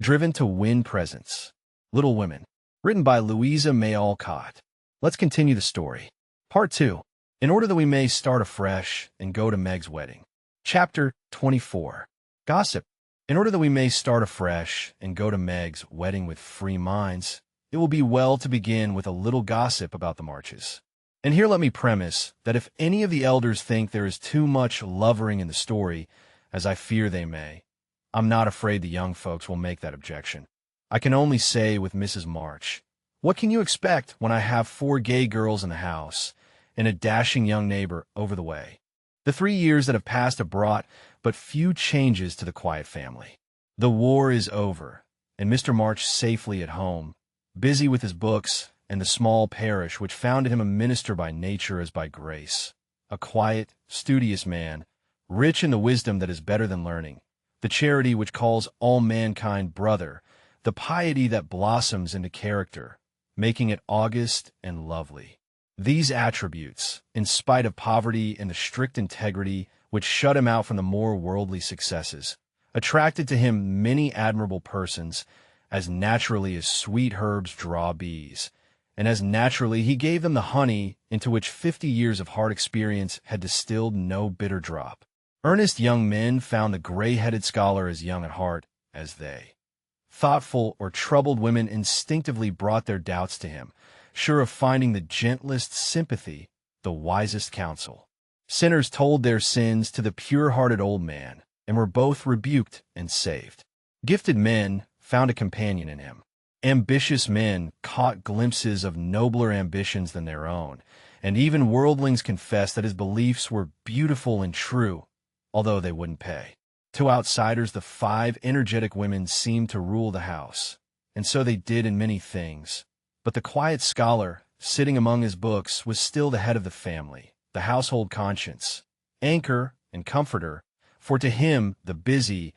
Driven to Win Presents. Little Women. Written by Louisa May Alcott. Let's continue the story. Part 2. In order that we may start afresh and go to Meg's wedding. Chapter 24. Gossip. In order that we may start afresh and go to Meg's wedding with free minds, it will be well to begin with a little gossip about the Marches. And here let me premise that if any of the elders think there is too much lovering in the story, as I fear they may, I'm not afraid the young folks will make that objection. I can only say with Mrs. March, what can you expect when I have 4 gay girls in the house and a dashing young neighbor over the way? The 3 years that have passed have brought but few changes to the quiet family. The war is over, and Mr. March safely at home, busy with his books and the small parish which founded him a minister by nature as by grace, a quiet, studious man, rich in the wisdom that is better than learning, the charity which calls all mankind brother, the piety that blossoms into character, making it august and lovely. These attributes, in spite of poverty and the strict integrity which shut him out from the more worldly successes, attracted to him many admirable persons, as naturally as sweet herbs draw bees, and as naturally he gave them the honey into which 50 years of hard experience had distilled no bitter drop. Earnest young men found the gray-headed scholar as young at heart as they. Thoughtful or troubled women instinctively brought their doubts to him, sure of finding the gentlest sympathy, the wisest counsel. Sinners told their sins to the pure-hearted old man, and were both rebuked and saved. Gifted men found a companion in him. Ambitious men caught glimpses of nobler ambitions than their own, and even worldlings confessed that his beliefs were beautiful and true, although they wouldn't pay. To outsiders, the 5 energetic women seemed to rule the house, and so they did in many things. But the quiet scholar, sitting among his books, was still the head of the family, the household conscience, anchor and comforter, for to him the busy,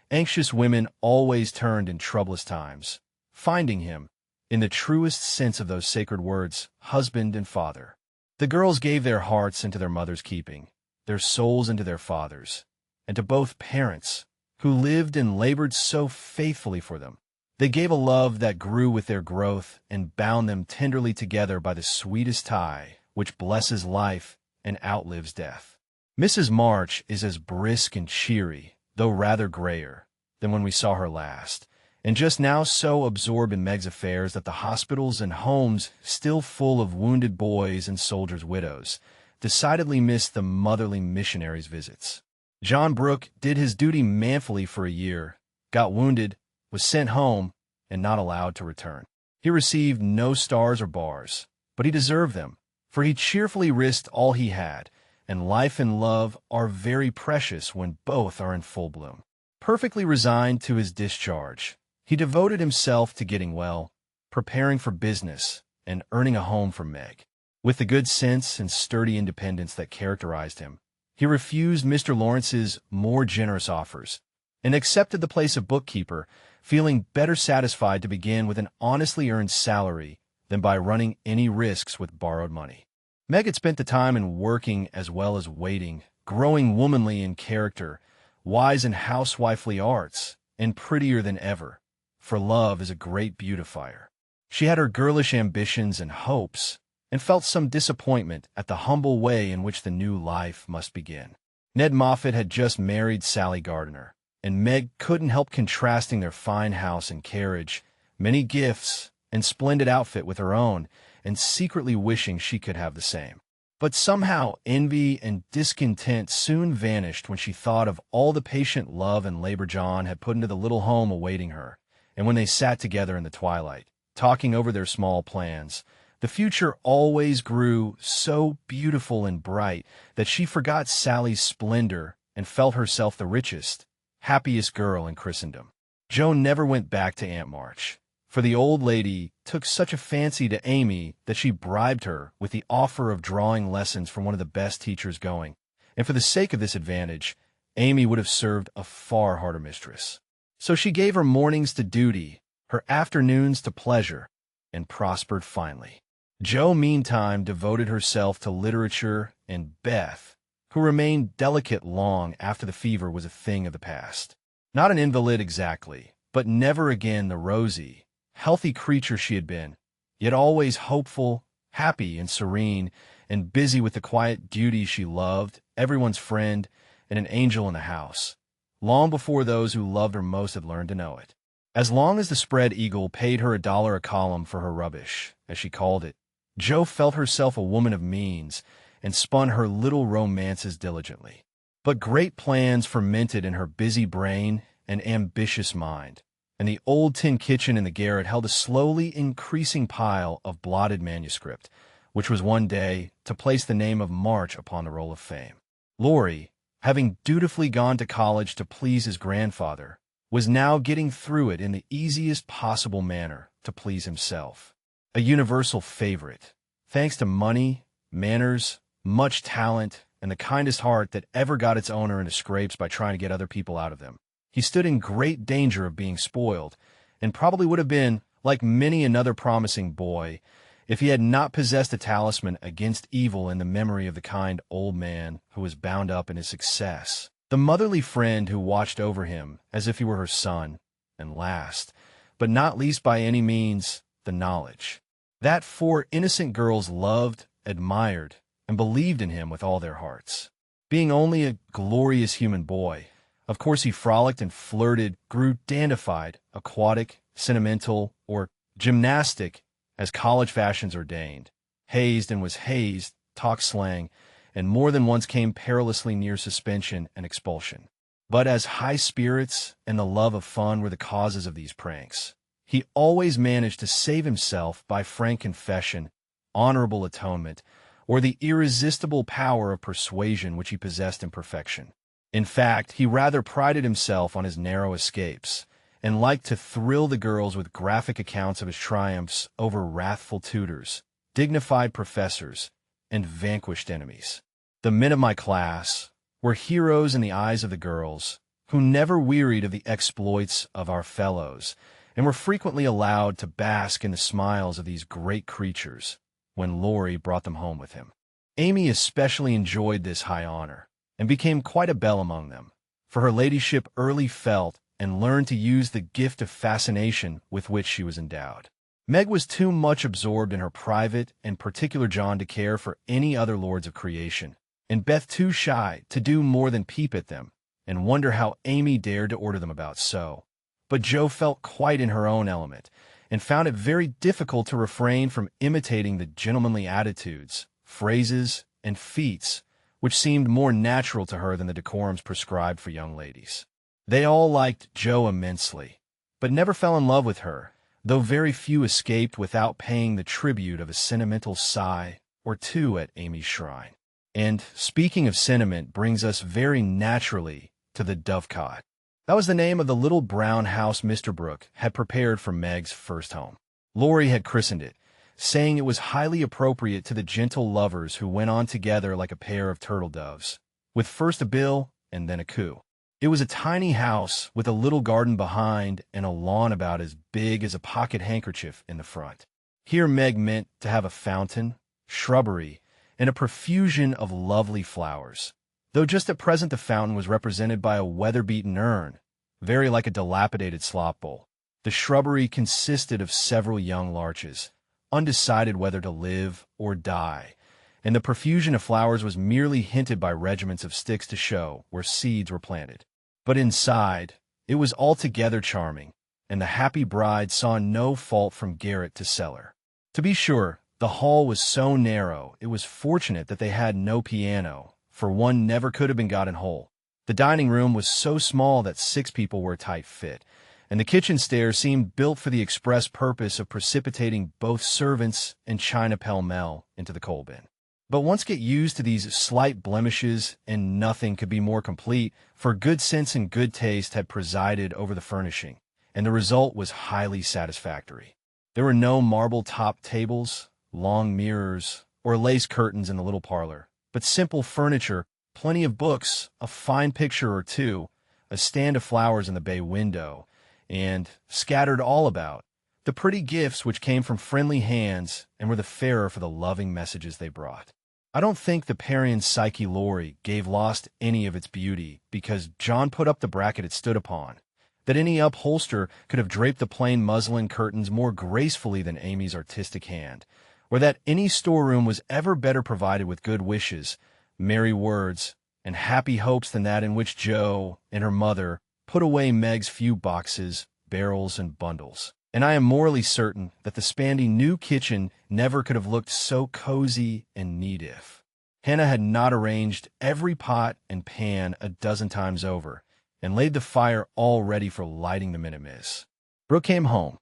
anxious women always turned in troublous times, finding him, in the truest sense of those sacred words, husband and father. The girls gave their hearts into their mother's keeping, their souls into their father's, and to both parents, who lived and labored so faithfully for them. They gave a love that grew with their growth and bound them tenderly together by the sweetest tie, which blesses life and outlives death. Mrs. March is as brisk and cheery, though rather grayer, than when we saw her last, and just now so absorbed in Meg's affairs that the hospitals and homes, still full of wounded boys and soldiers' widows, decidedly missed the motherly missionaries' visits. John Brooke did his duty manfully for a year, got wounded, was sent home, and not allowed to return. He received no stars or bars, but he deserved them, for he cheerfully risked all he had, and life and love are very precious when both are in full bloom. Perfectly resigned to his discharge, he devoted himself to getting well, preparing for business, and earning a home for Meg. With the good sense and sturdy independence that characterized him, he refused Mr. Lawrence's more generous offers, and accepted the place of bookkeeper, feeling better satisfied to begin with an honestly earned salary than by running any risks with borrowed money. Meg had spent the time in working as well as waiting, growing womanly in character, wise in housewifely arts, and prettier than ever, for love is a great beautifier. She had her girlish ambitions and hopes, and felt some disappointment at the humble way in which the new life must begin. Ned Moffat had just married Sally Gardiner, and Meg couldn't help contrasting their fine house and carriage, many gifts, and splendid outfit with her own, and secretly wishing she could have the same. But somehow envy and discontent soon vanished when she thought of all the patient love and labor John had put into the little home awaiting her, and when they sat together in the twilight, talking over their small plans. The future always grew so beautiful and bright that she forgot Sally's splendor and felt herself the richest, happiest girl in Christendom. Joan never went back to Aunt March, for the old lady took such a fancy to Amy that she bribed her with the offer of drawing lessons from one of the best teachers going, and for the sake of this advantage, Amy would have served a far harder mistress. So she gave her mornings to duty, her afternoons to pleasure, and prospered finely. Jo, meantime, devoted herself to literature, and Beth, who remained delicate long after the fever was a thing of the past. Not an invalid exactly, but never again the rosy, healthy creature she had been, yet always hopeful, happy and serene, and busy with the quiet duties she loved, everyone's friend, and an angel in the house, long before those who loved her most had learned to know it. As long as the Spread Eagle paid her $1 a column for her rubbish, as she called it, Jo felt herself a woman of means and spun her little romances diligently. But great plans fermented in her busy brain and ambitious mind, and the old tin kitchen in the garret held a slowly increasing pile of blotted manuscript, which was one day to place the name of March upon the roll of fame. Laurie, having dutifully gone to college to please his grandfather, was now getting through it in the easiest possible manner to please himself. A universal favorite, thanks to money, manners, much talent, and the kindest heart that ever got its owner into scrapes by trying to get other people out of them. He stood in great danger of being spoiled, and probably would have been, like many another promising boy, if he had not possessed a talisman against evil in the memory of the kind old man who was bound up in his success, the motherly friend who watched over him as if he were her son, and last, but not least by any means, the knowledge that 4 innocent girls loved, admired, and believed in him with all their hearts. Being only a glorious human boy, of course he frolicked and flirted, grew dandified, aquatic, sentimental, or gymnastic, as college fashions ordained, hazed and was hazed, talked slang, and more than once came perilously near suspension and expulsion. But as high spirits and the love of fun were the causes of these pranks, he always managed to save himself by frank confession, honorable atonement, or the irresistible power of persuasion which he possessed in perfection. In fact, he rather prided himself on his narrow escapes, and liked to thrill the girls with graphic accounts of his triumphs over wrathful tutors, dignified professors, and vanquished enemies. The men of my class were heroes in the eyes of the girls, who never wearied of the exploits of our fellows, and were frequently allowed to bask in the smiles of these great creatures when Laurie brought them home with him. Amy especially enjoyed this high honor, and became quite a belle among them, for her ladyship early felt and learned to use the gift of fascination with which she was endowed. Meg was too much absorbed in her private and particular John to care for any other lords of creation, and Beth too shy to do more than peep at them and wonder how Amy dared to order them about so. But Jo felt quite in her own element, and found it very difficult to refrain from imitating the gentlemanly attitudes, phrases, and feats which seemed more natural to her than the decorums prescribed for young ladies. They all liked Jo immensely, but never fell in love with her, though very few escaped without paying the tribute of a sentimental sigh or two at Amy's shrine. And, speaking of sentiment, brings us very naturally to the Dovecot. That was the name of the little brown house Mr. Brooke had prepared for Meg's first home. Laurie had christened it, saying it was highly appropriate to the gentle lovers who went on together like a pair of turtle doves, with first a bill and then a coo. It was a tiny house with a little garden behind and a lawn about as big as a pocket handkerchief in the front. Here Meg meant to have a fountain, shrubbery, and a profusion of lovely flowers, though just at present the fountain was represented by a weather-beaten urn, very like a dilapidated slop bowl. The shrubbery consisted of several young larches, undecided whether to live or die, and the profusion of flowers was merely hinted by regiments of sticks to show where seeds were planted. But inside, it was altogether charming, and the happy bride saw no fault from garret to cellar. To be sure, the hall was so narrow it was fortunate that they had no piano, for one never could have been gotten whole. The dining room was so small that 6 people were a tight fit, and the kitchen stairs seemed built for the express purpose of precipitating both servants and china pell-mell into the coal bin. But once get used to these slight blemishes, and nothing could be more complete, for good sense and good taste had presided over the furnishing, and the result was highly satisfactory. There were no marble-topped tables, long mirrors, or lace curtains in the little parlor, but simple furniture, plenty of books, a fine picture or two, a stand of flowers in the bay window, and, scattered all about, the pretty gifts which came from friendly hands and were the fairer for the loving messages they brought. I don't think the Parian Psyche Laurie gave lost any of its beauty because John put up the bracket it stood upon, that any upholsterer could have draped the plain muslin curtains more gracefully than Amy's artistic hand, or that any storeroom was ever better provided with good wishes, merry words, and happy hopes than that in which Jo and her mother put away Meg's few boxes, barrels, and bundles. And I am morally certain that the spandy new kitchen never could have looked so cozy and neat if Hannah had not arranged every pot and pan a dozen times over, and laid the fire all ready for lighting the minute Miss Brooke came home.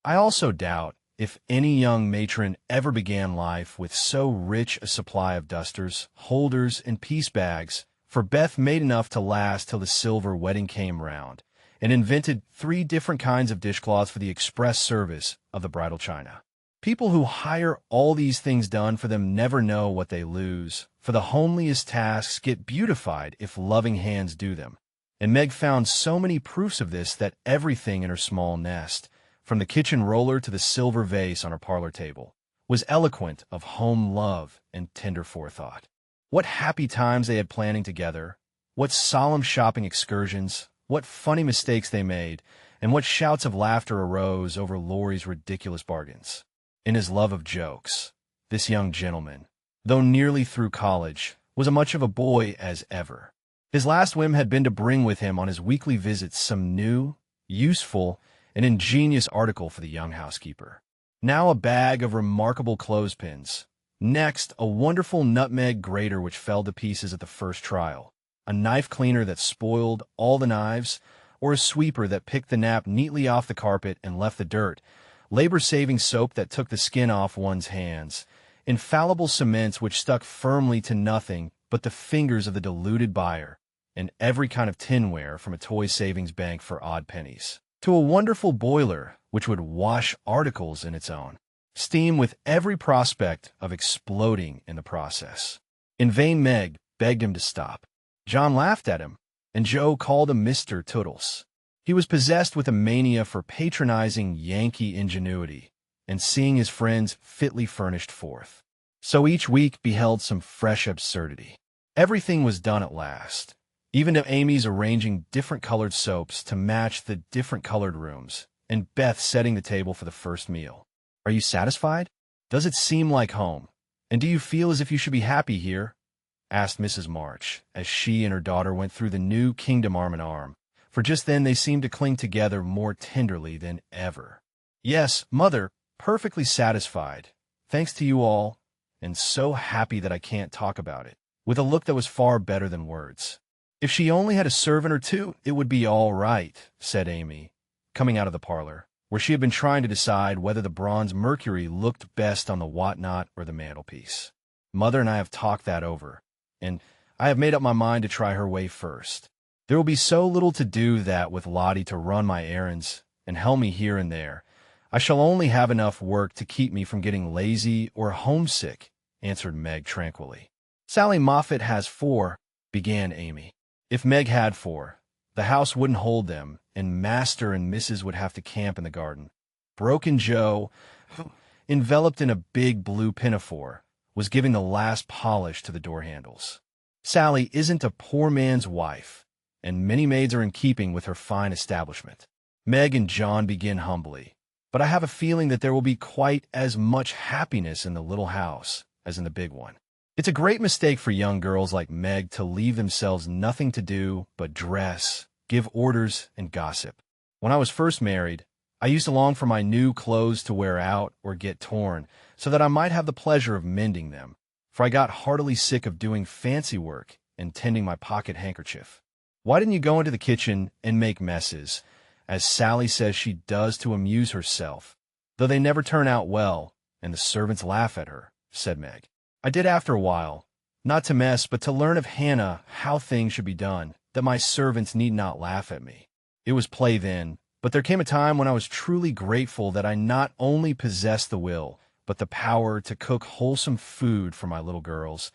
I also doubt if any young matron ever began life with so rich a supply of dusters, holders, and piece bags, for Beth made enough to last till the silver wedding came round, and invented 3 different kinds of dishcloths for the express service of the bridal china. People who hire all these things done for them never know what they lose, for the homeliest tasks get beautified if loving hands do them. And Meg found so many proofs of this that everything in her small nest, from the kitchen roller to the silver vase on her parlor table, was eloquent of home love and tender forethought. What happy times they had planning together, what solemn shopping excursions, what funny mistakes they made, and what shouts of laughter arose over Laurie's ridiculous bargains. In his love of jokes, this young gentleman, though nearly through college, was as much of a boy as ever. His last whim had been to bring with him on his weekly visits some new, useful, and ingenious article for the young housekeeper. Now a bag of remarkable clothespins. Next, a wonderful nutmeg grater which fell to pieces at the first trial, a knife cleaner that spoiled all the knives, or a sweeper that picked the nap neatly off the carpet and left the dirt, labor-saving soap that took the skin off one's hands, infallible cements which stuck firmly to nothing but the fingers of the deluded buyer, and every kind of tinware from a toy savings bank for odd pennies, to a wonderful boiler which would wash articles in its own steam with every prospect of exploding in the process. In vain Meg begged him to stop. John laughed at him, and Jo called him Mr. Toodles. He was possessed with a mania for patronizing Yankee ingenuity and seeing his friends fitly furnished forth. So each week beheld some fresh absurdity. Everything was done at last, even to Amy's arranging different colored soaps to match the different colored rooms, and Beth setting the table for the first meal. Are you satisfied? Does it seem like home? And do you feel as if you should be happy here? Asked Mrs. March, as she and her daughter went through the new kingdom arm in arm, for just then they seemed to cling together more tenderly than ever. Yes, Mother, perfectly satisfied, thanks to you all, and so happy that I can't talk about it, with a look that was far better than words. If she only had a servant or two, it would be all right, said Amy, coming out of the parlor, where she had been trying to decide whether the bronze Mercury looked best on the whatnot or the mantelpiece. Mother and I have talked that over, and I have made up my mind to try her way first. There will be so little to do that with Lottie to run my errands and help me here and there. I shall only have enough work to keep me from getting lazy or homesick, answered Meg tranquilly. Sally Moffat has 4, began Amy. If Meg had 4, the house wouldn't hold them, and Master and Mrs. would have to camp in the garden. Broken Joe, enveloped in a big blue pinafore, was giving the last polish to the door handles. Sally isn't a poor man's wife, and many maids are in keeping with her fine establishment. Meg and John begin humbly, but I have a feeling that there will be quite as much happiness in the little house as in the big one. It's a great mistake for young girls like Meg to leave themselves nothing to do but dress, give orders, and gossip. When I was first married, I used to long for my new clothes to wear out or get torn, so that I might have the pleasure of mending them, for I got heartily sick of doing fancy work and tending my pocket handkerchief. Why didn't you go into the kitchen and make messes, as Sally says she does to amuse herself, though they never turn out well, and the servants laugh at her, said Meg. I did after a while, not to mess, but to learn of Hannah how things should be done, that my servants need not laugh at me. It was play then, but there came a time when I was truly grateful that I not only possessed the will, but the power to cook wholesome food for my little girls,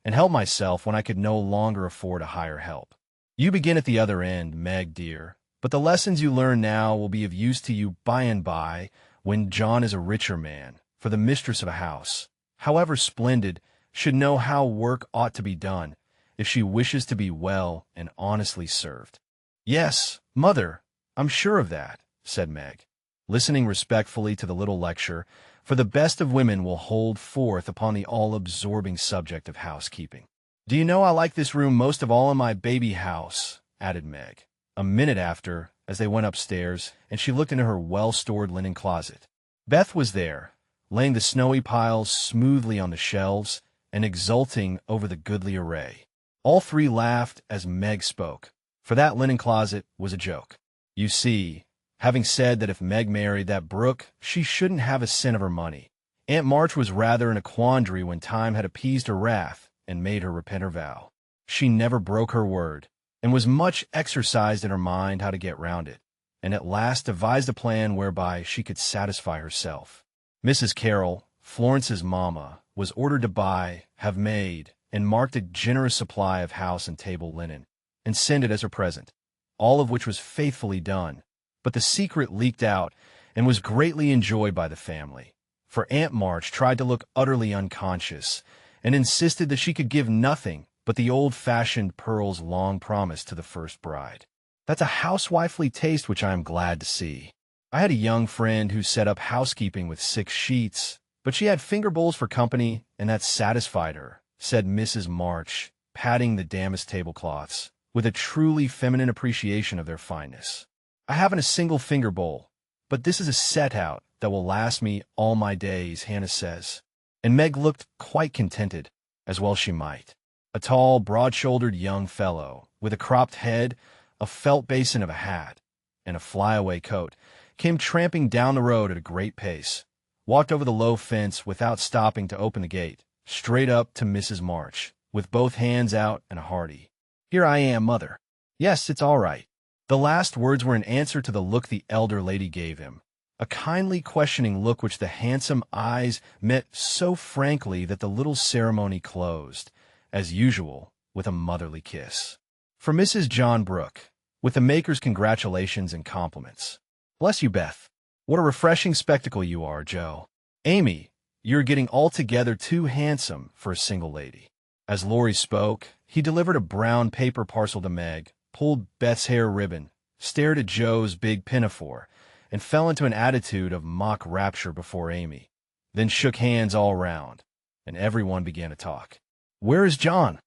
and help myself when I could no longer afford to hire help. You begin at the other end, Meg dear, but the lessons you learn now will be of use to you by and by, when John is a richer man, for the mistress of a house, however splendid, should know how work ought to be done, if she wishes to be well and honestly served. Yes, Mother, I'm sure of that, said Meg, listening respectfully to the little lecture, for the best of women will hold forth upon the all-absorbing subject of housekeeping. Do you know I like this room most of all in my baby house, added Meg, a minute after, as they went upstairs, and she looked into her well-stored linen closet. Beth was there, laying the snowy piles smoothly on the shelves and exulting over the goodly array. All three laughed as Meg spoke, for that linen closet was a joke. You see, having said that if Meg married that Brooke, she shouldn't have a cent of her money, Aunt March was rather in a quandary when time had appeased her wrath and made her repent her vow. She never broke her word, and was much exercised in her mind how to get round it, and at last devised a plan whereby she could satisfy herself. Mrs. Carroll, Florence's mamma, was ordered to buy, have made, and marked a generous supply of house and table linen, and send it as her present, all of which was faithfully done. But the secret leaked out and was greatly enjoyed by the family, for Aunt March tried to look utterly unconscious and insisted that she could give nothing but the old-fashioned pearls long promised to the first bride. That's a housewifely taste which I am glad to see. I had a young friend who set up housekeeping with 6 sheets, but she had finger bowls for company, and that satisfied her, said Mrs. March, patting the damask tablecloths, with a truly feminine appreciation of their fineness. I haven't a single finger bowl, but this is a set-out that will last me all my days, Hannah says. And Meg looked quite contented, as well she might. A tall, broad-shouldered young fellow, with a cropped head, a felt basin of a hat, and a flyaway coat, came tramping down the road at a great pace, walked over the low fence without stopping to open the gate, straight up to Mrs. March, with both hands out and a hearty, "Here I am, mother." "Yes, it's all right." The last words were in answer to the look the elder lady gave him, a kindly questioning look which the handsome eyes met so frankly that the little ceremony closed, as usual, with a motherly kiss. For Mrs. John Brooke, with the maker's congratulations and compliments. "Bless you, Beth. What a refreshing spectacle you are, Joe. Amy, you're getting altogether too handsome for a single lady." As Laurie spoke, he delivered a brown paper parcel to Meg, pulled Beth's hair ribbon, stared at Joe's big pinafore, and fell into an attitude of mock rapture before Amy, then shook hands all round, and everyone began to talk. "Where is John?"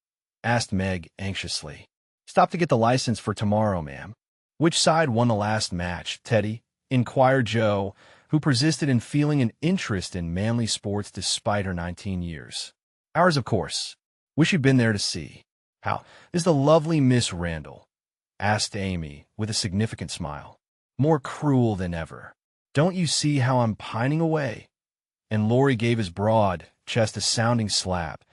asked Meg anxiously. "Stopped to get the license for tomorrow, ma'am." "Which side won the last match, Teddy?" inquired Joe, who persisted in feeling an interest in manly sports despite her 19 years. "Ours, of course. Wish you'd been there to see." "How is the lovely Miss Randall?" asked Amy, with a significant smile. "More cruel than ever. Don't you see how I'm pining away?" And Laurie gave his broad chest a sounding slap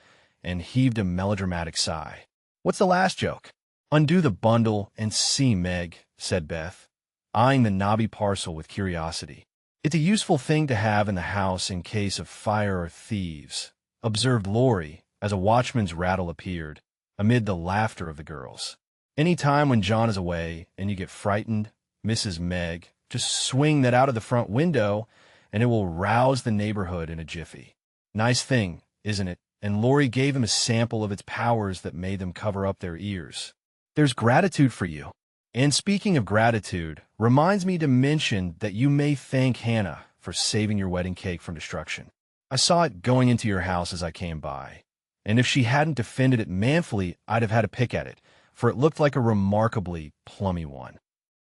and heaved a melodramatic sigh. "What's the last joke?" "Undo the bundle and see, Meg," said Beth, eyeing the knobby parcel with curiosity. "It's a useful thing to have in the house in case of fire or thieves," observed Laurie, as a watchman's rattle appeared, amid the laughter of the girls. "Any time when John is away and you get frightened, Mrs. Meg, just swing that out of the front window, and it will rouse the neighborhood in a jiffy. Nice thing, isn't it?" And Laurie gave him a sample of its powers that made them cover up their ears. "There's gratitude for you. And speaking of gratitude, reminds me to mention that you may thank Hannah for saving your wedding cake from destruction. I saw it going into your house as I came by, and if she hadn't defended it manfully, I'd have had a pick at it, for it looked like a remarkably plummy one."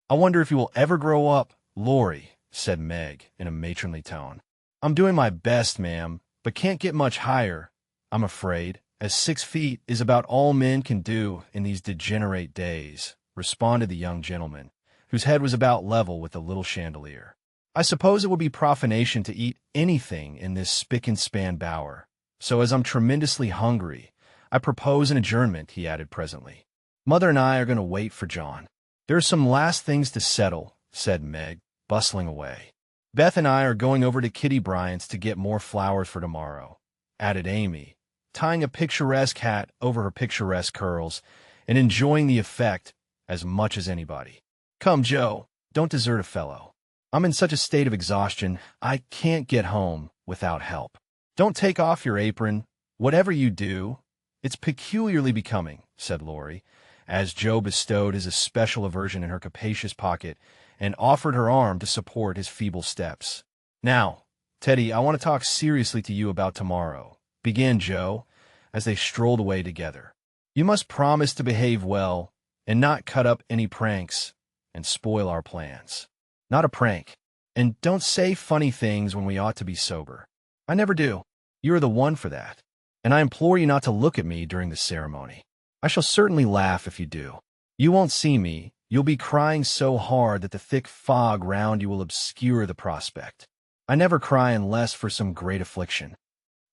"I wonder if you will ever grow up, Laurie," said Meg in a matronly tone. "I'm doing my best, ma'am, but can't get much higher, I'm afraid, as 6 feet is about all men can do in these degenerate days," responded the young gentleman, whose head was about level with the little chandelier. "I suppose it would be profanation to eat anything in this spick-and-span bower, so as I'm tremendously hungry, I propose an adjournment," he added presently. "Mother and I are going to wait for John." "There are some last things to settle," said Meg, bustling away. "Beth and I are going over to Kitty Bryant's to get more flowers for tomorrow," added Amy, tying a picturesque hat over her picturesque curls and enjoying the effect as much as anybody. "Come, Joe, don't desert a fellow. I'm in such a state of exhaustion, I can't get home without help. Don't take off your apron. Whatever you do, it's peculiarly becoming," said Laurie, as Joe bestowed his especial aversion in her capacious pocket and offered her arm to support his feeble steps. "Now, Teddy, I want to talk seriously to you about tomorrow," began Joe, as they strolled away together. "You must promise to behave well and not cut up any pranks and spoil our plans." "Not a prank. And don't say funny things when we ought to be sober." "I never do. You are the one for that. And I implore you not to look at me during the ceremony." "I shall certainly laugh if you do. You won't see me. You'll be crying so hard that the thick fog round you will obscure the prospect." "I never cry unless for some great affliction."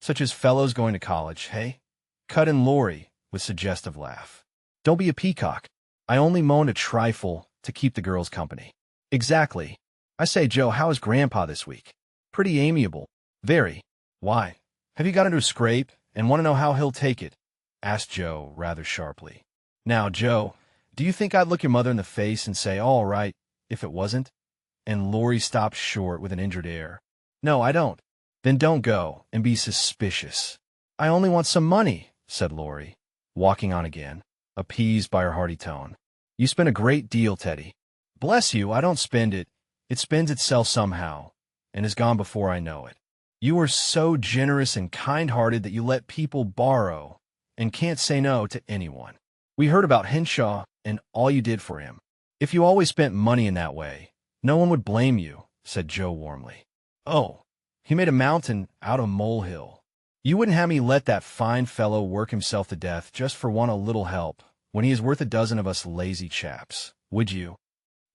"Such as fellows going to college, hey?" cut in Laurie with suggestive laugh. "Don't be a peacock. I only moaned a trifle to keep the girls company." "Exactly. I say, Joe, how is Grandpa this week?" "Pretty amiable." "Very. Why? Have you got into a scrape and want to know how he'll take it?" asked Joe rather sharply. "Now, Joe, do you think I'd look your mother in the face and say, 'All right,' if it wasn't?" And Laurie stopped short with an injured air. "No, I don't." "Then don't go and be suspicious." "I only want some money," said Laurie, walking on again, appeased by her hearty tone. "You spend a great deal, Teddy." "Bless you, I don't spend it. It spends itself somehow, and is gone before I know it. You are so generous and kind-hearted that you let people borrow and can't say no to anyone. We heard about Henshaw and all you did for him. If you always spent money in that way, no one would blame you," said Joe warmly. "Oh, he made a mountain out of a molehill. You wouldn't have me let that fine fellow work himself to death just for want a little help, when he is worth a dozen of us lazy chaps, would you?"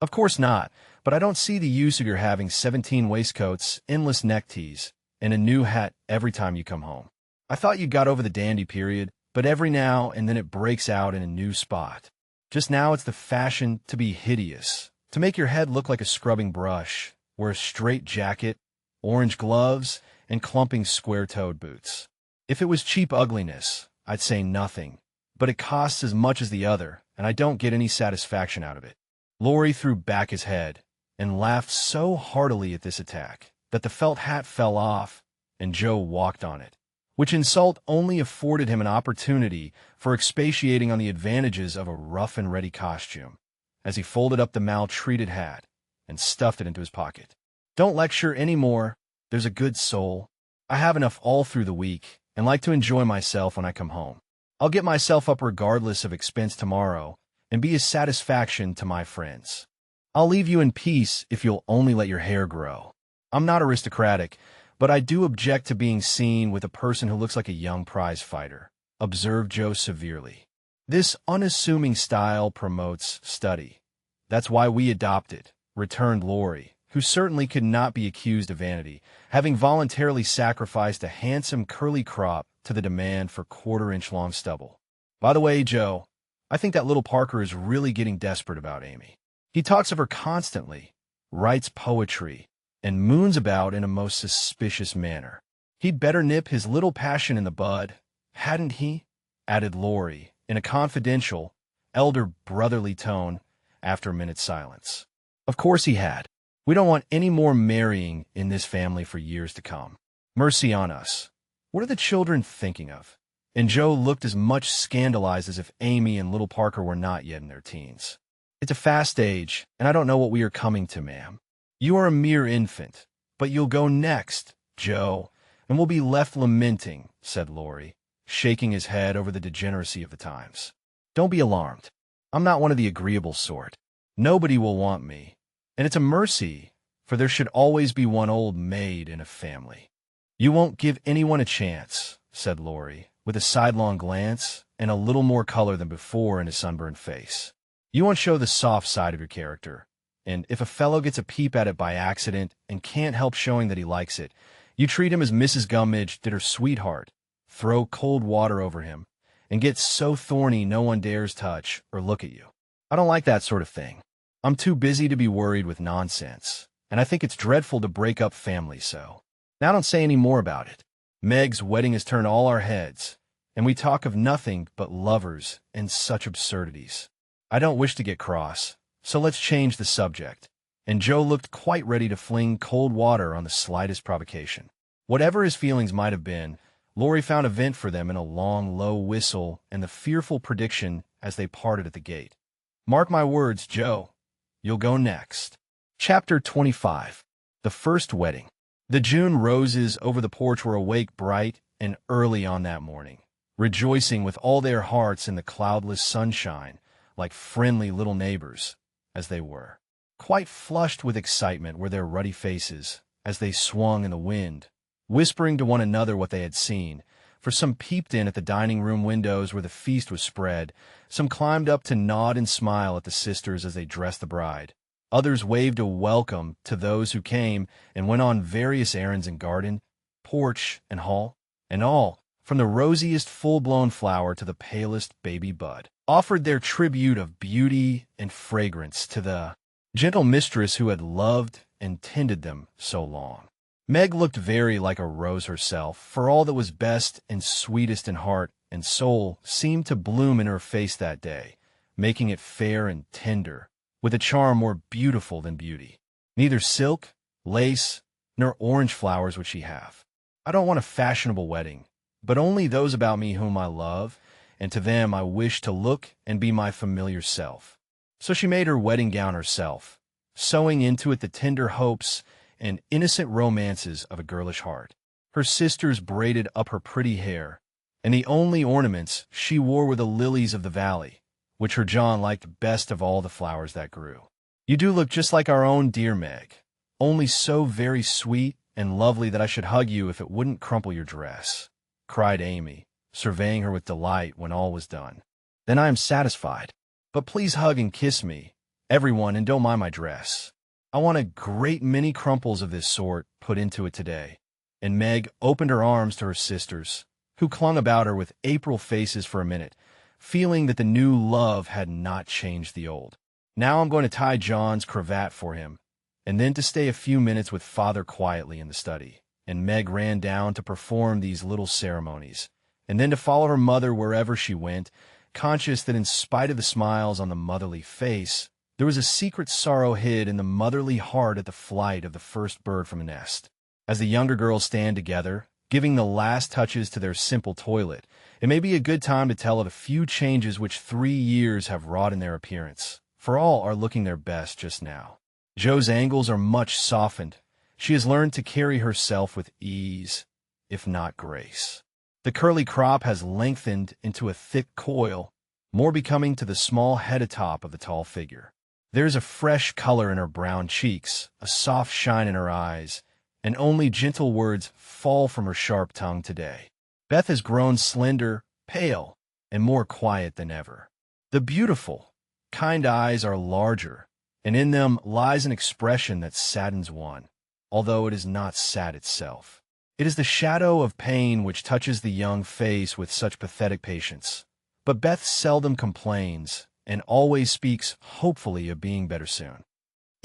"Of course not, but I don't see the use of your having 17 waistcoats, endless neckties, and a new hat every time you come home. I thought you got over the dandy period, but every now and then it breaks out in a new spot. Just now it's the fashion to be hideous, to make your head look like a scrubbing brush, wear a straight jacket, orange gloves, and clumping square-toed boots. If it was cheap ugliness, I'd say nothing, but it costs as much as the other, and I don't get any satisfaction out of it." Laurie threw back his head and laughed so heartily at this attack that the felt hat fell off and Joe walked on it, which insult only afforded him an opportunity for expatiating on the advantages of a rough-and-ready costume, as he folded up the maltreated hat and stuffed it into his pocket. "Don't lecture any more. There's a good soul. I have enough all through the week and like to enjoy myself when I come home. I'll get myself up regardless of expense tomorrow and be a satisfaction to my friends. I'll leave you in peace if you'll only let your hair grow. I'm not aristocratic, but I do object to being seen with a person who looks like a young prize fighter," observed Joe severely. "This unassuming style promotes study. That's why we adopt it," returned Laurie, who certainly could not be accused of vanity, having voluntarily sacrificed a handsome curly crop to the demand for quarter-inch-long stubble. "By the way, Joe, I think that little Parker is really getting desperate about Amy. He talks of her constantly, writes poetry, and moons about in a most suspicious manner. He'd better nip his little passion in the bud, hadn't he?" added Laurie, in a confidential, elder brotherly tone, after a minute's silence. "Of course he had. We don't want any more marrying in this family for years to come. Mercy on us. What are the children thinking of?" And Joe looked as much scandalized as if Amy and little Parker were not yet in their teens. "It's a fast age, and I don't know what we are coming to, ma'am. You are a mere infant, but you'll go next, Joe, and we'll be left lamenting," said Laurie, shaking his head over the degeneracy of the times. "Don't be alarmed. I'm not one of the agreeable sort. Nobody will want me, and it's a mercy, for there should always be one old maid in a family." "You won't give anyone a chance," said Laurie, with a sidelong glance and a little more color than before in his sunburned face. "You won't show the soft side of your character, and if a fellow gets a peep at it by accident and can't help showing that he likes it, you treat him as Mrs. Gummidge did her sweetheart, throw cold water over him, and get so thorny no one dares touch or look at you. I don't like that sort of thing. I'm too busy to be worried with nonsense, and I think it's dreadful to break up families so. Now don't say any more about it. Meg's wedding has turned all our heads, and we talk of nothing but lovers and such absurdities. I don't wish to get cross, so let's change the subject." And Joe looked quite ready to fling cold water on the slightest provocation. Whatever his feelings might have been, Laurie found a vent for them in a long, low whistle and the fearful prediction as they parted at the gate. "Mark my words, Joe. You'll go next." Chapter 25. The First Wedding. The June roses over the porch were awake bright and early on that morning, rejoicing with all their hearts in the cloudless sunshine, like friendly little neighbors, as they were. Quite flushed with excitement were their ruddy faces, as they swung in the wind, whispering to one another what they had seen, for some peeped in at the dining-room windows where the feast was spread, some climbed up to nod and smile at the sisters as they dressed the bride. Others waved a welcome to those who came and went on various errands in garden, porch, and hall, and all, from the rosiest full-blown flower to the palest baby bud, offered their tribute of beauty and fragrance to the gentle mistress who had loved and tended them so long. Meg looked very like a rose herself, for all that was best and sweetest in heart and soul seemed to bloom in her face that day, making it fair and tender, with a charm more beautiful than beauty. Neither silk, lace, nor orange flowers would she have. I don't want a fashionable wedding, but only those about me whom I love, and to them I wish to look and be my familiar self. So she made her wedding gown herself, sewing into it the tender hopes and innocent romances of a girlish heart. Her sisters braided up her pretty hair, and the only ornaments she wore were the lilies of the valley, which her John liked best of all the flowers that grew. "You do look just like our own dear Meg, only so very sweet and lovely that I should hug you if it wouldn't crumple your dress," cried Amy, surveying her with delight when all was done. "Then I am satisfied. But please hug and kiss me, everyone, and don't mind my dress. I want a great many crumples of this sort put into it today." And Meg opened her arms to her sisters, who clung about her with April faces for a minute, feeling that the new love had not changed the old. "Now I'm going to tie John's cravat for him, and then to stay a few minutes with Father quietly in the study." And Meg ran down to perform these little ceremonies, and then to follow her mother wherever she went, conscious that in spite of the smiles on the motherly face, there was a secret sorrow hid in the motherly heart at the flight of the first bird from a nest. As the younger girls stand together, giving the last touches to their simple toilet, it may be a good time to tell of a few changes which 3 years have wrought in their appearance, for all are looking their best just now. Jo's angles are much softened. She has learned to carry herself with ease, if not grace. The curly crop has lengthened into a thick coil, more becoming to the small head atop of the tall figure. There is a fresh color in her brown cheeks, a soft shine in her eyes, and only gentle words fall from her sharp tongue today. Beth has grown slender, pale, and more quiet than ever. The beautiful, kind eyes are larger, and in them lies an expression that saddens one, although it is not sad itself. It is the shadow of pain which touches the young face with such pathetic patience. But Beth seldom complains, and always speaks hopefully of being better soon.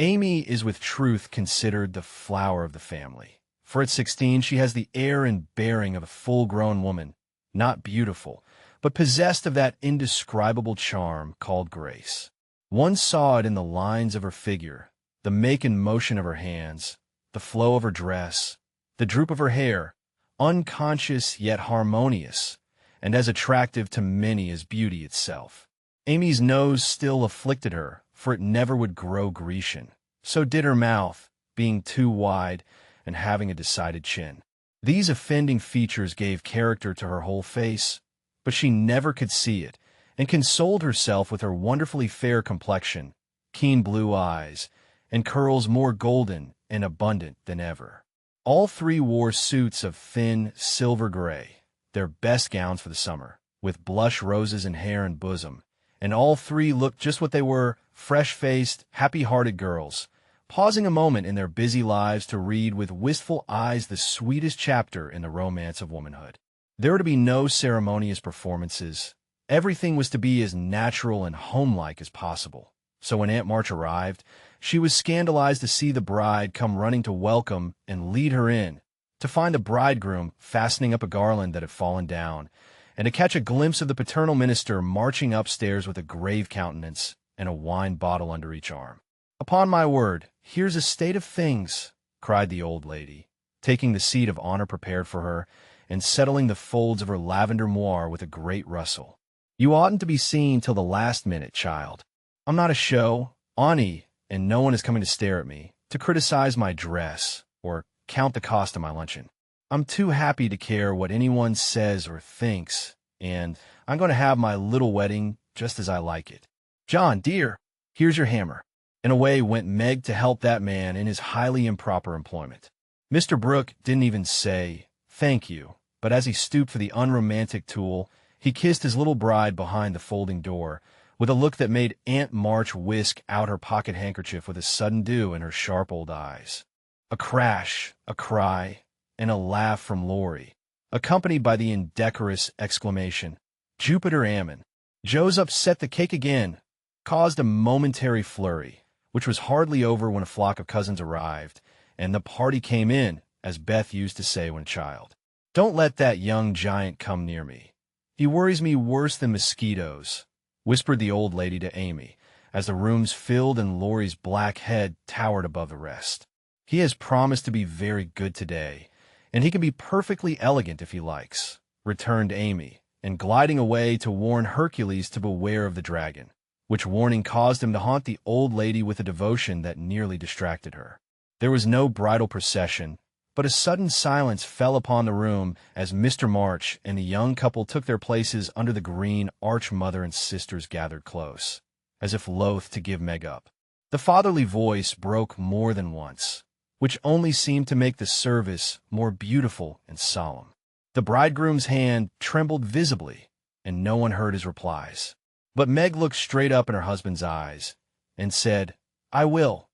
Amy is with truth considered the flower of the family, for at 16 she has the air and bearing of a full-grown woman, not beautiful, but possessed of that indescribable charm called grace. One saw it in the lines of her figure, the make and motion of her hands, the flow of her dress, the droop of her hair, unconscious yet harmonious, and as attractive to many as beauty itself. Amy's nose still afflicted her, for it never would grow Grecian. So did her mouth, being too wide and having a decided chin. These offending features gave character to her whole face, but she never could see it, and consoled herself with her wonderfully fair complexion, keen blue eyes, and curls more golden and abundant than ever. All three wore suits of thin silver gray, their best gowns for the summer, with blush roses in hair and bosom, and all three looked just what they were, fresh-faced, happy-hearted girls, pausing a moment in their busy lives to read with wistful eyes the sweetest chapter in the romance of womanhood. There were to be no ceremonious performances. Everything was to be as natural and homelike as possible. So when Aunt March arrived, she was scandalized to see the bride come running to welcome and lead her in, to find the bridegroom fastening up a garland that had fallen down, and to catch a glimpse of the paternal minister marching upstairs with a grave countenance and a wine bottle under each arm. "Upon my word, here's a state of things," cried the old lady, taking the seat of honor prepared for her, and settling the folds of her lavender moire with a great rustle. "You oughtn't to be seen till the last minute, child. I'm not a show, Ani, and no one is coming to stare at me, to criticize my dress, or count the cost of my luncheon. I'm too happy to care what anyone says or thinks, and I'm going to have my little wedding just as I like it. John, dear, here's your hammer. And away went Meg to help that man in his highly improper employment. Mr. Brooke didn't even say, "Thank you," but as he stooped for the unromantic tool, he kissed his little bride behind the folding door, with a look that made Aunt March whisk out her pocket handkerchief with a sudden dew in her sharp old eyes. A crash, a cry, and a laugh from Laurie, accompanied by the indecorous exclamation, "Jupiter Ammon!" Joe's upset the cake again, caused a momentary flurry, which was hardly over when a flock of cousins arrived, and the party came in, as Beth used to say when a child. "Don't let that young giant come near me. He worries me worse than mosquitoes," whispered the old lady to Amy, as the rooms filled and Laurie's black head towered above the rest. "He has promised to be very good today, and he can be perfectly elegant if he likes," returned Amy, and gliding away to warn Hercules to beware of the dragon, which warning caused him to haunt the old lady with a devotion that nearly distracted her. There was no bridal procession, but a sudden silence fell upon the room as Mr. March and the young couple took their places under the green arch mother and sisters gathered close, as if loath to give Meg up. The fatherly voice broke more than once, which only seemed to make the service more beautiful and solemn. The bridegroom's hand trembled visibly, and no one heard his replies. But Meg looked straight up in her husband's eyes and said, "I will,"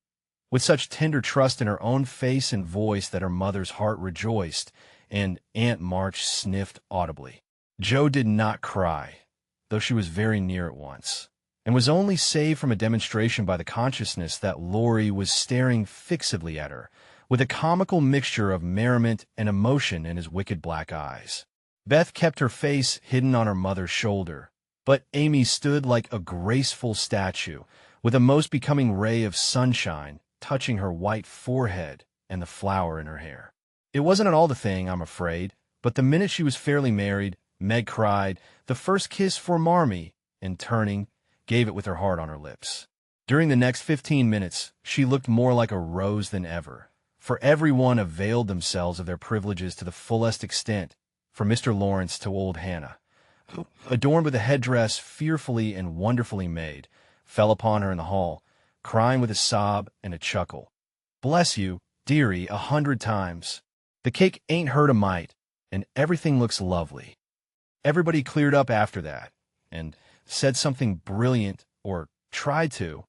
with such tender trust in her own face and voice that her mother's heart rejoiced, and Aunt March sniffed audibly. Joe did not cry, though she was very near at once, and was only saved from a demonstration by the consciousness that Laurie was staring fixedly at her, with a comical mixture of merriment and emotion in his wicked black eyes. Beth kept her face hidden on her mother's shoulder, but Amy stood like a graceful statue, with a most becoming ray of sunshine touching her white forehead and the flower in her hair. It wasn't at all the thing, I'm afraid, but the minute she was fairly married, Meg cried, "The first kiss for Marmee," and turning, gave it with her heart on her lips. During the next 15 minutes, she looked more like a rose than ever, for everyone availed themselves of their privileges to the fullest extent, from Mr. Lawrence to old Hannah, who, adorned with a headdress fearfully and wonderfully made, fell upon her in the hall, crying with a sob and a chuckle, "Bless you, dearie, 100 times. The cake ain't hurt a mite, and everything looks lovely." Everybody cleared up after that, and said something brilliant, or tried to,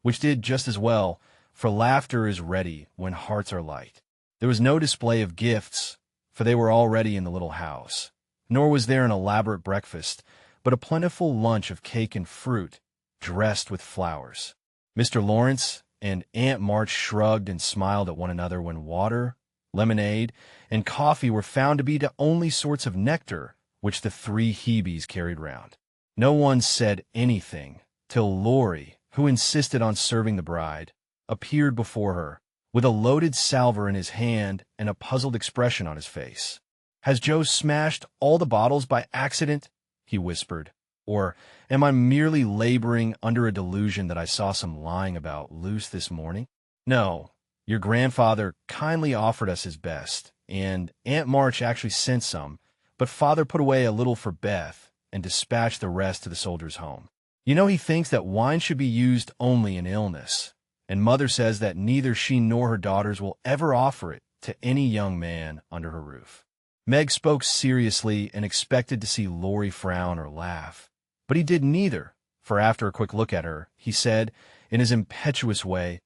which did just as well, for laughter is ready when hearts are light. There was no display of gifts, for they were already in the little house, nor was there an elaborate breakfast, but a plentiful lunch of cake and fruit, dressed with flowers. Mr. Lawrence and Aunt March shrugged and smiled at one another when water, lemonade, and coffee were found to be the only sorts of nectar which the three Hebes carried round. No one said anything till Laurie, who insisted on serving the bride, appeared before her, with a loaded salver in his hand and a puzzled expression on his face. "Has Joe smashed all the bottles by accident?" he whispered. "Or am I merely laboring under a delusion that I saw some lying about loose this morning? No, your grandfather kindly offered us his best, and Aunt March actually sent some, but Father put away a little for Beth and dispatched the rest to the soldiers' home. You know he thinks that wine should be used only in illness, and Mother says that neither she nor her daughters will ever offer it to any young man under her roof." Meg spoke seriously and expected to see Laurie frown or laugh. But he did neither, for after a quick look at her, he said, in his impetuous way,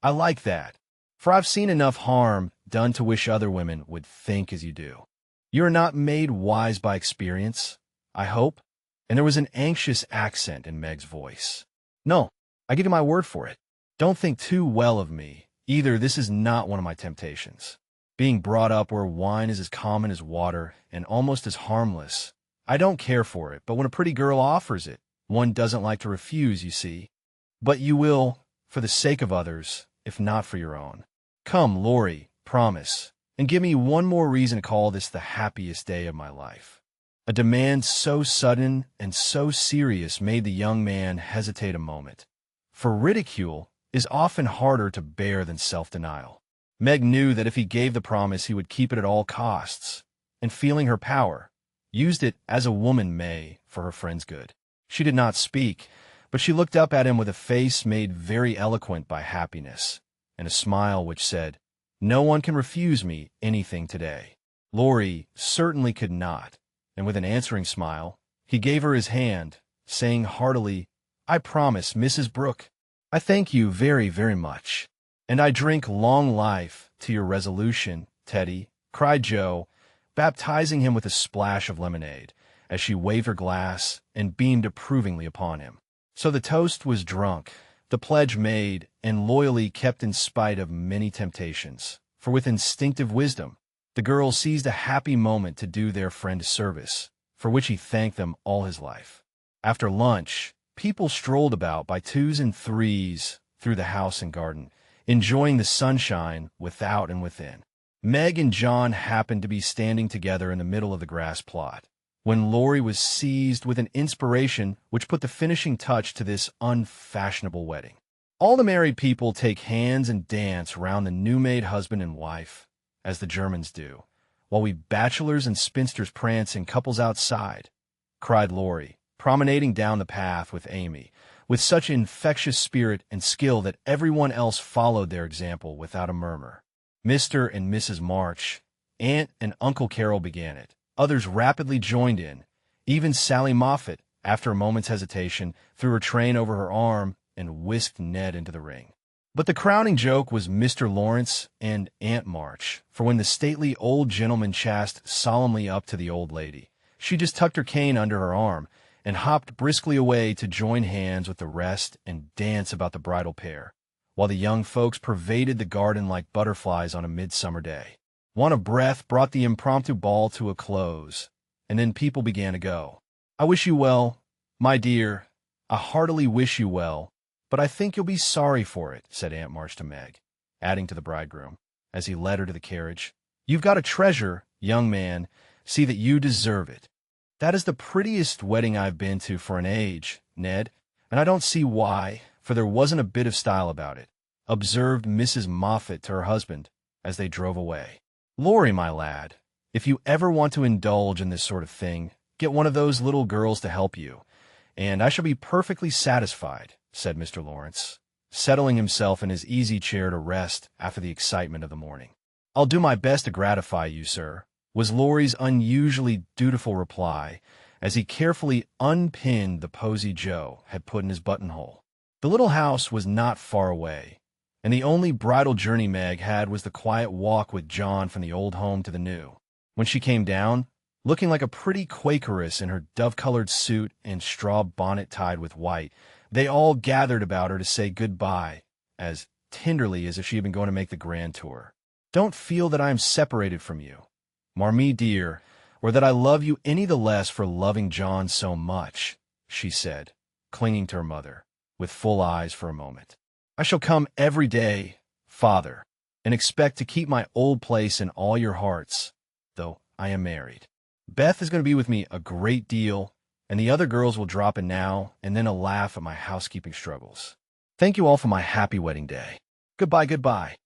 "I like that, for I've seen enough harm done to wish other women would think as you do. You are not made wise by experience, I hope?" And there was an anxious accent in Meg's voice. "No, I give you my word for it. Don't think too well of me. Either this is not one of my temptations. Being brought up where wine is as common as water and almost as harmless, I don't care for it, but when a pretty girl offers it, one doesn't like to refuse, you see. But you will, for the sake of others, if not for your own. Come, Laurie, promise, and give me one more reason to call this the happiest day of my life." A demand so sudden and so serious made the young man hesitate a moment, for ridicule is often harder to bear than self-denial. Meg knew that if he gave the promise, he would keep it at all costs, and feeling her power, used it as a woman may for her friend's good. She did not speak, but she looked up at him with a face made very eloquent by happiness, and a smile which said, "No one can refuse me anything today." Laurie certainly could not, and with an answering smile, he gave her his hand, saying heartily, "I promise, Mrs. Brooke. I thank you very, very much. And I drink long life to your resolution, Teddy," cried Joe, baptizing him with a splash of lemonade, as she waved her glass and beamed approvingly upon him. So the toast was drunk, the pledge made, and loyally kept in spite of many temptations, for with instinctive wisdom, the girls seized a happy moment to do their friend a service, for which he thanked them all his life. After lunch, people strolled about by twos and threes through the house and garden, enjoying the sunshine without and within. Meg and John happened to be standing together in the middle of the grass plot, when Laurie was seized with an inspiration which put the finishing touch to this unfashionable wedding. All the married people take hands and dance round the new-made husband and wife, as the Germans do, while we bachelors and spinsters prance in couples outside, cried Laurie, promenading down the path with Amy, with such infectious spirit and skill that everyone else followed their example without a murmur. Mr. and Mrs. March, Aunt and Uncle Carol began it. Others rapidly joined in. Even Sally Moffat, after a moment's hesitation, threw her train over her arm and whisked Ned into the ring. But the crowning joke was Mr. Lawrence and Aunt March, for when the stately old gentleman chassed solemnly up to the old lady, she just tucked her cane under her arm and hopped briskly away to join hands with the rest and dance about the bridal pair, while the young folks pervaded the garden like butterflies on a midsummer day. Want of breath brought the impromptu ball to a close, and then people began to go. "I wish you well, my dear. I heartily wish you well, but I think you'll be sorry for it," said Aunt March to Meg, adding to the bridegroom, as he led her to the carriage. "You've got a treasure, young man. See that you deserve it." "That is the prettiest wedding I've been to for an age, Ned, and I don't see why, for there wasn't a bit of style about it," observed Mrs. Moffat to her husband as they drove away. "Laurie, my lad, if you ever want to indulge in this sort of thing, get one of those little girls to help you, and I shall be perfectly satisfied," said Mr. Lawrence, settling himself in his easy chair to rest after the excitement of the morning. "I'll do my best to gratify you, sir," was Laurie's unusually dutiful reply, as he carefully unpinned the posy Joe had put in his buttonhole. The little house was not far away, and the only bridal journey Meg had was the quiet walk with John from the old home to the new. When she came down, looking like a pretty Quakeress in her dove-colored suit and straw bonnet tied with white, they all gathered about her to say good-bye, as tenderly as if she had been going to make the grand tour. "Don't feel that I am separated from you, Marmee dear, or that I love you any the less for loving John so much," she said, clinging to her mother, with full eyes for a moment. "I shall come every day, father, and expect to keep my old place in all your hearts, though I am married. Beth is going to be with me a great deal, and the other girls will drop in now and then a laugh at my housekeeping struggles. Thank you all for my happy wedding day. Goodbye, goodbye."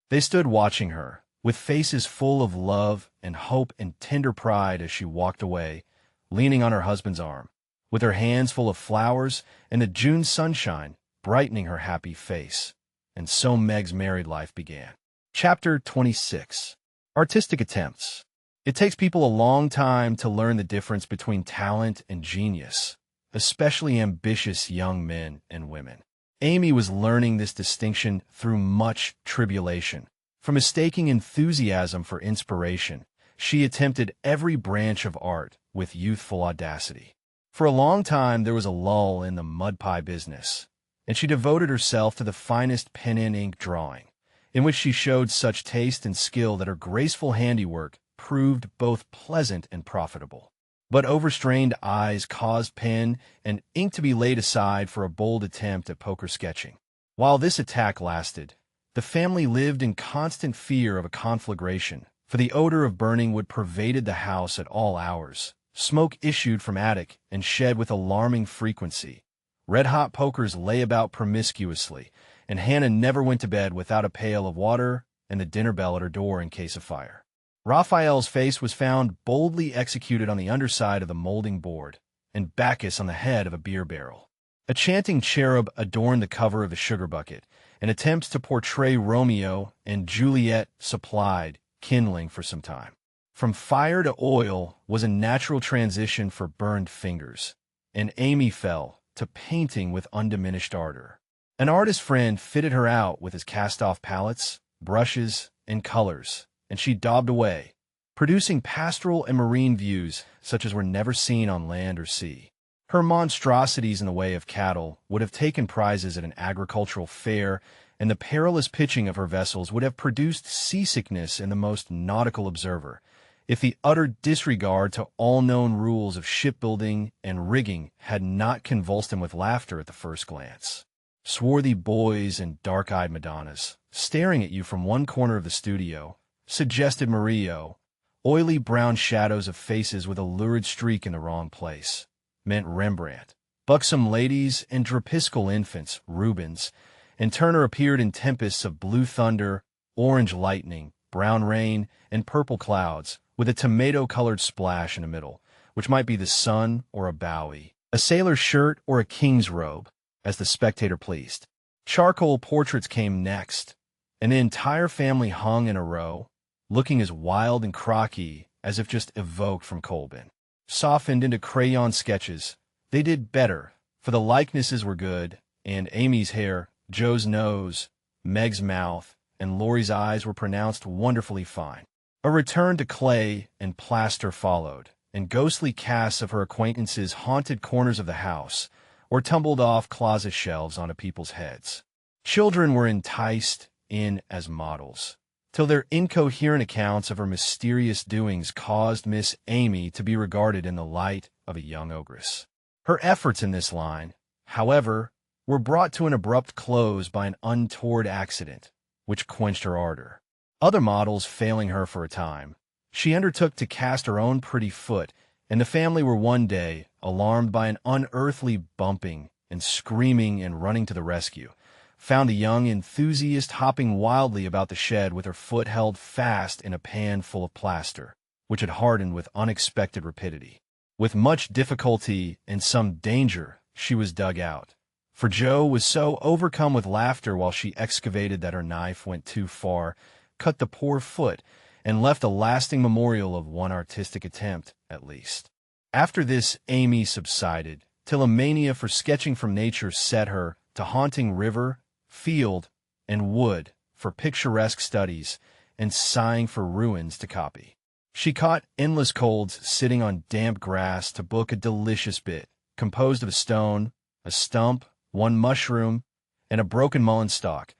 They stood watching her, with faces full of love and hope and tender pride as she walked away, leaning on her husband's arm, with her hands full of flowers and the June sunshine brightening her happy face. And so Meg's married life began. Chapter 26. Artistic Attempts. It takes people a long time to learn the difference between talent and genius, especially ambitious young men and women. Amy was learning this distinction through much tribulation. From mistaking enthusiasm for inspiration, she attempted every branch of art with youthful audacity. For a long time there was a lull in the mud pie business, and she devoted herself to the finest pen-and-ink drawing, in which she showed such taste and skill that her graceful handiwork proved both pleasant and profitable. But overstrained eyes caused pen and ink to be laid aside for a bold attempt at poker sketching. While this attack lasted, the family lived in constant fear of a conflagration, for the odor of burning wood pervaded the house at all hours. Smoke issued from attic and shed with alarming frequency. Red-hot pokers lay about promiscuously, and Hannah never went to bed without a pail of water and the dinner bell at her door in case of fire. Raphael's face was found boldly executed on the underside of the molding board, and Bacchus on the head of a beer barrel. A chanting cherub adorned the cover of the sugar bucket, and attempts to portray Romeo and Juliet supplied kindling for some time. From fire to oil was a natural transition for burned fingers, and Amy fell to painting with undiminished ardor. An artist friend fitted her out with his cast-off palettes, brushes, and colors, and she daubed away, producing pastoral and marine views such as were never seen on land or sea. Her monstrosities in the way of cattle would have taken prizes at an agricultural fair, and the perilous pitching of her vessels would have produced seasickness in the most nautical observer, if the utter disregard to all known rules of shipbuilding and rigging had not convulsed him with laughter at the first glance. Swarthy boys and dark-eyed Madonnas, staring at you from one corner of the studio, suggested Murillo. Oily brown shadows of faces with a lurid streak in the wrong place meant Rembrandt. Buxom ladies and drapiscal infants, Rubens, and Turner appeared in tempests of blue thunder, orange lightning, brown rain, and purple clouds, with a tomato-colored splash in the middle, which might be the sun or a Bowie, a sailor's shirt or a king's robe, as the spectator pleased. Charcoal portraits came next, and the entire family hung in a row, looking as wild and crocky as if just evoked from coal bin. Softened into crayon sketches, they did better, for the likenesses were good, and Amy's hair, Joe's nose, Meg's mouth, and Laurie's eyes were pronounced wonderfully fine. A return to clay and plaster followed, and ghostly casts of her acquaintances haunted corners of the house, or tumbled off closet shelves onto people's heads. Children were enticed in as models, till their incoherent accounts of her mysterious doings caused Miss Amy to be regarded in the light of a young ogress. Her efforts in this line, however, were brought to an abrupt close by an untoward accident, which quenched her ardor. Other models failing her for a time, she undertook to cast her own pretty foot, and the family were one day alarmed by an unearthly bumping, and screaming and running to the rescue, found the young enthusiast hopping wildly about the shed with her foot held fast in a pan full of plaster, which had hardened with unexpected rapidity. With much difficulty and some danger, she was dug out, for Joe was so overcome with laughter while she excavated that her knife went too far, cut the poor foot, and left a lasting memorial of one artistic attempt, at least. After this, Amy subsided, till a mania for sketching from nature set her to haunting river, field, and wood for picturesque studies, and sighing for ruins to copy. She caught endless colds sitting on damp grass to book a delicious bit, composed of a stone, a stump, one mushroom, and a broken mullein stalk,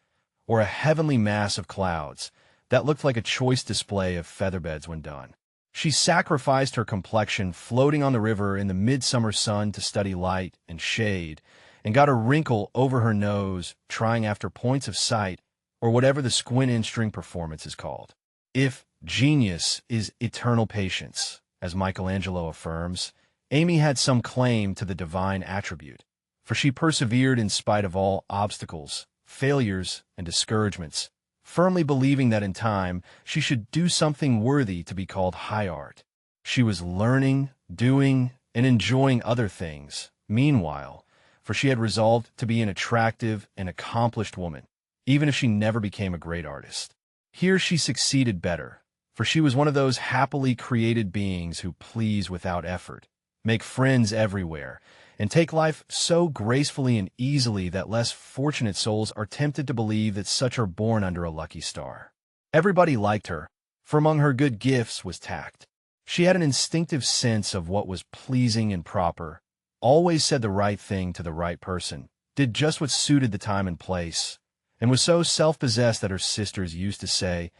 or a heavenly mass of clouds that looked like a choice display of featherbeds when done. She sacrificed her complexion floating on the river in the midsummer sun to study light and shade, and got a wrinkle over her nose trying after points of sight, or whatever the squint-in-string performance is called. If genius is eternal patience, as Michelangelo affirms, Amy had some claim to the divine attribute, for she persevered in spite of all obstacles, failures, and discouragements, firmly believing that in time she should do something worthy to be called high art. She was learning, doing, and enjoying other things, meanwhile, for she had resolved to be an attractive and accomplished woman, even if she never became a great artist. Here she succeeded better, for she was one of those happily created beings who please without effort, make friends everywhere, and take life so gracefully and easily that less fortunate souls are tempted to believe that such are born under a lucky star. Everybody liked her, for among her good gifts was tact. She had an instinctive sense of what was pleasing and proper, always said the right thing to the right person, did just what suited the time and place, and was so self-possessed that her sisters used to say,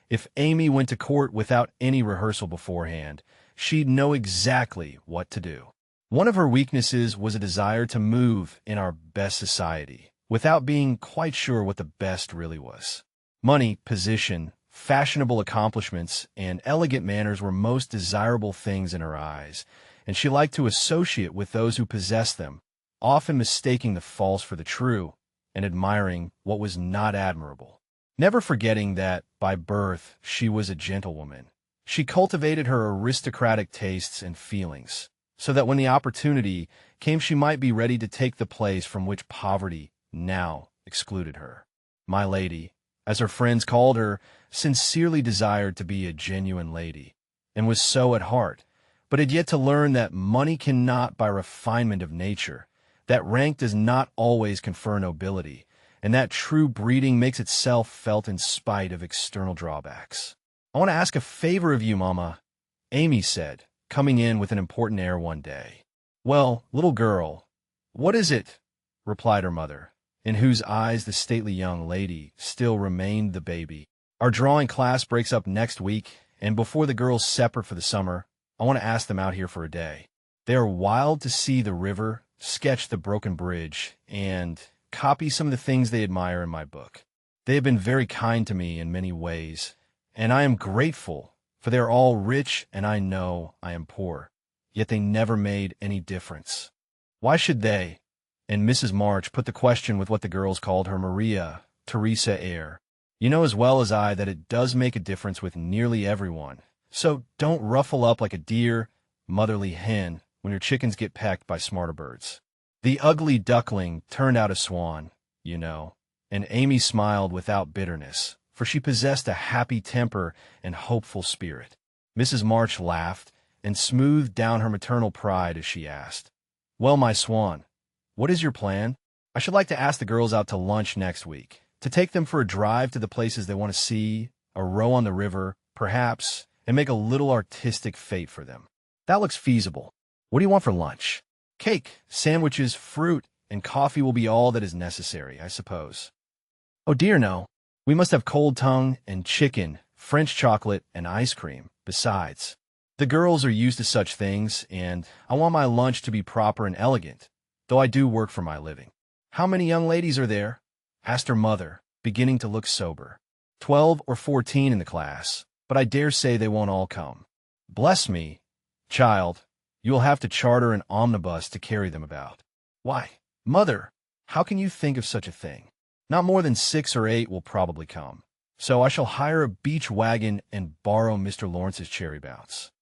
if Amy went to court without any rehearsal beforehand, she'd know exactly what to do. One of her weaknesses was a desire to move in our best society, without being quite sure what the best really was. Money, position, fashionable accomplishments, and elegant manners were most desirable things in her eyes, and she liked to associate with those who possessed them, often mistaking the false for the true, and admiring what was not admirable. Never forgetting that, by birth, she was a gentlewoman. She cultivated her aristocratic tastes and feelings, so that when the opportunity came she might be ready to take the place from which poverty now excluded her. My lady, as her friends called her, sincerely desired to be a genuine lady, and was so at heart, but had yet to learn that money cannot, by refinement of nature, that rank does not always confer nobility, and that true breeding makes itself felt in spite of external drawbacks. "I want to ask a favor of you, Mama," Amy said, coming in with an important air one day. "Well, little girl, what is it?" replied her mother, in whose eyes the stately young lady still remained the baby. "Our drawing class breaks up next week, and before the girls separate for the summer, I want to ask them out here for a day. They are wild to see the river, sketch the broken bridge, and copy some of the things they admire in my book. They have been very kind to me in many ways, and I am grateful, for they are all rich and I know I am poor. Yet they never made any difference. Why should they?" And Mrs. March put the question with what the girls called her Maria Theresa air. "You know as well as I that it does make a difference with nearly everyone. So don't ruffle up like a dear, motherly hen when your chickens get pecked by smarter birds. The ugly duckling turned out a swan, you know." And Amy smiled without bitterness, for she possessed a happy temper and hopeful spirit. Mrs. March laughed and smoothed down her maternal pride as she asked, "Well, my swan, what is your plan?" "I should like to ask the girls out to lunch next week, to take them for a drive to the places they want to see, a row on the river, perhaps, and make a little artistic fete for them." "That looks feasible. What do you want for lunch?" "Cake, sandwiches, fruit, and coffee will be all that is necessary, I suppose." "Oh dear, no. We must have cold tongue and chicken, French chocolate, and ice cream, besides. The girls are used to such things, and I want my lunch to be proper and elegant, though I do work for my living." "How many young ladies are there?" asked her mother, beginning to look sober. 12 or 14 in the class, but I dare say they won't all come." "Bless me, child, you will have to charter an omnibus to carry them about." "Why, mother, how can you think of such a thing? Not more than 6 or 8 will probably come, so I shall hire a beach wagon and borrow Mr. Lawrence's cherry-bounce."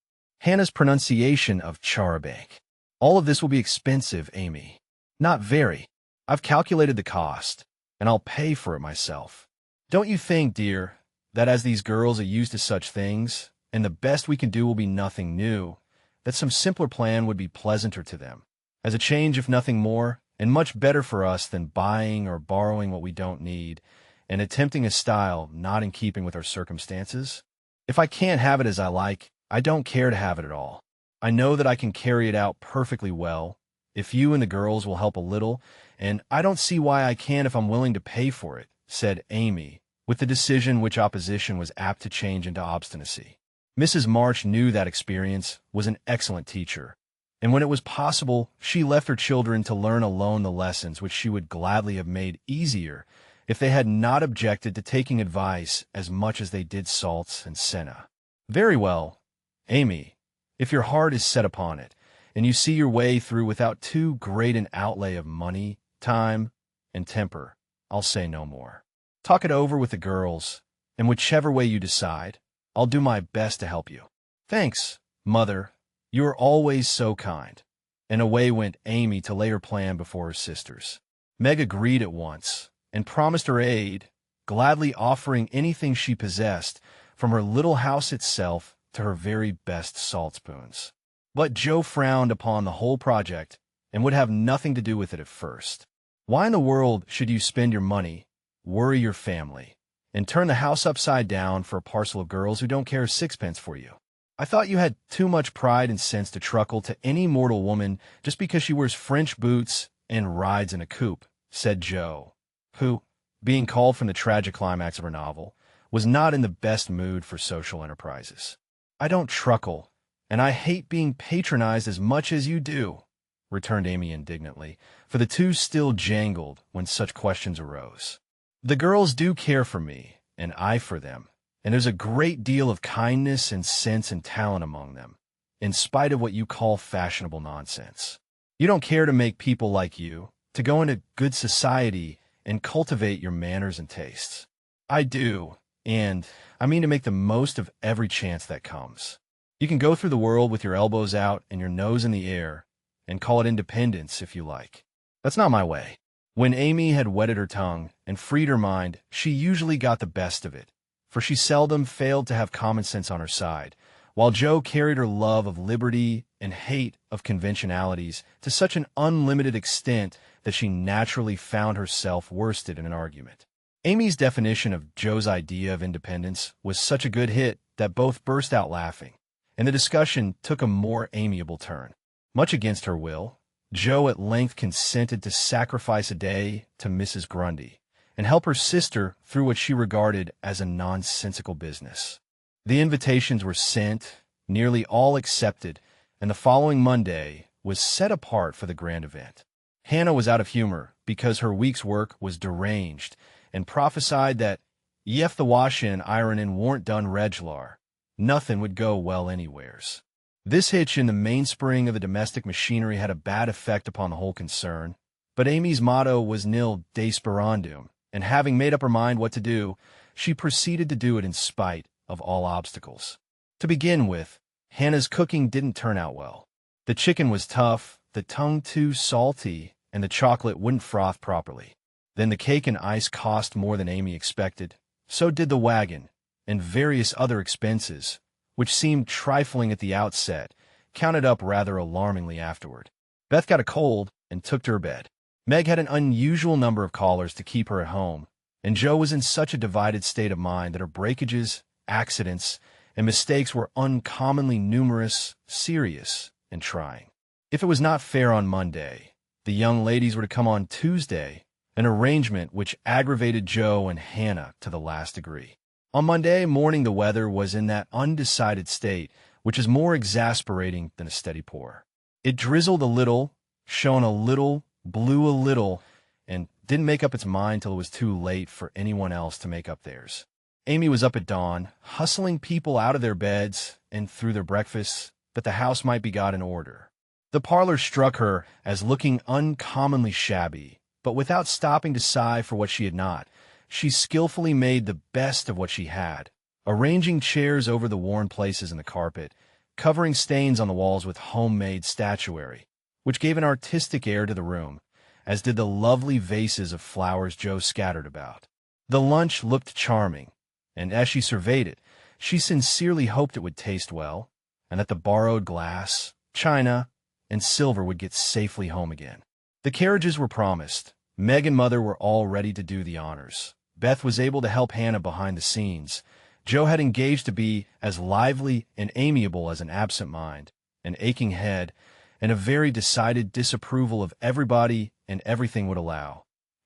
Hannah's pronunciation of charabanc. "All of this will be expensive, Amy." "Not very. I've calculated the cost, and I'll pay for it myself. Don't you think, dear, that as these girls are used to such things, and the best we can do will be nothing new, that some simpler plan would be pleasanter to them, as a change if nothing more, and much better for us than buying or borrowing what we don't need, and attempting a style not in keeping with our circumstances? If I can't have it as I like, I don't care to have it at all. I know that I can carry it out perfectly well, if you and the girls will help a little, and I don't see why I can't if I'm willing to pay for it," said Amy, with the decision which opposition was apt to change into obstinacy. Mrs. March knew that experience was an excellent teacher, and when it was possible, she left her children to learn alone the lessons which she would gladly have made easier if they had not objected to taking advice as much as they did salts and senna. "Very well, Amy, if your heart is set upon it, and you see your way through without too great an outlay of money, time, and temper, I'll say no more. Talk it over with the girls, and whichever way you decide, I'll do my best to help you." "Thanks, Mother. You are always so kind." And away went Amy to lay her plan before her sisters. Meg agreed at once, and promised her aid, gladly offering anything she possessed, from her little house itself to her very best salt spoons. But Joe frowned upon the whole project, and would have nothing to do with it at first. "Why in the world should you spend your money, worry your family, and turn the house upside down for a parcel of girls who don't care a sixpence for you? I thought you had too much pride and sense to truckle to any mortal woman just because she wears French boots and rides in a coupe," said Joe, who, being called from the tragic climax of her novel, was not in the best mood for social enterprises. "I don't truckle, and I hate being patronized as much as you do," returned Amy indignantly, for the two still jangled when such questions arose. "The girls do care for me, and I for them, and there's a great deal of kindness and sense and talent among them, in spite of what you call fashionable nonsense. You don't care to make people like you, to go into good society and cultivate your manners and tastes. I do, and I mean to make the most of every chance that comes. You can go through the world with your elbows out and your nose in the air, and call it independence if you like. That's not my way. When Amy had wetted her tongue and freed her mind, she usually got the best of it, for she seldom failed to have common sense on her side, while Jo carried her love of liberty and hate of conventionalities to such an unlimited extent that she naturally found herself worsted in an argument. Amy's definition of Jo's idea of independence was such a good hit that both burst out laughing, and the discussion took a more amiable turn. Much against her will, Jo at length consented to sacrifice a day to Mrs. Grundy and help her sister through what she regarded as a nonsensical business. The invitations were sent, nearly all accepted, and the following Monday was set apart for the grand event. Hannah was out of humor because her week's work was deranged and prophesied that "Yef the washin' and ironin' warn't done reg'lar, nothing would go well anywheres." This hitch in the mainspring of the domestic machinery had a bad effect upon the whole concern, but Amy's motto was nil desperandum, and having made up her mind what to do, she proceeded to do it in spite of all obstacles. To begin with, Hannah's cooking didn't turn out well. The chicken was tough, the tongue too salty, and the chocolate wouldn't froth properly. Then the cake and ice cost more than Amy expected. So did the wagon, and various other expenses, which seemed trifling at the outset, counted up rather alarmingly afterward. Beth got a cold and took to her bed. Meg had an unusual number of callers to keep her at home, and Jo was in such a divided state of mind that her breakages, accidents, and mistakes were uncommonly numerous, serious, and trying. If it was not fair on Monday, the young ladies were to come on Tuesday, an arrangement which aggravated Jo and Hannah to the last degree. On Monday morning the weather was in that undecided state which is more exasperating than a steady pour. It drizzled a little, shone a little, blew a little, and didn't make up its mind till it was too late for anyone else to make up theirs. Amy was up at dawn, hustling people out of their beds and through their breakfasts that the house might be got in order. The parlor struck her as looking uncommonly shabby, but without stopping to sigh for what she had not, she skillfully made the best of what she had, arranging chairs over the worn places in the carpet, covering stains on the walls with homemade statuary, which gave an artistic air to the room, as did the lovely vases of flowers Jo scattered about. The lunch looked charming, and as she surveyed it, she sincerely hoped it would taste well, and that the borrowed glass, china, and silver would get safely home again. The carriages were promised. Meg and Mother were all ready to do the honors. Beth was able to help Hannah behind the scenes. Jo had engaged to be as lively and amiable as an absent mind, an aching head, and a very decided disapproval of everybody and everything would allow.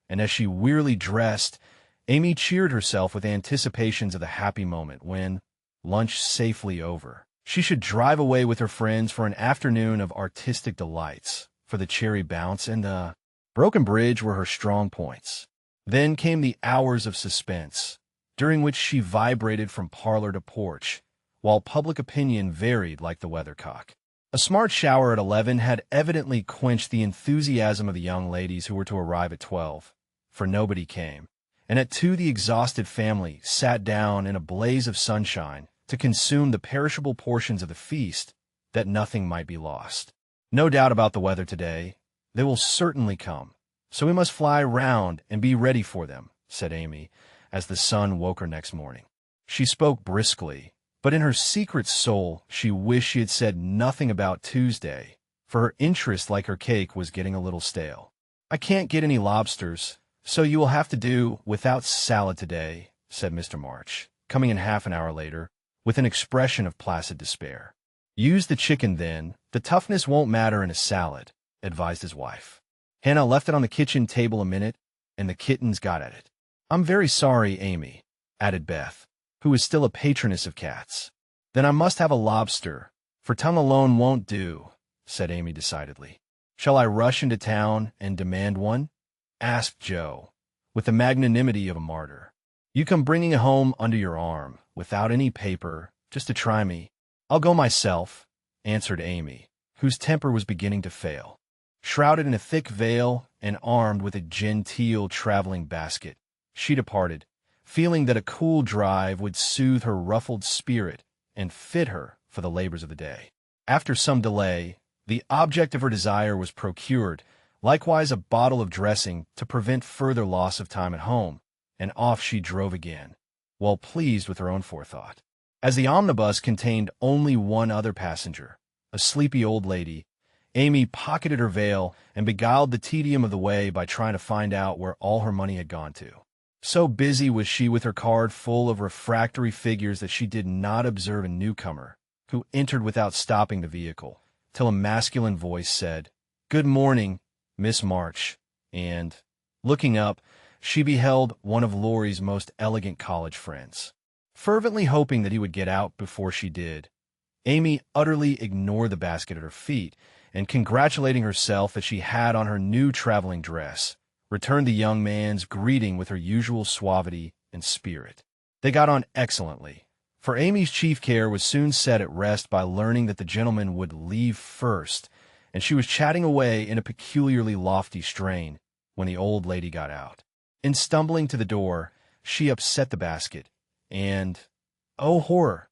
And as she wearily dressed, Amy cheered herself with anticipations of the happy moment when, lunch safely over, she should drive away with her friends for an afternoon of artistic delights, for the cherry bounce and the broken bridge were her strong points. Then came the hours of suspense, during which she vibrated from parlor to porch, while public opinion varied like the weathercock. A smart shower at 11 had evidently quenched the enthusiasm of the young ladies who were to arrive at 12, for nobody came, and at 2 the exhausted family sat down in a blaze of sunshine to consume the perishable portions of the feast, that nothing might be lost. No doubt about the weather today. They will certainly come, so we must fly round and be ready for them, said Amy, as the sun woke her next morning. She spoke briskly, but in her secret soul she wished she had said nothing about Tuesday, for her interest, like her cake, was getting a little stale. "I can't get any lobsters, so you will have to do without salad today," said Mr. March, coming in half an hour later, with an expression of placid despair. "Use the chicken, then. The toughness won't matter in a salad," advised his wife. Hannah left it on the kitchen table a minute, and the kittens got at it. "I'm very sorry, Amy," added Beth, who was still a patroness of cats. "Then I must have a lobster, for tongue alone won't do," said Amy decidedly. "Shall I rush into town and demand one?" asked Jo, with the magnanimity of a martyr. "You come bringing it home under your arm, without any paper, just to try me." "I'll go myself," answered Amy, whose temper was beginning to fail. Shrouded in a thick veil and armed with a genteel traveling basket, she departed, feeling that a cool drive would soothe her ruffled spirit and fit her for the labors of the day. After some delay, the object of her desire was procured, likewise a bottle of dressing to prevent further loss of time at home, and off she drove again, well pleased with her own forethought. As the omnibus contained only one other passenger, a sleepy old lady, Amy pocketed her veil and beguiled the tedium of the way by trying to find out where all her money had gone to. So busy was she with her card full of refractory figures that she did not observe a newcomer, who entered without stopping the vehicle, till a masculine voice said, "Good morning, Miss March," and, looking up, she beheld one of Laurie's most elegant college friends. Fervently hoping that he would get out before she did, Amy utterly ignored the basket at her feet, and congratulating herself that she had on her new traveling dress, returned the young man's greeting with her usual suavity and spirit. They got on excellently, for Amy's chief care was soon set at rest by learning that the gentleman would leave first, and she was chatting away in a peculiarly lofty strain when the old lady got out. In stumbling to the door, she upset the basket, and, oh horror,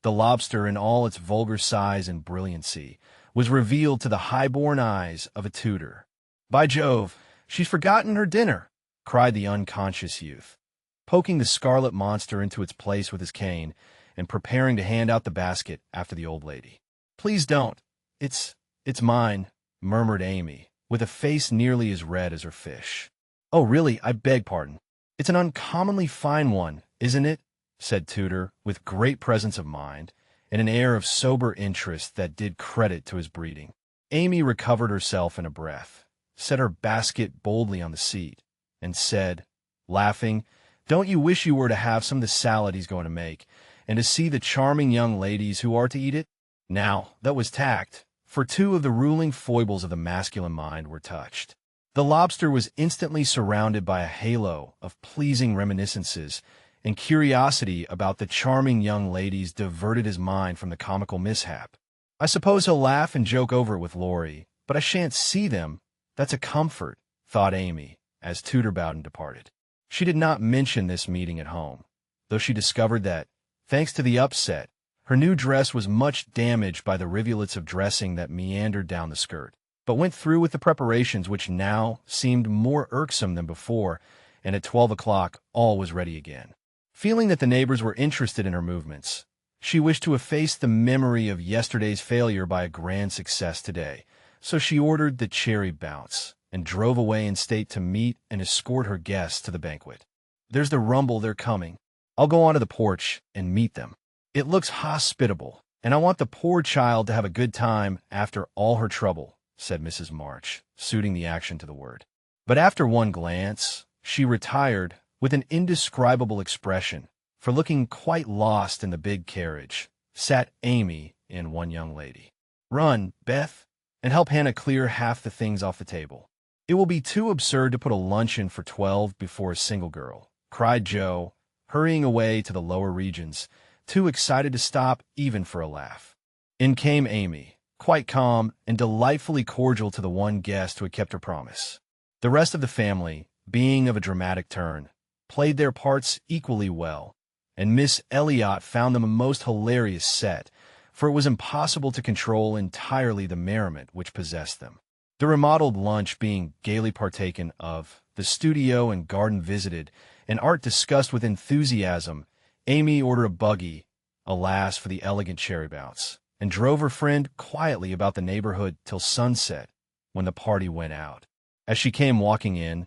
the lobster in all its vulgar size and brilliancy was revealed to the high-born eyes of a tutor. "By Jove, she's forgotten her dinner!" cried the unconscious youth, poking the scarlet monster into its place with his cane and preparing to hand out the basket after the old lady. "Please don't. It's mine," murmured Amy, with a face nearly as red as her fish. "Oh, really, I beg pardon. It's an uncommonly fine one, isn't it?" said Tutor, with great presence of mind, and an air of sober interest that did credit to his breeding. Amy recovered herself in a breath, set her basket boldly on the seat, and said, laughing, "Don't you wish you were to have some of the salad he's going to make, and to see the charming young ladies who are to eat it?" Now, that was tact, for two of the ruling foibles of the masculine mind were touched. The lobster was instantly surrounded by a halo of pleasing reminiscences, and curiosity about the charming young ladies diverted his mind from the comical mishap. "I suppose he'll laugh and joke over it with Laurie, but I shan't see them. That's a comfort," thought Amy, as Tutor Bowden departed. She did not mention this meeting at home, though she discovered that, thanks to the upset, her new dress was much damaged by the rivulets of dressing that meandered down the skirt, but went through with the preparations which now seemed more irksome than before, and at 12 o'clock all was ready again. Feeling that the neighbors were interested in her movements, she wished to efface the memory of yesterday's failure by a grand success today, so she ordered the cherry bounce and drove away in state to meet and escort her guests to the banquet. "There's the rumble, they're coming. I'll go onto the porch and meet them. It looks hospitable, and I want the poor child to have a good time after all her trouble," said Mrs. March, suiting the action to the word. But after one glance, she retired with an indescribable expression, for looking quite lost in the big carriage, sat Amy and one young lady. "Run, Beth, and help Hannah clear half the things off the table. It will be too absurd to put a luncheon for 12 before a single girl," cried Joe, hurrying away to the lower regions, too excited to stop even for a laugh. In came Amy, quite calm and delightfully cordial to the one guest who had kept her promise. The rest of the family, being of a dramatic turn, played their parts equally well, and Miss Elliott found them a most hilarious set, for it was impossible to control entirely the merriment which possessed them. The remodeled lunch being gaily partaken of, the studio and garden visited, and art discussed with enthusiasm, Amy ordered a buggy, alas for the elegant cherry bounce, and drove her friend quietly about the neighborhood till sunset, when the party went out. As she came walking in,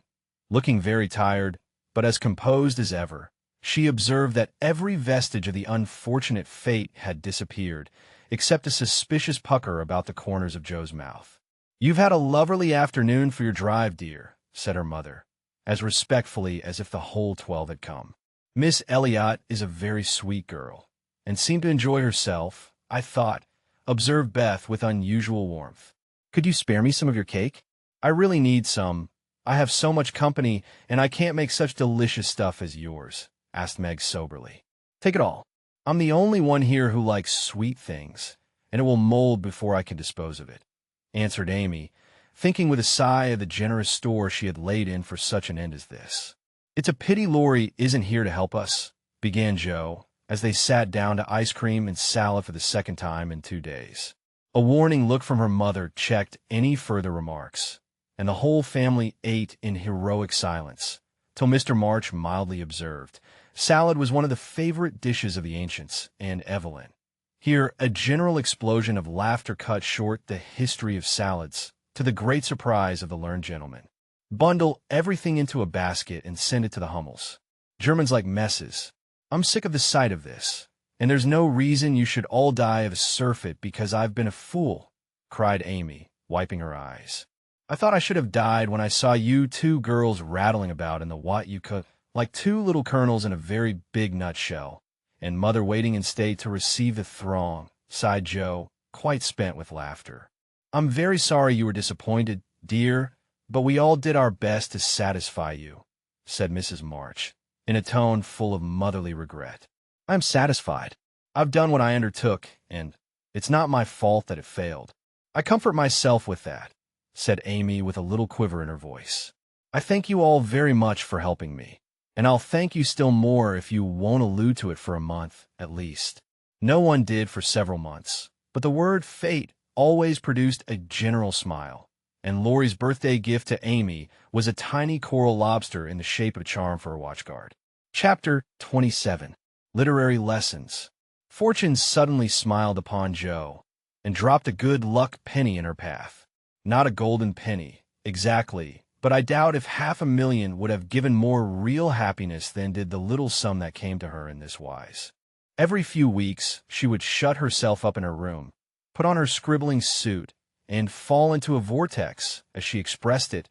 looking very tired, but as composed as ever, she observed that every vestige of the unfortunate fate had disappeared, except a suspicious pucker about the corners of Joe's mouth. "You've had a lovely afternoon for your drive, dear," said her mother, as respectfully as if the whole 12 had come. "Miss Elliott is a very sweet girl, and seemed to enjoy herself, I thought," observed Beth with unusual warmth. "Could you spare me some of your cake? I really need some. I have so much company, and I can't make such delicious stuff as yours," asked Meg soberly. "Take it all. I'm the only one here who likes sweet things, and it will mold before I can dispose of it," answered Amy, thinking with a sigh of the generous store she had laid in for such an end as this. "It's a pity Laurie isn't here to help us," began Joe, as they sat down to ice cream and salad for the second time in 2 days. A warning look from her mother checked any further remarks, and the whole family ate in heroic silence, till Mr. March mildly observed, "Salad was one of the favorite dishes of the ancients, and Evelyn." Here, a general explosion of laughter cut short the history of salads, to the great surprise of the learned gentleman. "Bundle everything into a basket and send it to the Hummels. Germans like messes. I'm sick of the sight of this, and there's no reason you should all die of a surfeit because I've been a fool," cried Amy, wiping her eyes. "I thought I should have died when I saw you two girls rattling about in the what you could, like two little kernels in a very big nutshell, and mother waiting in state to receive the throng," sighed Joe, quite spent with laughter. "I'm very sorry you were disappointed, dear, but we all did our best to satisfy you," said Mrs. March, in a tone full of motherly regret. "I'm satisfied. I've done what I undertook, and it's not my fault that it failed. I comfort myself with that," said Amy with a little quiver in her voice. "I thank you all very much for helping me, and I'll thank you still more if you won't allude to it for a month, at least." No one did for several months, but the word fate always produced a general smile, and Laurie's birthday gift to Amy was a tiny coral lobster in the shape of a charm for her watchguard. Chapter 27. Literary Lessons. Fortune suddenly smiled upon Joe, and dropped a good luck penny in her path. Not a golden penny, exactly, but I doubt if 500,000 would have given more real happiness than did the little sum that came to her in this wise. Every few weeks she would shut herself up in her room, put on her scribbling suit, and fall into a vortex, as she expressed it,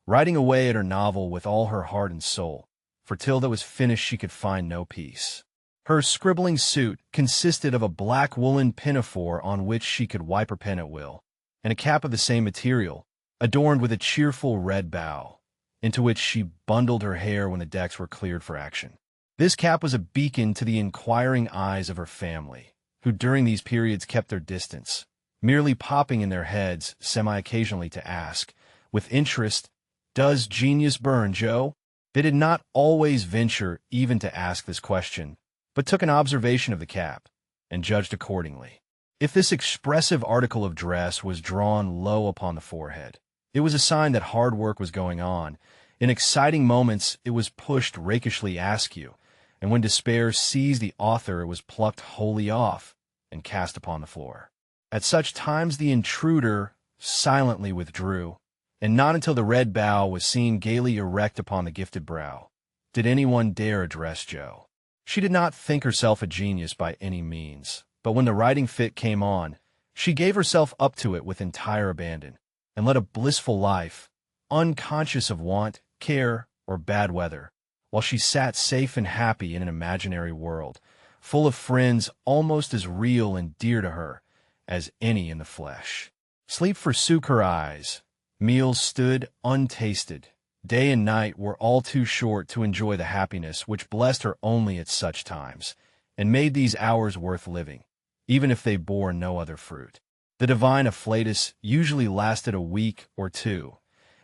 writing away at her novel with all her heart and soul, for till that was finished she could find no peace. Her scribbling suit consisted of a black woolen pinafore on which she could wipe her pen at will, and a cap of the same material, adorned with a cheerful red bow, into which she bundled her hair when the decks were cleared for action. This cap was a beacon to the inquiring eyes of her family, who during these periods kept their distance, merely popping in their heads semi-occasionally to ask, with interest, "Does genius burn, Joe?" They did not always venture even to ask this question, but took an observation of the cap, and judged accordingly. If this expressive article of dress was drawn low upon the forehead, it was a sign that hard work was going on. In exciting moments it was pushed rakishly askew, and when despair seized the author it was plucked wholly off and cast upon the floor. At such times the intruder silently withdrew, and not until the red bow was seen gaily erect upon the gifted brow did anyone dare address Joe. She did not think herself a genius by any means, but when the writing fit came on, she gave herself up to it with entire abandon, and led a blissful life, unconscious of want, care, or bad weather, while she sat safe and happy in an imaginary world, full of friends almost as real and dear to her as any in the flesh. Sleep forsook her eyes. Meals stood untasted. Day and night were all too short to enjoy the happiness which blessed her only at such times, and made these hours worth living, even if they bore no other fruit. The divine afflatus usually lasted a week or two,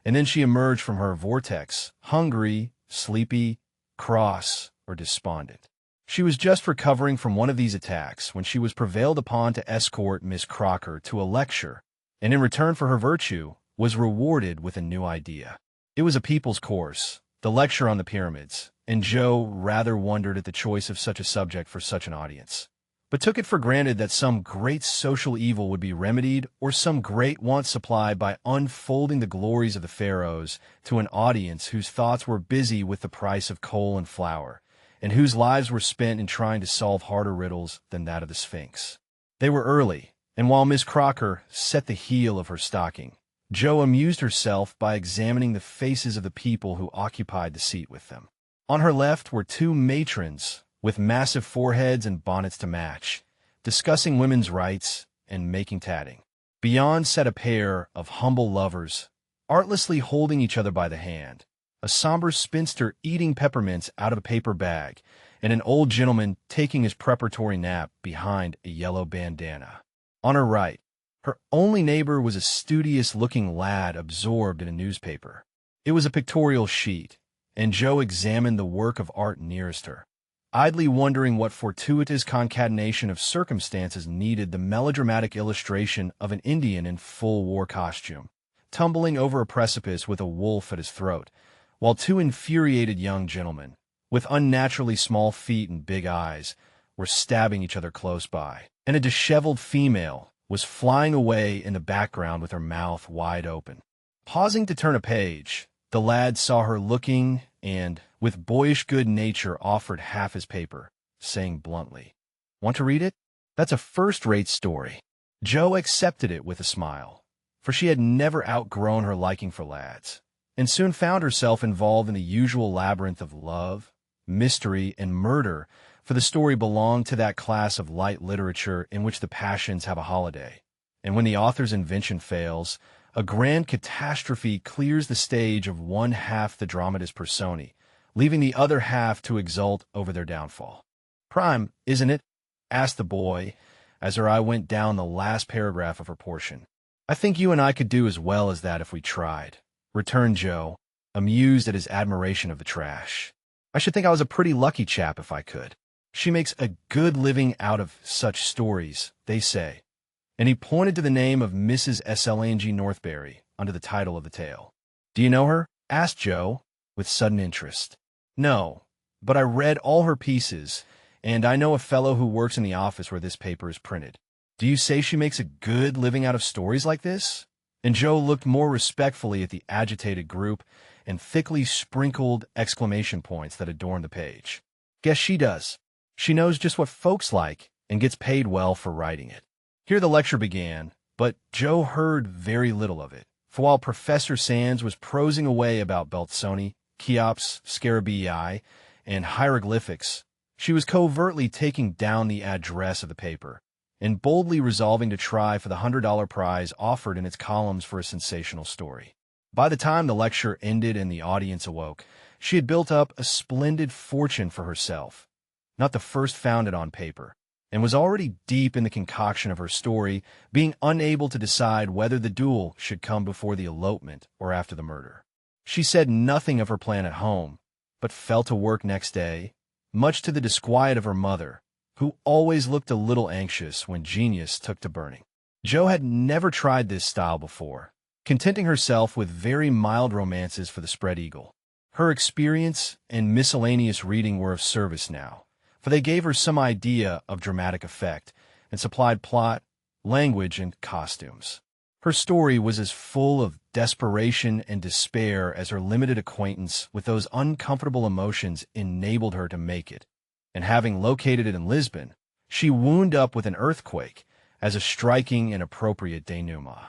and then she emerged from her vortex, hungry, sleepy, cross, or despondent. She was just recovering from one of these attacks when she was prevailed upon to escort Miss Crocker to a lecture, and in return for her virtue, was rewarded with a new idea. It was a people's course, the lecture on the pyramids, and Joe rather wondered at the choice of such a subject for such an audience, but took it for granted that some great social evil would be remedied or some great want supplied by unfolding the glories of the pharaohs to an audience whose thoughts were busy with the price of coal and flour, and whose lives were spent in trying to solve harder riddles than that of the Sphinx. They were early, and while Miss Crocker set the heel of her stocking, Joe amused herself by examining the faces of the people who occupied the seat with them. On her left were two matrons with massive foreheads and bonnets to match, discussing women's rights and making tatting. Beyond sat a pair of humble lovers, artlessly holding each other by the hand, a somber spinster eating peppermints out of a paper bag, and an old gentleman taking his preparatory nap behind a yellow bandana. On her right, Her only neighbor was a studious-looking lad absorbed in a newspaper. It was a pictorial sheet, and Joe examined the work of art nearest her, idly wondering what fortuitous concatenation of circumstances needed the melodramatic illustration of an Indian in full war costume, tumbling over a precipice with a wolf at his throat, while two infuriated young gentlemen, with unnaturally small feet and big eyes, were stabbing each other close by, and a disheveled female was flying away in the background with her mouth wide open. Pausing to turn a page, the lad saw her looking and, with boyish good nature, offered half his paper, saying bluntly, "Want to read it? That's a first-rate story." Joe accepted it with a smile, for she had never outgrown her liking for lads, and soon found herself involved in the usual labyrinth of love, mystery, and murder, for the story belonged to that class of light literature in which the passions have a holiday, and when the author's invention fails, a grand catastrophe clears the stage of one half the dramatis personae, leaving the other half to exult over their downfall. "Prime, isn't it?" asked the boy, as her eye went down the last paragraph of her portion. "I think you and I could do as well as that if we tried," returned Joe, amused at his admiration of the trash. "I should think I was a pretty lucky chap if I could. She makes a good living out of such stories, they say." And he pointed to the name of Mrs. S.L.N.G. Northberry under the title of the tale. "Do you know her?" asked Joe, with sudden interest. "No, but I read all her pieces, and I know a fellow who works in the office where this paper is printed." "Do you say she makes a good living out of stories like this?" And Joe looked more respectfully at the agitated group and thickly sprinkled exclamation points that adorned the page. "Guess she does. She knows just what folks like and gets paid well for writing it." Here the lecture began, but Joe heard very little of it, for while Professor Sands was prosing away about Belzoni, Cheops, Scarabii, and hieroglyphics, she was covertly taking down the address of the paper and boldly resolving to try for the $100 prize offered in its columns for a sensational story. By the time the lecture ended and the audience awoke, she had built up a splendid fortune for herself, not the first founded on paper, and was already deep in the concoction of her story, being unable to decide whether the duel should come before the elopement or after the murder. She said nothing of her plan at home, but fell to work next day, much to the disquiet of her mother, who always looked a little anxious when genius took to burning. Joe had never tried this style before, contenting herself with very mild romances for the Spread Eagle. Her experience and miscellaneous reading were of service now, for they gave her some idea of dramatic effect and supplied plot, language, and costumes. Her story was as full of desperation and despair as her limited acquaintance with those uncomfortable emotions enabled her to make it, and having located it in Lisbon, she wound up with an earthquake as a striking and appropriate denouement.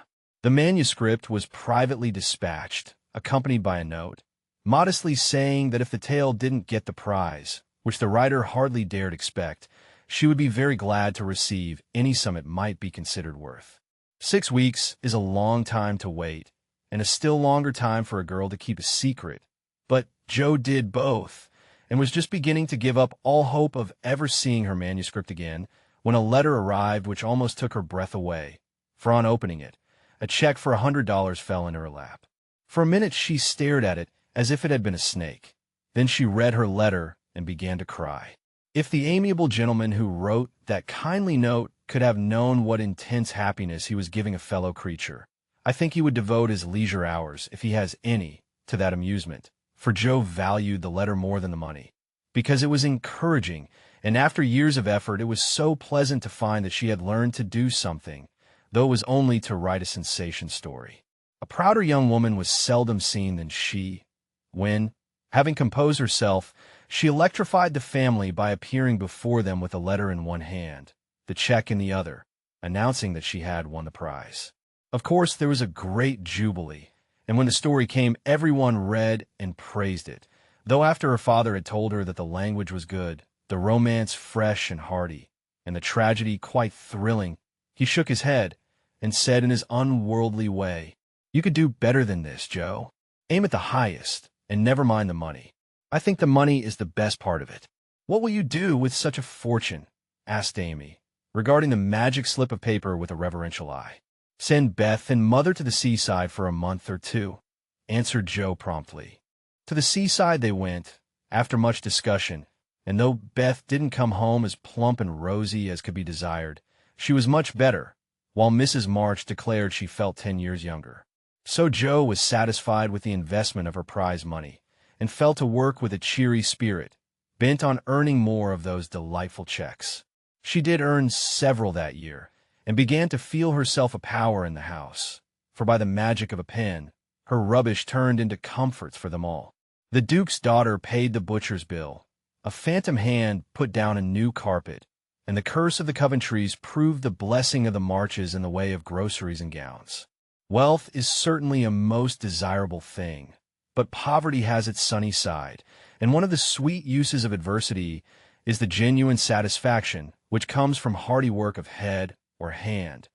The manuscript was privately dispatched, accompanied by a note, modestly saying that if the tale didn't get the prize, which the writer hardly dared expect, she would be very glad to receive any sum it might be considered worth. 6 weeks is a long time to wait, and a still longer time for a girl to keep a secret, but Joe did both, and was just beginning to give up all hope of ever seeing her manuscript again, when a letter arrived which almost took her breath away, for on opening it, a check for $100 fell into her lap. For a minute she stared at it as if it had been a snake. Then she read her letter and began to cry. If the amiable gentleman who wrote that kindly note could have known what intense happiness he was giving a fellow creature, I think he would devote his leisure hours, if he has any, to that amusement, for Joe valued the letter more than the money, because it was encouraging, and after years of effort it was so pleasant to find that she had learned to do something, though it was only to write a sensation story. A prouder young woman was seldom seen than she, when, having composed herself, she electrified the family by appearing before them with a letter in one hand, the check in the other, announcing that she had won the prize. Of course, there was a great jubilee, and when the story came, everyone read and praised it, though after her father had told her that the language was good, the romance fresh and hearty, and the tragedy quite thrilling, he shook his head and said in his unworldly way, "You could do better than this, Joe. Aim at the highest, and never mind the money. I think the money is the best part of it." "What will you do with such a fortune?" asked Amy, regarding the magic slip of paper with a reverential eye. "Send Beth and Mother to the seaside for a month or two," answered Joe promptly. To the seaside they went, after much discussion, and though Beth didn't come home as plump and rosy as could be desired, she was much better, while Mrs. March declared she felt 10 years younger. So Joe was satisfied with the investment of her prize money, and fell to work with a cheery spirit, bent on earning more of those delightful checks. She did earn several that year, and began to feel herself a power in the house, for by the magic of a pen, her rubbish turned into comforts for them all. The Duke's daughter paid the butcher's bill, a phantom hand put down a new carpet, and the curse of the Coventrys proved the blessing of the Marches in the way of groceries and gowns. Wealth is certainly a most desirable thing, but poverty has its sunny side, and one of the sweet uses of adversity is the genuine satisfaction which comes from hearty work of head or hand,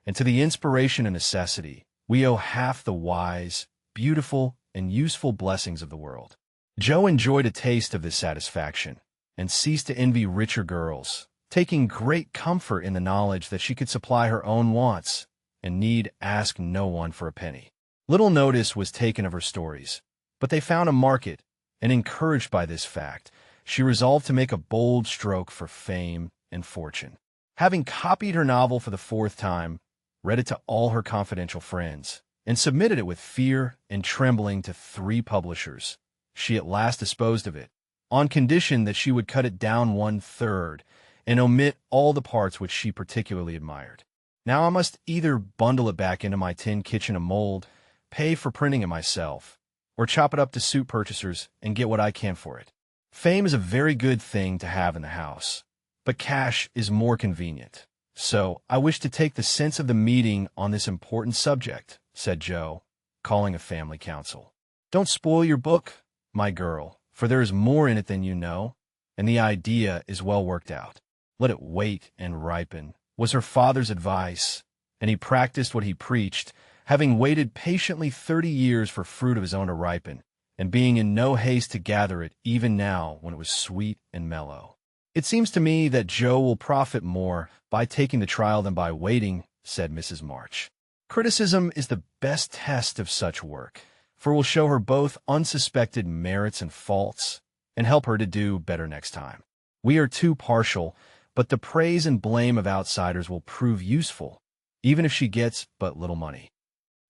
and to the inspiration and necessity we owe half the wise, beautiful, and useful blessings of the world. Joe enjoyed a taste of this satisfaction, and ceased to envy richer girls, taking great comfort in the knowledge that she could supply her own wants, and need ask no one for a penny. Little notice was taken of her stories, but they found a market, and encouraged by this fact, she resolved to make a bold stroke for fame and fortune. Having copied her novel for the 4th time, read it to all her confidential friends, and submitted it with fear and trembling to 3 publishers, she at last disposed of it, on condition that she would cut it down 1/3 and omit all the parts which she particularly admired. Now I must either bundle it back into my tin kitchen and mold, pay for printing it myself, or chop it up to suit purchasers and get what I can for it. Fame is a very good thing to have in the house, but cash is more convenient. So I wish to take the sense of the meeting on this important subject," said Joe, calling a family council. "Don't spoil your book, my girl, for there is more in it than you know, and the idea is well worked out. Let it wait and ripen," was her father's advice, and he practiced what he preached, having waited patiently 30 years for fruit of his own to ripen, and being in no haste to gather it even now when it was sweet and mellow. "It seems to me that Joe will profit more by taking the trial than by waiting," said Mrs. March. "Criticism is the best test of such work, for it will show her both unsuspected merits and faults, and help her to do better next time. We are too partial, but the praise and blame of outsiders will prove useful, even if she gets but little money."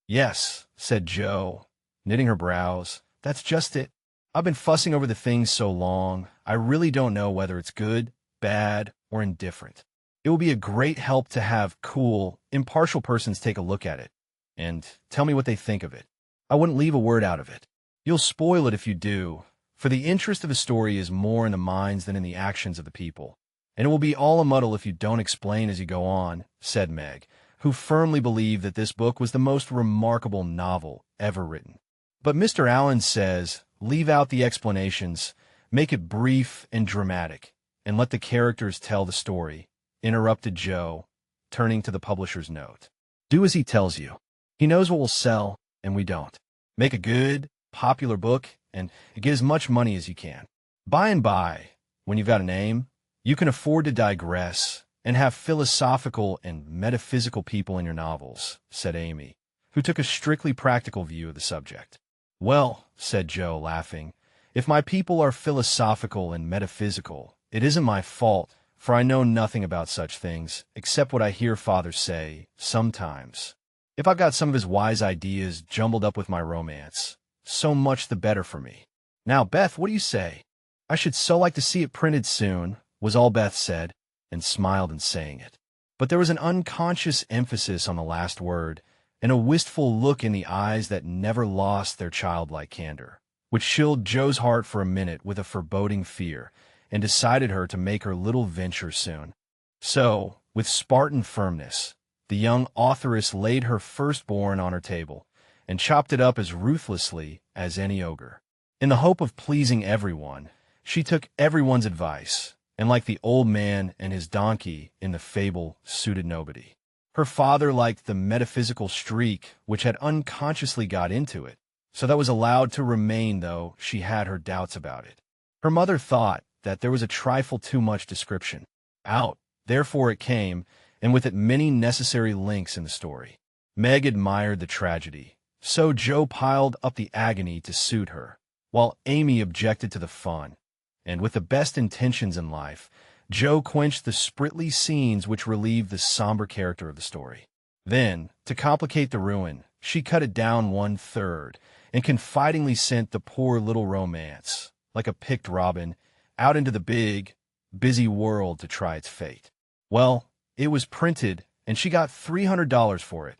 "Yes," said Joe, knitting her brows, "that's just it. I've been fussing over the thing so long, I really don't know whether it's good, bad, or indifferent. It will be a great help to have cool, impartial persons take a look at it, and tell me what they think of it. I wouldn't leave a word out of it. You'll spoil it if you do, for the interest of a story is more in the minds than in the actions of the people, and it will be all a muddle if you don't explain as you go on," said Meg, who firmly believed that this book was the most remarkable novel ever written. "But Mr. Allen says, leave out the explanations, make it brief and dramatic, and let the characters tell the story," interrupted Joe, turning to the publisher's note. "Do as he tells you. He knows what will sell, and we don't. Make a good, popular book, and get as much money as you can. By and by, when you've got a name, you can afford to digress and have philosophical and metaphysical people in your novels," said Amy, who took a strictly practical view of the subject. "Well," said Joe, laughing, "if my people are philosophical and metaphysical, it isn't my fault, for I know nothing about such things, except what I hear Father say, sometimes. If I've got some of his wise ideas jumbled up with my romance, so much the better for me. Now, Beth, what do you say?" "I should so like to see it printed soon," was all Beth said, and smiled in saying it. But there was an unconscious emphasis on the last word, and a wistful look in the eyes that never lost their childlike candor, which chilled Joe's heart for a minute with a foreboding fear, and decided her to make her little venture soon. So, with Spartan firmness, the young authoress laid her firstborn on her table, and chopped it up as ruthlessly as any ogre. In the hope of pleasing everyone, she took everyone's advice, and like the old man and his donkey in the fable, suited nobody. Her father liked the metaphysical streak which had unconsciously got into it, so that was allowed to remain, though she had her doubts about it. Her mother thought that there was a trifle too much description. Out, therefore, it came, and with it many necessary links in the story. Meg admired the tragedy, so Joe piled up the agony to suit her, while Amy objected to the fun. And with the best intentions in life, Joe quenched the spritly scenes which relieved the somber character of the story. Then, to complicate the ruin, she cut it down 1/3 and confidingly sent the poor little romance, like a picked robin, out into the big, busy world to try its fate. Well, it was printed, and she got $300 for it.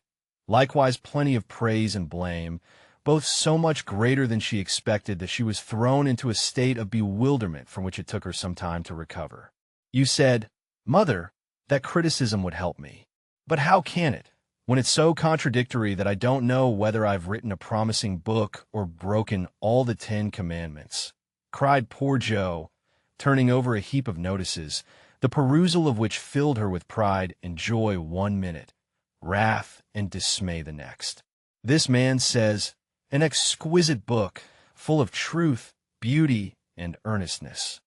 Likewise, plenty of praise and blame, both so much greater than she expected that she was thrown into a state of bewilderment from which it took her some time to recover. You said, "Mother, that criticism would help me. But how can it, when it's so contradictory that I don't know whether I've written a promising book or broken all the 10 Commandments?" cried poor Joe, turning over a heap of notices, the perusal of which filled her with pride and joy 1 minute, wrath and dismay the next. This man says, an exquisite book, full of truth, beauty, and earnestness.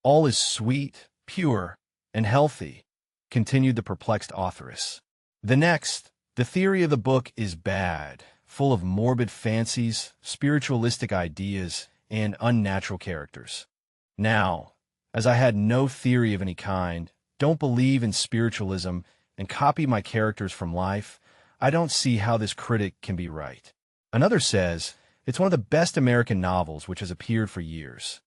All is sweet, pure, and healthy, continued the perplexed authoress. The next, the theory of the book is bad, full of morbid fancies, spiritualistic ideas, and unnatural characters. Now, as I had no theory of any kind, don't believe in spiritualism, and copy my characters from life, I don't see how this critic can be right. Another says, it's one of the best American novels which has appeared for years.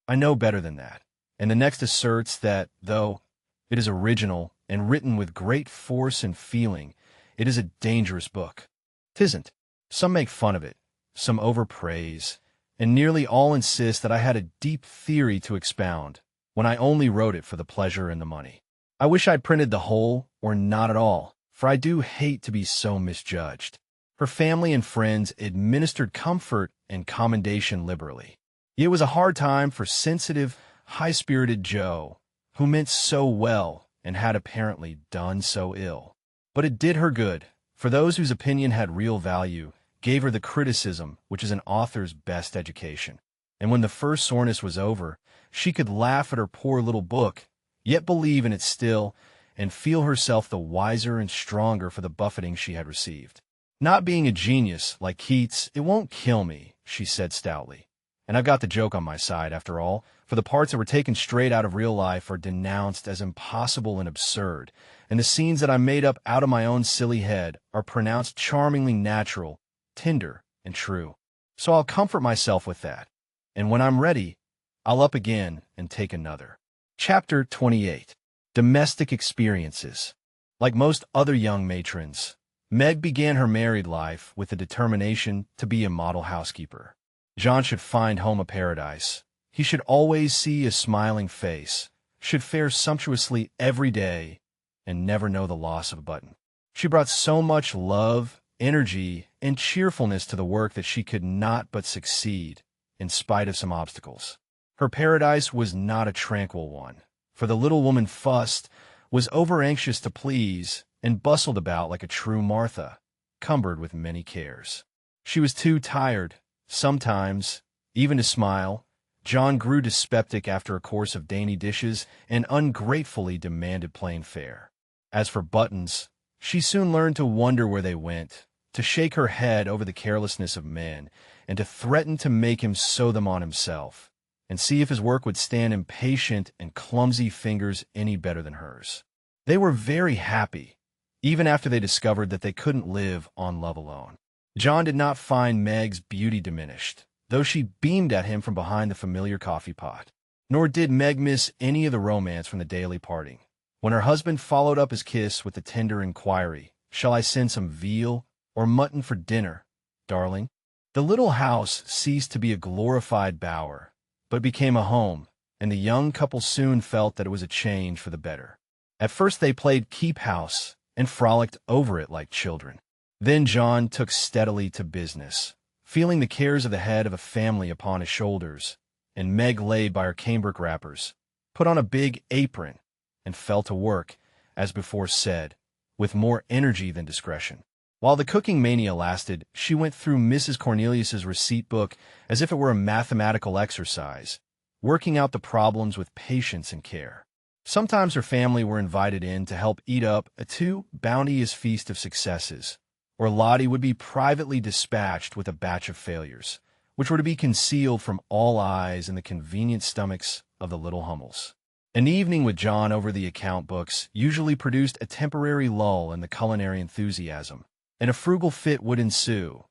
I know better than that. And the next asserts that, though it is original and written with great force and feeling, it is a dangerous book. 'Tisn't. Some make fun of it, some overpraise, and nearly all insist that I had a deep theory to expound, when I only wrote it for the pleasure and the money. I wish I'd printed the whole, or not at all, for I do hate to be so misjudged. Her family and friends administered comfort and commendation liberally. It was a hard time for sensitive, high-spirited Joe, who meant so well and had apparently done so ill. But it did her good, for those whose opinion had real value gave her the criticism which is an author's best education. And when the first soreness was over, she could laugh at her poor little book, yet believe in it still, and feel herself the wiser and stronger for the buffeting she had received. Not being a genius, like Keats, it won't kill me, she said stoutly. And I've got the joke on my side, after all, for the parts that were taken straight out of real life are denounced as impossible and absurd, and the scenes that I made up out of my own silly head are pronounced charmingly natural, tender, and true. So I'll comfort myself with that, and when I'm ready, I'll up again and take another. Chapter 28. Domestic Experiences. Like most other young matrons, Meg began her married life with the determination to be a model housekeeper. John should find home a paradise. He should always see a smiling face, should fare sumptuously every day, and never know the loss of a button. She brought so much love, energy, and cheerfulness to the work that she could not but succeed, in spite of some obstacles. Her paradise was not a tranquil one, for the little woman fussed, was over-anxious to please, and bustled about like a true Martha, cumbered with many cares. She was too tired, sometimes, even to smile. John grew dyspeptic after a course of dainty dishes and ungratefully demanded plain fare. As for buttons, she soon learned to wonder where they went, to shake her head over the carelessness of men, and to threaten to make him sew them on himself, and see if his work would stand impatient and clumsy fingers any better than hers. They were very happy, even after they discovered that they couldn't live on love alone. John did not find Meg's beauty diminished, though she beamed at him from behind the familiar coffee pot. Nor did Meg miss any of the romance from the daily parting, when her husband followed up his kiss with the tender inquiry, "Shall I send some veal or mutton for dinner, darling?" The little house ceased to be a glorified bower, but became a home, and the young couple soon felt that it was a change for the better. At first they played keep house and frolicked over it like children. Then John took steadily to business, feeling the cares of the head of a family upon his shoulders, and Meg laid by her cambric wrappers, put on a big apron, and fell to work, as before said, with more energy than discretion. While the cooking mania lasted, she went through Mrs. Cornelius's receipt book as if it were a mathematical exercise, working out the problems with patience and care. Sometimes her family were invited in to help eat up a too bounteous feast of successes, or Lottie would be privately dispatched with a batch of failures, which were to be concealed from all eyes in the convenient stomachs of the little Hummels. An evening with John over the account books usually produced a temporary lull in the culinary enthusiasm, and a frugal fit would ensue,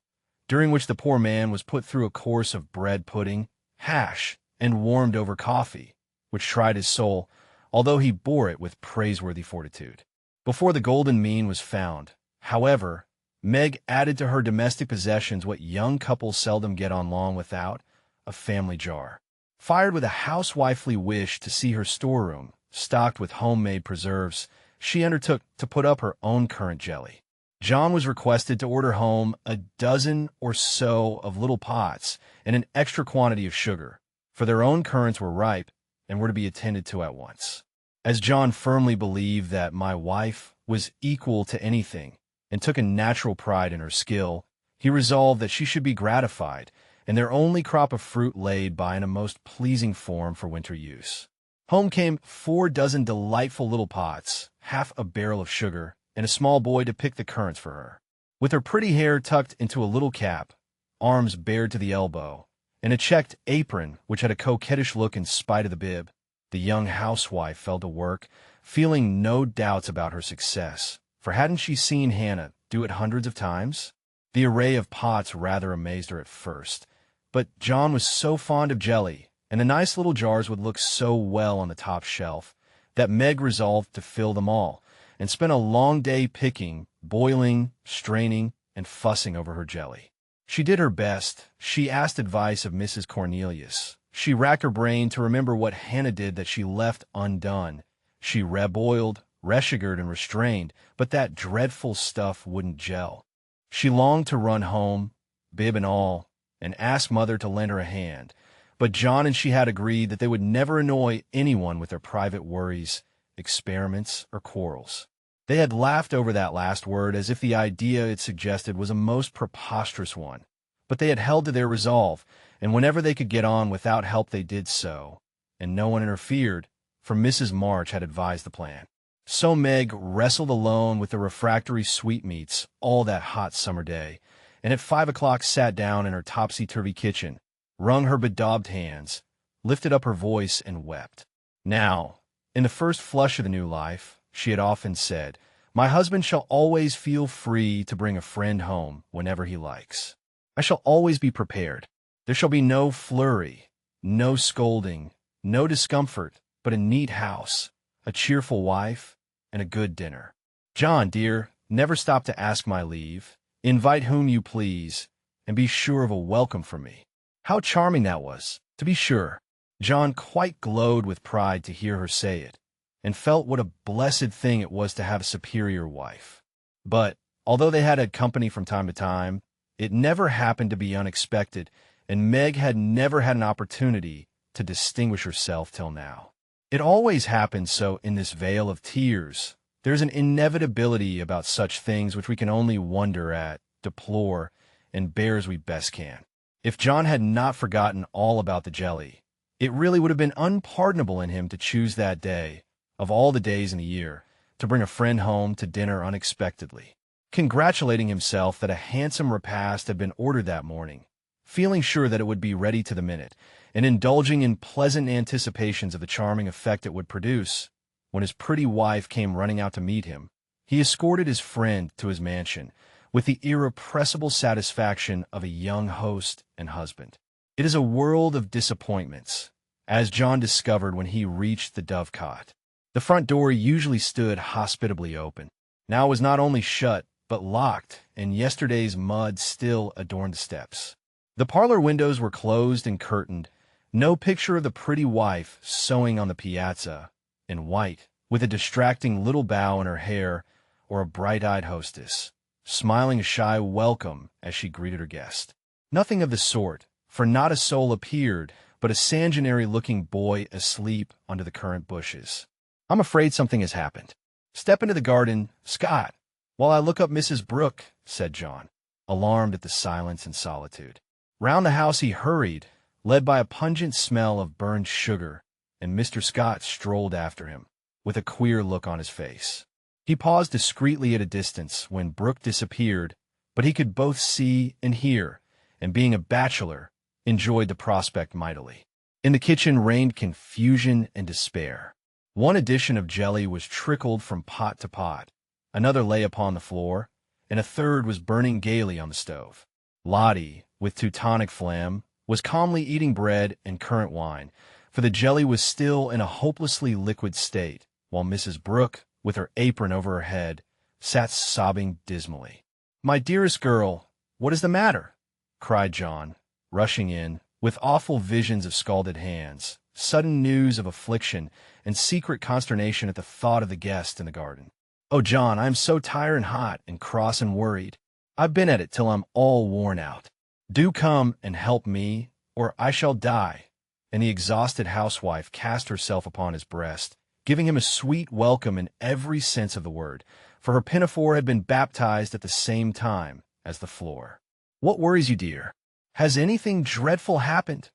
during which the poor man was put through a course of bread pudding, hash, and warmed over coffee, which tried his soul, although he bore it with praiseworthy fortitude. Before the golden mean was found, however, Meg added to her domestic possessions what young couples seldom get on long without, a family jar. Fired with a housewifely wish to see her storeroom stocked with homemade preserves, she undertook to put up her own currant jelly. John was requested to order home a dozen or so of little pots and an extra quantity of sugar, for their own currants were ripe and were to be attended to at once. As John firmly believed that my wife was equal to anything and took a natural pride in her skill, he resolved that she should be gratified, and their only crop of fruit laid by in a most pleasing form for winter use. Home came 4 dozen delightful little pots, half a barrel of sugar, and a small boy to pick the currants for her. With her pretty hair tucked into a little cap, arms bared to the elbow, and a checked apron which had a coquettish look in spite of the bib, the young housewife fell to work, feeling no doubts about her success, for hadn't she seen Hannah do it hundreds of times? The array of pots rather amazed her at first, but John was so fond of jelly, and the nice little jars would look so well on the top shelf, that Meg resolved to fill them all, and spent a long day picking, boiling, straining, and fussing over her jelly. She did her best. She asked advice of Mrs. Cornelius. She racked her brain to remember what Hannah did that she left undone. She reboiled, resugared, and restrained, but that dreadful stuff wouldn't gel. She longed to run home, bib and all, and ask Mother to lend her a hand, but John and she had agreed that they would never annoy anyone with their private worries, experiments, or quarrels. They had laughed over that last word as if the idea it suggested was a most preposterous one, but they had held to their resolve, and whenever they could get on without help they did so, and no one interfered, for Mrs. March had advised the plan. So Meg wrestled alone with the refractory sweetmeats all that hot summer day, and at 5 o'clock sat down in her topsy-turvy kitchen, wrung her bedaubed hands, lifted up her voice, and wept. Now, in the first flush of the new life, she had often said, "My husband shall always feel free to bring a friend home whenever he likes. I shall always be prepared. There shall be no flurry, no scolding, no discomfort, but a neat house, a cheerful wife, and a good dinner. John, dear, never stop to ask my leave. Invite whom you please, and be sure of a welcome from me." How charming that was, to be sure. John quite glowed with pride to hear her say it, and felt what a blessed thing it was to have a superior wife. But, although they had company from time to time, it never happened to be unexpected, and Meg had never had an opportunity to distinguish herself till now. It always happens so in this vale of tears. There's an inevitability about such things which we can only wonder at, deplore, and bear as we best can. If John had not forgotten all about the jelly, it really would have been unpardonable in him to choose that day, of all the days in the year, to bring a friend home to dinner unexpectedly. Congratulating himself that a handsome repast had been ordered that morning, feeling sure that it would be ready to the minute, and indulging in pleasant anticipations of the charming effect it would produce, when his pretty wife came running out to meet him, he escorted his friend to his mansion with the irrepressible satisfaction of a young host and husband. It is a world of disappointments, as John discovered when he reached the dovecot. The front door usually stood hospitably open. Now it was not only shut, but locked, and yesterday's mud still adorned the steps. The parlor windows were closed and curtained, no picture of the pretty wife sewing on the piazza, in white, with a distracting little bow in her hair, or a bright-eyed hostess, smiling a shy welcome as she greeted her guest. Nothing of the sort, for not a soul appeared, but a sanguinary-looking boy asleep under the currant bushes. "I'm afraid something has happened. Step into the garden, Scott, while I look up Mrs. Brooke," said John, alarmed at the silence and solitude. Round the house he hurried, led by a pungent smell of burned sugar, and Mr. Scott strolled after him, with a queer look on his face. He paused discreetly at a distance when Brooke disappeared, but he could both see and hear, and being a bachelor, enjoyed the prospect mightily. In the kitchen reigned confusion and despair. One edition of jelly was trickled from pot to pot, another lay upon the floor, and a third was burning gaily on the stove. Lottie, with Teutonic phlegm, was calmly eating bread and currant wine, for the jelly was still in a hopelessly liquid state, while Mrs. Brooke, with her apron over her head, sat sobbing dismally. "My dearest girl, what is the matter?" cried John, rushing in, with awful visions of scalded hands, sudden news of affliction, and secret consternation at the thought of the guest in the garden. "Oh, John, I am so tired and hot and cross and worried. I've been at it till I'm all worn out. Do come and help me, or I shall die." And the exhausted housewife cast herself upon his breast, giving him a sweet welcome in every sense of the word, for her pinafore had been baptized at the same time as the floor. "What worries you, dear? Has anything dreadful happened?"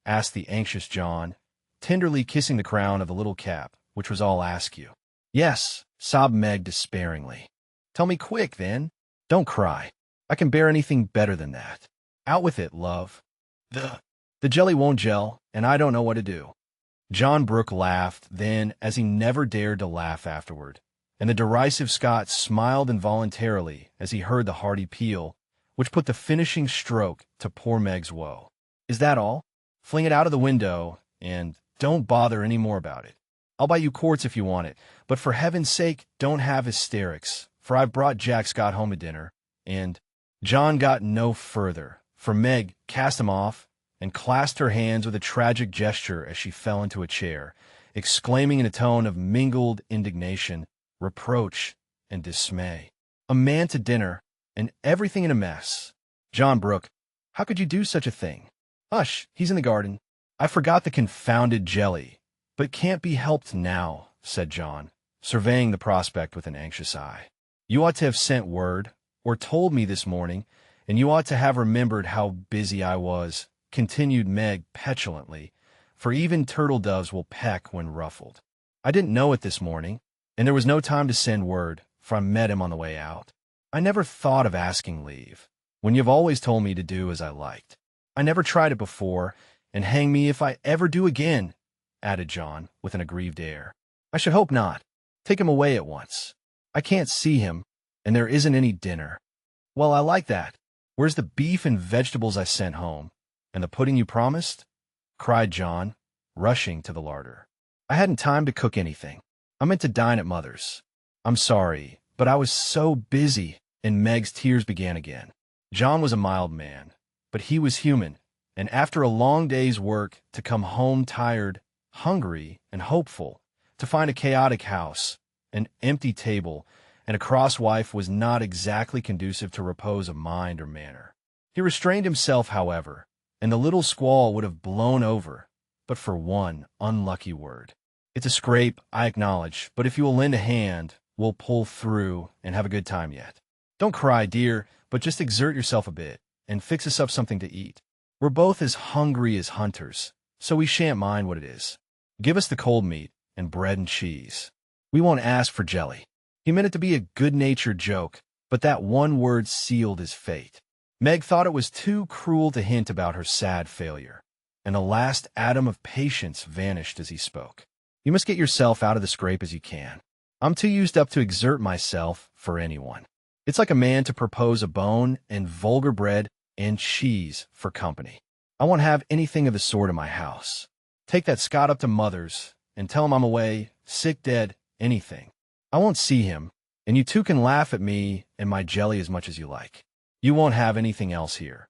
asked the anxious John, tenderly kissing the crown of the little cap, which was all askew. "Yes," sobbed Meg despairingly. "Tell me quick, then. Don't cry. I can bear anything better than that. Out with it, love. The jelly won't gel, and I don't know what to do." John Brooke laughed then as he never dared to laugh afterward, and the derisive Scot smiled involuntarily as he heard the hearty peal, which put the finishing stroke to poor Meg's woe. "Is that all? Fling it out of the window, and don't bother any more about it. I'll buy you quarts if you want it, but for heaven's sake, don't have hysterics, for I've brought Jack Scott home to dinner, and—" John got no further, for Meg cast him off and clasped her hands with a tragic gesture as she fell into a chair, exclaiming in a tone of mingled indignation, reproach, and dismay, "A man to dinner, and everything in a mess. John Brooke, how could you do such a thing? Hush, he's in the garden. I forgot the confounded jelly, but can't be helped now," said John, surveying the prospect with an anxious eye. "You ought to have sent word, or told me this morning, and you ought to have remembered how busy I was," continued Meg petulantly, "for even turtle-doves will peck when ruffled. I didn't know it this morning, and there was no time to send word, for I met him on the way out. I never thought of asking leave, when you've always told me to do as I liked. I never tried it before, and hang me if I ever do again," added John, with an aggrieved air. "I should hope not. Take him away at once. I can't see him, and there isn't any dinner." "Well, I like that. Where's the beef and vegetables I sent home? And the pudding you promised?" cried John, rushing to the larder. "I hadn't time to cook anything. I meant to dine at Mother's. I'm sorry, but I was so busy," and Meg's tears began again. John was a mild man, but he was human, and after a long day's work, to come home tired, hungry, and hopeful, to find a chaotic house, an empty table, and a cross wife was not exactly conducive to repose of mind or manner. He restrained himself, however, and the little squall would have blown over, but for one unlucky word. "It's a scrape, I acknowledge, but if you will lend a hand, we'll pull through and have a good time yet. Don't cry, dear, but just exert yourself a bit, and fix us up something to eat. We're both as hungry as hunters, so we shan't mind what it is. Give us the cold meat and bread and cheese. We won't ask for jelly." He meant it to be a good-natured joke, but that one word sealed his fate. Meg thought it was too cruel to hint about her sad failure, and the last atom of patience vanished as he spoke. "You must get yourself out of the scrape as you can. I'm too used up to exert myself for anyone. It's like a man to propose a bone and vulgar bread and cheese for company. I won't have anything of the sort in my house. Take that Scot up to Mother's and tell him I'm away, sick, dead, anything. I won't see him, and you two can laugh at me and my jelly as much as you like. You won't have anything else here."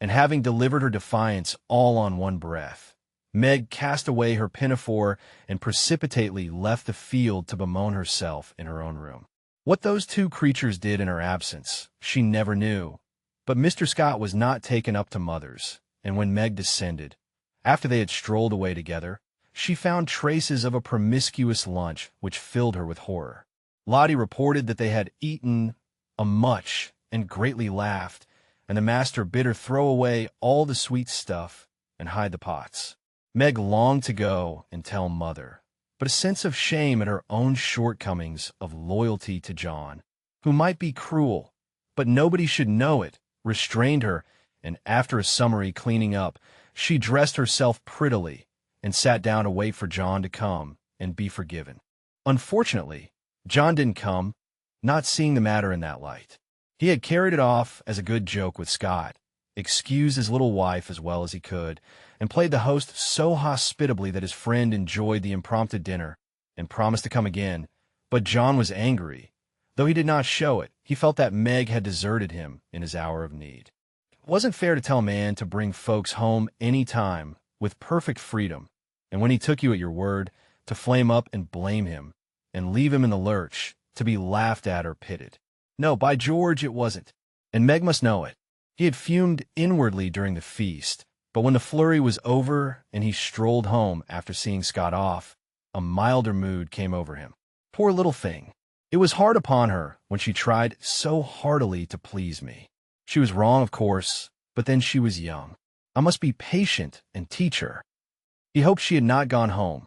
And having delivered her defiance all on one breath, Meg cast away her pinafore and precipitately left the field to bemoan herself in her own room. What those two creatures did in her absence, she never knew, but Mr. Scott was not taken up to Mother's, and when Meg descended, after they had strolled away together, she found traces of a promiscuous lunch which filled her with horror. Lottie reported that they had eaten a much and greatly laughed, and the master bid her throw away all the sweet stuff and hide the pots. Meg longed to go and tell Mother, but a sense of shame at her own shortcomings of loyalty to John, who might be cruel, but nobody should know it, restrained her, and after a summary cleaning up, she dressed herself prettily and sat down to wait for John to come and be forgiven. Unfortunately, John didn't come, not seeing the matter in that light. He had carried it off as a good joke with Scott, excused his little wife as well as he could, and played the host so hospitably that his friend enjoyed the impromptu dinner and promised to come again. But John was angry. Though he did not show it, he felt that Meg had deserted him in his hour of need. It wasn't fair to tell a man to bring folks home any time with perfect freedom, and when he took you at your word, to flame up and blame him, and leave him in the lurch, to be laughed at or pitted. No, by George, it wasn't. And Meg must know it. He had fumed inwardly during the feast, but when the flurry was over and he strolled home after seeing Scott off, a milder mood came over him. Poor little thing. It was hard upon her when she tried so heartily to please me. She was wrong, of course, but then she was young. I must be patient and teach her. He hoped she had not gone home.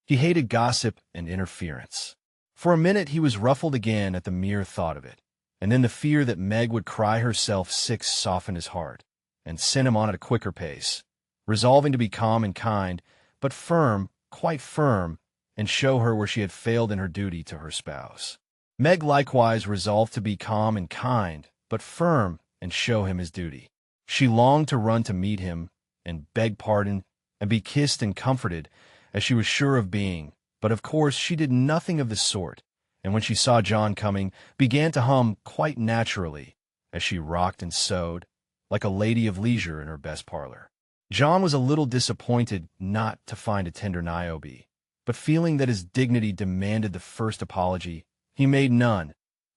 He hated gossip and interference. For a minute he was ruffled again at the mere thought of it, and then the fear that Meg would cry herself sick softened his heart, and sent him on at a quicker pace, resolving to be calm and kind, but firm, quite firm, and show her where she had failed in her duty to her spouse. Meg likewise resolved to be calm and kind, but firm, and show him his duty. She longed to run to meet him, and beg pardon, and be kissed and comforted, as she was sure of being, but of course she did nothing of the sort, and when she saw John coming, began to hum quite naturally, as she rocked and sewed, like a lady of leisure in her best parlor. John was a little disappointed not to find a tender Niobe, but feeling that his dignity demanded the first apology, he made none,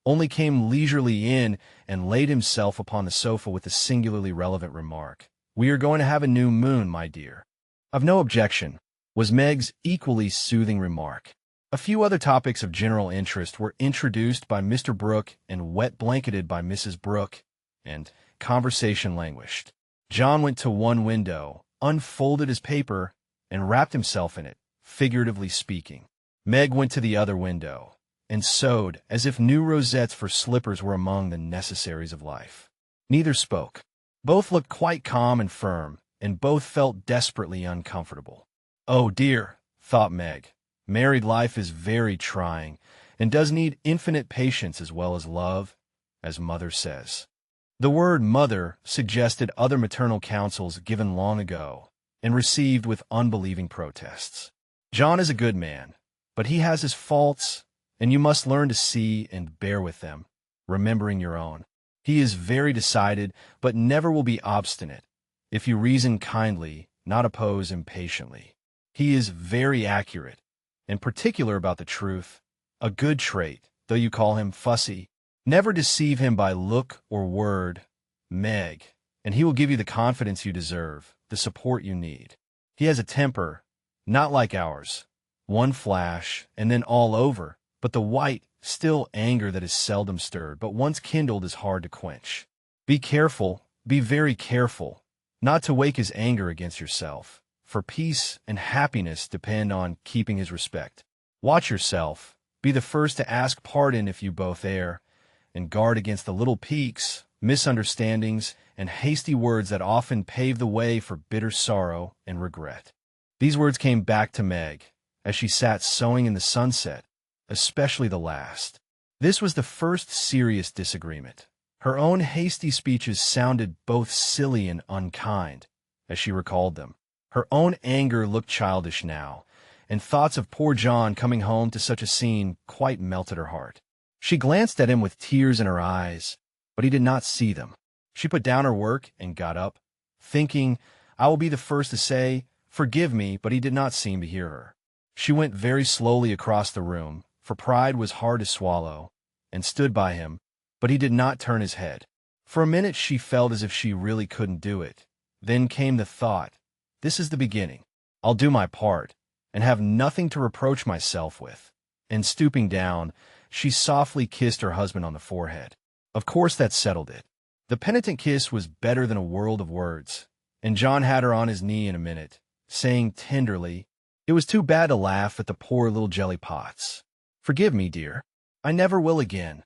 only came leisurely in and laid himself upon the sofa with a singularly relevant remark. "We are going to have a new moon, my dear." "I've no objection," was Meg's equally soothing remark. A few other topics of general interest were introduced by Mr. Brooke and wet-blanketed by Mrs. Brooke, and conversation languished. John went to one window, unfolded his paper, and wrapped himself in it, figuratively speaking. Meg went to the other window, and sewed as if new rosettes for slippers were among the necessaries of life. Neither spoke. Both looked quite calm and firm, and both felt desperately uncomfortable. "Oh dear," thought Meg, "married life is very trying, and does need infinite patience as well as love, as Mother says." The word mother suggested other maternal counsels given long ago, and received with unbelieving protests. John is a good man, but he has his faults, and you must learn to see and bear with them, remembering your own. He is very decided, but never will be obstinate, if you reason kindly, not oppose impatiently. He is very accurate, and particular about the truth, a good trait, though you call him fussy. Never deceive him by look or word, Meg, and he will give you the confidence you deserve, the support you need. He has a temper, not like ours, one flash, and then all over, but the white, still anger that is seldom stirred, but once kindled is hard to quench. Be careful, be very careful, not to wake his anger against yourself, for peace and happiness depend on keeping his respect. Watch yourself, be the first to ask pardon if you both err, and guard against the little piques, misunderstandings, and hasty words that often pave the way for bitter sorrow and regret. These words came back to Meg, as she sat sewing in the sunset, especially the last. This was the first serious disagreement. Her own hasty speeches sounded both silly and unkind, as she recalled them. Her own anger looked childish now, and thoughts of poor John coming home to such a scene quite melted her heart. She glanced at him with tears in her eyes, but he did not see them. She put down her work and got up, thinking, I will be the first to say, "Forgive me," but he did not seem to hear her. She went very slowly across the room, for pride was hard to swallow, and stood by him, but he did not turn his head. For a minute she felt as if she really couldn't do it. Then came the thought, this is the beginning. I'll do my part, and have nothing to reproach myself with. And stooping down, she softly kissed her husband on the forehead. Of course that settled it. The penitent kiss was better than a world of words, and John had her on his knee in a minute, saying tenderly, it was too bad to laugh at the poor little jelly pots. Forgive me, dear. I never will again.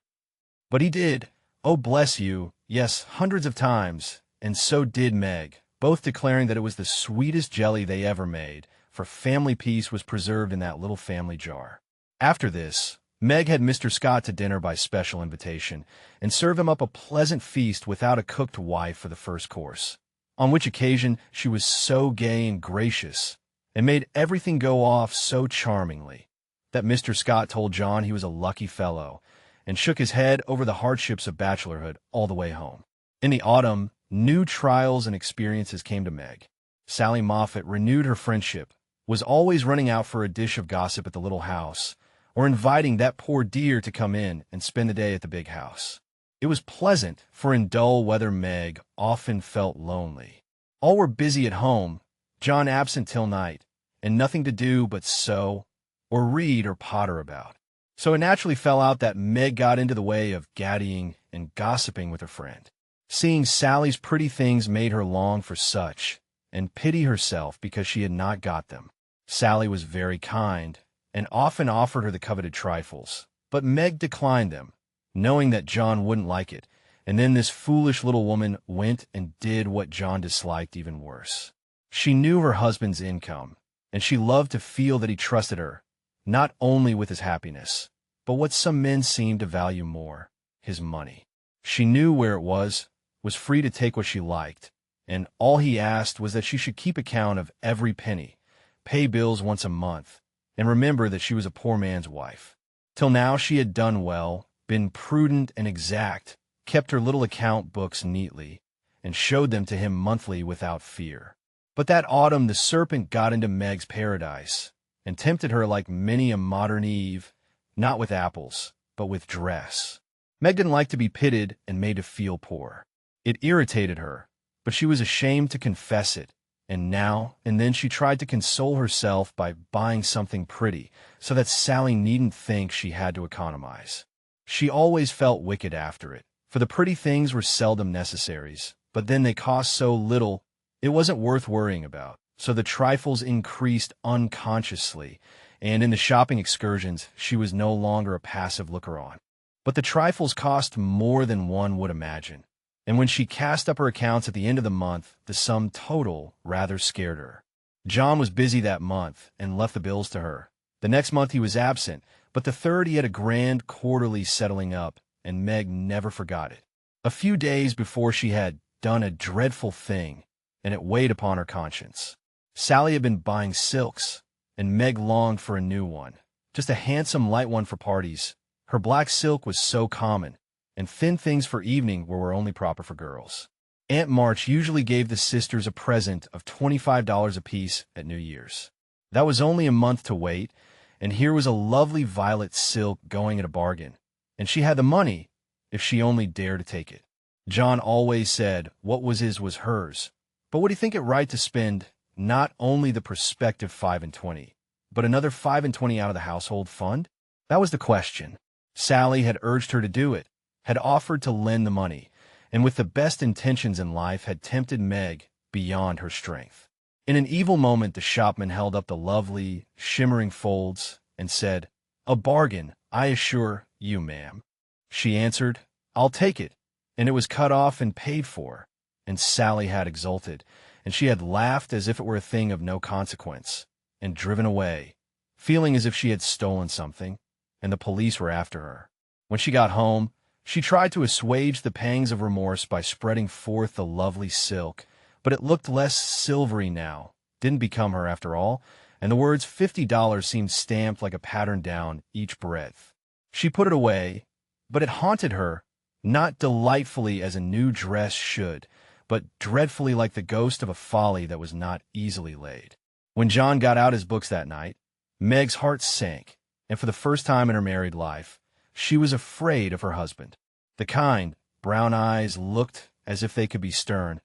But he did. "Oh, bless you, yes, hundreds of times," and so did Meg, both declaring that it was the sweetest jelly they ever made, for family peace was preserved in that little family jar. After this, Meg had Mr. Scott to dinner by special invitation, and served him up a pleasant feast without a cooked wife for the first course, on which occasion she was so gay and gracious, and made everything go off so charmingly, that Mr. Scott told John he was a lucky fellow, and shook his head over the hardships of bachelorhood all the way home. In the autumn, new trials and experiences came to Meg. Sally Moffat renewed her friendship, was always running out for a dish of gossip at the little house, or inviting that poor dear to come in and spend the day at the big house. It was pleasant, for in dull weather Meg often felt lonely. All were busy at home, John absent till night, and nothing to do but sew, or read or potter about. So it naturally fell out that Meg got into the way of gaddying and gossiping with her friend. Seeing Sally's pretty things made her long for such, and pity herself because she had not got them. Sally was very kind, and often offered her the coveted trifles, but Meg declined them, knowing that John wouldn't like it, and then this foolish little woman went and did what John disliked even worse. She knew her husband's income, and she loved to feel that he trusted her, not only with his happiness, but what some men seemed to value more, his money. She knew where it was free to take what she liked, and all he asked was that she should keep account of every penny, pay bills once a month, and remember that she was a poor man's wife. Till now she had done well, been prudent and exact, kept her little account books neatly, and showed them to him monthly without fear. But that autumn the serpent got into Meg's paradise, and tempted her like many a modern Eve, not with apples, but with dress. Meg didn't like to be pitied and made to feel poor. It irritated her, but she was ashamed to confess it, and now and then she tried to console herself by buying something pretty, so that Sally needn't think she had to economize. She always felt wicked after it, for the pretty things were seldom necessaries, but then they cost so little it wasn't worth worrying about, so the trifles increased unconsciously, and in the shopping excursions she was no longer a passive looker-on. But the trifles cost more than one would imagine, and when she cast up her accounts at the end of the month, the sum total rather scared her. John was busy that month and left the bills to her. The next month he was absent, but the third he had a grand quarterly settling up, and Meg never forgot it. A few days before she had done a dreadful thing, and it weighed upon her conscience. Sally had been buying silks, and Meg longed for a new one, just a handsome light one for parties. Her black silk was so common, and thin things for evening were only proper for girls. Aunt March usually gave the sisters a present of $25 apiece at New Year's. That was only a month to wait, and here was a lovely violet silk going at a bargain, and she had the money if she only dared to take it. John always said what was his was hers, but would he think it right to spend not only the prospective 5 and 20, but another 5 and 20 out of the household fund? That was the question. Sally had urged her to do it, had offered to lend the money, and with the best intentions in life had tempted Meg beyond her strength. In an evil moment the shopman held up the lovely, shimmering folds and said, "A bargain, I assure you, ma'am." She answered, "I'll take it," and it was cut off and paid for, and Sally had exulted, and she had laughed as if it were a thing of no consequence, and driven away, feeling as if she had stolen something, and the police were after her. When she got home, she tried to assuage the pangs of remorse by spreading forth the lovely silk, but it looked less silvery now, didn't become her after all, and the words $50 seemed stamped like a pattern down each breadth. She put it away, but it haunted her, not delightfully as a new dress should, but dreadfully like the ghost of a folly that was not easily laid. When John got out his books that night, Meg's heart sank, and for the first time in her married life, she was afraid of her husband. The kind, brown eyes looked as if they could be stern,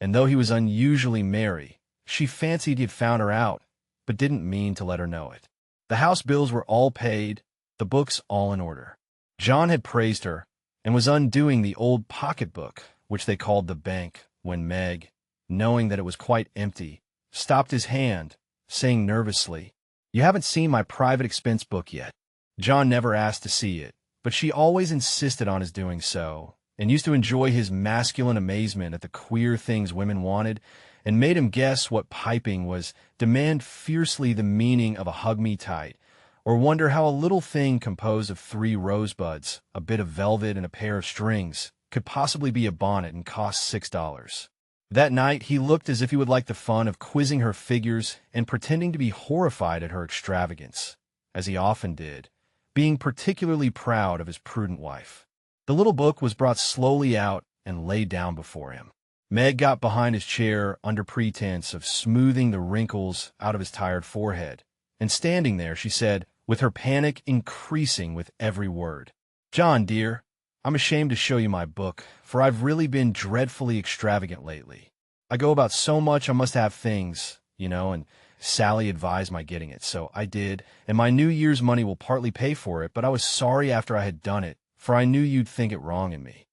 and though he was unusually merry, she fancied he had found her out, but didn't mean to let her know it. The house bills were all paid, the books all in order. John had praised her, and was undoing the old pocketbook, which they called the bank, when Meg, knowing that it was quite empty, stopped his hand, saying nervously, "You haven't seen my private expense book yet." John never asked to see it, but she always insisted on his doing so, and used to enjoy his masculine amazement at the queer things women wanted, and made him guess what piping was, demand fiercely the meaning of a hug me tight, or wonder how a little thing composed of 3 rosebuds, a bit of velvet, and a pair of strings could possibly be a bonnet and cost $6. That night, he looked as if he would like the fun of quizzing her figures and pretending to be horrified at her extravagance, as he often did, being particularly proud of his prudent wife. The little book was brought slowly out and laid down before him. Meg got behind his chair under pretense of smoothing the wrinkles out of his tired forehead, and standing there, she said, with her panic increasing with every word, "John, dear, I'm ashamed to show you my book, for I've really been dreadfully extravagant lately. I go about so much I must have things, and Sally advised my getting it, so I did, and my New Year's money will partly pay for it, but I was sorry after I had done it, for I knew you'd think it wrong in me."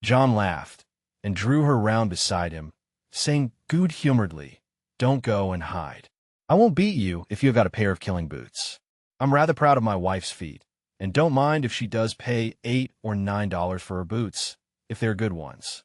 John laughed and drew her round beside him, saying good-humoredly, "Don't go and hide. I won't beat you if you have got a pair of killing boots. I'm rather proud of my wife's feet, and don't mind if she does pay $8 or $9 for her boots, if they're good ones."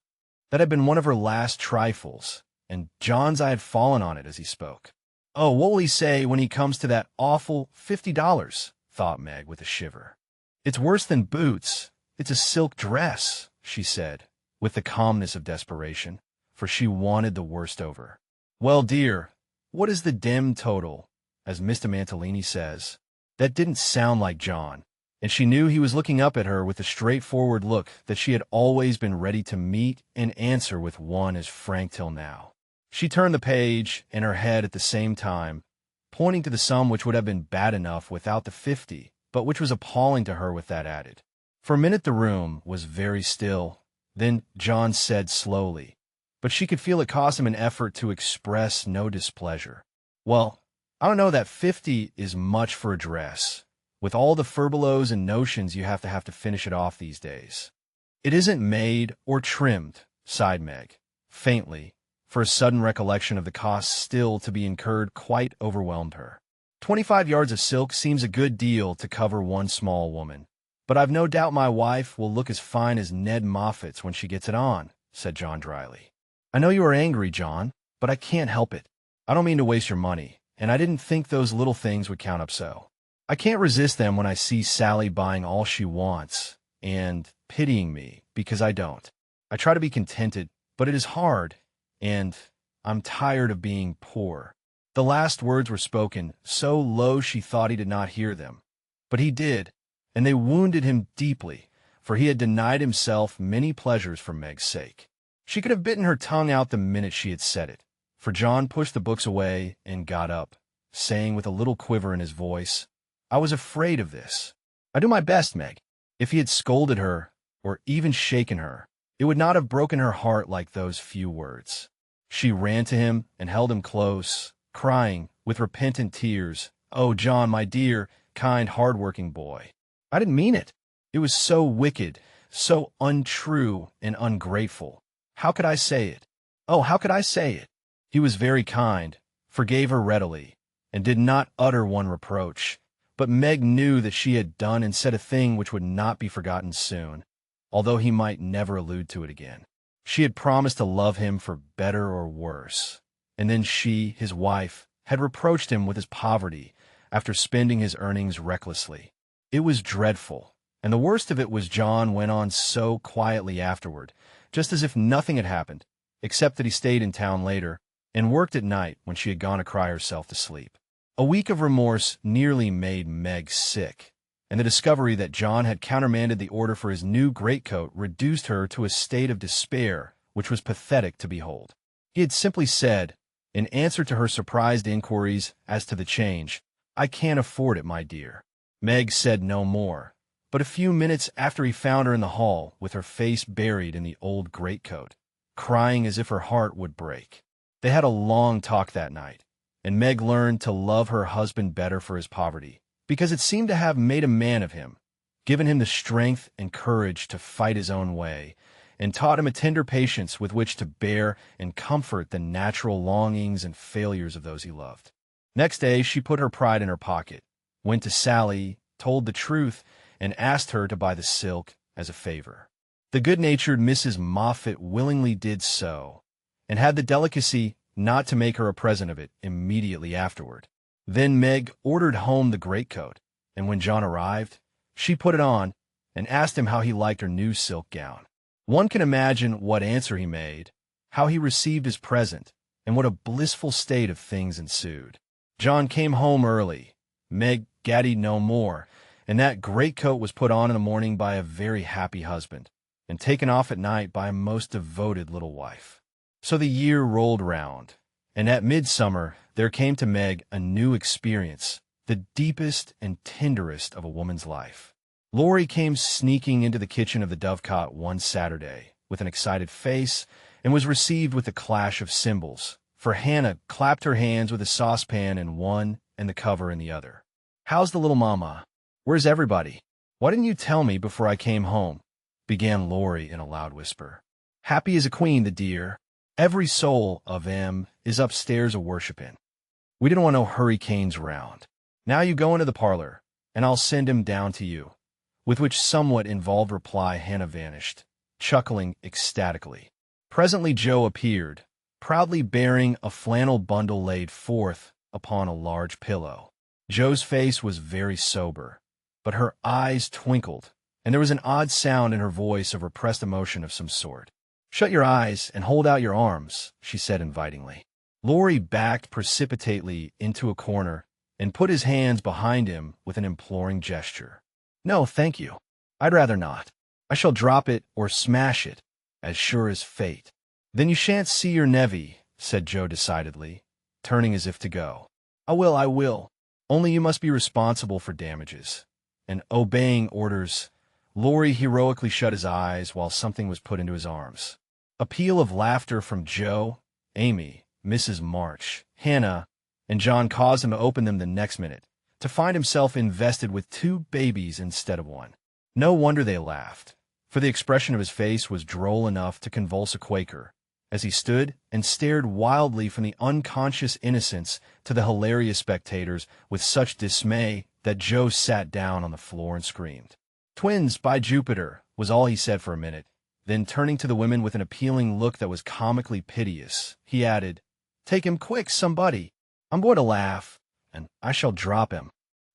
That had been one of her last trifles, and John's eye had fallen on it as he spoke. "Oh, what will he say when he comes to that awful $50, thought Meg with a shiver. "It's worse than boots. It's a silk dress," she said, with the calmness of desperation, for she wanted the worst over. "Well, dear, what is the dim total, as Mr. Mantalini says?" That didn't sound like John, and she knew he was looking up at her with the straightforward look that she had always been ready to meet and answer with one as frank till now. She turned the page and her head at the same time, pointing to the sum which would have been bad enough without the 50, but which was appalling to her with that added. For a minute the room was very still. Then John said slowly, but she could feel it cost him an effort to express no displeasure, "Well, I don't know that 50 is much for a dress, with all the furbelows and notions you have to finish it off these days." "It isn't made or trimmed," sighed Meg, faintly, for a sudden recollection of the costs still to be incurred quite overwhelmed her. 25 yards of silk seems a good deal to cover one small woman, but I've no doubt my wife will look as fine as Ned Moffat's when she gets it on," said John dryly. "I know you are angry, John, but I can't help it. I don't mean to waste your money, and I didn't think those little things would count up so. I can't resist them when I see Sally buying all she wants and pitying me because I don't. I try to be contented, but it is hard, and I'm tired of being poor." The last words were spoken so low she thought he did not hear them, but he did, and they wounded him deeply, for he had denied himself many pleasures for Meg's sake. She could have bitten her tongue out the minute she had said it, for John pushed the books away and got up, saying with a little quiver in his voice, "I was afraid of this. I do my best, Meg." If he had scolded her, or even shaken her, it would not have broken her heart like those few words. She ran to him and held him close, crying, with repentant tears, "Oh, John, my dear, kind, hard-working boy. I didn't mean it. It was so wicked, so untrue and ungrateful. How could I say it? Oh, how could I say it?" He was very kind, forgave her readily, and did not utter one reproach, but Meg knew that she had done and said a thing which would not be forgotten soon, although he might never allude to it again. She had promised to love him for better or worse, and then she, his wife, had reproached him with his poverty after spending his earnings recklessly. It was dreadful, and the worst of it was John went on so quietly afterward, just as if nothing had happened, except that he stayed in town later and worked at night when she had gone to cry herself to sleep. A week of remorse nearly made Meg sick, and the discovery that John had countermanded the order for his new greatcoat reduced her to a state of despair which was pathetic to behold. He had simply said, in answer to her surprised inquiries as to the change, "I can't afford it, my dear." Meg said no more, but a few minutes after he found her in the hall with her face buried in the old greatcoat, crying as if her heart would break. They had a long talk that night, and Meg learned to love her husband better for his poverty, because it seemed to have made a man of him, given him the strength and courage to fight his own way, and taught him a tender patience with which to bear and comfort the natural longings and failures of those he loved. Next day she put her pride in her pocket, went to Sally, told the truth, and asked her to buy the silk as a favor. The good-natured Mrs. Moffat willingly did so, and had the delicacy not to make her a present of it immediately afterward. Then Meg ordered home the greatcoat, and when John arrived, she put it on and asked him how he liked her new silk gown. One can imagine what answer he made, how he received his present, and what a blissful state of things ensued. John came home early. Meg gaddied no more, and that greatcoat was put on in the morning by a very happy husband, and taken off at night by a most devoted little wife. So the year rolled round, and at midsummer there came to Meg a new experience, the deepest and tenderest of a woman's life. Laurie came sneaking into the kitchen of the Dovecot one Saturday with an excited face and was received with a clash of cymbals, for Hannah clapped her hands with a saucepan in one and the cover in the other. "How's the little mama? Where's everybody? Why didn't you tell me before I came home?" began Laurie in a loud whisper. "Happy as a queen, the dear. Every soul of 'em is upstairs a-worshipin'. We didn't want no hurricanes round. Now you go into the parlor, and I'll send him down to you." With which somewhat involved reply Hannah vanished, chuckling ecstatically. Presently Joe appeared, proudly bearing a flannel bundle laid forth upon a large pillow. Joe's face was very sober, but her eyes twinkled, and there was an odd sound in her voice of repressed emotion of some sort. "Shut your eyes and hold out your arms," she said invitingly. Laurie backed precipitately into a corner and put his hands behind him with an imploring gesture. "No, thank you. I'd rather not. I shall drop it or smash it, as sure as fate." "Then you shan't see your nevy," said Joe decidedly, turning as if to go. I will. Only you must be responsible for damages." And obeying orders, Laurie heroically shut his eyes while something was put into his arms. A peal of laughter from Joe, Amy, Mrs. March, Hannah, and John caused him to open them the next minute, to find himself invested with 2 babies instead of 1. No wonder they laughed, for the expression of his face was droll enough to convulse a Quaker, as he stood and stared wildly from the unconscious innocents to the hilarious spectators with such dismay that Joe sat down on the floor and screamed. "Twins, by Jupiter," was all he said for a minute. Then, turning to the women with an appealing look that was comically piteous, he added, "Take him quick, somebody. I'm going to laugh, and I shall drop him."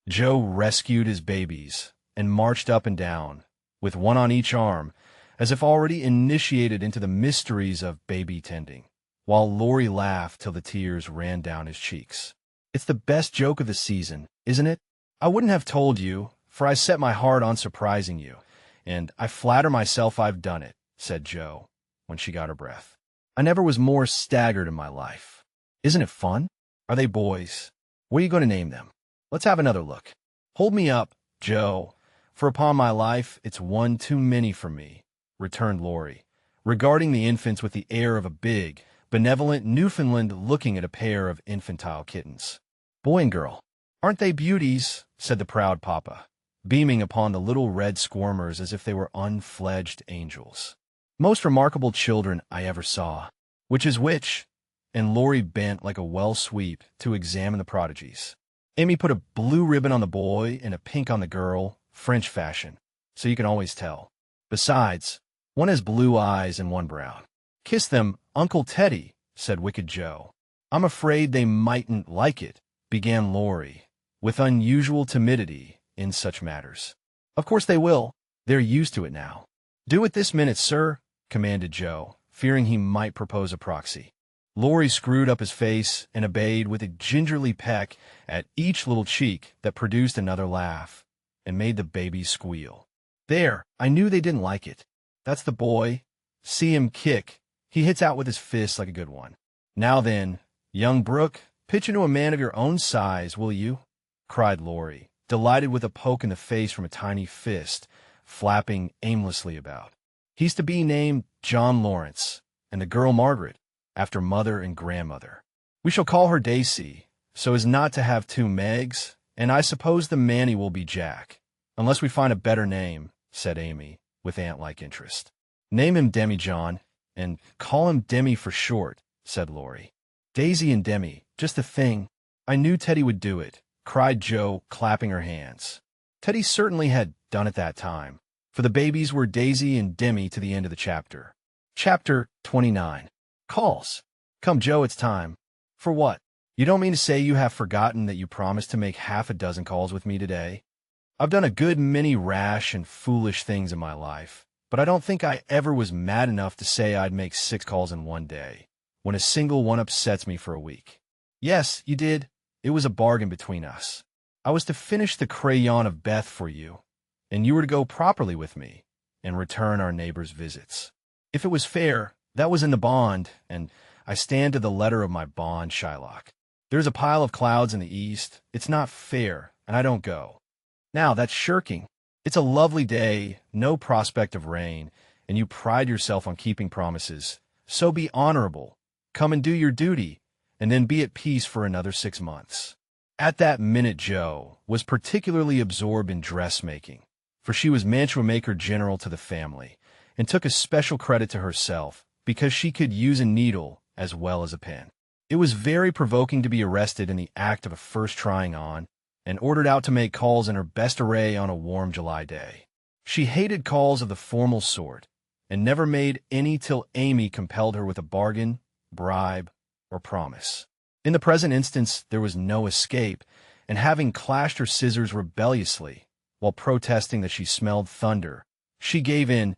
Joe rescued his babies and marched up and down, with one on each arm, as if already initiated into the mysteries of baby tending, while Laurie laughed till the tears ran down his cheeks. "It's the best joke of the season, isn't it? I wouldn't have told you, for I set my heart on surprising you, and I flatter myself I've done it," said Joe, when she got her breath. "I never was more staggered in my life. Isn't it fun? Are they boys? What are you going to name them? Let's have another look. Hold me up, Joe, for upon my life it's one too many for me," returned Laurie, regarding the infants with the air of a big, benevolent Newfoundland looking at a pair of infantile kittens. "Boy and girl. Aren't they beauties?" said the proud papa, beaming upon the little red squirmers as if they were unfledged angels. "Most remarkable children I ever saw. Which is which?" And Laurie bent like a well sweep to examine the prodigies. Amy put a blue ribbon on the boy and a pink on the girl, French fashion, so you can always tell. Besides, one has blue eyes and one brown. "Kiss them, Uncle Teddy," said wicked Joe. "I'm afraid they mightn't like it," began Laurie, with unusual timidity in such matters. "Of course they will. They're used to it now." "Do it this minute, sir," commanded Joe, fearing he might propose a proxy. Laurie screwed up his face and obeyed with a gingerly peck at each little cheek that produced another laugh, and made the babies squeal. "There, I knew they didn't like it. That's the boy. See him kick. He hits out with his fist like a good one. Now then, young Brooke, pitch into a man of your own size, will you?" cried Laurie, delighted with a poke in the face from a tiny fist, flapping aimlessly about. "He's to be named John Lawrence, and the girl Margaret, after mother and grandmother. We shall call her Daisy, so as not to have 2 Megs, and I suppose the Manny will be Jack, unless we find a better name," said Amy, with ant-like interest. "Name him Demi, John, and call him Demi for short," said Laurie. "Daisy and Demi, just the thing. I knew Teddy would do it," cried Joe, clapping her hands. Teddy certainly had done it that time, for the babies were Daisy and Demi to the end of the chapter. Chapter 29. Calls. Come, Joe, it's time. For what? You don't mean to say you have forgotten that you promised to make half a dozen calls with me today? I've done a good many rash and foolish things in my life, but I don't think I ever was mad enough to say I'd make 6 calls in one day, when a single one upsets me for a week. Yes, you did. It was a bargain between us. I was to finish the Crayon of Beth for you, and you were to go properly with me and return our neighbors' visits. If it was fair, that was in the bond, and I stand to the letter of my bond, Shylock. There's a pile of clouds in the east. It's not fair, and I don't go. Now, that's shirking. It's a lovely day, no prospect of rain, and you pride yourself on keeping promises. So be honorable. Come and do your duty, and then be at peace for another 6 months. At that minute, Joe was particularly absorbed in dressmaking, for she was mantua maker general to the family, and took a special credit to herself because she could use a needle as well as a pen. It was very provoking to be arrested in the act of a first trying on, and ordered out to make calls in her best array on a warm July day. She hated calls of the formal sort, and never made any till Amy compelled her with a bargain, bribe, or promise. In the present instance, there was no escape, and having clashed her scissors rebelliously, while protesting that she smelled thunder, she gave in,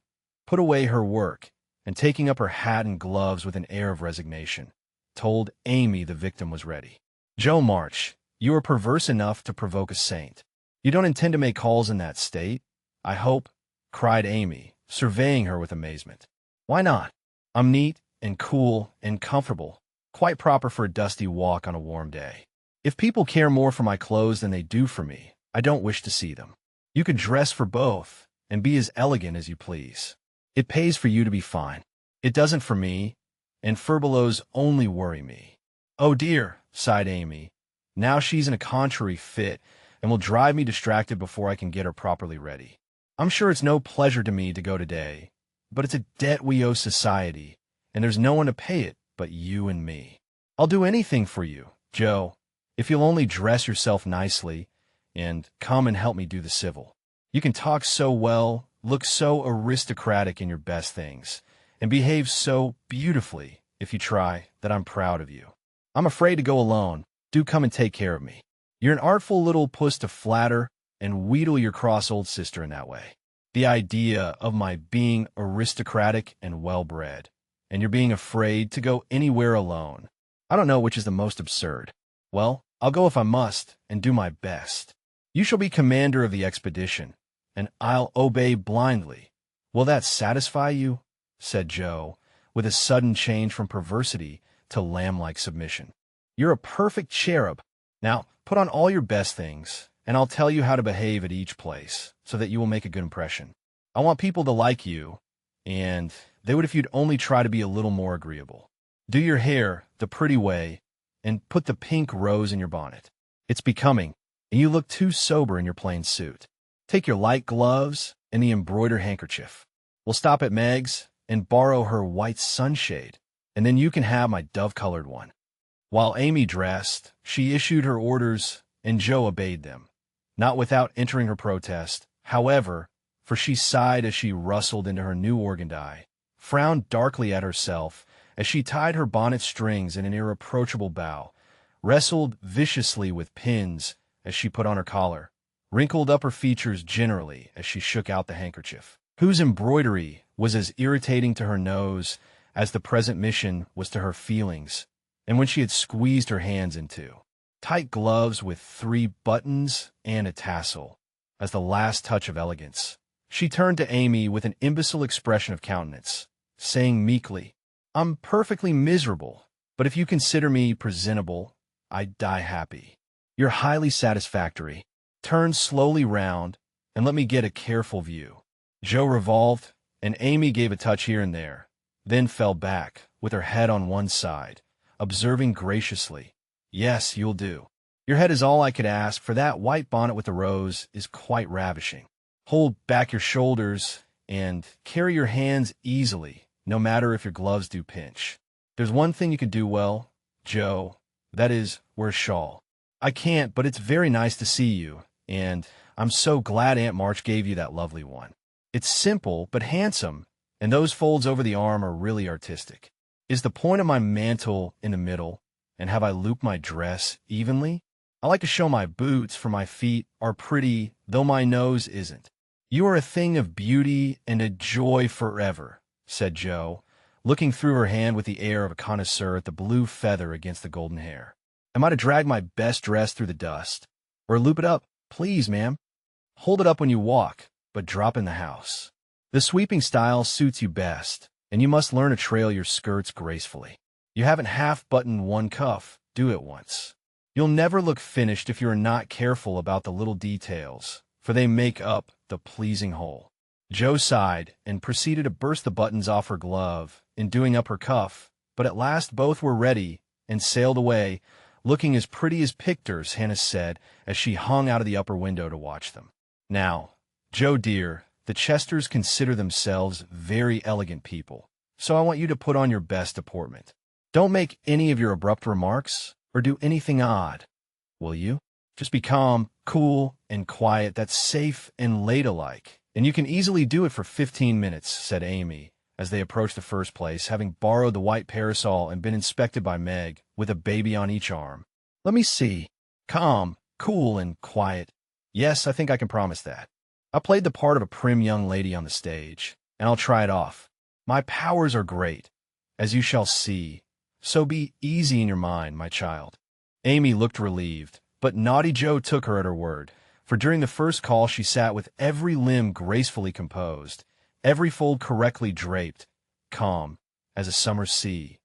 put away her work, and taking up her hat and gloves with an air of resignation, told Amy the victim was ready. Joe March, you are perverse enough to provoke a saint. You don't intend to make calls in that state, I hope, cried Amy, surveying her with amazement. Why not? I'm neat and cool and comfortable, quite proper for a dusty walk on a warm day. If people care more for my clothes than they do for me, I don't wish to see them. You could dress for both and be as elegant as you please. It pays for you to be fine. It doesn't for me, and furbelows only worry me. Oh dear, sighed Amy. Now she's in a contrary fit and will drive me distracted before I can get her properly ready. I'm sure it's no pleasure to me to go today, but it's a debt we owe society, and there's no one to pay it but you and me. I'll do anything for you, Joe, if you'll only dress yourself nicely and come and help me do the civil. You can talk so well, look so aristocratic in your best things, and behave so beautifully, if you try, that I'm proud of you. I'm afraid to go alone. Do come and take care of me. You're an artful little puss to flatter and wheedle your cross old sister in that way. The idea of my being aristocratic and well-bred, and you're being afraid to go anywhere alone. I don't know which is the most absurd. Well, I'll go if I must, and do my best. You shall be commander of the expedition, and I'll obey blindly. Will that satisfy you? Said Joe, with a sudden change from perversity to lamb-like submission. You're a perfect cherub. Now, put on all your best things, and I'll tell you how to behave at each place, so that you will make a good impression. I want people to like you, and they would if you'd only try to be a little more agreeable. Do your hair the pretty way, and put the pink rose in your bonnet. It's becoming, and you look too sober in your plain suit. Take your light gloves and the embroidered handkerchief. We'll stop at Meg's and borrow her white sunshade, and then you can have my dove-colored one. While Amy dressed, she issued her orders, and Joe obeyed them, not without entering her protest, however, for she sighed as she rustled into her new organdie, frowned darkly at herself as she tied her bonnet strings in an irreproachable bow, wrestled viciously with pins as she put on her collar, wrinkled up her features generally as she shook out the handkerchief, whose embroidery was as irritating to her nose as the present mission was to her feelings, and when she had squeezed her hands into tight gloves with 3 buttons and a tassel, as the last touch of elegance, she turned to Amy with an imbecile expression of countenance, saying meekly, I'm perfectly miserable, but if you consider me presentable, I'd die happy. You're highly satisfactory. Turn slowly round, and let me get a careful view. Joe revolved, and Amy gave a touch here and there, then fell back, with her head on one side, observing graciously, Yes, you'll do. Your head is all I could ask, for that white bonnet with the rose is quite ravishing. Hold back your shoulders, and carry your hands easily, no matter if your gloves do pinch. There's one thing you could do well, Joe, that is, wear a shawl. I can't, but it's very nice to see you, and I'm so glad Aunt March gave you that lovely one. It's simple but handsome, and those folds over the arm are really artistic. Is the point of my mantle in the middle, and have I looped my dress evenly? I like to show my boots, for my feet are pretty, though my nose isn't. You are a thing of beauty and a joy forever, said Joe, looking through her hand with the air of a connoisseur at the blue feather against the golden hair. Am I to drag my best dress through the dust? Or loop it up? Please, ma'am. Hold it up when you walk, but drop in the house. The sweeping style suits you best, and you must learn to trail your skirts gracefully. You haven't half-buttoned one cuff. Do it once. You'll never look finished if you are not careful about the little details, for they make up the pleasing whole. Joe sighed and proceeded to burst the buttons off her glove in doing up her cuff, but at last both were ready and sailed away, looking as pretty as pictures, Hannah said, as she hung out of the upper window to watch them. Now, Joe dear, the Chesters consider themselves very elegant people, so I want you to put on your best deportment. Don't make any of your abrupt remarks or do anything odd, will you? Just be calm, cool, and quiet. That's safe and ladylike, and you can easily do it for 15 minutes, said Amy, as they approached the first place, having borrowed the white parasol and been inspected by Meg, with a baby on each arm. Let me see. Calm, cool, and quiet. Yes, I think I can promise that. I played the part of a prim young lady on the stage, and I'll try it off. My powers are great, as you shall see, so be easy in your mind, my child. Amy looked relieved, but naughty Joe took her at her word, for during the first call she sat with every limb gracefully composed, every fold correctly draped, calm as a summer sea,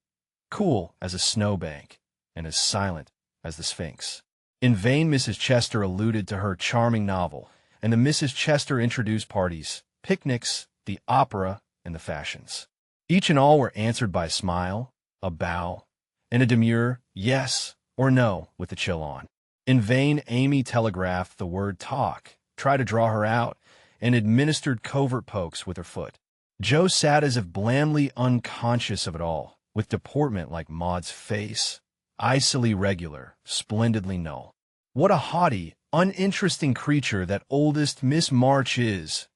cool as a snowbank, and as silent as the Sphinx. In vain Mrs. Chester alluded to her charming novel, and the Mrs. Chester introduced parties, picnics, the opera, and the fashions. Each and all were answered by a smile, a bow, and a demure yes or no with the chill on. In vain Amy telegraphed the word talk, tried to draw her out, and administered covert pokes with her foot. Joe sat as if blandly unconscious of it all, with deportment like Maud's face, icily regular, splendidly null. What a haughty, uninteresting creature that oldest Miss March is,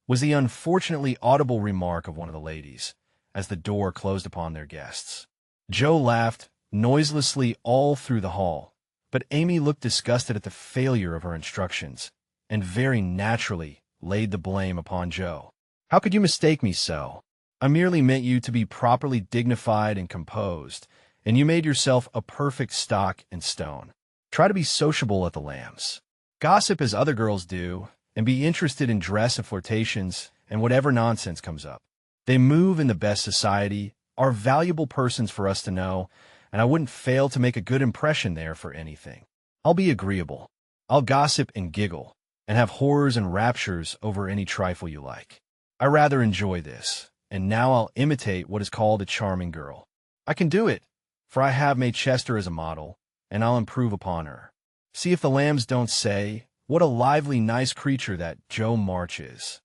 was the unfortunately audible remark of one of the ladies, as the door closed upon their guests. Joe laughed noiselessly all through the hall, but Amy looked disgusted at the failure of her instructions, and very naturally laid the blame upon Joe. How could you mistake me so? I merely meant you to be properly dignified and composed, and you made yourself a perfect stock and stone. Try to be sociable at the Lambs. Gossip as other girls do, and be interested in dress and flirtations and whatever nonsense comes up. They move in the best society, are valuable persons for us to know, and I wouldn't fail to make a good impression there for anything. I'll be agreeable. I'll gossip and giggle, and have horrors and raptures over any trifle you like. I rather enjoy this, and now I'll imitate what is called a charming girl. I can do it, for I have made Chester as a model, and I'll improve upon her. See if the Lambs don't say, what a lively, nice creature that Joe March is.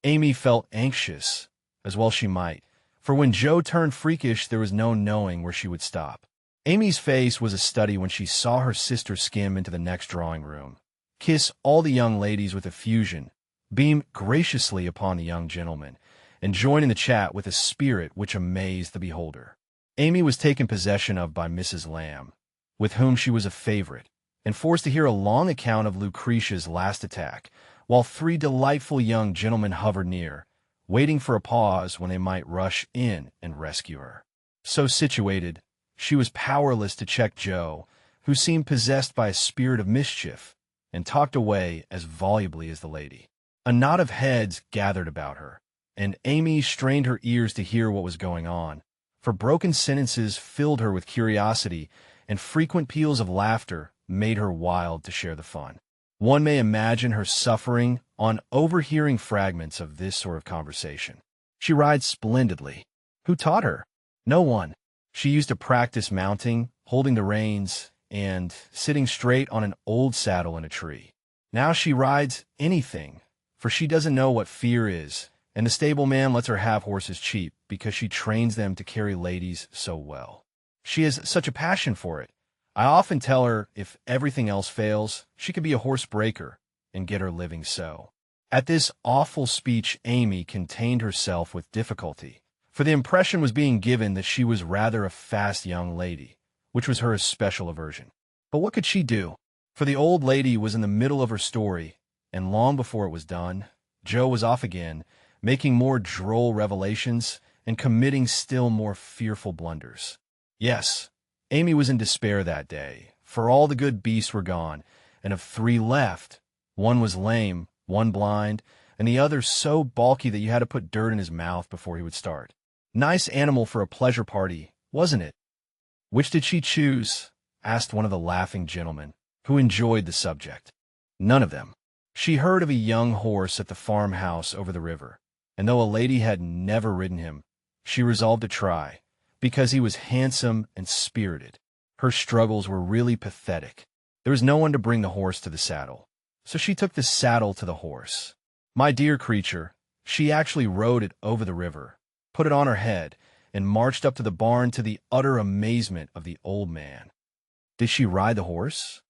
Amy felt anxious, as well she might, for when Joe turned freakish there was no knowing where she would stop. Amy's face was a study when she saw her sister skim into the next drawing room, kiss all the young ladies with effusion, beam graciously upon the young gentlemen, and join in the chat with a spirit which amazed the beholder. Amy was taken possession of by Mrs. Lamb, with whom she was a favorite, and forced to hear a long account of Lucretia's last attack, while three delightful young gentlemen hovered near, waiting for a pause when they might rush in and rescue her. So situated, she was powerless to check Joe, who seemed possessed by a spirit of mischief, and talked away as volubly as the lady. A knot of heads gathered about her, and Amy strained her ears to hear what was going on, for broken sentences filled her with curiosity, and frequent peals of laughter made her wild to share the fun. One may imagine her suffering on overhearing fragments of this sort of conversation. She rides splendidly. Who taught her? No one. She used to practice mounting, holding the reins, and sitting straight on an old saddle in a tree. Now she rides anything, for she doesn't know what fear is, and the stableman lets her have horses cheap because she trains them to carry ladies so well. She has such a passion for it. I often tell her if everything else fails, she could be a horse breaker and get her living so. At this awful speech, Amy contained herself with difficulty, for the impression was being given that she was rather a fast young lady, which was her especial aversion. But what could she do? For the old lady was in the middle of her story, and long before it was done, Joe was off again, making more droll revelations and committing still more fearful blunders. Yes, Amy was in despair that day, for all the good beasts were gone, and of 3 left, one was lame, one blind, and the other so bulky that you had to put dirt in his mouth before he would start. Nice animal for a pleasure party, wasn't it? Which did she choose? Asked one of the laughing gentlemen, who enjoyed the subject. None of them. She heard of a young horse at the farmhouse over the river, and though a lady had never ridden him, she resolved to try, because he was handsome and spirited. Her struggles were really pathetic. There was no one to bring the horse to the saddle, so she took the saddle to the horse. My dear creature, she actually rode it over the river, put it on her head, and marched up to the barn to the utter amazement of the old man. Did she ride the horse?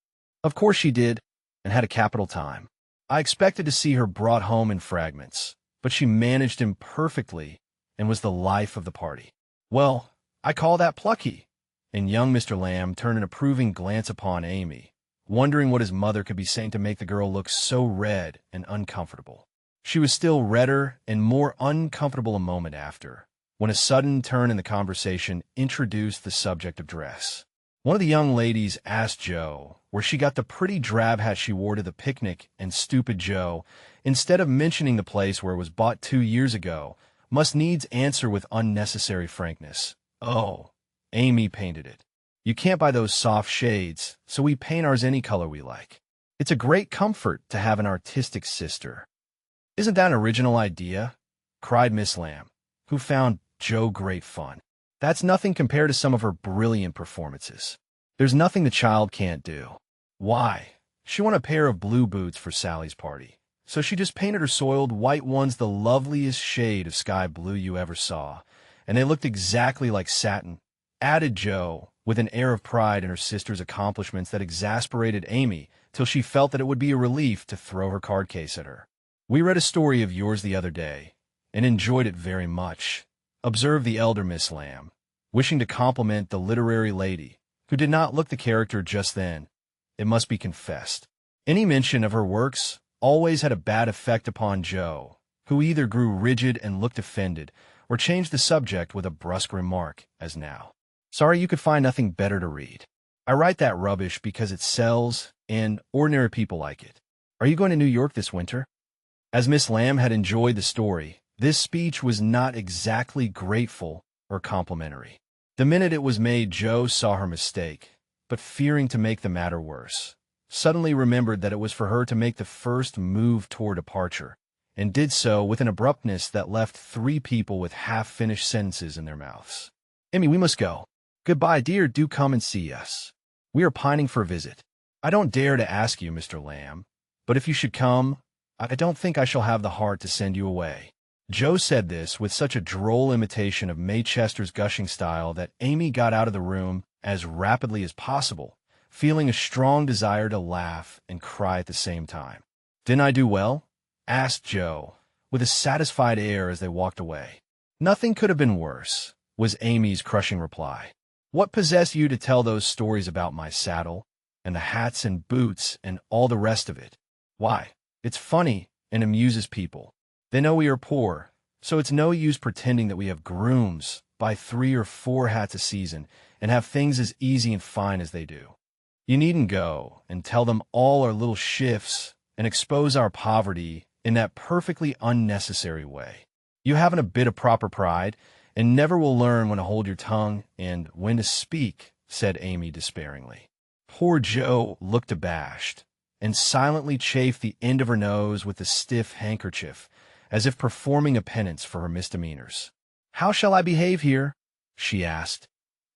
Of course she did, and had a capital time. I expected to see her brought home in fragments, but she managed him perfectly and was the life of the party. Well, I call that plucky. And young Mr. Lamb turned an approving glance upon Amy, wondering what his mother could be saying to make the girl look so red and uncomfortable. She was still redder and more uncomfortable a moment after, when a sudden turn in the conversation introduced the subject of dress. One of the young ladies asked Joe where she got the pretty drab hat she wore to the picnic, and stupid Joe, instead of mentioning the place where it was bought 2 years ago, must needs answer with unnecessary frankness, "Oh, Amy painted it. You can't buy those soft shades, so we paint ours any color we like. It's a great comfort to have an artistic sister." "Isn't that an original idea?" cried Miss Lamb, who found Joe great fun. "That's nothing compared to some of her brilliant performances. There's nothing the child can't do. Why, she won a pair of blue boots for Sally's party, so she just painted her soiled white ones the loveliest shade of sky blue you ever saw, and they looked exactly like satin," added Joe, with an air of pride in her sister's accomplishments that exasperated Amy till she felt that it would be a relief to throw her card case at her. "We read a story of yours the other day, and enjoyed it very much," observed the elder Miss Lamb, wishing to compliment the literary lady, who did not look the character just then, it must be confessed. Any mention of her works always had a bad effect upon Joe, who either grew rigid and looked offended, or changed the subject with a brusque remark, as now. "Sorry you could find nothing better to read. I write that rubbish because it sells, and ordinary people like it. Are you going to New York this winter?" As Miss Lamb had enjoyed the story, this speech was not exactly grateful or complimentary. The minute it was made, Joe saw her mistake, but fearing to make the matter worse, suddenly remembered that it was for her to make the first move toward departure, and did so with an abruptness that left 3 people with half-finished sentences in their mouths. "Amy, we must go. Goodbye, dear, do come and see us. We are pining for a visit. I don't dare to ask you, Mr. Lamb, but if you should come, I don't think I shall have the heart to send you away." Joe said this with such a droll imitation of Maychester's gushing style that Amy got out of the room as rapidly as possible, feeling a strong desire to laugh and cry at the same time. "Didn't I do well?" asked Joe, with a satisfied air as they walked away. "Nothing could have been worse," was Amy's crushing reply. "What possessed you to tell those stories about my saddle, and the hats and boots and all the rest of it? Why, it's funny and amuses people. They know we are poor, so it's no use pretending that we have grooms, buy 3 or 4 hats a season, and have things as easy and fine as they do. You needn't go and tell them all our little shifts and expose our poverty in that perfectly unnecessary way. You haven't a bit of proper pride, and never will learn when to hold your tongue and when to speak," said Amy despairingly. Poor Joe looked abashed, and silently chafed the end of her nose with a stiff handkerchief, as if performing a penance for her misdemeanors. "How shall I behave here?" she asked,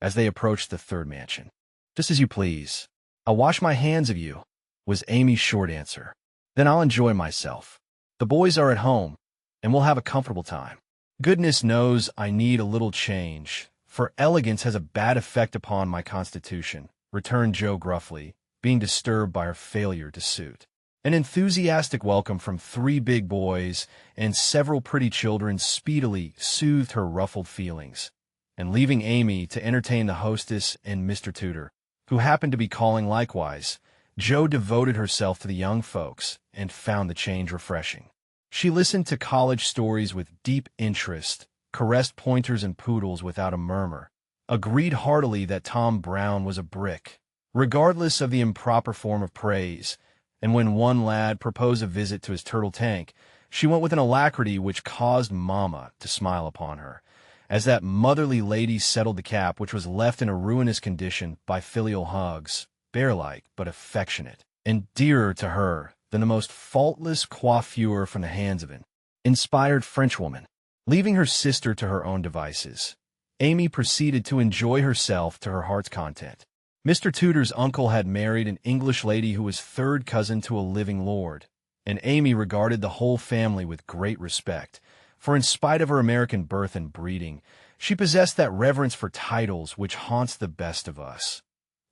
as they approached the 3rd mansion. "Just as you please. I'll wash my hands of you," was Amy's short answer. "Then I'll enjoy myself. The boys are at home, and we'll have a comfortable time." "Goodness knows I need a little change, for elegance has a bad effect upon my constitution," returned Joe gruffly, being disturbed by her failure to suit. An enthusiastic welcome from 3 big boys and several pretty children speedily soothed her ruffled feelings, and leaving Amy to entertain the hostess and Mr. Tudor, who happened to be calling likewise, Jo devoted herself to the young folks and found the change refreshing. She listened to college stories with deep interest, caressed pointers and poodles without a murmur, agreed heartily that Tom Brown was a brick, regardless of the improper form of praise, and when one lad proposed a visit to his turtle tank, she went with an alacrity which caused Mama to smile upon her, as that motherly lady settled the cap which was left in a ruinous condition by filial hugs, bear-like but affectionate, and dearer to her than the most faultless coiffure from the hands of an inspired Frenchwoman. Leaving her sister to her own devices, Amy proceeded to enjoy herself to her heart's content. Mr. Tudor's uncle had married an English lady who was third cousin to a living lord, and Amy regarded the whole family with great respect, for in spite of her American birth and breeding, she possessed that reverence for titles which haunts the best of us,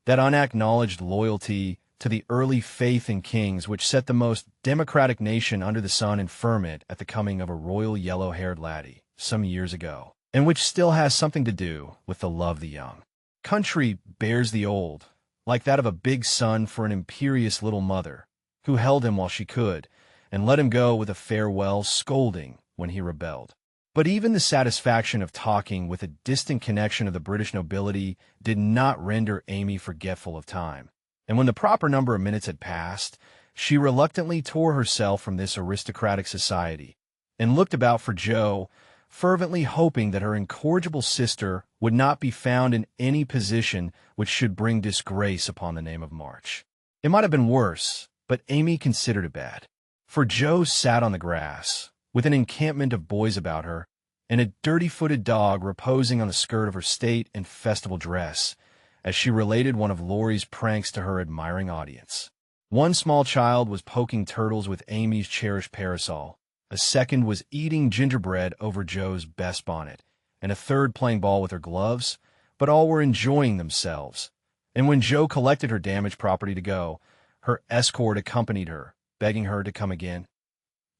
that unacknowledged loyalty to the early faith in kings which set the most democratic nation under the sun in ferment at the coming of a royal yellow-haired laddie some years ago, and which still has something to do with the love of the young. Country bears the old, like that of a big son for an imperious little mother, who held him while she could, and let him go with a farewell scolding when he rebelled. But even the satisfaction of talking with a distant connection of the British nobility did not render Amy forgetful of time, and when the proper number of minutes had passed, she reluctantly tore herself from this aristocratic society, and looked about for Jo, fervently hoping that her incorrigible sister would not be found in any position which should bring disgrace upon the name of March. It might have been worse, but Amy considered it bad, for Jo sat on the grass, with an encampment of boys about her, and a dirty-footed dog reposing on the skirt of her state and festival dress, as she related one of Laurie's pranks to her admiring audience. One small child was poking turtles with Amy's cherished parasol, a second was eating gingerbread over Jo's best bonnet, and a third playing ball with her gloves, but all were enjoying themselves. And when Jo collected her damaged property to go, her escort accompanied her, begging her to come again.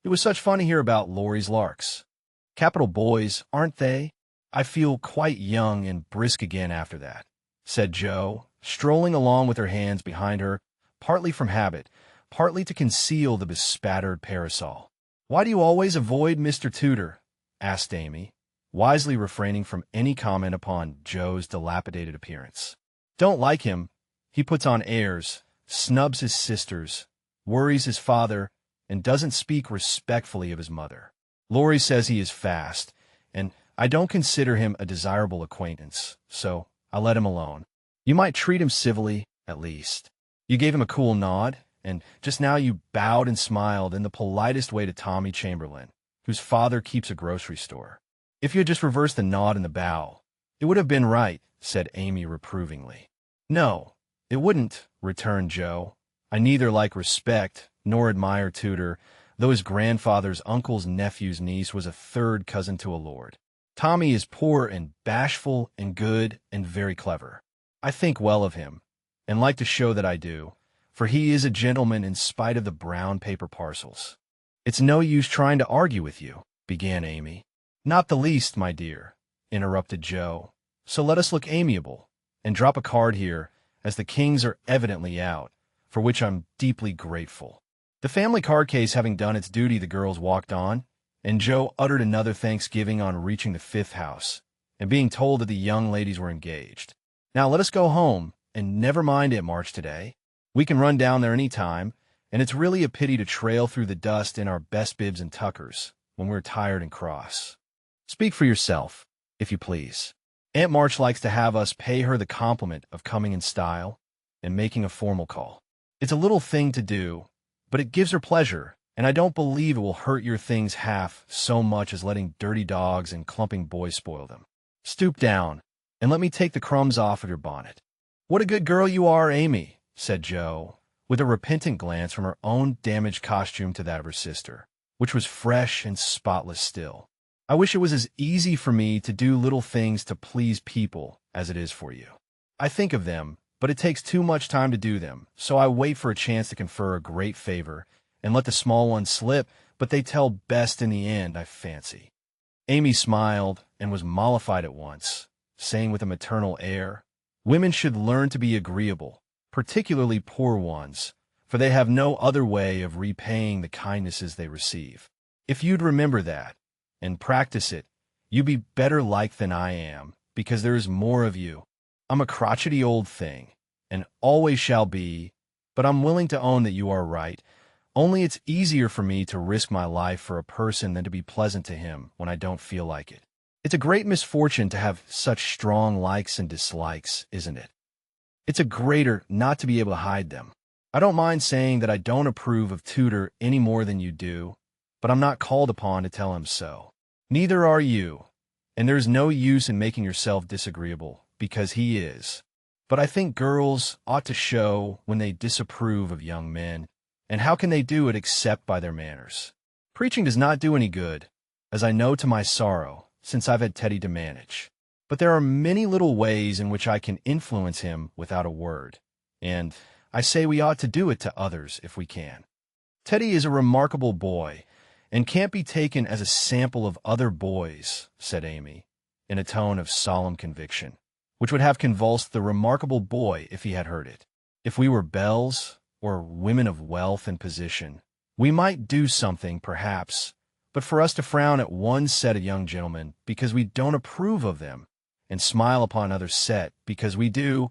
It was such fun to hear about Laurie's larks. Capital boys, aren't they? I feel quite young and brisk again after that, said Jo, strolling along with her hands behind her, partly from habit, partly to conceal the bespattered parasol. "Why do you always avoid Mr. Tudor?" asked Amy, wisely refraining from any comment upon Jo's dilapidated appearance. "Don't like him. He puts on airs, snubs his sisters, worries his father, and doesn't speak respectfully of his mother. Laurie says he is fast, and I don't consider him a desirable acquaintance, so I let him alone. You might treat him civilly, at least. You gave him a cool nod, and just now you bowed and smiled in the politest way to Tommy Chamberlain, whose father keeps a grocery store. If you had just reversed the nod and the bow, it would have been right," said Amy reprovingly. "No, it wouldn't," returned Jo. "I neither like respect nor admire Tudor, though his grandfather's uncle's nephew's niece was a third cousin to a lord. Tommy is poor and bashful and good and very clever. I think well of him, and like to show that I do, for he is a gentleman in spite of the brown paper parcels." "It's no use trying to argue with you," began Amy. "Not the least, my dear," interrupted Jo. "So let us look amiable, and drop a card here, as the Kings are evidently out, for which I'm deeply grateful." The family card case having done its duty, the girls walked on, and Jo uttered another thanksgiving on reaching the 5th house, and being told that the young ladies were engaged. "Now let us go home, and never mind Aunt March today. We can run down there any time, and it's really a pity to trail through the dust in our best bibs and tuckers when we're tired and cross. Speak for yourself, if you please. Aunt March likes to have us pay her the compliment of coming in style and making a formal call. It's a little thing to do, but it gives her pleasure, and I don't believe it will hurt your things half so much as letting dirty dogs and clumping boys spoil them. Stoop down, and let me take the crumbs off of your bonnet." "What a good girl you are, Amy," said Jo, with a repentant glance from her own damaged costume to that of her sister, which was fresh and spotless still. "I wish it was as easy for me to do little things to please people as it is for you. I think of them, but it takes too much time to do them, so I wait for a chance to confer a great favor and let the small ones slip, but they tell best in the end, I fancy." Amy smiled and was mollified at once, saying with a maternal air, "Women should learn to be agreeable, particularly poor ones, for they have no other way of repaying the kindnesses they receive. If you'd remember that, and practice it, you'd be better liked than I am, because there is more of you. I'm a crotchety old thing, and always shall be, but I'm willing to own that you are right. Only it's easier for me to risk my life for a person than to be pleasant to him when I don't feel like it. It's a great misfortune to have such strong likes and dislikes, isn't it? It's a greater not to be able to hide them. I don't mind saying that I don't approve of Tudor any more than you do, but I'm not called upon to tell him so. Neither are you, and there's no use in making yourself disagreeable, because he is. But I think girls ought to show when they disapprove of young men, and how can they do it except by their manners? Preaching does not do any good, as I know to my sorrow, since I've had Teddy to manage. But there are many little ways in which I can influence him without a word, and I say we ought to do it to others if we can. Teddy is a remarkable boy, and can't be taken as a sample of other boys," said Amy, in a tone of solemn conviction, which would have convulsed the remarkable boy if he had heard it. "If we were belles, or women of wealth and position, we might do something, perhaps, but for us to frown at one set of young gentlemen because we don't approve of them, and smile upon another set because we do,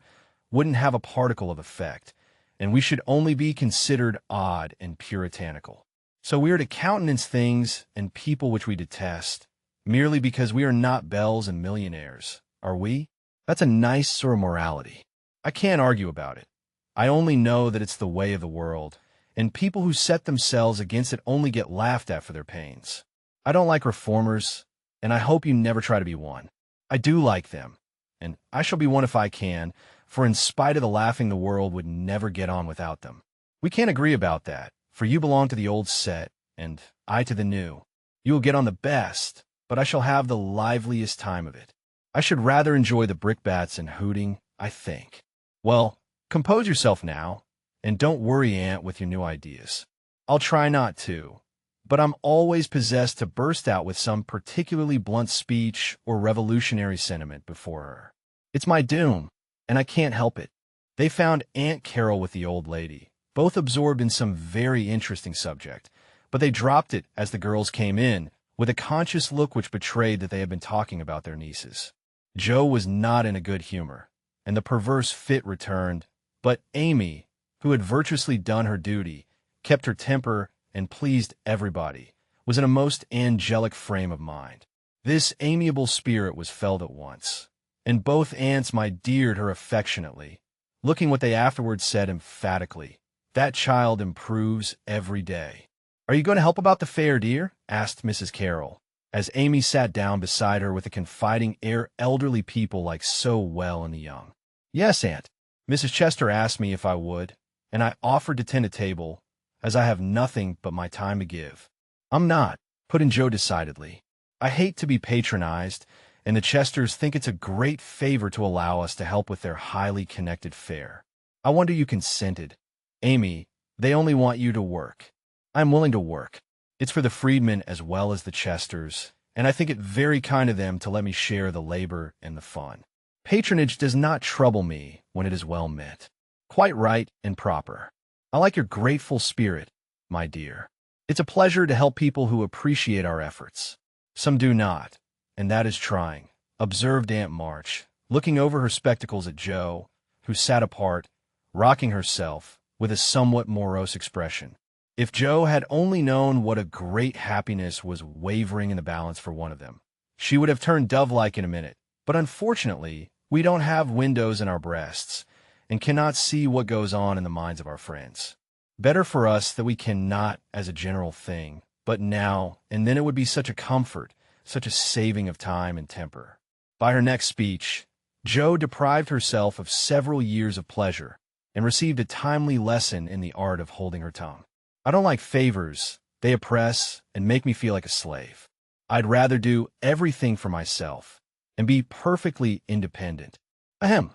wouldn't have a particle of effect, and we should only be considered odd and puritanical. So we are to countenance things and people which we detest, merely because we are not belles and millionaires, are we? That's a nice sort of morality. I can't argue about it. I only know that it's the way of the world, and people who set themselves against it only get laughed at for their pains. I don't like reformers, and I hope you never try to be one. I do like them, and I shall be one if I can, for in spite of the laughing, the world would never get on without them. We can't agree about that, for you belong to the old set, and I to the new. You will get on the best, but I shall have the liveliest time of it. I should rather enjoy the brickbats and hooting, I think. Well, compose yourself now, and don't worry, Aunt, with your new ideas. I'll try not to, but I'm always possessed to burst out with some particularly blunt speech or revolutionary sentiment before her. It's my doom, and I can't help it. They found Aunt Carol with the old lady, both absorbed in some very interesting subject, but they dropped it as the girls came in, with a conscious look which betrayed that they had been talking about their nieces. Joe was not in a good humor, and the perverse fit returned, but Amy, who had virtuously done her duty, kept her temper, and pleased everybody, was in a most angelic frame of mind. This amiable spirit was felt at once, and both aunts my deared her affectionately, looking what they afterwards said emphatically, "That child improves every day." "Are you going to help about the fair, dear?" asked Mrs. Carroll, as Amy sat down beside her with a confiding air elderly people like so well in the young. "Yes, Aunt. Mrs. Chester asked me if I would, and I offered to tend a table, as I have nothing but my time to give." "I'm not," put in Joe decidedly. "I hate to be patronized, and the Chesters think it's a great favor to allow us to help with their highly connected fair. I wonder you consented. Amy, they only want you to work. I'm willing to work. It's for the freedmen as well as the Chesters, and I think it very kind of them to let me share the labor and the fun. Patronage does not trouble me when it is well meant. Quite right and proper. I like your grateful spirit, my dear. It's a pleasure to help people who appreciate our efforts. Some do not, and that is trying," observed Aunt March, looking over her spectacles at Joe, who sat apart, rocking herself, with a somewhat morose expression. If Joe had only known what a great happiness was wavering in the balance for one of them, she would have turned dove-like in a minute. But unfortunately, we don't have windows in our breasts, and cannot see what goes on in the minds of our friends. Better for us that we cannot as a general thing, but now and then it would be such a comfort, such a saving of time and temper. By her next speech, Joe deprived herself of several years of pleasure, and received a timely lesson in the art of holding her tongue. "I don't like favors. They oppress and make me feel like a slave. I'd rather do everything for myself, and be perfectly independent. Ahem.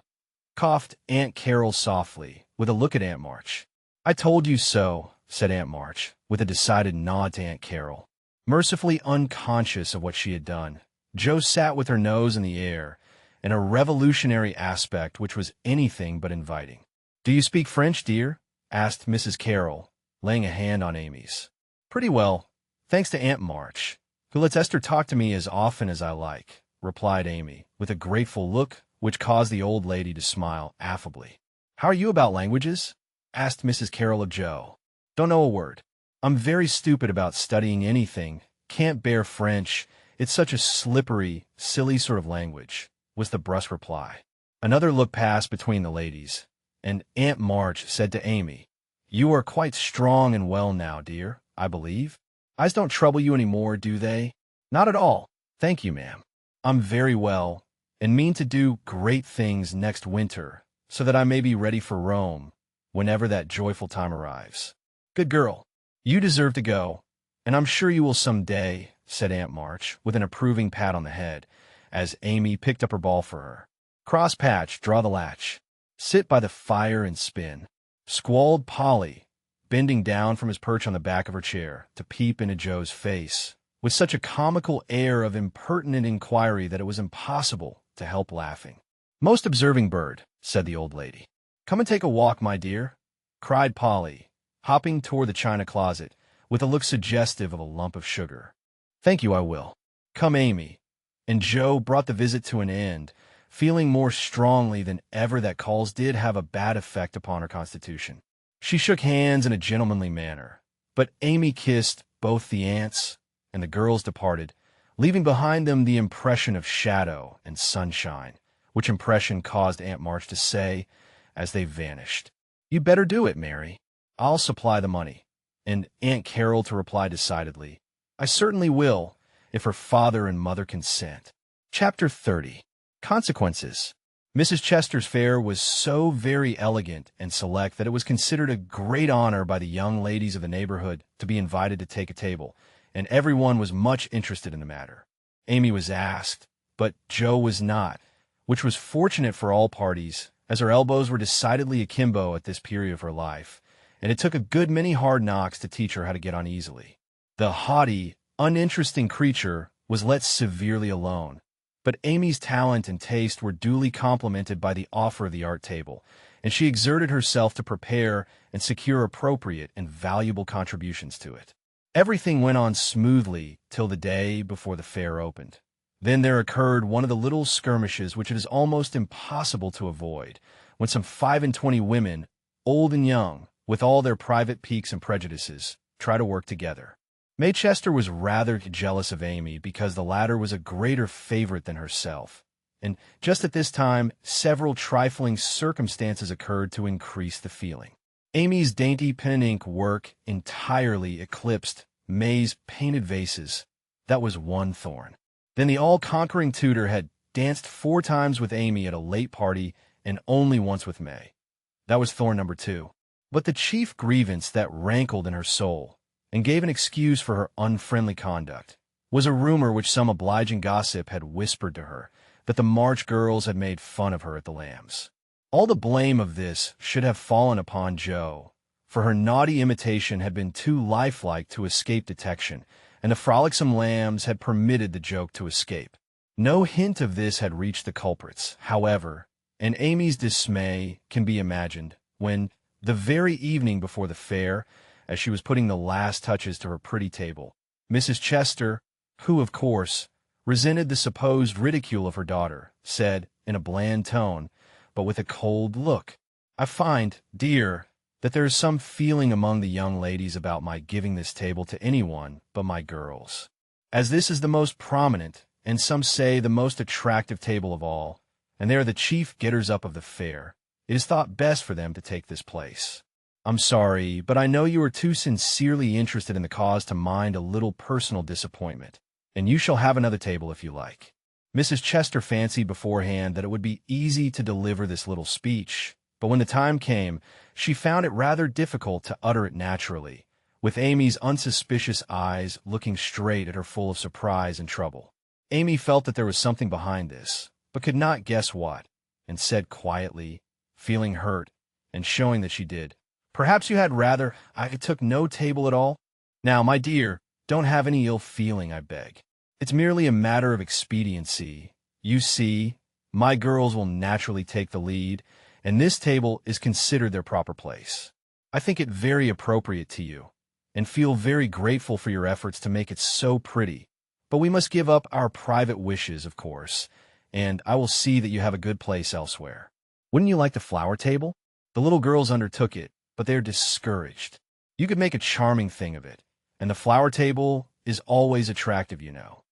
coughed Aunt Carol softly, with a look at Aunt March. "I told you so," said Aunt March, with a decided nod to Aunt Carol. Mercifully unconscious of what she had done, Jo sat with her nose in the air, in a revolutionary aspect which was anything but inviting. "Do you speak French, dear?" asked Mrs. Carroll, laying a hand on Amy's. "Pretty well, thanks to Aunt March, who lets Esther talk to me as often as I like," replied Amy, with a grateful look which caused the old lady to smile affably. "How are you about languages?" asked Mrs. Carroll of Jo. "Don't know a word. I'm very stupid about studying anything. Can't bear French. It's such a slippery, silly sort of language," was the brusque reply. Another look passed between the ladies, and Aunt March said to Amy, "You are quite strong and well now, dear, I believe. Eyes don't trouble you any more, do they?" "Not at all, thank you, ma'am. I'm very well, and mean to do great things next winter, so that I may be ready for Rome whenever that joyful time arrives." "Good girl. You deserve to go, and I'm sure you will some day," said Aunt March, with an approving pat on the head, as Amy picked up her ball for her. "Cross patch, draw the latch. Sit by the fire and spin," squalled Polly, bending down from his perch on the back of her chair to peep into Jo's face, with such a comical air of impertinent inquiry that it was impossible to help laughing. "Most observing bird," said the old lady. "Come and take a walk, my dear," cried Polly, hopping toward the china closet, with a look suggestive of a lump of sugar. "Thank you, I will. Come, Amy." And Jo brought the visit to an end, feeling more strongly than ever that calls did have a bad effect upon her constitution. She shook hands in a gentlemanly manner, but Amy kissed both the aunts, and the girls departed, leaving behind them the impression of shadow and sunshine, which impression caused Aunt March to say, as they vanished, "You'd better do it, Mary. I'll supply the money," and Aunt Carol to reply decidedly, "I certainly will, if her father and mother consent." Chapter 30. Consequences. Mrs. Chester's fare was so very elegant and select that it was considered a great honor by the young ladies of the neighborhood to be invited to take a table, and everyone was much interested in the matter. Amy was asked, but Jo was not, which was fortunate for all parties, as her elbows were decidedly akimbo at this period of her life, and it took a good many hard knocks to teach her how to get on easily. The haughty, uninteresting creature was let severely alone, but Amy's talent and taste were duly complimented by the offer of the art table, and she exerted herself to prepare and secure appropriate and valuable contributions to it. Everything went on smoothly till the day before the fair opened. Then there occurred one of the little skirmishes which it is almost impossible to avoid, when some 25 women, old and young, with all their private piques and prejudices, try to work together. May Chester was rather jealous of Amy because the latter was a greater favorite than herself, and just at this time several trifling circumstances occurred to increase the feeling. Amy's dainty pen and ink work entirely eclipsed May's painted vases. That was one thorn. Then the all-conquering tutor had danced 4 times with Amy at a late party and only once with May. That was thorn number 2. But the chief grievance that rankled in her soul, and gave an excuse for her unfriendly conduct, was a rumor which some obliging gossip had whispered to her, that the March girls had made fun of her at the Lambs. All the blame of this should have fallen upon Jo, for her naughty imitation had been too lifelike to escape detection, and the frolicsome Lambs had permitted the joke to escape. No hint of this had reached the culprits, however, and Amy's dismay can be imagined when, the very evening before the fair, as she was putting the last touches to her pretty table, Mrs. Chester, who, of course, resented the supposed ridicule of her daughter, said, in a bland tone, but with a cold look, "I find, dear, that there is some feeling among the young ladies about my giving this table to anyone but my girls. As this is the most prominent, and some say the most attractive table of all, and they are the chief getters-up of the fair, it is thought best for them to take this place. I'm sorry, but I know you are too sincerely interested in the cause to mind a little personal disappointment, and you shall have another table if you like." Mrs. Chester fancied beforehand that it would be easy to deliver this little speech, but when the time came, she found it rather difficult to utter it naturally, with Amy's unsuspicious eyes looking straight at her full of surprise and trouble. Amy felt that there was something behind this, but could not guess what, and said quietly, feeling hurt and showing that she did. Perhaps you had rather I took no table at all? Now, my dear, don't have any ill feeling, I beg. It's merely a matter of expediency. You see, my girls will naturally take the lead, and this table is considered their proper place. I think it very appropriate to you, and feel very grateful for your efforts to make it so pretty. But we must give up our private wishes, of course, and I will see that you have a good place elsewhere. Wouldn't you like the flower table? The little girls undertook it, but they're discouraged. You could make a charming thing of it, and the flower table is always attractive, you know.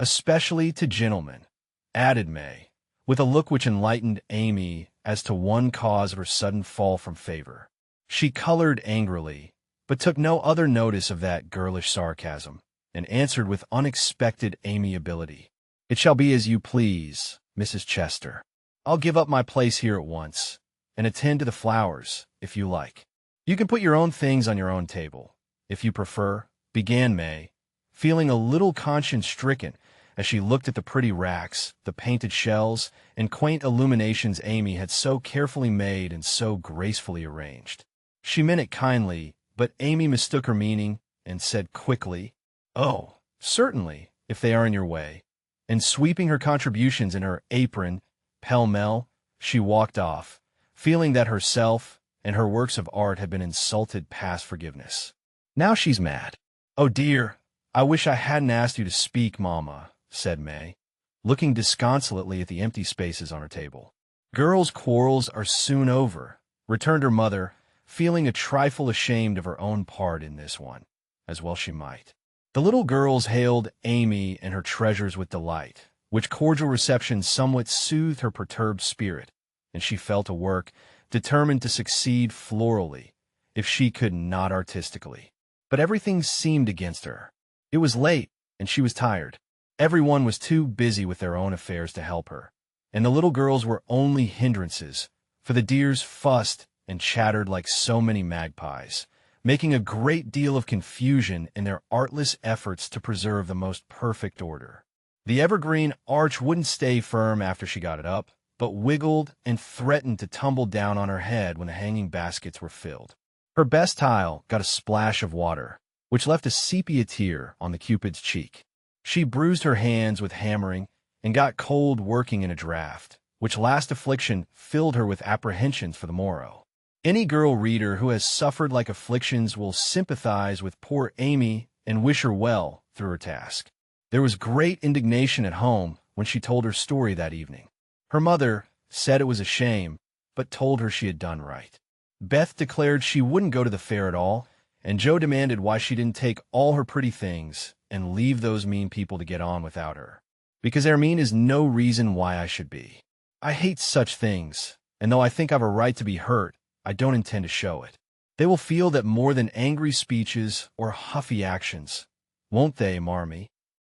Especially to gentlemen, added May, with a look which enlightened Amy as to one cause of her sudden fall from favor. She colored angrily, but took no other notice of that girlish sarcasm, and answered with unexpected amiability. It shall be as you please, Mrs. Chester. I'll give up my place here at once, and attend to the flowers, if you like. You can put your own things on your own table, if you prefer, began May, feeling a little conscience-stricken as she looked at the pretty racks, the painted shells, and quaint illuminations Amy had so carefully made and so gracefully arranged. She meant it kindly, but Amy mistook her meaning and said quickly, "Oh, certainly, if they are in your way." And sweeping her contributions in her apron, pell-mell, she walked off, feeling that herself and her works of art had been insulted past forgiveness. Now she's mad. "Oh dear, I wish I hadn't asked you to speak, Mamma," said May, looking disconsolately at the empty spaces on her table. "Girls' quarrels are soon over," returned her mother, feeling a trifle ashamed of her own part in this one, as well she might. The little girls hailed Amy and her treasures with delight, which cordial reception somewhat soothed her perturbed spirit, and she fell to work, determined to succeed florally, if she could not artistically. But everything seemed against her. It was late, and she was tired. Everyone was too busy with their own affairs to help her, and the little girls were only hindrances, for the dears fussed and chattered like so many magpies, making a great deal of confusion in their artless efforts to preserve the most perfect order. The evergreen arch wouldn't stay firm after she got it up, but wiggled and threatened to tumble down on her head when the hanging baskets were filled. Her best tile got a splash of water, which left a sepia tear on the Cupid's cheek. She bruised her hands with hammering and got cold working in a draught, which last affliction filled her with apprehensions for the morrow. Any girl reader who has suffered like afflictions will sympathize with poor Amy and wish her well through her task. There was great indignation at home when she told her story that evening. Her mother said it was a shame, but told her she had done right. Beth declared she wouldn't go to the fair at all, and Joe demanded why she didn't take all her pretty things and leave those mean people to get on without her. "Because they're mean is no reason why I should be. I hate such things, and though I think I've a right to be hurt, I don't intend to show it. They will feel that more than angry speeches or huffy actions, won't they, Marmee?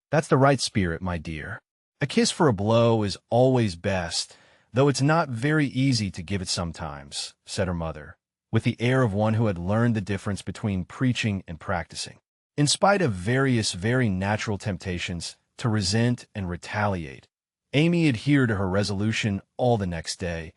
That's the right spirit, my dear. A kiss for a blow is always best, though it's not very easy to give it sometimes," said her mother, with the air of one who had learned the difference between preaching and practicing. In spite of various very natural temptations to resent and retaliate, Amy adhered to her resolution all the next day,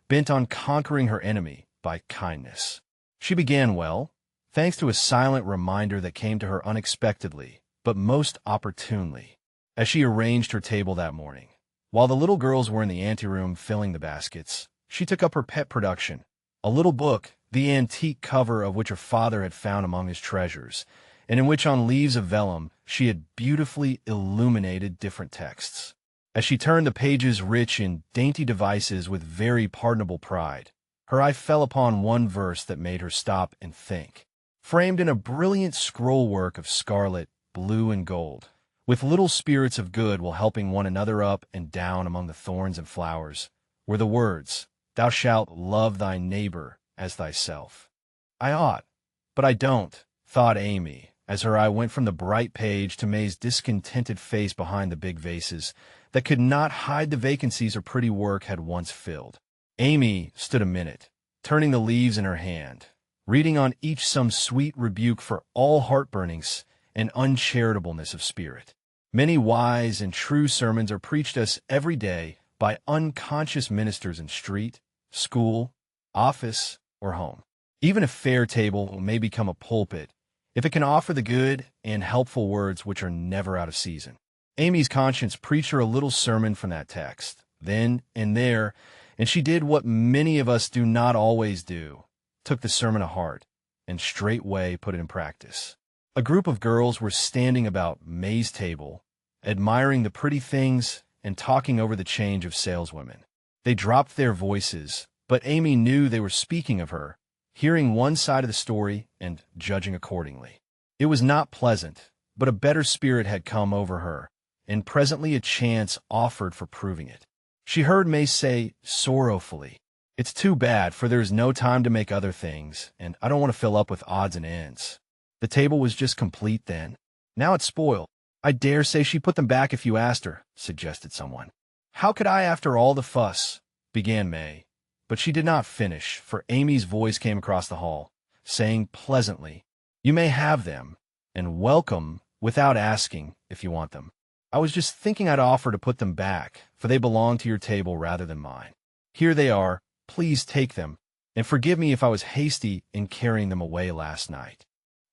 bent on conquering her enemy by kindness. She began well, thanks to a silent reminder that came to her unexpectedly, but most opportunely, as she arranged her table that morning. While the little girls were in the anteroom filling the baskets, she took up her pet production, a little book, the antique cover of which her father had found among his treasures, and in which on leaves of vellum she had beautifully illuminated different texts. As she turned the pages rich in dainty devices with very pardonable pride, her eye fell upon one verse that made her stop and think. Framed in a brilliant scroll-work of scarlet, blue, and gold, with little spirits of good while helping one another up and down among the thorns and flowers, were the words, "Thou shalt love thy neighbor as thyself." "I ought, but I don't," thought Amy, as her eye went from the bright page to May's discontented face behind the big vases that could not hide the vacancies her pretty work had once filled. Amy stood a minute, turning the leaves in her hand, reading on each some sweet rebuke for all heartburnings and uncharitableness of spirit. Many wise and true sermons are preached us every day by unconscious ministers in street, school, office, or home. Even a fair table may become a pulpit if it can offer the good and helpful words which are never out of season. Amy's conscience preached her a little sermon from that text, then and there, and she did what many of us do not always do, took the sermon to heart, and straightway put it in practice. A group of girls were standing about May's table, admiring the pretty things and talking over the change of saleswomen. They dropped their voices, but Amy knew they were speaking of her, hearing one side of the story and judging accordingly. It was not pleasant, but a better spirit had come over her, and presently a chance offered for proving it. She heard May say sorrowfully, "It's too bad, for there is no time to make other things, and I don't want to fill up with odds and ends." The table was just complete then. Now it's spoiled. "I dare say she put them back if you asked her," suggested someone. "How could I after all the fuss?" began May. But she did not finish, for Amy's voice came across the hall, saying pleasantly, "You may have them, and welcome without asking if you want them. I was just thinking I'd offer to put them back, for they belong to your table rather than mine. Here they are, please take them, and forgive me if I was hasty in carrying them away last night."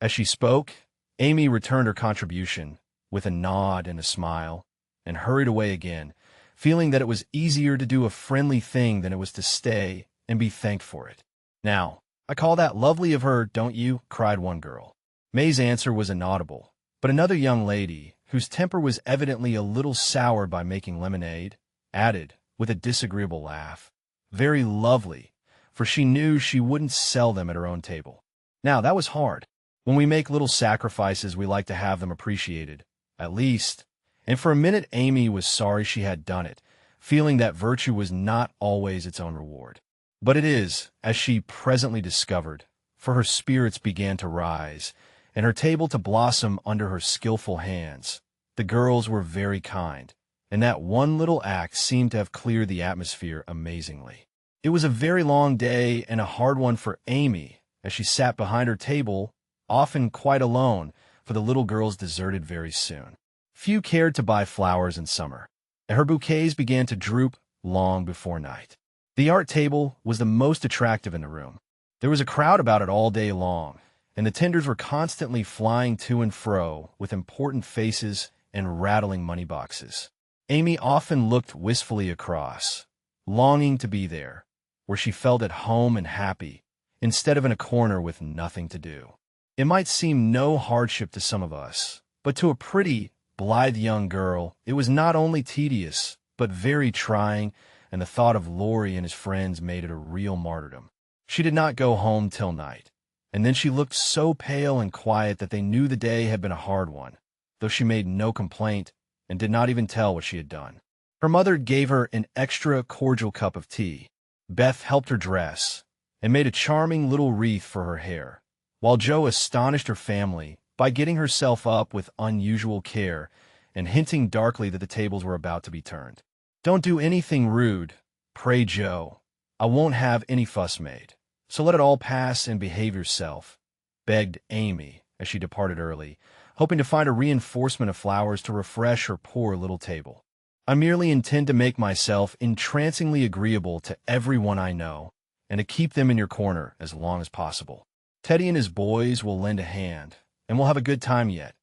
As she spoke, Amy returned her contribution with a nod and a smile, and hurried away again, feeling that it was easier to do a friendly thing than it was to stay and be thanked for it. "Now, I call that lovely of her, don't you?" cried one girl. May's answer was inaudible, but another young lady, whose temper was evidently a little soured by making lemonade, added, with a disagreeable laugh, "Very lovely," for she knew she wouldn't sell them at her own table. Now, that was hard. When we make little sacrifices, we like to have them appreciated, at least. And for a minute Amy was sorry she had done it, feeling that virtue was not always its own reward. But it is, as she presently discovered, for her spirits began to rise, and her table to blossom under her skillful hands. The girls were very kind, and that one little act seemed to have cleared the atmosphere amazingly. It was a very long day and a hard one for Amy, as she sat behind her table, often quite alone, for the little girls deserted very soon. Few cared to buy flowers in summer, and her bouquets began to droop long before night. The art table was the most attractive in the room. There was a crowd about it all day long, and the tenders were constantly flying to and fro with important faces and rattling money boxes. Amy often looked wistfully across, longing to be there, where she felt at home and happy, instead of in a corner with nothing to do. It might seem no hardship to some of us, but to a pretty, blithe young girl, it was not only tedious, but very trying, and the thought of Laurie and his friends made it a real martyrdom. She did not go home till night, and then she looked so pale and quiet that they knew the day had been a hard one, though she made no complaint and did not even tell what she had done. Her mother gave her an extra cordial cup of tea. Beth helped her dress and made a charming little wreath for her hair, while Jo astonished her family by getting herself up with unusual care and hinting darkly that the tables were about to be turned. "Don't do anything rude, pray, Jo. I won't have any fuss made, so let it all pass and behave yourself," begged Amy as she departed early, hoping to find a reinforcement of flowers to refresh her poor little table. "I merely intend to make myself entrancingly agreeable to everyone I know, and to keep them in your corner as long as possible. Teddy and his boys will lend a hand, and we'll have a good time yet,"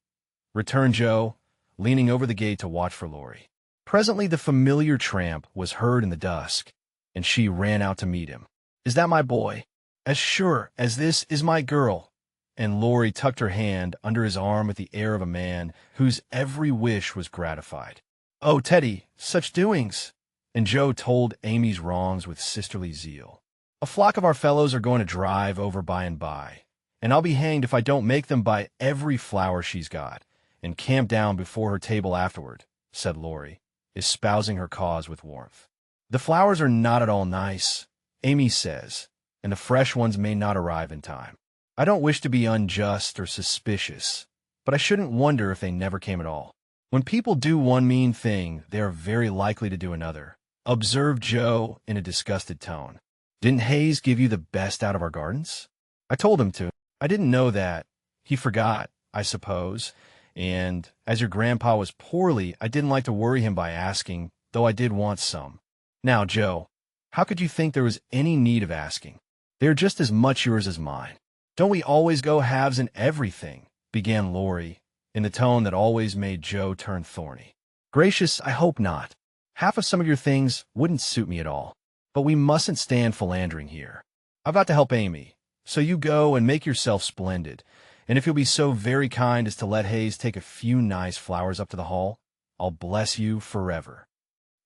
returned Jo, leaning over the gate to watch for Laurie. Presently the familiar tramp was heard in the dusk, and she ran out to meet him. "Is that my boy?" "As sure as this is my girl," and Laurie tucked her hand under his arm with the air of a man whose every wish was gratified. "Oh, Teddy, such doings!" And Jo told Amy's wrongs with sisterly zeal. "A flock of our fellows are going to drive over by and by, and I'll be hanged if I don't make them buy every flower she's got, and camp down before her table afterward," said Laurie, espousing her cause with warmth. "The flowers are not at all nice, Amy says, and the fresh ones may not arrive in time. I don't wish to be unjust or suspicious, but I shouldn't wonder if they never came at all. When people do one mean thing, they are very likely to do another," observed Jo in a disgusted tone. "Didn't Hayes give you the best out of our gardens?" "I told him to. I didn't know that. He forgot, I suppose, and as your grandpa was poorly, I didn't like to worry him by asking, though I did want some." "Now, Jo, how could you think there was any need of asking?" They're just as much yours as mine. Don't we always go halves in everything? Began Lori, in the tone that always made Joe turn thorny. Gracious, I hope not. Half of some of your things wouldn't suit me at all. But we mustn't stand philandering here. I've got to help Amy, so you go and make yourself splendid. And if you'll be so very kind as to let Hayes take a few nice flowers up to the hall, I'll bless you forever.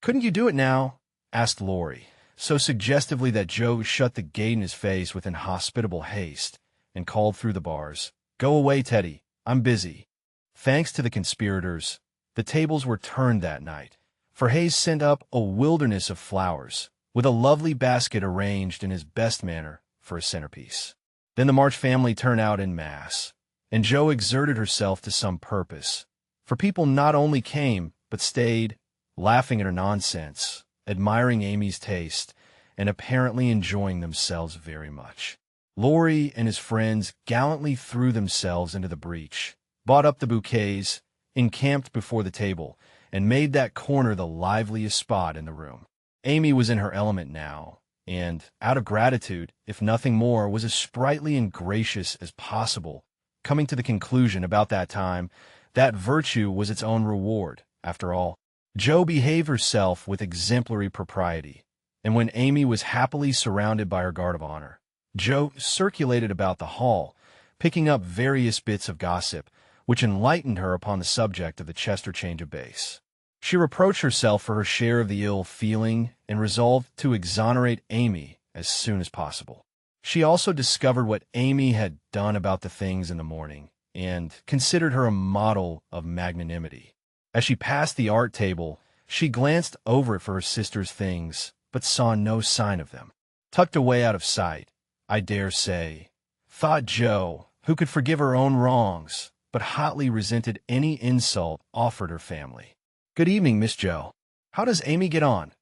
Couldn't you do it now? Asked Lori, so suggestively that Joe shut the gate in his face with inhospitable haste and called through the bars, Go away, Teddy. I'm busy. Thanks to the conspirators, the tables were turned that night, for Hayes sent up a wilderness of flowers, with a lovely basket arranged in his best manner for a centerpiece. Then the March family turned out en masse, and Joe exerted herself to some purpose, for people not only came, but stayed, laughing at her nonsense, admiring Amy's taste, and apparently enjoying themselves very much. Lori and his friends gallantly threw themselves into the breach, bought up the bouquets, encamped before the table, and made that corner the liveliest spot in the room. Amy was in her element now, and, out of gratitude, if nothing more, was as sprightly and gracious as possible, coming to the conclusion about that time that virtue was its own reward, after all. Joe behaved herself with exemplary propriety, and when Amy was happily surrounded by her guard of honor, Joe circulated about the hall, picking up various bits of gossip, which enlightened her upon the subject of the Chester change of base. She reproached herself for her share of the ill feeling and resolved to exonerate Amy as soon as possible. She also discovered what Amy had done about the things in the morning and considered her a model of magnanimity. As she passed the art table, she glanced over it for her sister's things, but saw no sign of them. Tucked away out of sight, I dare say, thought Joe, who could forgive her own wrongs, but hotly resented any insult offered her family. Good evening, Miss Joe. How does Amy get on?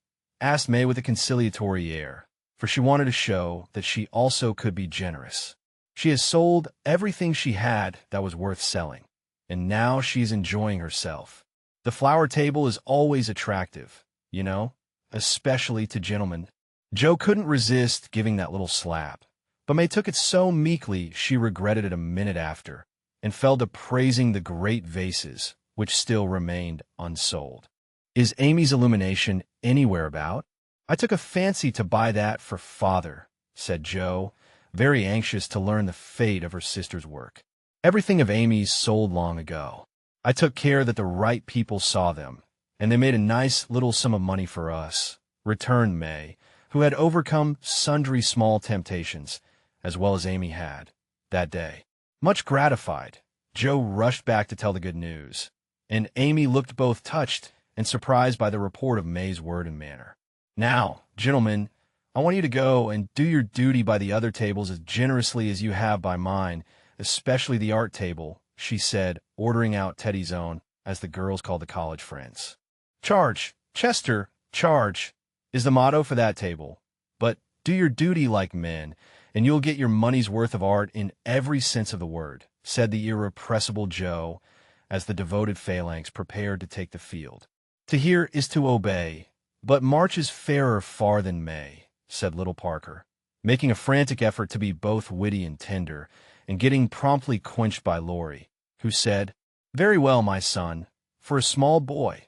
Asked May with a conciliatory air, for she wanted to show that she also could be generous. She has sold everything she had that was worth selling, and now she is enjoying herself. The flower table is always attractive, you know, especially to gentlemen. Joe couldn't resist giving that little slap, but May took it so meekly she regretted it a minute after, and fell to praising the great vases, which still remained unsold. Is Amy's illumination anywhere about? I took a fancy to buy that for Father, said Joe, very anxious to learn the fate of her sister's work. Everything of Amy's sold long ago. I took care that the right people saw them, and they made a nice little sum of money for us, returned May, who had overcome sundry small temptations, as well as Amy had, that day. Much gratified, Joe rushed back to tell the good news, and Amy looked both touched and surprised by the report of May's word and manner. Now, gentlemen, I want you to go and do your duty by the other tables as generously as you have by mine, especially the art table, she said, ordering out Teddy's own, as the girls called the college friends. Charge, Chester, charge, is the motto for that table. But do your duty like men, and you'll get your money's worth of art in every sense of the word, said the irrepressible Joe, as the devoted phalanx prepared to take the field. To hear is to obey, but March is fairer far than May, said little Parker, making a frantic effort to be both witty and tender, and getting promptly quenched by Lori, who said, Very well, my son, for a small boy,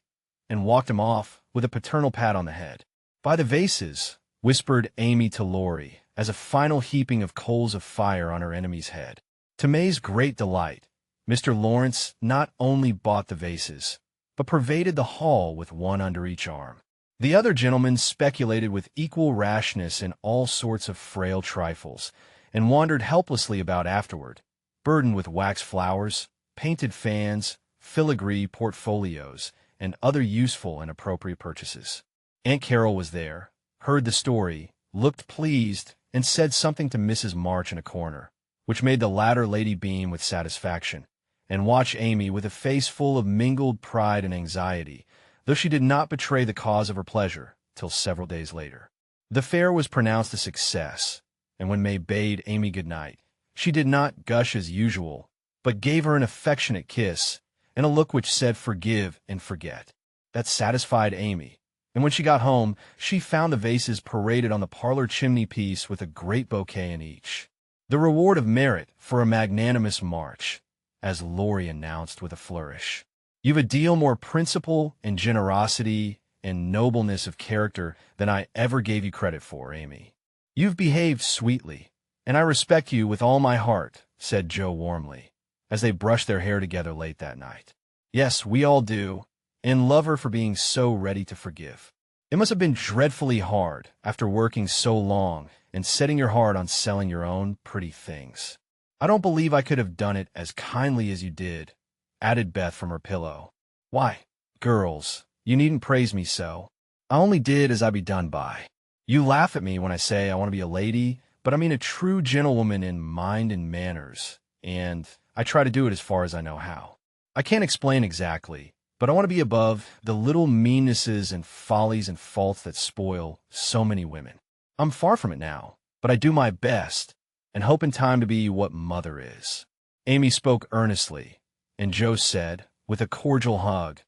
and walked him off with a paternal pat on the head. By the vases, whispered Amy to Lori, as a final heaping of coals of fire on her enemy's head. To May's great delight, Mr. Lawrence not only bought the vases, but pervaded the hall with one under each arm. The other gentlemen speculated with equal rashness in all sorts of frail trifles, and wandered helplessly about afterward, burdened with wax flowers, painted fans, filigree portfolios, and other useful and appropriate purchases. Aunt Carol was there, heard the story, looked pleased, and said something to Mrs. March in a corner, which made the latter lady beam with satisfaction, and watch Amy with a face full of mingled pride and anxiety, though she did not betray the cause of her pleasure till several days later. The fair was pronounced a success, and when May bade Amy good night, she did not gush as usual, but gave her an affectionate kiss and a look which said forgive and forget. That satisfied Amy, And when she got home, she found the vases paraded on the parlor chimney-piece with a great bouquet in each. The reward of merit for a magnanimous march, as Laurie announced with a flourish. You've a deal more principle and generosity and nobleness of character than I ever gave you credit for, Amy. You've behaved sweetly, and I respect you with all my heart, said Joe warmly, as they brushed their hair together late that night. Yes, we all do, and love her for being so ready to forgive. It must have been dreadfully hard after working so long and setting your heart on selling your own pretty things. I don't believe I could have done it as kindly as you did, added Beth from her pillow. Why, girls, you needn't praise me so. I only did as I be done by. You laugh at me when I say I want to be a lady, but I mean a true gentlewoman in mind and manners, and I try to do it as far as I know how. I can't explain exactly, but I want to be above the little meannesses and follies and faults that spoil so many women. I'm far from it now, but I do my best, and hope in time to be what Mother is. Amy spoke earnestly, and Joe said, with a cordial hug,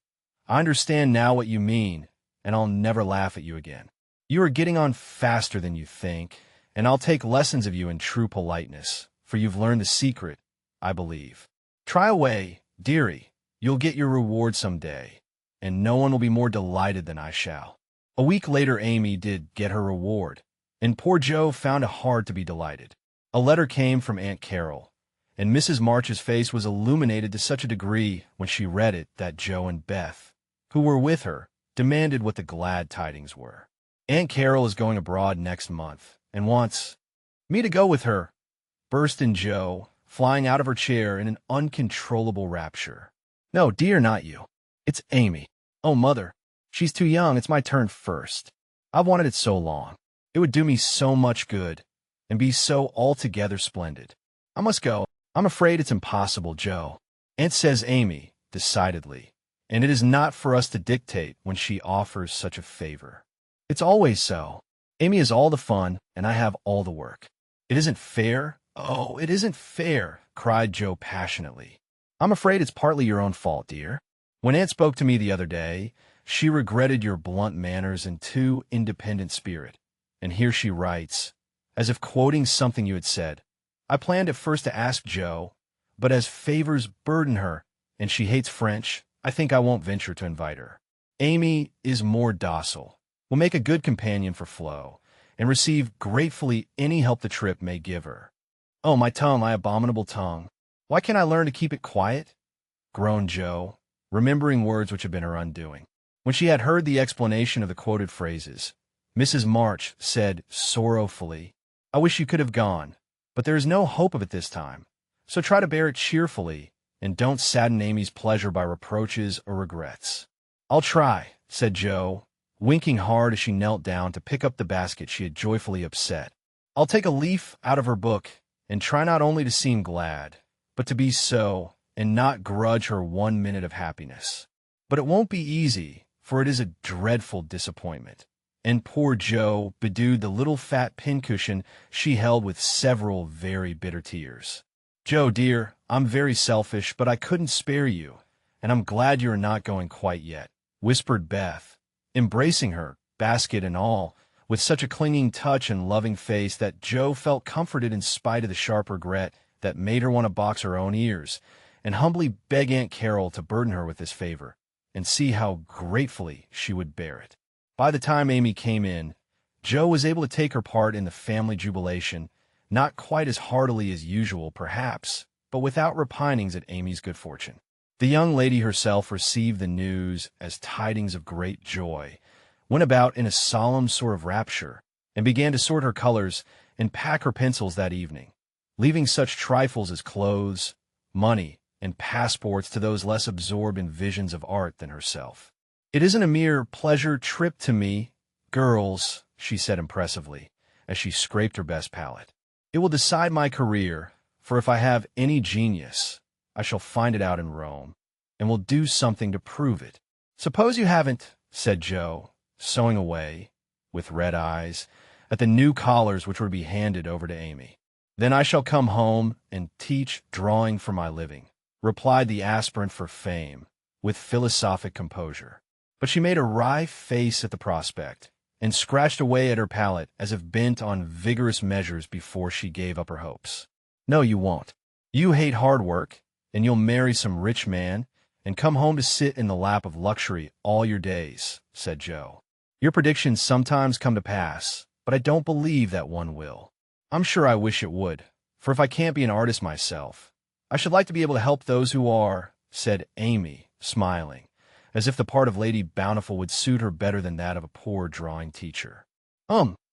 I understand now what you mean, and I'll never laugh at you again. You are getting on faster than you think, and I'll take lessons of you in true politeness, for you've learned the secret, I believe. Try away, dearie. You'll get your reward some day, and no one will be more delighted than I shall. A week later, Amy did get her reward, and poor Joe found it hard to be delighted. A letter came from Aunt Carol, and Mrs. March's face was illuminated to such a degree when she read it that Joe and Beth, who were with her, demanded what the glad tidings were. Aunt Carol is going abroad next month, and wants me to go with her, burst in Joe, flying out of her chair in an uncontrollable rapture. No, dear, not you. It's Amy. Oh, Mother, she's too young. It's my turn first. I've wanted it so long. It would do me so much good, and be so altogether splendid. I must go. I'm afraid it's impossible, Joe. Aunt says Amy, decidedly, and it is not for us to dictate when she offers such a favor. It's always so. Amy has all the fun, and I have all the work. It isn't fair. Oh, it isn't fair, cried Joe passionately. I'm afraid it's partly your own fault, dear. When Aunt spoke to me the other day, she regretted your blunt manners and too independent spirit. And here she writes, as if quoting something you had said, I planned at first to ask Joe, but as favors burden her, and she hates French, I think I won't venture to invite her. Amy is more docile, will make a good companion for Flo, and receive gratefully any help the trip may give her. Oh, my tongue, my abominable tongue. Why can't I learn to keep it quiet? Groaned Joe, remembering words which had been her undoing. When she had heard the explanation of the quoted phrases, Mrs. March said sorrowfully, I wish you could have gone, but there is no hope of it this time. So try to bear it cheerfully, and don't sadden Amy's pleasure by reproaches or regrets. I'll try, said Joe, winking hard as she knelt down to pick up the basket she had joyfully upset. I'll take a leaf out of her book, and try not only to seem glad, but to be so, and not grudge her 1 minute of happiness. But it won't be easy, for it is a dreadful disappointment. And poor Joe bedewed the little fat pincushion she held with several very bitter tears. Joe, dear, I'm very selfish, but I couldn't spare you, and I'm glad you are not going quite yet, whispered Beth, embracing her, basket and all, with such a clinging touch and loving face that Joe felt comforted in spite of the sharp regret that made her want to box her own ears, and humbly beg Aunt Carol to burden her with this favor, and see how gratefully she would bear it. By the time Amy came in, Joe was able to take her part in the family jubilation, not quite as heartily as usual, perhaps, but without repinings at Amy's good fortune. The young lady herself received the news as tidings of great joy, went about in a solemn sort of rapture, and began to sort her colors and pack her pencils that evening, leaving such trifles as clothes, money, and passports to those less absorbed in visions of art than herself. It isn't a mere pleasure trip to me, girls, she said impressively, as she scraped her best palette. It will decide my career, for if I have any genius, I shall find it out in Rome, and will do something to prove it. Suppose you haven't, said Joe, sewing away, with red eyes, at the new collars which were to be handed over to Amy. Then I shall come home and teach drawing for my living, replied the aspirant for fame, with philosophic composure. but she made a wry face at the prospect and scratched away at her palate as if bent on vigorous measures before she gave up her hopes. "No, you won't. You hate hard work, and you'll marry some rich man and come home to sit in the lap of luxury all your days," said Joe. "Your predictions sometimes come to pass, but I don't believe that one will. I'm sure I wish it would, for if I can't be an artist myself, I should like to be able to help those who are," said Amy, smiling, as if the part of Lady Bountiful would suit her better than that of a poor drawing teacher.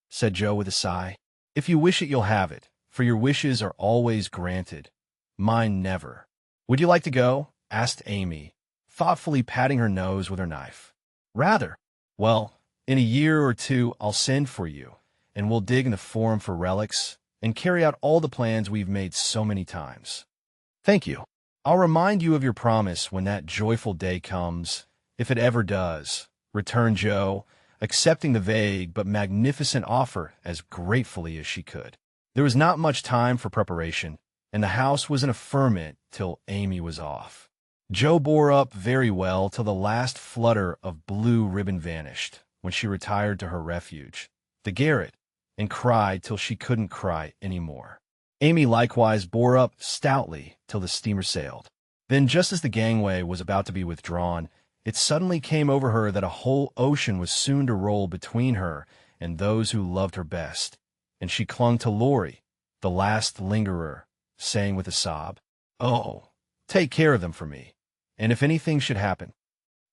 Said Joe with a sigh. "If you wish it, you'll have it, for your wishes are always granted. Mine never." "Would you like to go?" asked Amy, thoughtfully patting her nose with her knife. "Rather. Well, in a year or two I'll send for you, and we'll dig in the Forum for relics and carry out all the plans we've made so many times." "Thank you. I'll remind you of your promise when that joyful day comes, if it ever does," returned Joe, accepting the vague but magnificent offer as gratefully as she could. There was not much time for preparation, and the house was in a ferment till Amy was off. Joe bore up very well till the last flutter of blue ribbon vanished, when she retired to her refuge, the garret, and cried till she couldn't cry any more. Amy likewise bore up stoutly till the steamer sailed. Then, just as the gangway was about to be withdrawn, it suddenly came over her that a whole ocean was soon to roll between her and those who loved her best, and she clung to Laurie, the last lingerer, saying with a sob, "Oh, take care of them for me, and if anything should happen—"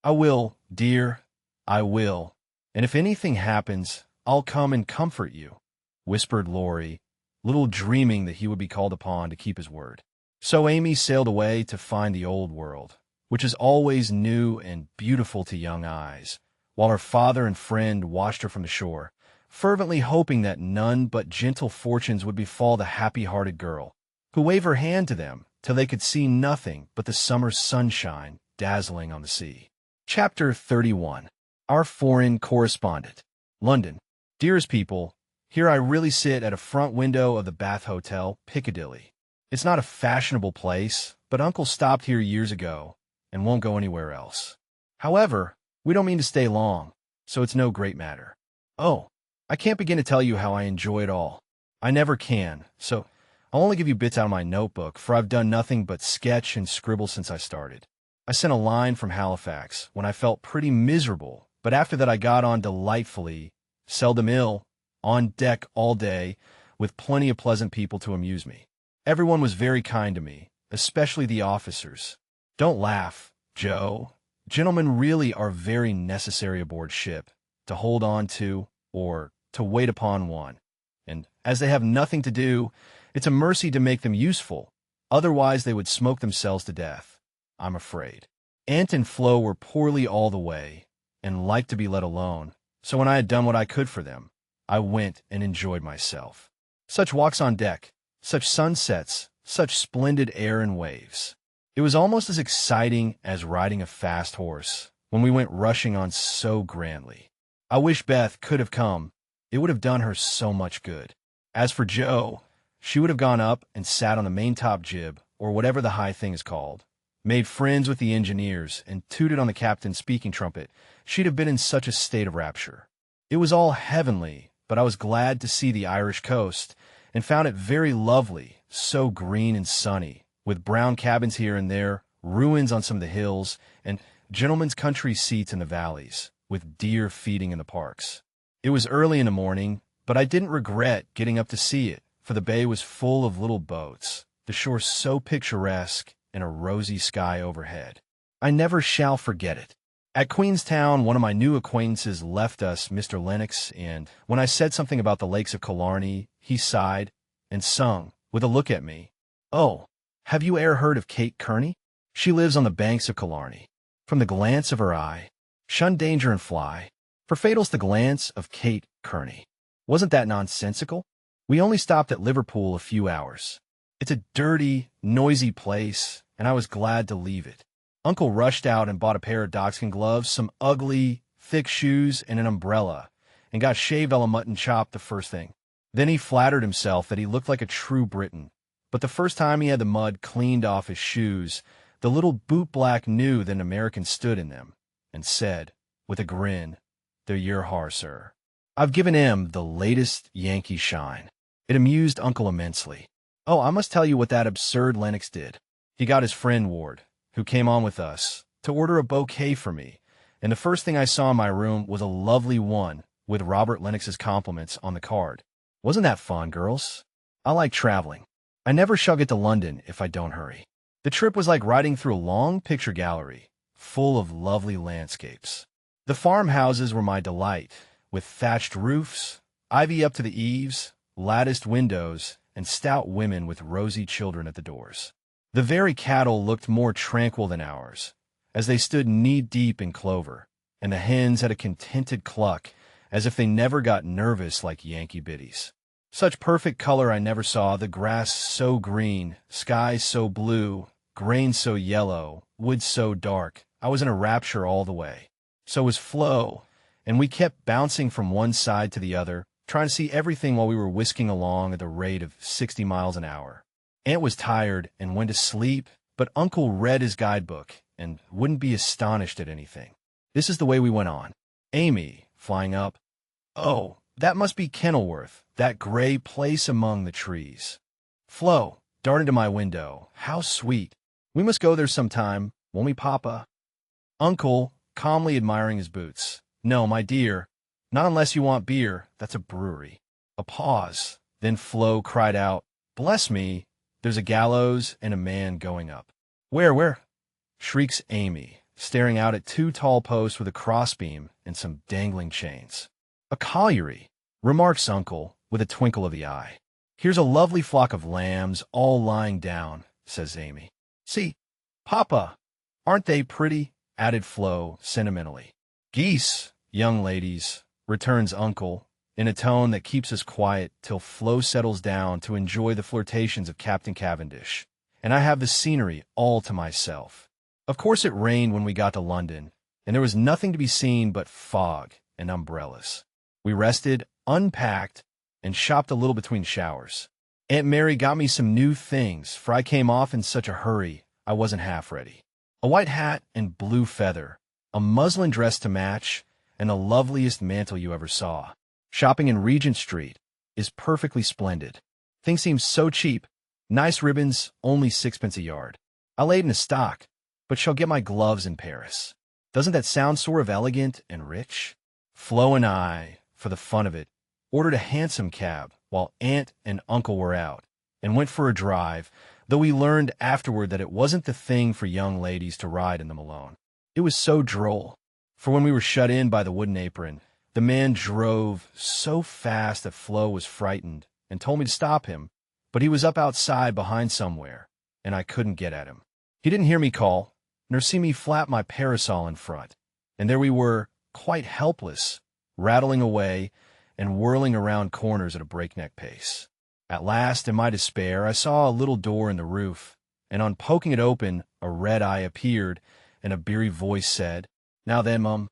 "I will, dear, I will, and if anything happens, I'll come and comfort you," whispered Laurie, little dreaming that he would be called upon to keep his word. So Amy sailed away to find the old world, which is always new and beautiful to young eyes, while her father and friend watched her from the shore, fervently hoping that none but gentle fortunes would befall the happy-hearted girl, who waved her hand to them till they could see nothing but the summer sunshine dazzling on the sea. Chapter 31. Our Foreign Correspondent. London. Dearest people, here I really sit at a front window of the Bath Hotel, Piccadilly. It's not a fashionable place, but Uncle stopped here years ago and won't go anywhere else. However, we don't mean to stay long, so it's no great matter. Oh, I can't begin to tell you how I enjoy it all. I never can, so I'll only give you bits out of my notebook, for I've done nothing but sketch and scribble since I started. I sent a line from Halifax when I felt pretty miserable, but after that I got on delightfully, seldom ill, on deck all day, with plenty of pleasant people to amuse me. Everyone was very kind to me, especially the officers. Don't laugh, Joe. Gentlemen really are very necessary aboard ship, to hold on to, or to wait upon one. And as they have nothing to do, it's a mercy to make them useful, otherwise they would smoke themselves to death, I'm afraid. Aunt and Flo were poorly all the way, and liked to be let alone, so when I had done what I could for them, I went and enjoyed myself. Such walks on deck, such sunsets, such splendid air and waves. It was almost as exciting as riding a fast horse, when we went rushing on so grandly. I wish Beth could have come. It would have done her so much good. As for Joe, she would have gone up and sat on the maintop jib, or whatever the high thing is called, made friends with the engineers, and tooted on the captain's speaking trumpet. She'd have been in such a state of rapture. It was all heavenly, but I was glad to see the Irish coast, and found it very lovely, so green and sunny, with brown cabins here and there, ruins on some of the hills, and gentlemen's country seats in the valleys, with deer feeding in the parks. It was early in the morning, but I didn't regret getting up to see it, for the bay was full of little boats, the shore so picturesque, and a rosy sky overhead. I never shall forget it. At Queenstown, one of my new acquaintances left us, Mr. Lennox, and when I said something about the lakes of Killarney, he sighed and sung, with a look at me, "Oh, have you e'er heard of Kate Kearney? She lives on the banks of Killarney. From the glance of her eye, shun danger and fly, for fatal's the glance of Kate Kearney." Wasn't that nonsensical? We only stopped at Liverpool a few hours. It's a dirty, noisy place, and I was glad to leave it. Uncle rushed out and bought a pair of dogskin gloves, some ugly, thick shoes, and an umbrella, and got shaved a la mutton chop the first thing. Then he flattered himself that he looked like a true Briton. But the first time he had the mud cleaned off his shoes, the little boot-black knew that an American stood in them, and said, with a grin. "They're your har, sir. I've given him the latest Yankee shine." It amused Uncle immensely. "Oh, I must tell you what that absurd Lennox did. He got his friend Ward, who came on with us, to order a bouquet for me, and the first thing I saw in my room was a lovely one with Robert Lennox's compliments on the card. Wasn't that fun, girls? I like traveling. I never shall get to London if I don't hurry." The trip was like riding through a long picture gallery, full of lovely landscapes. The farmhouses were my delight, with thatched roofs, ivy up to the eaves, latticed windows, and stout women with rosy children at the doors. The very cattle looked more tranquil than ours, as they stood knee-deep in clover, and the hens had a contented cluck, as if they never got nervous like Yankee biddies. Such perfect color I never saw, the grass so green, sky so blue, grain so yellow, wood so dark. I was in a rapture all the way. So was Flo, and we kept bouncing from one side to the other, trying to see everything while we were whisking along at the rate of 60 miles an hour. Aunt was tired and went to sleep, but Uncle read his guidebook and wouldn't be astonished at anything. This is the way we went on. Amy, flying up, "Oh, that must be Kenilworth, that gray place among the trees." Flo darted to my window. "How sweet. We must go there sometime, won't we, Papa?" Uncle, calmly admiring his boots. "No, my dear, not unless you want beer. That's a brewery." A pause. Then Flo cried out, "Bless me, there's a gallows and a man going up." Where?" shrieks Amy, staring out at two tall posts with a crossbeam and some dangling chains. "A colliery," remarks Uncle, with a twinkle of the eye. "Here's a lovely flock of lambs all lying down," says Amy. "See, Papa, aren't they pretty?" added Flo sentimentally. "Geese, young ladies," returns Uncle, in a tone that keeps us quiet till Flo settles down to enjoy the flirtations of Captain Cavendish, and I have the scenery all to myself. Of course it rained when we got to London, and there was nothing to be seen but fog and umbrellas. We rested, unpacked, and shopped a little between showers. Aunt Mary got me some new things, for I came off in such a hurry I wasn't half ready. A white hat and blue feather, a muslin dress to match, and the loveliest mantle you ever saw. Shopping in Regent Street is perfectly splendid. Things seem so cheap. Nice ribbons, only 6 pence a yard. I laid in a stock, but shall get my gloves in Paris. Doesn't that sound sort of elegant and rich? Flo and I, for the fun of it, ordered a hansom cab while Aunt and Uncle were out, and went for a drive, though we learned afterward that it wasn't the thing for young ladies to ride in them alone. It was so droll, for when we were shut in by the wooden apron, the man drove so fast that Flo was frightened and told me to stop him, but he was up outside behind somewhere, and I couldn't get at him. He didn't hear me call, nor see me flap my parasol in front, and there we were, quite helpless, rattling away and whirling around corners at a breakneck pace. At last, in my despair, I saw a little door in the roof, and on poking it open, a red eye appeared, and a beery voice said, "Now then, Mum."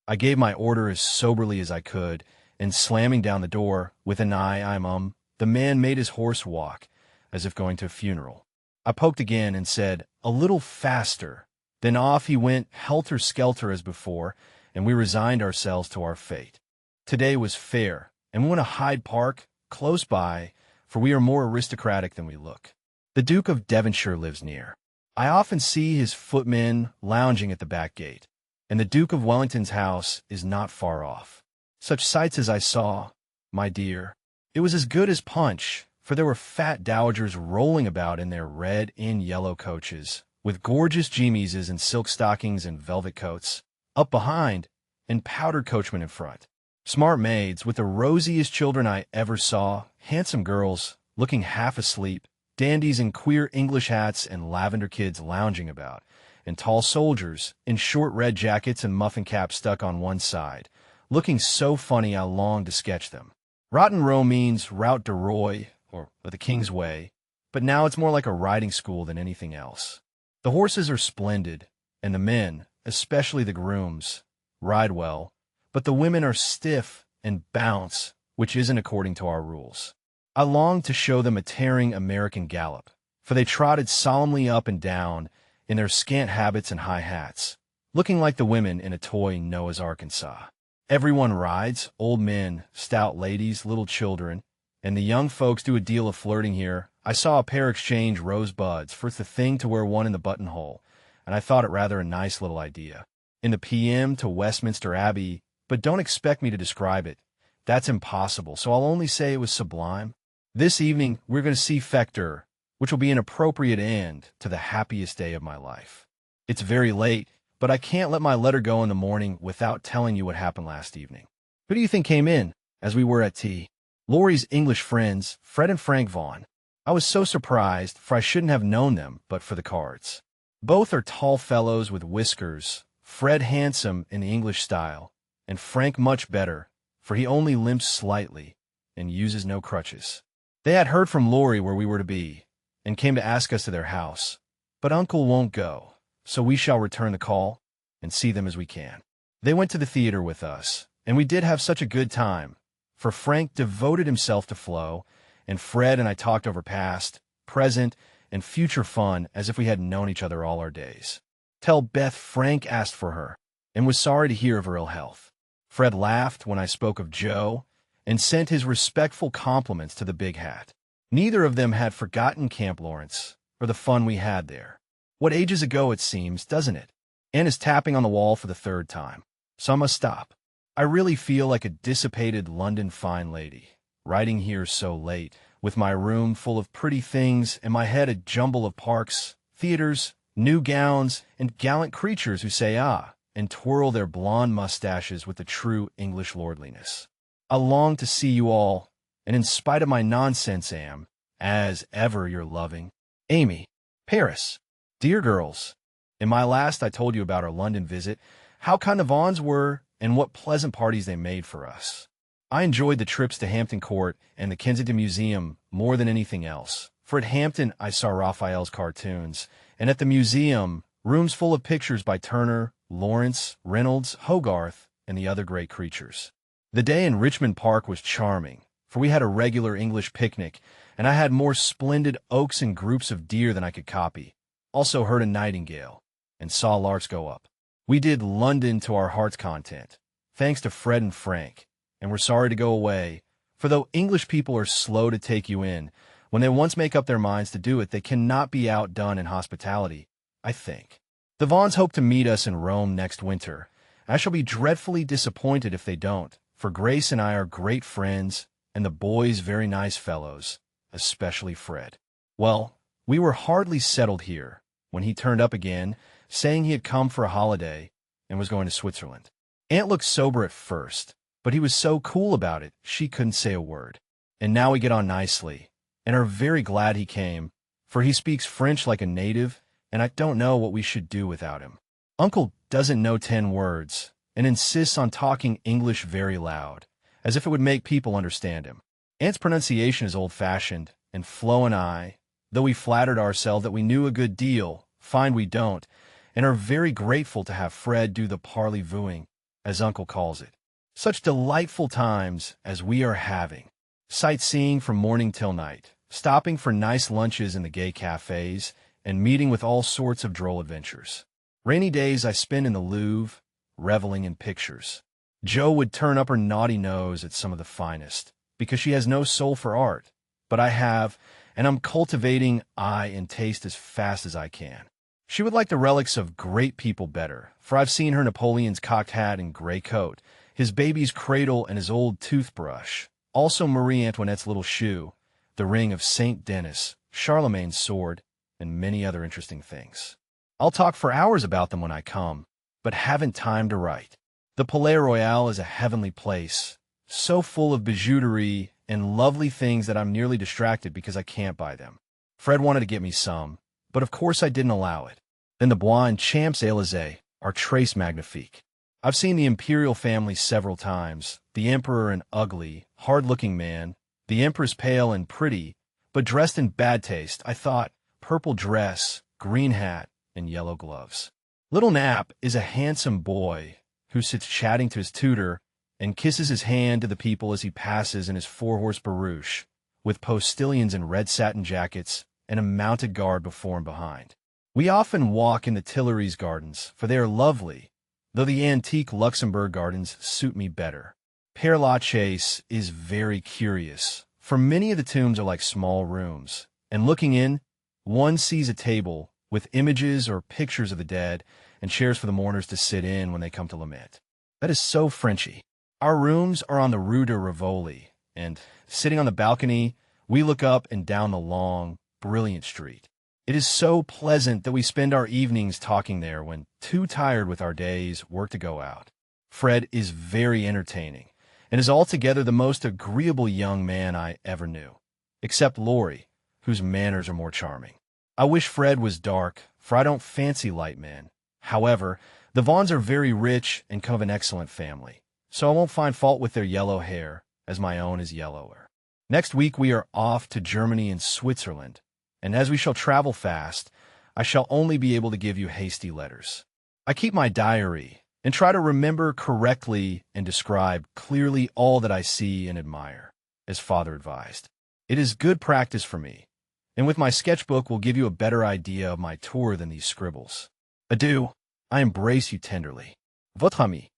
I gave my order as soberly as I could, and slamming down the door, with an aye, Mum, the man made his horse walk, as if going to a funeral. I poked again and said, "A little faster." Then off he went helter-skelter as before, and we resigned ourselves to our fate. Today was fair, and we went to Hyde Park, close by, for we are more aristocratic than we look. The Duke of Devonshire lives near. I often see his footmen lounging at the back gate, and the Duke of Wellington's house is not far off. Such sights as I saw, my dear, it was as good as punch, for there were fat dowagers rolling about in their red and yellow coaches, with gorgeous cheemises and silk stockings and velvet coats, up behind, and powdered coachmen in front. Smart maids, with the rosiest children I ever saw, handsome girls, looking half asleep, dandies in queer English hats and lavender kids lounging about, and tall soldiers, in short red jackets and muffin caps stuck on one side, looking so funny I longed to sketch them. Rotten Row means Route de Roy, or the King's Way, but now it's more like a riding school than anything else. The horses are splendid, and the men, especially the grooms, ride well, but the women are stiff and bounce, which isn't according to our rules. I longed to show them a tearing American gallop, for they trotted solemnly up and down in their scant habits and high hats, looking like the women in a toy Noah's Arkansas. Everyone rides, old men, stout ladies, little children, and the young folks do a deal of flirting here. I saw a pair exchange rosebuds, for it's the thing to wear one in the buttonhole, and I thought it rather a nice little idea. In the PM to Westminster Abbey, but don't expect me to describe it. That's impossible, so I'll only say it was sublime. This evening, we're going to see Fector, which will be an appropriate end to the happiest day of my life. It's very late, but I can't let my letter go in the morning without telling you what happened last evening. Who do you think came in as we were at tea? Laurie's English friends, Fred and Frank Vaughan. I was so surprised, for I shouldn't have known them but for the cards. Both are tall fellows with whiskers, Fred handsome in the English style, and Frank much better, for he only limps slightly and uses no crutches. They had heard from Laurie where we were to be, and came to ask us to their house. But Uncle won't go, so we shall return the call and see them as we can. They went to the theater with us, and we did have such a good time, for Frank devoted himself to Flo, and Fred and I talked over past, present, and future fun as if we had known each other all our days. Tell Beth Frank asked for her, and was sorry to hear of her ill health. Fred laughed when I spoke of Joe, and sent his respectful compliments to the big hat. Neither of them had forgotten Camp Lawrence, or the fun we had there. What ages ago it seems, doesn't it? Anne is tapping on the wall for the third time, so I must stop. I really feel like a dissipated London fine lady, writing here so late, with my room full of pretty things and my head a jumble of parks, theaters, new gowns, and gallant creatures who say ah, and twirl their blonde mustaches with the true English lordliness. I long to see you all, and in spite of my nonsense am, as ever, your loving, Amy. Paris. Dear girls, in my last I told you about our London visit, how kind the Vaughans were, and what pleasant parties they made for us. I enjoyed the trips to Hampton Court and the Kensington Museum more than anything else, for at Hampton I saw Raphael's cartoons, and at the museum, rooms full of pictures by Turner, Lawrence, Reynolds, Hogarth, and the other great creatures. The day in Richmond Park was charming, for we had a regular English picnic, and I had more splendid oaks and groups of deer than I could copy. Also heard a nightingale, and saw larks go up. We did London to our heart's content, thanks to Fred and Frank, and we're sorry to go away, for though English people are slow to take you in, when they once make up their minds to do it, they cannot be outdone in hospitality, I think. The Vaughans hope to meet us in Rome next winter. I shall be dreadfully disappointed if they don't, for Grace and I are great friends, and the boys very nice fellows, especially Fred. Well, we were hardly settled here, when he turned up again, saying he had come for a holiday, and was going to Switzerland. Aunt looked sober at first, but he was so cool about it, she couldn't say a word. And now we get on nicely, and are very glad he came, for he speaks French like a native, and I don't know what we should do without him. Uncle doesn't know 10 words, and insists on talking English very loud, as if it would make people understand him. Aunt's pronunciation is old-fashioned, and Flo and I, though we flattered ourselves that we knew a good deal, find we don't, and are very grateful to have Fred do the parley-vooing, as Uncle calls it. Such delightful times as we are having, sightseeing from morning till night, stopping for nice lunches in the gay cafes, and meeting with all sorts of droll adventures. Rainy days I spend in the Louvre, reveling in pictures. Jo would turn up her naughty nose at some of the finest, because she has no soul for art, but I have, and I'm cultivating eye and taste as fast as I can. She would like the relics of great people better, for I've seen her Napoleon's cocked hat and gray coat, his baby's cradle and his old toothbrush, also Marie Antoinette's little shoe, the ring of Saint Denis, Charlemagne's sword, and many other interesting things. I'll talk for hours about them when I come, but haven't time to write. The Palais Royal is a heavenly place, so full of bijouterie and lovely things that I'm nearly distracted because I can't buy them. Fred wanted to get me some, but of course I didn't allow it. Then the Bois and Champs-Élysées are très magnifiques. I've seen the imperial family several times, the emperor an ugly, hard-looking man, the empress pale and pretty, but dressed in bad taste, I thought, purple dress, green hat, and yellow gloves. Little Nap is a handsome boy who sits chatting to his tutor and kisses his hand to the people as he passes in his 4-horse barouche, with postilions in red satin jackets and a mounted guard before and behind. We often walk in the Tuileries gardens, for they are lovely, though the antique Luxembourg gardens suit me better. Père Lachaise is very curious, for many of the tombs are like small rooms, and looking in, one sees a table with images or pictures of the dead and chairs for the mourners to sit in when they come to lament. That is so Frenchy. Our rooms are on the Rue de Rivoli, and sitting on the balcony, we look up and down the long, brilliant street. It is so pleasant that we spend our evenings talking there when, too tired with our day's work to go out. Fred is very entertaining, and is altogether the most agreeable young man I ever knew, except Laurie, whose manners are more charming. I wish Fred was dark, for I don't fancy light men. However, the Vaughns are very rich and come of an excellent family, so I won't find fault with their yellow hair, as my own is yellower. Next week we are off to Germany and Switzerland, and as we shall travel fast, I shall only be able to give you hasty letters. I keep my diary, and try to remember correctly and describe clearly all that I see and admire, as Father advised. It is good practice for me, and with my sketchbook will give you a better idea of my tour than these scribbles. Adieu. I embrace you tenderly. Votre ami,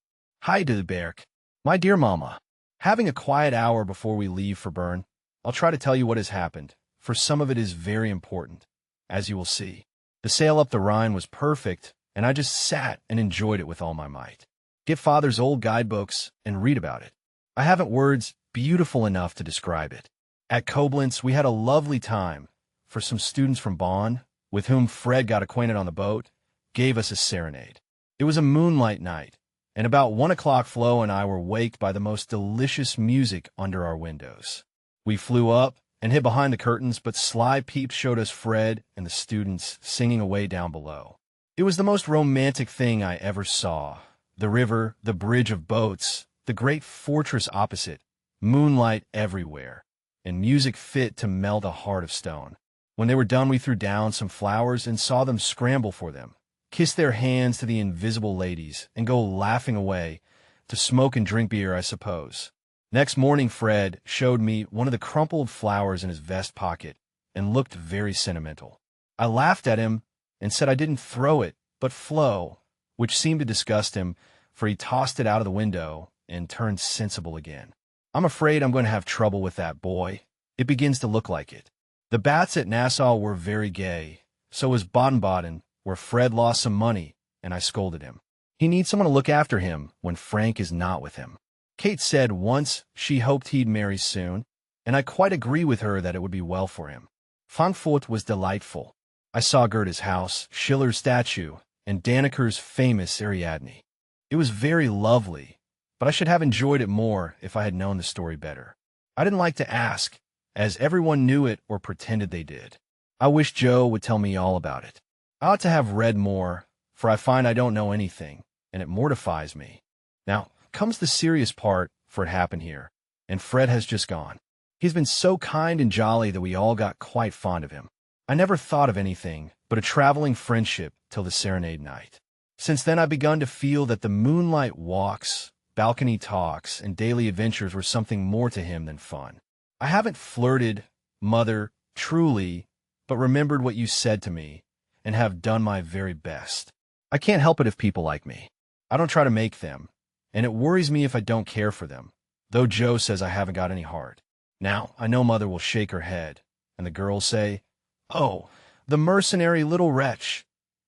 Heidelberg. My dear Mama, having a quiet hour before we leave for Bern, I'll try to tell you what has happened, for some of it is very important, as you will see. The sail up the Rhine was perfect, and I just sat and enjoyed it with all my might. Get Father's old guidebooks and read about it. I haven't words beautiful enough to describe it. At Koblenz, we had a lovely time, for some students from Bonn, with whom Fred got acquainted on the boat, gave us a serenade. It was a moonlight night, and about 1 o'clock Flo and I were waked by the most delicious music under our windows. We flew up and hid behind the curtains, but sly peeps showed us Fred and the students singing away down below. It was the most romantic thing I ever saw. The river, the bridge of boats, the great fortress opposite, moonlight everywhere, and music fit to melt a heart of stone. When they were done, we threw down some flowers and saw them scramble for them, kiss their hands to the invisible ladies, and go laughing away, to smoke and drink beer, I suppose. Next morning Fred showed me one of the crumpled flowers in his vest pocket, and looked very sentimental. I laughed at him, and said I didn't throw it, but Flo, which seemed to disgust him, for he tossed it out of the window, and turned sensible again. I'm afraid I'm going to have trouble with that boy. It begins to look like it. The bats at Nassau were very gay, so was Baden-Baden, where Fred lost some money, and I scolded him. He needs someone to look after him when Frank is not with him. Kate said once she hoped he'd marry soon, and I quite agree with her that it would be well for him. Frankfurt was delightful. I saw Goethe's house, Schiller's statue, and Danneker's famous Ariadne. It was very lovely, but I should have enjoyed it more if I had known the story better. I didn't like to ask, as everyone knew it or pretended they did. I wish Joe would tell me all about it. I ought to have read more, for I find I don't know anything, and it mortifies me. Now comes the serious part, for it happened here, and Fred has just gone. He's been so kind and jolly that we all got quite fond of him. I never thought of anything but a traveling friendship till the serenade night. Since then I've begun to feel that the moonlight walks, balcony talks, and daily adventures were something more to him than fun. I haven't flirted, Mother, truly, but remembered what you said to me, and have done my very best. I can't help it if people like me. I don't try to make them, and it worries me if I don't care for them, though Joe says I haven't got any heart. Now, I know Mother will shake her head, and the girls say, "Oh, the mercenary little wretch."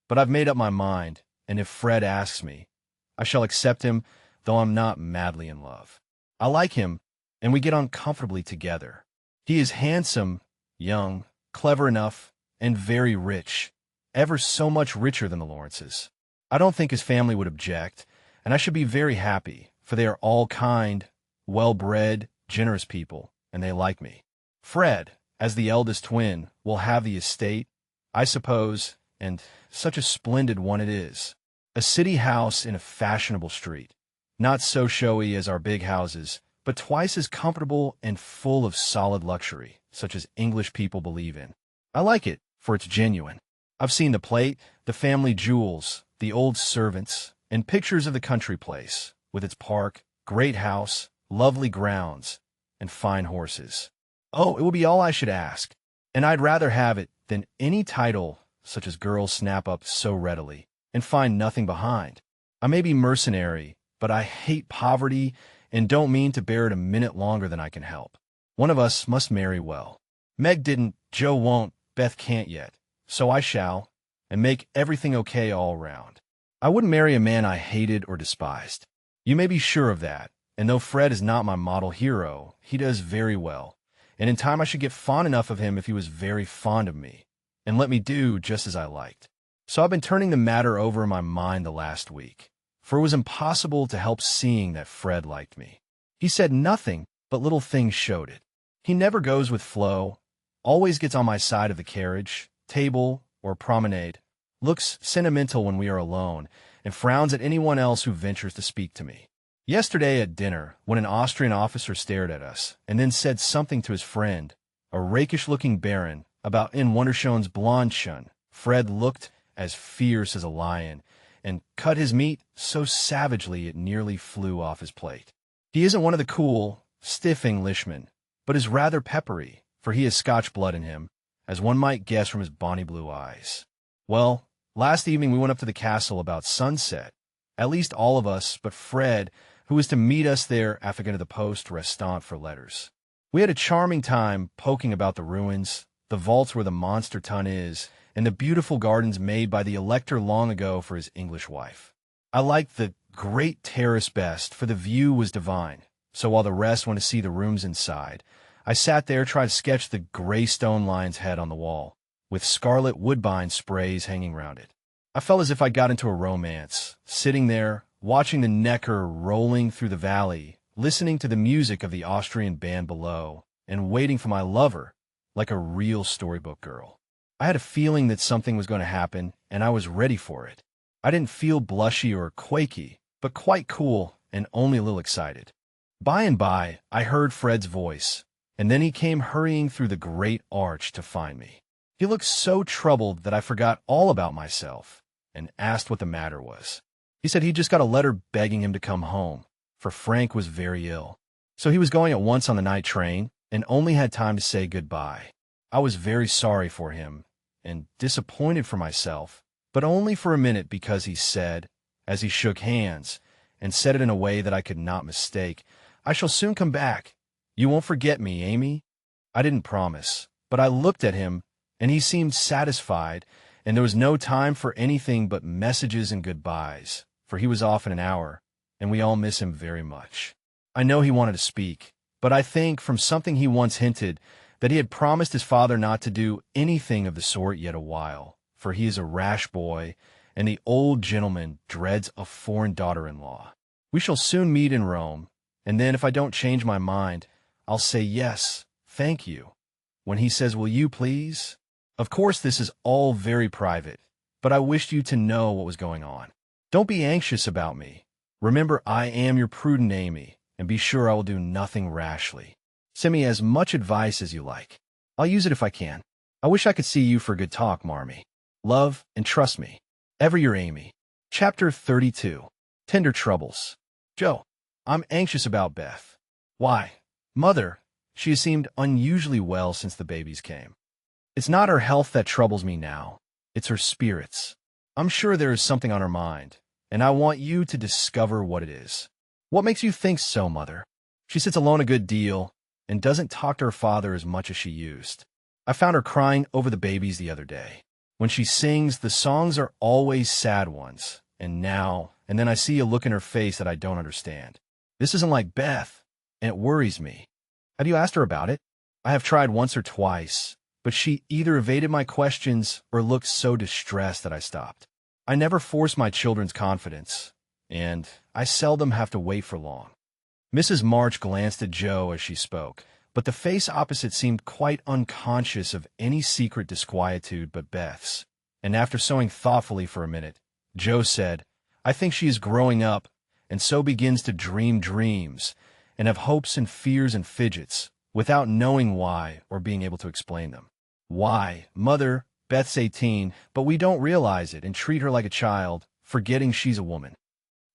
But I've made up my mind, and if Fred asks me, I shall accept him, though I'm not madly in love. I like him, and we get on comfortably together. He is handsome, young, clever enough, and very rich, ever so much richer than the Lawrences. I don't think his family would object, and I should be very happy, for they are all kind, well-bred, generous people, and they like me. Fred, as the eldest twin, will have the estate, I suppose, and such a splendid one it is. A city house in a fashionable street, not so showy as our big houses, but twice as comfortable and full of solid luxury, such as English people believe in. I like it, for it's genuine. I've seen the plate, the family jewels, the old servants, and pictures of the country place, with its park, great house, lovely grounds, and fine horses. Oh, it will be all I should ask, and I'd rather have it than any title such as girls snap up so readily, and find nothing behind. I may be mercenary, but I hate poverty and don't mean to bear it a minute longer than I can help. One of us must marry well. Meg didn't, Joe won't, Beth can't yet, so I shall, and make everything okay all round. I wouldn't marry a man I hated or despised. You may be sure of that, and though Fred is not my model hero, he does very well, and in time I should get fond enough of him if he was very fond of me, and let me do just as I liked. So I've been turning the matter over in my mind the last week, for it was impossible to help seeing that Fred liked me. He said nothing, but little things showed it. He never goes with flow, always gets on my side of the carriage, table, or promenade, looks sentimental when we are alone, and frowns at anyone else who ventures to speak to me. Yesterday at dinner, when an Austrian officer stared at us and then said something to his friend, a rakish-looking baron, about in Wonderschoen's Blondchen, Fred looked as fierce as a lion and cut his meat so savagely it nearly flew off his plate. He isn't one of the cool, stiff Englishmen, but is rather peppery, for he has Scotch blood in him, as one might guess from his bonny blue eyes. Well, last evening we went up to the castle about sunset, at least all of us but Fred, who was to meet us there after going to the poste restaurant for letters. We had a charming time poking about the ruins, the vaults where the monster tun is, and the beautiful gardens made by the elector long ago for his English wife. I liked the great terrace best, for the view was divine, so while the rest went to see the rooms inside, I sat there trying to sketch the gray stone lion's head on the wall, with scarlet woodbine sprays hanging round it. I felt as if I got into a romance, sitting there, watching the Neckar rolling through the valley, listening to the music of the Austrian band below, and waiting for my lover, like a real storybook girl. I had a feeling that something was going to happen, and I was ready for it. I didn't feel blushy or quaky, but quite cool and only a little excited. By and by, I heard Fred's voice, and then he came hurrying through the great arch to find me. He looked so troubled that I forgot all about myself and asked what the matter was. He said he'd just got a letter begging him to come home, for Frank was very ill. So he was going at once on the night train and only had time to say goodbye. I was very sorry for him and disappointed for myself, but only for a minute, because he said, as he shook hands, and said it in a way that I could not mistake, "I shall soon come back. You won't forget me, Amy?" I didn't promise, but I looked at him, and he seemed satisfied, and there was no time for anything but messages and goodbyes, for he was off in an hour, and we all miss him very much. I know he wanted to speak, but I think, from something he once hinted, that he had promised his father not to do anything of the sort yet a while, for he is a rash boy, and the old gentleman dreads a foreign daughter-in-law. We shall soon meet in Rome, and then if I don't change my mind, I'll say yes, thank you. When he says, "Will you please?" Of course, this is all very private, but I wished you to know what was going on. Don't be anxious about me. Remember, I am your prudent Amy, and be sure I will do nothing rashly. Send me as much advice as you like. I'll use it if I can. I wish I could see you for a good talk, Marmee. Love and trust me. Ever your Amy. Chapter 32. Tender Troubles. Joe, I'm anxious about Beth. Why? Mother, she has seemed unusually well since the babies came. It's not her health that troubles me now. It's her spirits. I'm sure there is something on her mind, and I want you to discover what it is. What makes you think so, Mother? She sits alone a good deal and doesn't talk to her father as much as she used. I found her crying over the babies the other day. When she sings, the songs are always sad ones, and then I see a look in her face that I don't understand. This isn't like Beth, and it worries me. Have you asked her about it? I have tried once or twice, but she either evaded my questions or looked so distressed that I stopped. I never force my children's confidence, and I seldom have to wait for long. Mrs. March glanced at Joe as she spoke, but the face opposite seemed quite unconscious of any secret disquietude but Beth's, and after sewing thoughtfully for a minute, Joe said, "I think she is growing up, and so begins to dream dreams, and have hopes and fears and fidgets, without knowing why or being able to explain them. Why, Mother, Beth's 18, but we don't realize it and treat her like a child, forgetting she's a woman."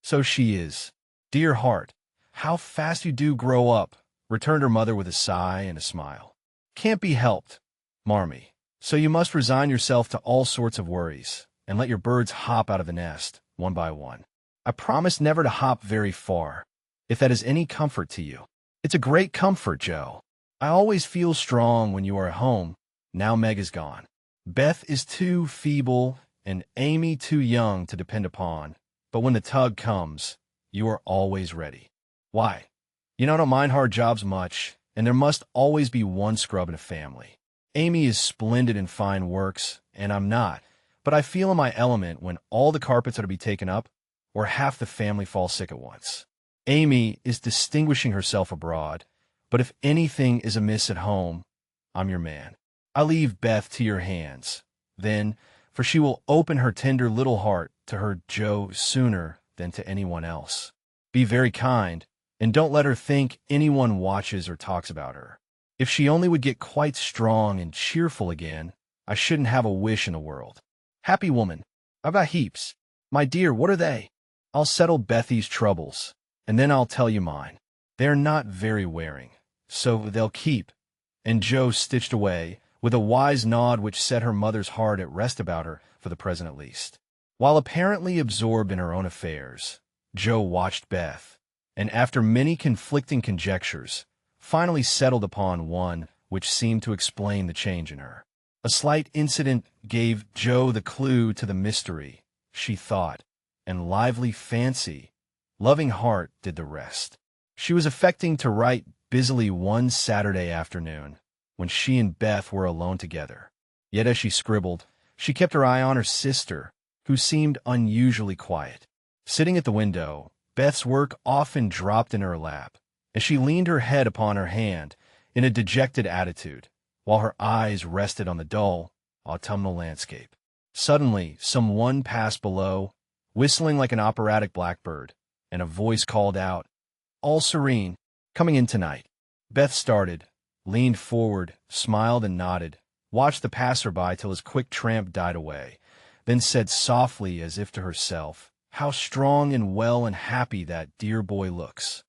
"So she is. Dear heart, how fast you do grow up," returned her mother with a sigh and a smile. "Can't be helped, Marmee. So you must resign yourself to all sorts of worries, and let your birds hop out of the nest, one by one. I promise never to hop very far, if that is any comfort to you. It's a great comfort, Joe. I always feel strong when you are at home. Now Meg is gone. Beth is too feeble, and Amy too young to depend upon. But when the tug comes, you are always ready. Why? I don't mind hard jobs much, and there must always be one scrub in a family. Amy is splendid in fine works, and I'm not, but I feel in my element when all the carpets are to be taken up, or half the family falls sick at once. Amy is distinguishing herself abroad, but if anything is amiss at home, I'm your man. I leave Beth to your hands, then, for she will open her tender little heart to her Joe sooner than to anyone else. Be very kind, and don't let her think anyone watches or talks about her. If she only would get quite strong and cheerful again, I shouldn't have a wish in the world. Happy woman, I've got heaps. My dear, what are they? I'll settle Bethy's troubles, and then I'll tell you mine. They're not very wearing, so they'll keep. And Joe stitched away, with a wise nod which set her mother's heart at rest about her, for the present at least. While apparently absorbed in her own affairs, Joe watched Beth, and after many conflicting conjectures, finally settled upon one which seemed to explain the change in her. A slight incident gave Joe the clue to the mystery, she thought, and lively fancy, loving heart did the rest. She was affecting to write busily one Saturday afternoon, when she and Beth were alone together. Yet as she scribbled, she kept her eye on her sister, who seemed unusually quiet. Sitting at the window, Beth's work often dropped in her lap, as she leaned her head upon her hand in a dejected attitude, while her eyes rested on the dull, autumnal landscape. Suddenly, some one passed below, whistling like an operatic blackbird, and a voice called out, "All serene, coming in tonight." Beth started, leaned forward, smiled and nodded, watched the passer-by till his quick tramp died away, then said softly as if to herself, "How strong and well and happy that dear boy looks."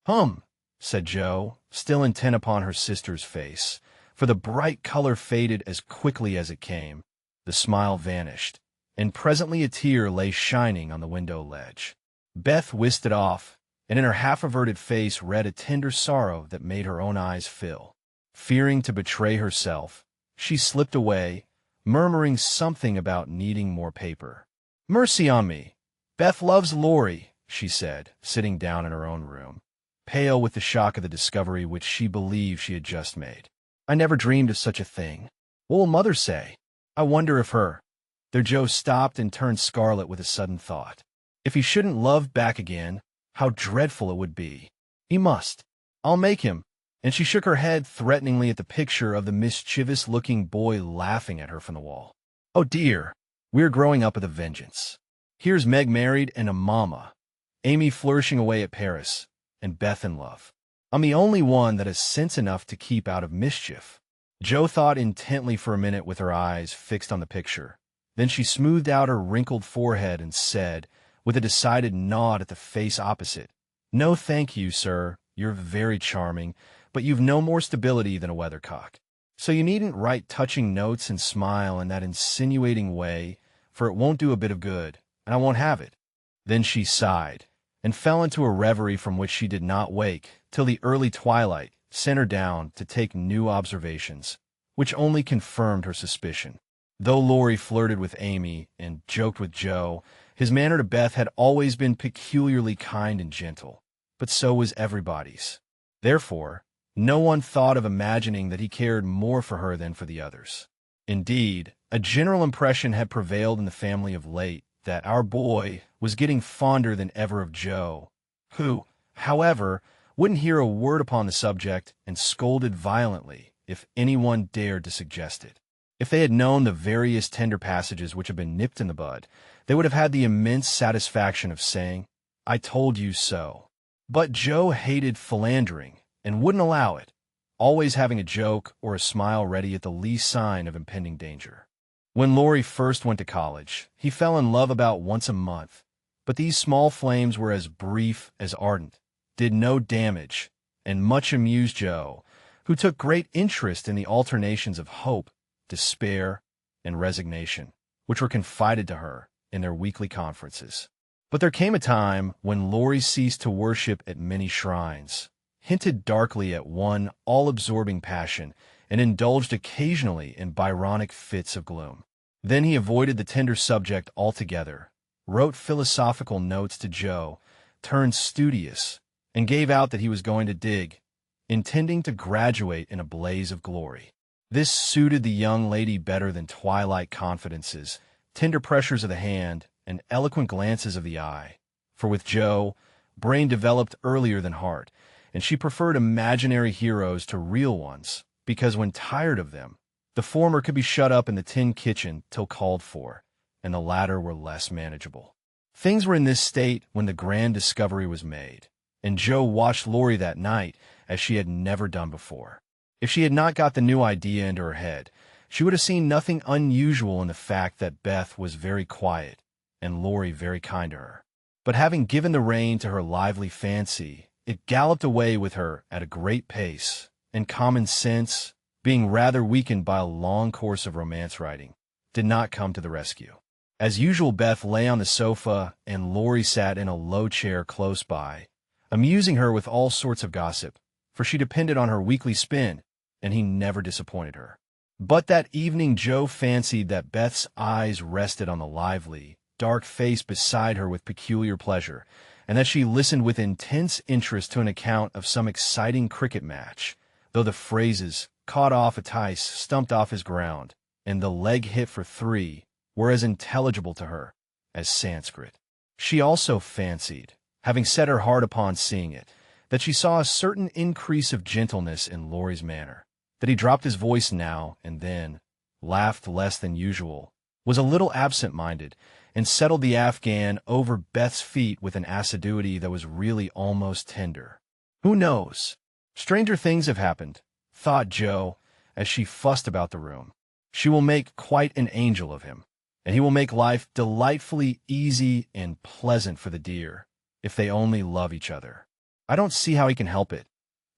"Hum," said Joe, still intent upon her sister's face, for the bright color faded as quickly as it came. The smile vanished, and presently a tear lay shining on the window ledge. Beth whisked it off, and in her half-averted face read a tender sorrow that made her own eyes fill. Fearing to betray herself, she slipped away, murmuring something about needing more paper. "Mercy on me! Beth loves Laurie," she said, sitting down in her own room, pale with the shock of the discovery which she believed she had just made. "I never dreamed of such a thing. What will Mother say? I wonder if her—" There Joe stopped and turned scarlet with a sudden thought. If he shouldn't love back again, how dreadful it would be. He must. I'll make him. And she shook her head threateningly at the picture of the mischievous-looking boy laughing at her from the wall. "Oh dear, we're growing up with a vengeance. Here's Meg married and a mama, Amy flourishing away at Paris, and Beth in love. I'm the only one that has sense enough to keep out of mischief." Joe thought intently for a minute with her eyes fixed on the picture. Then she smoothed out her wrinkled forehead and said, with a decided nod at the face opposite, "No, thank you, sir. You're very charming, but you've no more stability than a weathercock. So you needn't write touching notes and smile in that insinuating way, for it won't do a bit of good, and I won't have it." Then she sighed, and fell into a reverie from which she did not wake till the early twilight sent her down to take new observations, which only confirmed her suspicion. Though Laurie flirted with Amy and joked with Joe, his manner to Beth had always been peculiarly kind and gentle, but so was everybody's. Therefore, no one thought of imagining that he cared more for her than for the others. Indeed, a general impression had prevailed in the family of late that our boy was getting fonder than ever of Joe, who, however, wouldn't hear a word upon the subject and scolded violently if anyone dared to suggest it. If they had known the various tender passages which had been nipped in the bud, they would have had the immense satisfaction of saying, "I told you so." But Joe hated philandering and wouldn't allow it, always having a joke or a smile ready at the least sign of impending danger. When Laurie first went to college, he fell in love about once a month, but these small flames were as brief as ardent, did no damage, and much amused Joe, who took great interest in the alternations of hope, despair, and resignation, which were confided to her in their weekly conferences. But there came a time when Laurie ceased to worship at many shrines, hinted darkly at one all-absorbing passion, and indulged occasionally in Byronic fits of gloom. Then he avoided the tender subject altogether, wrote philosophical notes to Joe, turned studious, and gave out that he was going to dig, intending to graduate in a blaze of glory. This suited the young lady better than twilight confidences, tender pressures of the hand, and eloquent glances of the eye. For with Joe, brain developed earlier than heart, and she preferred imaginary heroes to real ones, because when tired of them, the former could be shut up in the tin kitchen till called for, and the latter were less manageable. Things were in this state when the grand discovery was made, and Joe watched Laurie that night as she had never done before. If she had not got the new idea into her head, she would have seen nothing unusual in the fact that Beth was very quiet and Laurie very kind to her. But having given the rein to her lively fancy, it galloped away with her at a great pace, and common sense, being rather weakened by a long course of romance writing, did not come to the rescue. As usual, Beth lay on the sofa, and Laurie sat in a low chair close by, amusing her with all sorts of gossip, for she depended on her weekly spin, and he never disappointed her. But that evening Joe fancied that Beth's eyes rested on the lively, dark face beside her with peculiar pleasure, and that she listened with intense interest to an account of some exciting cricket match, though the phrases "caught off a tice, stumped off his ground," and "the leg hit for 3" were as intelligible to her as Sanskrit. She also fancied, having set her heart upon seeing it, that she saw a certain increase of gentleness in Laurie's manner, that he dropped his voice now and then, laughed less than usual, was a little absent-minded, and settled the Afghan over Beth's feet with an assiduity that was really almost tender. Who knows? Stranger things have happened, thought Joe, as she fussed about the room. She will make quite an angel of him, and he will make life delightfully easy and pleasant for the dear, if they only love each other. I don't see how he can help it,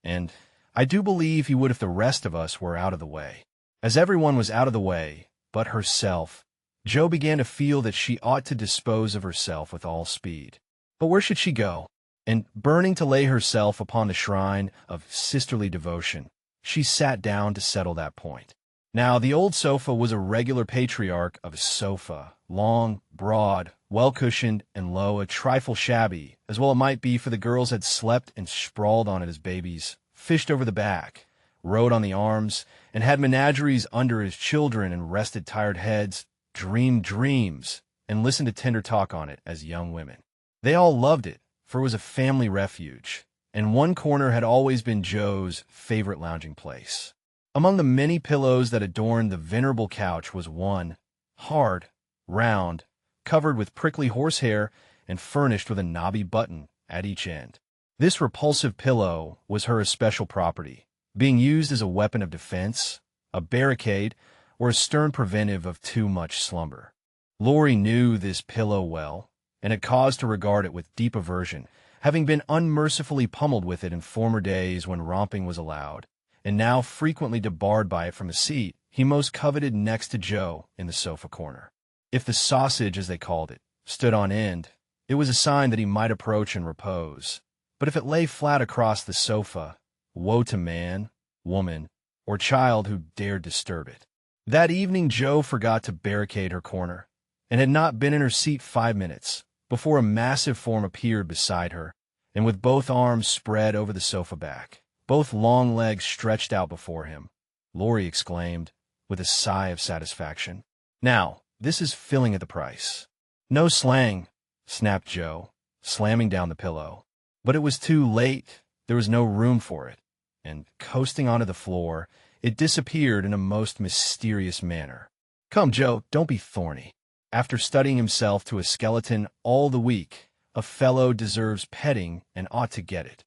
and I do believe he would if the rest of us were out of the way. As everyone was out of the way, but herself, Joe began to feel that she ought to dispose of herself with all speed. But where should she go? And, burning to lay herself upon the shrine of sisterly devotion, she sat down to settle that point. Now, the old sofa was a regular patriarch of a sofa, long, broad, well-cushioned, and low, a trifle shabby, as well it might be, for the girls had slept and sprawled on it as babies, fished over the back, rode on the arms, and had menageries under as children, and rested tired heads, dreamed dreams, and listened to tender talk on it as young women. They all loved it, for it was a family refuge, and one corner had always been Joe's favorite lounging place. Among the many pillows that adorned the venerable couch was one, hard, round, covered with prickly horsehair, and furnished with a knobby button at each end. This repulsive pillow was her especial property, being used as a weapon of defense, a barricade, or a stern preventive of too much slumber. Laurie knew this pillow well, and had cause to regard it with deep aversion, having been unmercifully pummeled with it in former days when romping was allowed, and now frequently debarred by it from a seat he most coveted next to Joe in the sofa corner. If the sausage, as they called it, stood on end, it was a sign that he might approach and repose. But if it lay flat across the sofa, woe to man, woman, or child who dared disturb it. That evening Joe forgot to barricade her corner, and had not been in her seat 5 minutes before a massive form appeared beside her, and with both arms spread over the sofa back, both long legs stretched out before him, Laurie exclaimed, with a sigh of satisfaction, "Now, this is filling at the price." "No slang," snapped Joe, slamming down the pillow. But it was too late. There was no room for it, and, coasting onto the floor, it disappeared in a most mysterious manner. "Come, Joe, don't be thorny. After studying himself to a skeleton all the week, a fellow deserves petting and ought to get it.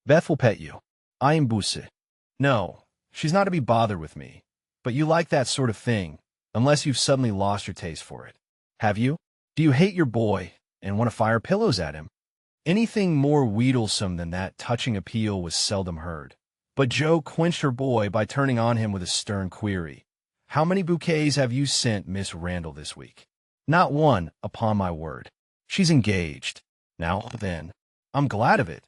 Beth will pet you. I am Busse. No, she's not to be bothered with me. But you like that sort of thing, unless you've suddenly lost your taste for it. Have you? Do you hate your boy and want to fire pillows at him?" Anything more wheedlesome than that touching appeal was seldom heard. But Joe quenched her boy by turning on him with a stern query. How many bouquets have you sent Miss Randall this week? Not one, upon my word. She's engaged. Now then, I'm glad of it.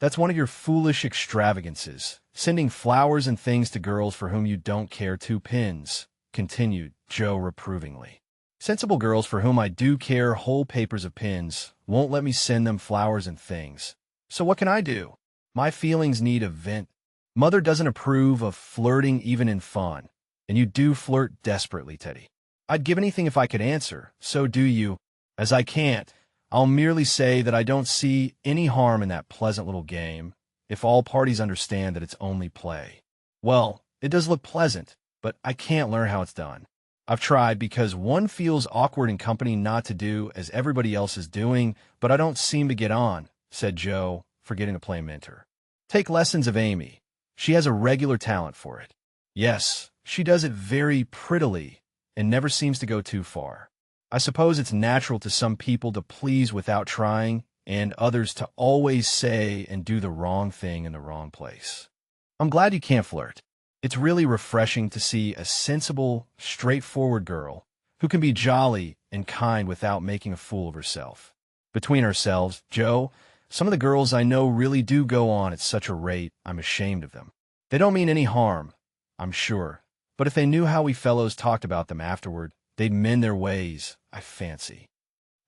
That's one of your foolish extravagances, sending flowers and things to girls for whom you don't care two pins, continued Joe reprovingly. Sensible girls for whom I do care whole papers of pins won't let me send them flowers and things. So what can I do? My feelings need a vent. Mother doesn't approve of flirting even in fun, and you do flirt desperately, Teddy. I'd give anything if I could answer, so do you. As I can't, I'll merely say that I don't see any harm in that pleasant little game, if all parties understand that it's only play. Well, it does look pleasant, but I can't learn how it's done. I've tried because one feels awkward in company not to do as everybody else is doing, but I don't seem to get on, said Joe, forgetting to play mentor. Take lessons of Amy. She has a regular talent for it. Yes, she does it very prettily and never seems to go too far. I suppose it's natural to some people to please without trying, and others to always say and do the wrong thing in the wrong place. I'm glad you can't flirt. It's really refreshing to see a sensible, straightforward girl who can be jolly and kind without making a fool of herself. Between ourselves, Joe, some of the girls I know really do go on at such a rate I'm ashamed of them. They don't mean any harm, I'm sure, but if they knew how we fellows talked about them afterward, they'd mend their ways, I fancy.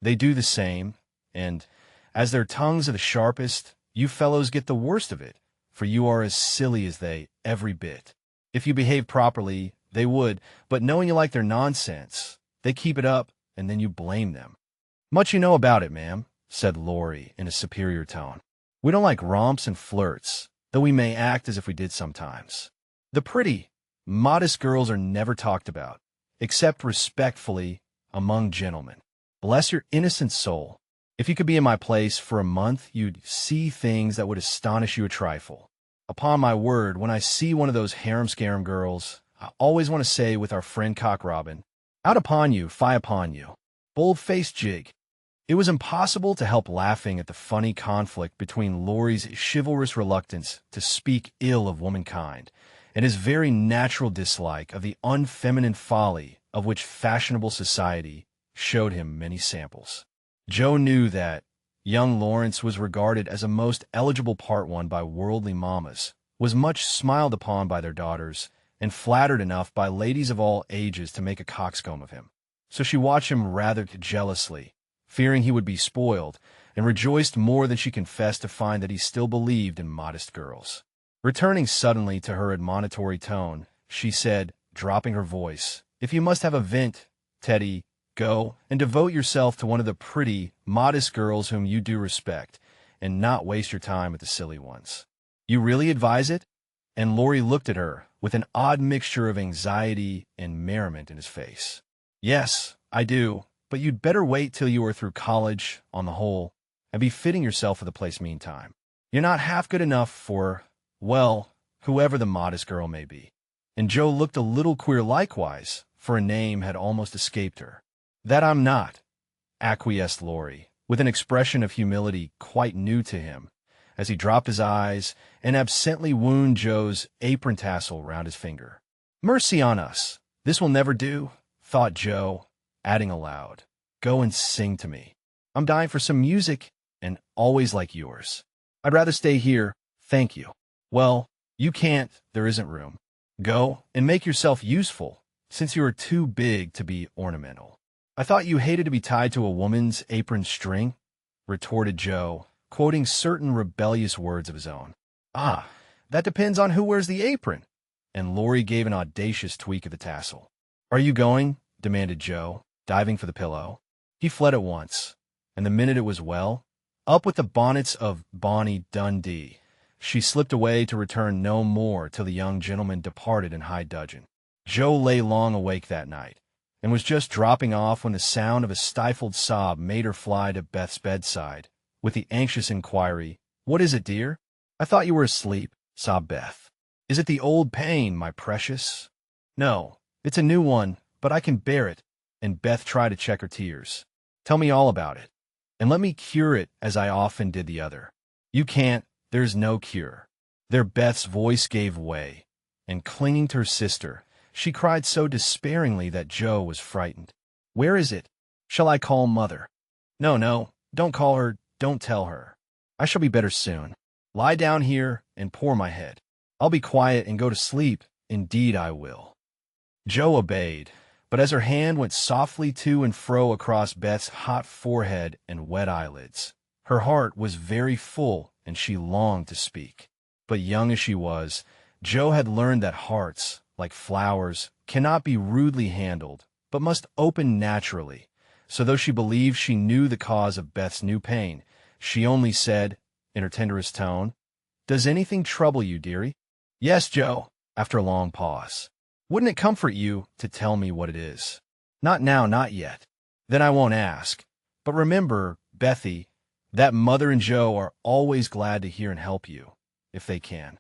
They do the same, and, as their tongues are the sharpest, you fellows get the worst of it, for you are as silly as they, every bit. If you behave properly, they would, but knowing you like their nonsense, they keep it up, and then you blame them. Much you know about it, ma'am, said Laurie in a superior tone. We don't like romps and flirts, though we may act as if we did sometimes. The pretty, modest girls are never talked about, except respectfully among gentlemen. Bless your innocent soul. If you could be in my place for a month, you'd see things that would astonish you a trifle. Upon my word, when I see one of those harum-scarum girls, I always want to say with our friend Cock Robin, out upon you, fie upon you. Bold-faced jig. It was impossible to help laughing at the funny conflict between Laurie's chivalrous reluctance to speak ill of womankind and his very natural dislike of the unfeminine folly of which fashionable society showed him many samples. Joe knew that young Lawrence was regarded as a most eligible part one by worldly mammas, was much smiled upon by their daughters, and flattered enough by ladies of all ages to make a coxcomb of him. So she watched him rather jealously, fearing he would be spoiled, and rejoiced more than she confessed to find that he still believed in modest girls. Returning suddenly to her admonitory tone, she said, dropping her voice, "If you must have a vent, Teddy, go and devote yourself to one of the pretty, modest girls whom you do respect, and not waste your time with the silly ones." "You really advise it?" And Laurie looked at her with an odd mixture of anxiety and merriment in his face. "Yes, I do, but you'd better wait till you are through college, on the whole, and be fitting yourself for the place meantime. You're not half good enough for, well, whoever the modest girl may be." And Joe looked a little queer likewise, for a name had almost escaped her. "That I'm not," acquiesced Laurie, with an expression of humility quite new to him, as he dropped his eyes and absently wound Joe's apron tassel round his finger. "Mercy on us, this will never do," thought Joe, adding aloud, "Go and sing to me. I'm dying for some music, and always like yours. I'd rather stay here, thank you." "Well, you can't, there isn't room. Go and make yourself useful, since you are too big to be ornamental." "I thought you hated to be tied to a woman's apron string," retorted Joe, quoting certain rebellious words of his own. "Ah, that depends on who wears the apron." And Laurie gave an audacious tweak of the tassel. "Are you going?" demanded Joe, diving for the pillow. He fled at once, and the minute it was well, up with the bonnets of Bonnie Dundee, she slipped away to return no more till the young gentleman departed in high dudgeon. Joe lay long awake that night, and was just dropping off when the sound of a stifled sob made her fly to Beth's bedside, with the anxious inquiry, "What is it, dear?" "I thought you were asleep," sobbed Beth. "Is it the old pain, my precious?" "No, it's a new one, but I can bear it," and Beth tried to check her tears. "Tell me all about it, and let me cure it as I often did the other." "You can't, there's no cure." There Beth's voice gave way, and clinging to her sister, She cried so despairingly that Joe was frightened. "Where is it? Shall I call Mother?" "No, no, don't call her, don't tell her. I shall be better soon. Lie down here and pour my head. I'll be quiet and go to sleep, indeed I will." Joe obeyed, but as her hand went softly to and fro across Beth's hot forehead and wet eyelids, her heart was very full and she longed to speak. But young as she was, Joe had learned that hearts, like flowers, cannot be rudely handled, but must open naturally. So though she believed she knew the cause of Beth's new pain, she only said, in her tenderest tone, "Does anything trouble you, dearie?" "Yes, Joe," after a long pause. "Wouldn't it comfort you to tell me what it is?" "Not now, not yet." "Then I won't ask. But remember, Bethy, that Mother and Joe are always glad to hear and help you, if they can."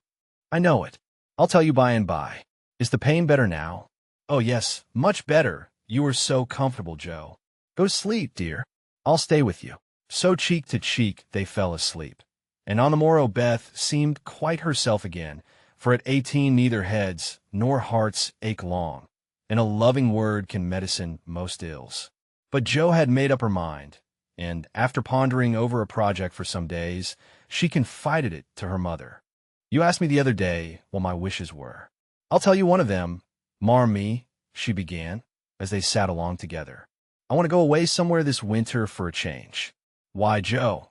"I know it. I'll tell you by and by. Is the pain better now?" "Oh, yes, much better. You are so comfortable, Joe. Go to sleep, dear. I'll stay with you." So cheek to cheek they fell asleep. And on the morrow Beth seemed quite herself again, for at 18 neither heads nor hearts ache long, and a loving word can medicine most ills. But Joe had made up her mind, and after pondering over a project for some days, she confided it to her mother. "You asked me the other day what my wishes were. I'll tell you one of them. Marmee," she began, as they sat along together. "I want to go away somewhere this winter for a change." "Why, Joe?"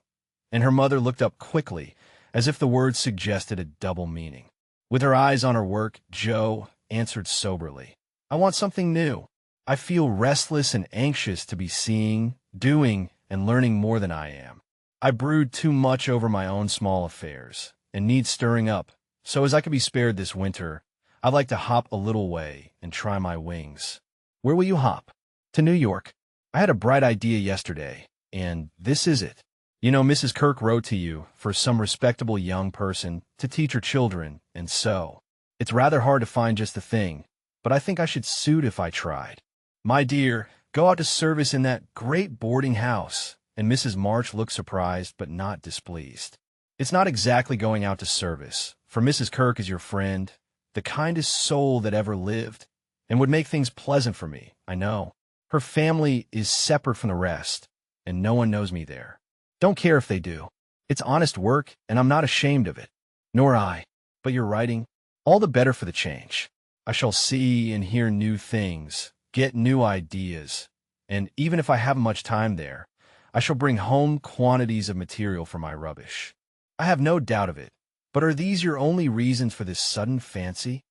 And her mother looked up quickly, as if the words suggested a double meaning. With her eyes on her work, Joe answered soberly, "I want something new. I feel restless and anxious to be seeing, doing, and learning more than I am. I brood too much over my own small affairs, and need stirring up. So as I could be spared this winter, I'd like to hop a little way and try my wings." "Where will you hop?" "To New York. I had a bright idea yesterday, and this is it. You know, Mrs. Kirk wrote to you for some respectable young person to teach her children, and so. It's rather hard to find just the thing, but I think I should suit if I tried. My dear, go out to service in that great boarding house." And Mrs. March looked surprised but not displeased. "It's not exactly going out to service, for Mrs. Kirk is your friend, the kindest soul that ever lived, and would make things pleasant for me, I know. Her family is separate from the rest, and no one knows me there. Don't care if they do. It's honest work, and I'm not ashamed of it." "Nor I. But you're writing. All the better for the change. I shall see and hear new things, get new ideas, and even if I haven't much time there, I shall bring home quantities of material for my rubbish. I have no doubt of it. But are these your only reasons for this sudden fancy?"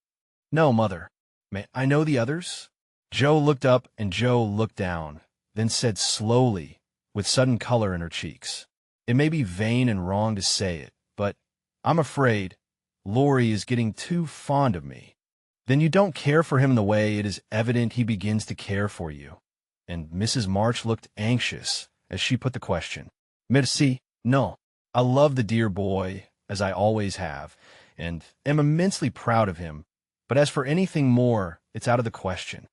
"No, Mother. May I know the others?" Joe looked up and Joe looked down, then said slowly, with sudden color in her cheeks, "It may be vain and wrong to say it, but I'm afraid Laurie is getting too fond of me." "Then you don't care for him in the way it is evident he begins to care for you." And Mrs. March looked anxious as she put the question. "Merci, no. I love the dear boy, as I always have, and am immensely proud of him, but as for anything more, it's out of the question."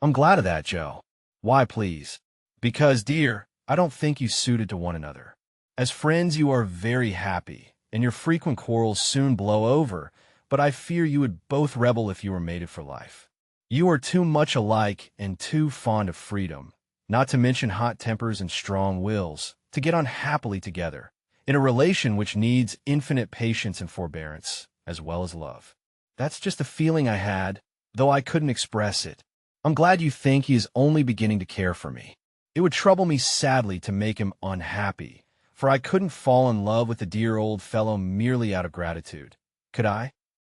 "I'm glad of that, Joe." "Why, please?" "Because, dear, I don't think you suited to one another. As friends you are very happy, and your frequent quarrels soon blow over, but I fear you would both rebel if you were mated for life. You are too much alike and too fond of freedom, not to mention hot tempers and strong wills, to get on happily together, in a relation which needs infinite patience and forbearance, as well as love. That's just the feeling I had, though I couldn't express it. I'm glad you think he is only beginning to care for me. It would trouble me sadly to make him unhappy, for I couldn't fall in love with the dear old fellow merely out of gratitude. Could I?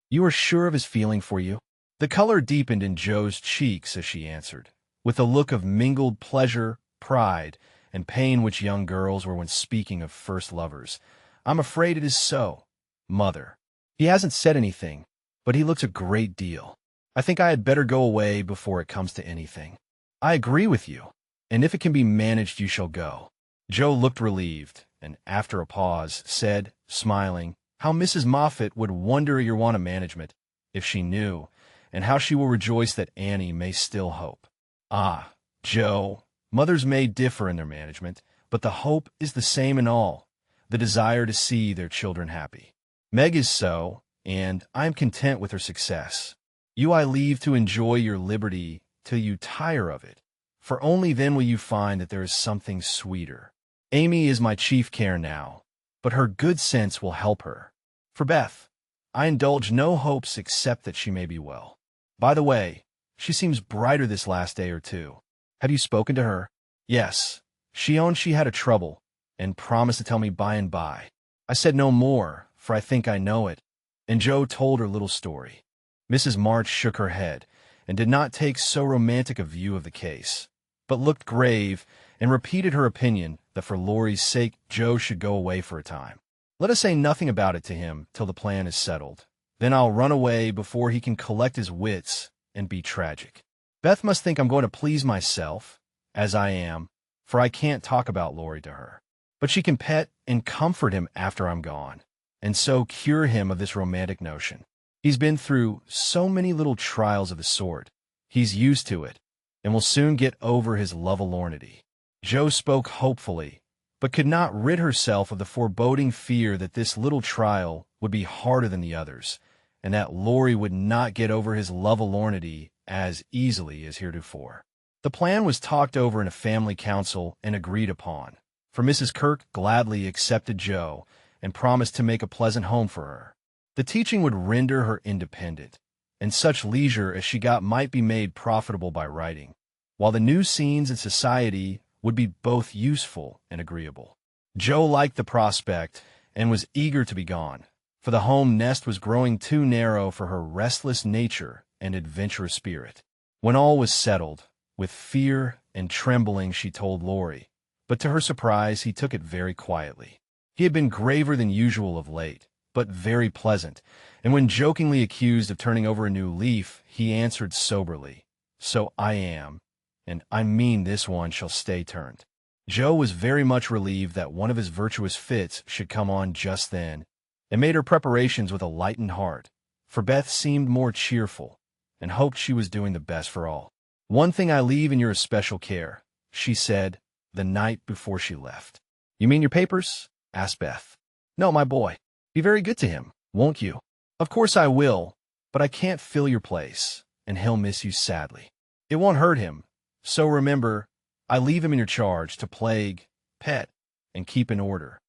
You are sure of his feeling for you?" The color deepened in Joe's cheeks as she answered, with a look of mingled pleasure, pride, and pain which young girls were when speaking of first lovers. "I'm afraid it is so, Mother. He hasn't said anything, but he looks a great deal. I think I had better go away before it comes to anything." "I agree with you, and if it can be managed you shall go." Joe looked relieved, and after a pause, said, smiling, "How Mrs. Moffat would wonder at your want of management, if she knew, and how she will rejoice that Annie may still hope." "Ah, Joe, mothers may differ in their management, but the hope is the same in all, the desire to see their children happy. Meg is so, and I am content with her success. You I leave to enjoy your liberty till you tire of it, for only then will you find that there is something sweeter. Amy is my chief care now, but her good sense will help her. For Beth, I indulge no hopes except that she may be well. By the way, she seems brighter this last day or two. Have you spoken to her? Yes. She owned she had a trouble, and promised to tell me by and by. I said no more, for I think I know it, and Joe told her little story. Mrs. March shook her head, and did not take so romantic a view of the case, but looked grave, and repeated her opinion that for Laurie's sake Joe should go away for a time. Let us say nothing about it to him till the plan is settled. Then I'll run away before he can collect his wits and be tragic. Beth must think I'm going to please myself, as I am, for I can't talk about Laurie to her. But she can pet and comfort him after I'm gone, and so cure him of this romantic notion. He's been through so many little trials of the sort. He's used to it, and will soon get over his lovelornity. Joe spoke hopefully, but could not rid herself of the foreboding fear that this little trial would be harder than the others, and that Laurie would not get over his lovelornity as easily as heretofore. The plan was talked over in a family council and agreed upon, for Mrs. Kirk gladly accepted Joe and promised to make a pleasant home for her. The teaching would render her independent, and such leisure as she got might be made profitable by writing, while the new scenes in society would be both useful and agreeable. Joe liked the prospect and was eager to be gone, for the home nest was growing too narrow for her restless nature and adventurous spirit. When all was settled, with fear and trembling she told Laurie, but to her surprise he took it very quietly. He had been graver than usual of late, but very pleasant, and when jokingly accused of turning over a new leaf, he answered soberly, "So I am, and I mean this one shall stay turned." Joe was very much relieved that one of his virtuous fits should come on just then, and made her preparations with a lightened heart, for Beth seemed more cheerful, and hoped she was doing the best for all. "One thing I leave in your especial care," she said, the night before she left. "You mean your papers?" asked Beth. "No, my boy. Be very good to him, won't you?" "Of course I will, but I can't fill your place, and he'll miss you sadly. It won't hurt him, so remember, I leave him in your charge to plague, pet, and keep in order."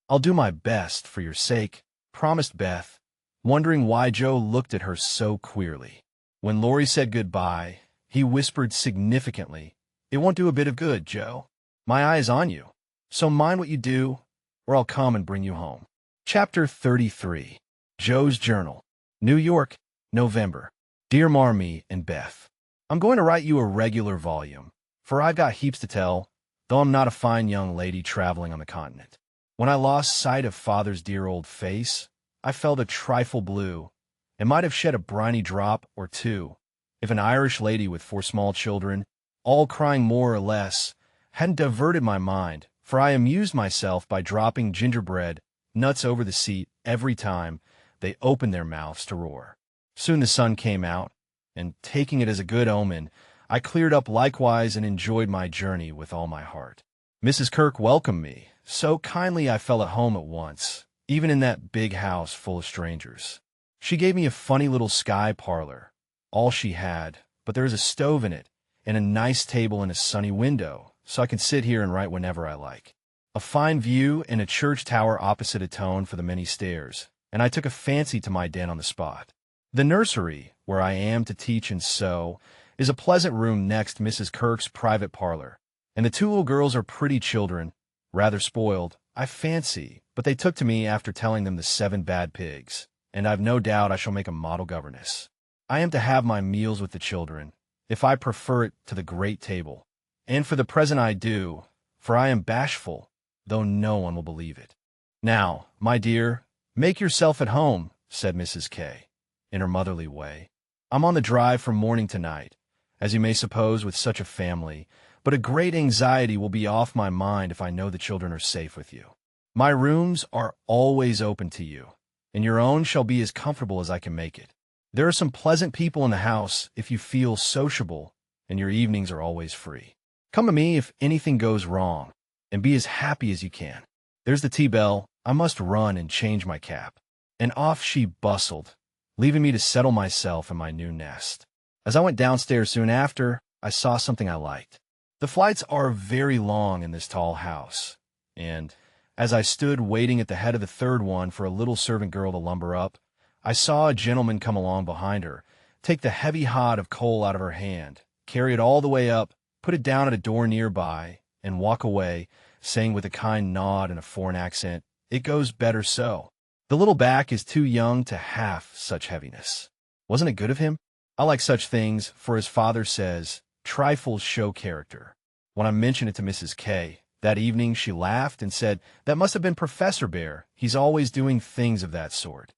"I'll do my best for your sake," promised Beth, wondering why Joe looked at her so queerly. When Laurie said goodbye, he whispered significantly, "It won't do a bit of good, Joe. My eye is on you, so mind what you do, or I'll come and bring you home." Chapter 33. Joe's Journal. New York, November. Dear Marmee and Beth, I'm going to write you a regular volume, for I've got heaps to tell, though I'm not a fine young lady traveling on the continent. When I lost sight of Father's dear old face, I felt a trifle blue, and might have shed a briny drop or two, if an Irish lady with 4 small children, all crying more or less, hadn't diverted my mind, for I amused myself by dropping gingerbread nuts over the seat every time they opened their mouths to roar. Soon the sun came out, and taking it as a good omen, I cleared up likewise and enjoyed my journey with all my heart. Mrs. Kirk welcomed me so kindly I felt at home at once, even in that big house full of strangers. She gave me a funny little sky parlor, all she had, but there is a stove in it, and a nice table and a sunny window, so I can sit here and write whenever I like. A fine view and a church tower opposite atone for the many stairs, and I took a fancy to my den on the spot. The nursery, where I am to teach and sew, is a pleasant room next Mrs. Kirk's private parlor, and the 2 little girls are pretty children, rather spoiled, I fancy, but they took to me after telling them the 7 bad pigs, and I've no doubt I shall make a model governess. I am to have my meals with the children, if I prefer it to the great table, and for the present I do, for I am bashful, though no one will believe it. "Now, my dear, make yourself at home," said Mrs. K., in her motherly way. "I'm on the drive from morning to night, as you may suppose with such a family, but a great anxiety will be off my mind if I know the children are safe with you. My rooms are always open to you, and your own shall be as comfortable as I can make it. There are some pleasant people in the house if you feel sociable, and your evenings are always free. Come to me if anything goes wrong, and be as happy as you can. There's the tea bell. I must run and change my cap." And off she bustled, leaving me to settle myself in my new nest. As I went downstairs soon after, I saw something I liked. The flights are very long in this tall house, and as I stood waiting at the head of the third one for a little servant girl to lumber up, I saw a gentleman come along behind her, take the heavy hod of coal out of her hand, carry it all the way up, put it down at a door nearby, and walk away, saying with a kind nod and a foreign accent, "It goes better so. The little back is too young to have such heaviness." Wasn't it good of him? I like such things, for his father says, trifles show character. When I mentioned it to Mrs. K, that evening she laughed and said, "That must have been Professor Bear. He's always doing things of that sort."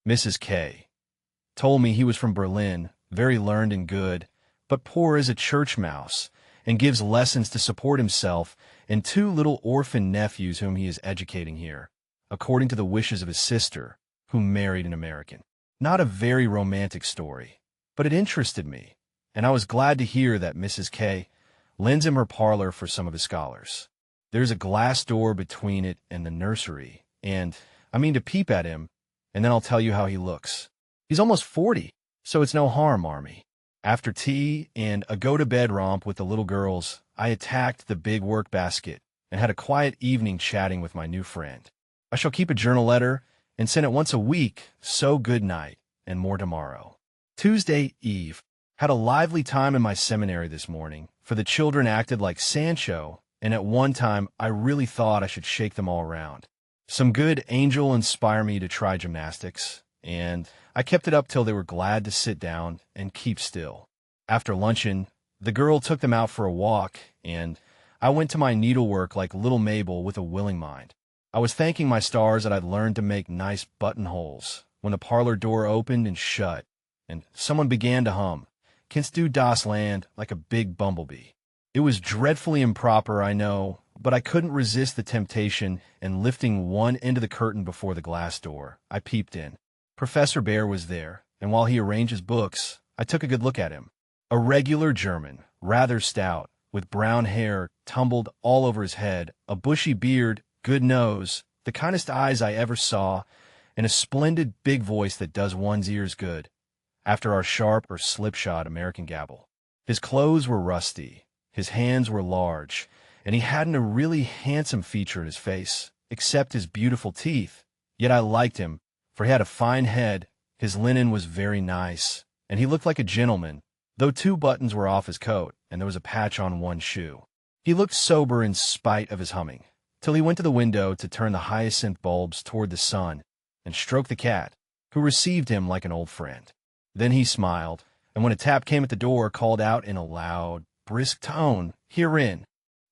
Mrs. K told me he was from Berlin, very learned and good, but poor as a church mouse, and gives lessons to support himself and two little orphan nephews whom he is educating here, according to the wishes of his sister, who married an American. Not a very romantic story, but it interested me, and I was glad to hear that Mrs. K lends him her parlor for some of his scholars. There's a glass door between it and the nursery, and I mean to peep at him, and then I'll tell you how he looks. He's almost 40, so it's no harm, Army. After tea and a go-to-bed romp with the little girls, I attacked the big work basket and had a quiet evening chatting with my new friend. I shall keep a journal letter and send it once a week, so good night, and more tomorrow. Tuesday Eve. Had a lively time in my seminary this morning, for the children acted like Sancho, and at one time I really thought I should shake them all around. Some good angel inspired me to try gymnastics, and I kept it up till they were glad to sit down and keep still. After luncheon, the girl took them out for a walk, and I went to my needlework like little Mabel with a willing mind. I was thanking my stars that I'd learned to make nice buttonholes when the parlor door opened and shut, and someone began to hum, "Kennst du das Land," like a big bumblebee. It was dreadfully improper, I know, but I couldn't resist the temptation, and lifting one end of the curtain before the glass door, I peeped in. Professor Bear was there, and while he arranged his books, I took a good look at him. A regular German, rather stout, with brown hair tumbled all over his head, a bushy beard, good nose, the kindest eyes I ever saw, and a splendid big voice that does one's ears good, after our sharp or slipshod American gabble. His clothes were rusty, his hands were large, and he hadn't a really handsome feature in his face, except his beautiful teeth. Yet I liked him, for he had a fine head, his linen was very nice, and he looked like a gentleman, though 2 buttons were off his coat, and there was a patch on one shoe. He looked sober in spite of his humming, till he went to the window to turn the hyacinth bulbs toward the sun and stroke the cat, who received him like an old friend. Then he smiled, and when a tap came at the door, called out in a loud, brisk tone, "Herein."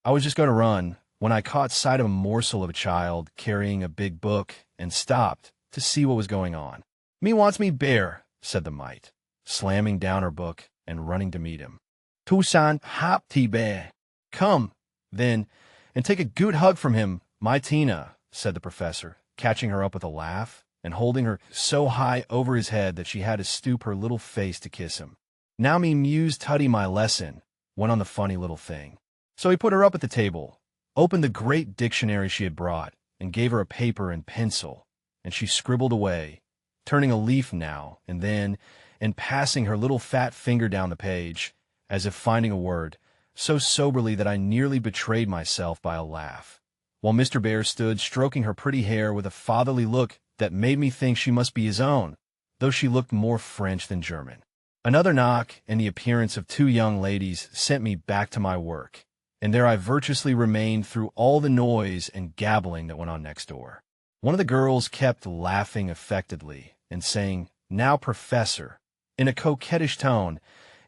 I was just going to run, when I caught sight of a morsel of a child carrying a big book, and stopped to see what was going on. "Me wants me bear," said the mite, slamming down her book and running to meet him. "Tucson hop tea bear. Come, then, and take a good hug from him, my Tina," said the professor, catching her up with a laugh, and holding her so high over his head that she had to stoop her little face to kiss him. "Now me muse tuddy my lesson," went on the funny little thing. So he put her up at the table, opened the great dictionary she had brought, and gave her a paper and pencil, and she scribbled away, turning a leaf now and then, and passing her little fat finger down the page, as if finding a word, so soberly that I nearly betrayed myself by a laugh, while Mr. Bear stood stroking her pretty hair with a fatherly look that made me think she must be his own, though she looked more French than German. Another knock and the appearance of 2 young ladies sent me back to my work, and there I virtuously remained through all the noise and gabbling that went on next door. One of the girls kept laughing affectedly and saying, "Now, Professor," in a coquettish tone,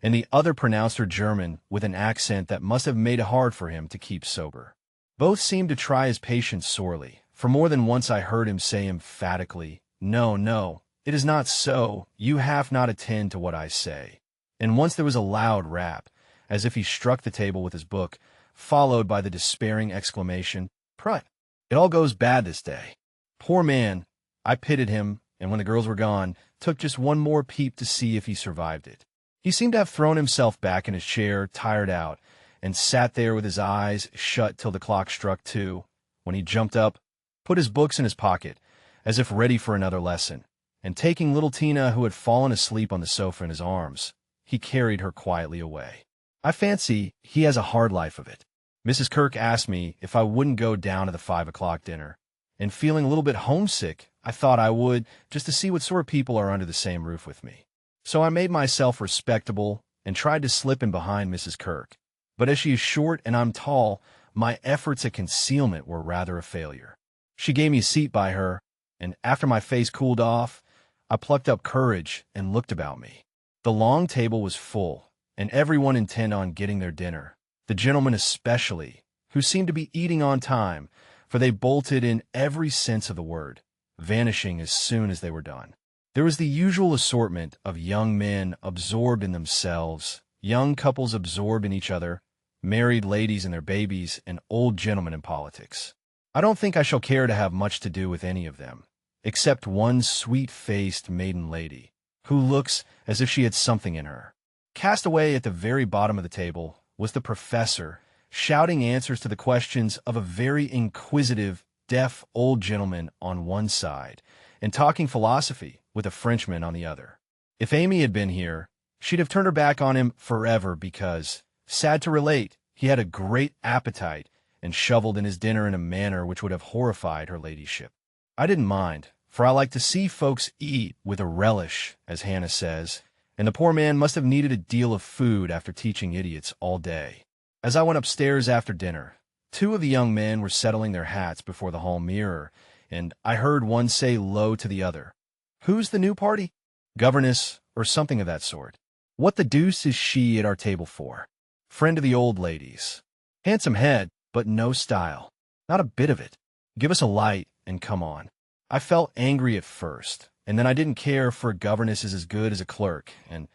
and the other pronounced her German with an accent that must have made it hard for him to keep sober. Both seemed to try his patience sorely, for more than once I heard him say emphatically, "No, no, it is not so, you have not attend to what I say." And once there was a loud rap, as if he struck the table with his book, followed by the despairing exclamation, "Prut, it all goes bad this day." Poor man, I pitied him, and when the girls were gone, took just one more peep to see if he survived it. He seemed to have thrown himself back in his chair, tired out, and sat there with his eyes shut till the clock struck 2, when he jumped up, put his books in his pocket, as if ready for another lesson, and taking little Tina, who had fallen asleep on the sofa, in his arms, he carried her quietly away. I fancy he has a hard life of it. Mrs. Kirk asked me if I wouldn't go down to the 5 o'clock dinner, and feeling a little bit homesick, I thought I would, just to see what sort of people are under the same roof with me. So I made myself respectable and tried to slip in behind Mrs. Kirk. But as she is short and I'm tall, my efforts at concealment were rather a failure. She gave me a seat by her, and after my face cooled off, I plucked up courage and looked about me. The long table was full, and everyone intent on getting their dinner, the gentlemen especially, who seemed to be eating on time, for they bolted in every sense of the word, vanishing as soon as they were done. There was the usual assortment of young men absorbed in themselves, young couples absorbed in each other, married ladies and their babies, and old gentlemen in politics. I don't think I shall care to have much to do with any of them, except one sweet-faced maiden lady, who looks as if she had something in her. Cast away at the very bottom of the table was the professor, shouting answers to the questions of a very inquisitive, deaf old gentleman on one side, and talking philosophy with a Frenchman on the other. If Amy had been here, she'd have turned her back on him forever because, sad to relate, he had a great appetite and shoveled in his dinner in a manner which would have horrified her ladyship. I didn't mind, for I like to see folks eat with a relish, as Hannah says, and the poor man must have needed a deal of food after teaching idiots all day. As I went upstairs after dinner, 2 of the young men were settling their hats before the hall mirror, and I heard one say low to the other, "Who's the new party? Governess, or something of that sort. What the deuce is she at our table for? Friend of the old lady's. Handsome head, but no style. Not a bit of it. Give us a light and come on." I felt angry at first, and then I didn't care, for a governess is as good as a clerk, and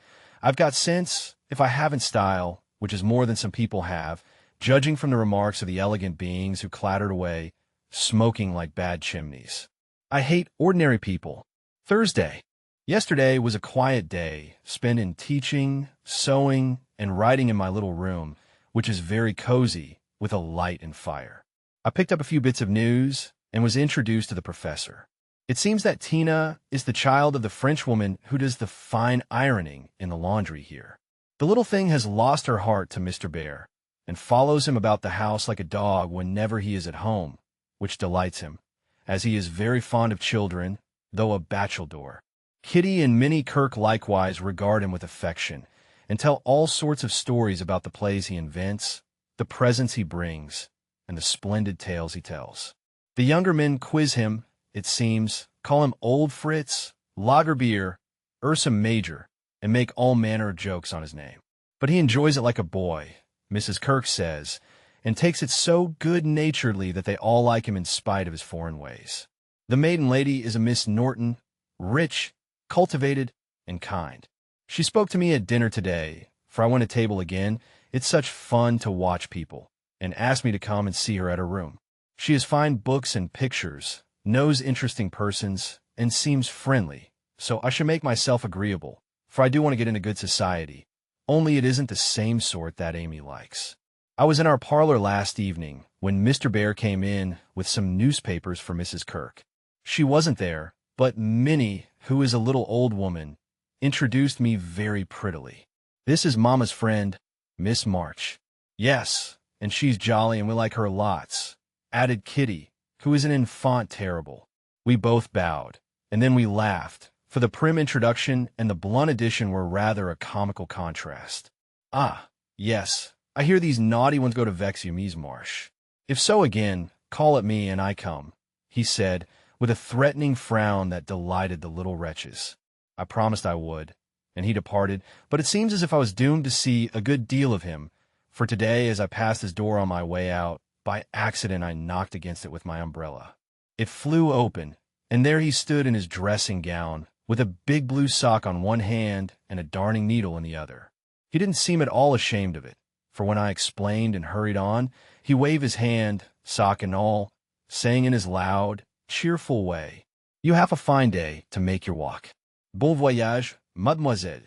I've got sense, if I haven't style, which is more than some people have, judging from the remarks of the elegant beings who clattered away, smoking like bad chimneys. I hate ordinary people. Thursday. Yesterday was a quiet day, spent in teaching, sewing, and writing in my little room, which is very cozy, with a light and fire. I picked up a few bits of news and was introduced to the professor. It seems that Tina is the child of the Frenchwoman who does the fine ironing in the laundry here. The little thing has lost her heart to Mr. Bear, and follows him about the house like a dog whenever he is at home, which delights him, as he is very fond of children, though a bachelor. Kitty and Minnie Kirk likewise regard him with affection, and tell all sorts of stories about the plays he invents, the presents he brings, and the splendid tales he tells. The younger men quiz him, it seems, call him Old Fritz, Lagerbier, Ursa Major, and make all manner of jokes on his name. But he enjoys it like a boy, Mrs. Kirk says, and takes it so good-naturedly that they all like him in spite of his foreign ways. The maiden lady is a Miss Norton, rich, cultivated, and kind. She spoke to me at dinner today, for I went to table again. It's such fun to watch people, and asked me to come and see her at her room. She has fine books and pictures, knows interesting persons, and seems friendly, so I should make myself agreeable, for I do want to get into good society, only it isn't the same sort that Amy likes. I was in our parlor last evening when Mr. Bear came in with some newspapers for Mrs. Kirk. She wasn't there, but Minnie, who is a little old woman, introduced me very prettily. "This is Mama's friend, Miss March." "Yes, and she's jolly and we like her lots," added Kitty, who is an enfant terrible. We both bowed, and then we laughed, for the prim introduction and the blunt addition were rather a comical contrast. "Ah, yes, I hear these naughty ones go to vex you, Miss Marsh. If so again, call at me and I come," he said, with a threatening frown that delighted the little wretches. I promised I would, and he departed, but it seems as if I was doomed to see a good deal of him, for today, as I passed his door on my way out, by accident I knocked against it with my umbrella. It flew open, and there he stood in his dressing gown, with a big blue sock on one hand and a darning needle in the other. He didn't seem at all ashamed of it, for when I explained and hurried on, he waved his hand, sock and all, saying in his loud, cheerful way, "You have a fine day to make your walk. Bon voyage, mademoiselle."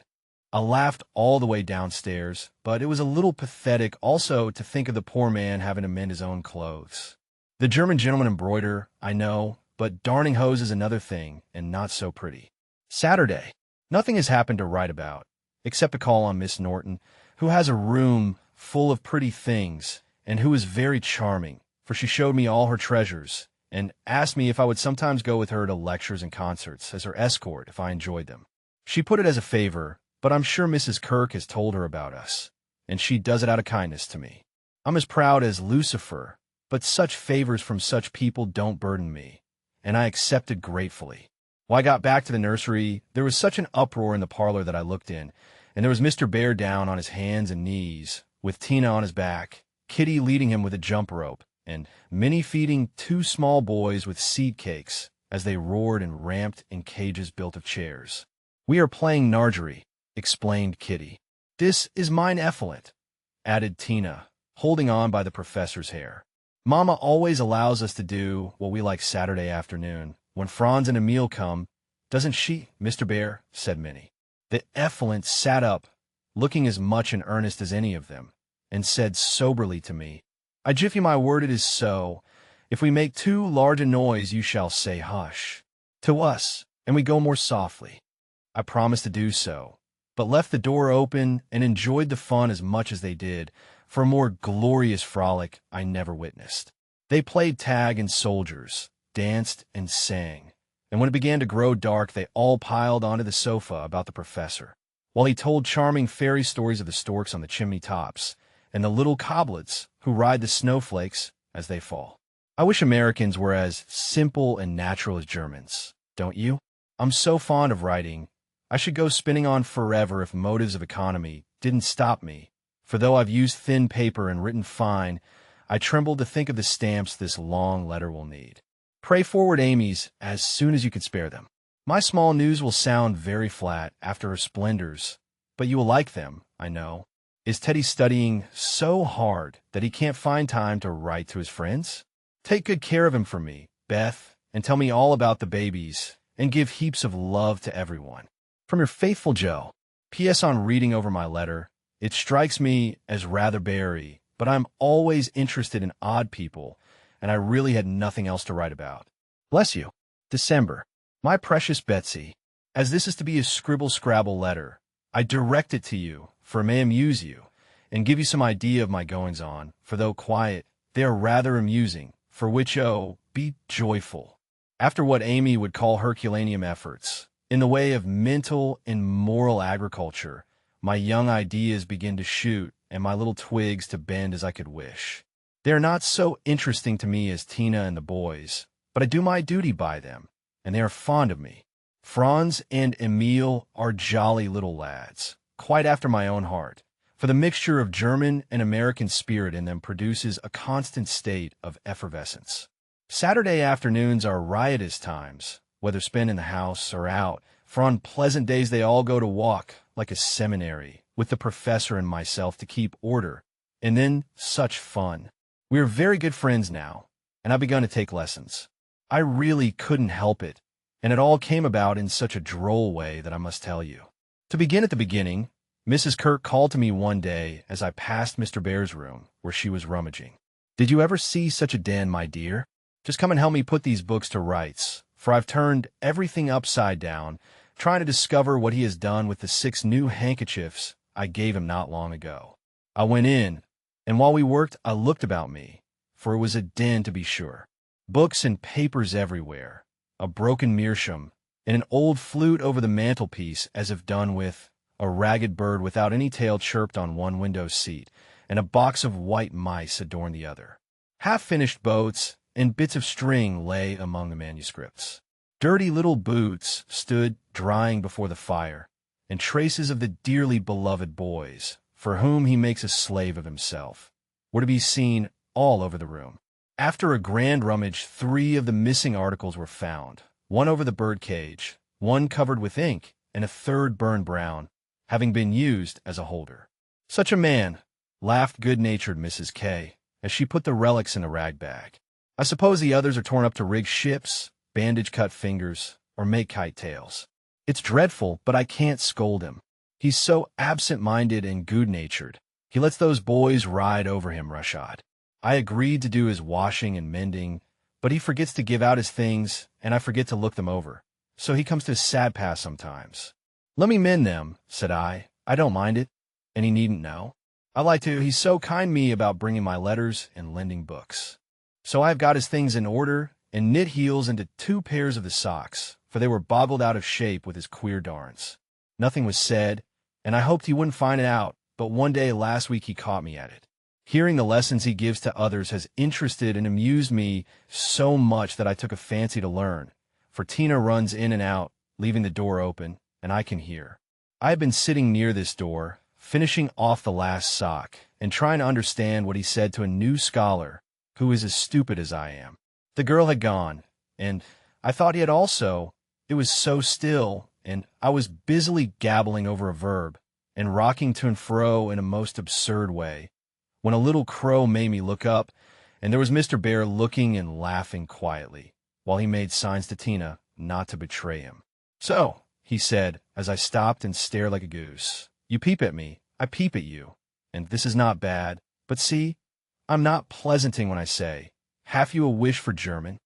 I laughed all the way downstairs, but it was a little pathetic also to think of the poor man having to mend his own clothes. The German gentlemen embroider, I know, but darning hose is another thing, and not so pretty. Saturday. Nothing has happened to write about, except a call on Miss Norton, who has a room full of pretty things, and who is very charming, for she showed me all her treasures, and asked me if I would sometimes go with her to lectures and concerts as her escort if I enjoyed them. She put it as a favor, but I'm sure Mrs. Kirk has told her about us, and she does it out of kindness to me. I'm as proud as Lucifer, but such favors from such people don't burden me, and I accepted gratefully. When I got back to the nursery, there was such an uproar in the parlor that I looked in, and there was Mr. Bear down on his hands and knees, with Tina on his back, Kitty leading him with a jump rope, and Minnie feeding two small boys with seed cakes as they roared and ramped in cages built of chairs. "We are playing Nargery," explained Kitty. "This is mine Effluent," added Tina, holding on by the professor's hair. "Mama always allows us to do what we like Saturday afternoon, when Franz and Emil come, doesn't she, Mr. Bear?" said Minnie. The Effluent sat up, looking as much in earnest as any of them, and said soberly to me, "I give you my word it is so. If we make too large a noise, you shall say hush to us, and we go more softly." I promised to do so, but left the door open and enjoyed the fun as much as they did, for a more glorious frolic I never witnessed. They played tag and soldiers, danced and sang, and when it began to grow dark, they all piled onto the sofa about the professor, while he told charming fairy stories of the storks on the chimney tops and the little coblets who ride the snowflakes as they fall. I wish Americans were as simple and natural as Germans, don't you? I'm so fond of writing. I should go spinning on forever if motives of economy didn't stop me, for though I've used thin paper and written fine, I tremble to think of the stamps this long letter will need. Pray forward Amy's as soon as you can spare them. My small news will sound very flat after her splendors, but you will like them, I know. Is Teddy studying so hard that he can't find time to write to his friends? Take good care of him for me, Beth, and tell me all about the babies, and give heaps of love to everyone. From your faithful Joe. P.S. On reading over my letter, it strikes me as rather buried, but I'm always interested in odd people, and I really had nothing else to write about. Bless you. December. My precious Betsy, as this is to be a scribble-scrabble letter, I direct it to you, for it may amuse you, and give you some idea of my goings-on, for though quiet, they are rather amusing, for which, oh, be joyful. After what Amy would call Herculaneum efforts, in the way of mental and moral agriculture, my young ideas begin to shoot, and my little twigs to bend as I could wish. They are not so interesting to me as Tina and the boys, but I do my duty by them, and they are fond of me. Franz and Emil are jolly little lads, quite after my own heart, for the mixture of German and American spirit in them produces a constant state of effervescence. Saturday afternoons are riotous times, whether spent in the house or out, for on pleasant days they all go to walk, like a seminary, with the professor and myself to keep order, and then such fun. We are very good friends now, and I've begun to take lessons. I really couldn't help it, and it all came about in such a droll way that I must tell you. To begin at the beginning, Mrs. Kirk called to me one day as I passed Mr. Bear's room, where she was rummaging. "Did you ever see such a den, my dear? Just come and help me put these books to rights, for I've turned everything upside down, trying to discover what he has done with the 6 new handkerchiefs I gave him not long ago." I went in, and while we worked, I looked about me, for it was a den to be sure. Books and papers everywhere, a broken meerschaum, and an old flute over the mantelpiece as if done with, a ragged bird without any tail chirped on one window seat, and a box of white mice adorned the other. Half-finished boats and bits of string lay among the manuscripts. Dirty little boots stood drying before the fire, and traces of the dearly beloved boys, for whom he makes a slave of himself, were to be seen all over the room. After a grand rummage, 3 of the missing articles were found, one over the birdcage, one covered with ink, and a third burned brown, having been used as a holder. "Such a man," laughed good-natured Mrs. K, as she put the relics in a rag bag. "I suppose the others are torn up to rig ships, bandage cut fingers, or make kite tails. It's dreadful, but I can't scold him. He's so absent-minded and good-natured. He lets those boys ride over him roughshod. I agreed to do his washing and mending, but he forgets to give out his things, and I forget to look them over. so he comes to his sad pass sometimes. Let me mend them, said I. I don't mind it, and he needn't know. I like to. He's so kind me about bringing my letters and lending books. So I have got his things in order and knit heels into 2 pairs of the socks, for they were boggled out of shape with his queer darns. Nothing was said, and I hoped he wouldn't find it out, but one day last week he caught me at it. Hearing the lessons he gives to others has interested and amused me so much that I took a fancy to learn, for Tina runs in and out, leaving the door open, and I can hear. I have been sitting near this door, finishing off the last sock, and trying to understand what he said to a new scholar who is as stupid as I am. The girl had gone, and I thought he had also. It was so still, and I was busily gabbling over a verb and rocking to and fro in a most absurd way, when a little crow made me look up, and there was Mr. Bear looking and laughing quietly, while he made signs to Tina not to betray him. So, he said, as I stopped and stared like a goose, you peep at me, I peep at you, and this is not bad, but see, I'm not pleasanting when I say, have you a wish for German?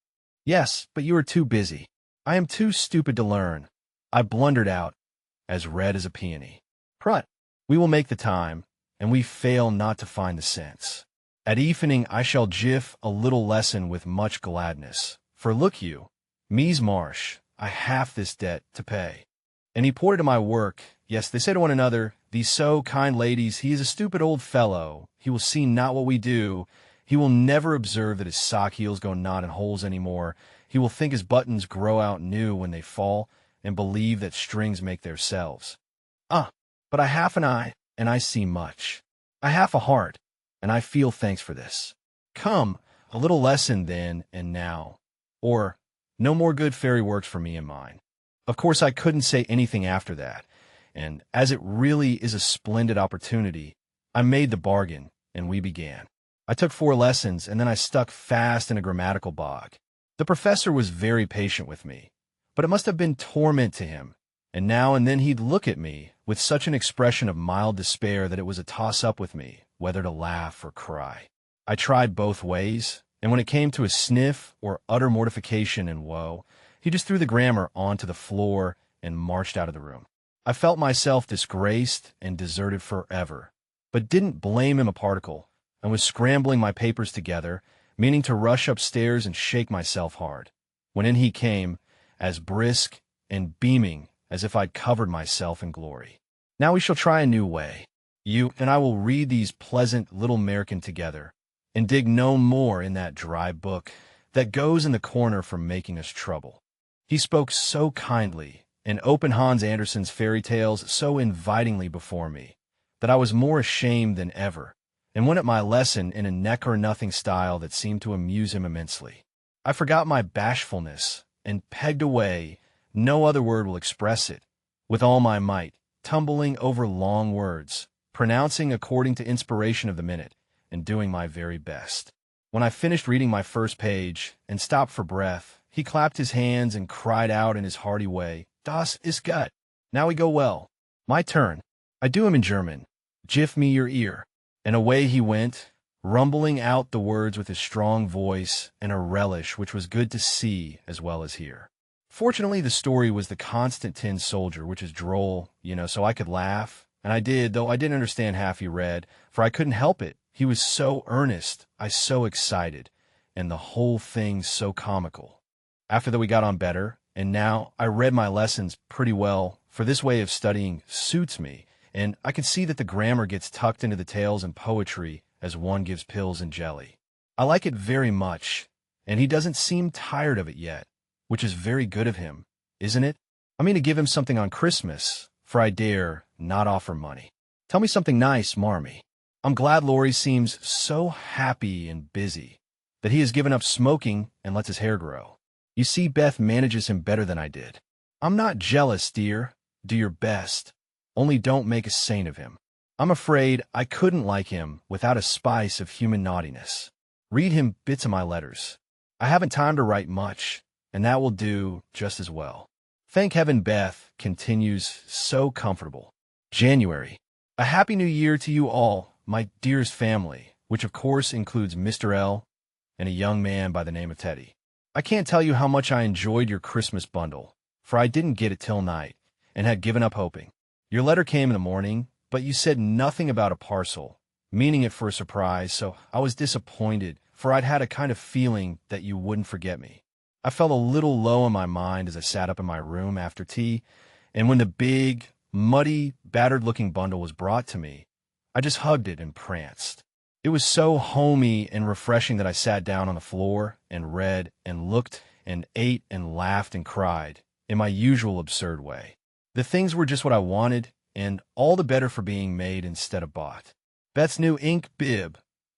Yes, but you are too busy. I am too stupid to learn. I blundered out, as red as a peony. Prut, we will make the time, and we fail not to find the sense. At evening I shall jiff a little lesson with much gladness, for look you, me's marsh, I have this debt to pay. And he pointed to my work. Yes, they say to one another, these so kind ladies, he is a stupid old fellow. He will see not what we do. He will never observe that his sock heels go not in holes any more. He will think his buttons grow out new when they fall, and believe that strings make theirselves. But I have an eye, and I see much. I have a heart, and I feel thanks for this. Come, a little lesson then and now. Or, no more good fairy works for me and mine. Of course, I couldn't say anything after that, and as it really is a splendid opportunity, I made the bargain, and we began. I took 4 lessons, and then I stuck fast in a grammatical bog. The professor was very patient with me, but it must have been torment to him, and now and then he'd look at me with such an expression of mild despair that it was a toss-up with me, whether to laugh or cry. I tried both ways, and when it came to a sniff or utter mortification and woe, he just threw the grammar onto the floor and marched out of the room. I felt myself disgraced and deserted forever, but didn't blame him a particle, and was scrambling my papers together, meaning to rush upstairs and shake myself hard, when in he came, as brisk and beaming as if I'd covered myself in glory. Now we shall try a new way. You and I will read these pleasant little American together, and dig no more in that dry book that goes in the corner for making us trouble. He spoke so kindly, and opened Hans Andersen's fairy tales so invitingly before me, that I was more ashamed than ever, and went at my lesson in a neck-or-nothing style that seemed to amuse him immensely. I forgot my bashfulness, and pegged away, no other word will express it, with all my might, tumbling over long words, pronouncing according to inspiration of the minute, and doing my very best. When I finished reading my first page, and stopped for breath, he clapped his hands and cried out in his hearty way, Das ist gut. Now we go well. My turn. I do him in German. Jiff me your ear. And away he went, rumbling out the words with his strong voice and a relish which was good to see as well as hear. Fortunately, the story was The Constant Tin Soldier, which is droll, so I could laugh. And I did, though I didn't understand half he read, for I couldn't help it. He was so earnest, I so excited, and the whole thing so comical. After that we got on better, and now I read my lessons pretty well, for this way of studying suits me, and I can see that the grammar gets tucked into the tales and poetry as one gives pills and jelly. I like it very much, and he doesn't seem tired of it yet, which is very good of him, isn't it? I mean to give him something on Christmas, for I dare not offer money. Tell me something nice, Marmee. I'm glad Laurie seems so happy and busy, that he has given up smoking and lets his hair grow. You see, Beth manages him better than I did. I'm not jealous, dear. Do your best. Only don't make a saint of him. I'm afraid I couldn't like him without a spice of human naughtiness. Read him bits of my letters. I haven't time to write much, and that will do just as well. Thank heaven Beth continues so comfortable. January. A happy new year to you all, my dearest family, which of course includes Mr. L. and a young man by the name of Teddy. I can't tell you how much I enjoyed your Christmas bundle, for I didn't get it till night, and had given up hoping. Your letter came in the morning, but you said nothing about a parcel, meaning it for a surprise, so I was disappointed, for I'd had a kind of feeling that you wouldn't forget me. I felt a little low in my mind as I sat up in my room after tea, and when the big, muddy, battered-looking bundle was brought to me, I just hugged it and pranced. It was so homey and refreshing that I sat down on the floor and read and looked and ate and laughed and cried in my usual absurd way. The things were just what I wanted, and all the better for being made instead of bought. Beth's new ink bib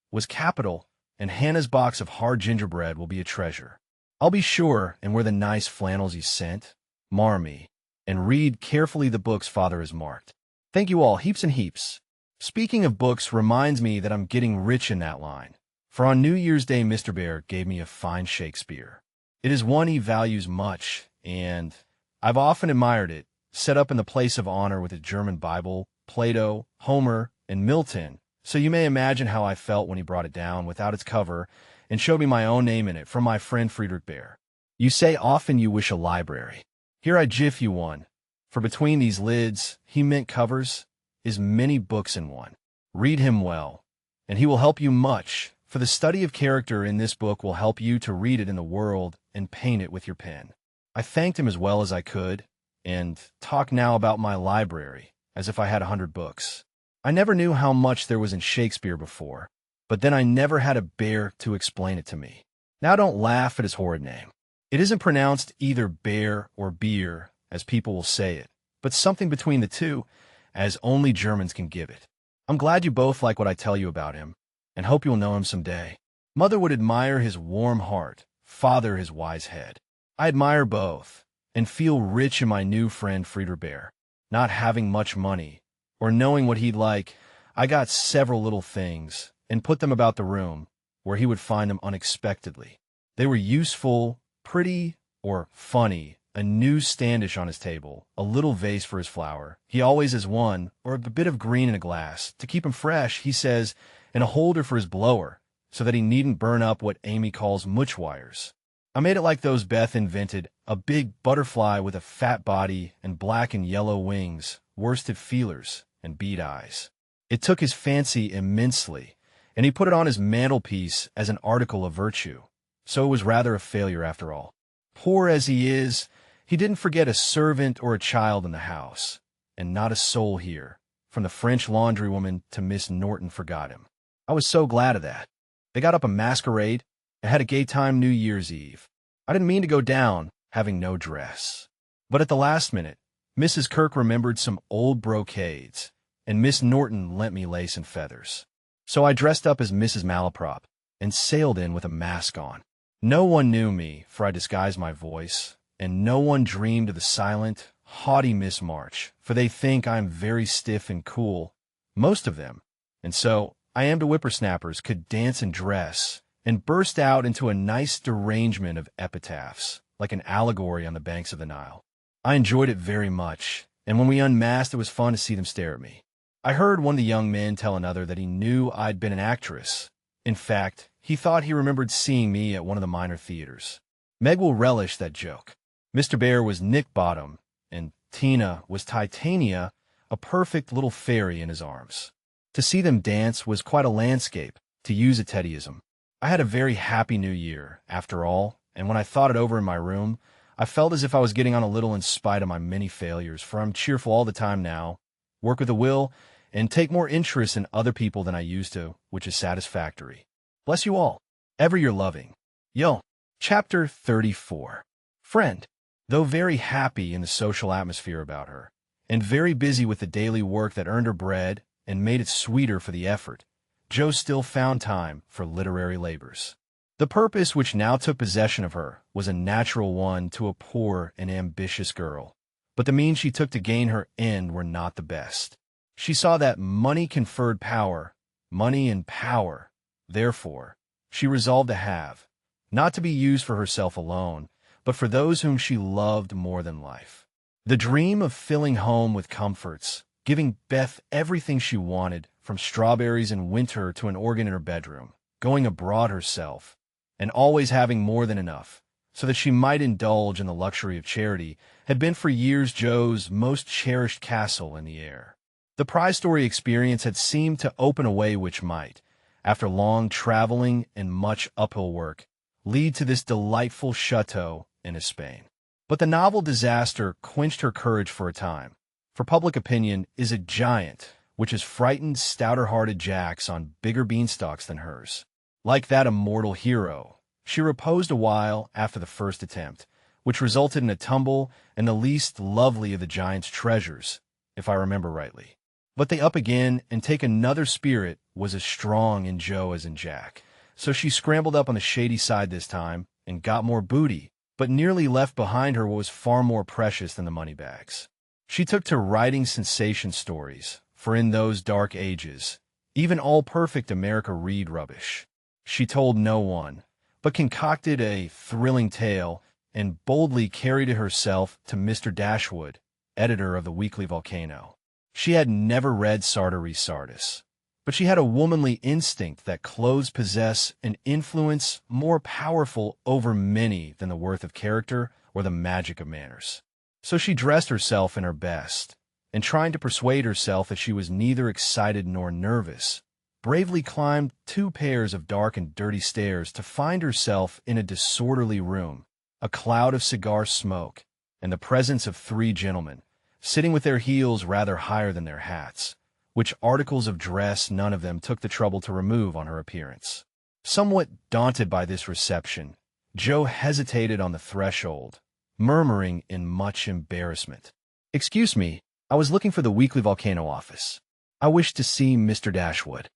was capital, and Hannah's box of hard gingerbread will be a treasure. I'll be sure and wear the nice flannels you sent, mar me, and read carefully the books Father has marked. Thank you all heaps and heaps. Speaking of books reminds me that I'm getting rich in that line, for on New Year's Day Mr. Bear gave me a fine Shakespeare. It is one he values much, and I've often admired it, set up in the place of honor with a German Bible, Plato, Homer, and Milton, so you may imagine how I felt when he brought it down without its cover and showed me my own name in it from my friend Friedrich Bear. You say often you wish a library. Here I jiff you one, for between these lids, he mint covers, is many books in one. Read him well, and he will help you much, for the study of character in this book will help you to read it in the world and paint it with your pen. I thanked him as well as I could, and talk now about my library, as if I had 100 books. I never knew how much there was in Shakespeare before, but then I never had a bear to explain it to me. Now don't laugh at his horrid name. It isn't pronounced either bear or beer, as people will say it, but something between the two, as only Germans can give it. I'm glad you both like what I tell you about him, and hope you'll know him someday. Mother would admire his warm heart, father his wise head. I admire both, and feel rich in my new friend Frieder Bear. Not having much money, or knowing what he'd like, I got several little things, and put them about the room, where he would find them unexpectedly. They were useful, pretty, or funny. A new standish on his table, a little vase for his flower. He always has one, or a bit of green in a glass. To keep him fresh, he says, and a holder for his blower, so that he needn't burn up what Amy calls much wires. I made it like those Beth invented, a big butterfly with a fat body and black and yellow wings, worsted feelers, and bead eyes. It took his fancy immensely, and he put it on his mantelpiece as an article of virtue. So it was rather a failure after all. Poor as he is, he didn't forget a servant or a child in the house, and not a soul here, from the French laundrywoman to Miss Norton forgot him. I was so glad of that. They got up a masquerade and had a gay time New Year's Eve. I didn't mean to go down, having no dress. But at the last minute, Mrs. Kirk remembered some old brocades, and Miss Norton lent me lace and feathers. So I dressed up as Mrs. Malaprop, and sailed in with a mask on. No one knew me, for I disguised my voice, and no one dreamed of the silent, haughty Miss March, for they think I am very stiff and cool, most of them, and so I am to whippersnappers could dance and dress, and burst out into a nice derangement of epitaphs, like an allegory on the banks of the Nile. I enjoyed it very much, and when we unmasked it was fun to see them stare at me. I heard one of the young men tell another that he knew I'd been an actress. In fact, he thought he remembered seeing me at one of the minor theaters. Meg will relish that joke. Mr. Bear was Nick Bottom, and Tina was Titania, a perfect little fairy in his arms. To see them dance was quite a landscape, to use a Teddyism. I had a very happy New Year, after all, and when I thought it over in my room, I felt as if I was getting on a little in spite of my many failures, for I'm cheerful all the time now, work with a will, and take more interest in other people than I used to, which is satisfactory. Bless you all. Ever your loving. Yo. Chapter 34. Friend. Though very happy in the social atmosphere about her, and very busy with the daily work that earned her bread and made it sweeter for the effort, Jo still found time for literary labors. The purpose which now took possession of her was a natural one to a poor and ambitious girl, but the means she took to gain her end were not the best. She saw that money conferred power, money and power, therefore, she resolved to have, not to be used for herself alone, but for those whom she loved more than life. The dream of filling home with comforts, giving Beth everything she wanted, from strawberries in winter to an organ in her bedroom, going abroad herself, and always having more than enough, so that she might indulge in the luxury of charity, had been for years Joe's most cherished castle in the air. The prize story experience had seemed to open a way which might, after long traveling and much uphill work, lead to this delightful chateau in Spain. But the novel disaster quenched her courage for a time, for public opinion is a giant which has frightened stouter-hearted jacks on bigger beanstalks than hers. Like that immortal hero, she reposed a while after the first attempt, which resulted in a tumble and the least lovely of the giant's treasures, if I remember rightly. But they up again and take another spirit was as strong in Joe as in Jack. So she scrambled up on the shady side this time and got more booty, but nearly left behind her what was far more precious than the money bags. She took to writing sensation stories, for in those dark ages, even all perfect America read rubbish. She told no one, but concocted a thrilling tale and boldly carried it herself to Mr. Dashwood, editor of the Weekly Volcano. She had never read Sartor Sardis, but she had a womanly instinct that clothes possess an influence more powerful over many than the worth of character or the magic of manners. So she dressed herself in her best, and trying to persuade herself that she was neither excited nor nervous, bravely climbed 2 pairs of dark and dirty stairs to find herself in a disorderly room, a cloud of cigar smoke, and the presence of 3 gentlemen, sitting with their heels rather higher than their hats, which articles of dress none of them took the trouble to remove on her appearance. Somewhat daunted by this reception, Joe hesitated on the threshold, murmuring in much embarrassment, "Excuse me, I was looking for the Weekly Volcano office. I wish to see Mr. Dashwood."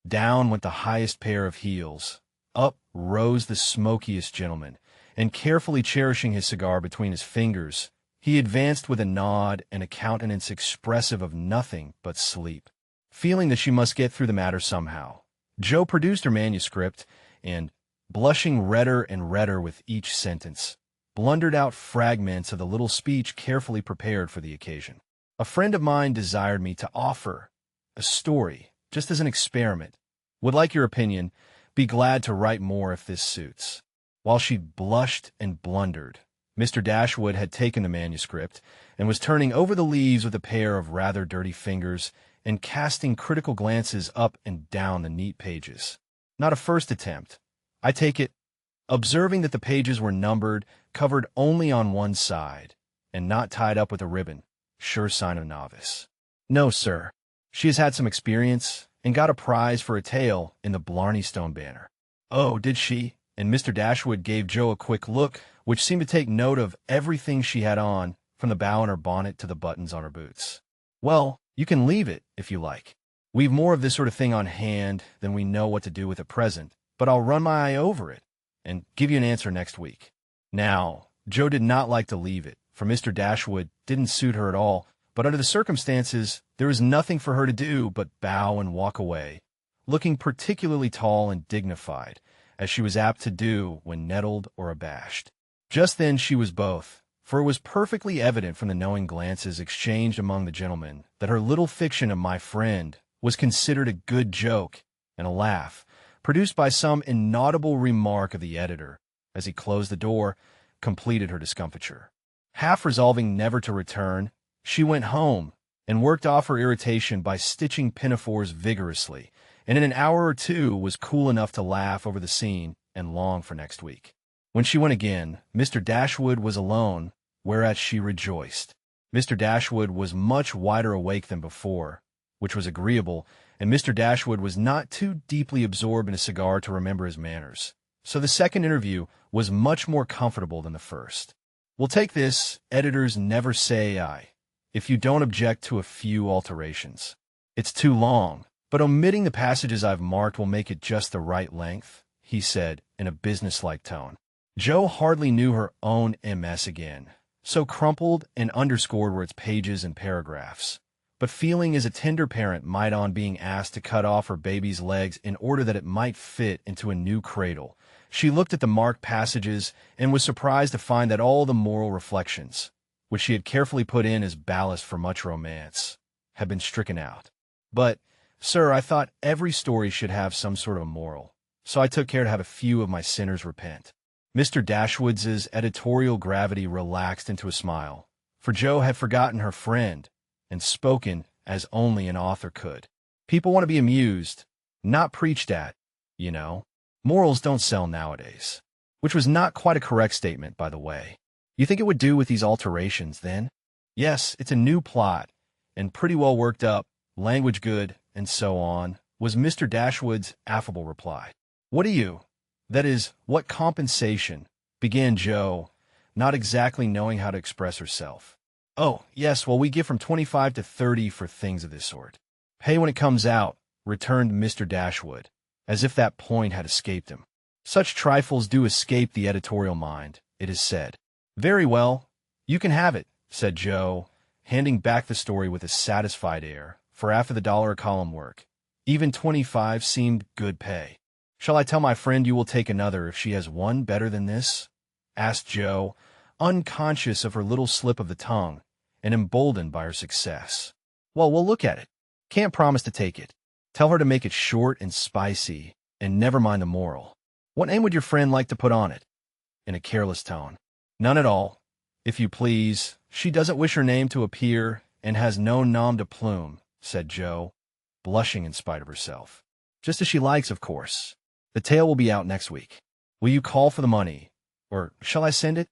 Down went the highest pair of heels. Up rose the smokiest gentleman, and carefully cherishing his cigar between his fingers, he advanced with a nod and a countenance expressive of nothing but sleep. Feeling that she must get through the matter somehow, Joe produced her manuscript and, blushing redder and redder with each sentence, blundered out fragments of the little speech carefully prepared for the occasion. "A friend of mine desired me to offer a story, just as an experiment. Would like your opinion. Be glad to write more if this suits." While she blushed and blundered, Mr. Dashwood had taken the manuscript and was turning over the leaves with a pair of rather dirty fingers and casting critical glances up and down the neat pages. "Not a first attempt, I take it?" Observing that the pages were numbered, covered only on one side, and not tied up with a ribbon, sure sign of novice. "No, sir. She has had some experience and got a prize for a tale in the Blarney Stone Banner." "Oh, did she?" And Mr. Dashwood gave Joe a quick look, which seemed to take note of everything she had on, from the bow in her bonnet to the buttons on her boots. "Well, you can leave it, if you like. We've more of this sort of thing on hand than we know what to do with at present, but I'll run my eye over it and give you an answer next week." Now, Joe did not like to leave it, for Mr. Dashwood didn't suit her at all, but under the circumstances, there was nothing for her to do but bow and walk away, looking particularly tall and dignified, as she was apt to do when nettled or abashed. Just then she was both, for it was perfectly evident from the knowing glances exchanged among the gentlemen that her little fiction of my friend was considered a good joke, and a laugh, produced by some inaudible remark of the editor, as he closed the door, completed her discomfiture. Half resolving never to return, she went home and worked off her irritation by stitching pinafores vigorously, and in an hour or 2 was cool enough to laugh over the scene and long for next week. When she went again, Mr. Dashwood was alone, whereat she rejoiced. Mr. Dashwood was much wider awake than before, which was agreeable, and Mr. Dashwood was not too deeply absorbed in a cigar to remember his manners. So the second interview was much more comfortable than the first. "We'll take this, editors never say I, if you don't object to a few alterations. It's too long, but omitting the passages I've marked will make it just the right length," he said in a businesslike tone. Joe hardly knew her own MS again, so crumpled and underscored were its pages and paragraphs. But feeling as a tender parent might on being asked to cut off her baby's legs in order that it might fit into a new cradle, she looked at the marked passages and was surprised to find that all the moral reflections, which she had carefully put in as ballast for much romance, had been stricken out. "But, sir, I thought every story should have some sort of a moral, so I took care to have a few of my sinners repent." Mr. Dashwood's editorial gravity relaxed into a smile, for Jo had forgotten her friend and spoken as only an author could. People want to be amused, not preached at, you know. Morals don't sell nowadays. Which was not quite a correct statement, by the way. You think it would do with these alterations, then? Yes, it's a new plot, and pretty well worked up, language good, and so on, was Mr. Dashwood's affable reply. What do you? That is, what compensation? Began Jo, not exactly knowing how to express herself. Oh, yes, well, we give from 25 to 30 for things of this sort. Pay when it comes out, returned Mr. Dashwood, as if that point had escaped him. Such trifles do escape the editorial mind, it is said. Very well, you can have it, said Jo, handing back the story with a satisfied air, for after the $1 a column work, even 25 seemed good pay. Shall I tell my friend you will take another if she has one better than this? Asked Jo, unconscious of her little slip of the tongue, and emboldened by her success. Well, we'll look at it. Can't promise to take it. Tell her to make it short and spicy, and never mind the moral. What name would your friend like to put on it? In a careless tone. None at all. If you please, she doesn't wish her name to appear, and has no nom de plume, said Jo, blushing in spite of herself. Just as she likes, of course. The tale will be out next week. Will you call for the money, or shall I send it?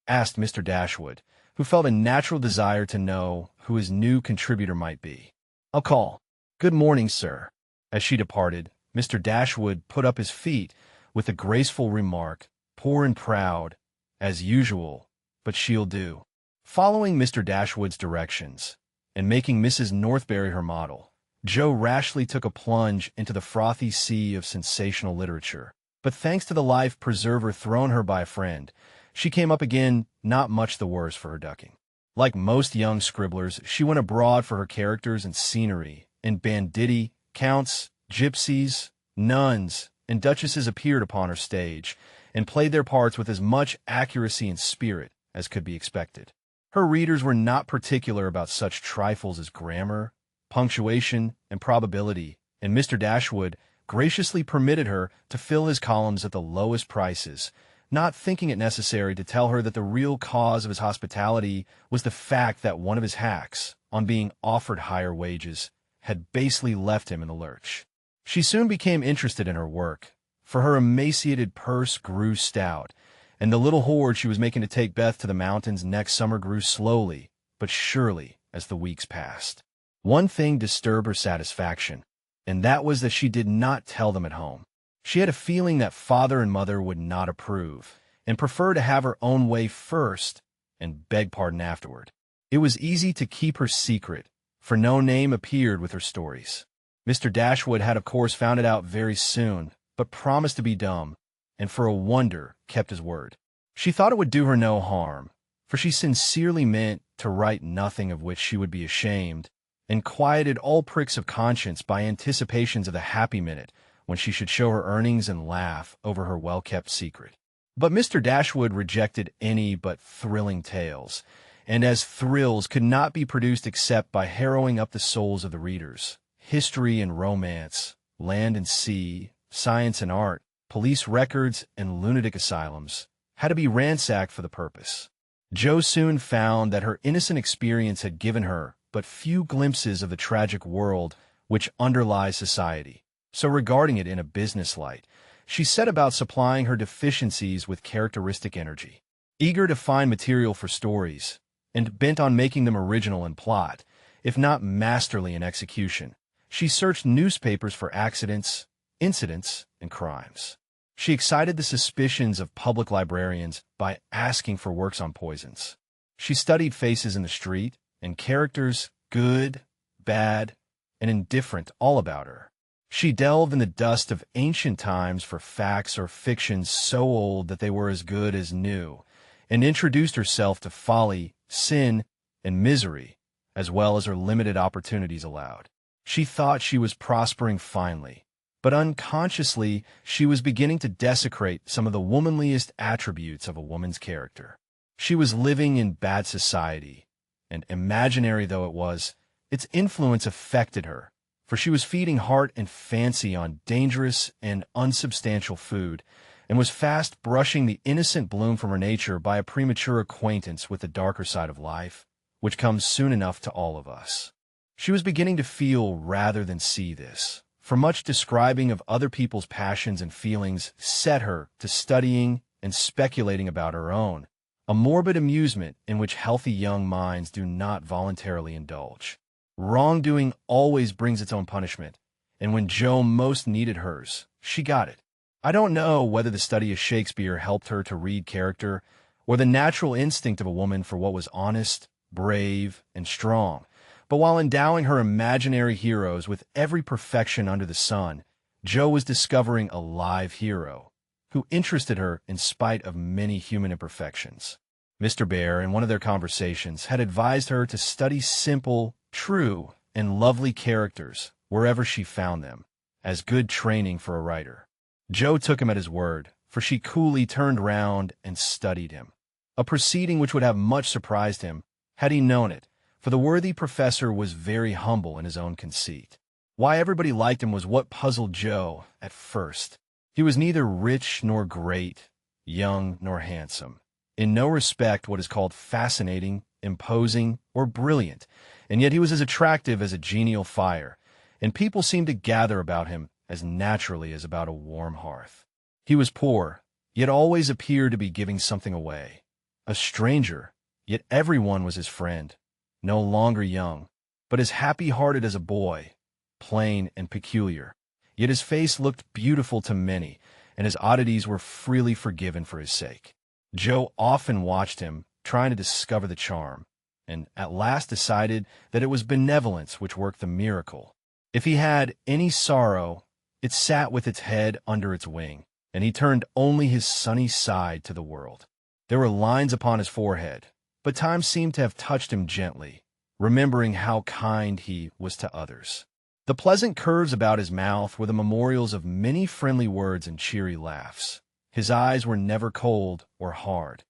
Asked Mr. Dashwood, who felt a natural desire to know who his new contributor might be. I'll call. Good morning, sir. As she departed, Mr. Dashwood put up his feet with a graceful remark, poor and proud, as usual, but she'll do. Following Mr. Dashwood's directions, and making Mrs. Northberry her model, Jo rashly took a plunge into the frothy sea of sensational literature. But thanks to the life preserver thrown her by a friend, she came up again not much the worse for her ducking. Like most young scribblers, she went abroad for her characters and scenery, and banditti, counts, gypsies, nuns, and duchesses appeared upon her stage, and played their parts with as much accuracy and spirit as could be expected. Her readers were not particular about such trifles as grammar, punctuation, and probability, and Mr. Dashwood graciously permitted her to fill his columns at the lowest prices, not thinking it necessary to tell her that the real cause of his hospitality was the fact that one of his hacks, on being offered higher wages, had basely left him in the lurch. She soon became interested in her work, for her emaciated purse grew stout, and the little hoard she was making to take Beth to the mountains next summer grew slowly, but surely, as the weeks passed. One thing disturbed her satisfaction, and that was that she did not tell them at home. She had a feeling that father and mother would not approve, and prefer to have her own way first and beg pardon afterward. It was easy to keep her secret, for no name appeared with her stories. Mr. Dashwood had of course found it out very soon, but promised to be dumb, and for a wonder kept his word. She thought it would do her no harm, for she sincerely meant to write nothing of which she would be ashamed, and quieted all pricks of conscience by anticipations of the happy minute when she should show her earnings and laugh over her well-kept secret. But Mr. Dashwood rejected any but thrilling tales, and as thrills could not be produced except by harrowing up the souls of the readers, history and romance, land and sea, science and art, police records and lunatic asylums, had to be ransacked for the purpose. Jo soon found that her innocent experience had given her but few glimpses of the tragic world which underlies society. So regarding it in a business light, she set about supplying her deficiencies with characteristic energy. Eager to find material for stories, and bent on making them original in plot, if not masterly in execution, she searched newspapers for accidents, incidents, and crimes. She excited the suspicions of public librarians by asking for works on poisons. She studied faces in the street, and characters, good, bad, and indifferent, all about her. She delved in the dust of ancient times for facts or fictions so old that they were as good as new, and introduced herself to folly, sin, and misery, as well as her limited opportunities allowed. She thought she was prospering finely, but unconsciously she was beginning to desecrate some of the womanliest attributes of a woman's character. She was living in bad society, and imaginary though it was, its influence affected her, for she was feeding heart and fancy on dangerous and unsubstantial food, and was fast brushing the innocent bloom from her nature by a premature acquaintance with the darker side of life, which comes soon enough to all of us. She was beginning to feel rather than see this, for much describing of other people's passions and feelings set her to studying and speculating about her own, a morbid amusement in which healthy young minds do not voluntarily indulge. Wrongdoing always brings its own punishment, and when Jo most needed hers, she got it. I don't know whether the study of Shakespeare helped her to read character, or the natural instinct of a woman for what was honest, brave, and strong, but while endowing her imaginary heroes with every perfection under the sun, Jo was discovering a live hero, who interested her in spite of many human imperfections. Mr. Bear, in one of their conversations, had advised her to study simple, true, and lovely characters wherever she found them, as good training for a writer. Jo took him at his word, for she coolly turned round and studied him, a proceeding which would have much surprised him had he known it, for the worthy professor was very humble in his own conceit. Why everybody liked him was what puzzled Jo at first. He was neither rich nor great, young nor handsome, in no respect what is called fascinating, imposing, or brilliant, and yet he was as attractive as a genial fire, and people seemed to gather about him as naturally as about a warm hearth. He was poor, yet always appeared to be giving something away. A stranger, yet everyone was his friend, no longer young, but as happy-hearted as a boy, plain and peculiar, yet his face looked beautiful to many, and his oddities were freely forgiven for his sake. Jo often watched him, trying to discover the charm, and at last decided that it was benevolence which worked the miracle. If he had any sorrow, it sat with its head under its wing, and he turned only his sunny side to the world. There were lines upon his forehead, but time seemed to have touched him gently, remembering how kind he was to others. The pleasant curves about his mouth were the memorials of many friendly words and cheery laughs. His eyes were never cold or hard,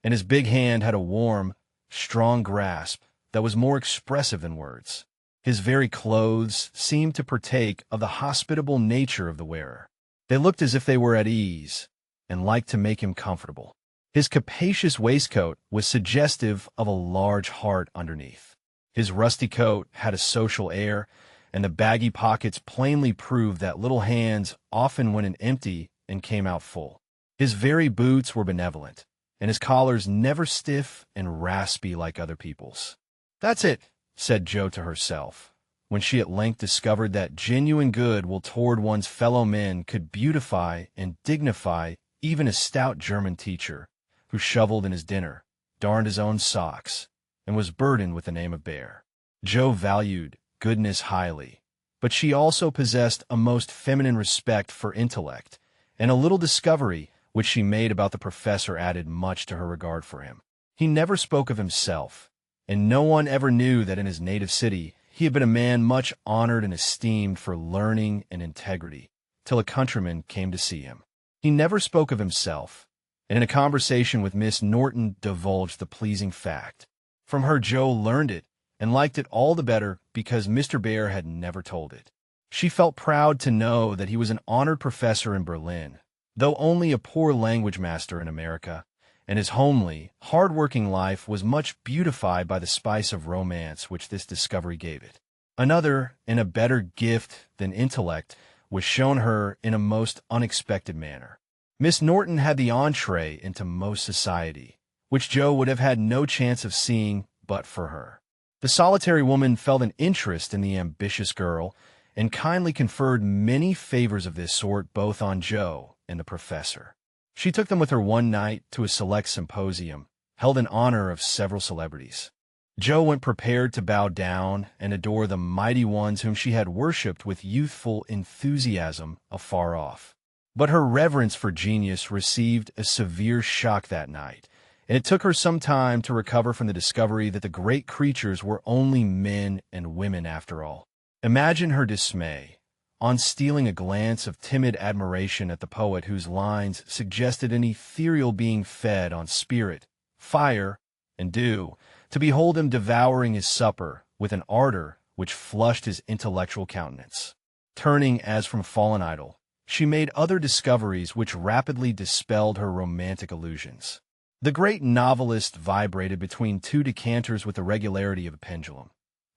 and his big hand had a warm, strong grasp that was more expressive than words. His very clothes seemed to partake of the hospitable nature of the wearer. They looked as if they were at ease, and liked to make him comfortable. His capacious waistcoat was suggestive of a large heart underneath. His rusty coat had a social air, and the baggy pockets plainly proved that little hands often went in empty and came out full. His very boots were benevolent, and his collars never stiff and raspy like other people's. "That's it," said Jo to herself, when she at length discovered that genuine good will toward one's fellow men could beautify and dignify even a stout German teacher, who shoveled in his dinner, darned his own socks, and was burdened with the name of Bear. Jo valued goodness highly, but she also possessed a most feminine respect for intellect, and a little discovery which she made about the professor added much to her regard for him. He never spoke of himself, and no one ever knew that in his native city he had been a man much honored and esteemed for learning and integrity, till a countryman came to see him. He never spoke of himself, and in a conversation with Miss Norton divulged the pleasing fact. From her Jo learned it, and liked it all the better because Mr. Bear had never told it. She felt proud to know that he was an honored professor in Berlin, though only a poor language master in America, and his homely, hard-working life was much beautified by the spice of romance which this discovery gave it. Another and a better gift than intellect was shown her in a most unexpected manner. Miss Norton had the entree into most society, which Jo would have had no chance of seeing but for her. The solitary woman felt an interest in the ambitious girl, and kindly conferred many favors of this sort both on Jo and the professor. She took them with her one night to a select symposium, held in honor of several celebrities. Jo went prepared to bow down and adore the mighty ones whom she had worshipped with youthful enthusiasm afar off. But her reverence for genius received a severe shock that night, and it took her some time to recover from the discovery that the great creatures were only men and women after all. Imagine her dismay on stealing a glance of timid admiration at the poet whose lines suggested an ethereal being fed on spirit, fire, and dew, to behold him devouring his supper with an ardor which flushed his intellectual countenance. Turning as from fallen idol, she made other discoveries which rapidly dispelled her romantic illusions. The great novelist vibrated between two decanters with the regularity of a pendulum.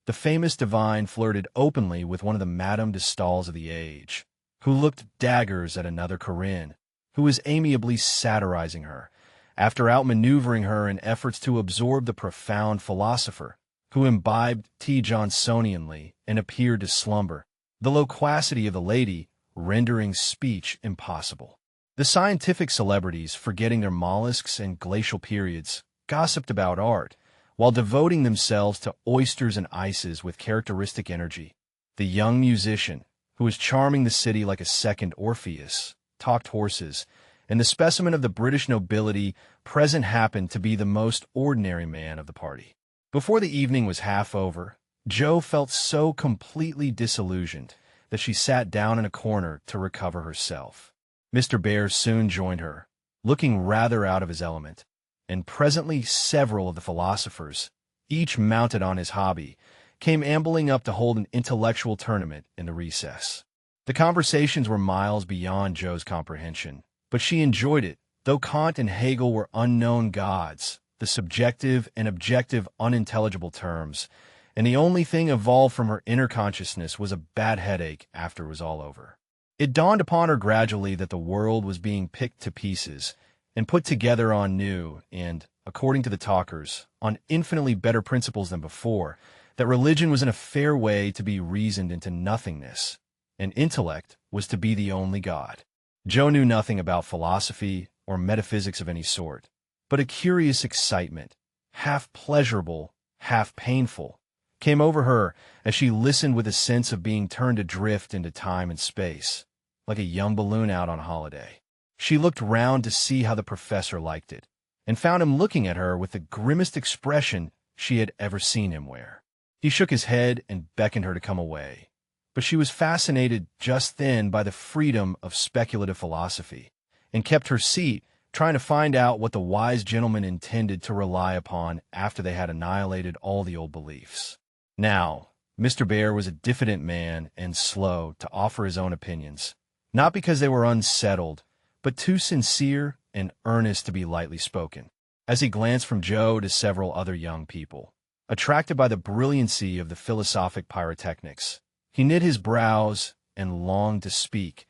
The famous divine flirted openly with one of the Madame de Staëls of the age, who looked daggers at another Corinne, who was amiably satirizing her, after outmaneuvering her in efforts to absorb the profound philosopher, who imbibed tea Johnsonianly and appeared to slumber, the loquacity of the lady rendering speech impossible. The scientific celebrities, forgetting their mollusks and glacial periods, gossiped about art, while devoting themselves to oysters and ices with characteristic energy. The young musician, who was charming the city like a second Orpheus, talked horses, and the specimen of the British nobility present happened to be the most ordinary man of the party. Before the evening was half over, Jo felt so completely disillusioned that she sat down in a corner to recover herself. Mr. Bear soon joined her, looking rather out of his element, and presently several of the philosophers, each mounted on his hobby, came ambling up to hold an intellectual tournament in the recess. The conversations were miles beyond Jo's comprehension, but she enjoyed it, though Kant and Hegel were unknown gods, the subjective and objective unintelligible terms, and the only thing evolved from her inner consciousness was a bad headache after it was all over. It dawned upon her gradually that the world was being picked to pieces and put together on new and, according to the talkers, on infinitely better principles than before, that religion was in a fair way to be reasoned into nothingness, and intellect was to be the only God. Jo knew nothing about philosophy or metaphysics of any sort, but a curious excitement, half pleasurable, half painful, came over her as she listened with a sense of being turned adrift into time and space, like a young balloon out on holiday. She looked round to see how the professor liked it, and found him looking at her with the grimmest expression she had ever seen him wear. He shook his head and beckoned her to come away, but she was fascinated just then by the freedom of speculative philosophy, and kept her seat, trying to find out what the wise gentleman intended to rely upon after they had annihilated all the old beliefs. Now, Mr. Bear was a diffident man and slow to offer his own opinions, not because they were unsettled, but too sincere and earnest to be lightly spoken. As he glanced from Jo to several other young people, attracted by the brilliancy of the philosophic pyrotechnics, he knit his brows and longed to speak,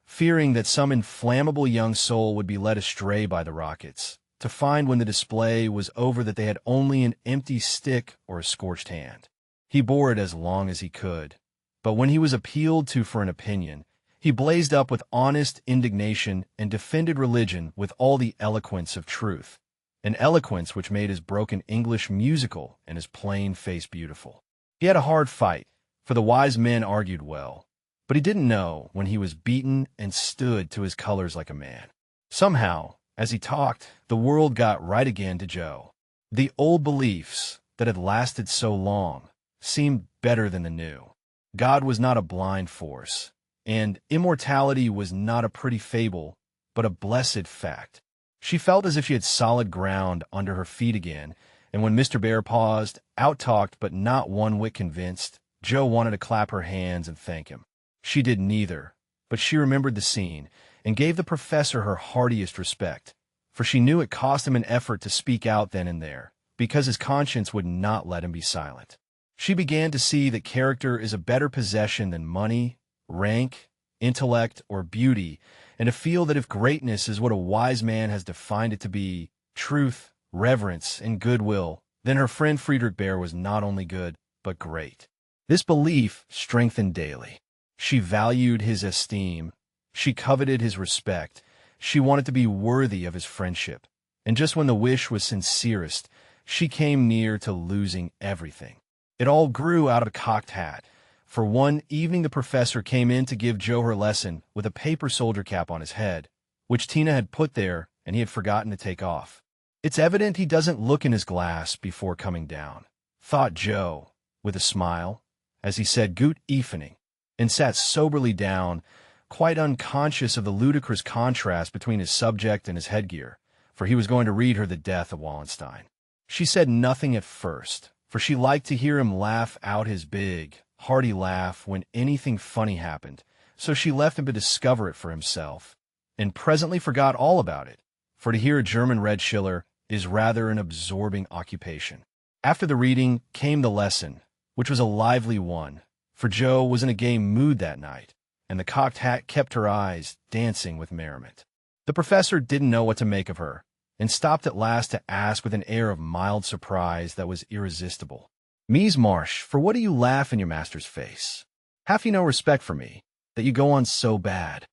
fearing that some inflammable young soul would be led astray by the rockets, to find when the display was over that they had only an empty stick or a scorched hand. He bore it as long as he could, but when he was appealed to for an opinion, he blazed up with honest indignation and defended religion with all the eloquence of truth, an eloquence which made his broken English musical and his plain face beautiful. He had a hard fight, for the wise men argued well, but he didn't know when he was beaten and stood to his colors like a man. Somehow, as he talked, the world got right again to Jo. The old beliefs that had lasted so long seemed better than the new. God was not a blind force, and immortality was not a pretty fable, but a blessed fact. She felt as if she had solid ground under her feet again, and when Mr. Bear paused, out-talked but not one whit convinced, Jo wanted to clap her hands and thank him. She did neither, but she remembered the scene, and gave the professor her heartiest respect, for she knew it cost him an effort to speak out then and there, because his conscience would not let him be silent. She began to see that character is a better possession than money, rank, intellect, or beauty, and to feel that if greatness is what a wise man has defined it to be, truth, reverence, and goodwill, then her friend Friedrich Bear was not only good, but great. This belief strengthened daily. She valued his esteem, she coveted his respect, she wanted to be worthy of his friendship, and just when the wish was sincerest, she came near to losing everything. It all grew out of a cocked hat, for one evening the professor came in to give Jo her lesson with a paper soldier cap on his head, which Tina had put there and he had forgotten to take off. It's evident he doesn't look in his glass before coming down, thought Jo, with a smile, as he said "Gut evening," and sat soberly down, quite unconscious of the ludicrous contrast between his subject and his headgear, for he was going to read her the death of Wallenstein. She said nothing at first, for she liked to hear him laugh out his big, hearty laugh when anything funny happened, so she left him to discover it for himself, and presently forgot all about it, for to hear a German read Schiller is rather an absorbing occupation. After the reading came the lesson, which was a lively one, for Jo was in a gay mood that night, and the cocked hat kept her eyes dancing with merriment. The professor didn't know what to make of her, and stopped at last to ask with an air of mild surprise that was irresistible. "Mies Marsh, for what do you laugh in your master's face? Have you no respect for me, that you go on so bad?"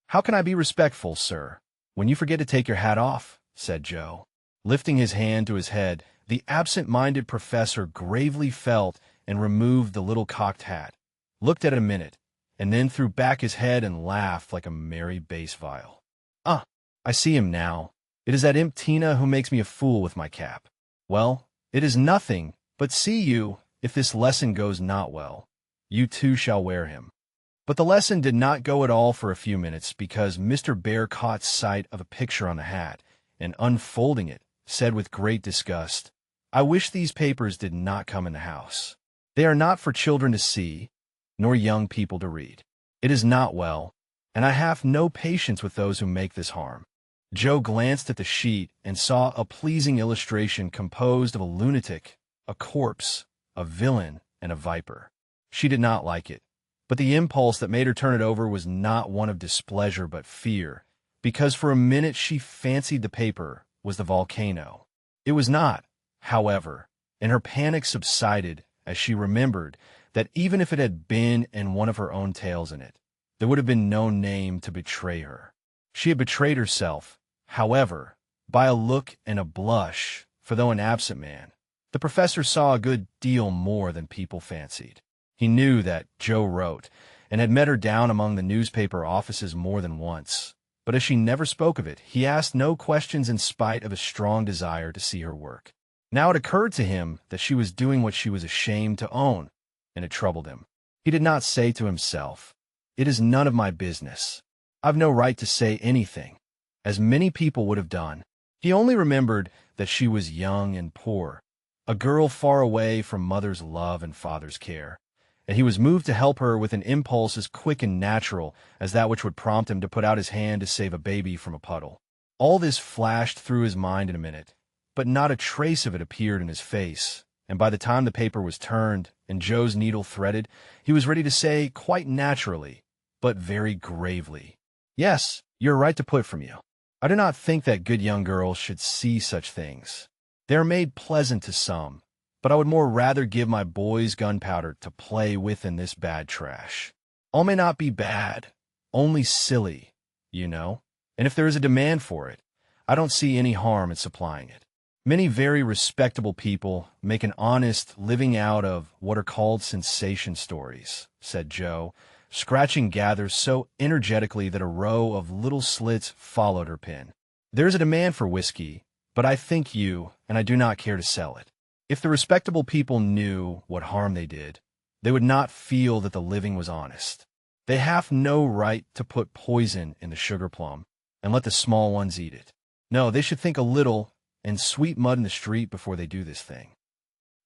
"How can I be respectful, sir, when you forget to take your hat off?" said Jo. Lifting his hand to his head, the absent-minded professor gravely felt and removed the little cocked hat, looked at it a minute, and then threw back his head and laughed like a merry bass viol. "Ah, I see him now. It is that imp Tina who makes me a fool with my cap. Well, it is nothing, but see you, if this lesson goes not well, you too shall wear him." But the lesson did not go at all for a few minutes, because Mr. Bear caught sight of a picture on the hat, and unfolding it, said with great disgust, "I wish these papers did not come in the house. They are not for children to see, nor young people to read. It is not well, and I have no patience with those who make this harm." Jo glanced at the sheet and saw a pleasing illustration composed of a lunatic, a corpse, a villain, and a viper. She did not like it, but the impulse that made her turn it over was not one of displeasure but fear, because for a minute she fancied the paper was the volcano. It was not, however, and her panic subsided as she remembered that even if it had been and one of her own tales in it, there would have been no name to betray her. She had betrayed herself, however, by a look and a blush, for though an absent man, the professor saw a good deal more than people fancied. He knew that Jo wrote, and had met her down among the newspaper offices more than once, but as she never spoke of it, he asked no questions in spite of a strong desire to see her work. Now it occurred to him that she was doing what she was ashamed to own, and it troubled him. He did not say to himself, "It is none of my business. I've no right to say anything," as many people would have done. He only remembered that she was young and poor, a girl far away from mother's love and father's care, and he was moved to help her with an impulse as quick and natural as that which would prompt him to put out his hand to save a baby from a puddle. All this flashed through his mind in a minute, but not a trace of it appeared in his face, and by the time the paper was turned and Jo's needle threaded, he was ready to say, quite naturally, but very gravely, "Yes, you are right to put from you. I do not think that good young girls should see such things. They are made pleasant to some, but I would more rather give my boys gunpowder to play with in this bad trash. All may not be bad, only silly, you know, and if there is a demand for it, I don't see any harm in supplying it. Many very respectable people make an honest living out of what are called sensation stories," said Jo, scratching gathers so energetically that a row of little slits followed her pen. "There is a demand for whiskey, but I think you, and I do not care to sell it. If the respectable people knew what harm they did, they would not feel that the living was honest. They have no right to put poison in the sugar plum and let the small ones eat it. No, they should think a little and sweep mud in the street before they do this thing."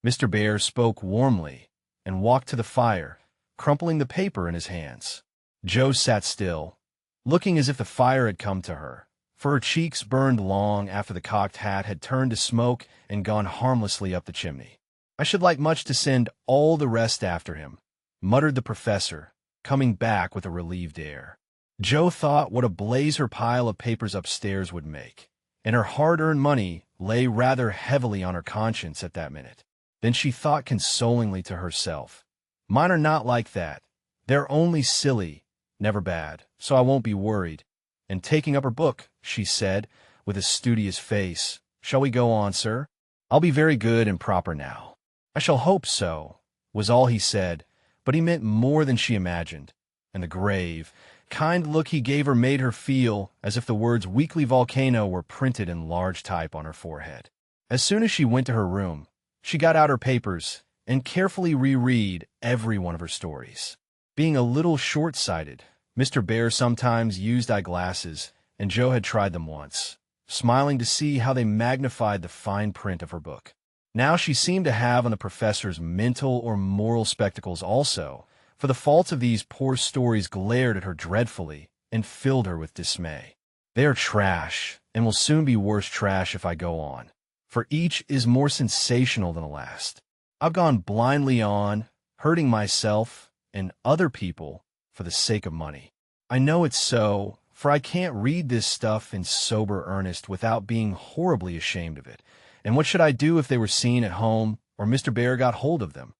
Mr. Bear spoke warmly and walked to the fire, crumpling the paper in his hands. Jo sat still, looking as if the fire had come to her, for her cheeks burned long after the cocked hat had turned to smoke and gone harmlessly up the chimney. "I should like much to send all the rest after him," muttered the professor, coming back with a relieved air. Jo thought what a blaze her pile of papers upstairs would make, and her hard-earned money lay rather heavily on her conscience at that minute. Then she thought consolingly to herself, "Mine are not like that. They're only silly, never bad, so I won't be worried." And taking up her book, she said, with a studious face, "Shall we go on, sir? I'll be very good and proper now." "I shall hope so," was all he said, but he meant more than she imagined, and the grave, kind look he gave her made her feel as if the words "weekly volcano" were printed in large type on her forehead. As soon as she went to her room, she got out her papers and carefully reread every one of her stories. Being a little short-sighted, Mr. Bear sometimes used eyeglasses, and Jo had tried them once, smiling to see how they magnified the fine print of her book. Now she seemed to have on the professor's mental or moral spectacles also, for the faults of these poor stories glared at her dreadfully and filled her with dismay. They are trash, and will soon be worse trash if I go on, for each is more sensational than the last. I've gone blindly on, hurting myself and other people for the sake of money. I know it's so, for I can't read this stuff in sober earnest without being horribly ashamed of it. And what should I do if they were seen at home or Mr. Bear got hold of them?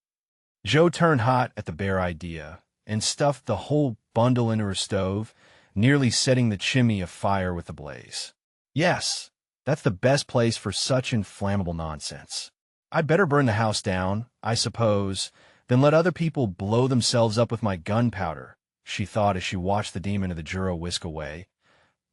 Joe turned hot at the bare idea and stuffed the whole bundle into her stove, nearly setting the chimney afire with the blaze. Yes, that's the best place for such inflammable nonsense. I'd better burn the house down, I suppose, than let other people blow themselves up with my gunpowder, she thought as she watched the demon of the Juro whisk away,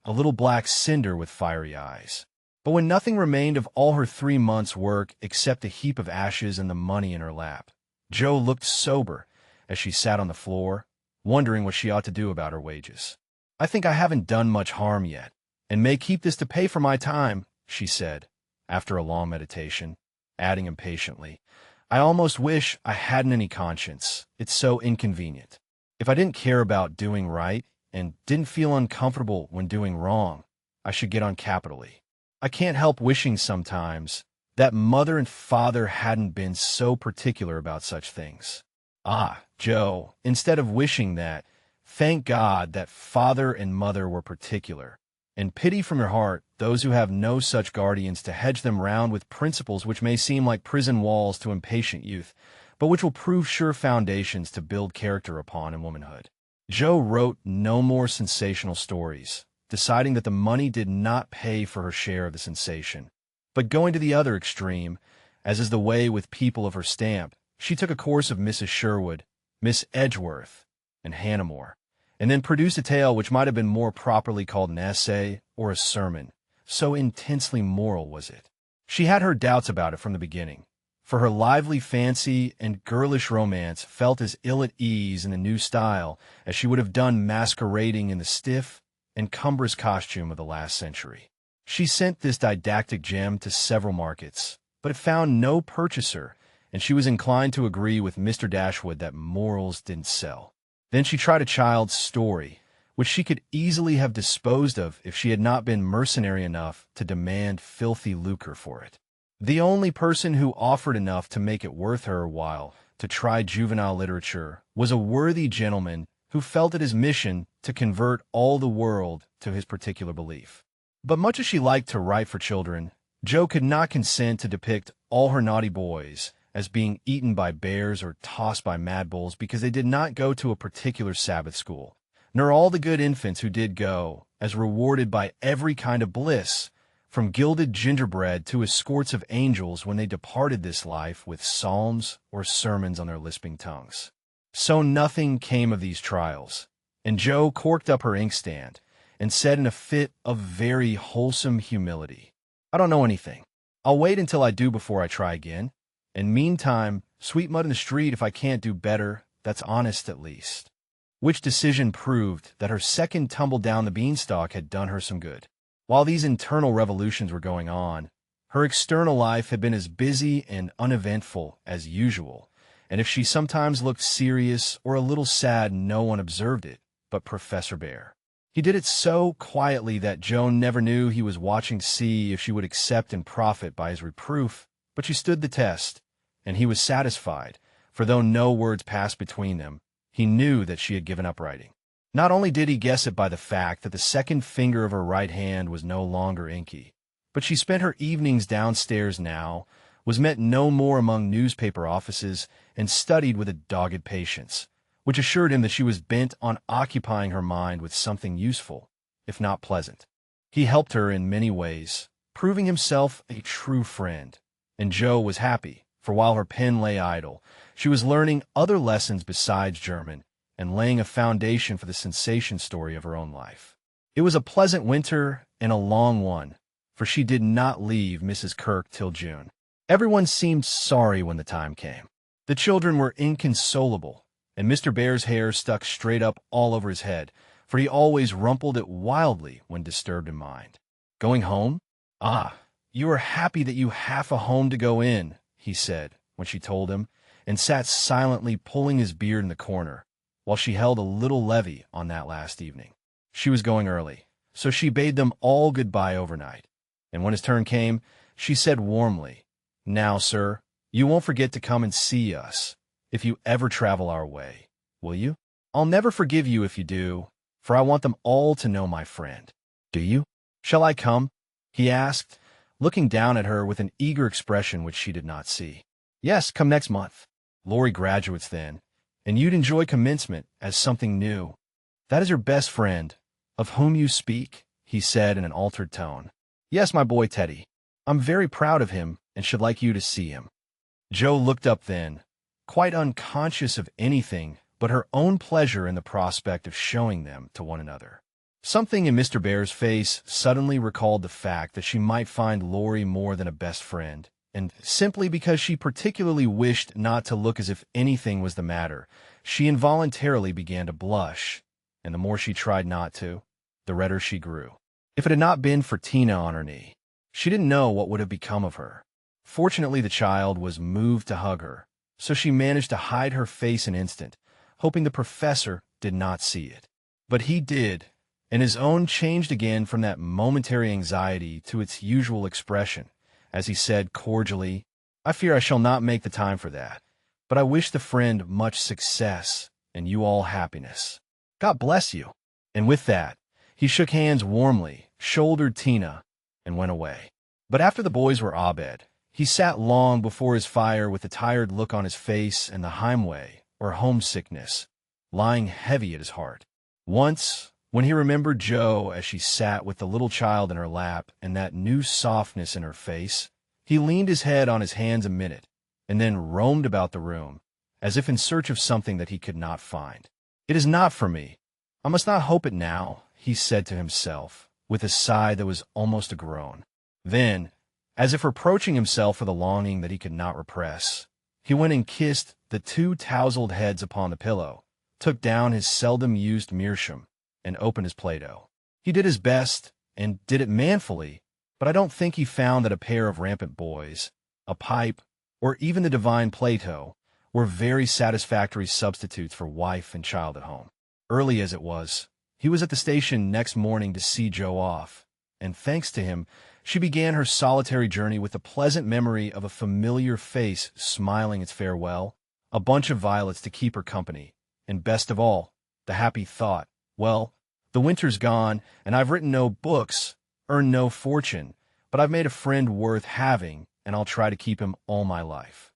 a little black cinder with fiery eyes. But when nothing remained of all her 3 months' work except a heap of ashes and the money in her lap, Joe looked sober as she sat on the floor, wondering what she ought to do about her wages. I think I haven't done much harm yet, and may keep this to pay for my time, she said, after a long meditation, adding impatiently, I almost wish I hadn't any conscience. It's so inconvenient. If I didn't care about doing right and didn't feel uncomfortable when doing wrong, I should get on capitally. I can't help wishing sometimes that mother and father hadn't been so particular about such things. Ah, Joe, instead of wishing that, thank God that father and mother were particular, and pity from your heart those who have no such guardians to hedge them round with principles which may seem like prison walls to impatient youth, but which will prove sure foundations to build character upon in womanhood. Joe wrote no more sensational stories, deciding that the money did not pay for her share of the sensation. But going to the other extreme, as is the way with people of her stamp, she took a course of Mrs. Sherwood, Miss Edgeworth, and Hannamore, and then produced a tale which might have been more properly called an essay or a sermon, so intensely moral was it. She had her doubts about it from the beginning, for her lively fancy and girlish romance felt as ill at ease in the new style as she would have done masquerading in the stiff and cumbrous costume of the last century. She sent this didactic gem to several markets, but it found no purchaser, and she was inclined to agree with Mr. Dashwood that morals didn't sell. Then she tried a child's story, which she could easily have disposed of if she had not been mercenary enough to demand filthy lucre for it. The only person who offered enough to make it worth her while to try juvenile literature was a worthy gentleman who felt it his mission to convert all the world to his particular belief. But much as she liked to write for children, Joe could not consent to depict all her naughty boys as being eaten by bears or tossed by mad bulls because they did not go to a particular Sabbath school, nor all the good infants who did go, as rewarded by every kind of bliss, from gilded gingerbread to escorts of angels when they departed this life with psalms or sermons on their lisping tongues. So nothing came of these trials, and Joe corked up her inkstand and said in a fit of very wholesome humility, I don't know anything. I'll wait until I do before I try again, and meantime, sweep mud in the street if I can't do better, that's honest at least. Which decision proved that her second tumble down the beanstalk had done her some good. While these internal revolutions were going on, her external life had been as busy and uneventful as usual, and if she sometimes looked serious or a little sad, no one observed it but Professor Bear. He did it so quietly that Joan never knew he was watching to see if she would accept and profit by his reproof, but she stood the test, and he was satisfied, for though no words passed between them, he knew that she had given up writing. Not only did he guess it by the fact that the second finger of her right hand was no longer inky, but she spent her evenings downstairs now, was met no more among newspaper offices, and studied with a dogged patience, which assured him that she was bent on occupying her mind with something useful, if not pleasant. He helped her in many ways, proving himself a true friend, and Joe was happy, for while her pen lay idle, she was learning other lessons besides German, and laying a foundation for the sensation story of her own life. It was a pleasant winter and a long one, for she did not leave Mrs. Kirk till June. Everyone seemed sorry when the time came. The children were inconsolable, and Mr. Bear's hair stuck straight up all over his head, for he always rumpled it wildly when disturbed in mind. Going home? Ah, you are happy that you have a home to go in, he said when she told him, and sat silently pulling his beard in the corner, while she held a little levee on that last evening. She was going early, so she bade them all goodbye overnight, and when his turn came, she said warmly, "Now, sir, you won't forget to come and see us, if you ever travel our way, will you? I'll never forgive you if you do, for I want them all to know my friend. Do you? Shall I come?" he asked, looking down at her with an eager expression which she did not see. "Yes, come next month. Laurie graduates then, and you'd enjoy commencement as something new." "That is your best friend, of whom you speak?" he said in an altered tone. "Yes, my boy Teddy. I'm very proud of him and should like you to see him." Joe looked up then, quite unconscious of anything but her own pleasure in the prospect of showing them to one another. Something in Mr. Bear's face suddenly recalled the fact that she might find Laurie more than a best friend, and simply because she particularly wished not to look as if anything was the matter, she involuntarily began to blush, and the more she tried not to, the redder she grew. If it had not been for Tina on her knee, she didn't know what would have become of her. Fortunately, the child was moved to hug her, so she managed to hide her face an instant, hoping the professor did not see it. But he did, and his own changed again from that momentary anxiety to its usual expression, as he said cordially, "I fear I shall not make the time for that, but I wish the friend much success and you all happiness. God bless you." And with that, he shook hands warmly, shouldered Tina, and went away. But after the boys were abed, he sat long before his fire with a tired look on his face and the heimweh, or homesickness, lying heavy at his heart. Once, when he remembered Joe as she sat with the little child in her lap and that new softness in her face, he leaned his head on his hands a minute, and then roamed about the room, as if in search of something that he could not find. "It is not for me. I must not hope it now," he said to himself, with a sigh that was almost a groan. Then, as if reproaching himself for the longing that he could not repress, he went and kissed the two tousled heads upon the pillow, took down his seldom-used meerschaum, and opened his Play-Doh. He did his best, and did it manfully, but I don't think he found that a pair of rampant boys, a pipe, or even the divine Plato were very satisfactory substitutes for wife and child at home. Early as it was, he was at the station next morning to see Joe off, and thanks to him, she began her solitary journey with the pleasant memory of a familiar face smiling its farewell, a bunch of violets to keep her company, and best of all, the happy thought, "Well, the winter's gone, and I've written no books, earned no fortune, but I've made a friend worth having, and I'll try to keep him all my life."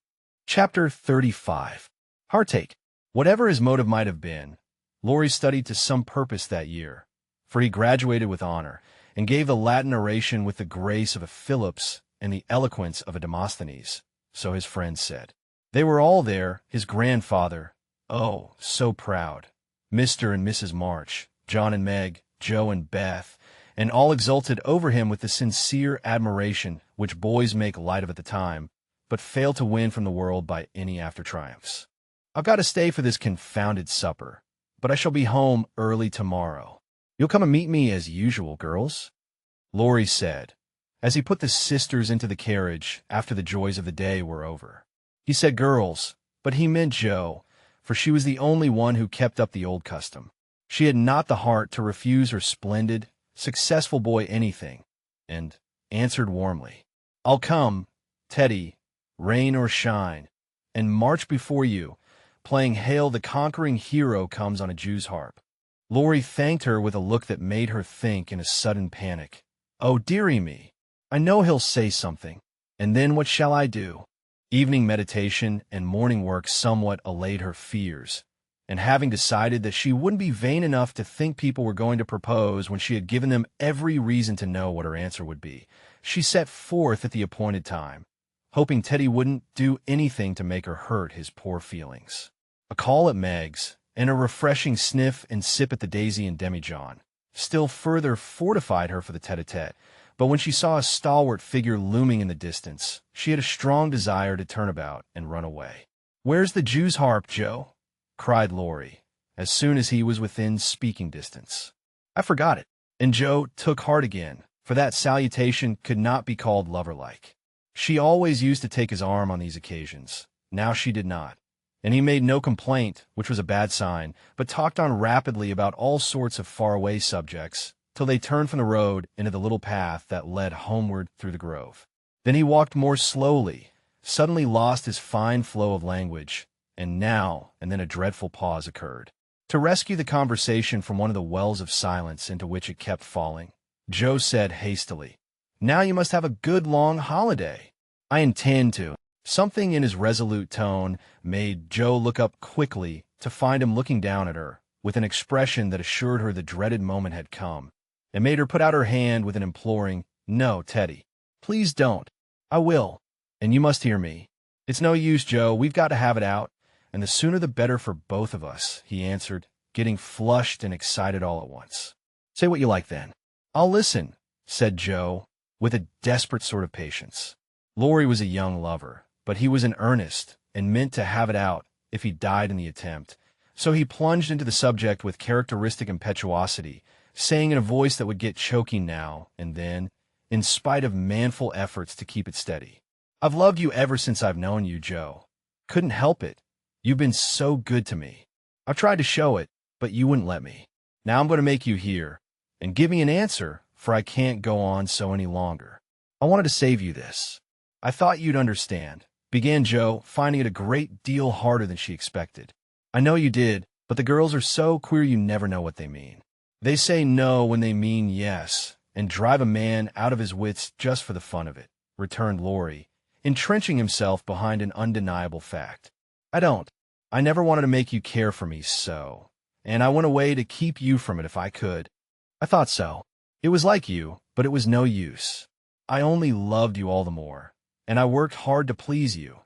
Chapter 35. Heartache. Whatever his motive might have been, Laurie studied to some purpose that year, for he graduated with honor, and gave the Latin oration with the grace of a Phillips and the eloquence of a Demosthenes, so his friends said. They were all there, his grandfather, oh, so proud, Mr. and Mrs. March, John and Meg, Joe and Beth, and all exulted over him with the sincere admiration which boys make light of at the time, but fail to win from the world by any after-triumphs. "I've got to stay for this confounded supper, but I shall be home early tomorrow. You'll come and meet me as usual, girls?" Laurie said, as he put the sisters into the carriage after the joys of the day were over. He said girls, but he meant Joe, for she was the only one who kept up the old custom. She had not the heart to refuse her splendid, successful boy anything, and answered warmly, "I'll come, Teddy, rain or shine, and march before you, playing Hail the Conquering Hero Comes on a Jew's harp." Laurie thanked her with a look that made her think in a sudden panic, "Oh, dearie me, I know he'll say something, and then what shall I do?" Evening meditation and morning work somewhat allayed her fears, and having decided that she wouldn't be vain enough to think people were going to propose when she had given them every reason to know what her answer would be, she set forth at the appointed time, hoping Teddy wouldn't do anything to make her hurt his poor feelings. A call at Meg's, and a refreshing sniff and sip at the Daisy and Demijohn still further fortified her for the tete-a-tete, but when she saw a stalwart figure looming in the distance, she had a strong desire to turn about and run away. "Where's the Jew's harp, Joe?" cried Laurie, as soon as he was within speaking distance. "I forgot it." And Joe took heart again, for that salutation could not be called lover-like. She always used to take his arm on these occasions. Now she did not. And he made no complaint, which was a bad sign, but talked on rapidly about all sorts of faraway subjects, till they turned from the road into the little path that led homeward through the grove. Then he walked more slowly, suddenly lost his fine flow of language, and now and then a dreadful pause occurred. To rescue the conversation from one of the wells of silence into which it kept falling, Joe said hastily, "Now you must have a good long holiday." "I intend to." Something in his resolute tone made Joe look up quickly to find him looking down at her, with an expression that assured her the dreaded moment had come, and made her put out her hand with an imploring, "No, Teddy. Please don't. I will. And you must hear me. It's no use, Joe. We've got to have it out, and the sooner the better for both of us," he answered, getting flushed and excited all at once. "Say what you like, then." "I'll listen," said Joe, with a desperate sort of patience. Laurie was a young lover, but he was in earnest and meant to have it out if he died in the attempt. So he plunged into the subject with characteristic impetuosity, saying in a voice that would get choking now and then, in spite of manful efforts to keep it steady, "I've loved you ever since I've known you, Joe. Couldn't help it. You've been so good to me. I've tried to show it, but you wouldn't let me. Now I'm going to make you hear, and give me an answer, for I can't go on so any longer. I wanted to save you this." "I thought you'd understand," began Joe, finding it a great deal harder than she expected. "I know you did, but the girls are so queer you never know what they mean. They say no when they mean yes, and drive a man out of his wits just for the fun of it," returned Laurie, entrenching himself behind an undeniable fact. "I don't. I never wanted to make you care for me so, and I went away to keep you from it if I could. I thought so. It was like you, but it was no use. I only loved you all the more. And I worked hard to please you,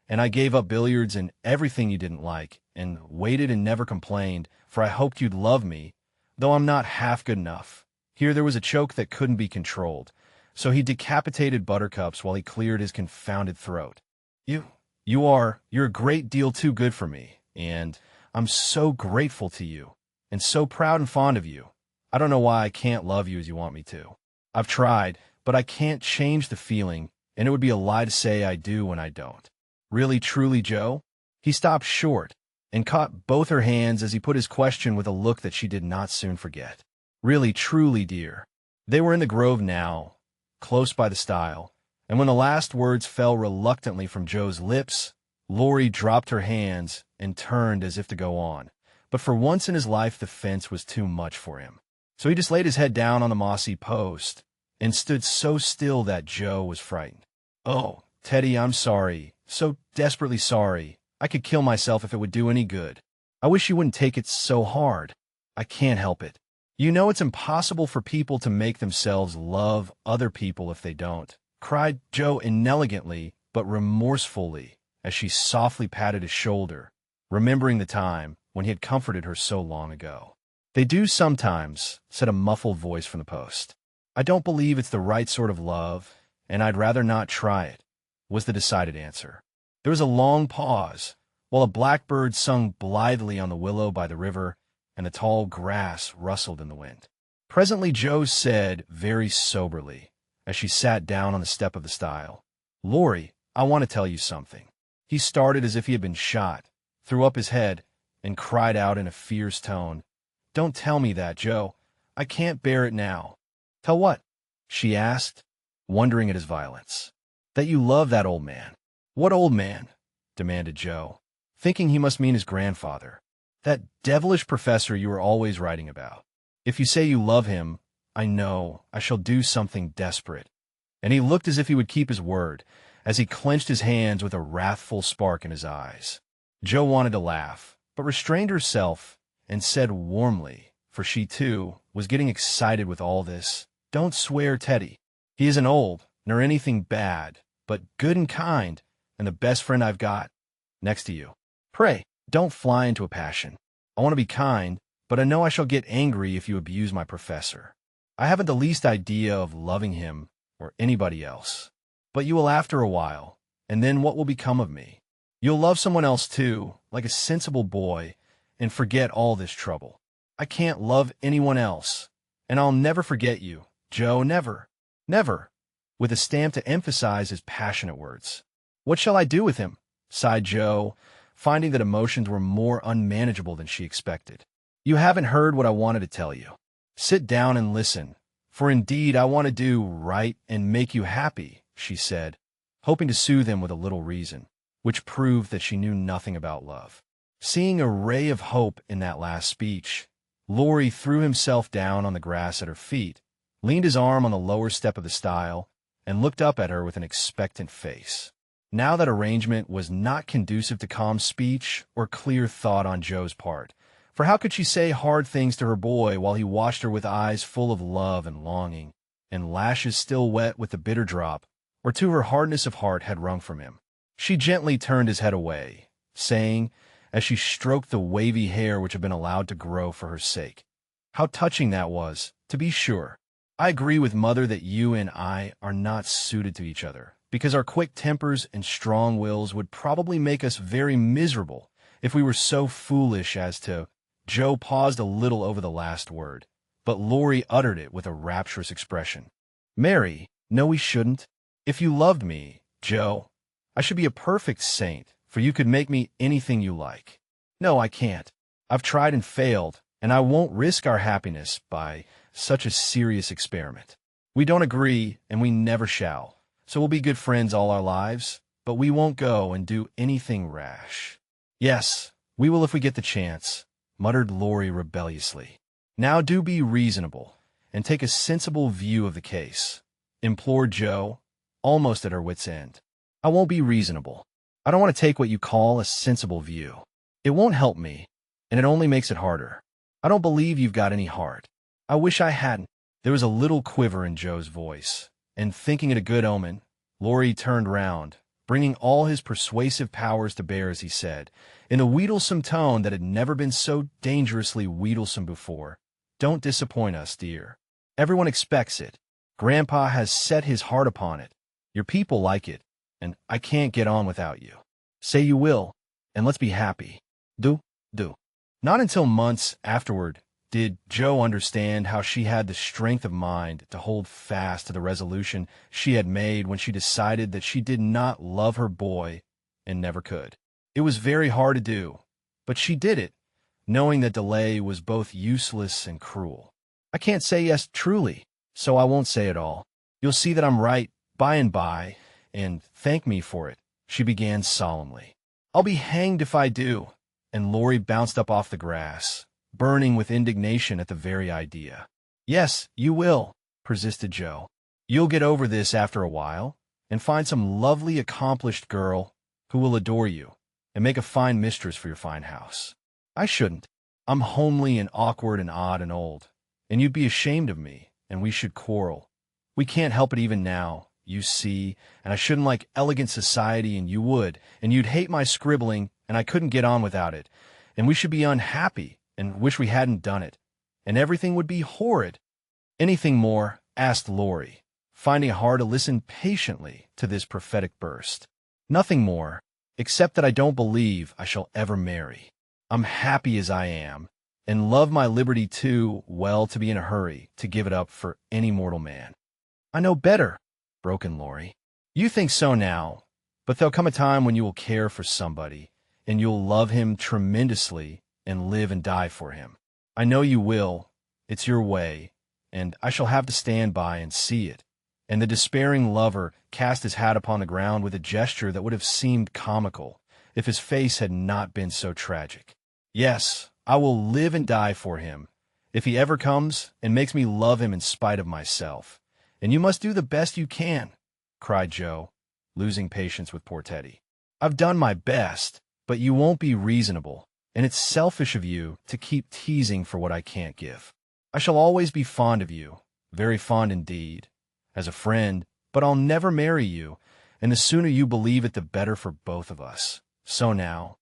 and I gave up billiards and everything you didn't like, and waited and never complained, for I hoped you'd love me, though I'm not half good enough." Here there was a choke that couldn't be controlled, so he decapitated Buttercups while he cleared his confounded throat. You're a great deal too good for me, and I'm so grateful to you, and so proud and fond of you. I don't know why I can't love you as you want me to. I've tried, but I can't change the feeling, and it would be a lie to say I do when I don't. Really, truly, Joe?" He stopped short and caught both her hands as he put his question with a look that she did not soon forget. "Really, truly, dear." They were in the grove now, close by the stile, and when the last words fell reluctantly from Joe's lips, Laurie dropped her hands and turned as if to go on. But for once in his life the fence was too much for him. So he just laid his head down on the mossy post and stood so still that Joe was frightened. "Oh, Teddy, I'm sorry, so desperately sorry. I could kill myself if it would do any good. I wish you wouldn't take it so hard. I can't help it. You know it's impossible for people to make themselves love other people if they don't," cried Joe inelegantly but remorsefully as she softly patted his shoulder, remembering the time when he had comforted her so long ago. "They do sometimes," said a muffled voice from the post. "I don't believe it's the right sort of love, and I'd rather not try it," was the decided answer. There was a long pause, while a blackbird sung blithely on the willow by the river, and the tall grass rustled in the wind. Presently Joe said very soberly, as she sat down on the step of the stile, "Laurie, I want to tell you something." He started as if he had been shot, threw up his head, and cried out in a fierce tone, "Don't tell me that, Joe. I can't bear it now." "Tell what?" she asked, wondering at his violence. "That you love that old man." "What old man?" demanded Joe, thinking he must mean his grandfather. "That devilish professor you were always writing about. If you say you love him, I know I shall do something desperate." And he looked as if he would keep his word, as he clenched his hands with a wrathful spark in his eyes. Joe wanted to laugh, but restrained herself and said warmly, for she, too, was getting excited with all this, "Don't swear, Teddy. He isn't old, nor anything bad, but good and kind, and the best friend I've got, next to you. Pray, don't fly into a passion. I want to be kind, but I know I shall get angry if you abuse my professor. I haven't the least idea of loving him or anybody else. But you will after a while, and then what will become of me? You'll love someone else too, like a sensible boy, and forget all this trouble. I can't love anyone else, and I'll never forget you, Joe, never, never." with a stamp to emphasize his passionate words. "What shall I do with him?" sighed Joe, finding that emotions were more unmanageable than she expected. "You haven't heard what I wanted to tell you. Sit down and listen, for indeed I want to do right and make you happy," she said, hoping to soothe him with a little reason, which proved that she knew nothing about love. Seeing a ray of hope in that last speech, Laurie threw himself down on the grass at her feet, leaned his arm on the lower step of the stile, and looked up at her with an expectant face. Now that arrangement was not conducive to calm speech or clear thought on Joe's part, for how could she say hard things to her boy while he watched her with eyes full of love and longing, and lashes still wet with the bitter drop, or to her hardness of heart had wrung from him? She gently turned his head away, saying, as she stroked the wavy hair which had been allowed to grow for her sake, "How touching that was, to be sure. I agree with Mother that you and I are not suited to each other, because our quick tempers and strong wills would probably make us very miserable if we were so foolish as to—" Joe paused a little over the last word, but Laurie uttered it with a rapturous expression. "Mary, no, we shouldn't. If you loved me, Joe, I should be a perfect saint, for you could make me anything you like. No, I can't. I've tried and failed, and I won't risk our happiness by such a serious experiment. We don't agree, and we never shall, so we'll be good friends all our lives, but we won't go and do anything rash." "Yes, we will if we get the chance," muttered Laurie rebelliously. "Now do be reasonable, and take a sensible view of the case," implored Joe, almost at her wit's end. "I won't be reasonable. I don't want to take what you call a sensible view. It won't help me, and it only makes it harder. I don't believe you've got any heart. I wish I hadn't." There was a little quiver in Joe's voice, and thinking it a good omen, Laurie turned round, bringing all his persuasive powers to bear as he said, in a wheedlesome tone that had never been so dangerously wheedlesome before, "Don't disappoint us, dear. Everyone expects it. Grandpa has set his heart upon it. Your people like it, and I can't get on without you. Say you will, and let's be happy. Do." Not until months afterward did Joe understand how she had the strength of mind to hold fast to the resolution she had made when she decided that she did not love her boy and never could. It was very hard to do, but she did it, knowing that delay was both useless and cruel. "I can't say yes truly, so I won't say it all. You'll see that I'm right by and by, and thank me for it," she began solemnly. "I'll be hanged if I do," and Laurie bounced up off the grass, burning with indignation at the very idea. "Yes, you will," persisted Joe. "You'll get over this after a while, and find some lovely, accomplished girl who will adore you, and make a fine mistress for your fine house. I shouldn't. I'm homely and awkward and odd and old, and you'd be ashamed of me, and we should quarrel. We can't help it even now, you see, and I shouldn't like elegant society, and you would, and you'd hate my scribbling, and I couldn't get on without it, and we should be unhappy, and wish we hadn't done it, and everything would be horrid." "Anything more?" asked Laurie, finding it hard to listen patiently to this prophetic burst. "Nothing more, except that I don't believe I shall ever marry. I'm happy as I am, and love my liberty too well to be in a hurry to give it up for any mortal man." "I know better," broke in Laurie. "You think so now, but there'll come a time when you will care for somebody, and you'll love him tremendously and live and die for him. I know you will. It's your way, and I shall have to stand by and see it." And the despairing lover cast his hat upon the ground with a gesture that would have seemed comical if his face had not been so tragic. "Yes, I will live and die for him, if he ever comes and makes me love him in spite of myself. And you must do the best you can," cried Joe, losing patience with poor Teddy. "I've done my best, but you won't be reasonable, and it's selfish of you to keep teasing for what I can't give. I shall always be fond of you, very fond indeed, as a friend, but I'll never marry you, and the sooner you believe it the better for both of us. So now—"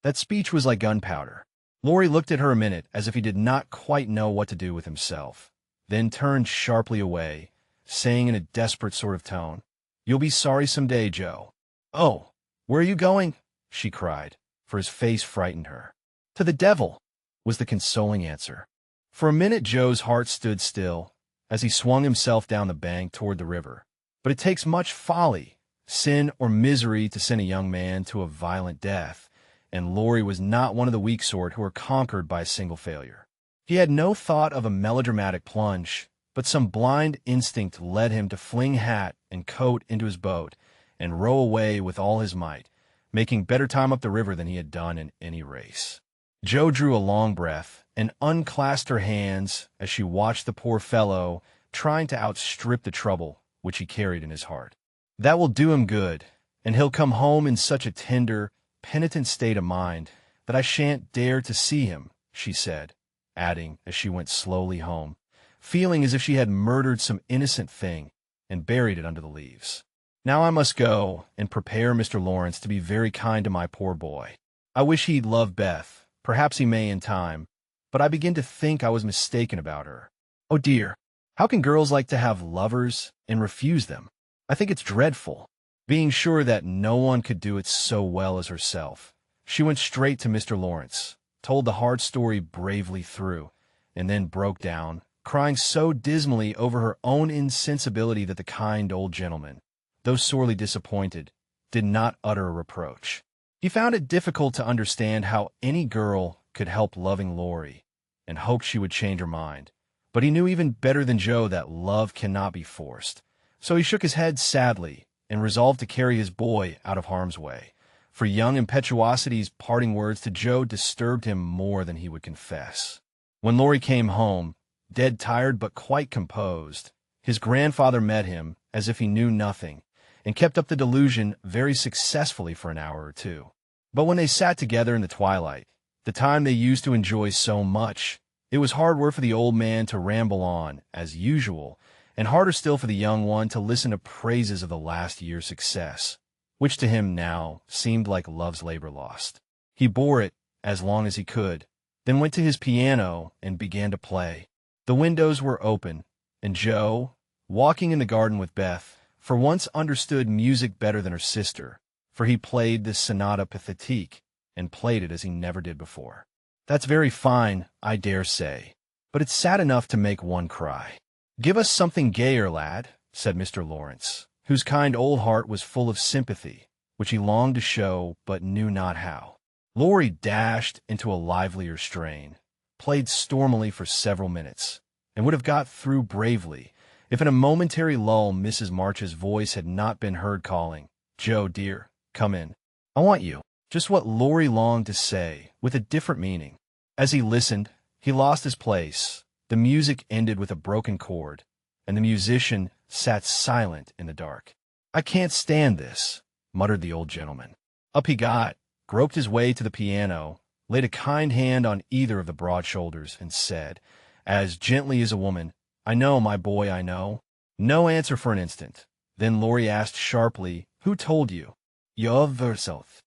That speech was like gunpowder. Laurie looked at her a minute as if he did not quite know what to do with himself, then turned sharply away, saying in a desperate sort of tone, "You'll be sorry some day, Joe." "Oh, where are you going?" she cried, for his face frightened her. "To the devil," was the consoling answer. For a minute Joe's heart stood still, as he swung himself down the bank toward the river, But it takes much folly, sin, or misery to send a young man to a violent death, and Laurie was not one of the weak sort who are conquered by a single failure. He had no thought of a melodramatic plunge, but some blind instinct led him to fling hat and coat into his boat and row away with all his might, making better time up the river than he had done in any race. Jo drew a long breath and unclasped her hands as she watched the poor fellow trying to outstrip the trouble which he carried in his heart. That will do him good, and he'll come home in such a tender, penitent state of mind that I shan't dare to see him, she said, adding as she went slowly home, feeling as if she had murdered some innocent thing and buried it under the leaves. Now I must go and prepare Mr. Lawrence to be very kind to my poor boy. I wish he'd love Beth. Perhaps he may in time, but I begin to think I was mistaken about her. Oh dear, how can girls like to have lovers and refuse them? I think it's dreadful. Being sure that no one could do it so well as herself, she went straight to Mr. Lawrence, told the hard story bravely through, and then broke down, crying so dismally over her own insensibility that the kind old gentleman, though sorely disappointed, did not utter a reproach. He found it difficult to understand how any girl could help loving Laurie, and hoped she would change her mind. But he knew even better than Jo that love cannot be forced. So he shook his head sadly and resolved to carry his boy out of harm's way. For young impetuosity's parting words to Jo disturbed him more than he would confess. When Laurie came home, dead tired but quite composed, his grandfather met him as if he knew nothing, and kept up the delusion very successfully for an hour or two. But when they sat together in the twilight, the time they used to enjoy so much, it was hard work for the old man to ramble on, as usual, and harder still for the young one to listen to praises of the last year's success, which to him now seemed like love's labor lost. He bore it as long as he could, then went to his piano and began to play. The windows were open, and Jo, walking in the garden with Beth, for once understood music better than her sister, for he played the Sonata Pathétique, and played it as he never did before. That's very fine, I dare say, but it's sad enough to make one cry. Give us something gayer, lad, said Mr. Lawrence, whose kind old heart was full of sympathy, which he longed to show but knew not how. Laurie dashed into a livelier strain, played stormily for several minutes, and would have got through bravely if in a momentary lull Mrs. March's voice had not been heard calling, Jo, dear, come in. I want you. Just what Laurie longed to say, with a different meaning. As he listened, he lost his place. The music ended with a broken chord, and the musician sat silent in the dark. I can't stand this, muttered the old gentleman. Up he got, groped his way to the piano, laid a kind hand on either of the broad shoulders, and said, as gently as a woman, I know, my boy, I know. No answer for an instant. Then Laurie asked sharply, Who told you? Yourself.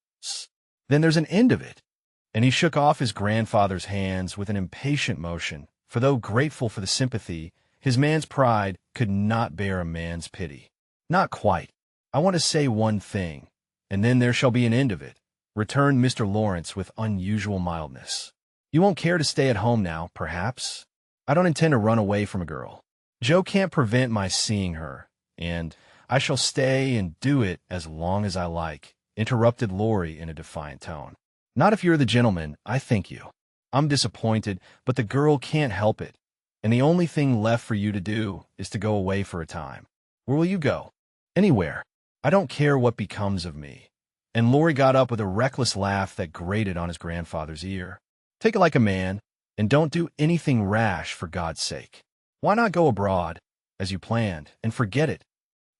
Then there's an end of it. And he shook off his grandfather's hands with an impatient motion, for though grateful for the sympathy, his man's pride could not bear a man's pity. Not quite. I want to say one thing, and then there shall be an end of it, returned Mr. Lawrence with unusual mildness. You won't care to stay at home now, perhaps? I don't intend to run away from a girl. Jo can't prevent my seeing her, and I shall stay and do it as long as I like, interrupted Laurie in a defiant tone. Not if you're the gentleman, I thank you. I'm disappointed, but the girl can't help it, and the only thing left for you to do is to go away for a time. Where will you go? Anywhere. I don't care what becomes of me. And Laurie got up with a reckless laugh that grated on his grandfather's ear. Take it like a man, and don't do anything rash for God's sake. Why not go abroad, as you planned, and forget it?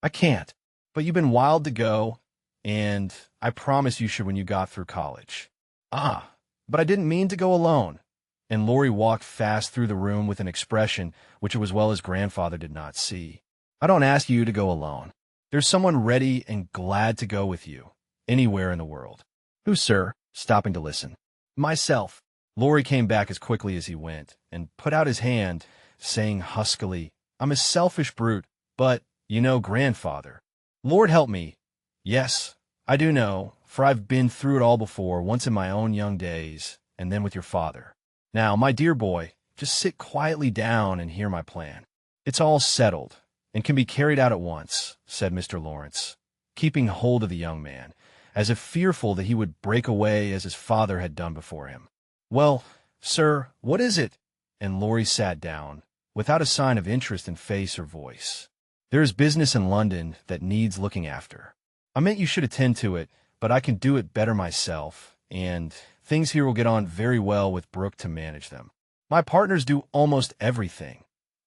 I can't, but you've been wild to go, and I promised you should when you got through college. Ah, but I didn't mean to go alone. And Laurie walked fast through the room with an expression which it was well his grandfather did not see. I don't ask you to go alone. There's someone ready and glad to go with you, anywhere in the world. Who, sir? Stopping to listen. Myself. Laurie came back as quickly as he went, and put out his hand, saying huskily, I'm a selfish brute, but, you know, grandfather. Lord help me. Yes, I do know, for I've been through it all before, once in my own young days, and then with your father. Now, my dear boy, just sit quietly down and hear my plan. It's all settled, and can be carried out at once," said Mr. Lawrence, keeping hold of the young man, as if fearful that he would break away as his father had done before him. "Well, sir, what is it?" And Laurie sat down, without a sign of interest in face or voice. "There is business in London that needs looking after. I meant you should attend to it, but I can do it better myself, and things here will get on very well with Brooke to manage them. My partners do almost everything.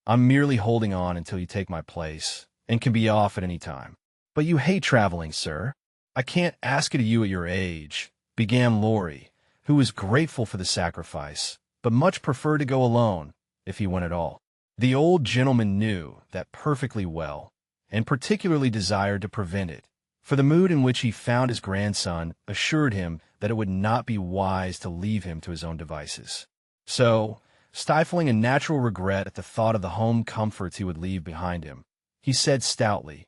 I'm merely holding on until you take my place, and can be off at any time." "But you hate traveling, sir." "I can't ask it of you at your age," began Laurie, who was grateful for the sacrifice, but much preferred to go alone, if he went at all. The old gentleman knew that perfectly well, and particularly desired to prevent it, for the mood in which he found his grandson assured him that it would not be wise to leave him to his own devices. So, stifling a natural regret at the thought of the home comforts he would leave behind him, he said stoutly,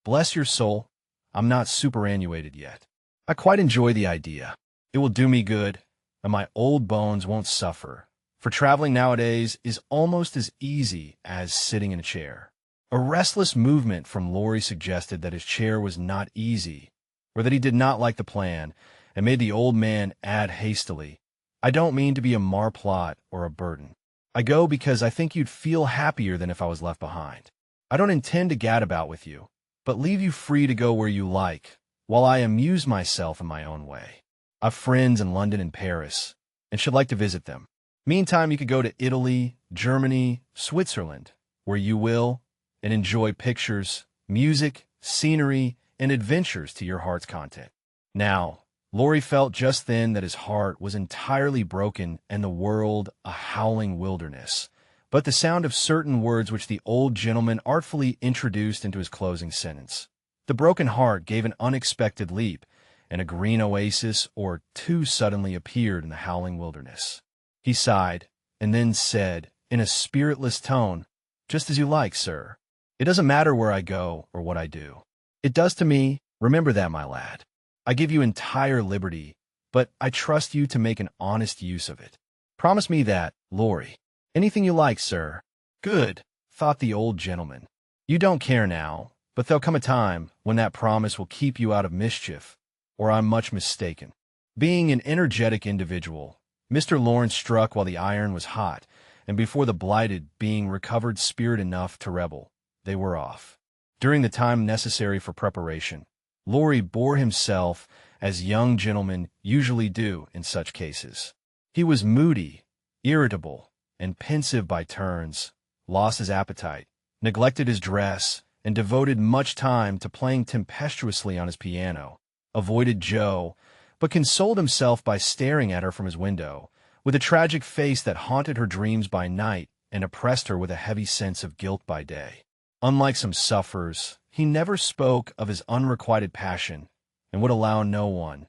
"Bless your soul, I'm not superannuated yet. I quite enjoy the idea. It will do me good, and my old bones won't suffer, for traveling nowadays is almost as easy as sitting in a chair." A restless movement from Laurie suggested that his chair was not easy, or that he did not like the plan, and made the old man add hastily, "I don't mean to be a marplot or a burden. I go because I think you'd feel happier than if I was left behind. I don't intend to gad about with you, but leave you free to go where you like, while I amuse myself in my own way. I've friends in London and Paris, and should like to visit them. Meantime, you could go to Italy, Germany, Switzerland, where you will, and enjoy pictures, music, scenery, and adventures to your heart's content." Now, Laurie felt just then that his heart was entirely broken and the world a howling wilderness, but the sound of certain words which the old gentleman artfully introduced into his closing sentence. The broken heart gave an unexpected leap, and a green oasis or two suddenly appeared in the howling wilderness. He sighed, and then said, in a spiritless tone, "Just as you like, sir. It doesn't matter where I go or what I do." "It does to me. Remember that, my lad. I give you entire liberty, but I trust you to make an honest use of it. Promise me that, Laurie." "Anything you like, sir." "Good," thought the old gentleman. "You don't care now, but there'll come a time when that promise will keep you out of mischief, or I'm much mistaken." Being an energetic individual, Mr. Lawrence struck while the iron was hot, and before the blighted being recovered spirit enough to rebel, they were off. During the time necessary for preparation, Laurie bore himself as young gentlemen usually do in such cases. He was moody, irritable, and pensive by turns, lost his appetite, neglected his dress, and devoted much time to playing tempestuously on his piano, avoided Jo, but consoled himself by staring at her from his window, with a tragic face that haunted her dreams by night and oppressed her with a heavy sense of guilt by day. Unlike some sufferers, he never spoke of his unrequited passion, and would allow no one,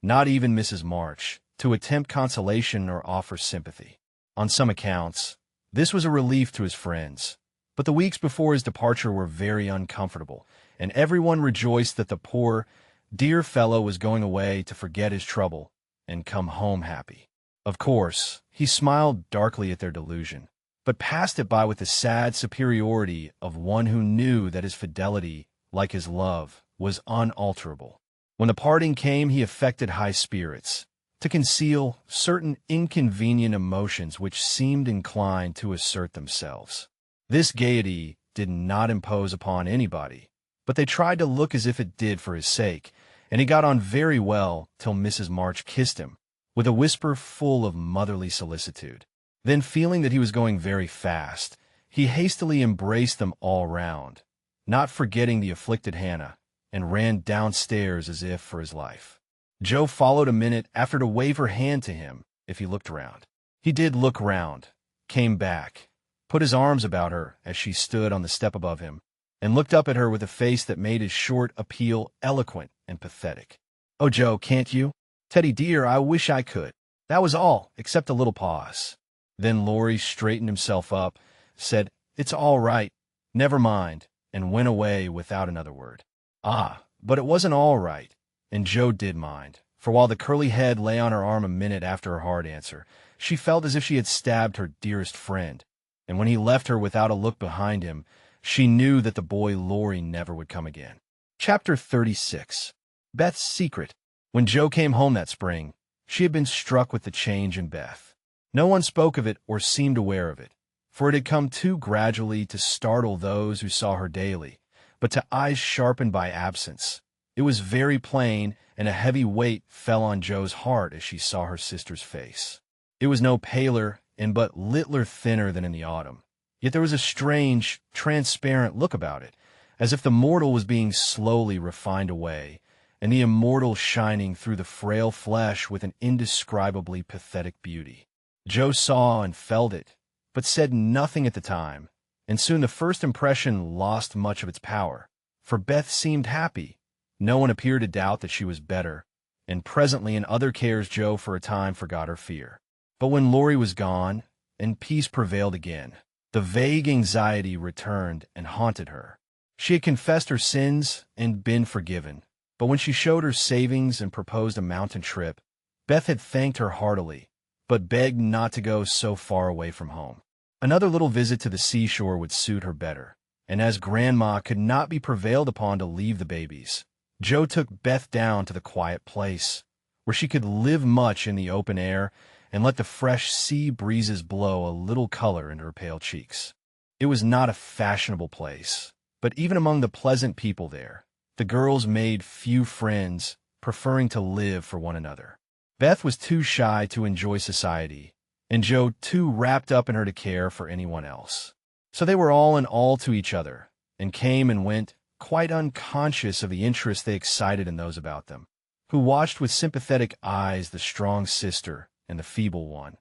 not even Mrs. March, to attempt consolation or offer sympathy. On some accounts, this was a relief to his friends, but the weeks before his departure were very uncomfortable, and everyone rejoiced that the poor, dear fellow was going away to forget his trouble and come home happy. Of course, he smiled darkly at their delusion, but passed it by with the sad superiority of one who knew that his fidelity, like his love, was unalterable. When the parting came, he affected high spirits, to conceal certain inconvenient emotions which seemed inclined to assert themselves. This gaiety did not impose upon anybody, but they tried to look as if it did for his sake, and he got on very well till Mrs. March kissed him, with a whisper full of motherly solicitude. Then, feeling that he was going very fast, he hastily embraced them all round, not forgetting the afflicted Hannah, and ran downstairs as if for his life. Jo followed a minute after to wave her hand to him if he looked round. He did look round, came back, put his arms about her as she stood on the step above him, and looked up at her with a face that made his short appeal eloquent and pathetic. "Oh, Jo, can't you? Teddy dear, I wish I could." That was all, except a little pause. Then Laurie straightened himself up, said, "It's all right, never mind," and went away without another word. Ah, but it wasn't all right, and Jo did mind, for while the curly head lay on her arm a minute after her hard answer, she felt as if she had stabbed her dearest friend, and when he left her without a look behind him, She knew that the boy Laurie never would come again. Chapter 36. Beth's Secret. When Joe came home that spring, she had been struck with the change in Beth. No one spoke of it or seemed aware of it, for it had come too gradually to startle those who saw her daily, but to eyes sharpened by absence. It was very plain, and a heavy weight fell on Joe's heart as she saw her sister's face. It was no paler and but littler thinner than in the autumn, yet there was a strange, transparent look about it, as if the mortal was being slowly refined away, and the immortal shining through the frail flesh with an indescribably pathetic beauty. Joe saw and felt it, but said nothing at the time, and soon the first impression lost much of its power, for Beth seemed happy. No one appeared to doubt that she was better, and presently in other cares Joe for a time forgot her fear. But when Laurie was gone, and peace prevailed again, the vague anxiety returned and haunted her. She had confessed her sins and been forgiven, but when she showed her savings and proposed a mountain trip, Beth had thanked her heartily, but begged not to go so far away from home. Another little visit to the seashore would suit her better, and as Grandma could not be prevailed upon to leave the babies, Joe took Beth down to the quiet place, where she could live much in the open air and let the fresh sea breezes blow a little color into her pale cheeks. It was not a fashionable place, but even among the pleasant people there, the girls made few friends, preferring to live for one another. Beth was too shy to enjoy society, and Joe too wrapped up in her to care for anyone else. So they were all in all to each other, and came and went, quite unconscious of the interest they excited in those about them, who watched with sympathetic eyes the strong sister and the feeble one,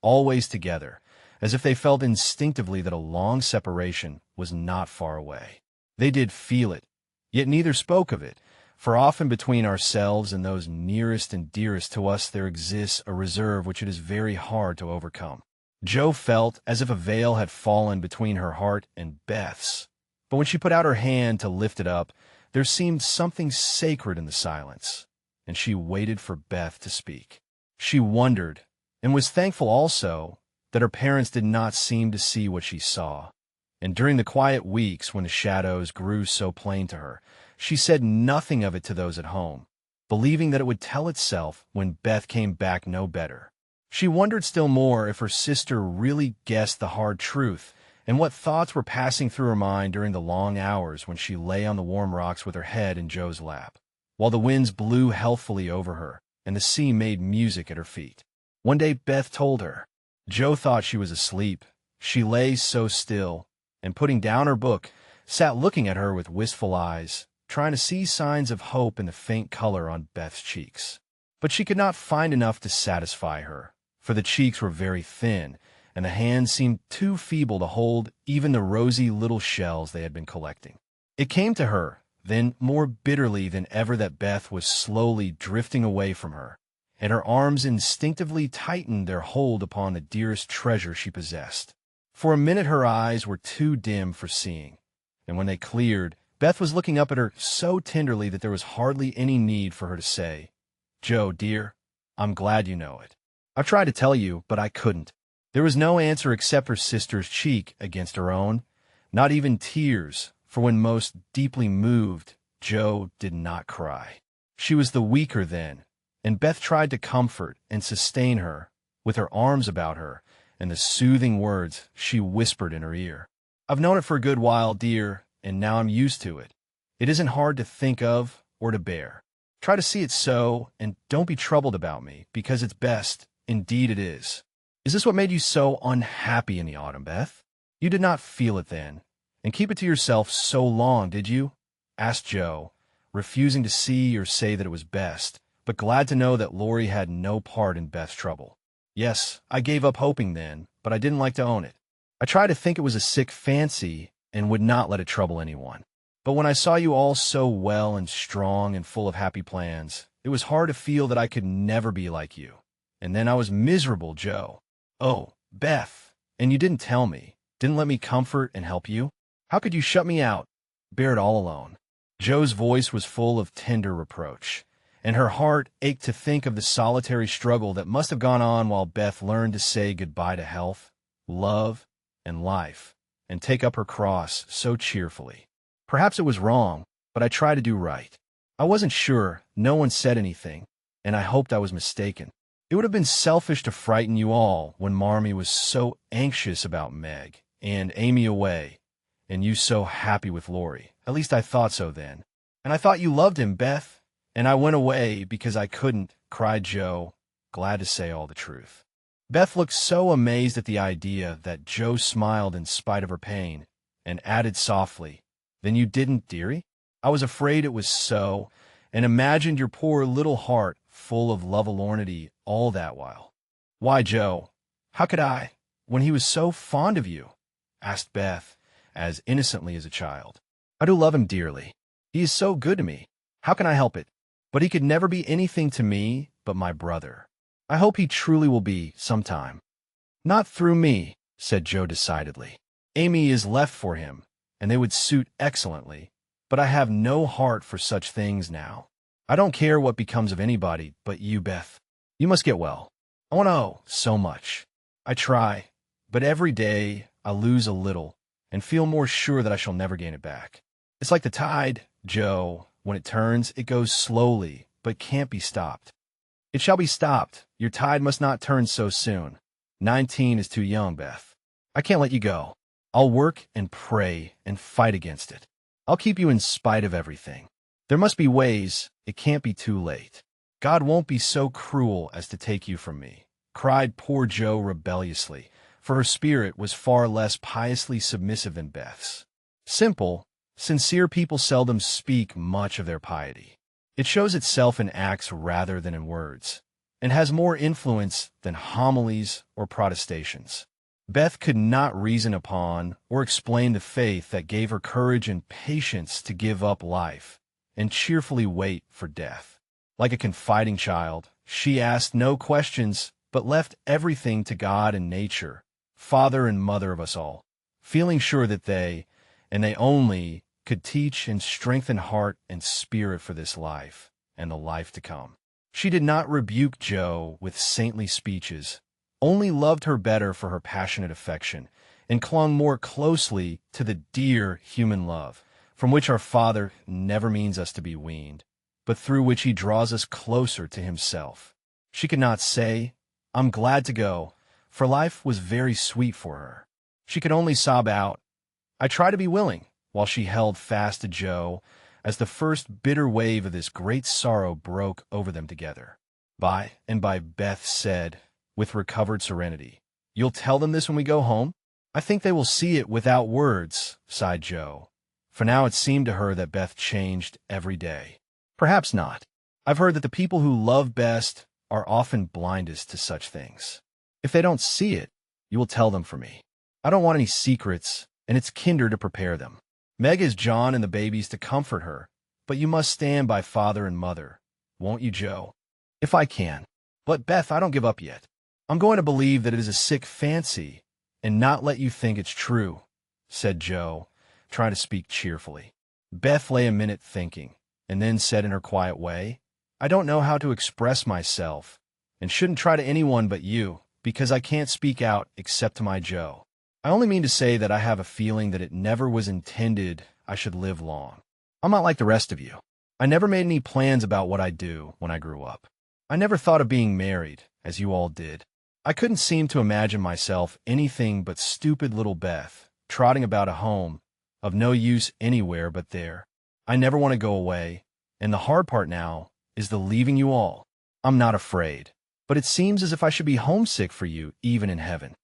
always together, as if they felt instinctively that a long separation was not far away. They did feel it, yet neither spoke of it, for often between ourselves and those nearest and dearest to us there exists a reserve which it is very hard to overcome. Joe felt as if a veil had fallen between her heart and Beth's, but when she put out her hand to lift it up, there seemed something sacred in the silence, and she waited for Beth to speak. She wondered, and was thankful also, that her parents did not seem to see what she saw, and during the quiet weeks when the shadows grew so plain to her, she said nothing of it to those at home, believing that it would tell itself when Beth came back no better. She wondered still more if her sister really guessed the hard truth, and what thoughts were passing through her mind during the long hours when she lay on the warm rocks with her head in Joe's lap, while the winds blew healthfully over her, and the sea made music at her feet. One day Beth told her. Joe thought she was asleep. She lay so still, and putting down her book, sat looking at her with wistful eyes, trying to see signs of hope in the faint color on Beth's cheeks. But she could not find enough to satisfy her, for the cheeks were very thin, and the hands seemed too feeble to hold even the rosy little shells they had been collecting. It came to her, then, more bitterly than ever that Beth was slowly drifting away from her, and her arms instinctively tightened their hold upon the dearest treasure she possessed. For a minute her eyes were too dim for seeing, and when they cleared, Beth was looking up at her so tenderly that there was hardly any need for her to say, "Joe, dear, I'm glad you know it. I've tried to tell you, but I couldn't." There was no answer except her sister's cheek against her own, not even tears, for when most deeply moved, Joe did not cry. She was the weaker then, and Beth tried to comfort and sustain her with her arms about her and the soothing words she whispered in her ear. "I've known it for a good while, dear, and now I'm used to it. It isn't hard to think of or to bear. Try to see it so, and don't be troubled about me, because it's best, indeed it is." Is this what made you so unhappy in the autumn, Beth? You did not feel it then, and keep it to yourself so long, did you? Asked Joe, refusing to see or say that it was best, but glad to know that Laurie had no part in Beth's trouble. "Yes, I gave up hoping then, but I didn't like to own it. I tried to think it was a sick fancy and would not let it trouble anyone. But when I saw you all so well and strong and full of happy plans, it was hard to feel that I could never be like you. And then I was miserable, Joe." "Oh, Beth, and you didn't tell me, didn't let me comfort and help you? How could you shut me out, bear it all alone?" Joe's voice was full of tender reproach, and her heart ached to think of the solitary struggle that must have gone on while Beth learned to say goodbye to health, love, and life, and take up her cross so cheerfully. Perhaps it was wrong, but I tried to do right. I wasn't sure, no one said anything, and I hoped I was mistaken. It would have been selfish to frighten you all when Marmee was so anxious about Meg and Amy away, and you so happy with Laurie. At least I thought so then. And I thought you loved him, Beth, and I went away because I couldn't, cried Joe, glad to say all the truth. Beth looked so amazed at the idea that Joe smiled in spite of her pain, and added softly, "Then you didn't, dearie? I was afraid it was so, and imagined your poor little heart full of lovelornity all that while." "Why, Joe, how could I, when he was so fond of you?" asked Beth, as innocently as a child. "I do love him dearly. He is so good to me. How can I help it? But he could never be anything to me but my brother. I hope he truly will be sometime." "Not through me," said Joe decidedly. "Amy is left for him, and they would suit excellently, but I have no heart for such things now. I don't care what becomes of anybody but you, Beth. You must get well. I want to know so much. I try, but every day I lose a little and feel more sure that I shall never gain it back. It's like the tide, Joe. When it turns, it goes slowly, but can't be stopped." "It shall be stopped. Your tide must not turn so soon. 19 is too young, Beth. I can't let you go. I'll work and pray and fight against it. I'll keep you in spite of everything. There must be ways. It can't be too late. God won't be so cruel as to take you from me," cried poor Joe rebelliously, for her spirit was far less piously submissive than Beth's. Simple, sincere people seldom speak much of their piety. It shows itself in acts rather than in words, and has more influence than homilies or protestations. Beth could not reason upon or explain the faith that gave her courage and patience to give up life and cheerfully wait for death. Like a confiding child, she asked no questions but left everything to God and nature, Father and Mother of us all, feeling sure that they, and they only, could teach and strengthen heart and spirit for this life and the life to come. She did not rebuke Joe with saintly speeches, only loved her better for her passionate affection, and clung more closely to the dear human love, from which our Father never means us to be weaned, but through which he draws us closer to himself. She could not say, "I'm glad to go," for life was very sweet for her. She could only sob out, "I try to be willing," while she held fast to Joe, as the first bitter wave of this great sorrow broke over them together. By and by Beth said, with recovered serenity, "You'll tell them this when we go home?" "I think they will see it without words," sighed Joe, for now it seemed to her that Beth changed every day. "Perhaps not. I've heard that the people who love best are often blindest to such things. If they don't see it, you will tell them for me. I don't want any secrets, and it's kinder to prepare them. Meg is John and the babies to comfort her, but you must stand by Father and Mother, won't you, Joe?" "If I can. But, Beth, I don't give up yet. I'm going to believe that it is a sick fancy and not let you think it's true," said Joe, trying to speak cheerfully. Beth lay a minute thinking, and then said in her quiet way, "I don't know how to express myself, and shouldn't try to anyone but you, because I can't speak out except to my Joe. I only mean to say that I have a feeling that it never was intended I should live long. I'm not like the rest of you. I never made any plans about what I'd do when I grew up. I never thought of being married, as you all did. I couldn't seem to imagine myself anything but stupid little Beth, trotting about a home, of no use anywhere but there. I never want to go away, and the hard part now is the leaving you all. I'm not afraid, but it seems as if I should be homesick for you even in heaven."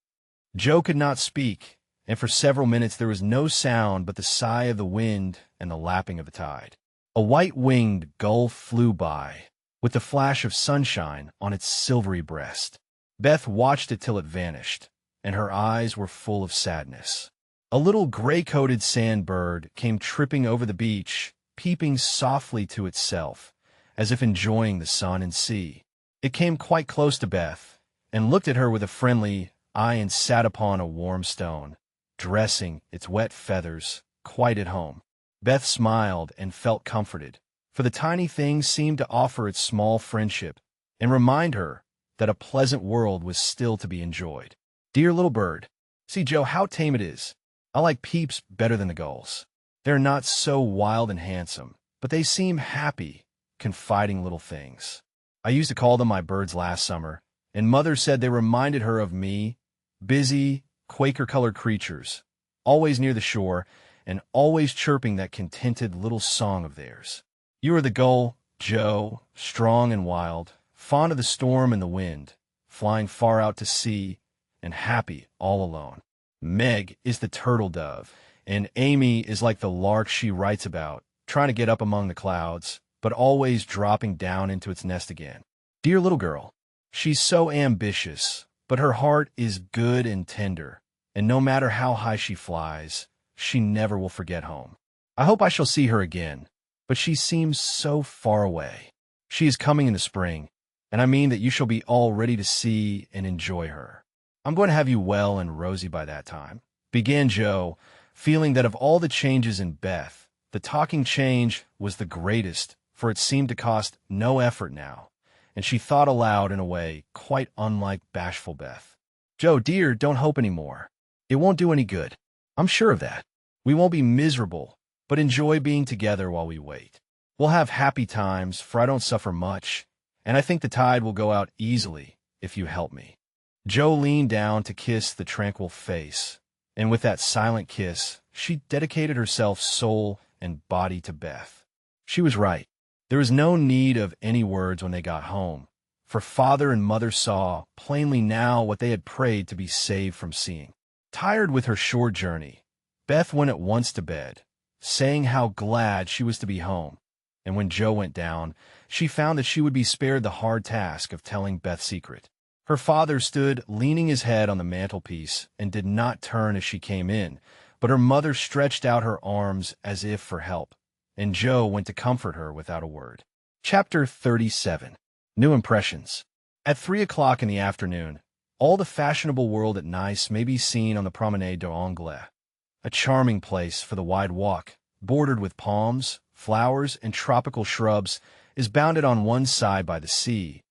Joe could not speak, and for several minutes there was no sound but the sigh of the wind and the lapping of the tide. A white-winged gull flew by, with the flash of sunshine on its silvery breast. Beth watched it till it vanished, and her eyes were full of sadness. A little gray-coated sand-bird came tripping over the beach, peeping softly to itself, as if enjoying the sun and sea. It came quite close to Beth, and looked at her with a friendly eye and sat upon a warm stone, dressing its wet feathers, quite at home. Beth smiled and felt comforted, for the tiny thing seemed to offer its small friendship and remind her that a pleasant world was still to be enjoyed. "Dear little bird, see, Joe, how tame it is. I like Peeps better than the gulls. They're not so wild and handsome, but they seem happy, confiding little things. I used to call them my birds last summer, and Mother said they reminded her of me, busy, Quaker-colored creatures, always near the shore, and always chirping that contented little song of theirs. You are the gull, Joe, strong and wild, fond of the storm and the wind, flying far out to sea, and happy all alone. Meg is the turtle dove, and Amy is like the lark she writes about, trying to get up among the clouds, but always dropping down into its nest again. Dear little girl, she's so ambitious, but her heart is good and tender, and no matter how high she flies, she never will forget home. I hope I shall see her again, but she seems so far away. She is coming in the spring, and I mean that you shall be all ready to see and enjoy her. I'm going to have you well and rosy by that time, began Joe, feeling that of all the changes in Beth, the talking change was the greatest, for it seemed to cost no effort now, and she thought aloud in a way quite unlike bashful Beth. Joe, dear, don't hope any more. It won't do any good. I'm sure of that. We won't be miserable, but enjoy being together while we wait. We'll have happy times, for I don't suffer much, and I think the tide will go out easily if you help me. Joe leaned down to kiss the tranquil face, and with that silent kiss, she dedicated herself soul and body to Beth. She was right. There was no need of any words when they got home, for Father and Mother saw plainly now what they had prayed to be saved from seeing. Tired with her short journey, Beth went at once to bed, saying how glad she was to be home, and when Joe went down, she found that she would be spared the hard task of telling Beth's secret. Her father stood leaning his head on the mantelpiece and did not turn as she came in, but her mother stretched out her arms as if for help, and Joe went to comfort her without a word. Chapter 37. New Impressions. At 3 o'clock in the afternoon, all the fashionable world at Nice may be seen on the Promenade d'Anglais, a charming place for the wide walk, bordered with palms, flowers, and tropical shrubs, is bounded on one side by the sea,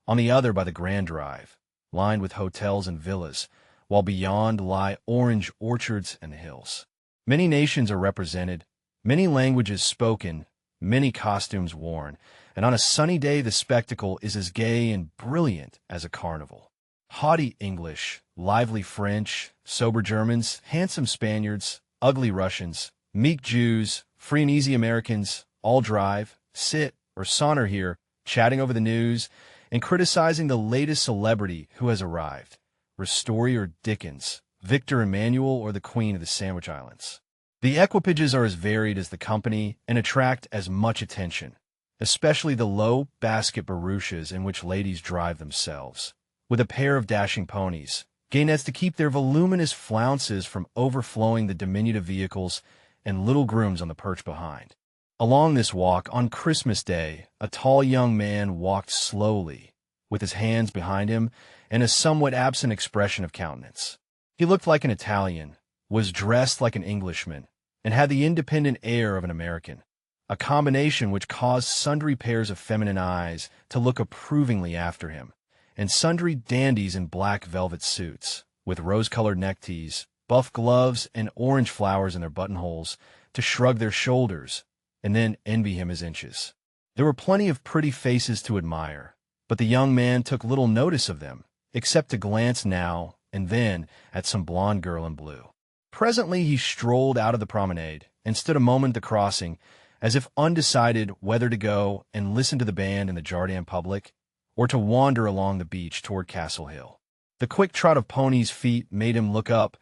on the other by the Grand Drive, lined with hotels and villas, while beyond lie orange orchards and hills. Many nations are represented, many languages spoken, many costumes worn, and on a sunny day the spectacle is as gay and brilliant as a carnival. Haughty English, lively French, sober Germans, handsome Spaniards, ugly Russians, meek Jews, free and easy Americans, all drive, sit, or saunter here, chatting over the news, and criticizing the latest celebrity who has arrived, Ristori or Dickens, Victor Emmanuel or the Queen of the Sandwich Islands. The equipages are as varied as the company and attract as much attention, especially the low basket barouches in which ladies drive themselves, with a pair of dashing ponies, gaynettes to keep their voluminous flounces from overflowing the diminutive vehicles, and little grooms on the perch behind. Along this walk, on Christmas Day, a tall young man walked slowly, with his hands behind him and a somewhat absent expression of countenance. He looked like an Italian, was dressed like an Englishman, and had the independent air of an American, a combination which caused sundry pairs of feminine eyes to look approvingly after him, and sundry dandies in black velvet suits, with rose-colored neckties, buff gloves, and orange flowers in their buttonholes, to shrug their shoulders, and then envy him his inches. There were plenty of pretty faces to admire, but the young man took little notice of them, except to glance now and then at some blonde girl in blue. Presently he strolled out of the promenade and stood a moment at the crossing, as if undecided whether to go and listen to the band in the Jardin Public, or to wander along the beach toward Castle Hill. The quick trot of ponies' feet made him look up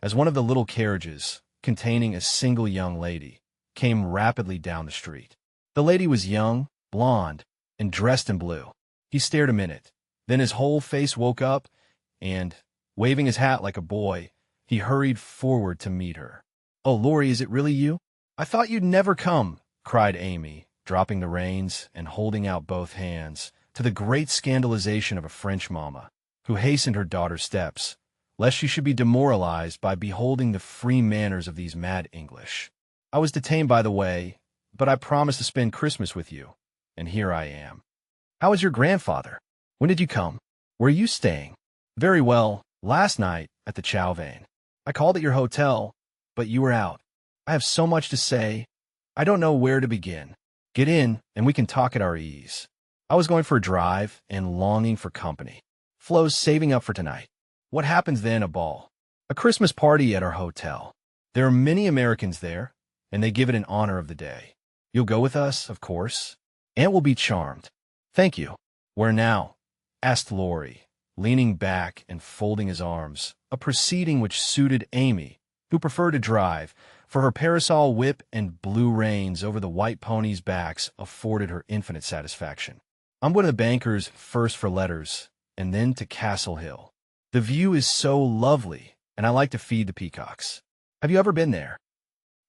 as one of the little carriages, containing a single young lady, came rapidly down the street. The lady was young, blonde, and dressed in blue. He stared a minute. Then his whole face woke up, and, waving his hat like a boy, he hurried forward to meet her. "Oh, Laurie, is it really you? I thought you'd never come," cried Amy, dropping the reins and holding out both hands, to the great scandalization of a French mamma, who hastened her daughter's steps, lest she should be demoralized by beholding the free manners of these mad English. "I was detained by the way, but I promised to spend Christmas with you, and here I am." "How is your grandfather? When did you come? Where are you staying?" "Very well. Last night at the Chauvain. I called at your hotel, but you were out. I have so much to say. I don't know where to begin. Get in, and we can talk at our ease. I was going for a drive and longing for company. Flo's saving up for tonight. What happens then? A ball. A Christmas party at our hotel. There are many Americans there, and they give it in honor of the day. You'll go with us, of course. Aunt will be charmed. Thank you. Where now? Asked Laurie, leaning back and folding his arms, a proceeding which suited Amy, who preferred to drive, for her parasol whip and blue reins over the white ponies' backs afforded her infinite satisfaction. I'm one of the bankers, first for letters, and then to Castle Hill. The view is so lovely, and I like to feed the peacocks. Have you ever been there?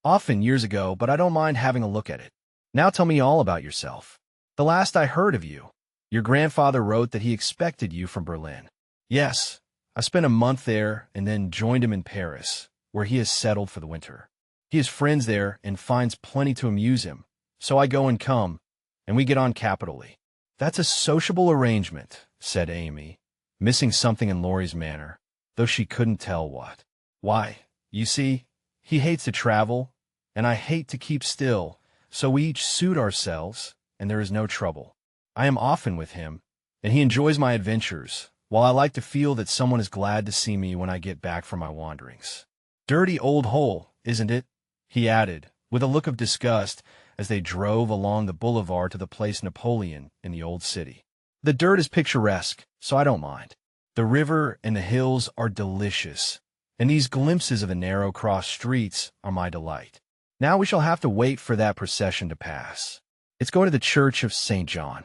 Often, years ago, but I don't mind having a look at it. Now tell me all about yourself. The last I heard of you, your grandfather wrote that he expected you from Berlin. Yes, I spent a month there and then joined him in Paris, where he has settled for the winter. He has friends there and finds plenty to amuse him, so I go and come, and we get on capitally. That's a sociable arrangement, said Amy, missing something in Laurie's manner, though she couldn't tell what. Why, you see, he hates to travel, and I hate to keep still, so we each suit ourselves, and there is no trouble. I am often with him, and he enjoys my adventures, while I like to feel that someone is glad to see me when I get back from my wanderings. Dirty old hole, isn't it? He added, with a look of disgust, as they drove along the boulevard to the place Napoleon in the old city. The dirt is picturesque, so I don't mind. The river and the hills are delicious, and these glimpses of the narrow cross streets are my delight. Now we shall have to wait for that procession to pass. It's going to the church of St. John.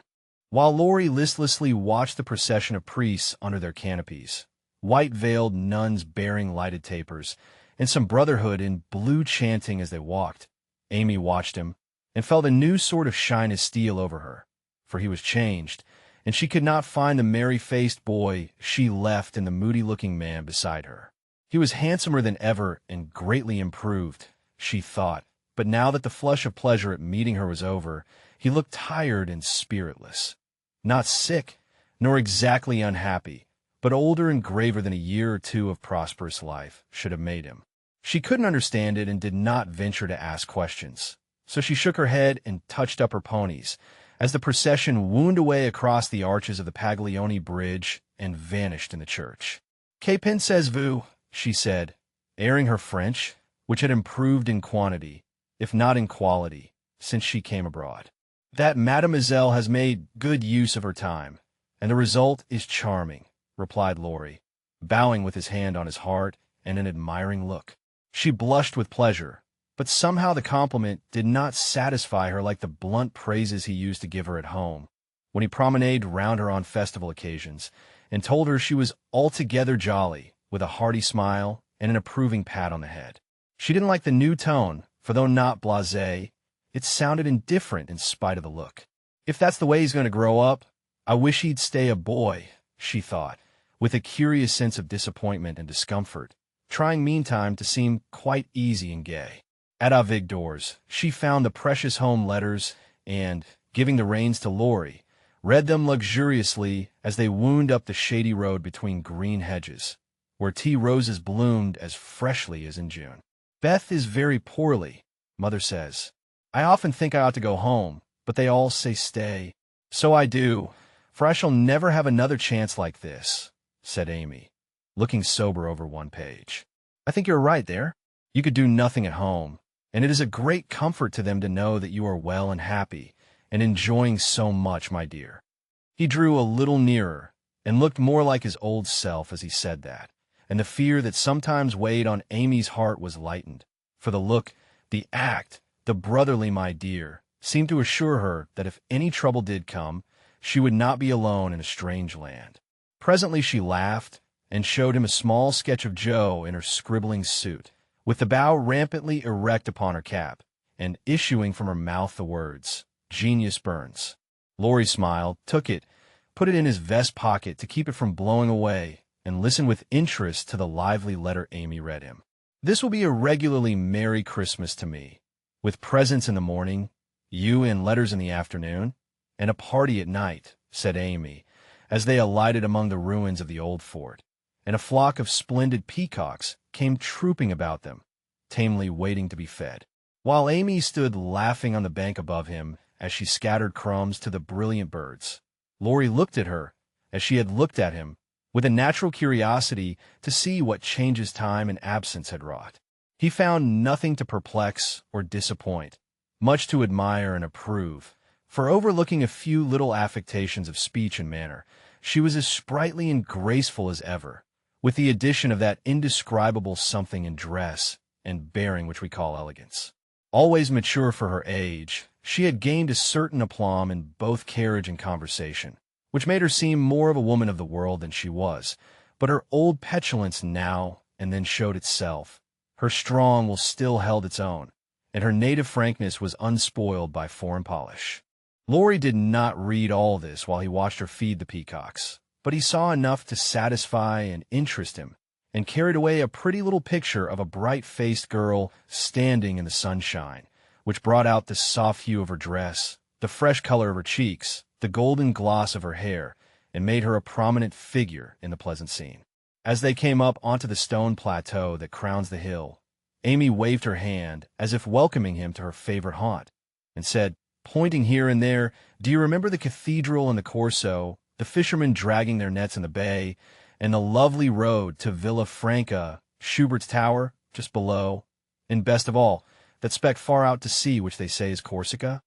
While Laurie listlessly watched the procession of priests under their canopies, white-veiled nuns bearing lighted tapers, and some brotherhood in blue chanting as they walked, Amy watched him and felt a new sort of shyness steal over her, for he was changed, and she could not find the merry-faced boy she left in the moody-looking man beside her. He was handsomer than ever and greatly improved, she thought, but now that the flush of pleasure at meeting her was over, he looked tired and spiritless. Not sick, nor exactly unhappy, but older and graver than a year or two of prosperous life should have made him. She couldn't understand it and did not venture to ask questions, so she shook her head and touched up her ponies, as the procession wound away across the arches of the Paglioni Bridge and vanished in the church. "Que pensez-vous?" she said, airing her French, which had improved in quantity, if not in quality, since she came abroad. "That mademoiselle has made good use of her time, and the result is charming," replied Laurie, bowing with his hand on his heart and an admiring look. She blushed with pleasure, but somehow the compliment did not satisfy her like the blunt praises he used to give her at home, when he promenaded round her on festival occasions, and told her she was altogether jolly, with a hearty smile and an approving pat on the head. She didn't like the new tone, for though not blasé, it sounded indifferent in spite of the look. If that's the way he's going to grow up, I wish he'd stay a boy, she thought, with a curious sense of disappointment and discomfort, trying meantime to seem quite easy and gay. At Avigdor's, she found the precious home letters and, giving the reins to Laurie, read them luxuriously as they wound up the shady road between green hedges, where tea roses bloomed as freshly as in June. "Beth is very poorly, Mother says. I often think I ought to go home, but they all say stay. So I do, for I shall never have another chance like this," said Amy, looking sober over one page. "I think you're right there. You could do nothing at home, and it is a great comfort to them to know that you are well and happy, and enjoying so much, my dear." He drew a little nearer, and looked more like his old self as he said that, and the fear that sometimes weighed on Amy's heart was lightened, for the look, the act, the brotherly "my dear," seemed to assure her that if any trouble did come, she would not be alone in a strange land. Presently she laughed, and showed him a small sketch of Jo in her scribbling suit, with the bow rampantly erect upon her cap, and issuing from her mouth the words, "Genius Burns." Laurie smiled, took it, put it in his vest pocket to keep it from blowing away, and listened with interest to the lively letter Amy read him. "This will be a regularly merry Christmas to me, with presents in the morning, you and letters in the afternoon, and a party at night," said Amy, as they alighted among the ruins of the old fort, and a flock of splendid peacocks came trooping about them, tamely waiting to be fed. While Amy stood laughing on the bank above him as she scattered crumbs to the brilliant birds, Laurie looked at her, as she had looked at him, with a natural curiosity to see what changes time and absence had wrought. He found nothing to perplex or disappoint, much to admire and approve, for overlooking a few little affectations of speech and manner, she was as sprightly and graceful as ever, with the addition of that indescribable something in dress and bearing which we call elegance. Always mature for her age, she had gained a certain aplomb in both carriage and conversation, which made her seem more of a woman of the world than she was, but her old petulance now and then showed itself. Her strong will still held its own, and her native frankness was unspoiled by foreign polish. Laurie did not read all this while he watched her feed the peacocks, but he saw enough to satisfy and interest him, and carried away a pretty little picture of a bright-faced girl standing in the sunshine, which brought out the soft hue of her dress, the fresh color of her cheeks, the golden gloss of her hair, and made her a prominent figure in the pleasant scene. As they came up onto the stone plateau that crowns the hill, Amy waved her hand as if welcoming him to her favorite haunt, and said, pointing here and there, "Do you remember the cathedral and the Corso, the fishermen dragging their nets in the bay, and the lovely road to Villa Franca, Schubert's Tower, just below, and best of all, that speck far out to sea which they say is Corsica?"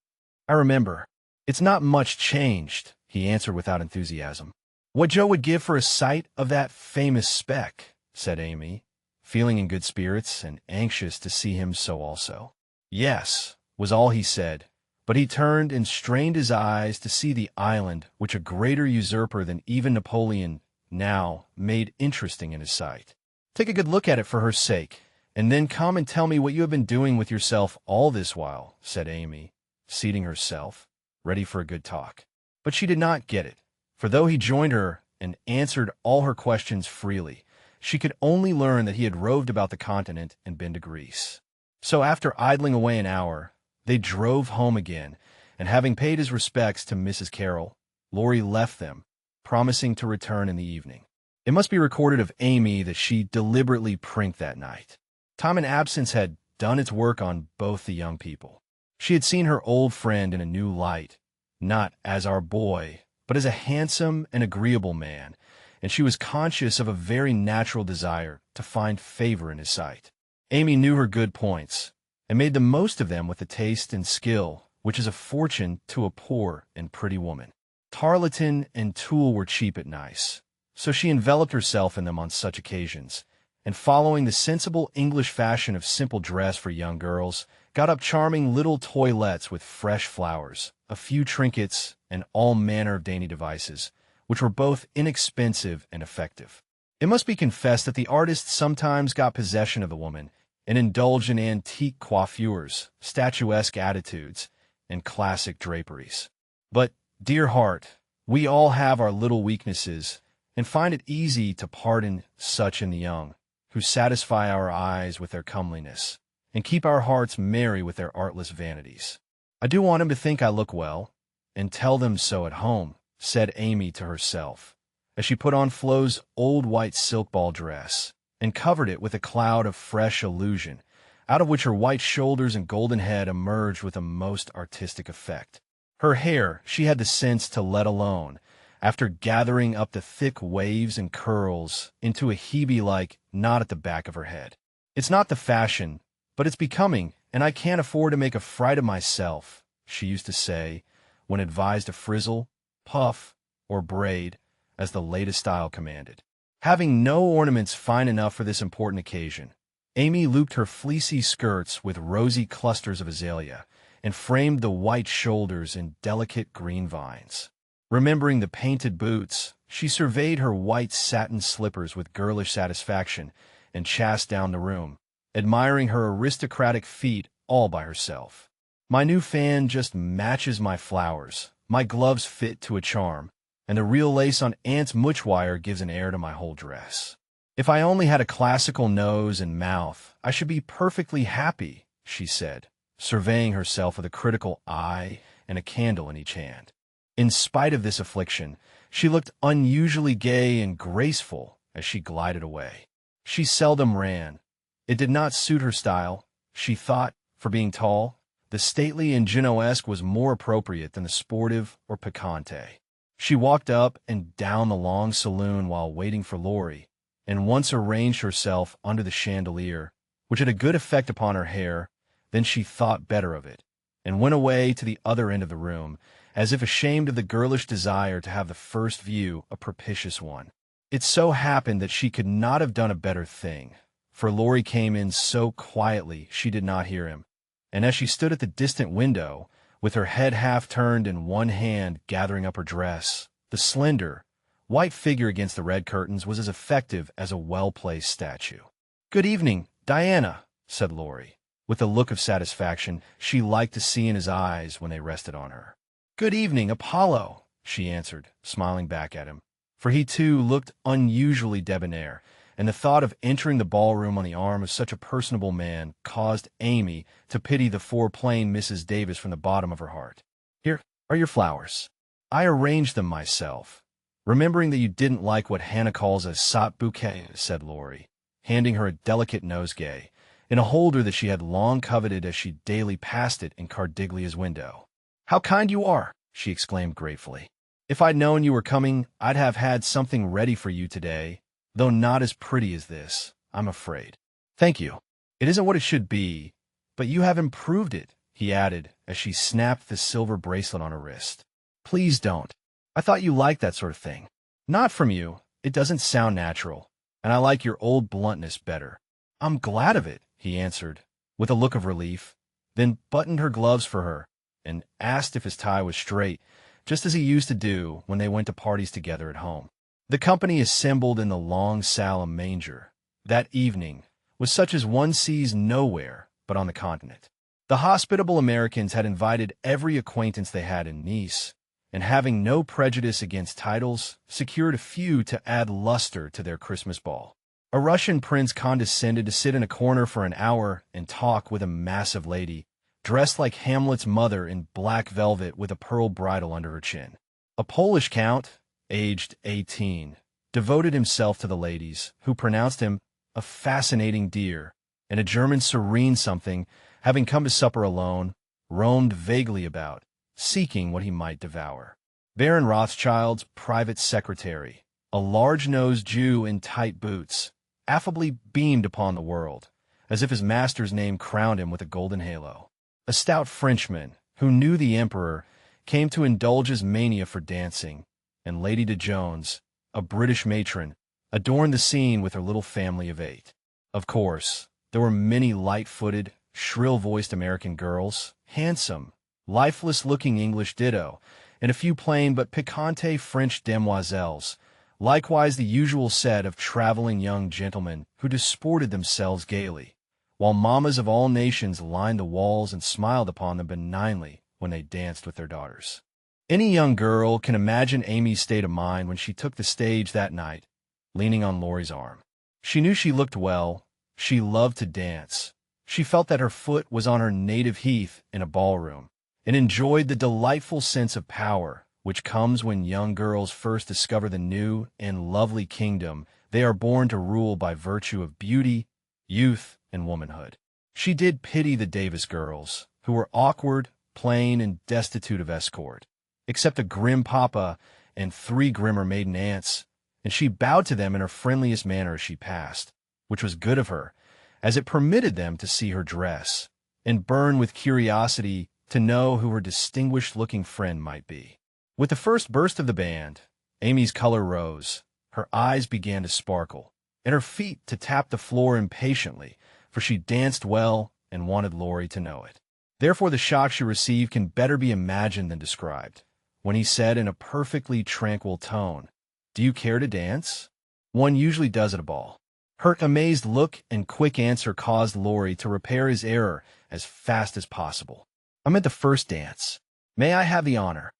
"I remember. It's not much changed," he answered without enthusiasm. "What Joe would give for a sight of that famous speck," said Amy, feeling in good spirits and anxious to see him so also. "Yes," was all he said, but he turned and strained his eyes to see the island which a greater usurper than even Napoleon now made interesting in his sight. "Take a good look at it for her sake, and then come and tell me what you have been doing with yourself all this while," said Amy, seating herself, ready for a good talk. But she did not get it, for though he joined her and answered all her questions freely, she could only learn that he had roved about the continent and been to Greece. So after idling away an hour, they drove home again, and having paid his respects to Mrs. Carroll, Laurie left them, promising to return in the evening. It must be recorded of Amy that she deliberately prinked that night. Time and absence had done its work on both the young people. She had seen her old friend in a new light, not as our boy, but as a handsome and agreeable man, and she was conscious of a very natural desire to find favor in his sight. Amy knew her good points, and made the most of them with the taste and skill which is a fortune to a poor and pretty woman. Tarlatan and tulle were cheap at nice, so she enveloped herself in them on such occasions, and following the sensible English fashion of simple dress for young girls, got up charming little toilettes with fresh flowers, a few trinkets, and all manner of dainty devices, which were both inexpensive and effective. It must be confessed that the artist sometimes got possession of the woman, and indulged in antique coiffures, statuesque attitudes, and classic draperies. But, dear heart, we all have our little weaknesses, and find it easy to pardon such in the young, who satisfy our eyes with their comeliness, and keep our hearts merry with their artless vanities. "I do want him to think I look well, and tell them so at home," said Amy to herself, as she put on Flo's old white silk ball dress, and covered it with a cloud of fresh illusion, out of which her white shoulders and golden head emerged with a most artistic effect. Her hair she had the sense to let alone, after gathering up the thick waves and curls into a Hebe-like knot at the back of her head. "It's not the fashion, but it's becoming, and I can't afford to make a fright of myself," she used to say, when advised to frizzle, puff, or braid, as the latest style commanded. Having no ornaments fine enough for this important occasion, Amy looped her fleecy skirts with rosy clusters of azalea, and framed the white shoulders in delicate green vines. Remembering the painted boots, she surveyed her white satin slippers with girlish satisfaction, and chassed down the room, admiring her aristocratic feet all by herself. "My new fan just matches my flowers, my gloves fit to a charm, and the real lace on Aunt's mutchwire gives an air to my whole dress. If I only had a classical nose and mouth, I should be perfectly happy," she said, surveying herself with a critical eye and a candle in each hand. In spite of this affliction, she looked unusually gay and graceful as she glided away. She seldom ran, It did not suit her style, she thought, for being tall. The stately and Genoesque was more appropriate than the sportive or picante. She walked up and down the long saloon while waiting for Laurie, and once arranged herself under the chandelier, which had a good effect upon her hair. Then she thought better of it, and went away to the other end of the room, as if ashamed of the girlish desire to have the first view a propitious one. It so happened that she could not have done a better thing, for Laurie came in so quietly she did not hear him, and as she stood at the distant window, with her head half turned and one hand gathering up her dress, the slender, white figure against the red curtains was as effective as a well-placed statue. "Good evening, Diana," said Laurie, with a look of satisfaction she liked to see in his eyes when they rested on her. "Good evening, Apollo," she answered, smiling back at him, for he too looked unusually debonair, and the thought of entering the ballroom on the arm of such a personable man caused Amy to pity the foreplain Mrs. Davis from the bottom of her heart. "Here are your flowers. I arranged them myself, remembering that you didn't like what Hannah calls a sot bouquet," said Laurie, handing her a delicate nosegay, in a holder that she had long coveted as she daily passed it in Cardiglia's window. "How kind you are!" she exclaimed gratefully. "If I'd known you were coming, I'd have had something ready for you today, though not as pretty as this, I'm afraid." "Thank you. It isn't what it should be, but you have improved it," he added, as she snapped the silver bracelet on her wrist. "Please don't. I thought you liked that sort of thing." "Not from you. It doesn't sound natural, and I like your old bluntness better." "I'm glad of it," he answered, with a look of relief, then buttoned her gloves for her, and asked if his tie was straight, just as he used to do when they went to parties together at home. The company assembled in the long Salem manger that evening was such as one sees nowhere but on the continent. The hospitable Americans had invited every acquaintance they had in Nice, and having no prejudice against titles, secured a few to add luster to their Christmas ball. A Russian prince condescended to sit in a corner for an hour and talk with a massive lady, dressed like Hamlet's mother in black velvet with a pearl bridle under her chin. A Polish count, aged 18, devoted himself to the ladies, who pronounced him a fascinating dear, and a German serene something, having come to supper alone, roamed vaguely about, seeking what he might devour. Baron Rothschild's private secretary, a large-nosed Jew in tight boots, affably beamed upon the world, as if his master's name crowned him with a golden halo. A stout Frenchman, who knew the emperor, came to indulge his mania for dancing, and Lady de Jones, a British matron, adorned the scene with her little family of 8. Of course, there were many light-footed, shrill-voiced American girls, handsome, lifeless-looking English ditto, and a few plain but piquante French demoiselles, likewise the usual set of traveling young gentlemen who disported themselves gaily, while mammas of all nations lined the walls and smiled upon them benignly when they danced with their daughters. Any young girl can imagine Amy's state of mind when she took the stage that night, leaning on Laurie's arm. She knew she looked well, she loved to dance, she felt that her foot was on her native heath in a ballroom, and enjoyed the delightful sense of power which comes when young girls first discover the new and lovely kingdom they are born to rule by virtue of beauty, youth, and womanhood. She did pity the Davis girls, who were awkward, plain, and destitute of escort, except a grim papa and 3 grimmer maiden aunts, and she bowed to them in her friendliest manner as she passed, which was good of her, as it permitted them to see her dress, and burn with curiosity to know who her distinguished-looking friend might be. With the first burst of the band, Amy's color rose, her eyes began to sparkle, and her feet to tap the floor impatiently, for she danced well and wanted Laurie to know it. Therefore the shock she received can better be imagined than described, when he said in a perfectly tranquil tone, "Do you care to dance?" One usually does at a ball. Her amazed look and quick answer caused Laurie to repair his error as fast as possible. "I meant the first dance. May I have the honor?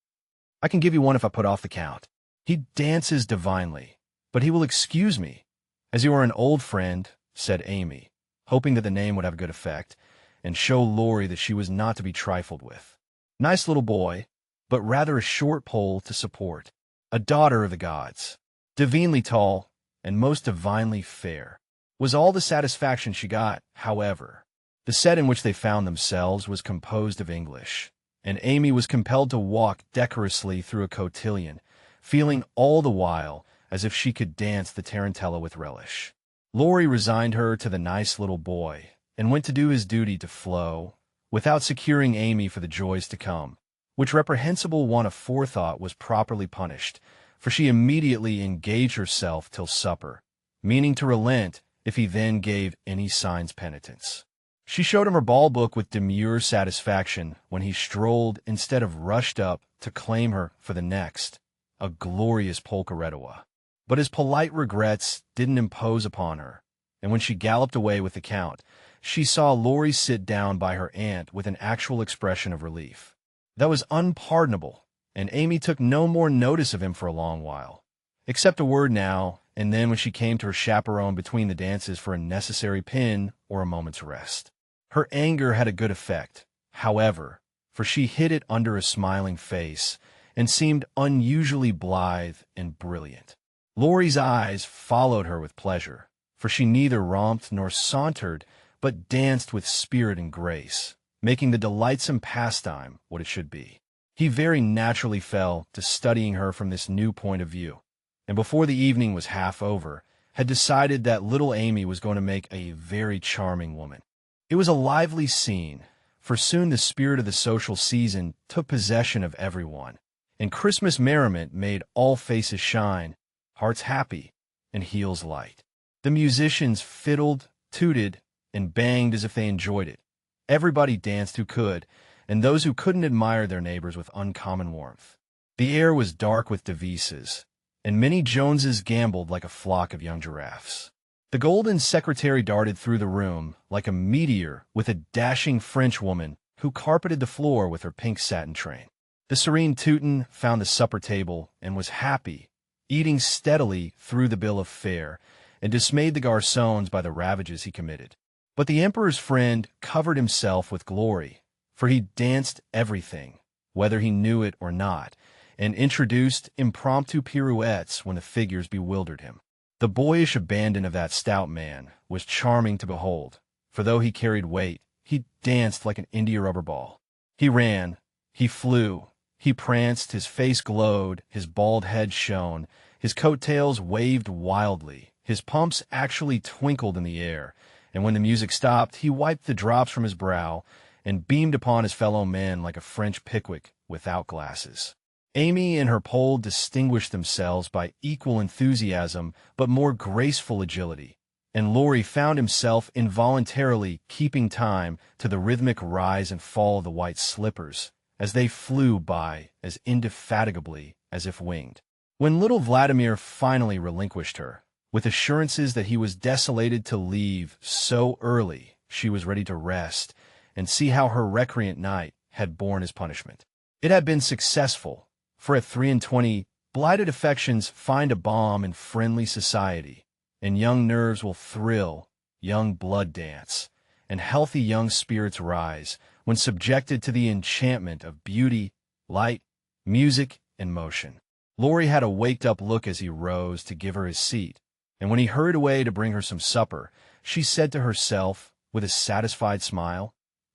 I can give you one if I put off the count." "He dances divinely, but he will excuse me, as you are an old friend," said Amy, hoping that the name would have a good effect, and show Laurie that she was not to be trifled with. "Nice little boy, but rather a short pole to support. A daughter of the gods, divinely tall, and most divinely fair." was all the satisfaction she got, however. The set in which they found themselves was composed of English, and Amy was compelled to walk decorously through a cotillion, feeling all the while as if she could dance the tarantella with relish. Laurie resigned her to the nice little boy and went to do his duty to Flo, without securing Amy for the joys to come, which reprehensible want of forethought was properly punished, for she immediately engaged herself till supper, meaning to relent if he then gave any signs penitence. She showed him her ball book with demure satisfaction when he strolled instead of rushed up to claim her for the next, a glorious polka-redowa. But his polite regrets didn't impose upon her, and when she galloped away with the Count, she saw Laurie sit down by her aunt with an actual expression of relief. That was unpardonable, and Amy took no more notice of him for a long while, except a word now and then when she came to her chaperone between the dances for a necessary pin or a moment's rest. Her anger had a good effect, however, for she hid it under a smiling face and seemed unusually blithe and brilliant. Laurie's eyes followed her with pleasure, for she neither romped nor sauntered, but danced with spirit and grace, making the delightsome pastime what it should be. He very naturally fell to studying her from this new point of view, and before the evening was half over, had decided that little Amy was going to make a very charming woman. It was a lively scene, for soon the spirit of the social season took possession of everyone, and Christmas merriment made all faces shine, hearts happy, and heels light. The musicians fiddled, tooted, and banged as if they enjoyed it. Everybody danced who could, and those who couldn't admired their neighbors with uncommon warmth. The air was dark with devices, and many Joneses gamboled like a flock of young giraffes. The golden secretary darted through the room like a meteor with a dashing Frenchwoman who carpeted the floor with her pink satin train. The serene Teuton found the supper table and was happy, eating steadily through the bill of fare, and dismayed the garçons by the ravages he committed. But the emperor's friend covered himself with glory, for he danced everything, whether he knew it or not, and introduced impromptu pirouettes when the figures bewildered him. The boyish abandon of that stout man was charming to behold, for though he carried weight, he danced like an india-rubber ball. He ran, he flew, he pranced, his face glowed, his bald head shone, his coat-tails waved wildly, his pumps actually twinkled in the air, and when the music stopped, he wiped the drops from his brow and beamed upon his fellow men like a French Pickwick without glasses. Amy and her pole distinguished themselves by equal enthusiasm but more graceful agility, and Laurie found himself involuntarily keeping time to the rhythmic rise and fall of the white slippers as they flew by as indefatigably as if winged. When little Vladimir finally relinquished her, with assurances that he was desolated to leave so early, she was ready to rest and see how her recreant night had borne his punishment. It had been successful, for at 23, blighted affections find a balm in friendly society, and young nerves will thrill, young blood dance, and healthy young spirits rise when subjected to the enchantment of beauty, light, music, and motion. Laurie had a waked-up look as he rose to give her his seat, and when he hurried away to bring her some supper, she said to herself, with a satisfied smile,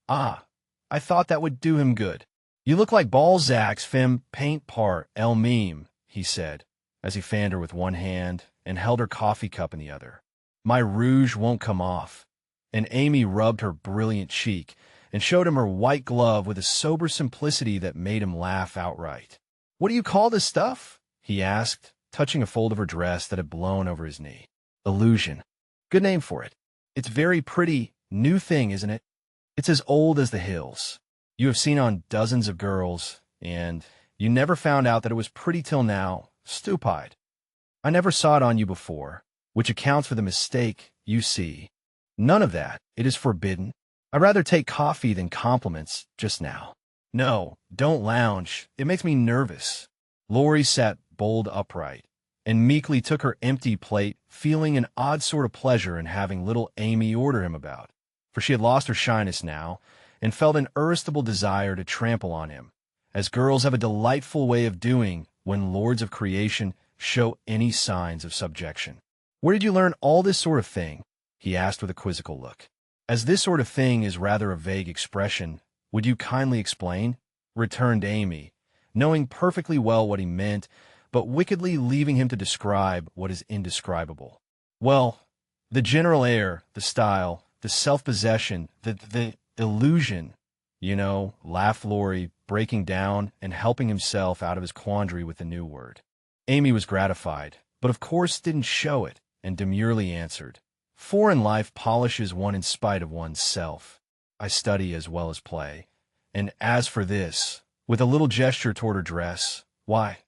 "Ah, I thought that would do him good." "You look like Balzac's femme paint par elle-même," he said, as he fanned her with one hand and held her coffee cup in the other. "My rouge won't come off." And Amy rubbed her brilliant cheek and showed him her white glove with a sober simplicity that made him laugh outright. "What do you call this stuff?" he asked, touching a fold of her dress that had blown over his knee. "Illusion. Good name for it. It's very pretty, new thing, isn't it? It's as old as the hills. You have seen on dozens of girls, and you never found out that it was pretty till now, stupid. I never saw it on you before, which accounts for the mistake, you see. None of that. It is forbidden. I'd rather take coffee than compliments just now. No, don't lounge. It makes me nervous." Laurie sat bolt upright and meekly took her empty plate, feeling an odd sort of pleasure in having little Amy order him about, for she had lost her shyness now and felt an irresistible desire to trample on him, as girls have a delightful way of doing when lords of creation show any signs of subjection. "Where did you learn all this sort of thing?" he asked with a quizzical look. As this sort of thing is rather a vague expression, would you kindly explain? Returned Amy, knowing perfectly well what he meant, but wickedly leaving him to describe what is indescribable. Well, the general air, the style, the self-possession, the illusion, laughed Laurie, breaking down and helping himself out of his quandary with the new word. Amy was gratified, but of course didn't show it, and demurely answered, "Foreign life polishes one in spite of one's self. I study as well as play. And as for this," with a little gesture toward her dress, "why,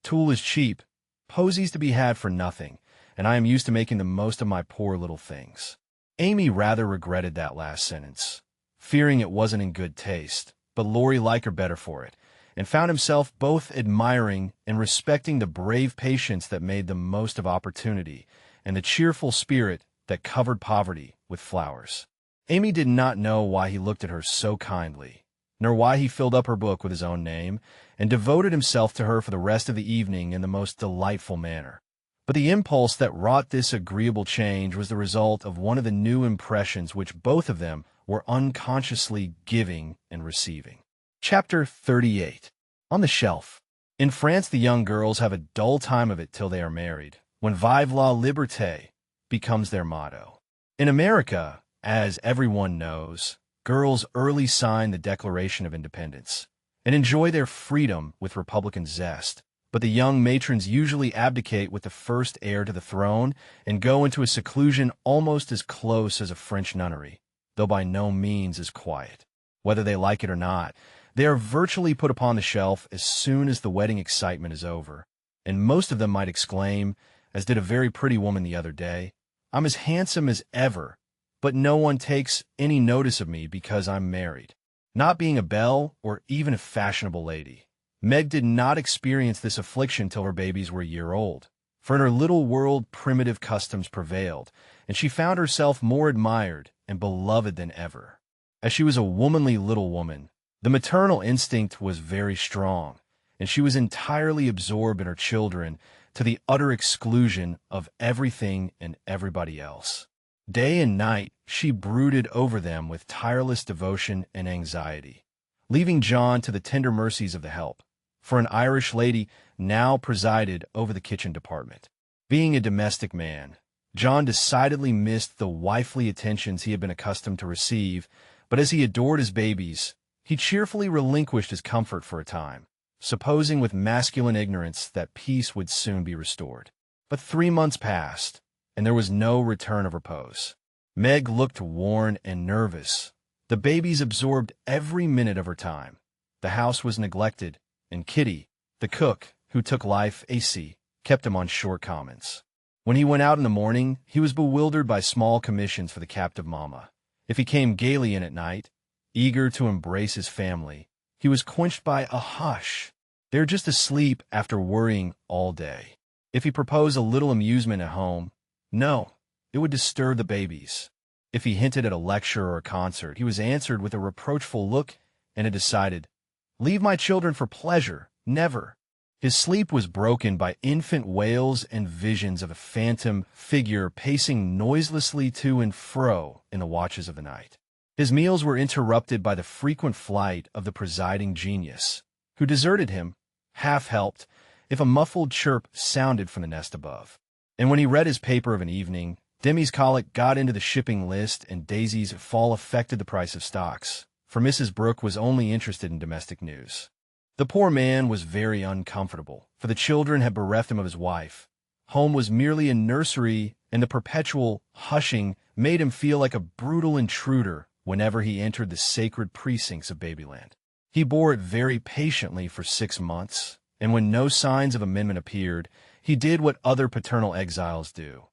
tulle is cheap, posies to be had for nothing, and I am used to making the most of my poor little things." Amy rather regretted that last sentence, fearing it wasn't in good taste, but Laurie liked her better for it, and found himself both admiring and respecting the brave patience that made the most of opportunity, and the cheerful spirit that covered poverty with flowers. Amy did not know why he looked at her so kindly, nor why he filled up her book with his own name, and devoted himself to her for the rest of the evening in the most delightful manner. But the impulse that wrought this agreeable change was the result of one of the new impressions which both of them were unconsciously giving and receiving. Chapter 38. On the Shelf. In France, the young girls have a dull time of it till they are married, when "Vive la liberté" becomes their motto. In America, as everyone knows, girls early sign the Declaration of Independence and enjoy their freedom with Republican zest, but the young matrons usually abdicate with the first heir to the throne and go into a seclusion almost as close as a French nunnery, though by no means as quiet. Whether they like it or not, they are virtually put upon the shelf as soon as the wedding excitement is over, and most of them might exclaim, as did a very pretty woman the other day, "I'm as handsome as ever, but no one takes any notice of me because I'm married." Not being a belle or even a fashionable lady, Meg did not experience this affliction till her babies were a year old, for in her little world primitive customs prevailed, and she found herself more admired and beloved than ever. As she was a womanly little woman, the maternal instinct was very strong, and she was entirely absorbed in her children to the utter exclusion of everything and everybody else. Day and night she brooded over them with tireless devotion and anxiety, leaving John to the tender mercies of the help, for an Irish lady now presided over the kitchen department. Being a domestic man, John decidedly missed the wifely attentions he had been accustomed to receive, but as he adored his babies, he cheerfully relinquished his comfort for a time, supposing with masculine ignorance that peace would soon be restored. But 3 months passed, and there was no return of repose. Meg looked worn and nervous. The babies absorbed every minute of her time. The house was neglected, and Kitty, the cook, who took life AC, kept him on short comments. When he went out in the morning, he was bewildered by small commissions for the captive mama. If he came gaily in at night, eager to embrace his family, he was quenched by a hush. They're just asleep after worrying all day. If he proposed a little amusement at home, no, it would disturb the babies. If he hinted at a lecture or a concert, he was answered with a reproachful look and a decided, "Leave my children for pleasure, never." His sleep was broken by infant wails and visions of a phantom figure pacing noiselessly to and fro in the watches of the night. His meals were interrupted by the frequent flight of the presiding genius, who deserted him, half-helped, if a muffled chirp sounded from the nest above. And when he read his paper of an evening, Demi's colic got into the shipping list and Daisy's fall affected the price of stocks, for Mrs. Brooke was only interested in domestic news. The poor man was very uncomfortable, for the children had bereft him of his wife. Home was merely a nursery, and the perpetual hushing made him feel like a brutal intruder whenever he entered the sacred precincts of Babyland. He bore it very patiently for 6 months, and when no signs of amendment appeared, he did what other paternal exiles do,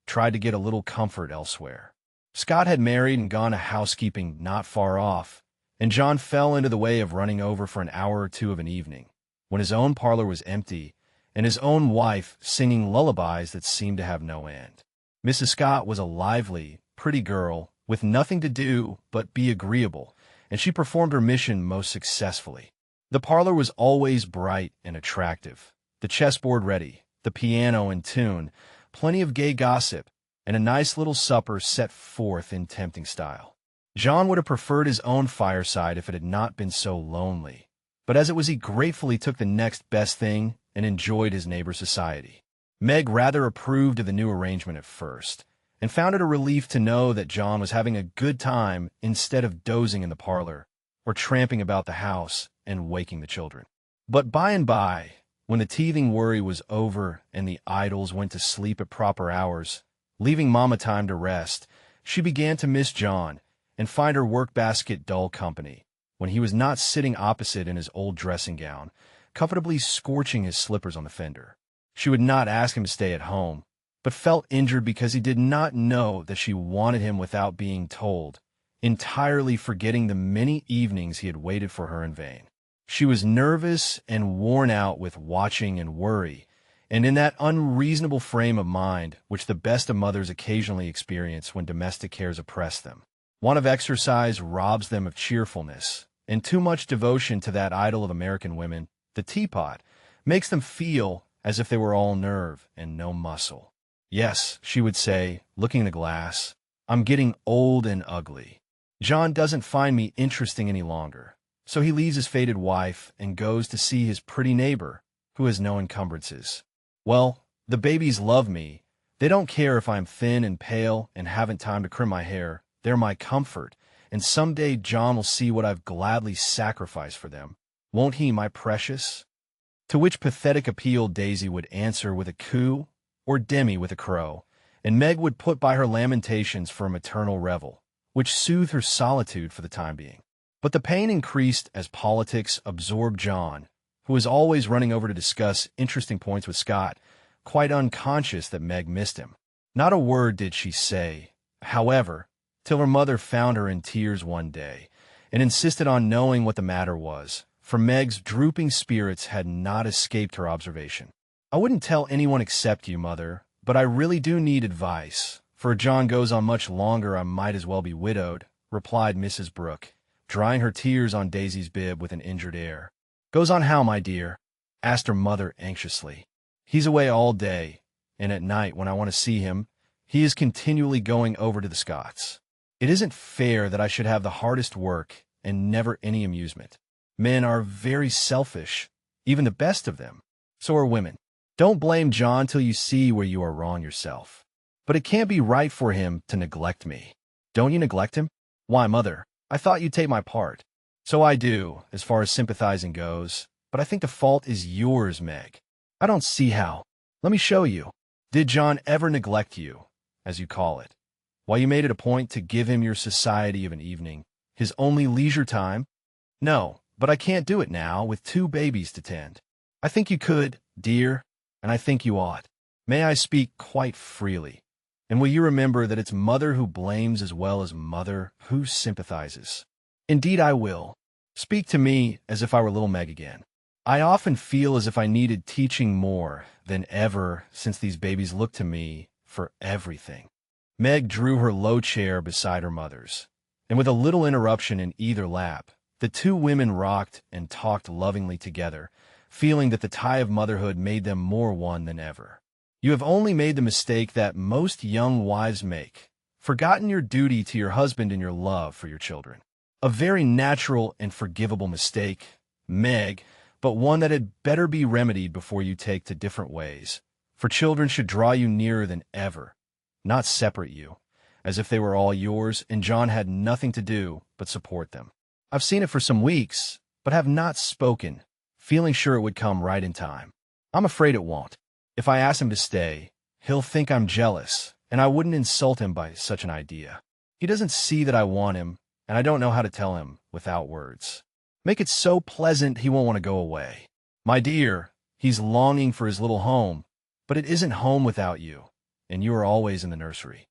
tried to get a little comfort elsewhere. Scott had married and gone to housekeeping not far off, and John fell into the way of running over for an hour or two of an evening, when his own parlor was empty, and his own wife singing lullabies that seemed to have no end. Mrs. Scott was a lively, pretty girl, with nothing to do but be agreeable, and she performed her mission most successfully. The parlor was always bright and attractive, the chessboard ready, the piano in tune, plenty of gay gossip, and a nice little supper set forth in tempting style. John would have preferred his own fireside if it had not been so lonely, but as it was, he gratefully took the next best thing and enjoyed his neighbor's society. Meg rather approved of the new arrangement at first, and found it a relief to know that John was having a good time instead of dozing in the parlor or tramping about the house and waking the children. But by and by, when the teething worry was over and the idols went to sleep at proper hours, leaving Mama time to rest, she began to miss John and find her work basket dull company when he was not sitting opposite in his old dressing gown, comfortably scorching his slippers on the fender. She would not ask him to stay at home, but felt injured because he did not know that she wanted him without being told, entirely forgetting the many evenings he had waited for her in vain. She was nervous and worn out with watching and worry, and in that unreasonable frame of mind which the best of mothers occasionally experience when domestic cares oppress them. Want of exercise robs them of cheerfulness, and too much devotion to that idol of American women, the teapot, makes them feel as if they were all nerve and no muscle. Yes, she would say, looking in the glass, I'm getting old and ugly. John doesn't find me interesting any longer, so he leaves his faded wife and goes to see his pretty neighbor, who has no encumbrances. Well, the babies love me. They don't care if I'm thin and pale and haven't time to trim my hair. They're my comfort, and someday John will see what I've gladly sacrificed for them. Won't he, my precious? To which pathetic appeal Daisy would answer with a coo, or Demi with a crow, and Meg would put by her lamentations for a maternal revel, which soothed her solitude for the time being. But the pain increased as politics absorbed John, who was always running over to discuss interesting points with Scott, quite unconscious that Meg missed him. Not a word did she say, however, till her mother found her in tears one day, and insisted on knowing what the matter was, for Meg's drooping spirits had not escaped her observation. I wouldn't tell anyone except you, Mother, but I really do need advice, for if John goes on much longer I might as well be widowed, replied Mrs. Brooke, drying her tears on Daisy's bib with an injured air. Goes on how, my dear? Asked her mother anxiously. He's away all day, and at night when I want to see him, he is continually going over to the Scotts. It isn't fair that I should have the hardest work and never any amusement. Men are very selfish, even the best of them. So are women. Don't blame John till you see where you are wrong yourself. But it can't be right for him to neglect me. Don't you neglect him? Why, Mother, I thought you'd take my part. So I do, as far as sympathizing goes, but I think the fault is yours, Meg. I don't see how. Let me show you. Did John ever neglect you, as you call it, while you made it a point to give him your society of an evening, his only leisure time? No, but I can't do it now, with 2 babies to tend. I think you could, dear, and I think you ought. May I speak quite freely? And will you remember that it's Mother who blames as well as Mother who sympathizes? Indeed I will. Speak to me as if I were little Meg again. I often feel as if I needed teaching more than ever since these babies look to me for everything. Meg drew her low chair beside her mother's, and with a little interruption in either lap, the 2 women rocked and talked lovingly together, feeling that the tie of motherhood made them more one than ever. You have only made the mistake that most young wives make, forgotten your duty to your husband and your love for your children. A very natural and forgivable mistake, Meg, but one that had better be remedied before you take to different ways, for children should draw you nearer than ever, not separate you, as if they were all yours and John had nothing to do but support them. I've seen it for some weeks, but have not spoken, feeling sure it would come right in time. I'm afraid it won't. If I ask him to stay, he'll think I'm jealous, and I wouldn't insult him by such an idea. He doesn't see that I want him, and I don't know how to tell him without words. Make it so pleasant he won't want to go away. My dear, he's longing for his little home, but it isn't home without you, and you are always in the nursery.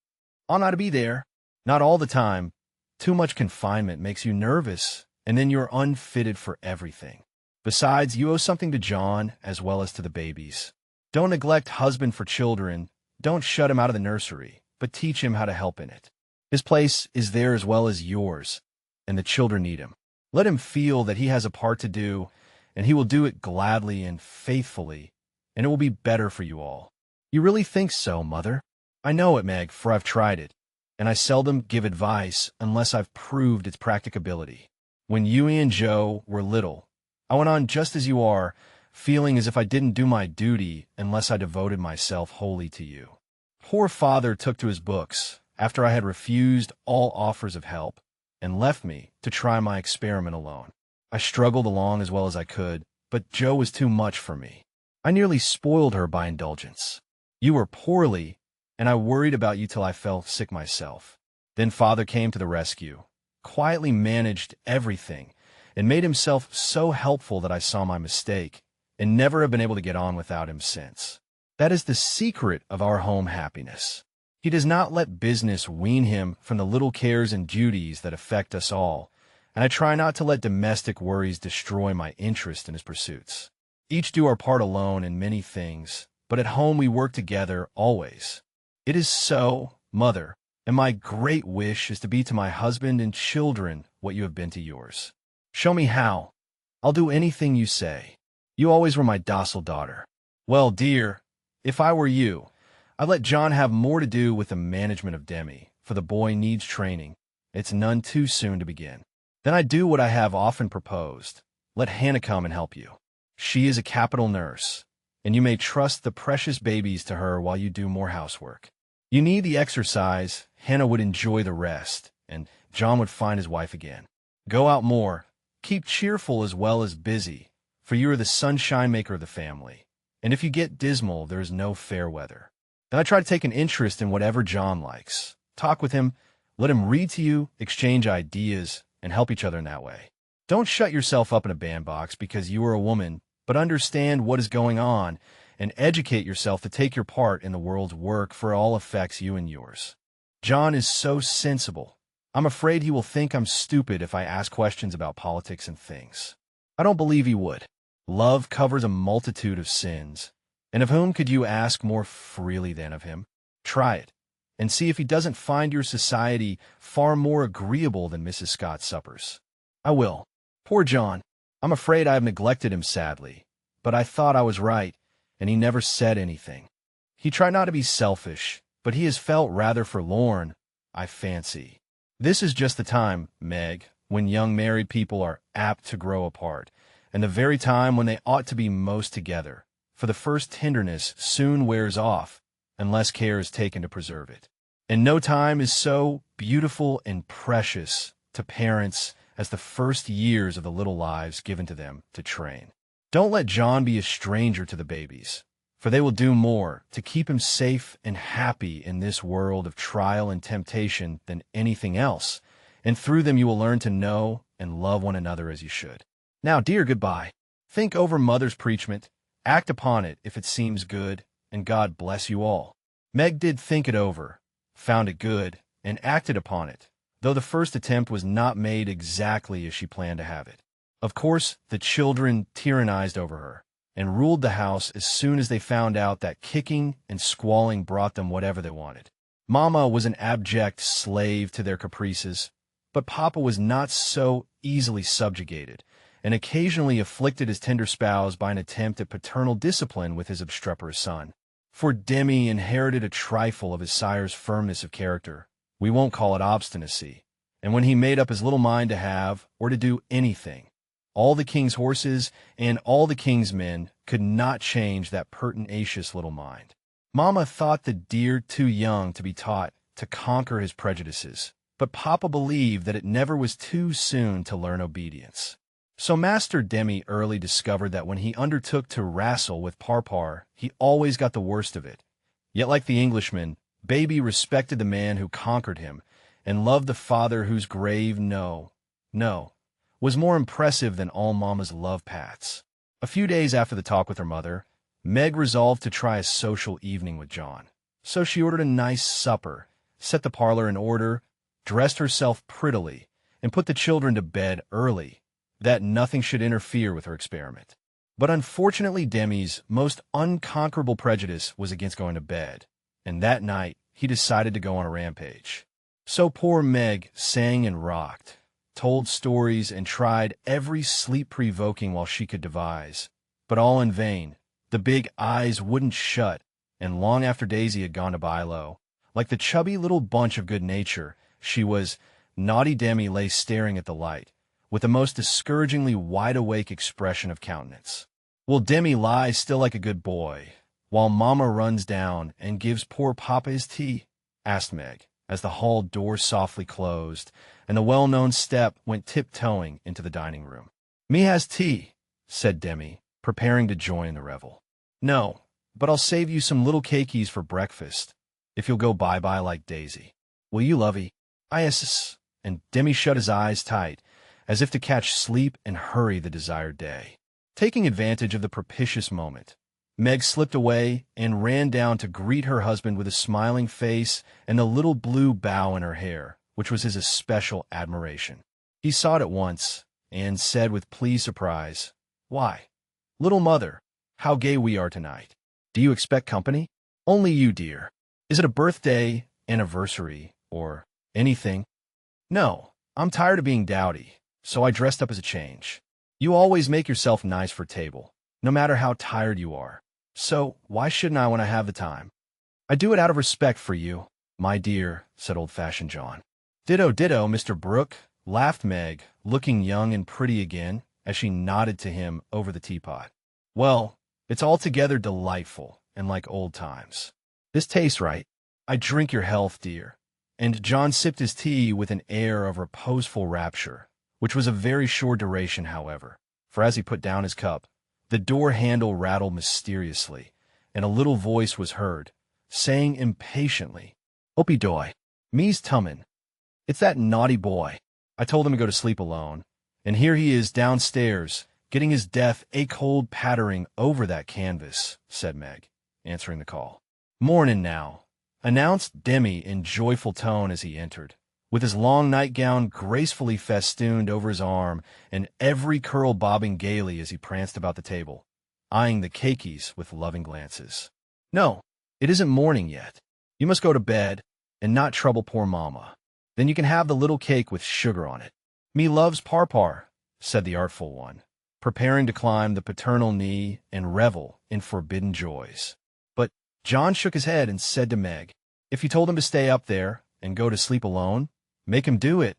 Ought not to be there. Not all the time. Too much confinement makes you nervous, and then you're unfitted for everything. Besides, you owe something to John as well as to the babies. Don't neglect husband for children. Don't shut him out of the nursery, but teach him how to help in it. His place is there as well as yours, and the children need him. Let him feel that he has a part to do, and he will do it gladly and faithfully, and it will be better for you all. You really think so, Mother? I know it, Meg, for I've tried it, and I seldom give advice unless I've proved its practicability. When you and Joe were little, I went on just as you are, feeling as if I didn't do my duty unless I devoted myself wholly to you. Poor father took to his books after I had refused all offers of help and left me to try my experiment alone. I struggled along as well as I could, but Joe was too much for me. I nearly spoiled her by indulgence. You were poorly, and I worried about you till I fell sick myself. Then father came to the rescue, quietly managed everything, and made himself so helpful that I saw my mistake and never have been able to get on without him since. That is the secret of our home happiness. He does not let business wean him from the little cares and duties that affect us all, and I try not to let domestic worries destroy my interest in his pursuits. Each do our part alone in many things, but at home we work together always. It is so, Mother, and my great wish is to be to my husband and children what you have been to yours. Show me how. I'll do anything you say. You always were my docile daughter. Well, dear, if I were you, I'd let John have more to do with the management of Demi, for the boy needs training. It's none too soon to begin. Then I'd do what I have often proposed. Let Hannah come and help you. She is a capital nurse, and you may trust the precious babies to her while you do more housework. You need the exercise, Hannah would enjoy the rest, and John would find his wife again. Go out more, keep cheerful as well as busy, for you are the sunshine maker of the family, and if you get dismal, there is no fair weather. Then I try to take an interest in whatever John likes. Talk with him, let him read to you, exchange ideas, and help each other in that way. Don't shut yourself up in a bandbox because you are a woman, but understand what is going on and educate yourself to take your part in the world's work, for it all affects you and yours. John is so sensible. I'm afraid he will think I'm stupid if I ask questions about politics and things. I don't believe he would. Love covers a multitude of sins, and of whom could you ask more freely than of him? Try it, and see if he doesn't find your society far more agreeable than Mrs. Scott's suppers. I will. Poor John. I'm afraid I have neglected him sadly, but I thought I was right, and he never said anything. He tried not to be selfish, but he has felt rather forlorn, I fancy. This is just the time, Meg, when young married people are apt to grow apart, and the very time when they ought to be most together, for the first tenderness soon wears off, unless care is taken to preserve it. And no time is so beautiful and precious to parents as the first years of the little lives given to them to train. Don't let John be a stranger to the babies, for they will do more to keep him safe and happy in this world of trial and temptation than anything else, and through them you will learn to know and love one another as you should. Now, dear, goodbye. Think over Mother's preachment, act upon it if it seems good, and God bless you all. Meg did think it over, found it good, and acted upon it, though the first attempt was not made exactly as she planned to have it. Of course, the children tyrannized over her, and ruled the house as soon as they found out that kicking and squalling brought them whatever they wanted. Mama was an abject slave to their caprices, but Papa was not so easily subjugated, and occasionally afflicted his tender spouse by an attempt at paternal discipline with his obstreperous son. For Demi inherited a trifle of his sire's firmness of character. We won't call it obstinacy. And when he made up his little mind to have, or to do anything, all the king's horses and all the king's men could not change that pertinacious little mind. Mama thought the dear too young to be taught to conquer his prejudices, but Papa believed that it never was too soon to learn obedience. So Master Demi early discovered that when he undertook to wrestle with Parpar, he always got the worst of it. Yet like the Englishman, Baby respected the man who conquered him, and loved the father whose grave no, was more impressive than all Mama's love pats. A few days after the talk with her mother, Meg resolved to try a social evening with John. So she ordered a nice supper, set the parlor in order, dressed herself prettily, and put the children to bed early, that nothing should interfere with her experiment. But unfortunately Demi's most unconquerable prejudice was against going to bed, and that night he decided to go on a rampage. So poor Meg sang and rocked, told stories, and tried every sleep-provoking while she could devise, but all in vain. The big eyes wouldn't shut, and long after Daisy had gone to Bilo, Like the chubby little bunch of good nature she was, naughty Demi lay staring at the light, with the most discouragingly wide-awake expression of countenance. Will Demi lie still like a good boy, while Mama runs down and gives poor Papa his tea? Asked Meg, as the hall door softly closed, and the well-known step went tiptoeing into the dining room. Me has tea, said Demi, preparing to join the revel. No, but I'll save you some little cakeys for breakfast, if you'll go bye-bye like Daisy. Will you, lovey? Yes. And Demi shut his eyes tight, as if to catch sleep and hurry the desired day. Taking advantage of the propitious moment, Meg slipped away and ran down to greet her husband with a smiling face and a little blue bow in her hair, which was his especial admiration. He saw it at once, and said with pleased surprise, "Why, little mother, how gay we are tonight. Do you expect company?" "Only you, dear. Is it a birthday, anniversary, or anything?" "No, I'm tired of being dowdy, so I dressed up as a change. You always make yourself nice for table, no matter how tired you are. So why shouldn't I when I have the time?" "I do it out of respect for you, my dear," said old-fashioned John. "Ditto, ditto, Mr. Brooke," laughed Meg, looking young and pretty again as she nodded to him over the teapot. "Well, it's altogether delightful and like old times. This tastes right. I drink your health, dear." And John sipped his tea with an air of reposeful rapture, which was of very short duration, however, for as he put down his cup, the door handle rattled mysteriously, and a little voice was heard, saying impatiently, "Opie doy, me's tummin'. It's that naughty boy. I told him to go to sleep alone, and here he is downstairs, getting his death a cold pattering over that canvas," said Meg, answering the call. "Mornin' now," announced Demi in joyful tone as he entered, with his long nightgown gracefully festooned over his arm and every curl bobbing gaily as he pranced about the table, eyeing the cakeys with loving glances. "No, it isn't morning yet. You must go to bed and not trouble poor Mama. Then you can have the little cake with sugar on it." "Me loves parpar," said the artful one, preparing to climb the paternal knee and revel in forbidden joys. But John shook his head and said to Meg, "If you told him to stay up there and go to sleep alone, make him do it,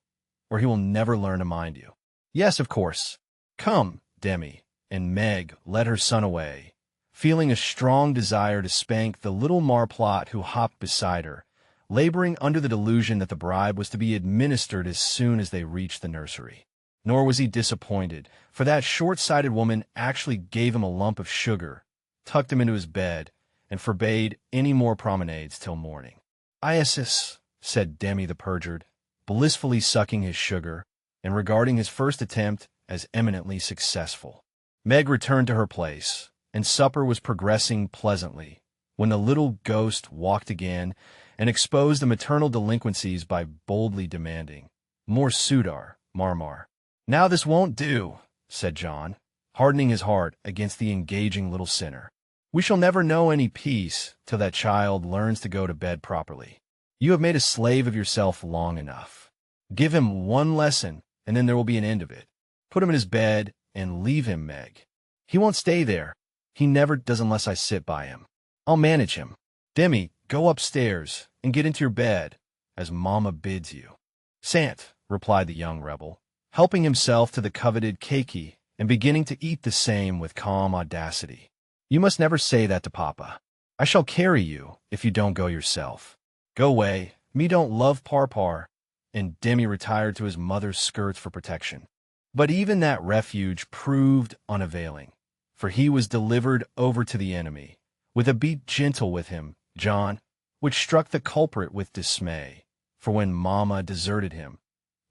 or he will never learn to mind you." "Yes, of course. Come, Demi," and Meg led her son away, feeling a strong desire to spank the little marplot who hopped beside her, laboring under the delusion that the bribe was to be administered as soon as they reached the nursery. Nor was he disappointed, for that short-sighted woman actually gave him a lump of sugar, tucked him into his bed, and forbade any more promenades till morning. "Isis," said Demi the perjured, blissfully sucking his sugar, and regarding his first attempt as eminently successful. Meg returned to her place, and supper was progressing pleasantly, when the little ghost walked again and exposed the maternal delinquencies by boldly demanding, "More Sudar, Marmar." "Now this won't do," said John, hardening his heart against the engaging little sinner. "We shall never know any peace till that child learns to go to bed properly. You have made a slave of yourself long enough. Give him one lesson, and then there will be an end of it. Put him in his bed and leave him, Meg. He won't stay there. He never does unless I sit by him. I'll manage him. Demi, go upstairs and get into your bed, as Mama bids you." "Sant," replied the young rebel, helping himself to the coveted cakey and beginning to eat the same with calm audacity. "You must never say that to Papa. I shall carry you if you don't go yourself. Go away, me don't love parpar," and Demi retired to his mother's skirts for protection. But even that refuge proved unavailing, for he was delivered over to the enemy, with a beat gentle with him, John, which struck the culprit with dismay, for when Mama deserted him,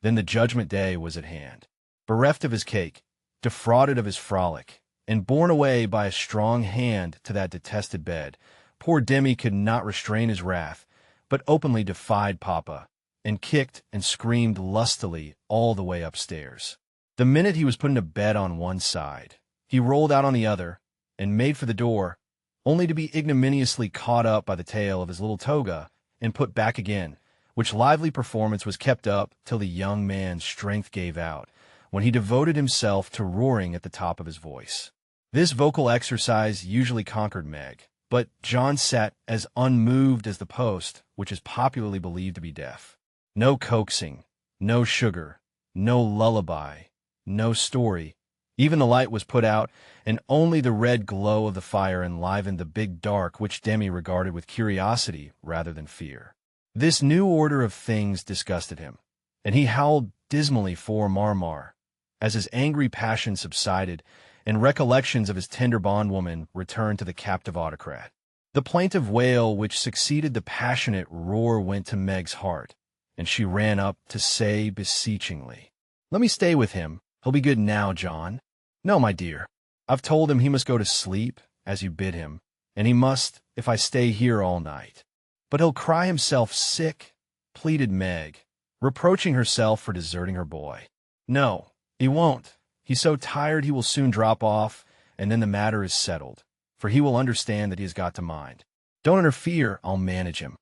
then the judgment day was at hand. Bereft of his cake, defrauded of his frolic, and borne away by a strong hand to that detested bed, poor Demi could not restrain his wrath, but openly defied Papa, and kicked and screamed lustily all the way upstairs. The minute he was put into bed on one side, he rolled out on the other, and made for the door, only to be ignominiously caught up by the tail of his little toga and put back again, which lively performance was kept up till the young man's strength gave out, when he devoted himself to roaring at the top of his voice. This vocal exercise usually conquered Meg, But John sat as unmoved as the post, which is popularly believed to be deaf. No coaxing, no sugar, no lullaby, no story. Even the light was put out, and only the red glow of the fire enlivened the big dark which Demi regarded with curiosity rather than fear. This new order of things disgusted him, and he howled dismally for Marmar. As his angry passion subsided, and recollections of his tender bondwoman returned to the captive autocrat, the plaintive wail which succeeded the passionate roar went to Meg's heart, and she ran up to say beseechingly, "Let me stay with him. He'll be good now, John." "No, my dear. I've told him he must go to sleep, as you bid him, and he must if I stay here all night." "But he'll cry himself sick," pleaded Meg, reproaching herself for deserting her boy. "No, he won't. He's so tired he will soon drop off, and then the matter is settled, for he will understand that he has got to mind. Don't interfere, I'll manage him.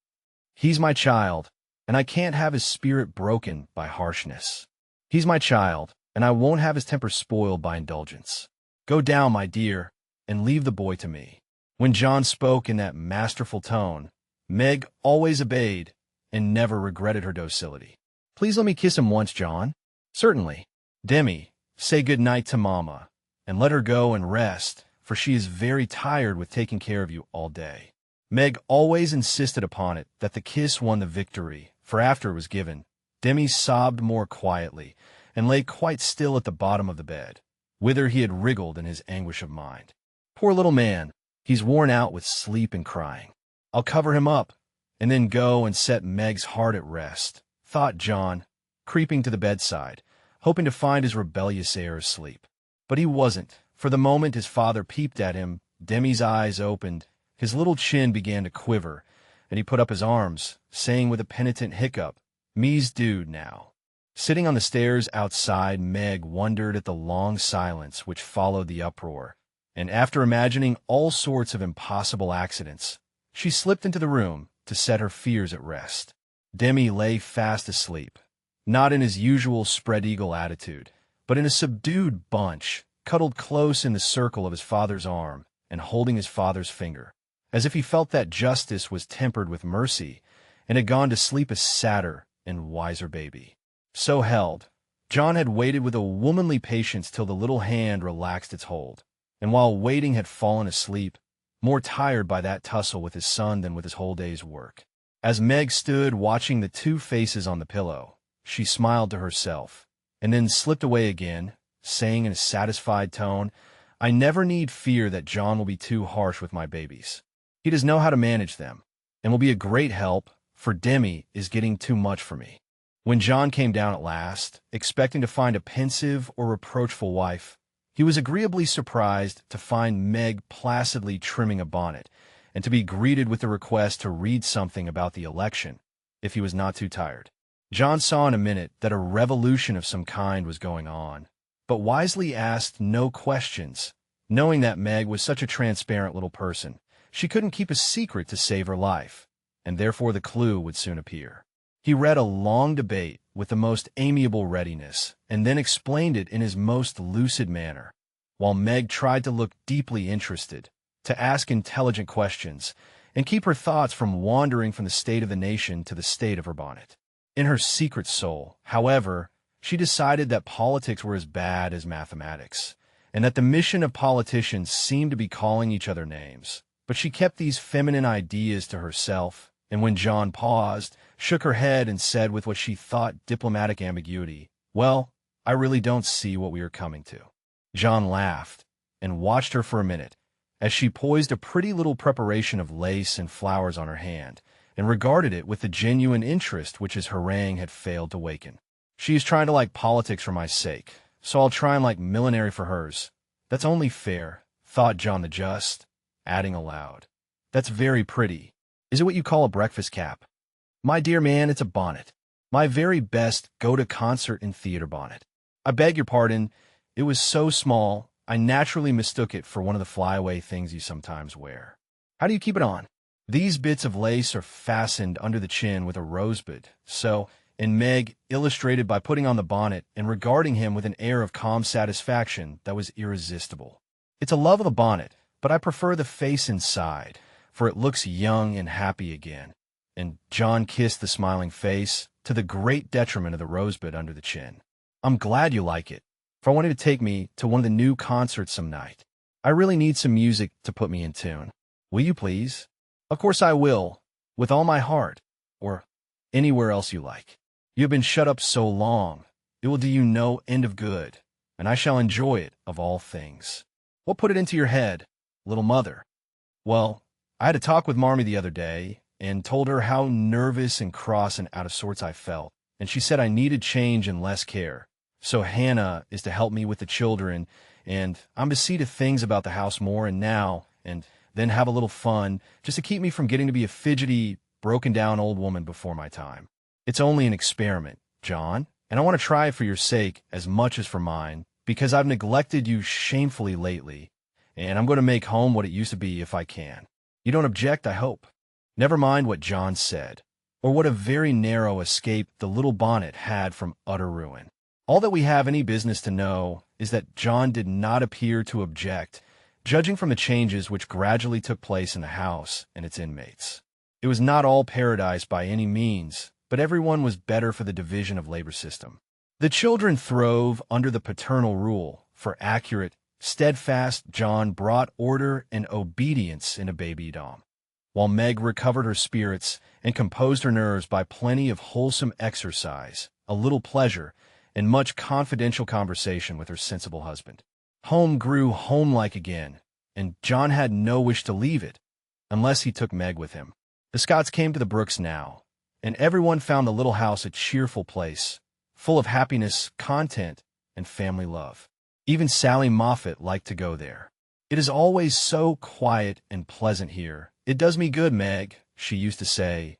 He's my child, and I can't have his spirit broken by harshness. He's my child, and I won't have his temper spoiled by indulgence. Go down, my dear, and leave the boy to me." When John spoke in that masterful tone, Meg always obeyed and never regretted her docility. "Please let me kiss him once, John." "Certainly. Demi, say good night to Mama, and let her go and rest, for she is very tired with taking care of you all day." Meg always insisted upon it that the kiss won the victory, for after it was given, Demi sobbed more quietly and lay quite still at the bottom of the bed, whither he had wriggled in his anguish of mind. "Poor little man, he's worn out with sleep and crying. I'll cover him up, and then go and set Meg's heart at rest," thought John, creeping to the bedside, hoping to find his rebellious heir asleep. But he wasn't, for the moment his father peeped at him, Demi's eyes opened, his little chin began to quiver, and he put up his arms, saying with a penitent hiccup, "Me's dude now." Sitting on the stairs outside, Meg wondered at the long silence which followed the uproar, and after imagining all sorts of impossible accidents, she slipped into the room to set her fears at rest. Demi lay fast asleep, not in his usual spread-eagle attitude, but in a subdued bunch, cuddled close in the circle of his father's arm and holding his father's finger, as if he felt that justice was tempered with mercy and had gone to sleep a sadder and wiser baby. So held, John had waited with a womanly patience till the little hand relaxed its hold, and while waiting had fallen asleep, more tired by that tussle with his son than with his whole day's work. As Meg stood watching the two faces on the pillow, she smiled to herself, and then slipped away again, saying in a satisfied tone, "I never need fear that John will be too harsh with my babies. He does know how to manage them, and will be a great help, for Demi is getting too much for me." When John came down at last, expecting to find a pensive or reproachful wife, he was agreeably surprised to find Meg placidly trimming a bonnet, and to be greeted with the request to read something about the election, if he was not too tired. John saw in a minute that a revolution of some kind was going on, but wisely asked no questions, knowing that Meg was such a transparent little person. She couldn't keep a secret to save her life, and therefore the clue would soon appear. He read a long debate with the most amiable readiness, and then explained it in his most lucid manner, while Meg tried to look deeply interested, to ask intelligent questions, and keep her thoughts from wandering from the state of the nation to the state of her bonnet. In her secret soul, however, she decided that politics were as bad as mathematics, and that the mission of politicians seemed to be calling each other names. But she kept these feminine ideas to herself, and when John paused, shook her head and said with what she thought diplomatic ambiguity, "Well, I really don't see what we are coming to." John laughed and watched her for a minute, as she poised a pretty little preparation of lace and flowers on her hand, and regarded it with the genuine interest which his harangue had failed to waken. "She is trying to like politics for my sake, so I'll try and like millinery for hers. That's only fair," thought John the Just, adding aloud, "That's very pretty. Is it what you call a breakfast cap?" "My dear man, it's a bonnet. My very best go-to-concert and theater bonnet. I beg your pardon, it was so small, I naturally mistook it for one of the flyaway things you sometimes wear. How do you keep it on?" "These bits of lace are fastened under the chin with a rosebud, so," and Meg illustrated by putting on the bonnet and regarding him with an air of calm satisfaction that was irresistible. "It's a love of the bonnet, but I prefer the face inside, for it looks young and happy again. And John kissed the smiling face, to the great detriment of the rosebud under the chin. I'm glad you like it, for I wanted to take me to one of the new concerts some night. I really need some music to put me in tune. Will you please? Of course I will, with all my heart, or anywhere else you like. You have been shut up so long, it will do you no end of good, and I shall enjoy it of all things. What put it into your head, little mother? Well, I had a talk with Marmee the other day, and told her how nervous and cross and out of sorts I felt, and she said I needed change and less care. So Hannah is to help me with the children, and I'm to see to things about the house more and now, and then have a little fun, just to keep me from getting to be a fidgety, broken-down old woman before my time. It's only an experiment, John, and I want to try it for your sake as much as for mine, because I've neglected you shamefully lately, and I'm going to make home what it used to be if I can. You don't object, I hope. Never mind what John said, or what a very narrow escape the little bonnet had from utter ruin. All that we have any business to know is that John did not appear to object, judging from the changes which gradually took place in the house and its inmates. It was not all paradise by any means, but everyone was better for the division of labor system. The children throve under the paternal rule, for accurate, steadfast John brought order and obedience into babydom, while Meg recovered her spirits and composed her nerves by plenty of wholesome exercise, a little pleasure, and much confidential conversation with her sensible husband. Home grew homelike again, and John had no wish to leave it, unless he took Meg with him. The Scotts came to the Brooks now, and everyone found the little house a cheerful place, full of happiness, content, and family love. Even Sally Moffat liked to go there. It is always so quiet and pleasant here. It does me good, Meg, she used to say,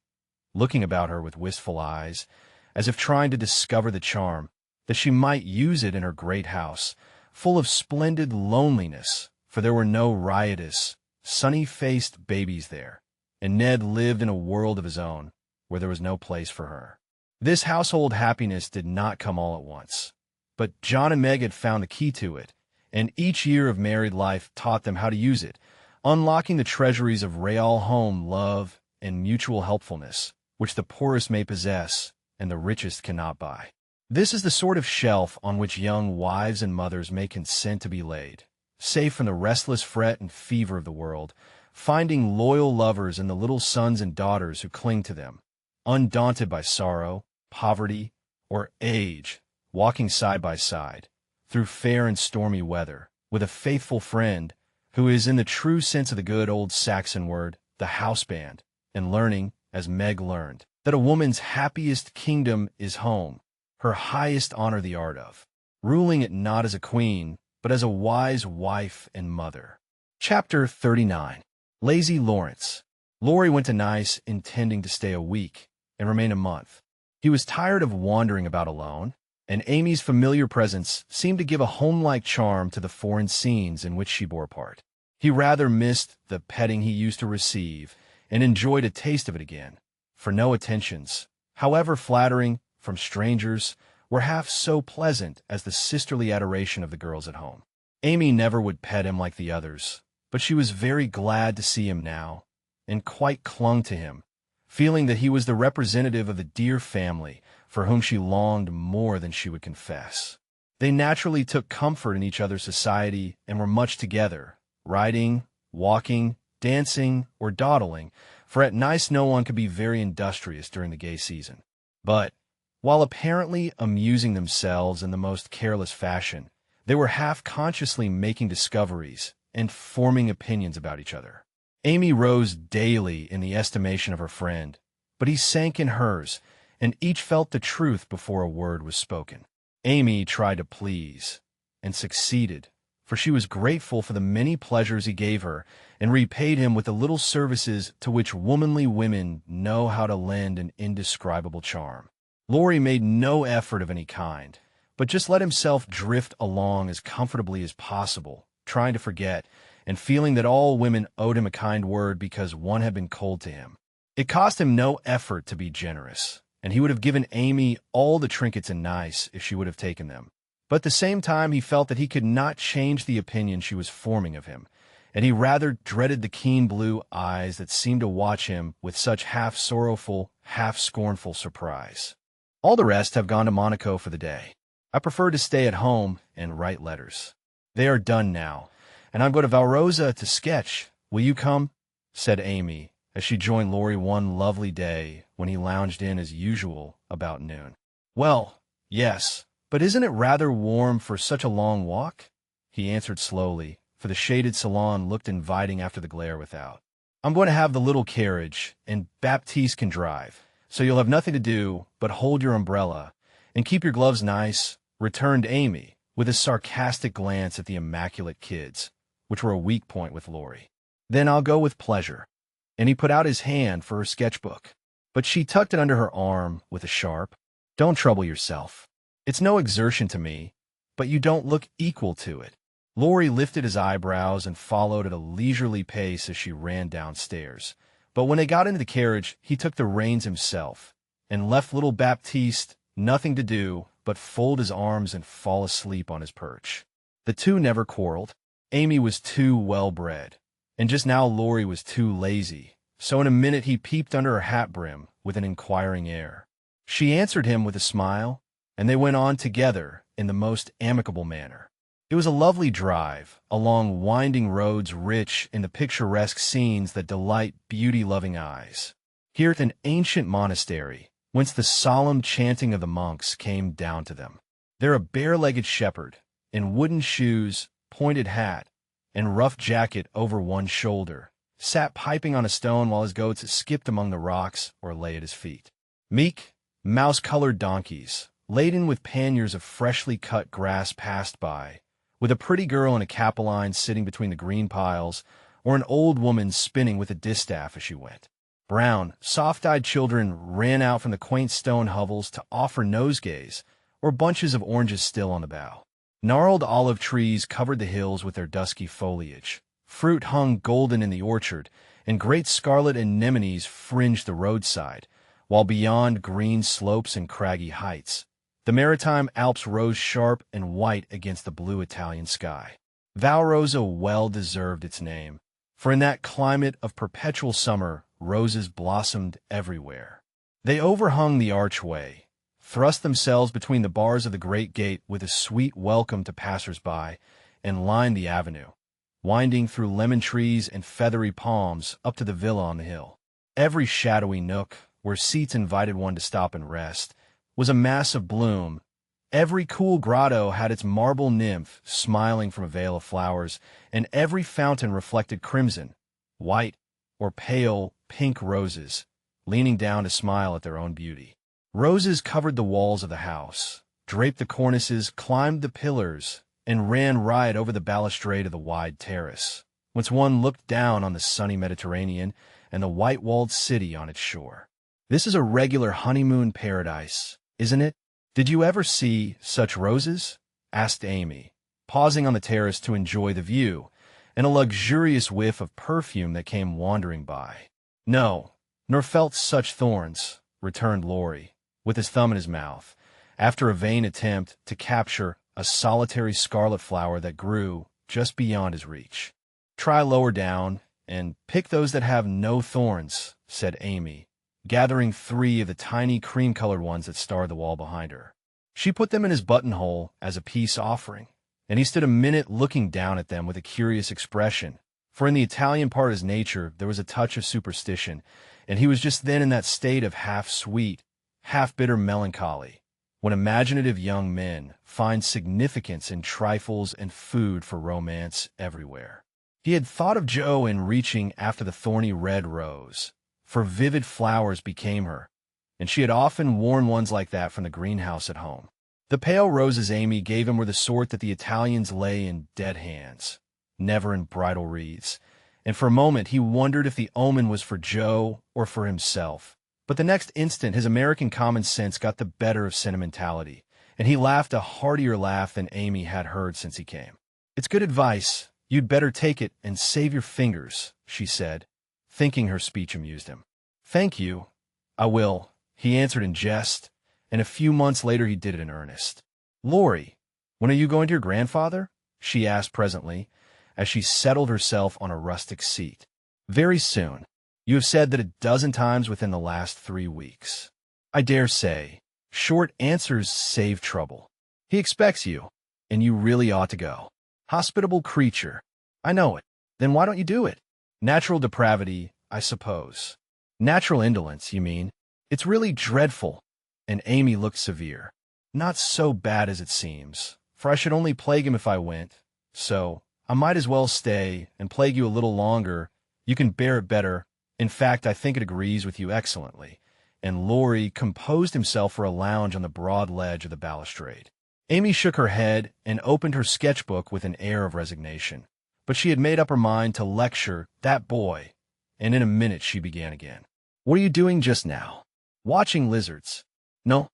looking about her with wistful eyes, as if trying to discover the charm, that she might use it in her great house, full of splendid loneliness, for there were no riotous, sunny-faced babies there, and Ned lived in a world of his own, where there was no place for her. This household happiness did not come all at once, but John and Meg had found the key to it, and each year of married life taught them how to use it, unlocking the treasuries of real home love and mutual helpfulness, which the poorest may possess and the richest cannot buy. This is the sort of shelf on which young wives and mothers may consent to be laid, safe from the restless fret and fever of the world, finding loyal lovers in the little sons and daughters who cling to them, undaunted by sorrow, poverty, or age, walking side by side, through fair and stormy weather, with a faithful friend, who is, in the true sense of the good old Saxon word, the houseband, and learning, as Meg learned, that a woman's happiest kingdom is home, her highest honor the art of, ruling it not as a queen, but as a wise wife and mother. Chapter 39. Lazy Lawrence. Laurie went to Nice intending to stay a week and remain a month. He was tired of wandering about alone, and Amy's familiar presence seemed to give a home-like charm to the foreign scenes in which she bore part. He rather missed the petting he used to receive and enjoyed a taste of it again, for no attentions, however flattering, from strangers, were half so pleasant as the sisterly adoration of the girls at home. Amy never would pet him like the others, but she was very glad to see him now, and quite clung to him, feeling that he was the representative of the dear family for whom she longed more than she would confess. They naturally took comfort in each other's society and were much together, riding, walking, dancing, or dawdling, for at Nice no one could be very industrious during the gay season. But, while apparently amusing themselves in the most careless fashion, they were half-consciously making discoveries and forming opinions about each other. Amy rose daily in the estimation of her friend, but he sank in hers, and each felt the truth before a word was spoken. Amy tried to please, and succeeded, for she was grateful for the many pleasures he gave her, and repaid him with the little services to which womanly women know how to lend an indescribable charm. Laurie made no effort of any kind, but just let himself drift along as comfortably as possible, trying to forget, and feeling that all women owed him a kind word because one had been cold to him. It cost him no effort to be generous, and he would have given Amy all the trinkets in Nice if she would have taken them. But at the same time he felt that he could not change the opinion she was forming of him, and he rather dreaded the keen blue eyes that seemed to watch him with such half-sorrowful, half-scornful surprise. All the rest have gone to Monaco for the day. I prefer to stay at home and write letters. They are done now, and I'm going to Valrosa to sketch. Will you come? Said Amy, as she joined Laurie one lovely day when he lounged in as usual about noon. Well, yes, but isn't it rather warm for such a long walk? He answered slowly, for the shaded salon looked inviting after the glare without. I'm going to have the little carriage, and Baptiste can drive, so you'll have nothing to do but hold your umbrella and keep your gloves nice, returned Amy, with a sarcastic glance at the immaculate kids, which were a weak point with Laurie. Then I'll go with pleasure. And he put out his hand for her sketchbook, but she tucked it under her arm with a sharp, "Don't trouble yourself. It's no exertion to me, but you don't look equal to it." Laurie lifted his eyebrows and followed at a leisurely pace as she ran downstairs. But when they got into the carriage, he took the reins himself and left little Baptiste nothing to do but fold his arms and fall asleep on his perch. The two never quarreled. Amy was too well-bred, and just now Laurie was too lazy, so in a minute he peeped under her hat brim with an inquiring air. She answered him with a smile, and they went on together in the most amicable manner. It was a lovely drive, along winding roads rich in the picturesque scenes that delight beauty-loving eyes. Here at an ancient monastery, whence the solemn chanting of the monks came down to them. There a bare-legged shepherd, in wooden shoes, pointed hat, and rough jacket over one shoulder, sat piping on a stone while his goats skipped among the rocks or lay at his feet. Meek, mouse-colored donkeys, laden with panniers of freshly cut grass, passed by, with a pretty girl in a capeline sitting between the green piles, or an old woman spinning with a distaff as she went. Brown, soft-eyed children ran out from the quaint stone hovels to offer nosegays or bunches of oranges still on the bough. Gnarled olive trees covered the hills with their dusky foliage. Fruit hung golden in the orchard, and great scarlet anemones fringed the roadside, while beyond green slopes and craggy heights, the maritime Alps rose sharp and white against the blue Italian sky. Valrosa well deserved its name, for in that climate of perpetual summer roses blossomed everywhere. They overhung the archway, thrust themselves between the bars of the great gate with a sweet welcome to passers-by, and lined the avenue, winding through lemon trees and feathery palms up to the villa on the hill. Every shadowy nook, where seats invited one to stop and rest, was a mass of bloom. Every cool grotto had its marble nymph smiling from a veil of flowers, and every fountain reflected crimson, white, or pale pink roses, leaning down to smile at their own beauty. Roses covered the walls of the house, draped the cornices, climbed the pillars, and ran right over the balustrade of the wide terrace, whence one looked down on the sunny Mediterranean and the white-walled city on its shore. This is a regular honeymoon paradise, isn't it? Did you ever see such roses? Asked Amy, pausing on the terrace to enjoy the view, and a luxurious whiff of perfume that came wandering by. No, nor felt such thorns, returned Laurie, with his thumb in his mouth, after a vain attempt to capture a solitary scarlet flower that grew just beyond his reach. Try lower down, and pick those that have no thorns, said Amy, gathering 3 of the tiny cream-colored ones that starred the wall behind her. She put them in his buttonhole as a peace offering, and he stood a minute looking down at them with a curious expression, for in the Italian part of his nature there was a touch of superstition, and he was just then in that state of half-sweet, half-bitter melancholy, when imaginative young men find significance in trifles and food for romance everywhere. He had thought of Jo in reaching after the thorny red rose, for vivid flowers became her, and she had often worn ones like that from the greenhouse at home. The pale roses Amy gave him were the sort that the Italians lay in dead hands, never in bridal wreaths, and for a moment he wondered if the omen was for Jo or for himself. But the next instant his American common sense got the better of sentimentality, and he laughed a heartier laugh than Amy had heard since he came. "It's good advice. You'd better take it and save your fingers," she said, thinking her speech amused him. "Thank you. I will," he answered in jest, and a few months later he did it in earnest. "Laurie, when are you going to your grandfather?" she asked presently, as she settled herself on a rustic seat. "Very soon. You have said that 12 times within the last 3 weeks. I dare say. Short answers save trouble. He expects you, and you really ought to go." "Hospitable creature. I know it. Then why don't you do it?" "Natural depravity, I suppose." "Natural indolence, you mean? It's really dreadful." And Amy looked severe. "Not so bad as it seems, for I should only plague him if I went. So I might as well stay and plague you a little longer. You can bear it better. In fact, I think it agrees with you excellently." And Laurie composed himself for a lounge on the broad ledge of the balustrade. Amy shook her head and opened her sketchbook with an air of resignation. But she had made up her mind to lecture that boy, and in a minute she began again. "What are you doing just now?" "Watching lizards." No.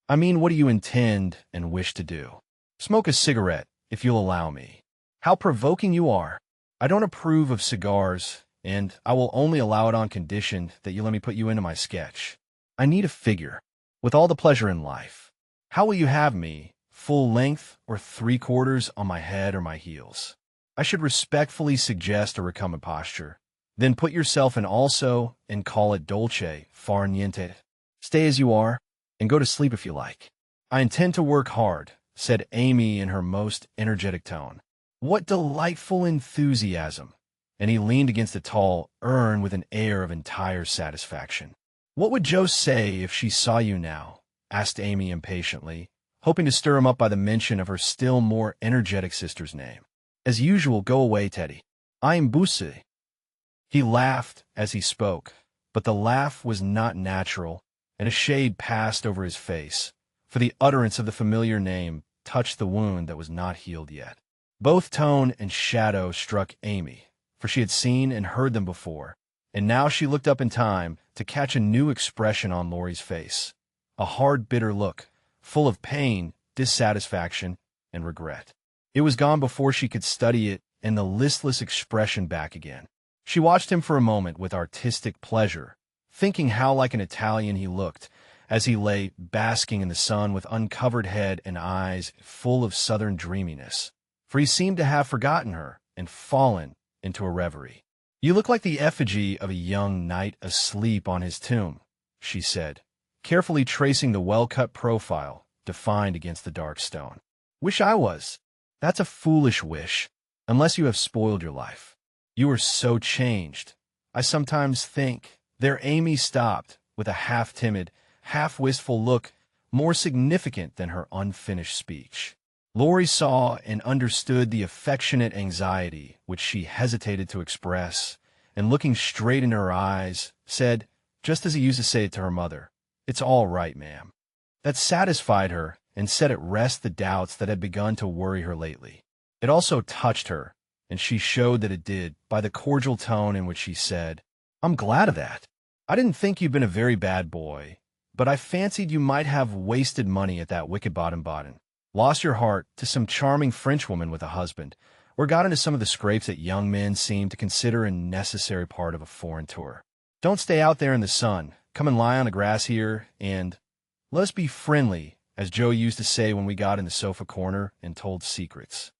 I mean, what do you intend and wish to do?" "Smoke a cigarette, if you'll allow me." "How provoking you are." "I don't approve of cigars, and I will only allow it on condition that you let me put you into my sketch. I need a figure, with all the pleasure in life. How will you have me, full length or 3/4 on my head or my heels?" "I should respectfully suggest a recumbent posture. Then put yourself in also and call it dolce far niente. Stay as you are, and go to sleep if you like." "I intend to work hard," said Amy in her most energetic tone. "What delightful enthusiasm!" And he leaned against a tall urn with an air of entire satisfaction. "What would Jo say if she saw you now?" asked Amy impatiently, hoping to stir him up by the mention of her still more energetic sister's name. "As usual, go away, Teddy. I am busy." He laughed as he spoke, but the laugh was not natural, and a shade passed over his face, for the utterance of the familiar name touched the wound that was not healed yet. Both tone and shadow struck Amy, for she had seen and heard them before, and now she looked up in time to catch a new expression on Laurie's face, a hard, bitter look, full of pain, dissatisfaction, and regret. It was gone before she could study it and the listless expression back again. She watched him for a moment with artistic pleasure, thinking how like an Italian he looked as he lay basking in the sun with uncovered head and eyes full of southern dreaminess, for he seemed to have forgotten her and fallen into a reverie. "You look like the effigy of a young knight asleep on his tomb," she said, carefully tracing the well-cut profile defined against the dark stone. "Wish I was." "That's a foolish wish, unless you have spoiled your life. You are so changed. I sometimes think—" There Amy stopped, with a half-timid, half-wistful look more significant than her unfinished speech. Laurie saw and understood the affectionate anxiety which she hesitated to express, and looking straight into her eyes, said, just as he used to say it to her mother, "It's all right, ma'am." That satisfied her and set at rest the doubts that had begun to worry her lately. It also touched her, and she showed that it did by the cordial tone in which she said, "I'm glad of that. I didn't think you'd been a very bad boy, but I fancied you might have wasted money at that wicked Baden-Baden, lost your heart to some charming Frenchwoman with a husband, or got into some of the scrapes that young men seem to consider a necessary part of a foreign tour. Don't stay out there in the sun. Come and lie on the grass here, and let us be friendly, as Joe used to say when we got in the sofa corner and told secrets."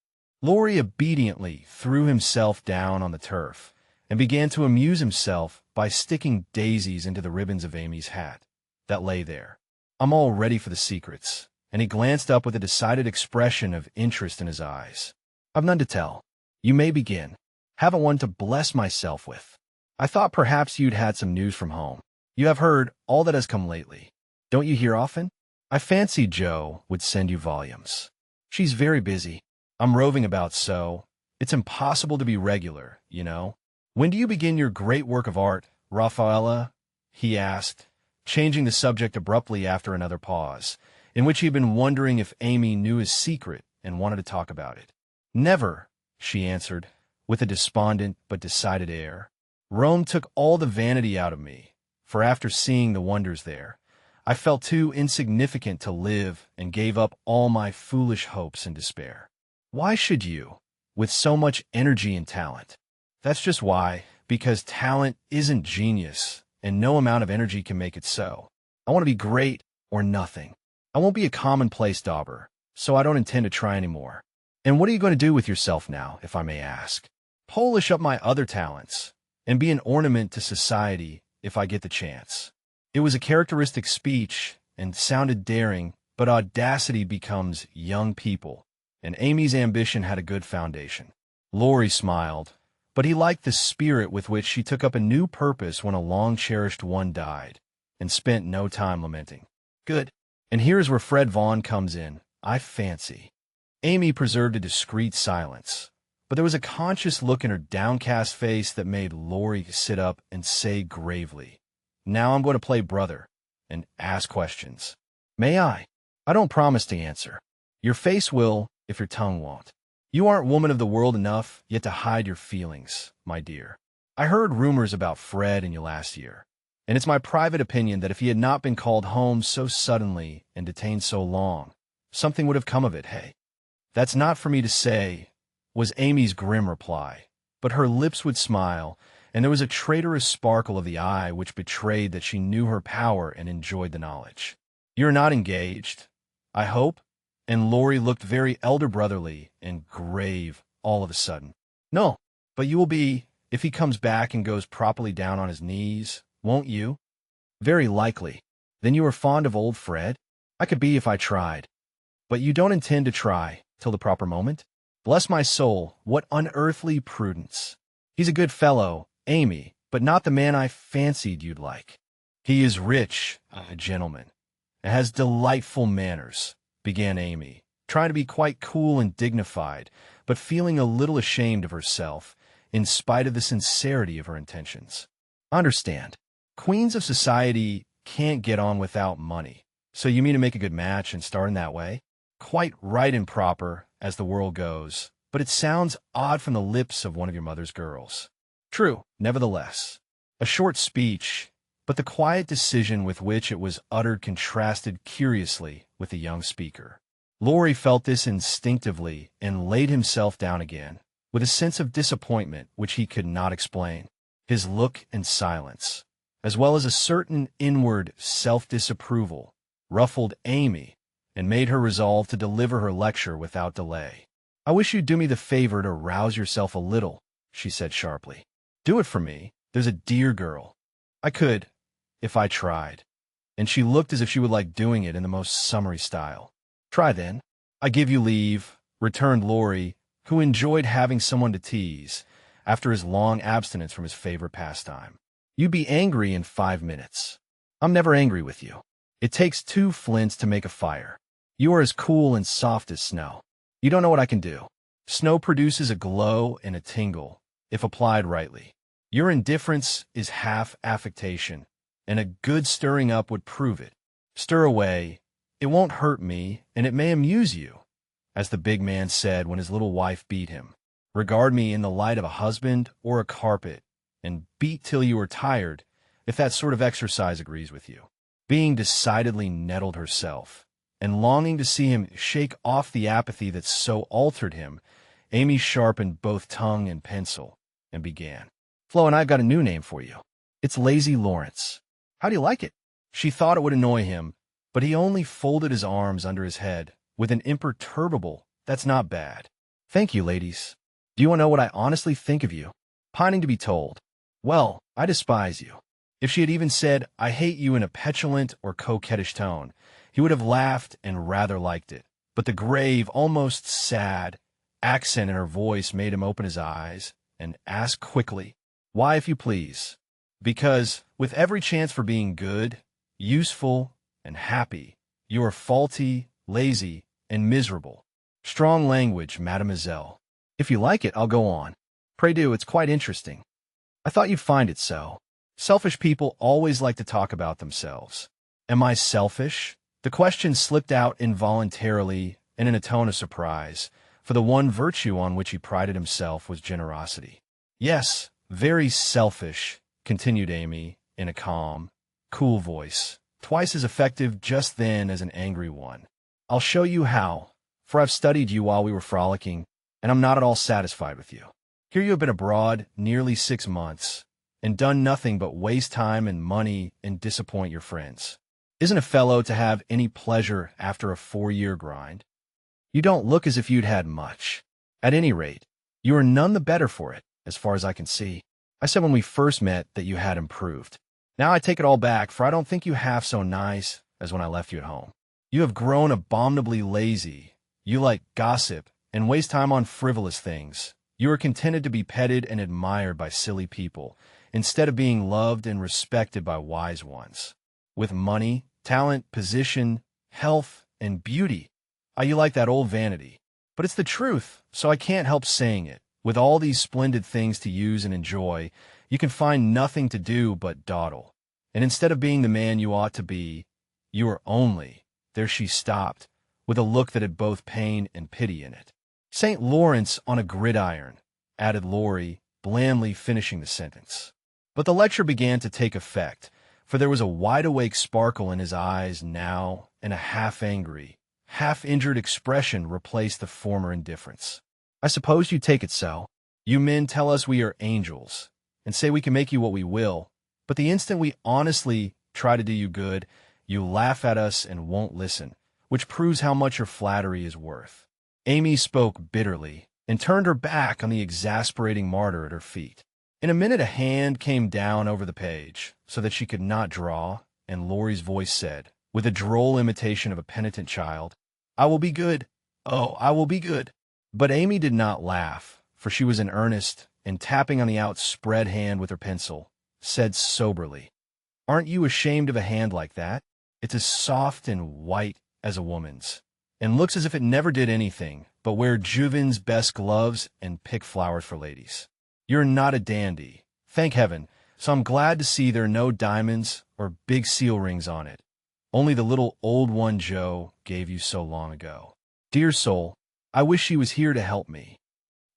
Laurie obediently threw himself down on the turf and began to amuse himself by sticking daisies into the ribbons of Amy's hat that lay there. "I'm all ready for the secrets," and he glanced up with a decided expression of interest in his eyes. "I've none to tell. You may begin. Haven't one to bless myself with. I thought perhaps you'd had some news from home. You have heard all that has come lately. Don't you hear often? I fancied Joe would send you volumes. She's very busy. I'm roving about so. It's impossible to be regular, you know. When do you begin your great work of art, Raffaella?" he asked, changing the subject abruptly after another pause, in which he had been wondering if Amy knew his secret and wanted to talk about it. "Never," she answered, with a despondent but decided air. "Rome took all the vanity out of me, for after seeing the wonders there, I felt too insignificant to live and gave up all my foolish hopes in despair." "Why should you, with so much energy and talent?" "That's just why, because talent isn't genius, and no amount of energy can make it so. I want to be great or nothing. I won't be a commonplace dauber, so I don't intend to try any more. And what are you going to do with yourself now, if I may ask? Polish up my other talents and be an ornament to society if I get the chance. It was a characteristic speech and sounded daring, but audacity becomes young people, and Amy's ambition had a good foundation. Laurie smiled, but he liked the spirit with which she took up a new purpose when a long-cherished one died, and spent no time lamenting. Good. And here's where Fred Vaughn comes in, I fancy. Amy preserved a discreet silence, but there was a conscious look in her downcast face that made Laurie sit up and say gravely, Now I'm going to play brother and ask questions. May I? I don't promise to answer. Your face will, if your tongue won't. You aren't woman of the world enough yet to hide your feelings, my dear. I heard rumors about Fred in you last year, and it's my private opinion that if he had not been called home so suddenly and detained so long, something would have come of it, hey? That's not for me to say, was Amy's grim reply, but her lips would smile, and there was a traitorous sparkle of the eye which betrayed that she knew her power and enjoyed the knowledge. You're not engaged, I hope? And Laurie looked very elder-brotherly and grave all of a sudden. No, but you will be, if he comes back and goes properly down on his knees, won't you? Very likely. Then you are fond of old Fred? I could be if I tried. But you don't intend to try, till the proper moment? Bless my soul, what unearthly prudence. He's a good fellow, Amy, but not the man I fancied you'd like. He is rich, a gentleman, and has delightful manners, began Amy, trying to be quite cool and dignified, but feeling a little ashamed of herself, in spite of the sincerity of her intentions. Understand, queens of society can't get on without money. So you mean to make a good match and start in that way? Quite right and proper, as the world goes, but it sounds odd from the lips of one of your mother's girls. True, nevertheless. A short speech, but the quiet decision with which it was uttered contrasted curiously with the young speaker. Laurie felt this instinctively and laid himself down again, with a sense of disappointment which he could not explain. His look and silence, as well as a certain inward self-disapproval, ruffled Amy and made her resolve to deliver her lecture without delay. I wish you'd do me the favor to rouse yourself a little, she said sharply. Do it for me. There's a dear girl. I could, if I tried. And she looked as if she would like doing it in the most summary style. Try then. I give you leave, returned Laurie, who enjoyed having someone to tease, after his long abstinence from his favorite pastime. You'd be angry in 5 minutes. I'm never angry with you. It takes 2 flints to make a fire. You are as cool and soft as snow. You don't know what I can do. Snow produces a glow and a tingle, if applied rightly. Your indifference is half affectation, and a good stirring up would prove it. Stir away. It won't hurt me, and it may amuse you, as the big man said when his little wife beat him. Regard me in the light of a husband or a carpet, and beat till you are tired, if that sort of exercise agrees with you. Being decidedly nettled herself, and longing to see him shake off the apathy that so altered him, Amy sharpened both tongue and pencil, and began. Flo and I've got a new name for you. It's Lazy Lawrence. How do you like it? She thought it would annoy him, but he only folded his arms under his head, with an imperturbable, that's not bad. Thank you, ladies. Do you want to know what I honestly think of you? Pining to be told. Well, I despise you. If she had even said, I hate you in a petulant or coquettish tone, he would have laughed and rather liked it. But the grave, almost sad, accent in her voice made him open his eyes and ask quickly, Why, if you please? Because, with every chance for being good, useful, and happy, you are faulty, lazy, and miserable. Strong language, mademoiselle. If you like it, I'll go on. Pray do, it's quite interesting. I thought you'd find it so. Selfish people always like to talk about themselves. Am I selfish? The question slipped out involuntarily and in a tone of surprise, for the one virtue on which he prided himself was generosity. Yes, very selfish, continued Amy, in a calm, cool voice, twice as effective just then as an angry one. I'll show you how, for I've studied you while we were frolicking, and I'm not at all satisfied with you. Here you have been abroad nearly 6 months, and done nothing but waste time and money and disappoint your friends. Isn't a fellow to have any pleasure after a 4-year grind? You don't look as if you'd had much. At any rate, you are none the better for it, as far as I can see. I said when we first met that you had improved. Now I take it all back, for I don't think you half so nice as when I left you at home. You have grown abominably lazy. You like gossip and waste time on frivolous things. You are contented to be petted and admired by silly people, instead of being loved and respected by wise ones. With money, talent, position, health, and beauty, you like that old vanity. But it's the truth, so I can't help saying it. With all these splendid things to use and enjoy, you can find nothing to do but dawdle. And instead of being the man you ought to be, you are only— There she stopped, with a look that had both pain and pity in it. St. Lawrence on a gridiron, added Laurie, blandly finishing the sentence. But the lecture began to take effect, for there was a wide-awake sparkle in his eyes now, and a half-angry, half-injured expression replaced the former indifference. I suppose you take it so. You men tell us we are angels, and say we can make you what we will, but the instant we honestly try to do you good, you laugh at us and won't listen, which proves how much your flattery is worth. Amy spoke bitterly, and turned her back on the exasperating martyr at her feet. In a minute a hand came down over the page, so that she could not draw, and Laurie's voice said, with a droll imitation of a penitent child, "I will be good. Oh, I will be good." But Amy did not laugh, for she was in earnest, and tapping on the outspread hand with her pencil, said soberly, "Aren't you ashamed of a hand like that? It's as soft and white as a woman's, and looks as if it never did anything but wear Juven's best gloves and pick flowers for ladies. You're not a dandy, thank heaven, so I'm glad to see there are no diamonds or big seal rings on it. Only the little old one Joe gave you so long ago. Dear soul, I wish she was here to help me."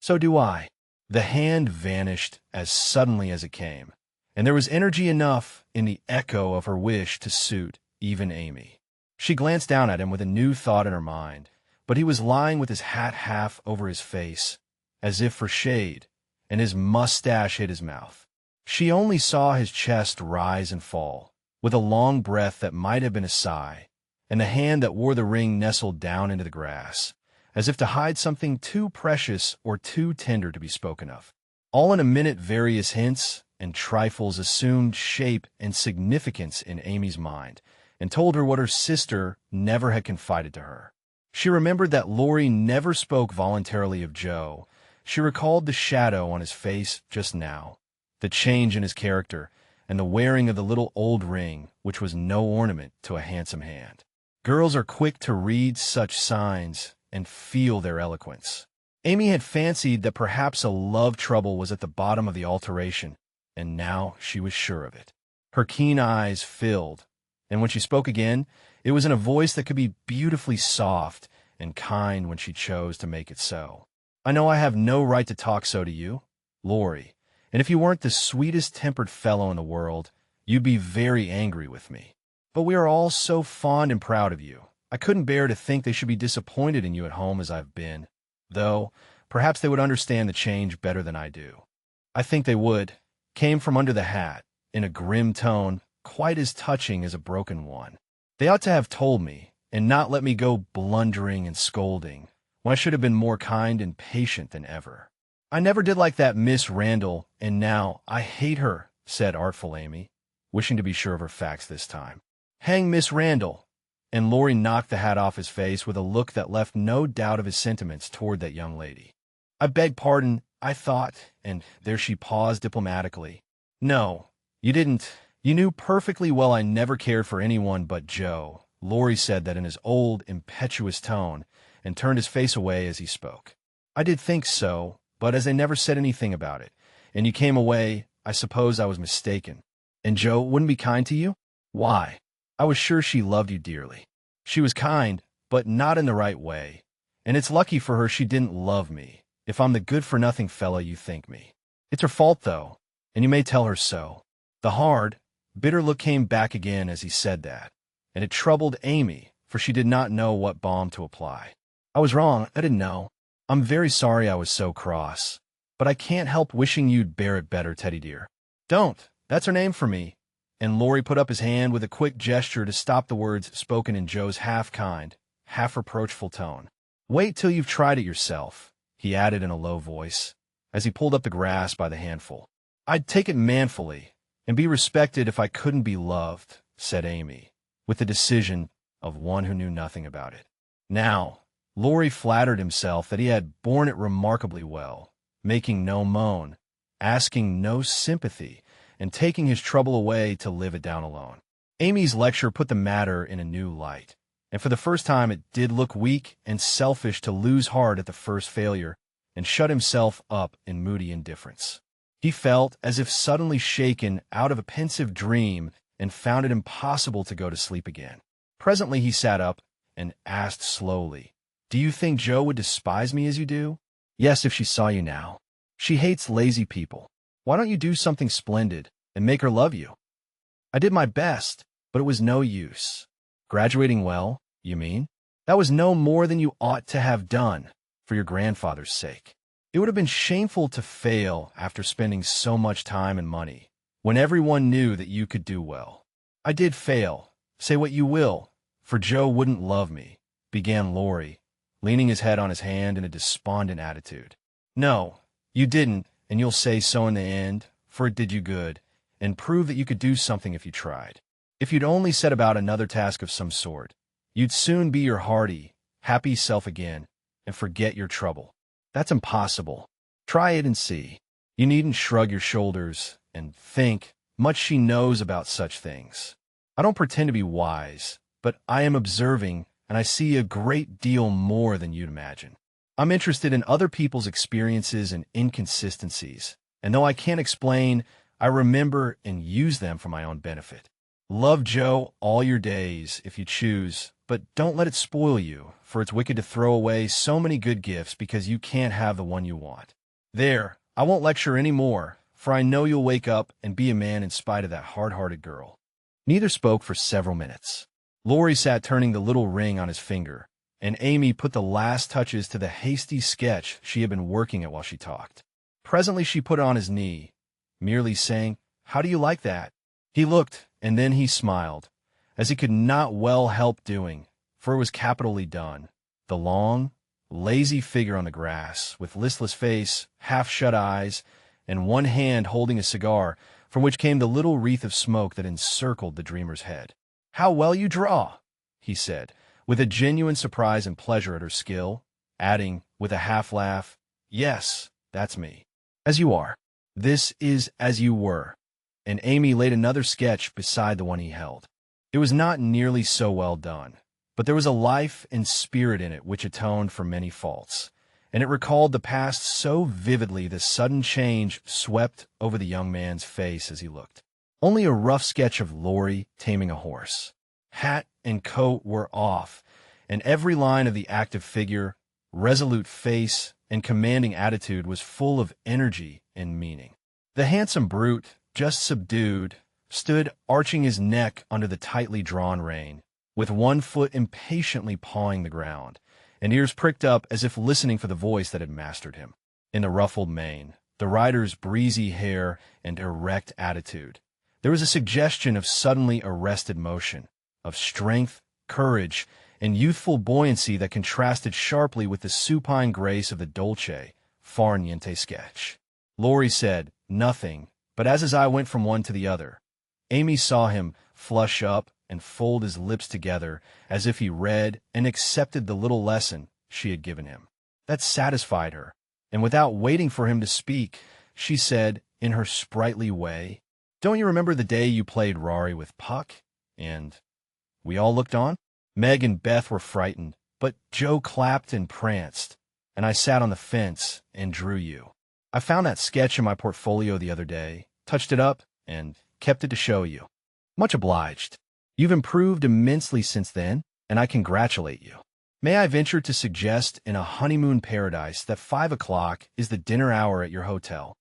"So do I." The hand vanished as suddenly as it came, and there was energy enough in the echo of her wish to suit even Amy. She glanced down at him with a new thought in her mind, but he was lying with his hat half over his face, as if for shade, and his mustache hid his mouth. She only saw his chest rise and fall, with a long breath that might have been a sigh, and the hand that wore the ring nestled down into the grass, as if to hide something too precious or too tender to be spoken of. All in a minute various hints and trifles assumed shape and significance in Amy's mind, and told her what her sister never had confided to her. She remembered that Laurie never spoke voluntarily of Joe. She recalled the shadow on his face just now, the change in his character, and the wearing of the little old ring, which was no ornament to a handsome hand. Girls are quick to read such signs and feel their eloquence. Amy had fancied that perhaps a love trouble was at the bottom of the alteration, and now she was sure of it. Her keen eyes filled, and when she spoke again, it was in a voice that could be beautifully soft and kind when she chose to make it so. "I know I have no right to talk so to you, Laurie, and if you weren't the sweetest-tempered fellow in the world, you'd be very angry with me. But we are all so fond and proud of you. I couldn't bear to think they should be disappointed in you at home as I've been, though perhaps they would understand the change better than I do." "I think they would," came from under the hat, in a grim tone, quite as touching as a broken one. "They ought to have told me, and not let me go blundering and scolding, when I should have been more kind and patient than ever. I never did like that Miss Randall, and now I hate her," said artful Amy, wishing to be sure of her facts this time. "Hang Miss Randall!" And Laurie knocked the hat off his face with a look that left no doubt of his sentiments toward that young lady. "I beg pardon, I thought," and there she paused diplomatically. "No, you didn't. You knew perfectly well I never cared for anyone but Joe." Laurie said that in his old, impetuous tone, and turned his face away as he spoke. "I did think so, but as they never said anything about it, and you came away, I suppose I was mistaken. And Joe wouldn't be kind to you? Why, I was sure she loved you dearly. She was kind, but not in the right way, and it's lucky for her she didn't love me, if I'm the good-for-nothing fellow you think me. It's her fault, though, and you may tell her so." The hard, bitter look came back again as he said that, and it troubled Amy, for she did not know what balm to apply. "I was wrong, I didn't know. I'm very sorry I was so cross, but I can't help wishing you'd bear it better, Teddy dear." "Don't, that's her name for me." And Laurie put up his hand with a quick gesture to stop the words spoken in Joe's half-kind, half-reproachful tone. Wait till you've tried it yourself, he added in a low voice, as he pulled up the grass by the handful. I'd take it manfully, and be respected if I couldn't be loved, said Amy, with the decision of one who knew nothing about it. Now, Laurie flattered himself that he had borne it remarkably well, making no moan, asking no sympathy, and taking his trouble away to live it down alone. Amy's lecture put the matter in a new light, and for the first time it did look weak and selfish to lose heart at the first failure and shut himself up in moody indifference. He felt as if suddenly shaken out of a pensive dream and found it impossible to go to sleep again. Presently he sat up and asked slowly, "Do you think Jo would despise me as you do?" "Yes, if she saw you now. She hates lazy people. Why don't you do something splendid and make her love you?" "I did my best, but it was no use." "Graduating well, you mean? That was no more than you ought to have done, for your grandfather's sake. It would have been shameful to fail after spending so much time and money, when everyone knew that you could do well." "I did fail, say what you will, for Jo wouldn't love me," began Laurie, leaning his head on his hand in a despondent attitude. "No, you didn't, and you'll say so in the end, for it did you good, and proved that you could do something if you tried. If you'd only set about another task of some sort, you'd soon be your hearty, happy self again, and forget your trouble. That's impossible. Try it and see. You needn't shrug your shoulders and think much she knows about such things. I don't pretend to be wise, but I am observing, and I see a great deal more than you'd imagine. I'm interested in other people's experiences and inconsistencies, and though I can't explain, I remember and use them for my own benefit. Love Jo all your days, if you choose, but don't let it spoil you, for it's wicked to throw away so many good gifts because you can't have the one you want. There, I won't lecture any more, for I know you'll wake up and be a man in spite of that hard-hearted girl." Neither spoke for several minutes. Laurie sat turning the little ring on his finger, and Amy put the last touches to the hasty sketch she had been working at while she talked. Presently she put it on his knee, merely saying, "How do you like that?" He looked, and then he smiled, as he could not well help doing, for it was capitally done. The long, lazy figure on the grass, with listless face, half-shut eyes, and one hand holding a cigar, from which came the little wreath of smoke that encircled the dreamer's head. "How well you draw," he said, with a genuine surprise and pleasure at her skill, adding, with a half-laugh, "Yes, that's me. As you are. This is as you were." And Amy laid another sketch beside the one he held. It was not nearly so well done, but there was a life and spirit in it which atoned for many faults, and it recalled the past so vividly the sudden change swept over the young man's face as he looked. Only a rough sketch of Laurie taming a horse. Hat and coat were off, and every line of the active figure, resolute face, and commanding attitude was full of energy and meaning. The handsome brute, just subdued, stood arching his neck under the tightly drawn rein, with one foot impatiently pawing the ground, and ears pricked up as if listening for the voice that had mastered him. In the ruffled mane, the rider's breezy hair, and erect attitude, there was a suggestion of suddenly arrested motion, of strength, courage, and youthful buoyancy that contrasted sharply with the supine grace of the dolce, far niente sketch. Laurie said nothing, but as his eye went from one to the other, Amy saw him flush up and fold his lips together as if he read and accepted the little lesson she had given him. That satisfied her, and without waiting for him to speak, she said, in her sprightly way, "Don't you remember the day you played Rari with Puck? And we all looked on? Meg and Beth were frightened, but Jo clapped and pranced, and I sat on the fence and drew you. I found that sketch in my portfolio the other day, touched it up, and kept it to show you. Much obliged. You've improved immensely since then, and I congratulate you. May I venture to suggest in a honeymoon paradise that 5 o'clock is the dinner hour at your hotel?"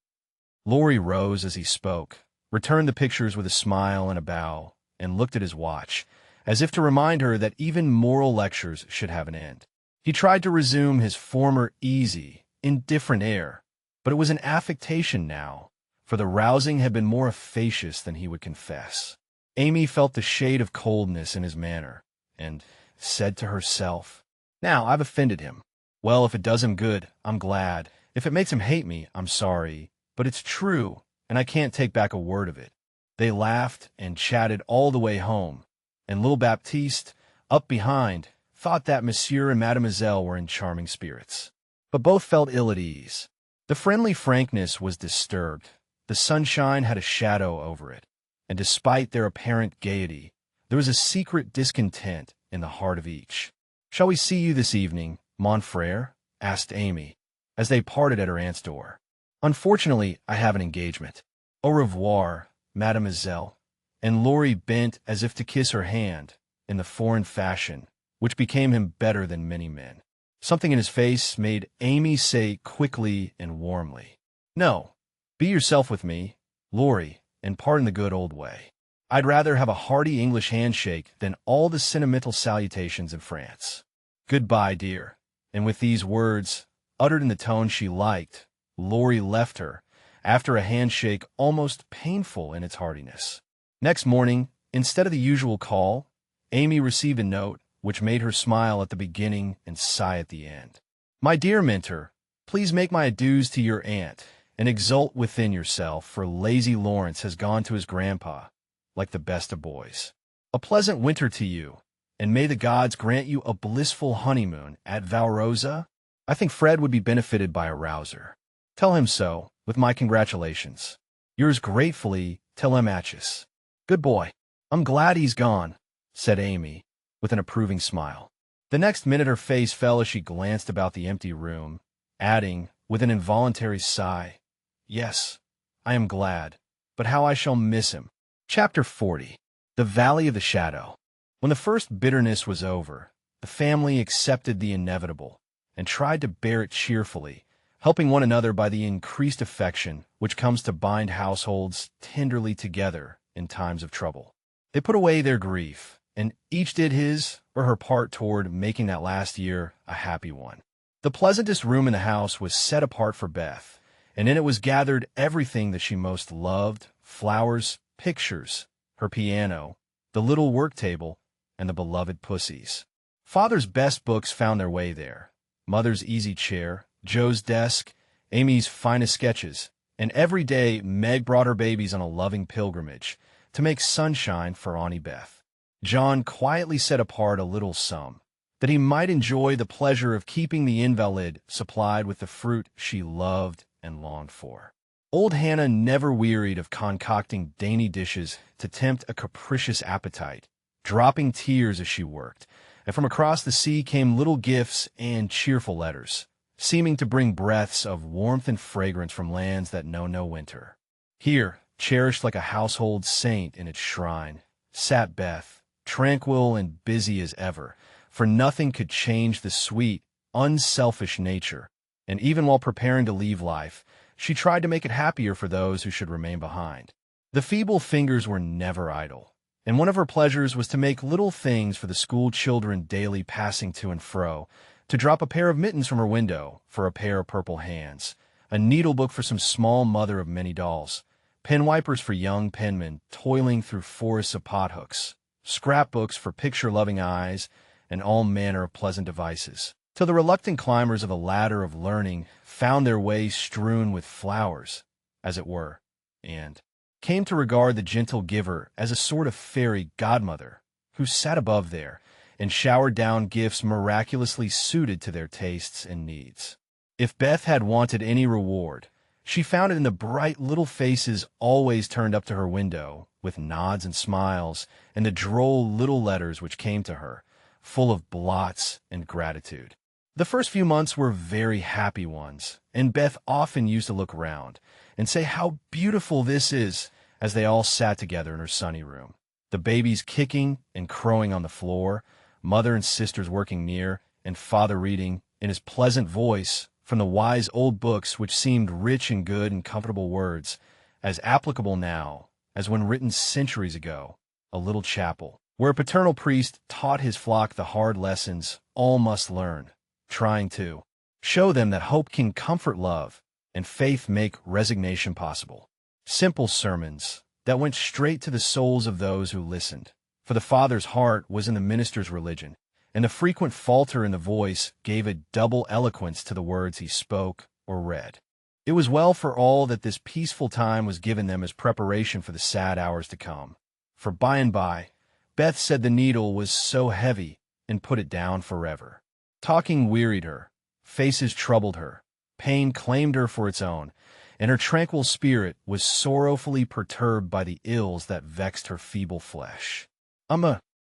Laurie rose as he spoke, returned the pictures with a smile and a bow, and looked at his watch, as if to remind her that even moral lectures should have an end. He tried to resume his former easy, indifferent air, but it was an affectation now, for the rousing had been more efficacious than he would confess. Amy felt the shade of coldness in his manner, and said to herself, "Now I've offended him. Well, if it does him good, I'm glad. If it makes him hate me, I'm sorry. But it's true, and I can't take back a word of it. They laughed and chatted all the way home, and little Baptiste, up behind, thought that Monsieur and Mademoiselle were in charming spirits. But both felt ill at ease. The friendly frankness was disturbed. The sunshine had a shadow over it, and despite their apparent gaiety, there was a secret discontent in the heart of each. "Shall we see you this evening, mon frère?" asked Amy, as they parted at her aunt's door. "Unfortunately, I have an engagement." "Au revoir, mademoiselle." And Laurie bent as if to kiss her hand, in the foreign fashion, which became him better than many men. Something in his face made Amy say quickly and warmly, "No, be yourself with me, Laurie, and pardon the good old way. I'd rather have a hearty English handshake than all the sentimental salutations in France. Goodbye, dear." And with these words, uttered in the tone she liked, Laurie left her, after a handshake almost painful in its heartiness. Next morning, instead of the usual call, Amy received a note which made her smile at the beginning and sigh at the end. "My dear Minter, please make my adieus to your aunt, and exult within yourself, for lazy Lawrence has gone to his grandpa, like the best of boys. A pleasant winter to you, and may the gods grant you a blissful honeymoon at Valrosa. I think Fred would be benefited by a rouser. Tell him so, with my congratulations. Yours gratefully, Telemachus." "Good boy. I'm glad he's gone," said Amy, with an approving smile. The next minute her face fell as she glanced about the empty room, adding, with an involuntary sigh, "Yes, I am glad, but how I shall miss him." Chapter 40. The Valley of the Shadow. When the first bitterness was over, the family accepted the inevitable and tried to bear it cheerfully, helping one another by the increased affection which comes to bind households tenderly together in times of trouble. They put away their grief, and each did his or her part toward making that last year a happy one. The pleasantest room in the house was set apart for Beth, and in it was gathered everything that she most loved: flowers, pictures, her piano, the little work table, and the beloved pussies. Father's best books found their way there: Mother's easy chair, Joe's desk, Amy's finest sketches, and every day Meg brought her babies on a loving pilgrimage to make sunshine for Auntie Beth. John quietly set apart a little sum, that he might enjoy the pleasure of keeping the invalid supplied with the fruit she loved and longed for. Old Hannah never wearied of concocting dainty dishes to tempt a capricious appetite, dropping tears as she worked, and from across the sea came little gifts and cheerful letters, seeming to bring breaths of warmth and fragrance from lands that know no winter. Here, cherished like a household saint in its shrine, sat Beth, tranquil and busy as ever, for nothing could change the sweet, unselfish nature, and even while preparing to leave life, she tried to make it happier for those who should remain behind. The feeble fingers were never idle, and one of her pleasures was to make little things for the school children daily passing to and fro, to drop a pair of mittens from her window for a pair of purple hands, a needlebook for some small mother of many dolls, pen wipers for young penmen toiling through forests of pothooks, scrapbooks for picture-loving eyes, and all manner of pleasant devices, till the reluctant climbers of the ladder of learning found their way strewn with flowers, as it were, and came to regard the gentle giver as a sort of fairy godmother who sat above there and showered down gifts miraculously suited to their tastes and needs. If Beth had wanted any reward, she found it in the bright little faces always turned up to her window, with nods and smiles, and the droll little letters which came to her, full of blots and gratitude. The first few months were very happy ones, and Beth often used to look round and say how beautiful this is as they all sat together in her sunny room, the babies kicking and crowing on the floor, mother and sisters working near, and father reading, in his pleasant voice, from the wise old books which seemed rich in good and comfortable words, as applicable now as when written centuries ago, a little chapel, where a paternal priest taught his flock the hard lessons all must learn, trying to show them that hope can comfort love and faith make resignation possible. Simple sermons that went straight to the souls of those who listened, for the Father's heart was in the minister's religion, and the frequent falter in the voice gave a double eloquence to the words he spoke or read. It was well for all that this peaceful time was given them as preparation for the sad hours to come. For by and by, Beth said the needle was so heavy and put it down forever. Talking wearied her, faces troubled her, pain claimed her for its own, and her tranquil spirit was sorrowfully perturbed by the ills that vexed her feeble flesh.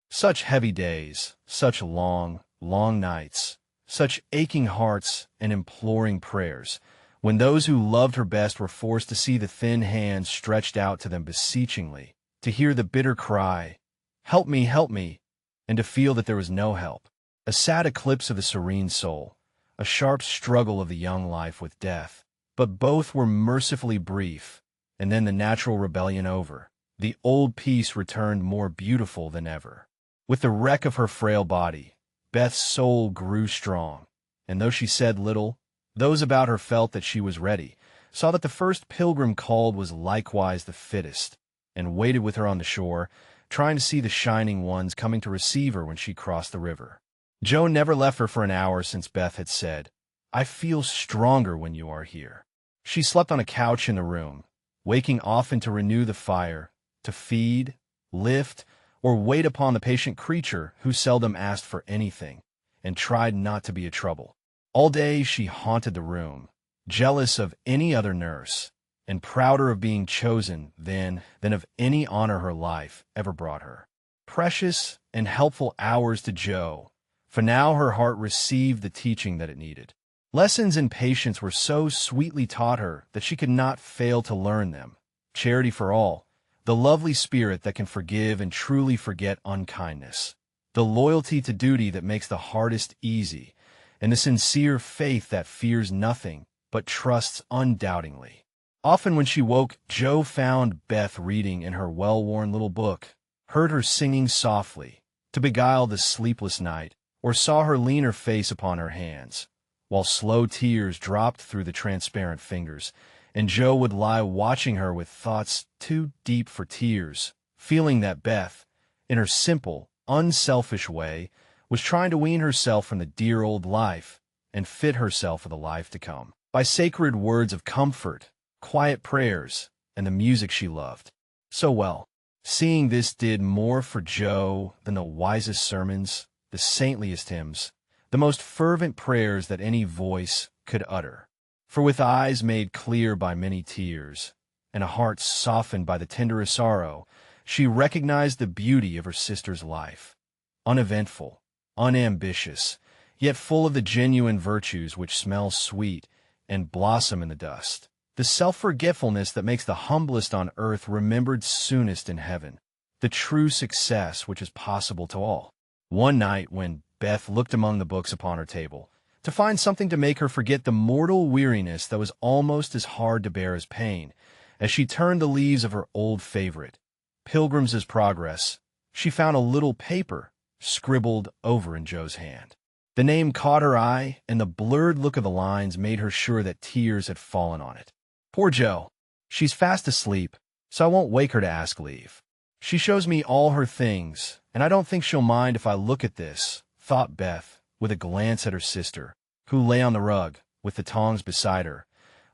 Such heavy days, such long, long nights, such aching hearts and imploring prayers, when those who loved her best were forced to see the thin hands stretched out to them beseechingly, to hear the bitter cry, "Help me, help me," and to feel that there was no help. A sad eclipse of the serene soul, a sharp struggle of the young life with death. But both were mercifully brief, and then the natural rebellion over, the old peace returned more beautiful than ever. With the wreck of her frail body, Beth's soul grew strong, and though she said little, those about her felt that she was ready, saw that the first pilgrim called was likewise the fittest, and waited with her on the shore, trying to see the shining ones coming to receive her when she crossed the river. Joe never left her for an hour since Beth had said, "I feel stronger when you are here." She slept on a couch in the room, waking often to renew the fire, to feed, lift, or wait upon the patient creature who seldom asked for anything, and tried not to be a trouble. All day she haunted the room, jealous of any other nurse, and prouder of being chosen than of any honor her life ever brought her. Precious and helpful hours to Joe, for now her heart received the teaching that it needed. Lessons in patience were so sweetly taught her that she could not fail to learn them. Charity for all, the lovely spirit that can forgive and truly forget unkindness, the loyalty to duty that makes the hardest easy, and the sincere faith that fears nothing but trusts undoubtingly. Often when she woke, Joe found Beth reading in her well-worn little book, heard her singing softly to beguile the sleepless night, or saw her lean her face upon her hands, while slow tears dropped through the transparent fingers, and Joe would lie watching her with thoughts too deep for tears, feeling that Beth, in her simple, unselfish way, was trying to wean herself from the dear old life and fit herself for the life to come, by sacred words of comfort, quiet prayers, and the music she loved so well. Seeing this did more for Joe than the wisest sermons, the saintliest hymns, the most fervent prayers that any voice could utter. For with eyes made clear by many tears, and a heart softened by the tenderest sorrow, she recognized the beauty of her sister's life, uneventful, unambitious, yet full of the genuine virtues which smell sweet and blossom in the dust. The self-forgetfulness that makes the humblest on earth remembered soonest in heaven, the true success which is possible to all. One night when Beth looked among the books upon her table, to find something to make her forget the mortal weariness that was almost as hard to bear as pain, as she turned the leaves of her old favorite, Pilgrim's Progress, she found a little paper scribbled over in Joe's hand. The name caught her eye, and the blurred look of the lines made her sure that tears had fallen on it. Poor Joe. She's fast asleep, so I won't wake her to ask leave. She shows me all her things, and I don't think she'll mind if I look at this, thought Beth, with a glance at her sister, who lay on the rug, with the tongs beside her,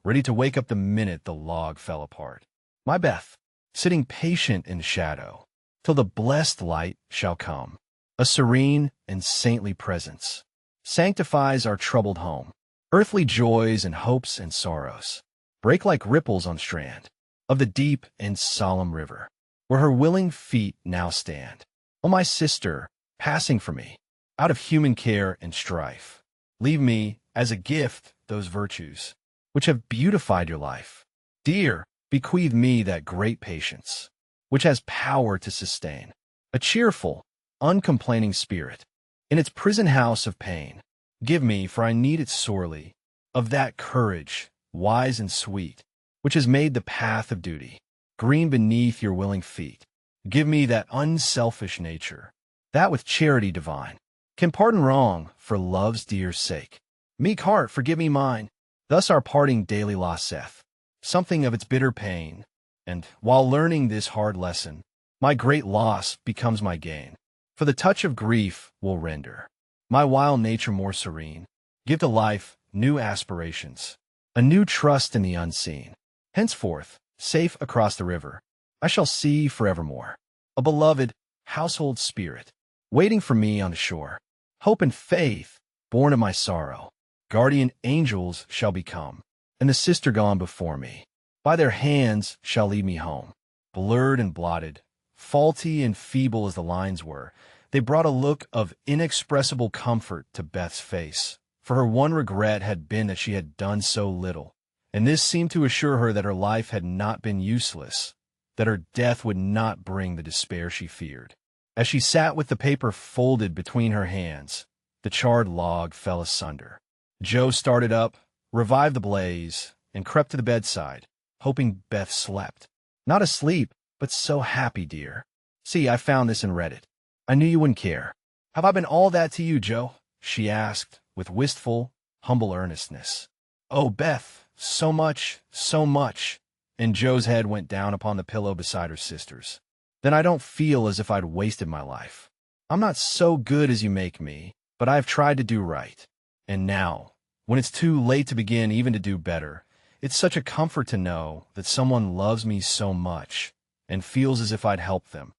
ready to wake up the minute the log fell apart. My Beth, sitting patient in shadow, till the blessed light shall come. A serene and saintly presence sanctifies our troubled home. Earthly joys and hopes and sorrows break like ripples on strand of the deep and solemn river, where her willing feet now stand. O my sister, passing for me, out of human care and strife, leave me, as a gift, those virtues which have beautified your life. Dear, bequeath me that great patience which has power to sustain a cheerful, uncomplaining spirit in its prison house of pain. Give me, for I need it sorely, of that courage, wise and sweet, which has made the path of duty green beneath your willing feet. Give me that unselfish nature, that with charity divine can pardon wrong for love's dear sake. Meek heart, forgive me mine. Thus our parting daily loss saith something of its bitter pain, and while learning this hard lesson, my great loss becomes my gain, for the touch of grief will render my wild nature more serene. Give to life new aspirations, a new trust in the unseen. Henceforth, safe across the river, I shall see forevermore a beloved household spirit waiting for me on the shore. Hope and faith, born of my sorrow, guardian angels shall become, and the sister gone before me, by their hands shall lead me home. Blurred and blotted, faulty and feeble as the lines were, they brought a look of inexpressible comfort to Beth's face, for her one regret had been that she had done so little, and this seemed to assure her that her life had not been useless, that her death would not bring the despair she feared. As she sat with the paper folded between her hands, the charred log fell asunder. Joe started up, revived the blaze, and crept to the bedside, hoping Beth slept. Not asleep, but so happy, dear. See, I found this and read it. I knew you wouldn't care. Have I been all that to you, Joe? She asked, with wistful, humble earnestness. Oh, Beth, so much, so much. And Joe's head went down upon the pillow beside her sister's. Then I don't feel as if I'd wasted my life. I'm not so good as you make me, but I've tried to do right. And now, when it's too late to begin even to do better, it's such a comfort to know that someone loves me so much and feels as if I'd help them.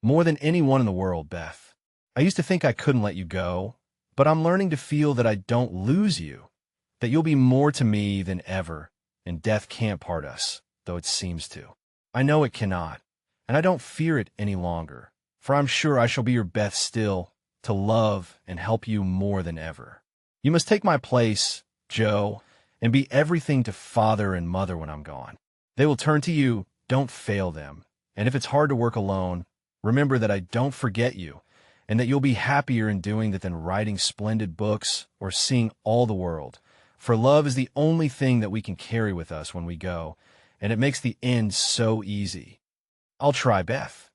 More than anyone in the world, Beth. I used to think I couldn't let you go, but I'm learning to feel that I don't lose you, that you'll be more to me than ever, and death can't part us, though it seems to. I know it cannot, and I don't fear it any longer, for I'm sure I shall be your Beth still, to love and help you more than ever. You must take my place, Joe, and be everything to father and mother when I'm gone. They will turn to you, don't fail them, and if it's hard to work alone, remember that I don't forget you, and that you'll be happier in doing that than writing splendid books or seeing all the world, for love is the only thing that we can carry with us when we go, and it makes the end so easy. I'll try, Beth.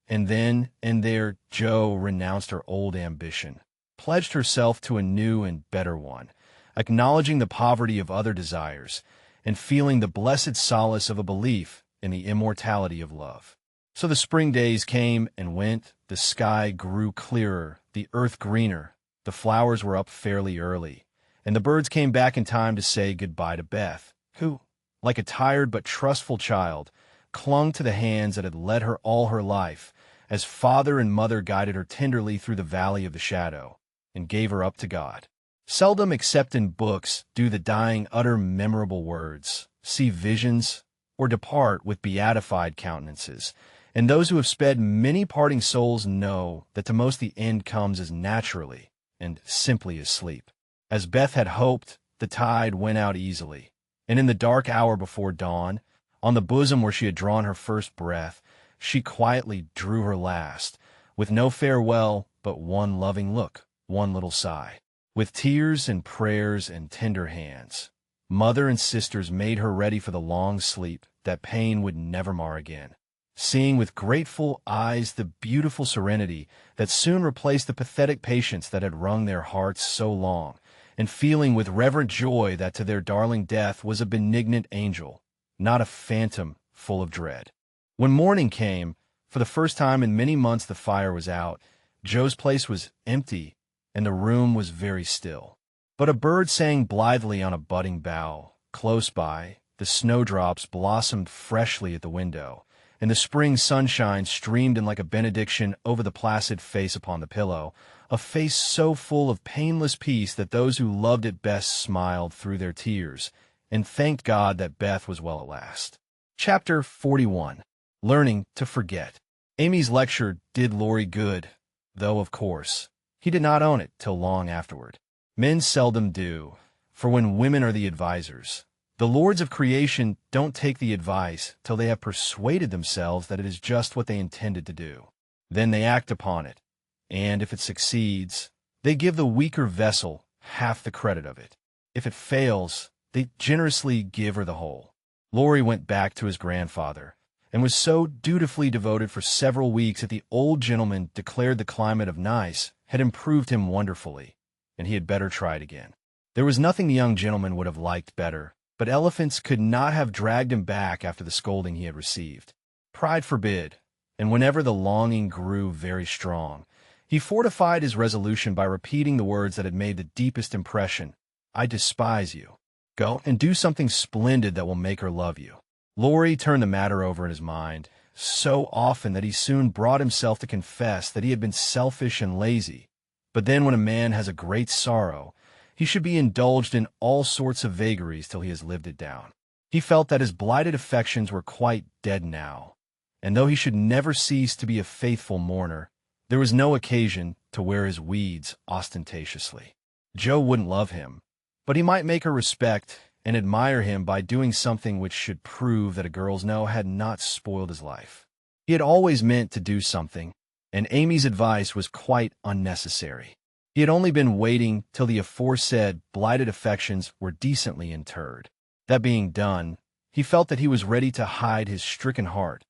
And then and there Joe renounced her old ambition, pledged herself to a new and better one, acknowledging the poverty of other desires, and feeling the blessed solace of a belief in the immortality of love. So the spring days came and went, the sky grew clearer, the earth greener, the flowers were up fairly early, and the birds came back in time to say goodbye to Beth, who, like a tired but trustful child, clung to the hands that had led her all her life, as father and mother guided her tenderly through the valley of the shadow, and gave her up to God. Seldom except in books do the dying utter memorable words, see visions, or depart with beatified countenances, and those who have sped many parting souls know that to most the end comes as naturally and simply as sleep. As Beth had hoped, the tide went out easily, and in the dark hour before dawn, on the bosom where she had drawn her first breath, she quietly drew her last, with no farewell but one loving look, one little sigh. With tears and prayers and tender hands, mother and sisters made her ready for the long sleep that pain would never mar again, seeing with grateful eyes the beautiful serenity that soon replaced the pathetic patience that had wrung their hearts so long, and feeling with reverent joy that to their darling death was a benignant angel, not a phantom full of dread. When morning came, for the first time in many months the fire was out, Joe's place was empty, and the room was very still. But a bird sang blithely on a budding bough. Close by, the snowdrops blossomed freshly at the window, and the spring sunshine streamed in like a benediction over the placid face upon the pillow, a face so full of painless peace that those who loved it best smiled through their tears, and thanked God that Beth was well at last. Chapter 41. Learning to Forget. Amy's lecture did Laurie good, though, of course, he did not own it till long afterward. Men seldom do, for when women are the advisers, the lords of creation don't take the advice till they have persuaded themselves that it is just what they intended to do. Then they act upon it, and if it succeeds, they give the weaker vessel half the credit of it. If it fails, they generously give her the whole. Laurie went back to his grandfather, and was so dutifully devoted for several weeks that the old gentleman declared the climate of Nice had improved him wonderfully, and he had better try it again. There was nothing the young gentleman would have liked better, but elephants could not have dragged him back after the scolding he had received. Pride forbid, and whenever the longing grew very strong, He fortified his resolution by repeating the words that had made the deepest impression. I despise you. Go and do something splendid that will make her love you. Laurie turned the matter over in his mind so often that he soon brought himself to confess that he had been selfish and lazy. But then when a man has a great sorrow, he should be indulged in all sorts of vagaries till he has lived it down. He felt that his blighted affections were quite dead now, and though he should never cease to be a faithful mourner, there was no occasion to wear his weeds ostentatiously. Jo wouldn't love him, but he might make her respect and admire him by doing something which should prove that a girl's no had not spoiled his life. He had always meant to do something, and Amy's advice was quite unnecessary. He had only been waiting till the aforesaid blighted affections were decently interred. That being done, he felt that he was ready to hide his stricken heart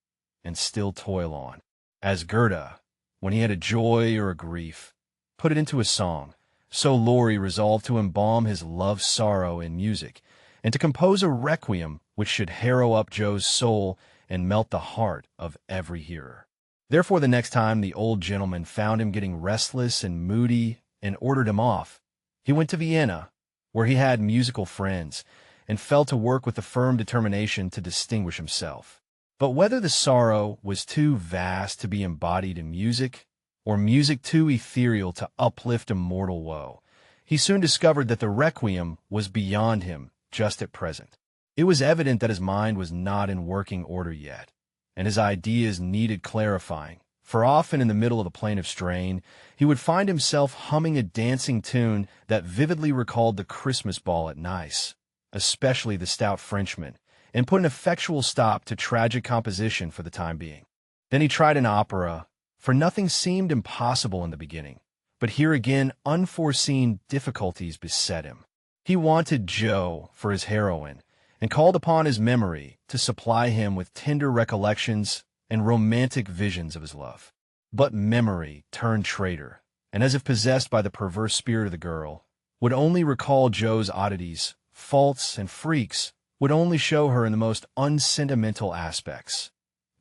and still toil on. As Gerda, when he had a joy or a grief, put it into a song, so Laurie resolved to embalm his love-sorrow in music, and to compose a requiem which should harrow up Jo's soul and melt the heart of every hearer. Therefore, the next time the old gentleman found him getting restless and moody and ordered him off, he went to Vienna, where he had musical friends, and fell to work with the firm determination to distinguish himself. But whether the sorrow was too vast to be embodied in music, or music too ethereal to uplift a mortal woe, he soon discovered that the requiem was beyond him just at present. It was evident that his mind was not in working order yet, and his ideas needed clarifying, for often in the middle of the plaintive strain, he would find himself humming a dancing tune that vividly recalled the Christmas ball at Nice, especially the Stout Frenchman, and put an effectual stop to tragic composition for the time being. Then he tried an opera, for nothing seemed impossible in the beginning, but here again unforeseen difficulties beset him. He wanted Jo for his heroine, and called upon his memory to supply him with tender recollections and romantic visions of his love. But memory turned traitor, and as if possessed by the perverse spirit of the girl, would only recall Jo's oddities, faults, and freaks, would only show her in the most unsentimental aspects,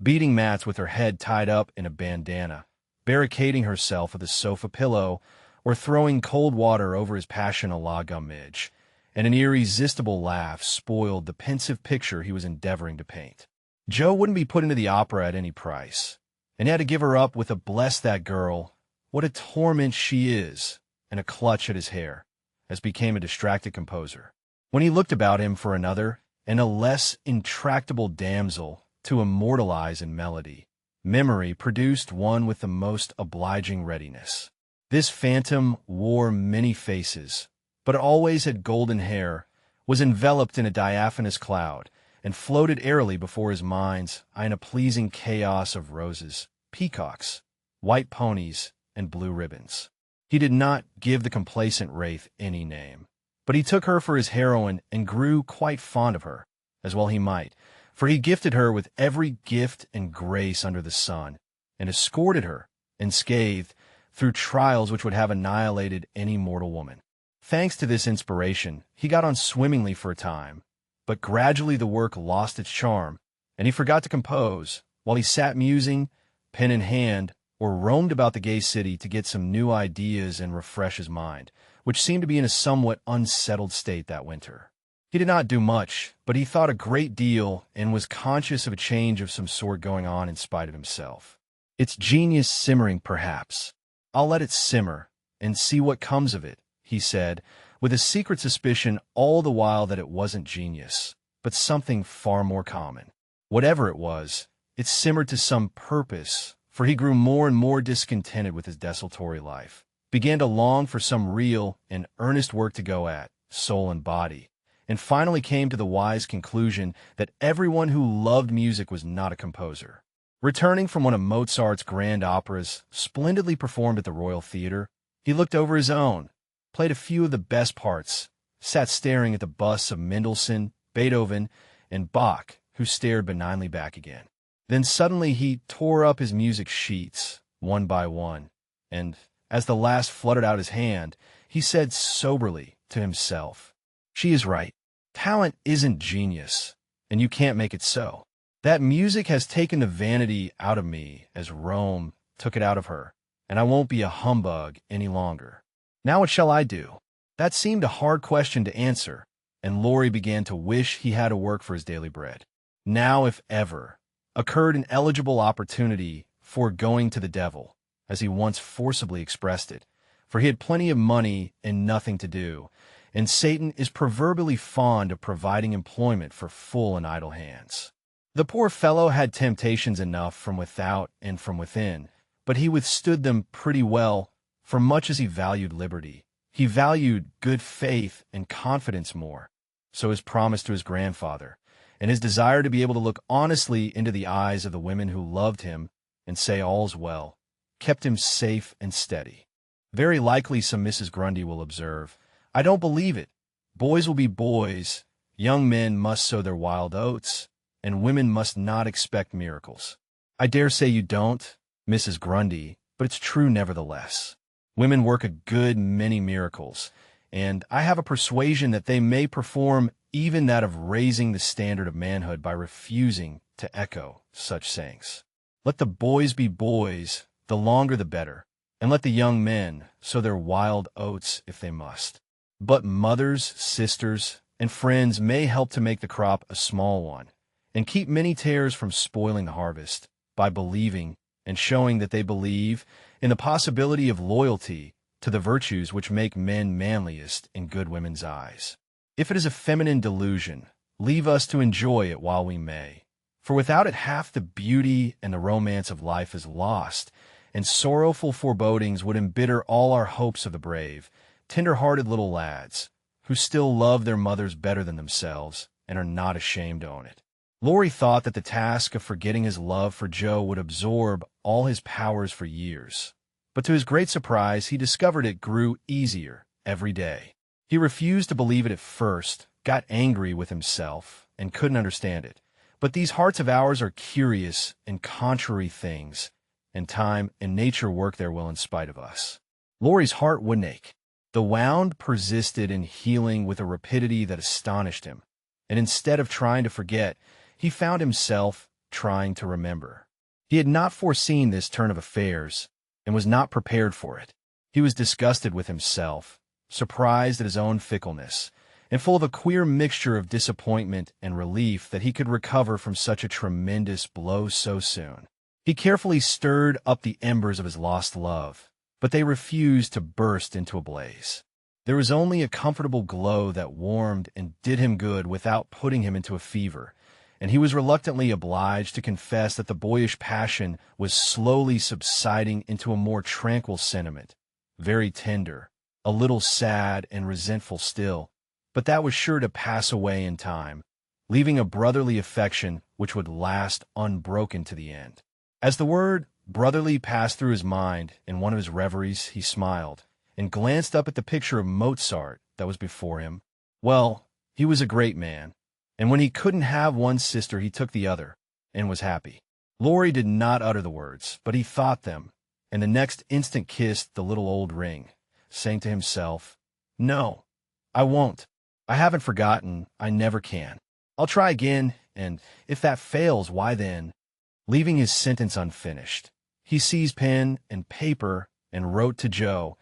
beating mats with her head tied up in a bandana, barricading herself with a sofa pillow, or throwing cold water over his passion a la gummidge, and an irresistible laugh spoiled the pensive picture he was endeavoring to paint. Jo wouldn't be put into the opera at any price, and he had to give her up with a bless that girl, what a torment she is, and a clutch at his hair, as became a distracted composer. When he looked about him for another, and a less intractable damsel to immortalize in melody, memory produced one with the most obliging readiness. This phantom wore many faces, but always had golden hair, was enveloped in a diaphanous cloud, and floated airily before his mind's eye in a pleasing chaos of roses, peacocks, white ponies, and blue ribbons. He did not give the complacent wraith any name, but he took her for his heroine and grew quite fond of her, as well he might, for he gifted her with every gift and grace under the sun, and escorted her, unscathed, through trials which would have annihilated any mortal woman. Thanks to this inspiration, he got on swimmingly for a time, but gradually the work lost its charm, and he forgot to compose, while he sat musing, pen in hand, or roamed about the gay city to get some new ideas and refresh his mind, which seemed to be in a somewhat unsettled state that winter. He did not do much, but he thought a great deal and was conscious of a change of some sort going on in spite of himself. It's genius simmering, perhaps. I'll let it simmer, and see what comes of it, he said, with a secret suspicion all the while that it wasn't genius, but something far more common. Whatever it was, it simmered to some purpose, for he grew more and more discontented with his desultory life, began to long for some real and earnest work to go at, soul and body, and finally came to the wise conclusion that everyone who loved music was not a composer. Returning from one of Mozart's grand operas, splendidly performed at the Royal Theatre, he looked over his own, played a few of the best parts, sat staring at the busts of Mendelssohn, Beethoven, and Bach, who stared benignly back again. Then suddenly he tore up his music sheets, one by one, and, as the last fluttered out his hand, he said soberly to himself, "She is right. Talent isn't genius, and you can't make it so. That music has taken the vanity out of me as Rome took it out of her, and I won't be a humbug any longer. Now what shall I do? That seemed a hard question to answer, and Laurie began to wish he had to work for his daily bread. Now, if ever, occurred an eligible opportunity for going to the devil, as he once forcibly expressed it, for he had plenty of money and nothing to do, and Satan is proverbially fond of providing employment for full and idle hands. The poor fellow had temptations enough from without and from within, but he withstood them pretty well, for much as he valued liberty, he valued good faith and confidence more. So his promise to his grandfather, and his desire to be able to look honestly into the eyes of the women who loved him and say all's well, kept him safe and steady. Very likely, some Mrs. Grundy will observe, I don't believe it. Boys will be boys, young men must sow their wild oats, and women must not expect miracles. I dare say you don't, Mrs. Grundy, but it's true nevertheless. Women work a good many miracles, and I have a persuasion that they may perform even that of raising the standard of manhood by refusing to echo such sayings. Let the boys be boys, the longer the better, and let the young men sow their wild oats if they must. But mothers, sisters, and friends may help to make the crop a small one, and keep many tares from spoiling the harvest, by believing and showing that they believe in the possibility of loyalty to the virtues which make men manliest in good women's eyes. If it is a feminine delusion, leave us to enjoy it while we may, for without it half the beauty and the romance of life is lost, and sorrowful forebodings would embitter all our hopes of the brave, tender-hearted little lads, who still love their mothers better than themselves and are not ashamed to own it. Laurie thought that the task of forgetting his love for Joe would absorb all his powers for years, but to his great surprise he discovered it grew easier every day. He refused to believe it at first, got angry with himself, and couldn't understand it. But these hearts of ours are curious and contrary things, and time and nature work their will in spite of us. Laurie's heart wouldn't ache. The wound persisted in healing with a rapidity that astonished him, and instead of trying to forget, he found himself trying to remember. He had not foreseen this turn of affairs, and was not prepared for it. He was disgusted with himself, surprised at his own fickleness, and full of a queer mixture of disappointment and relief that he could recover from such a tremendous blow so soon. He carefully stirred up the embers of his lost love, but they refused to burst into a blaze. There was only a comfortable glow that warmed and did him good without putting him into a fever, and he was reluctantly obliged to confess that the boyish passion was slowly subsiding into a more tranquil sentiment, very tender, a little sad and resentful still, but that was sure to pass away in time, leaving a brotherly affection which would last unbroken to the end. As the word brotherly passed through his mind in one of his reveries, he smiled, and glanced up at the picture of Mozart that was before him. Well, he was a great man, and when he couldn't have one sister, he took the other, and was happy. Laurie did not utter the words, but he thought them, and the next instant kissed the little old ring, saying to himself, "No, I won't. I haven't forgotten. I never can. I'll try again, and if that fails, why then—" Leaving his sentence unfinished, he seized pen and paper and wrote to Joe,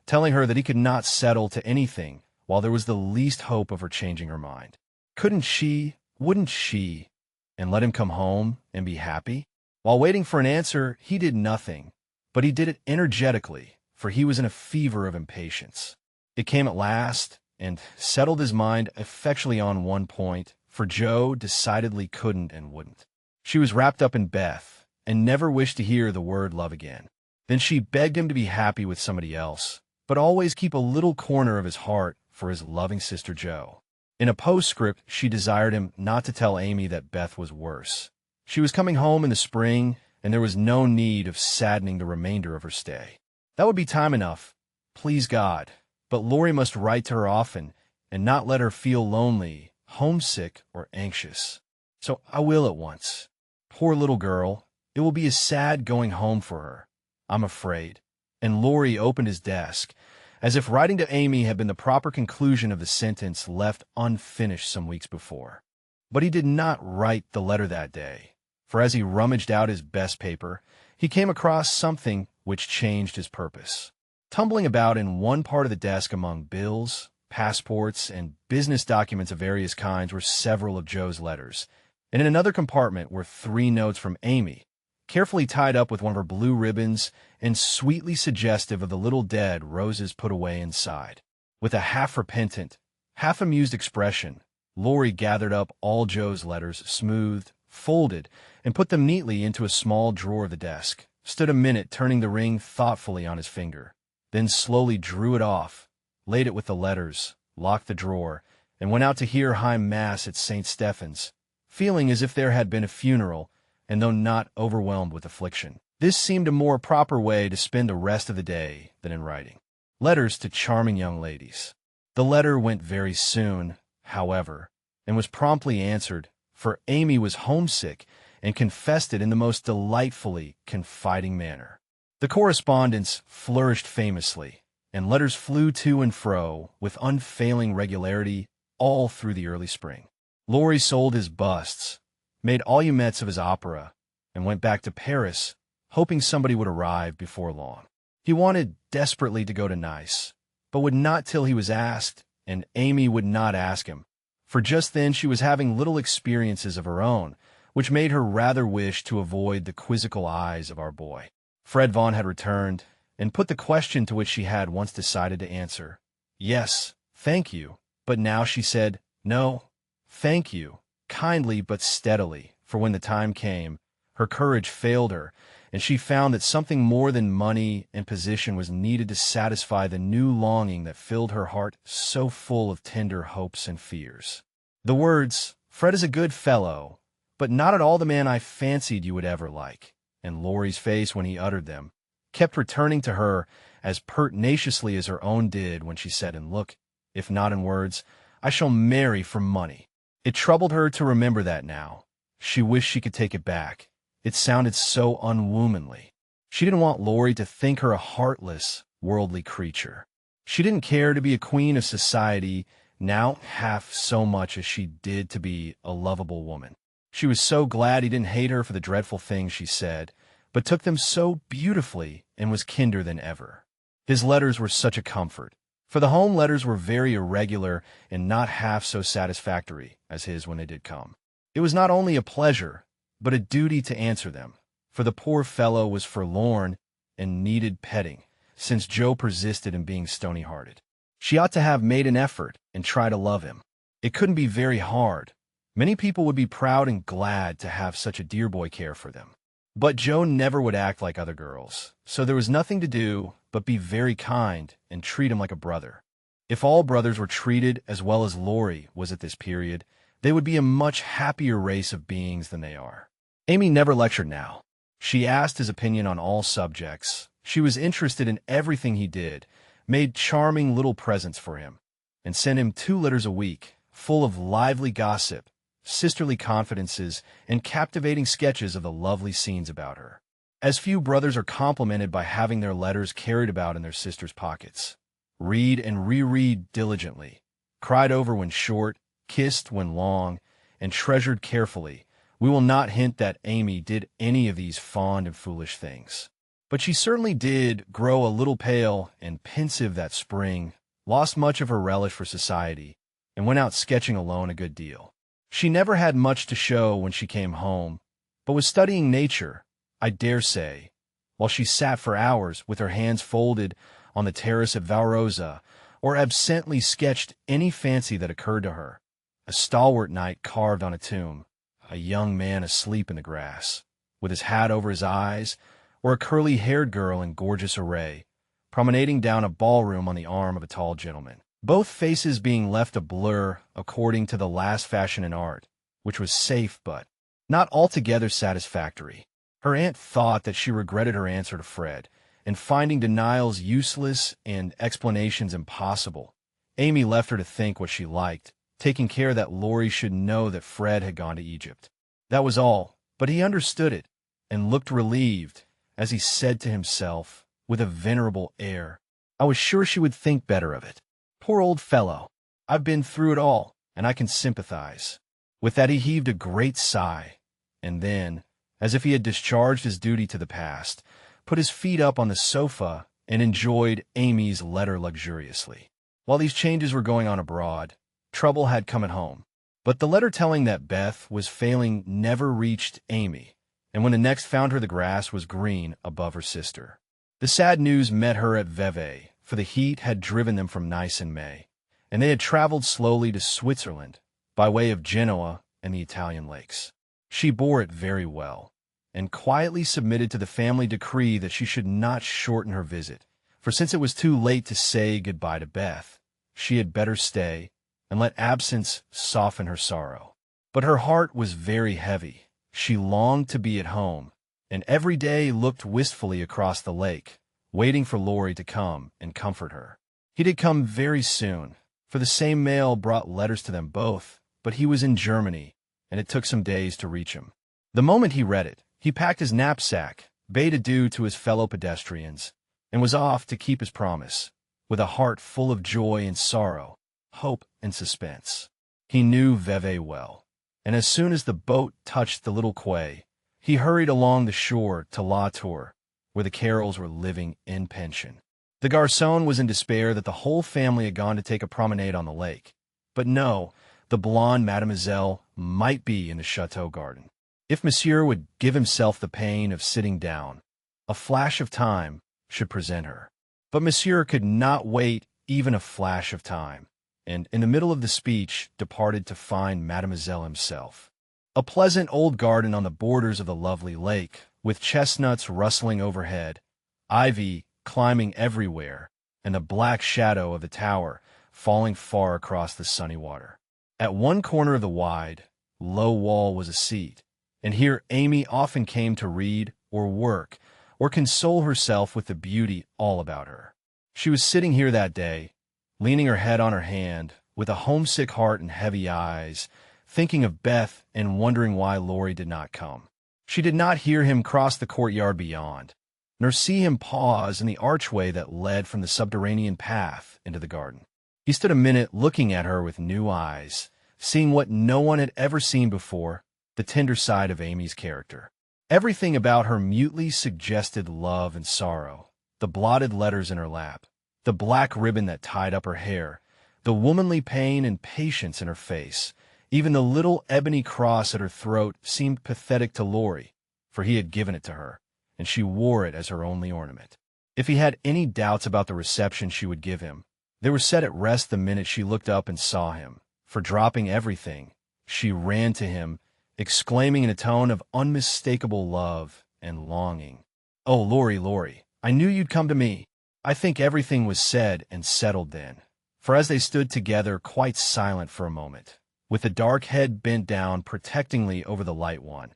telling her that he could not settle to anything while there was the least hope of her changing her mind. Couldn't she, wouldn't she, and let him come home and be happy? While waiting for an answer, he did nothing, but he did it energetically, for he was in a fever of impatience. It came at last, and settled his mind effectually on one point, for Joe decidedly couldn't and wouldn't. She was wrapped up in Beth, and never wished to hear the word love again. Then she begged him to be happy with somebody else, but always keep a little corner of his heart for his loving sister Joe. In a postscript, she desired him not to tell Amy that Beth was worse. She was coming home in the spring, and there was no need of saddening the remainder of her stay. That would be time enough, please God, but Laurie must write to her often, and not let her feel lonely, homesick, or anxious. So I will at once. Poor little girl, it will be a sad going home for her, I'm afraid. And Laurie opened his desk, as if writing to Amy had been the proper conclusion of the sentence left unfinished some weeks before. But he did not write the letter that day, for as he rummaged out his best paper, he came across something which changed his purpose. Tumbling about in one part of the desk among bills, passports, and business documents of various kinds were several of Joe's letters, and in another compartment were 3 notes from Amy, carefully tied up with one of her blue ribbons and sweetly suggestive of the little dead roses put away inside. With a half-repentant, half-amused expression, Laurie gathered up all Joe's letters, smoothed, folded, and put them neatly into a small drawer of the desk, stood a minute turning the ring thoughtfully on his finger, then slowly drew it off, laid it with the letters, locked the drawer, and went out to hear High Mass at St. Stephen's, feeling as if there had been a funeral, and though not overwhelmed with affliction. This seemed a more proper way to spend the rest of the day than in writing letters to charming young ladies. The letter went very soon, however, and was promptly answered, for Amy was homesick and confessed it in the most delightfully confiding manner. The correspondence flourished famously, and letters flew to and fro with unfailing regularity all through the early spring. Laurie sold his busts, made allumettes of his opera, and went back to Paris, hoping somebody would arrive before long. He wanted desperately to go to Nice, but would not till he was asked, and Amy would not ask him, for just then she was having little experiences of her own, which made her rather wish to avoid the quizzical eyes of our boy. Fred Vaughn had returned, and put the question to which she had once decided to answer, "Yes, thank you," but now she said, "No, thank you," kindly but steadily, for when the time came, her courage failed her, and she found that something more than money and position was needed to satisfy the new longing that filled her heart so full of tender hopes and fears. The words, "Fred is a good fellow, but not at all the man I fancied you would ever like," and Laurie's face when he uttered them, kept returning to her as pertinaciously as her own did when she said in look, if not in words, "I shall marry for money." It troubled her to remember that now. She wished she could take it back. It sounded so unwomanly. She didn't want Laurie to think her a heartless, worldly creature. She didn't care to be a queen of society now half so much as she did to be a lovable woman. She was so glad he didn't hate her for the dreadful things she said, but took them so beautifully and was kinder than ever. His letters were such a comfort, for the home letters were very irregular and not half so satisfactory as his when they did come. It was not only a pleasure, but a duty to answer them, for the poor fellow was forlorn and needed petting, since Joe persisted in being stony-hearted. She ought to have made an effort and try to love him. It couldn't be very hard. Many people would be proud and glad to have such a dear boy care for them. But Joe never would act like other girls, so there was nothing to do but be very kind and treat him like a brother. If all brothers were treated as well as Laurie was at this period, they would be a much happier race of beings than they are. Amy never lectured now. She asked his opinion on all subjects. She was interested in everything he did, made charming little presents for him, and sent him 2 letters a week, full of lively gossip, sisterly confidences, and captivating sketches of the lovely scenes about her. As few brothers are complimented by having their letters carried about in their sisters' pockets. Read and reread diligently, cried over when short, kissed when long, and treasured carefully, we will not hint that Amy did any of these fond and foolish things. But she certainly did grow a little pale and pensive that spring, lost much of her relish for society, and went out sketching alone a good deal. She never had much to show when she came home, but was studying nature, I dare say, while she sat for hours with her hands folded on the terrace at Valrosa, or absently sketched any fancy that occurred to her. A stalwart knight carved on a tomb, a young man asleep in the grass, with his hat over his eyes, or a curly-haired girl in gorgeous array, promenading down a ballroom on the arm of a tall gentleman. Both faces being left a blur according to the last fashion in art, which was safe but not altogether satisfactory. Her aunt thought that she regretted her answer to Fred, and finding denials useless and explanations impossible, Amy left her to think what she liked, taking care that Laurie should know that Fred had gone to Egypt. That was all, but he understood it, and looked relieved, as he said to himself, with a venerable air, "I was sure she would think better of it. Poor old fellow, I've been through it all, and I can sympathize." With that he heaved a great sigh, and then, as if he had discharged his duty to the past, put his feet up on the sofa, and enjoyed Amy's letter luxuriously. While these changes were going on abroad, trouble had come at home. But the letter telling that Beth was failing never reached Amy, and when the next found her, the grass was green above her sister. The sad news met her at Vevey, for the heat had driven them from Nice in May, and they had traveled slowly to Switzerland by way of Genoa and the Italian lakes. She bore it very well, and quietly submitted to the family decree that she should not shorten her visit, for since it was too late to say goodbye to Beth, she had better stay and let absence soften her sorrow. But her heart was very heavy. She longed to be at home, and every day looked wistfully across the lake, waiting for Laurie to come and comfort her. He did come very soon, for the same mail brought letters to them both, but he was in Germany, and it took some days to reach him. The moment he read it, he packed his knapsack, bade adieu to his fellow pedestrians, and was off to keep his promise, with a heart full of joy and sorrow, hope and suspense. He knew Vevey well, and as soon as the boat touched the little quay, he hurried along the shore to La Tour, where the Carrolls were living in pension. The garçon was in despair that the whole family had gone to take a promenade on the lake. But no, the blonde mademoiselle might be in the chateau garden. If Monsieur would give himself the pain of sitting down, a flash of time should present her. But Monsieur could not wait even a flash of time, and in the middle of the speech departed to find Mademoiselle himself. A pleasant old garden on the borders of the lovely lake, with chestnuts rustling overhead, ivy climbing everywhere, and the black shadow of the tower falling far across the sunny water. At one corner of the wide, low wall was a seat, and here Amy often came to read or work or console herself with the beauty all about her. She was sitting here that day, leaning her head on her hand, with a homesick heart and heavy eyes, thinking of Beth and wondering why Laurie did not come. She did not hear him cross the courtyard beyond, nor see him pause in the archway that led from the subterranean path into the garden. He stood a minute looking at her with new eyes, seeing what no one had ever seen before, the tender side of Amy's character. Everything about her mutely suggested love and sorrow, the blotted letters in her lap, the black ribbon that tied up her hair, the womanly pain and patience in her face. Even the little ebony cross at her throat seemed pathetic to Laurie, for he had given it to her, and she wore it as her only ornament. If he had any doubts about the reception she would give him, they were set at rest the minute she looked up and saw him, for dropping everything, she ran to him, exclaiming in a tone of unmistakable love and longing, "Oh, Laurie, Laurie, I knew you'd come to me." I think everything was said and settled then, for as they stood together quite silent for a moment, with the dark head bent down protectingly over the light one,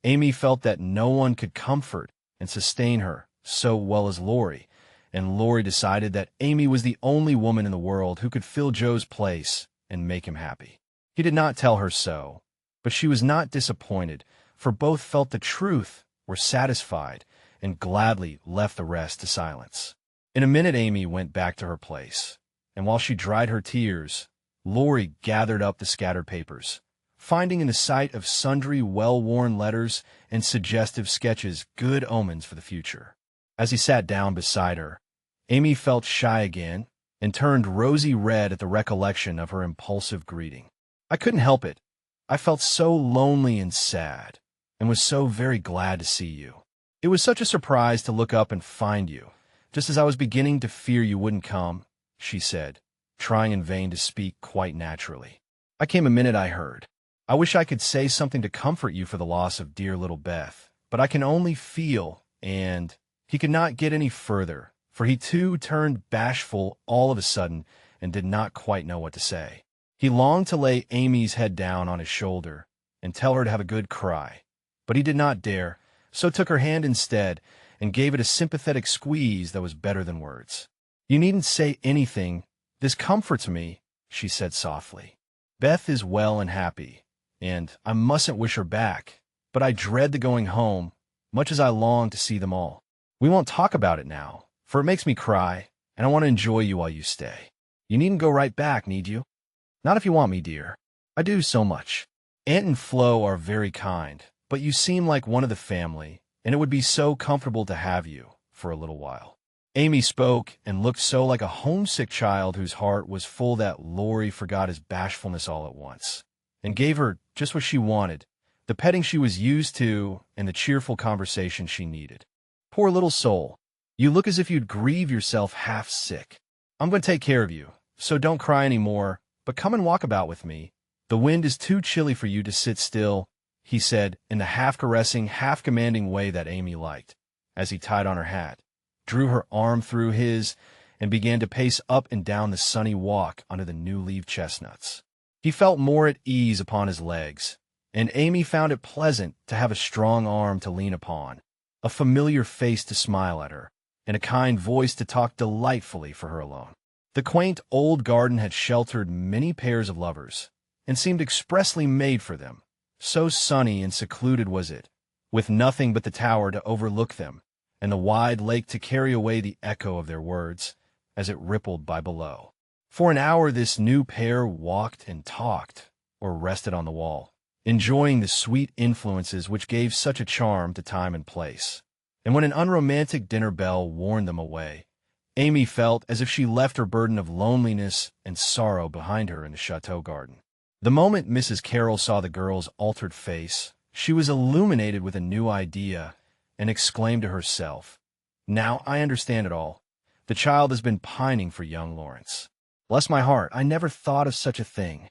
Amy felt that no one could comfort and sustain her so well as Laurie, and Laurie decided that Amy was the only woman in the world who could fill Joe's place and make him happy. He did not tell her so, but she was not disappointed, for both felt the truth, were satisfied, and gladly left the rest to silence. In a minute Amy went back to her place, and while she dried her tears, Laurie gathered up the scattered papers, finding in the sight of sundry well-worn letters and suggestive sketches good omens for the future. As he sat down beside her, Amy felt shy again and turned rosy red at the recollection of her impulsive greeting. "I couldn't help it. I felt so lonely and sad, and was so very glad to see you. It was such a surprise to look up and find you, just as I was beginning to fear you wouldn't come," she said, trying in vain to speak quite naturally. "I came a minute I heard. I wish I could say something to comfort you for the loss of dear little Beth, but I can only feel," and he could not get any further, for he too turned bashful all of a sudden and did not quite know what to say. He longed to lay Amy's head down on his shoulder and tell her to have a good cry, but he did not dare, so took her hand instead and gave it a sympathetic squeeze that was better than words. "You needn't say anything. This comforts me," she said softly. "Beth is well and happy, and I mustn't wish her back, but I dread the going home, much as I long to see them all. We won't talk about it now, for it makes me cry, and I want to enjoy you while you stay. You needn't go right back, need you? Not if you want me, dear. I do so much. Aunt and Flo are very kind, but you seem like one of the family, and it would be so comfortable to have you, for a little while. Amy spoke and looked so like a homesick child whose heart was full that Laurie forgot his bashfulness all at once, and gave her just what she wanted, the petting she was used to and the cheerful conversation she needed. Poor little soul, you look as if you'd grieve yourself half sick. I'm going to take care of you, so don't cry any more, but come and walk about with me. The wind is too chilly for you to sit still, he said in the half-caressing, half-commanding way that Amy liked, as he tied on her hat, drew her arm through his, and began to pace up and down the sunny walk under the new-leaved chestnuts. He felt more at ease upon his legs, and Amy found it pleasant to have a strong arm to lean upon, a familiar face to smile at her, and a kind voice to talk delightfully for her alone. The quaint old garden had sheltered many pairs of lovers, and seemed expressly made for them. So sunny and secluded was it, with nothing but the tower to overlook them, and the wide lake to carry away the echo of their words, as it rippled by below. For an hour this new pair walked and talked, or rested on the wall, enjoying the sweet influences which gave such a charm to time and place. And when an unromantic dinner bell warned them away, Amy felt as if she left her burden of loneliness and sorrow behind her in the chateau garden. The moment Mrs. Carroll saw the girl's altered face, she was illuminated with a new idea and exclaimed to herself, "Now I understand it all. The child has been pining for young Lawrence. Bless my heart, I never thought of such a thing."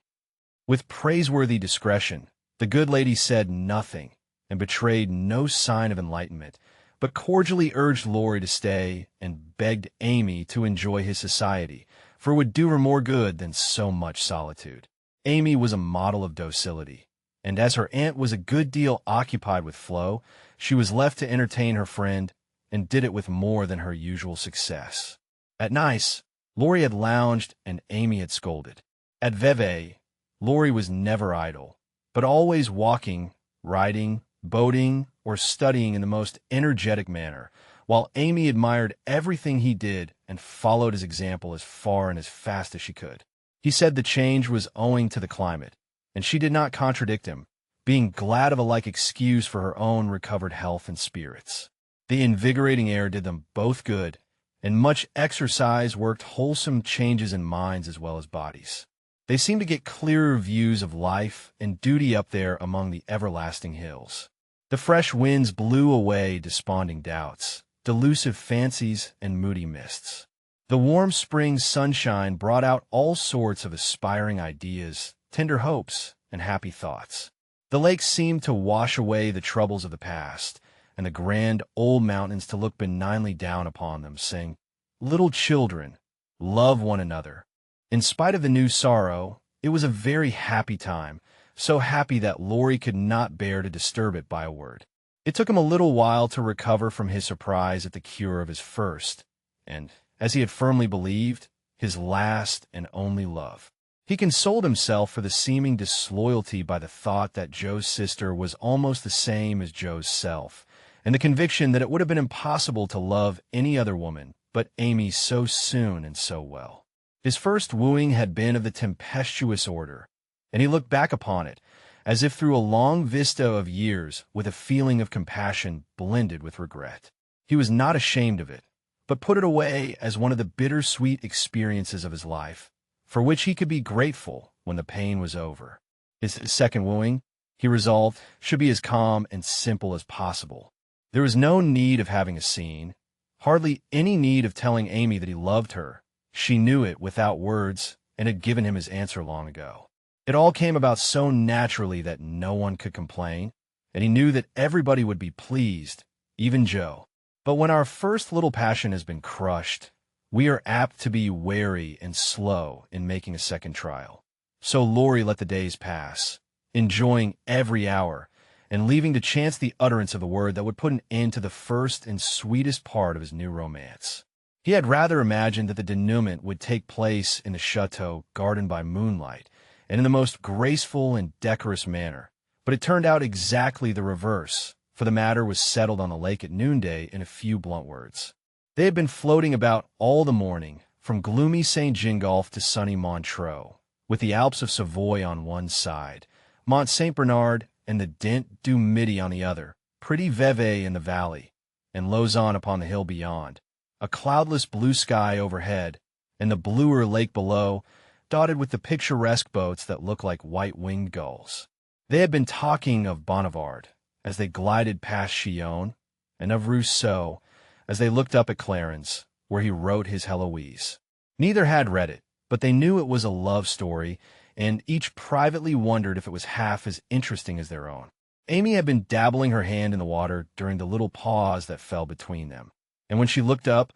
With praiseworthy discretion, the good lady said nothing and betrayed no sign of enlightenment, but cordially urged Laurie to stay and begged Amy to enjoy his society, for it would do her more good than so much solitude. Amy was a model of docility, and as her aunt was a good deal occupied with Flo, she was left to entertain her friend, and did it with more than her usual success. At Nice, Laurie had lounged and Amy had scolded. At Vevey, Laurie was never idle, but always walking, riding, boating, or studying in the most energetic manner, while Amy admired everything he did and followed his example as far and as fast as she could. He said the change was owing to the climate, and she did not contradict him, being glad of a like excuse for her own recovered health and spirits. The invigorating air did them both good, and much exercise worked wholesome changes in minds as well as bodies. They seemed to get clearer views of life and duty up there among the everlasting hills. The fresh winds blew away desponding doubts, delusive fancies, and moody mists. The warm spring sunshine brought out all sorts of aspiring ideas, tender hopes, and happy thoughts. The lake seemed to wash away the troubles of the past, and the grand old mountains to look benignly down upon them, saying, "Little children, love one another." In spite of the new sorrow, it was a very happy time, so happy that Laurie could not bear to disturb it by a word. It took him a little while to recover from his surprise at the cure of his first, and, as he had firmly believed, his last and only love. He consoled himself for the seeming disloyalty by the thought that Joe's sister was almost the same as Joe's self, and the conviction that it would have been impossible to love any other woman but Amy so soon and so well. His first wooing had been of the tempestuous order, and he looked back upon it as if through a long vista of years with a feeling of compassion blended with regret. He was not ashamed of it, but put it away as one of the bittersweet experiences of his life, for which he could be grateful when the pain was over. His second wooing, he resolved, should be as calm and simple as possible. There was no need of having a scene, hardly any need of telling Amy that he loved her. She knew it without words and had given him his answer long ago. It all came about so naturally that no one could complain, and he knew that everybody would be pleased, even Joe. But when our first little passion has been crushed, we are apt to be wary and slow in making a second trial. So Laurie let the days pass, enjoying every hour, and leaving to chance the utterance of a word that would put an end to the first and sweetest part of his new romance. He had rather imagined that the denouement would take place in the chateau garden by moonlight, and in the most graceful and decorous manner, but it turned out exactly the reverse, for the matter was settled on the lake at noonday in a few blunt words. They had been floating about all the morning, from gloomy St. Gingolph to sunny Montreux, with the Alps of Savoy on one side, Mont St. Bernard and the Dent du Midi on the other, pretty Vevey in the valley, and Lausanne upon the hill beyond, a cloudless blue sky overhead, and the bluer lake below, dotted with the picturesque boats that look like white-winged gulls. They had been talking of Bonnivard as they glided past Chillon, and of Rousseau as they looked up at Clarens, where he wrote his Heloise. Neither had read it, but they knew it was a love story, and each privately wondered if it was half as interesting as their own. Amy had been dabbling her hand in the water during the little pause that fell between them, and when she looked up,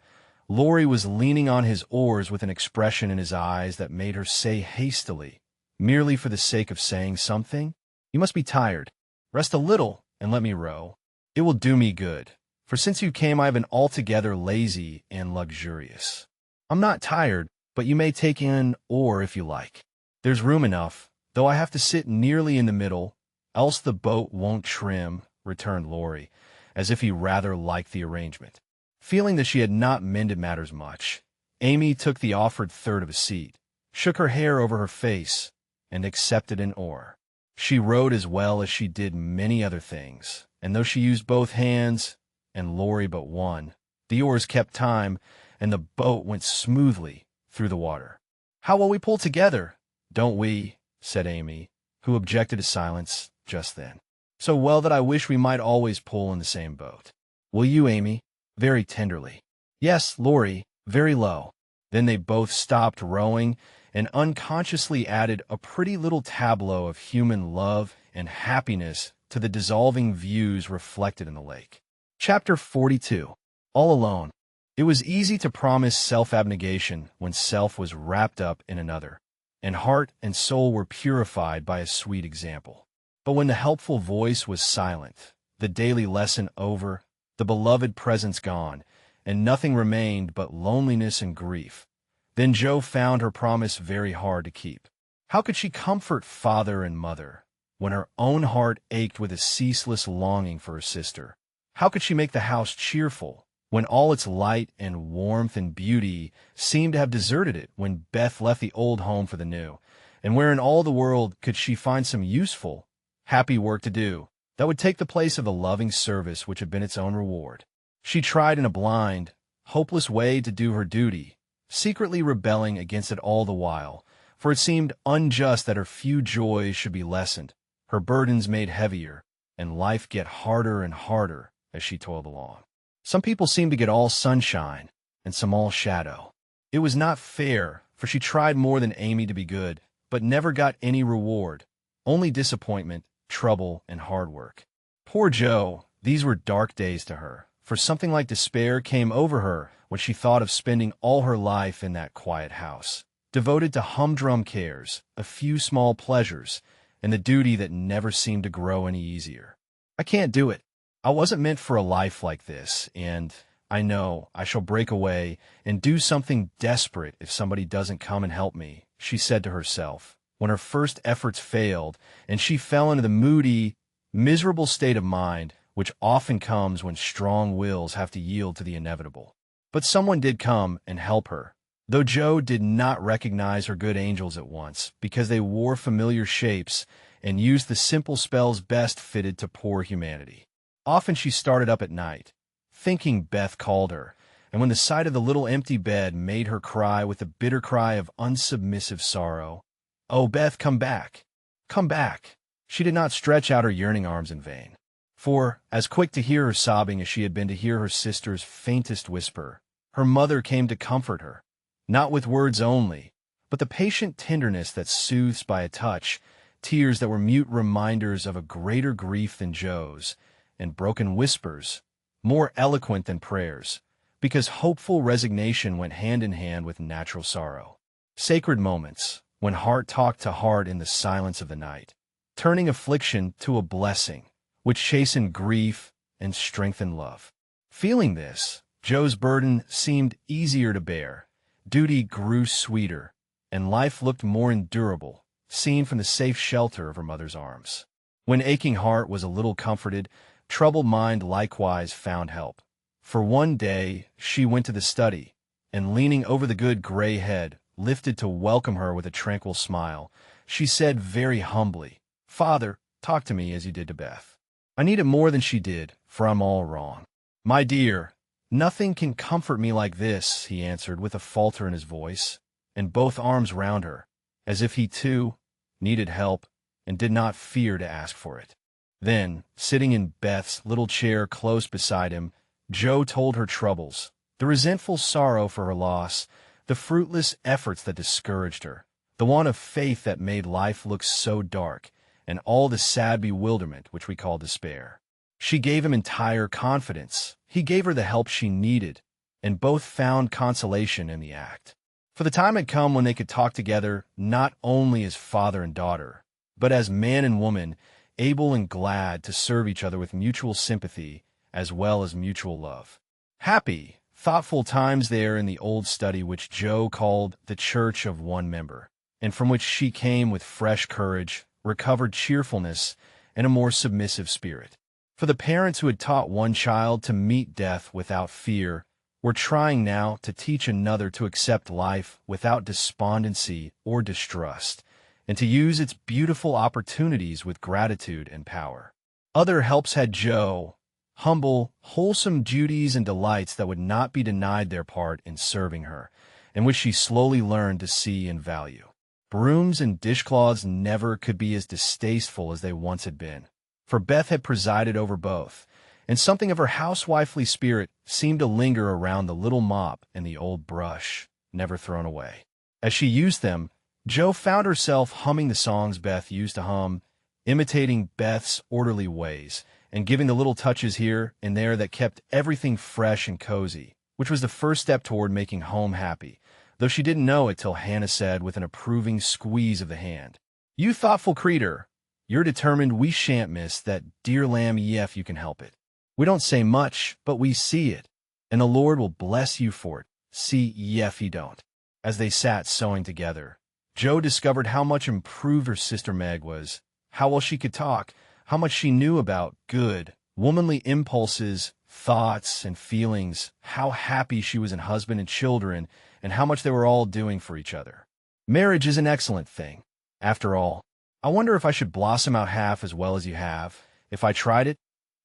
Laurie was leaning on his oars with an expression in his eyes that made her say hastily, merely for the sake of saying something, "You must be tired. Rest a little and let me row. It will do me good, for since you came I have been altogether lazy and luxurious. I'm not tired, but you may take an oar if you like. There's room enough, though I have to sit nearly in the middle, else the boat won't trim," returned Laurie, as if he rather liked the arrangement. Feeling that she had not mended matters much, Amy took the offered third of a seat, shook her hair over her face, and accepted an oar. She rowed as well as she did many other things, and though she used both hands, and Laurie but one, the oars kept time, and the boat went smoothly through the water. "How well we pull together, don't we?" said Amy, who objected to silence just then. "So well that I wish we might always pull in the same boat. Will you, Amy?" very tenderly. "Yes, Laurie," very low. Then they both stopped rowing and unconsciously added a pretty little tableau of human love and happiness to the dissolving views reflected in the lake. Chapter 42. All Alone. It was easy to promise self-abnegation when self was wrapped up in another, and heart and soul were purified by a sweet example. But when the helpful voice was silent, the daily lesson over, the beloved presence gone, and nothing remained but loneliness and grief, then Jo found her promise very hard to keep. How could she comfort father and mother when her own heart ached with a ceaseless longing for her sister? How could she make the house cheerful when all its light and warmth and beauty seemed to have deserted it when Beth left the old home for the new? And where in all the world could she find some useful, happy work to do that would take the place of the loving service which had been its own reward? She tried in a blind, hopeless way to do her duty, secretly rebelling against it all the while, for it seemed unjust that her few joys should be lessened, her burdens made heavier, and life get harder and harder as she toiled along. Some people seemed to get all sunshine, and some all shadow. It was not fair, for she tried more than Amy to be good, but never got any reward, only disappointment, trouble, and hard work. Poor Jo, these were dark days to her, for something like despair came over her when she thought of spending all her life in that quiet house, devoted to humdrum cares, a few small pleasures, and the duty that never seemed to grow any easier. "I can't do it. I wasn't meant for a life like this, and I know I shall break away and do something desperate if somebody doesn't come and help me," she said to herself, when her first efforts failed, and she fell into the moody, miserable state of mind which often comes when strong wills have to yield to the inevitable. But someone did come and help her, though Jo did not recognize her good angels at once, because they wore familiar shapes and used the simple spells best fitted to poor humanity. Often she started up at night, thinking Beth called her, and when the sight of the little empty bed made her cry with a bitter cry of unsubmissive sorrow, "Oh, Beth, come back! Come back!" she did not stretch out her yearning arms in vain. For, as quick to hear her sobbing as she had been to hear her sister's faintest whisper, her mother came to comfort her, not with words only, but the patient tenderness that soothes by a touch, tears that were mute reminders of a greater grief than Jo's, and broken whispers, more eloquent than prayers, because hopeful resignation went hand in hand with natural sorrow. Sacred moments, when heart talked to heart in the silence of the night, turning affliction to a blessing, which chastened grief and strengthened love. Feeling this, Jo's burden seemed easier to bear, duty grew sweeter, and life looked more endurable, seen from the safe shelter of her mother's arms. When aching heart was a little comforted, troubled mind likewise found help. For one day she went to the study, and leaning over the good gray head, lifted to welcome her with a tranquil smile, she said very humbly, "Father, talk to me as you did to Beth. I need it more than she did, for I'm all wrong. "My dear, nothing can comfort me like this," he answered with a falter in his voice, and both arms round her, as if he, too, needed help and did not fear to ask for it. Then, sitting in Beth's little chair close beside him, Joe told her troubles, the resentful sorrow for her loss, the fruitless efforts that discouraged her, the want of faith that made life look so dark, and all the sad bewilderment which we call despair. She gave him entire confidence. He gave her the help she needed, and both found consolation in the act. For the time had come when they could talk together not only as father and daughter, but as man and woman, able and glad to serve each other with mutual sympathy as well as mutual love. Happy, thoughtful times there in the old study which Joe called the Church of One Member, and from which she came with fresh courage, recovered cheerfulness, and a more submissive spirit. For the parents who had taught one child to meet death without fear were trying now to teach another to accept life without despondency or distrust, and to use its beautiful opportunities with gratitude and power. Other helps had Joe, humble, wholesome duties and delights that would not be denied their part in serving her, and which she slowly learned to see and value. Brooms and dishcloths never could be as distasteful as they once had been, for Beth had presided over both, and something of her housewifely spirit seemed to linger around the little mop and the old brush, never thrown away. As she used them, Joe found herself humming the songs Beth used to hum, imitating Beth's orderly ways, and giving the little touches here and there that kept everything fresh and cozy, which was the first step toward making home happy, though she didn't know it till Hannah said with an approving squeeze of the hand, "You thoughtful creetur, you're determined we shan't miss that dear lamb ef you can help it. We don't say much, but we see it, and the Lord will bless you for it, see ef he don't." As they sat sewing together, Joe discovered how much improved her sister Meg was, how well she could talk, how much she knew about good, womanly impulses, thoughts, and feelings, how happy she was in husband and children, and how much they were all doing for each other. Marriage is an excellent thing. After all, I wonder if I should blossom out half as well as you have, if I tried it?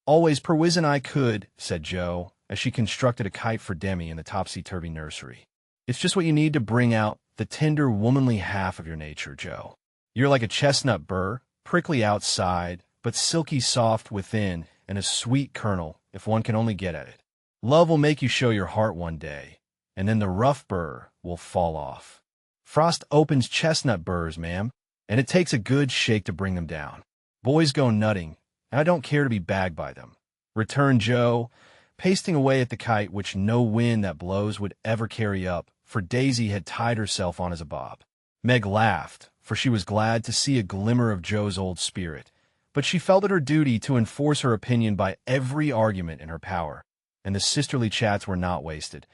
Always perwisin I could, said Joe, as she constructed a kite for Demi in the topsy-turvy nursery. It's just what you need to bring out the tender, womanly half of your nature, Joe. You're like a chestnut burr, prickly outside, but silky soft within, and a sweet kernel, if one can only get at it. Love will make you show your heart one day, and then the rough burr will fall off. Frost opens chestnut burrs, ma'am, and it takes a good shake to bring them down. Boys go nutting, and I don't care to be bagged by them, returned Joe, pasting away at the kite which no wind that blows would ever carry up, for Daisy had tied herself on as a bob. Meg laughed, for she was glad to see a glimmer of Joe's old spirit, but she felt it her duty to enforce her opinion by every argument in her power, and the sisterly chats were not wasted,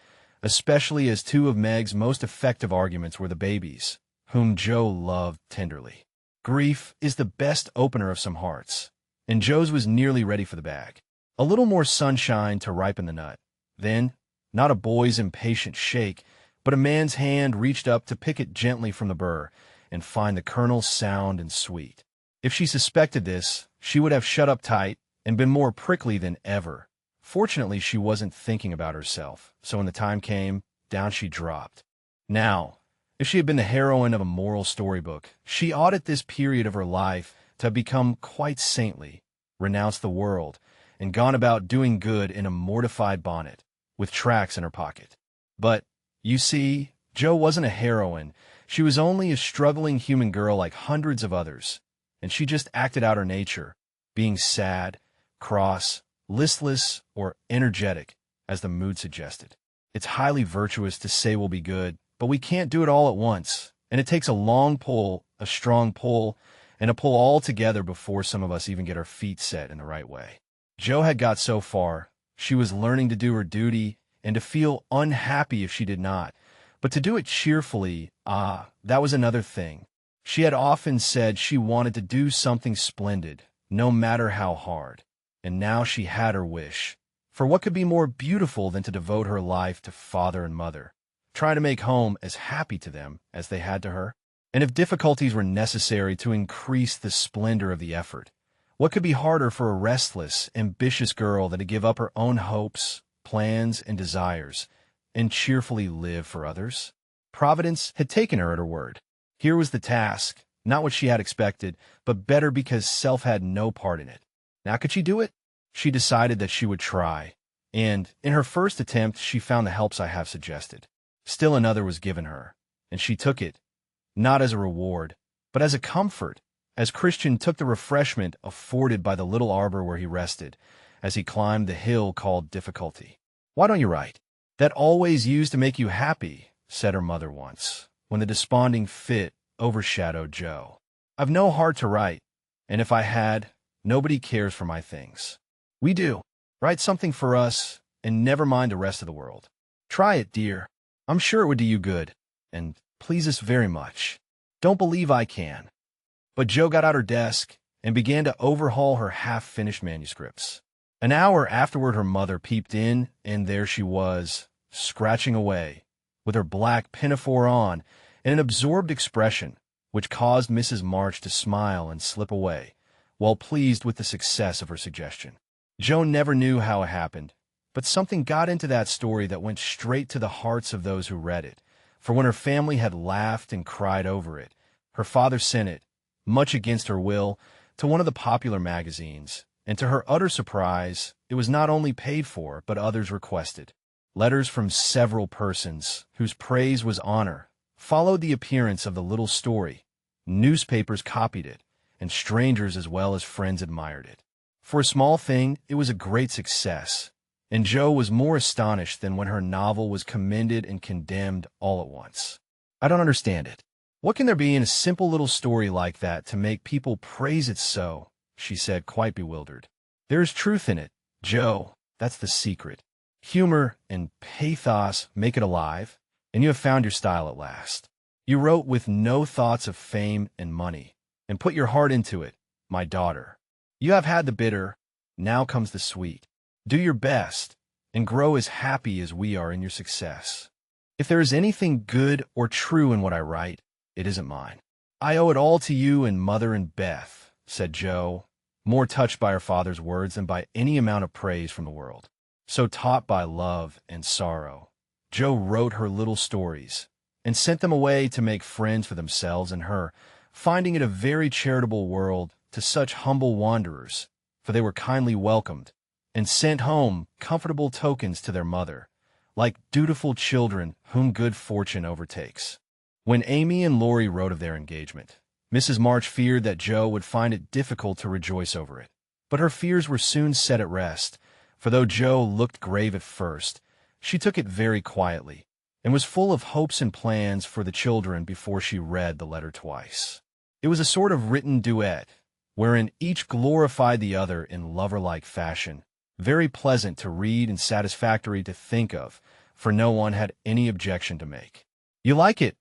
especially as two of Meg's most effective arguments were the babies, whom Joe loved tenderly. Grief is the best opener of some hearts, and Joe's was nearly ready for the bag. A little more sunshine to ripen the nut. Then, not a boy's impatient shake, but a man's hand reached up to pick it gently from the burr and find the kernel sound and sweet. If she suspected this, she would have shut up tight and been more prickly than ever. Fortunately, she wasn't thinking about herself, so when the time came, down she dropped. Now, if she had been the heroine of a moral storybook, she ought at this period of her life to have become quite saintly, renounced the world, and gone about doing good in a mortified bonnet, with tracts in her pocket. But, you see, Jo wasn't a heroine. She was only a struggling human girl like hundreds of others, and she just acted out her nature, being sad, cross, listless, or energetic, as the mood suggested. It's highly virtuous to say we'll be good, but we can't do it all at once, and it takes a long pull, a strong pull, and a pull all together before some of us even get our feet set in the right way. Jo had got so far. She was learning to do her duty and to feel unhappy if she did not, but to do it cheerfully, that was another thing. She had often said she wanted to do something splendid, no matter how hard, and now she had her wish. For what could be more beautiful than to devote her life to father and mother, try to make home as happy to them as they had to her? And if difficulties were necessary to increase the splendor of the effort, What could be harder for a restless, ambitious girl than to give up her own hopes, plans, and desires, and cheerfully live for others? Providence had taken her at her word. Here was the task, not what she had expected, but better because self had no part in it. Now could she do it? She decided that she would try, and in her first attempt she found the helps I have suggested. Still another was given her, and she took it, not as a reward, but as a comfort, as Christian took the refreshment afforded by the little arbor where he rested, as he climbed the hill called difficulty. "Why don't you write? That always used to make you happy," said her mother once, when the desponding fit overshadowed Joe. "I've no heart to write, and if I had, nobody cares for my things. We do. Write something for us, and never mind the rest of the world. Try it, dear. I'm sure it would do you good, and please us very much. Don't believe I can." But Joe got out her desk and began to overhaul her half-finished manuscripts. An hour afterward her mother peeped in, and there she was, scratching away, with her black pinafore on, and an absorbed expression, which caused Mrs. March to smile and slip away, well pleased with the success of her suggestion. Joe never knew how it happened, but something got into that story that went straight to the hearts of those who read it, for when her family had laughed and cried over it, her father sent it, much against her will, to one of the popular magazines, and to her utter surprise, it was not only paid for, but others requested. Letters from several persons, whose praise was honor, followed the appearance of the little story. Newspapers copied it, and strangers as well as friends admired it. For a small thing, it was a great success, and Joe was more astonished than when her novel was commended and condemned all at once. "I don't understand it. What can there be in a simple little story like that to make people praise it so?" she said, quite bewildered. "There is truth in it, Joe. That's the secret. Humor and pathos make it alive, and you have found your style at last. You wrote with no thoughts of fame and money, and put your heart into it, my daughter. You have had the bitter, now comes the sweet. Do your best, and grow as happy as we are in your success. If there is anything good or true in what I write, it isn't mine. I owe it all to you and Mother and Beth," said Joe, more touched by her father's words than by any amount of praise from the world. So taught by love and sorrow, Joe wrote her little stories and sent them away to make friends for themselves and her, finding it a very charitable world to such humble wanderers, for they were kindly welcomed and sent home comfortable tokens to their mother, like dutiful children whom good fortune overtakes. When Amy and Laurie wrote of their engagement, Mrs. March feared that Joe would find it difficult to rejoice over it. But her fears were soon set at rest, for though Joe looked grave at first, she took it very quietly, and was full of hopes and plans for the children before she read the letter twice. It was a sort of written duet, wherein each glorified the other in lover-like fashion, very pleasant to read and satisfactory to think of, for no one had any objection to make. "You like it,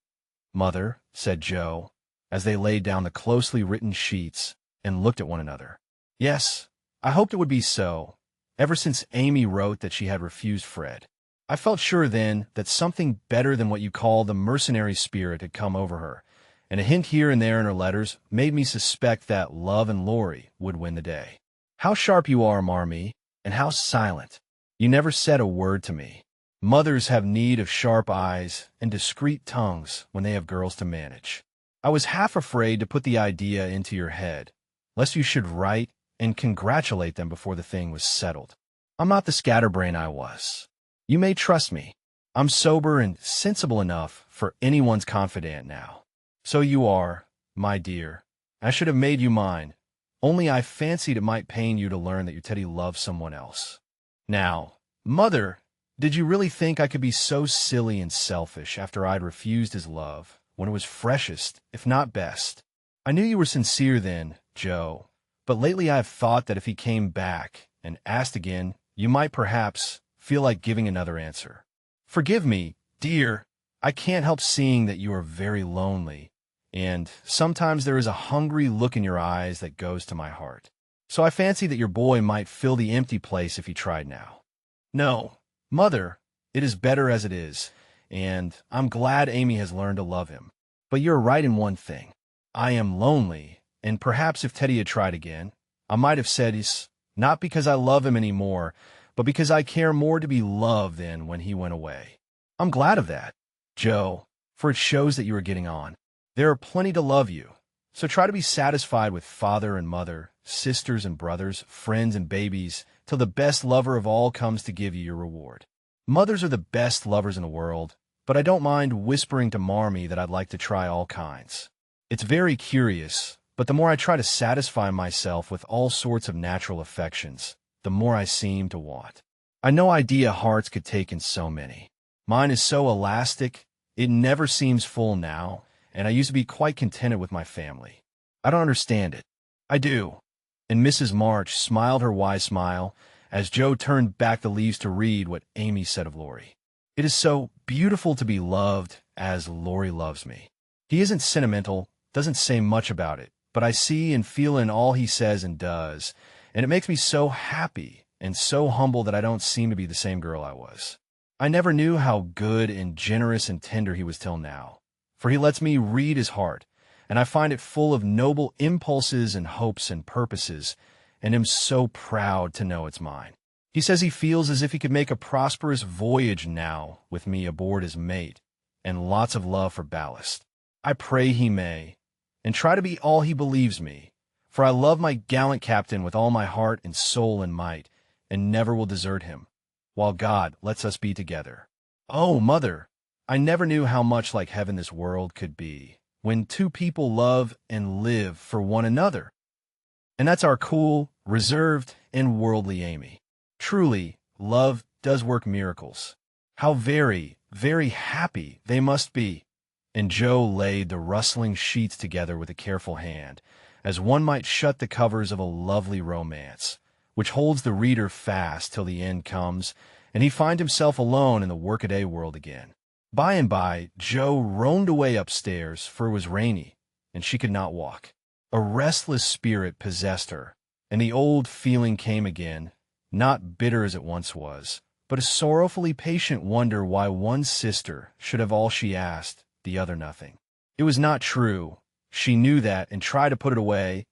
Mother," said Joe, as they laid down the closely written sheets and looked at one another. "Yes, I hoped it would be so, ever since Amy wrote that she had refused Fred. I felt sure then that something better than what you call the mercenary spirit had come over her, and a hint here and there in her letters made me suspect that Love and Laurie would win the day. How sharp you are, Marmee, and how silent. You never said a word to me. Mothers have need of sharp eyes and discreet tongues when they have girls to manage. I was half afraid to put the idea into your head, lest you should write and congratulate them before the thing was settled. I'm not the scatterbrain I was. You may trust me. I'm sober and sensible enough for anyone's confidant now. So you are, my dear. I should have made you mine, only I fancied it might pain you to learn that your Teddy loves someone else. Now, Mother, did you really think I could be so silly and selfish after I'd refused his love, when it was freshest, if not best? I knew you were sincere then, Joe, but lately I have thought that if he came back and asked again, you might perhaps feel like giving another answer. Forgive me, dear. I can't help seeing that you are very lonely, and sometimes there is a hungry look in your eyes that goes to my heart. So I fancy that your boy might fill the empty place if he tried now. No, Mother, it is better as it is, and I'm glad Amy has learned to love him. But you're right in one thing. I am lonely, and perhaps if Teddy had tried again, I might have said it's not because I love him anymore, but because I care more to be loved than when he went away. I'm glad of that, Joe, for it shows that you are getting on. There are plenty to love you, so try to be satisfied with father and mother, sisters and brothers, friends and babies, till the best lover of all comes to give you your reward. Mothers are the best lovers in the world, but I don't mind whispering to Marmee that I'd like to try all kinds. It's very curious, but the more I try to satisfy myself with all sorts of natural affections, the more I seem to want. I no idea hearts could take in so many. Mine is so elastic, it never seems full now, and I used to be quite contented with my family. I don't understand it. I do. And Mrs. March smiled her wise smile as Joe turned back the leaves to read what Amy said of Laurie. It is so beautiful to be loved as Laurie loves me. He isn't sentimental, doesn't say much about it, but I see and feel in all he says and does, and it makes me so happy and so humble that I don't seem to be the same girl I was. I never knew how good and generous and tender he was till now, for he lets me read his heart, and I find it full of noble impulses and hopes and purposes, and am so proud to know it's mine. He says he feels as if he could make a prosperous voyage now with me aboard as mate, and lots of love for ballast. I pray he may, and try to be all he believes me, for I love my gallant captain with all my heart and soul and might, and never will desert him, while God lets us be together. Oh, Mother, I never knew how much like heaven this world could be, when two people love and live for one another. And that's our cool, reserved, and worldly Amy. Truly, love does work miracles. How very, very happy they must be. And Joe laid the rustling sheets together with a careful hand, as one might shut the covers of a lovely romance, which holds the reader fast till the end comes, and he find himself alone in the workaday world again. By and by, Joe roamed away upstairs, for it was rainy, and she could not walk. A restless spirit possessed her, and the old feeling came again, not bitter as it once was, but a sorrowfully patient wonder why one sister should have all she asked, the other nothing. It was not true. She knew that and tried to put it away,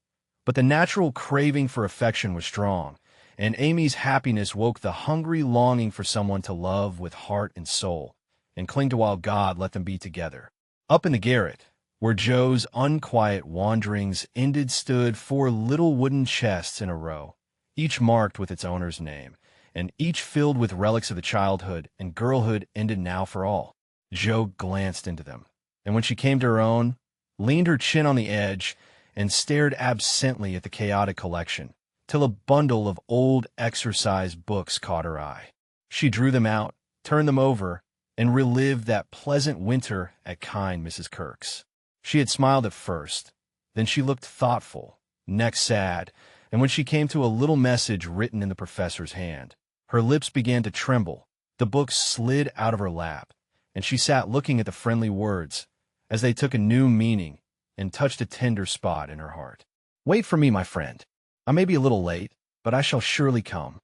but the natural craving for affection was strong, and Amy's happiness woke the hungry longing for someone to love with heart and soul, and cling to while God let them be together. Up in the garret, where Joe's unquiet wanderings ended, stood 4 little wooden chests in a row, each marked with its owner's name, and each filled with relics of the childhood and girlhood ended now for all. Joe glanced into them, and when she came to her own, leaned her chin on the edge, and stared absently at the chaotic collection, till a bundle of old exercise books caught her eye. She drew them out, turned them over, and relived that pleasant winter at kind Mrs. Kirk's. She had smiled at first, then she looked thoughtful, next sad, and when she came to a little message written in the professor's hand, her lips began to tremble, the book slid out of her lap, and she sat looking at the friendly words, as they took a new meaning and touched a tender spot in her heart. Wait for me, my friend. I may be a little late, but I shall surely come.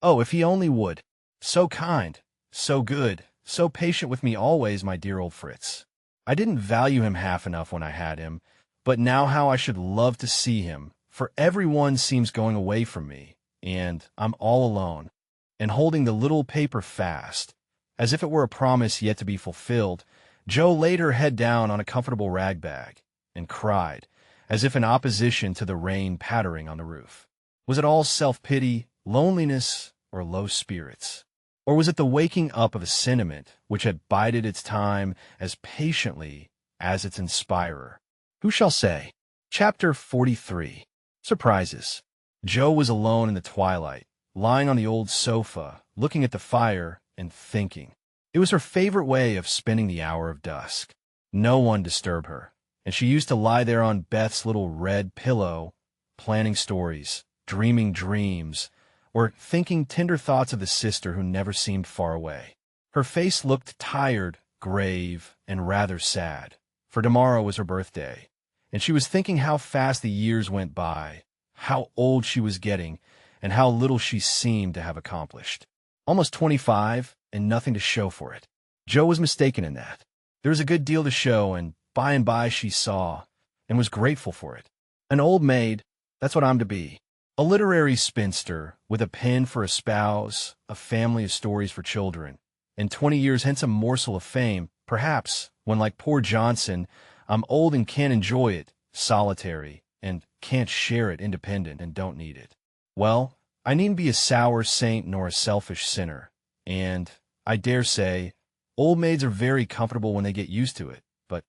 Oh, if he only would. So kind, so good, so patient with me always, my dear old Fritz. I didn't value him half enough when I had him, but now how I should love to see him, for everyone seems going away from me, and I'm all alone, and holding the little paper fast, as if it were a promise yet to be fulfilled. Joe laid her head down on a comfortable rag bag and cried, as if in opposition to the rain pattering on the roof. Was it all self-pity, loneliness, or low spirits? Or was it the waking up of a sentiment which had bided its time as patiently as its inspirer? Who shall say? Chapter 43. Surprises. Joe was alone in the twilight, lying on the old sofa, looking at the fire and thinking. It was her favorite way of spending the hour of dusk. No one disturbed her, and she used to lie there on Beth's little red pillow, planning stories, dreaming dreams, or thinking tender thoughts of the sister who never seemed far away. Her face looked tired, grave, and rather sad, for tomorrow was her birthday, and she was thinking how fast the years went by, how old she was getting, and how little she seemed to have accomplished. Almost 25, and nothing to show for it. Joe was mistaken in that. There was a good deal to show, and by she saw, and was grateful for it. An old maid, that's what I'm to be. A literary spinster with a pen for a spouse, a family of stories for children, and 20 years hence a morsel of fame, perhaps, when like poor Johnson, I'm old and can't enjoy it, solitary, and can't share it, independent, and don't need it. Well, I needn't be a sour saint nor a selfish sinner, and, I dare say, old maids are very comfortable when they get used to it, but,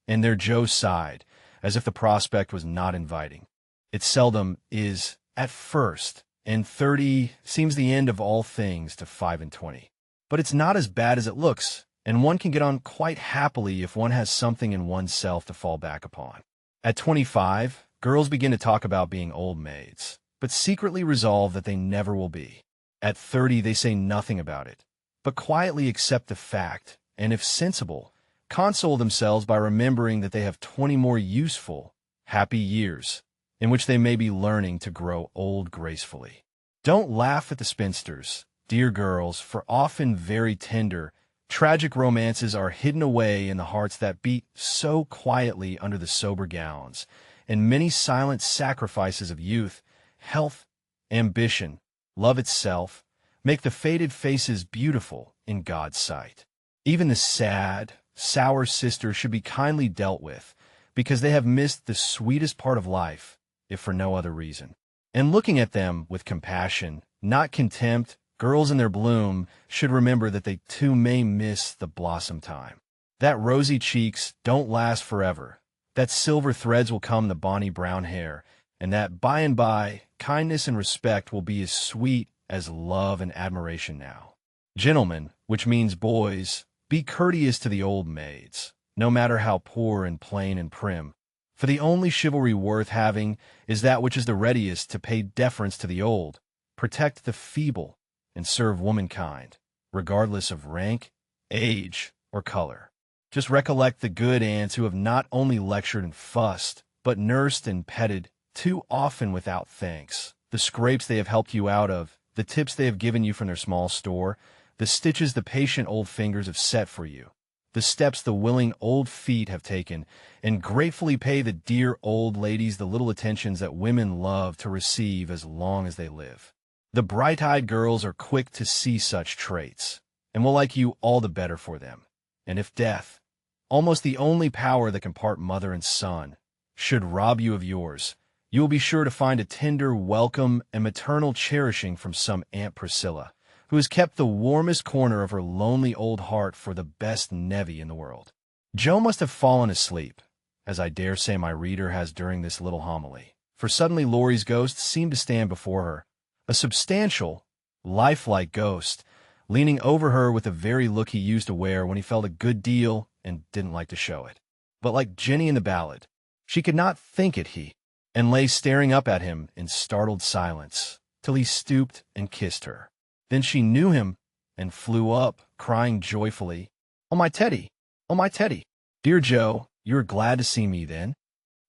and there Joe sighed, as if the prospect was not inviting. It seldom is, at first, and 30 seems the end of all things to 5 and 20. But it's not as bad as it looks, and one can get on quite happily if one has something in oneself to fall back upon. At 25, girls begin to talk about being old maids, but secretly resolve that they never will be. At 30, they say nothing about it, but quietly accept the fact, and if sensible, console themselves by remembering that they have 20 more useful, happy years, in which they may be learning to grow old gracefully. Don't laugh at the spinsters, dear girls, for often very tender, tragic romances are hidden away in the hearts that beat so quietly under the sober gowns, and many silent sacrifices of youth, health, ambition, love itself, make the faded faces beautiful in God's sight. Even the sad, sour sisters should be kindly dealt with, because they have missed the sweetest part of life, if for no other reason. And looking at them with compassion, not contempt, girls in their bloom should remember that they too may miss the blossom time. That rosy cheeks don't last forever, that silver threads will come the bonny brown hair, and that by and by kindness and respect will be as sweet as love and admiration now. Gentlemen, which means boys, be courteous to the old maids, no matter how poor and plain and prim, for the only chivalry worth having is that which is the readiest to pay deference to the old, protect the feeble, and serve womankind, regardless of rank, age, or color. Just recollect the good aunts who have not only lectured and fussed, but nursed and petted, too often without thanks, the scrapes they have helped you out of, the tips they have given you from their small store, the stitches the patient old fingers have set for you, the steps the willing old feet have taken, and gratefully pay the dear old ladies the little attentions that women love to receive as long as they live. The bright-eyed girls are quick to see such traits, and will like you all the better for them. And if death, almost the only power that can part mother and son, should rob you of yours, you will be sure to find a tender welcome and maternal cherishing from some Aunt Priscilla, who has kept the warmest corner of her lonely old heart for the best nevy in the world. Joe must have fallen asleep, as I dare say my reader has during this little homily, for suddenly Laurie's ghost seemed to stand before her, a substantial, lifelike ghost, leaning over her with the very look he used to wear when he felt a good deal and didn't like to show it. But like Jenny in the ballad, she could not think it he, and lay staring up at him in startled silence, till he stooped and kissed her. Then she knew him, and flew up, crying joyfully, "Oh, my Teddy! Oh, my Teddy! Dear Joe, you are glad to see me, then?"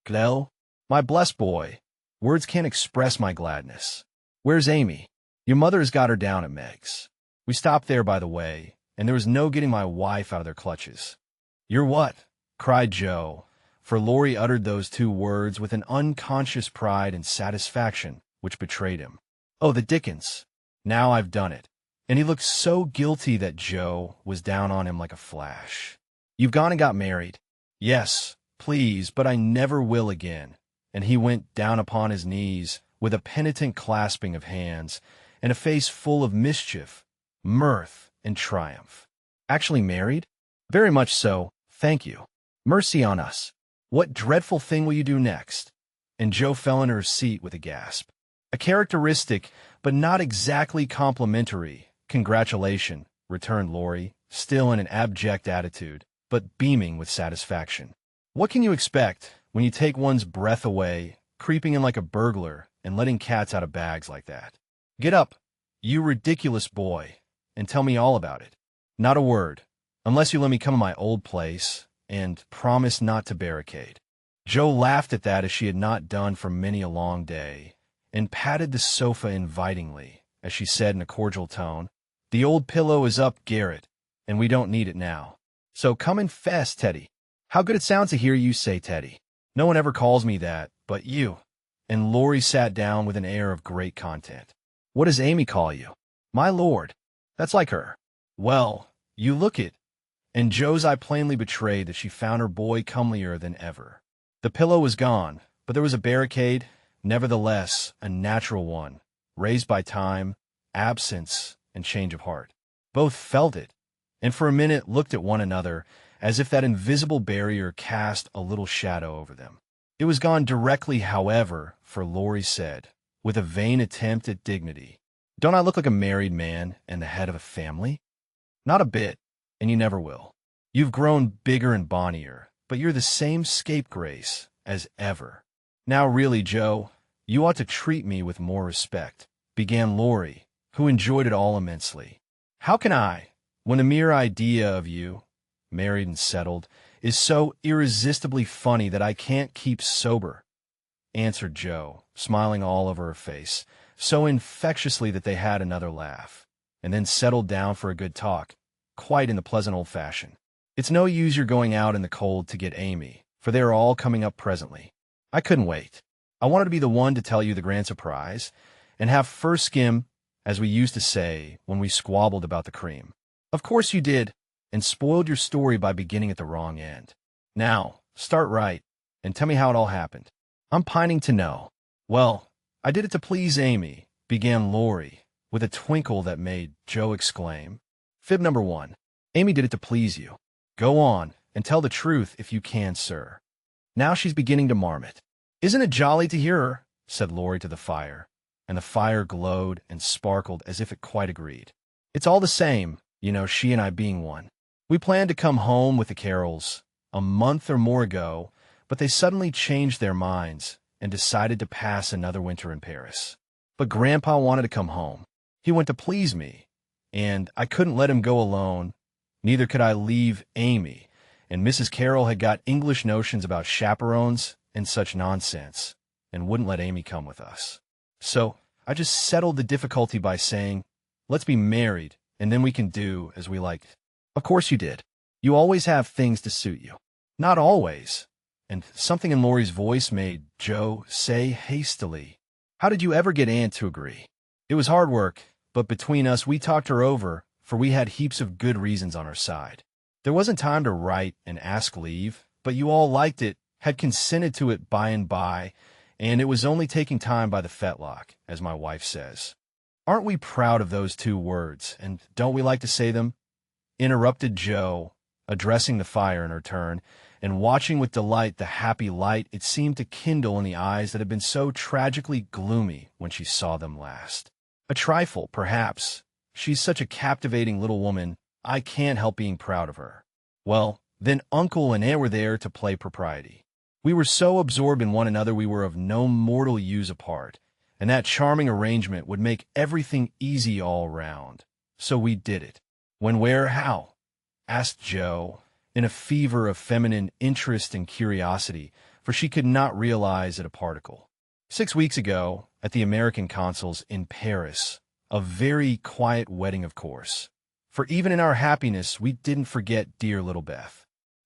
"Glel, my blessed boy, words can't express my gladness. Where's Amy? Your mother has got her down at Meg's. We stopped there by the way, and there was no getting my wife out of their clutches." "You're what?" cried Joe, for Laurie uttered those two words with an unconscious pride and satisfaction which betrayed him. "Oh, the dickens! Now I've done it." And he looked so guilty that Joe was down on him like a flash. "You've gone and got married." "Yes, please, but I never will again." And he went down upon his knees with a penitent clasping of hands and a face full of mischief, mirth, and triumph. "Actually married?" "Very much so, thank you." "Mercy on us! What dreadful thing will you do next?" And Joe fell in her seat with a gasp. "A characteristic, but not exactly complimentary, congratulation," returned Laurie, still in an abject attitude, but beaming with satisfaction. "What can you expect when you take one's breath away, creeping in like a burglar and letting cats out of bags like that? Get up, you ridiculous boy, and tell me all about it." "Not a word, unless you let me come to my old place, and promise not to barricade." Joe laughed at that as she had not done for many a long day, and patted the sofa invitingly, as she said in a cordial tone, "The old pillow is up, Garrett, and we don't need it now. So come and fess, Teddy." "How good it sounds to hear you say Teddy. No one ever calls me that, but you. and Laurie sat down with an air of great content. What does Amy call you? My lord. That's like her. Well, you look it. And Joe's eye plainly betrayed that she found her boy comelier than ever. The pillow was gone, but there was a barricade, nevertheless a natural one, raised by time, absence, and change of heart. Both felt it, and for a minute looked at one another as if that invisible barrier cast a little shadow over them. It was gone directly, however, for Laurie said, with a vain attempt at dignity, "Don't I look like a married man and the head of a family?" "Not a bit, and you never will. You've grown bigger and bonnier, but you're the same scapegrace as ever." "Now really, Joe, you ought to treat me with more respect," began Laurie, who enjoyed it all immensely. "How can I, when the mere idea of you, married and settled, is so irresistibly funny that I can't keep sober?" answered Joe, smiling all over her face, so infectiously that they had another laugh, and then settled down for a good talk, quite in the pleasant old fashion. "It's no use your going out in the cold to get Amy, for they are all coming up presently. I couldn't wait. I wanted to be the one to tell you the grand surprise, and have first skim, as we used to say when we squabbled about the cream. Of course you did, and spoiled your story by beginning at the wrong end. Now, start right, and tell me how it all happened. I'm pining to know." "Well, I did it to please Amy," began Laurie, with a twinkle that made Joe exclaim. "Fib number one. Amy did it to please you. Go on, and tell the truth if you can, sir. Now she's beginning to marmot." "Isn't it jolly to hear her?" said Laurie to the fire, and the fire glowed and sparkled as if it quite agreed. "It's all the same, you know, she and I being one. We planned to come home with the Carrolls a month or more ago, but they suddenly changed their minds and decided to pass another winter in Paris. But Grandpa wanted to come home. He went to please me, and I couldn't let him go alone. Neither could I leave Amy, and Mrs. Carroll had got English notions about chaperones and such nonsense, and wouldn't let Amy come with us. So I just settled the difficulty by saying, 'Let's be married, and then we can do as we like.' Of course you did. You always have things to suit you." "Not always." And something in Laurie's voice made Joe say hastily, "How did you ever get Aunt to agree?" "It was hard work, but between us we talked her over, for we had heaps of good reasons on our side. There wasn't time to write and ask leave, but you all liked it, had consented to it by and by, and it was only taking time by the fetlock, as my wife says." "Aren't we proud of those two words, and don't we like to say them?" interrupted Joe, addressing the fire in her turn, and watching with delight the happy light it seemed to kindle in the eyes that had been so tragically gloomy when she saw them last. "A trifle, perhaps. She's such a captivating little woman, I can't help being proud of her." "Well, then Uncle and Aunt were there to play propriety. We were so absorbed in one another we were of no mortal use apart, and that charming arrangement would make everything easy all round. So we did it." "When, where, how?" asked Joe, in a fever of feminine interest and curiosity, for she could not realize it a particle. 6 weeks ago, at the American consul's in Paris. A very quiet wedding, of course, for even in our happiness we didn't forget dear little Beth."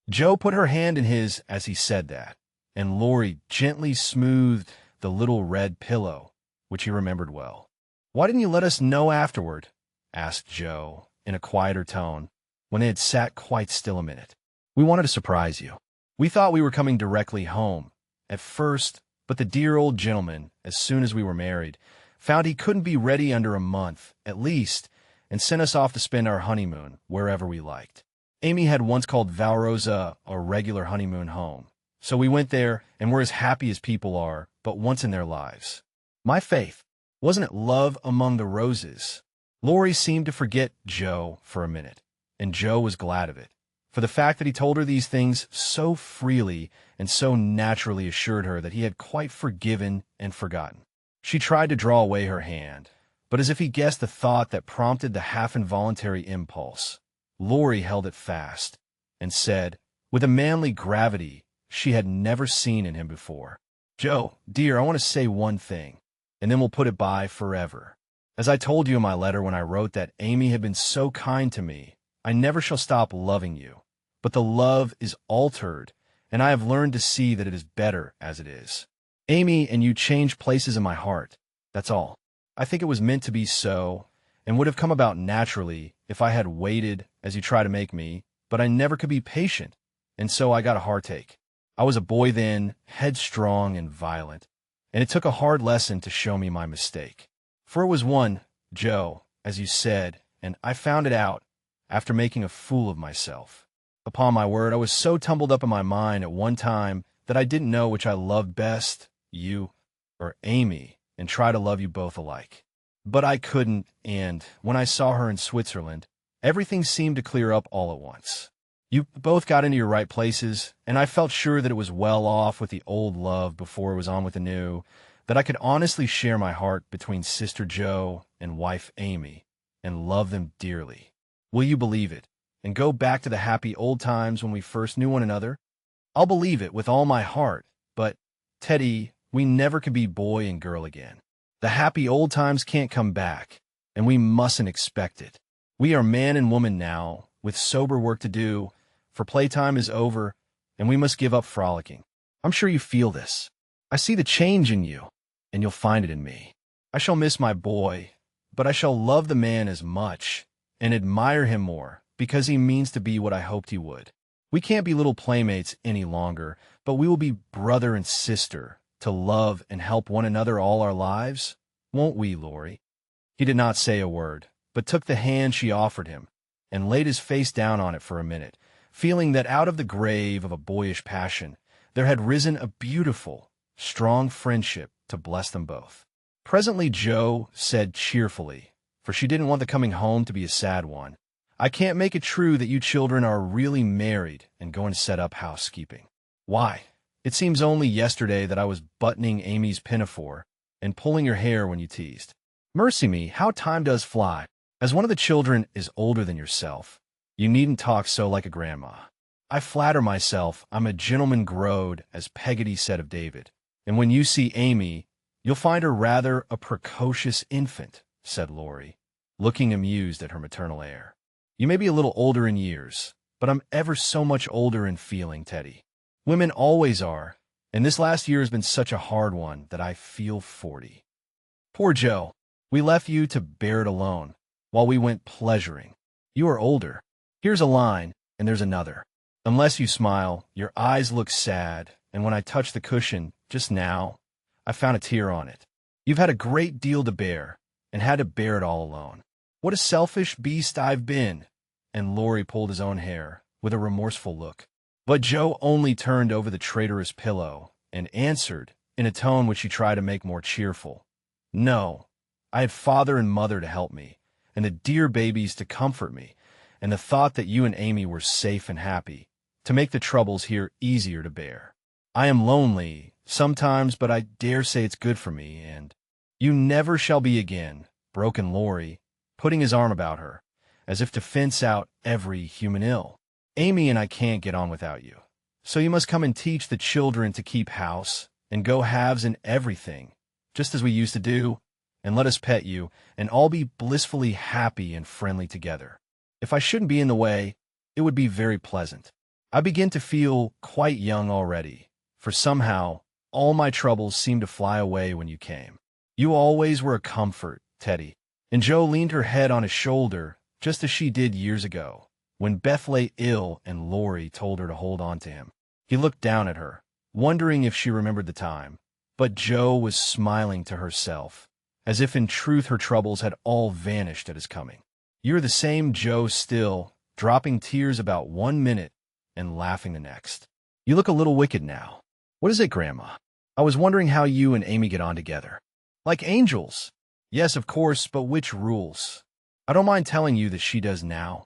Joe put her hand in his as he said that, and Laurie gently smoothed the little red pillow, which he remembered well. "Why didn't you let us know afterward?" asked Joe, in a quieter tone, when they had sat quite still a minute. "We wanted to surprise you. We thought we were coming directly home, at first, but the dear old gentleman, as soon as we were married, found he couldn't be ready under a month, at least, and sent us off to spend our honeymoon wherever we liked. Amy had once called Valrosa a regular honeymoon home, so we went there and were as happy as people are but once in their lives. My faith, wasn't it love among the roses?" Laurie seemed to forget Joe for a minute, and Joe was glad of it, for the fact that he told her these things so freely and so naturally assured her that he had quite forgiven and forgotten. She tried to draw away her hand, but as if he guessed the thought that prompted the half-involuntary impulse, Laurie held it fast and said, with a manly gravity she had never seen in him before, "Joe, dear, I want to say one thing, and then we'll put it by forever. As I told you in my letter when I wrote that Amy had been so kind to me, I never shall stop loving you, but the love is altered, and I have learned to see that it is better as it is. Amy and you changed places in my heart. That's all. I think it was meant to be so, and would have come about naturally if I had waited as you try to make me, but I never could be patient, and so I got a heartache. I was a boy then, headstrong and violent, and it took a hard lesson to show me my mistake. For it was one, Joe, as you said, and I found it out after making a fool of myself. Upon my word, I was so tumbled up in my mind at one time that I didn't know which I loved best, you or Amy, and try to love you both alike. But I couldn't, and when I saw her in Switzerland, everything seemed to clear up all at once. You both got into your right places, and I felt sure that it was well off with the old love before it was on with the new, that I could honestly share my heart between Sister Joe and wife Amy, and love them dearly. Will you believe it, and go back to the happy old times when we first knew one another? I'll believe it with all my heart, but, Teddy, we never could be boy and girl again. The happy old times can't come back, and we mustn't expect it. We are man and woman now, with sober work to do, for playtime is over, and we must give up frolicking. I'm sure you feel this. I see the change in you, and you'll find it in me. I shall miss my boy, but I shall love the man as much, and admire him more, because he means to be what I hoped he would. We can't be little playmates any longer, but we will be brother and sister, to love and help one another all our lives, won't we, Laurie? He did not say a word, but took the hand she offered him, and laid his face down on it for a minute, feeling that out of the grave of a boyish passion there had risen a beautiful, strong friendship to bless them both. Presently Joe said cheerfully, for she didn't want the coming home to be a sad one, I can't make it true that you children are really married and going to set up housekeeping. Why, it seems only yesterday that I was buttoning Amy's pinafore and pulling her hair when you teased. Mercy me, how time does fly. As one of the children is older than yourself, you needn't talk so like a grandma. I flatter myself I'm a gentleman growed, as Peggotty said of David, and when you see Amy, you'll find her rather a precocious infant, said Laurie, looking amused at her maternal air. You may be a little older in years, but I'm ever so much older in feeling, Teddy. Women always are, and this last year has been such a hard one that I feel 40. Poor Joe, we left you to bear it alone, while we went pleasuring. You are older. Here's a line, and there's another. Unless you smile, your eyes look sad, and when I touched the cushion, just now, I found a tear on it. You've had a great deal to bear, and had to bear it all alone. What a selfish beast I've been! And Laurie pulled his own hair, with a remorseful look. But Joe only turned over the traitorous pillow, and answered, in a tone which he tried to make more cheerful. No, I had father and mother to help me, and the dear babies to comfort me, and the thought that you and Amy were safe and happy, to make the troubles here easier to bear. I am lonely, sometimes, but I dare say it's good for me, and you never shall be again, broken Laurie, putting his arm about her, as if to fence out every human ill. Amy and I can't get on without you, so you must come and teach the children to keep house, and go halves in everything, just as we used to do, and let us pet you, and all be blissfully happy and friendly together. If I shouldn't be in the way, it would be very pleasant. I begin to feel quite young already, for somehow all my troubles seemed to fly away when you came. You always were a comfort, Teddy, and Joe leaned her head on his shoulder, just as she did years ago, when Beth lay ill and Laurie told her to hold on to him. He looked down at her, wondering if she remembered the time, but Joe was smiling to herself, as if in truth her troubles had all vanished at his coming. You're the same Joe still, dropping tears about 1 minute and laughing the next. You look a little wicked now. What is it, Grandma? I was wondering how you and Amy get on together. Like angels. Yes, of course, but which rules? I don't mind telling you that she does now.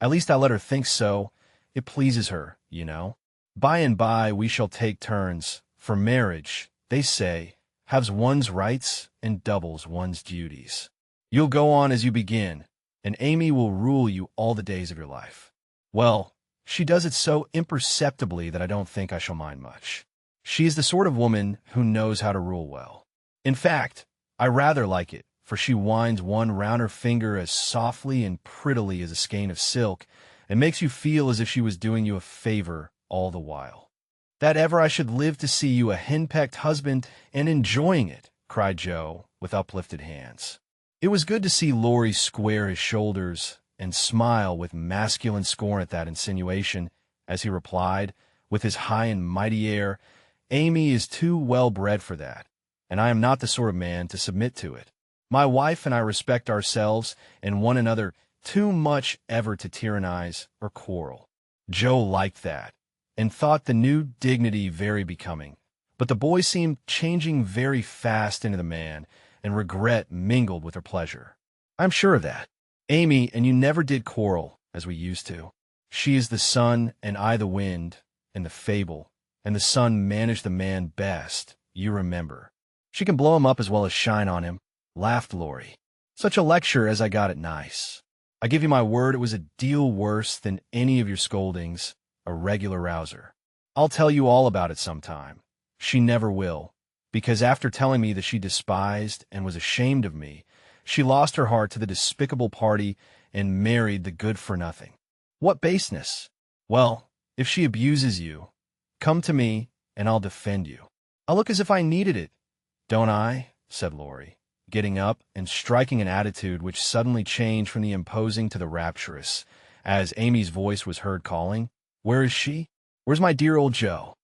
At least I let her think so. It pleases her, you know. By and by we shall take turns, for marriage, they say, has one's rights and doubles one's duties. You'll go on as you begin, and Amy will rule you all the days of your life. Well, she does it so imperceptibly that I don't think I shall mind much. She is the sort of woman who knows how to rule well. In fact, I rather like it, for she winds one round her finger as softly and prettily as a skein of silk, and makes you feel as if she was doing you a favor all the while. That ever I should live to see you a henpecked husband and enjoying it, cried Joe, with uplifted hands. It was good to see Laurie square his shoulders and smile with masculine scorn at that insinuation, as he replied, with his high and mighty air, Amy is too well-bred for that, and I am not the sort of man to submit to it. My wife and I respect ourselves and one another too much ever to tyrannize or quarrel. Joe liked that, and thought the new dignity very becoming, but the boy seemed changing very fast into the man, and regret mingled with her pleasure. I'm sure of that. Amy and you never did quarrel, as we used to. She is the sun, and I the wind, and the fable, and the sun managed the man best, you remember. She can blow him up as well as shine on him, laughed Laurie. Such a lecture as I got at Nice. I give you my word it was a deal worse than any of your scoldings, a regular rouser. I'll tell you all about it sometime. She never will, because after telling me that she despised and was ashamed of me, she lost her heart to the despicable party and married the good-for-nothing. What baseness! Well, if she abuses you, come to me, and I'll defend you. I'll look as if I needed it, don't I? Said Laurie, getting up and striking an attitude which suddenly changed from the imposing to the rapturous, as Amy's voice was heard calling, Where is she? Where's my dear old Joe?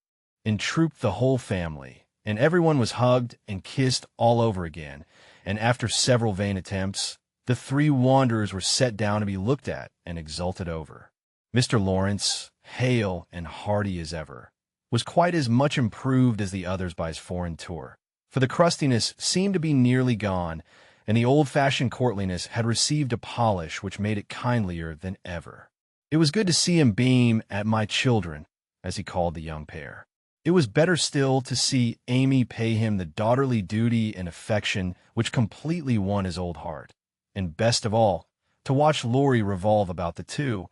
In trooped the whole family, and everyone was hugged and kissed all over again, and after several vain attempts, the three wanderers were set down to be looked at and exulted over. Mr. Lawrence, hale and hearty as ever, was quite as much improved as the others by his foreign tour, for the crustiness seemed to be nearly gone, and the old-fashioned courtliness had received a polish which made it kindlier than ever. It was good to see him beam at my children, as he called the young pair. It was better still to see Amy pay him the daughterly duty and affection which completely won his old heart, and best of all, to watch Laurie revolve about the two,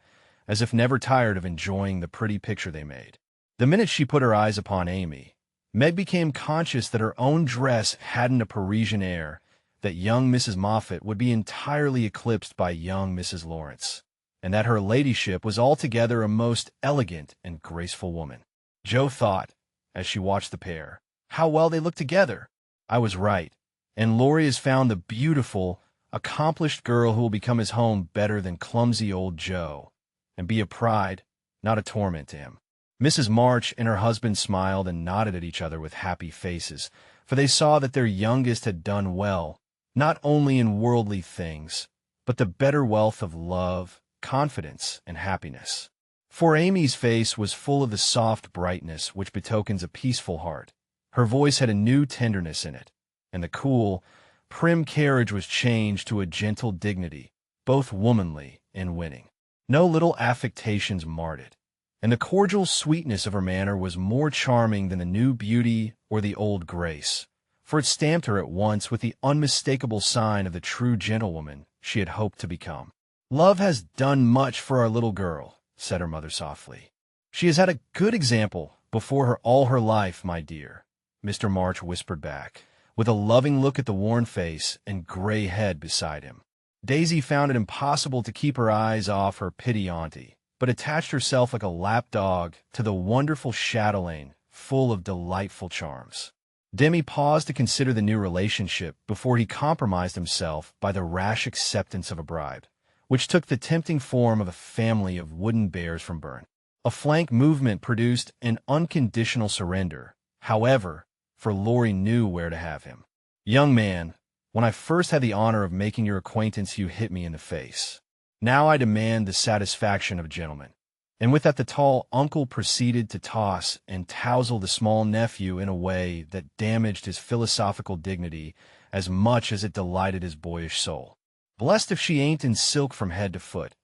as if never tired of enjoying the pretty picture they made. The minute she put her eyes upon Amy, Meg became conscious that her own dress hadn't a Parisian air, that young Mrs. Moffat would be entirely eclipsed by young Mrs. Lawrence, and that her ladyship was altogether a most elegant and graceful woman. Joe thought, as she watched the pair, how well they looked together. I was right, and Laurie has found the beautiful, accomplished girl who will become his home better than clumsy old Joe, and be a pride, not a torment to him. Mrs. March and her husband smiled and nodded at each other with happy faces, for they saw that their youngest had done well, not only in worldly things, but the better wealth of love, confidence, and happiness. For Amy's face was full of the soft brightness which betokens a peaceful heart. Her voice had a new tenderness in it, and the cool, prim carriage was changed to a gentle dignity, both womanly and winning. No little affectations marred it, and the cordial sweetness of her manner was more charming than the new beauty or the old grace, for it stamped her at once with the unmistakable sign of the true gentlewoman she had hoped to become. Love has done much for our little girl, said her mother softly. She has had a good example before her all her life, my dear, Mr. March whispered back, with a loving look at the worn face and gray head beside him. Daisy found it impossible to keep her eyes off her pitty auntie, but attached herself like a lap dog to the wonderful chatelaine, full of delightful charms. Demi paused to consider the new relationship before he compromised himself by the rash acceptance of a bribe, which took the tempting form of a family of wooden bears from Bern. A flank movement produced an unconditional surrender, however, for Laurie knew where to have him. Young man, when I first had the honor of making your acquaintance, you hit me in the face. Now I demand the satisfaction of a gentleman. And with that the tall uncle proceeded to toss and touzle the small nephew in a way that damaged his philosophical dignity as much as it delighted his boyish soul. Blessed if she ain't in silk from head to foot.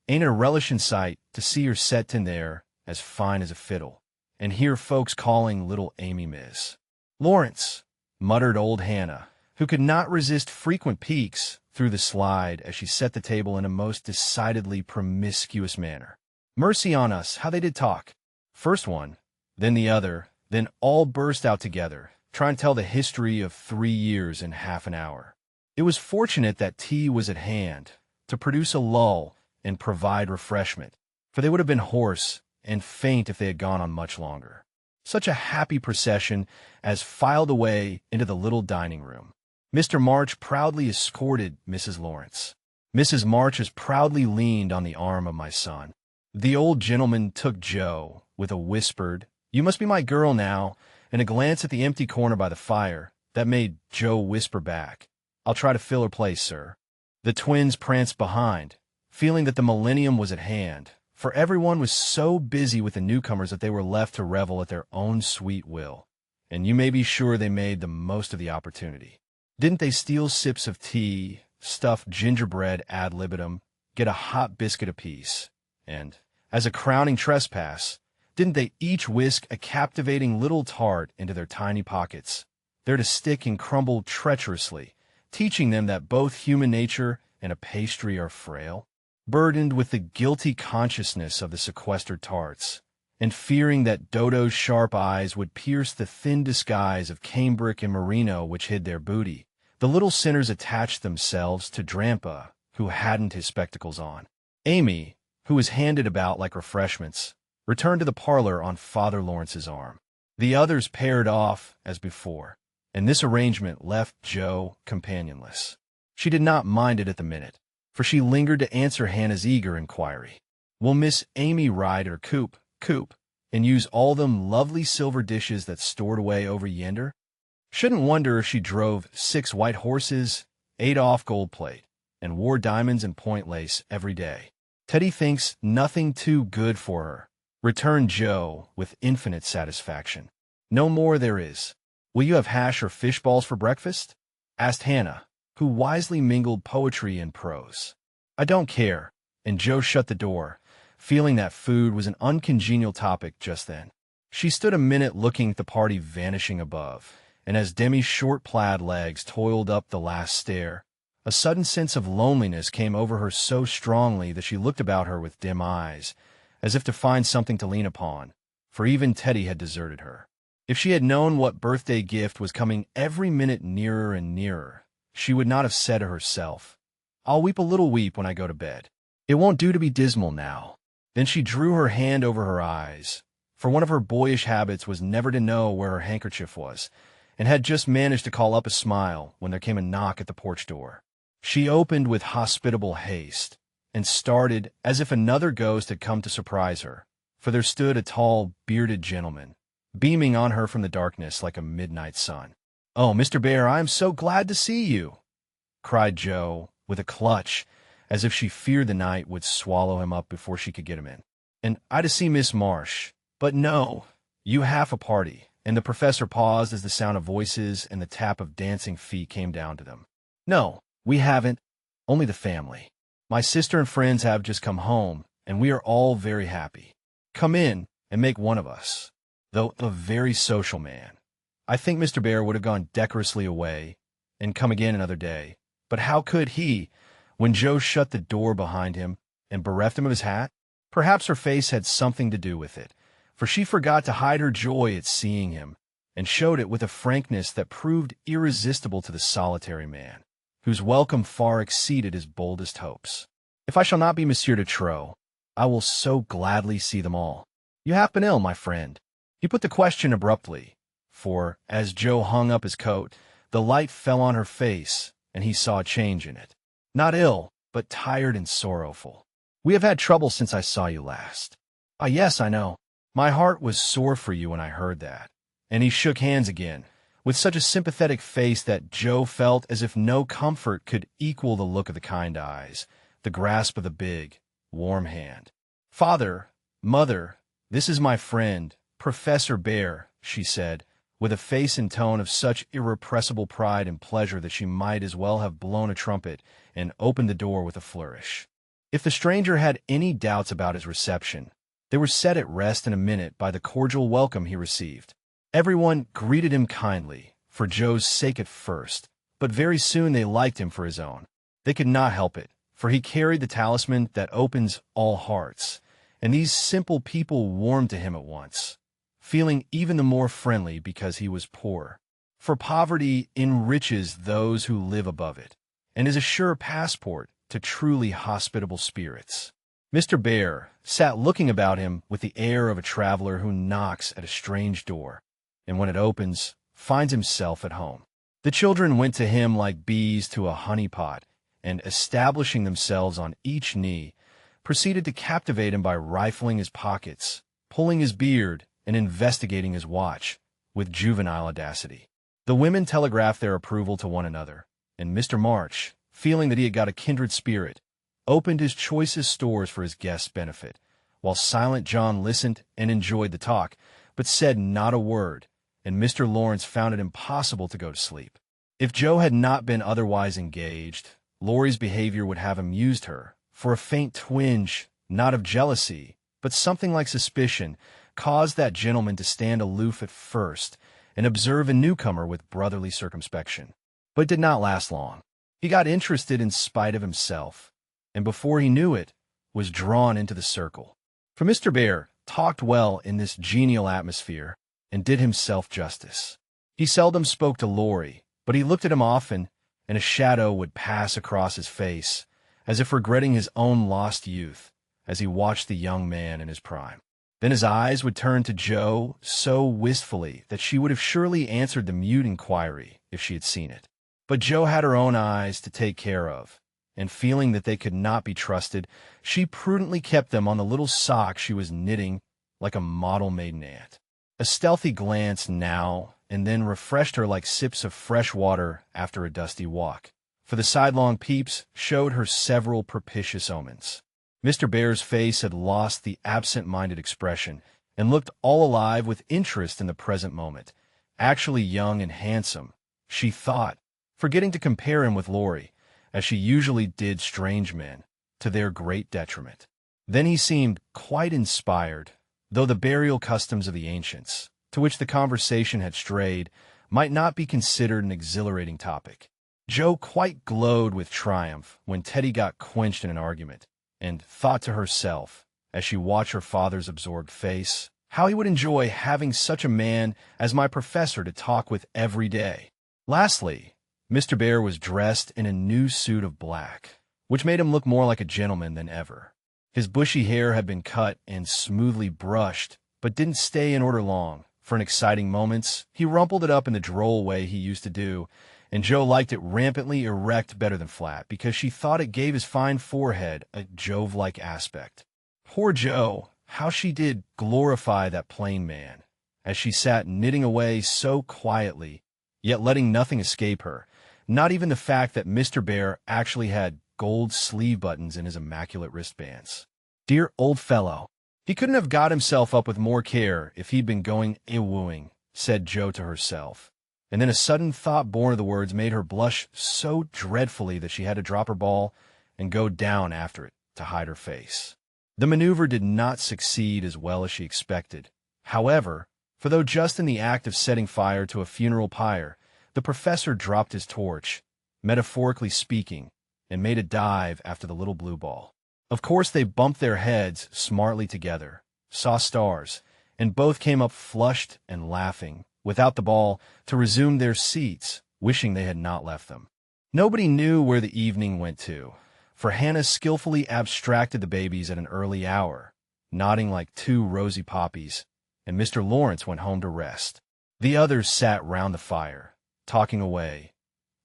Ain't it a relishing sight to see her set in there as fine as a fiddle, and hear folks calling little Amy Miss Lawrence, muttered old Hannah, who could not resist frequent peeks through the slide as she set the table in a most decidedly promiscuous manner. Mercy on us, how they did talk. First one, then the other, then all burst out together, trying to tell the history of 3 years in half an hour. It was fortunate that tea was at hand to produce a lull and provide refreshment, for they would have been hoarse and faint if they had gone on much longer. Such a happy procession as filed away into the little dining room. Mr. March proudly escorted Mrs. Lawrence. Mrs. March as proudly leaned on the arm of my son. The old gentleman took Joe with a whispered, "You must be my girl now," and a glance at the empty corner by the fire that made Joe whisper back, "I'll try to fill her place, sir." The twins pranced behind, feeling that the millennium was at hand, for everyone was so busy with the newcomers that they were left to revel at their own sweet will. And you may be sure they made the most of the opportunity. Didn't they steal sips of tea, stuff gingerbread ad libitum, get a hot biscuit apiece, and, as a crowning trespass, didn't they each whisk a captivating little tart into their tiny pockets, there to stick and crumble treacherously, teaching them that both human nature and a pastry are frail? Burdened with the guilty consciousness of the sequestered tarts, and fearing that Dodo's sharp eyes would pierce the thin disguise of cambric and merino which hid their booty, the little sinners attached themselves to Drampa, who hadn't his spectacles on. Amy, who was handed about like refreshments, returned to the parlor on Father Lawrence's arm. The others paired off as before, and this arrangement left Joe companionless. She did not mind it at the minute, for she lingered to answer Hannah's eager inquiry. "Will Miss Amy ride her coop, and use all them lovely silver dishes that's stored away over yonder? Shouldn't wonder if she drove 6 white horses, 8 off gold plate, and wore diamonds and point lace every day. Teddy thinks nothing too good for her," returned Joe with infinite satisfaction. "No more there is. Will you have hash or fish balls for breakfast?" asked Hannah, who wisely mingled poetry and prose. "I don't care," and Joe shut the door, feeling that food was an uncongenial topic just then. She stood a minute looking at the party vanishing above, and as Demi's short plaid legs toiled up the last stair, a sudden sense of loneliness came over her so strongly that she looked about her with dim eyes, as if to find something to lean upon, for even Teddy had deserted her. If she had known what birthday gift was coming every minute nearer and nearer, she would not have said to herself, "I'll weep a little weep when I go to bed. It won't do to be dismal now." Then she drew her hand over her eyes, for one of her boyish habits was never to know where her handkerchief was, and had just managed to call up a smile when there came a knock at the porch door. She opened with hospitable haste, and started as if another ghost had come to surprise her, for there stood a tall, bearded gentleman, beaming on her from the darkness like a midnight sun. "Oh, Mr. Bear, I am so glad to see you!" cried Joe, with a clutch, as if she feared the night would swallow him up before she could get him in. "And I to see Miss Marsh. But no, you half a party." And the professor paused as the sound of voices and the tap of dancing feet came down to them. "No, we haven't. Only the family. My sister and friends have just come home, and we are all very happy. Come in and make one of us." Though a very social man, I think Mr. Bear would have gone decorously away and come again another day. But how could he, when Joe shut the door behind him and bereft him of his hat? Perhaps her face had something to do with it, for she forgot to hide her joy at seeing him, and showed it with a frankness that proved irresistible to the solitary man, whose welcome far exceeded his boldest hopes. "If I shall not be Monsieur de Trop, I will so gladly see them all. You have been ill, my friend?" He put the question abruptly, for, as Joe hung up his coat, the light fell on her face, and he saw a change in it. "Not ill, but tired and sorrowful. We have had trouble since I saw you last." "Ah, yes, I know. My heart was sore for you when I heard that." And he shook hands again, with such a sympathetic face that Joe felt as if no comfort could equal the look of the kind eyes, the grasp of the big, warm hand. "Father, Mother, this is my friend, Professor Bear," she said, with a face and tone of such irrepressible pride and pleasure that she might as well have blown a trumpet and opened the door with a flourish. If the stranger had any doubts about his reception, they were set at rest in a minute by the cordial welcome he received. Everyone greeted him kindly, for Joe's sake at first, but very soon they liked him for his own. They could not help it, for he carried the talisman that opens all hearts, and these simple people warmed to him at once, feeling even the more friendly because he was poor. For poverty enriches those who live above it, and is a sure passport to truly hospitable spirits. Mr. Bear sat looking about him with the air of a traveler who knocks at a strange door, and when it opens, finds himself at home. The children went to him like bees to a honey pot, and, establishing themselves on each knee, proceeded to captivate him by rifling his pockets, pulling his beard, and investigating his watch, with juvenile audacity. The women telegraphed their approval to one another, and Mr. March, feeling that he had got a kindred spirit, opened his choicest stores for his guests' benefit, while Silent John listened and enjoyed the talk, but said not a word, and Mr. Lawrence found it impossible to go to sleep. If Joe had not been otherwise engaged, Laurie's behavior would have amused her, for a faint twinge, not of jealousy, but something like suspicion, caused that gentleman to stand aloof at first and observe a newcomer with brotherly circumspection. But it did not last long. He got interested in spite of himself, and before he knew it, was drawn into the circle. For Mr. Bear talked well in this genial atmosphere, and did himself justice. He seldom spoke to Laurie, but he looked at him often, and a shadow would pass across his face, as if regretting his own lost youth, as he watched the young man in his prime. Then his eyes would turn to Joe so wistfully that she would have surely answered the mute inquiry if she had seen it. But Joe had her own eyes to take care of, and feeling that they could not be trusted, she prudently kept them on the little sock she was knitting like a model maiden aunt. A stealthy glance now and then refreshed her like sips of fresh water after a dusty walk, for the sidelong peeps showed her several propitious omens. Mr. Bear's face had lost the absent-minded expression and looked all alive with interest in the present moment, actually young and handsome, she thought, forgetting to compare him with Laurie, as she usually did strange men, to their great detriment. Then he seemed quite inspired, though the burial customs of the ancients, to which the conversation had strayed, might not be considered an exhilarating topic. Joe quite glowed with triumph when Teddy got quenched in an argument, and thought to herself, as she watched her father's absorbed face, how he would enjoy having such a man as my professor to talk with every day. Lastly, Mr. Bear was dressed in a new suit of black, which made him look more like a gentleman than ever. His bushy hair had been cut and smoothly brushed, but didn't stay in order long. For in exciting moments, he rumpled it up in the droll way he used to do, and Joe liked it rampantly erect better than flat, because she thought it gave his fine forehead a Jove-like aspect. Poor Joe, how she did glorify that plain man, as she sat knitting away so quietly, yet letting nothing escape her, not even the fact that Mr. Bear actually had gold sleeve buttons in his immaculate wristbands. Dear old fellow, he couldn't have got himself up with more care if he'd been going a-wooing, said Joe to herself. And then a sudden thought born of the words made her blush so dreadfully that she had to drop her ball and go down after it to hide her face. The maneuver did not succeed as well as she expected, however, for though just in the act of setting fire to a funeral pyre, the professor dropped his torch, metaphorically speaking, and made a dive after the little blue ball. Of course they bumped their heads smartly together, saw stars, and both came up flushed and laughing, without the ball, to resume their seats, wishing they had not left them. Nobody knew where the evening went to, for Hannah skillfully abstracted the babies at an early hour, nodding like two rosy poppies, and Mr. Lawrence went home to rest. The others sat round the fire, talking away,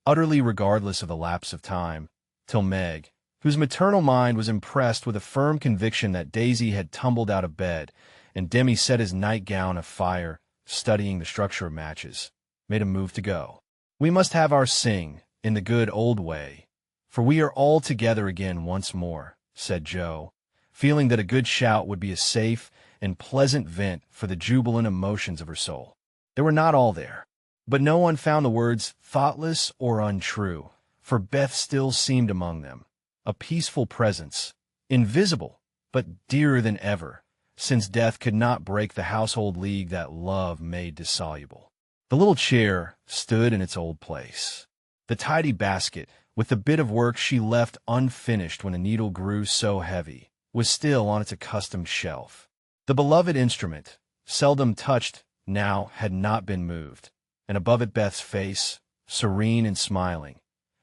utterly regardless of the lapse of time, till Meg, whose maternal mind was impressed with a firm conviction that Daisy had tumbled out of bed, and Demi set his nightgown afire, studying the structure of matches, made a move to go. We must have our sing, in the good old way, for we are all together again once more, said Joe, feeling that a good shout would be a safe and pleasant vent for the jubilant emotions of her soul. They were not all there, but no one found the words thoughtless or untrue, for Beth still seemed among them, a peaceful presence, invisible, but dearer than ever, since death could not break the household league that love made dissoluble. The little chair stood in its old place. The tidy basket, with the bit of work she left unfinished when the needle grew so heavy, was still on its accustomed shelf. The beloved instrument, seldom touched now, had not been moved, and above it Beth's face, serene and smiling,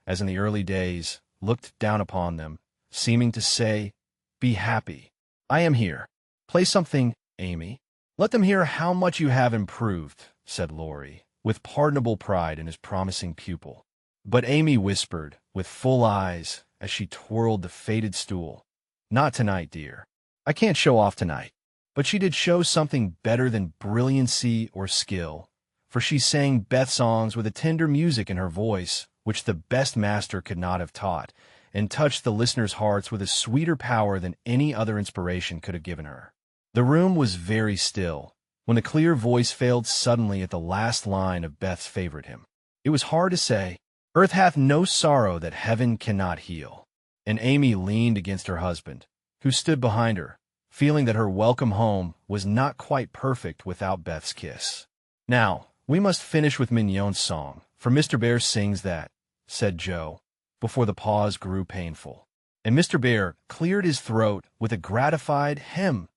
as in the early days, looked down upon them, seeming to say, Be happy. I am here. Play something, Amy. Let them hear how much you have improved, said Laurie, with pardonable pride in his promising pupil. But Amy whispered, with full eyes, as she twirled the faded stool, "Not tonight, dear. I can't show off tonight." But she did show something better than brilliancy or skill, for she sang Beth songs with a tender music in her voice, which the best master could not have taught, and touched the listeners' hearts with a sweeter power than any other inspiration could have given her. The room was very still, when the clear voice failed suddenly at the last line of Beth's favorite hymn. It was hard to say, "Earth hath no sorrow that heaven cannot heal." And Amy leaned against her husband, who stood behind her, feeling that her welcome home was not quite perfect without Beth's kiss. "Now, we must finish with Mignon's song, for Mr. Bear sings that," said Joe, before the pause grew painful. And Mr. Bear cleared his throat with a gratified hem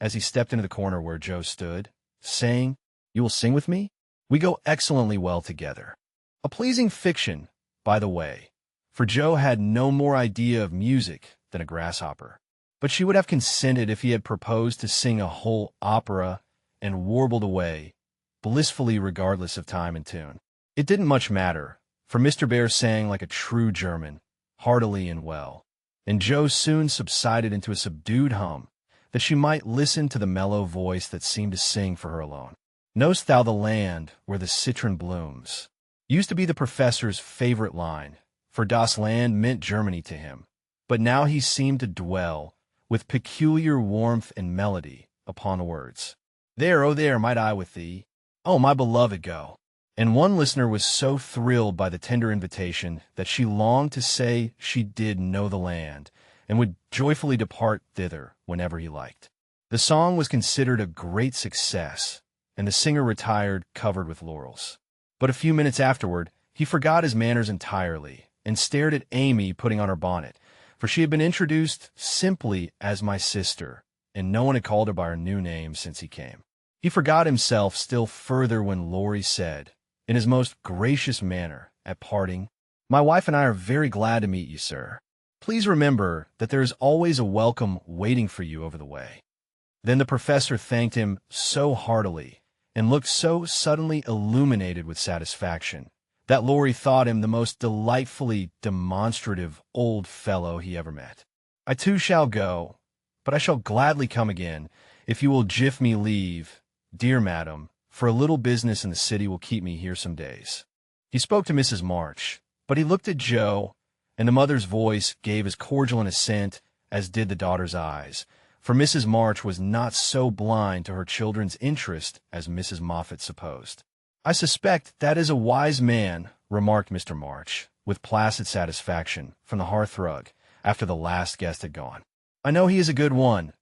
as he stepped into the corner where Joe stood, saying, "You will sing with me? We go excellently well together." A pleasing fiction, by the way, for Joe had no more idea of music than a grasshopper. But she would have consented if he had proposed to sing a whole opera and warbled away, blissfully regardless of time and tune. It didn't much matter, for Mr. Bear sang like a true German, heartily and well, and Joe soon subsided into a subdued hum, that she might listen to the mellow voice that seemed to sing for her alone. "Know'st thou the land where the citron blooms?" used to be the professor's favorite line, for Das Land meant Germany to him, but now he seemed to dwell, with peculiar warmth and melody, upon the words. "There, oh there, might I with thee, oh my beloved, go." And one listener was so thrilled by the tender invitation that she longed to say she did know the land, and would joyfully depart thither whenever he liked. The song was considered a great success, and the singer retired covered with laurels. But a few minutes afterward, he forgot his manners entirely, and stared at Amy putting on her bonnet, for she had been introduced simply as my sister, and no one had called her by her new name since he came. He forgot himself still further when Laurie said, in his most gracious manner, at parting, "My wife and I are very glad to meet you, sir. Please remember that there is always a welcome waiting for you over the way." Then the professor thanked him so heartily, and looked so suddenly illuminated with satisfaction, that Laurie thought him the most delightfully demonstrative old fellow he ever met. "I too shall go, but I shall gladly come again, if you will give me leave, dear madam, for a little business in the city will keep me here some days." He spoke to Mrs. March, but he looked at Joe, and the mother's voice gave as cordial an assent as did the daughter's eyes, for Mrs. March was not so blind to her children's interest as Mrs. Moffat supposed. "I suspect that is a wise man," remarked Mr. March, with placid satisfaction, from the hearthrug, after the last guest had gone. "I know he is a good one,"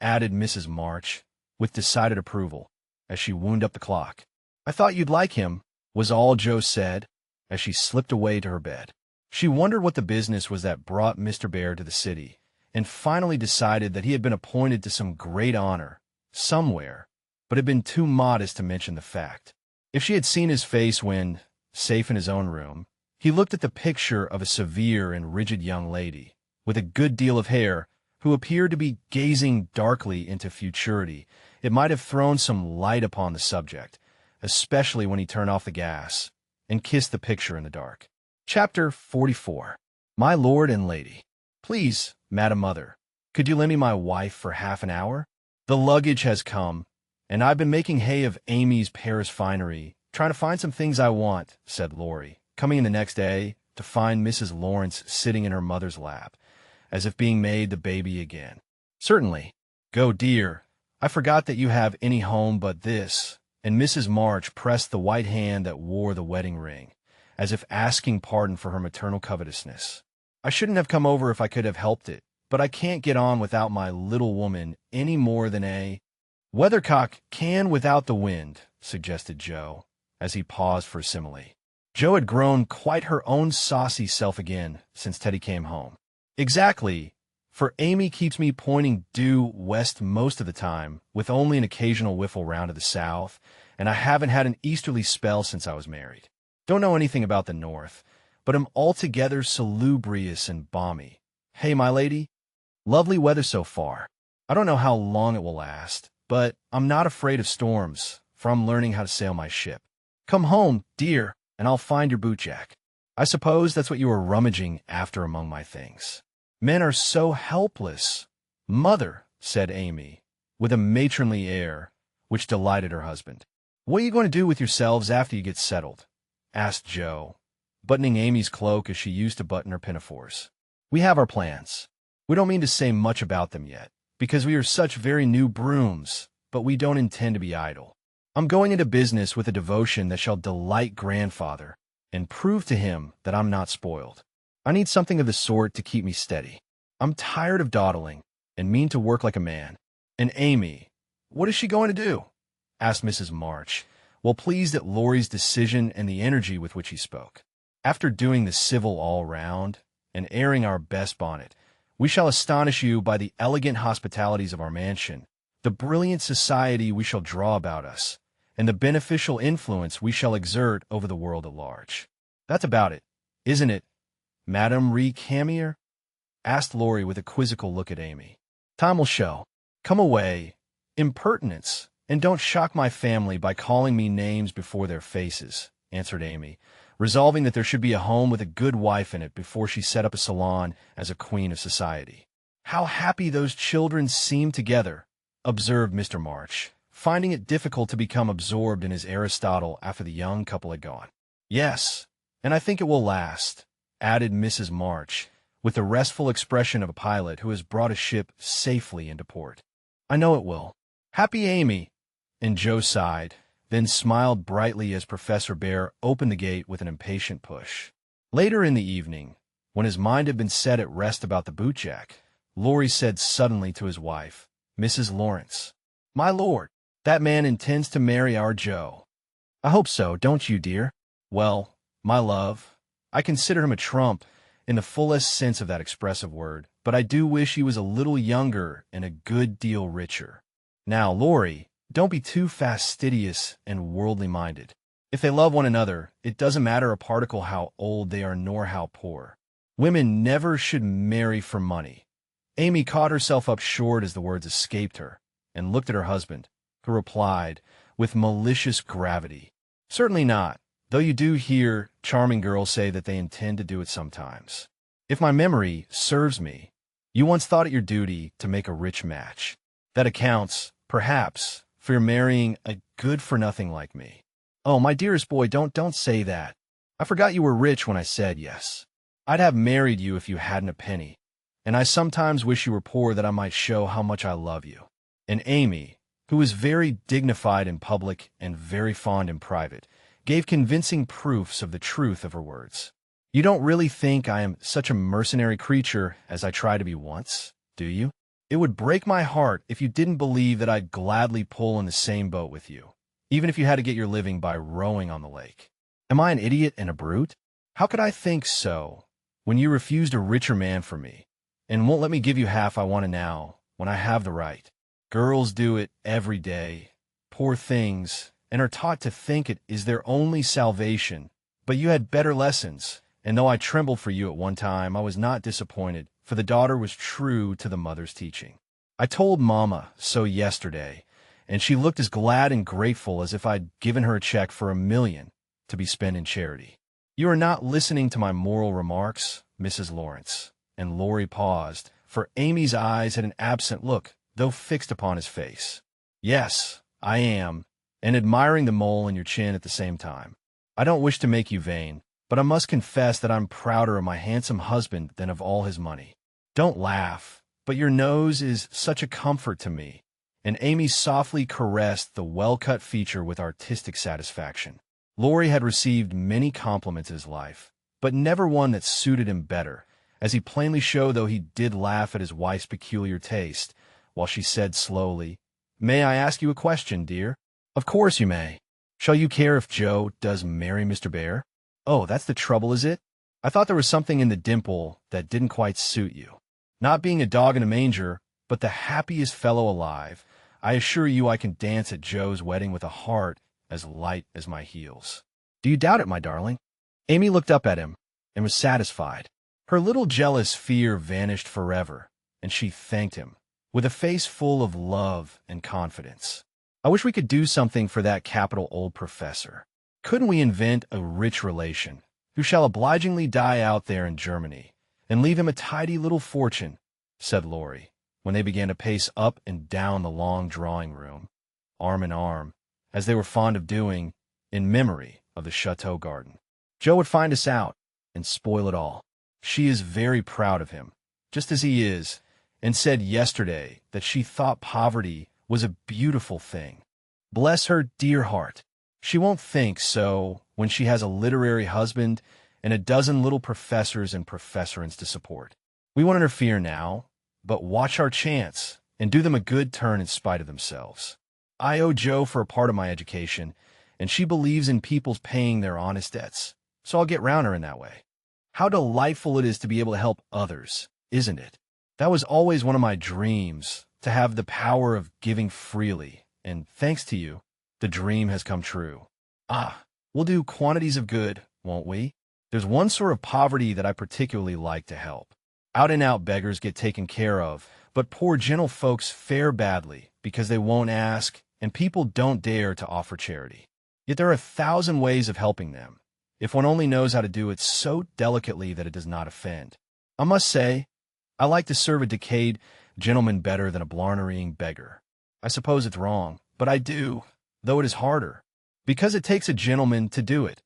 added Mrs. March, with decided approval, as she wound up the clock. "I thought you'd like him," was all Joe said, as she slipped away to her bed. She wondered what the business was that brought Mr. Bear to the city, and finally decided that he had been appointed to some great honor, somewhere, but had been too modest to mention the fact. If she had seen his face when, safe in his own room, he looked at the picture of a severe and rigid young lady, with a good deal of hair, who appeared to be gazing darkly into futurity, it might have thrown some light upon the subject, especially when he turned off the gas and kissed the picture in the dark. Chapter 44. My Lord and Lady. "Please, Madam Mother, could you lend me my wife for half an hour? The luggage has come, and I've been making hay of Amy's Paris finery, trying to find some things I want," said Laurie, coming in the next day to find Mrs. Lawrence sitting in her mother's lap, as if being made the baby again. "Certainly. Go, dear. I forgot that you have any home but this," and Mrs. March pressed the white hand that wore the wedding ring, as if asking pardon for her maternal covetousness. "I shouldn't have come over if I could have helped it, but I can't get on without my little woman any more than a weathercock can without the wind," suggested Joe, as he paused for a simile. Joe had grown quite her own saucy self again since Teddy came home. "Exactly, for Amy keeps me pointing due west most of the time, with only an occasional whiffle round to the south, and I haven't had an easterly spell since I was married. Don't know anything about the north, but am altogether salubrious and balmy. Hey, my lady?" Lovely weather so far. I don't know how long it will last, but I'm not afraid of storms, for I'm learning how to sail my ship. Come home, dear, and I'll find your bootjack. I suppose that's what you were rummaging after among my things. Men are so helpless. Mother, said Amy, with a matronly air, which delighted her husband. What are you going to do with yourselves after you get settled? Asked Joe, buttoning Amy's cloak as she used to button her pinafores. We have our plans. We don't mean to say much about them yet, because we are such very new brooms, but we don't intend to be idle. I'm going into business with a devotion that shall delight grandfather and prove to him that I'm not spoiled. I need something of the sort to keep me steady. I'm tired of dawdling and mean to work like a man. And Amy, what is she going to do? Asked Mrs. March, well pleased at Laurie's decision and the energy with which he spoke. After doing the civil all round and airing our best bonnet, we shall astonish you by the elegant hospitalities of our mansion, the brilliant society we shall draw about us, and the beneficial influence we shall exert over the world at large. That's about it, isn't it, Madame Recamier? Asked Laurie with a quizzical look at Amy. Time will show. Come away, impertinence, and don't shock my family by calling me names before their faces, answered Amy, resolving that there should be a home with a good wife in it before she set up a salon as a queen of society. How happy those children seem together, observed Mr. March, finding it difficult to become absorbed in his Aristotle after the young couple had gone. Yes, and I think it will last, added Mrs. March, with the restful expression of a pilot who has brought a ship safely into port. I know it will. Happy Amy! And Joe sighed, then smiled brightly as Professor Bear opened the gate with an impatient push. Later in the evening, when his mind had been set at rest about the bootjack, Laurie said suddenly to his wife, Mrs. Lawrence, My lord, that man intends to marry our Joe. I hope so, don't you, dear? Well, my love, I consider him a trump in the fullest sense of that expressive word, but I do wish he was a little younger and a good deal richer. Now, Laurie, don't be too fastidious and worldly-minded. If they love one another, it doesn't matter a particle how old they are nor how poor. Women never should marry for money. Amy caught herself up short as the words escaped her, and looked at her husband, who replied, with malicious gravity, Certainly not, though you do hear charming girls say that they intend to do it sometimes. If my memory serves me, you once thought it your duty to make a rich match. That accounts, perhaps, for your marrying a good-for-nothing like me. Oh, my dearest boy, don't say that. I forgot you were rich when I said yes. I'd have married you if you hadn't a penny, and I sometimes wish you were poor that I might show how much I love you. And Amy, who was very dignified in public and very fond in private, gave convincing proofs of the truth of her words. You don't really think I am such a mercenary creature as I tried to be once, do you? It would break my heart if you didn't believe that I'd gladly pull in the same boat with you, even if you had to get your living by rowing on the lake. Am I an idiot and a brute? How could I think so, when you refused a richer man for me, and won't let me give you half I want now, when I have the right? Girls do it every day, poor things, and are taught to think it is their only salvation. But you had better lessons, and though I trembled for you at one time, I was not disappointed, for the daughter was true to the mother's teaching. I told Mama so yesterday, and she looked as glad and grateful as if I'd given her a check for $1 million to be spent in charity. You are not listening to my moral remarks, Mrs. Lawrence. And Laurie paused, for Amy's eyes had an absent look, though fixed upon his face. Yes, I am, and admiring the mole in your chin at the same time. I don't wish to make you vain, but I must confess that I'm prouder of my handsome husband than of all his money. Don't laugh, but your nose is such a comfort to me. And Amy softly caressed the well-cut feature with artistic satisfaction. Laurie had received many compliments in his life, but never one that suited him better, as he plainly showed, though he did laugh at his wife's peculiar taste, while she said slowly, May I ask you a question, dear? Of course you may. Shall you care if Joe does marry Mr. Bear? Oh, that's the trouble, is it? I thought there was something in the dimple that didn't quite suit you. Not being a dog in a manger, but the happiest fellow alive, I assure you I can dance at Joe's wedding with a heart as light as my heels. Do you doubt it, my darling? Amy looked up at him and was satisfied. Her little jealous fear vanished forever, and she thanked him, with a face full of love and confidence. I wish we could do something for that capital old professor. Couldn't we invent a rich relation, who shall obligingly die out there in Germany, and leave him a tidy little fortune, said Laurie, when they began to pace up and down the long drawing room, arm in arm, as they were fond of doing, in memory of the chateau garden. Joe would find us out and spoil it all. She is very proud of him, just as he is, and said yesterday that she thought poverty was a beautiful thing. Bless her dear heart. She won't think so when she has a literary husband and a dozen little professors and professorins to support. We won't interfere now, but watch our chance and do them a good turn in spite of themselves. I owe Joe for a part of my education, and she believes in people's paying their honest debts, so I'll get round her in that way. How delightful it is to be able to help others, isn't it? That was always one of my dreams, to have the power of giving freely, and thanks to you, the dream has come true. We'll do quantities of good, won't we? There's one sort of poverty that I particularly like to help. Out-and-out beggars get taken care of, but poor gentle folks fare badly because they won't ask, and people don't dare to offer charity. Yet there are 1,000 ways of helping them, if one only knows how to do it so delicately that it does not offend. I must say, I like to serve a decayed gentleman better than a blarneying beggar. I suppose it's wrong, but I do, though it is harder, because it takes a gentleman to do it,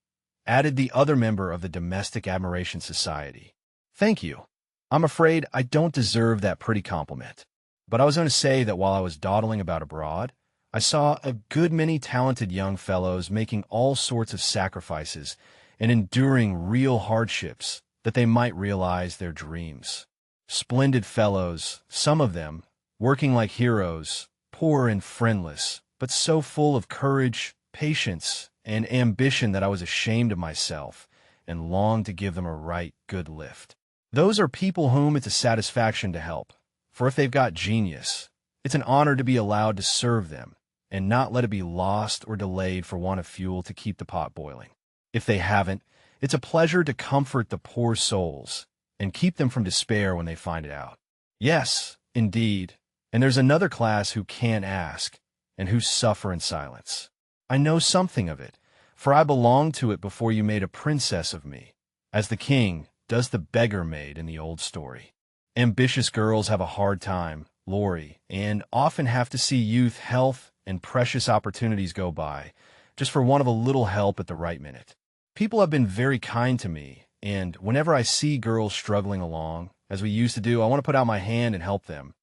added the other member of the Domestic Admiration Society. Thank you. I'm afraid I don't deserve that pretty compliment. But I was going to say that while I was dawdling about abroad, I saw a good many talented young fellows making all sorts of sacrifices and enduring real hardships that they might realize their dreams. Splendid fellows, some of them, working like heroes, poor and friendless, but so full of courage, patience, and ambition that I was ashamed of myself and longed to give them a right good lift. Those are people whom it's a satisfaction to help, for if they've got genius, it's an honor to be allowed to serve them and not let it be lost or delayed for want of fuel to keep the pot boiling. If they haven't, it's a pleasure to comfort the poor souls and keep them from despair when they find it out. Yes, indeed, and there's another class who can't ask and who suffer in silence. I know something of it, for I belonged to it before you made a princess of me, as the king does the beggar maid in the old story. Ambitious girls have a hard time, Laurie, and often have to see youth, health, and precious opportunities go by, just for want of a little help at the right minute. People have been very kind to me, and whenever I see girls struggling along, as we used to do, I want to put out my hand and help them,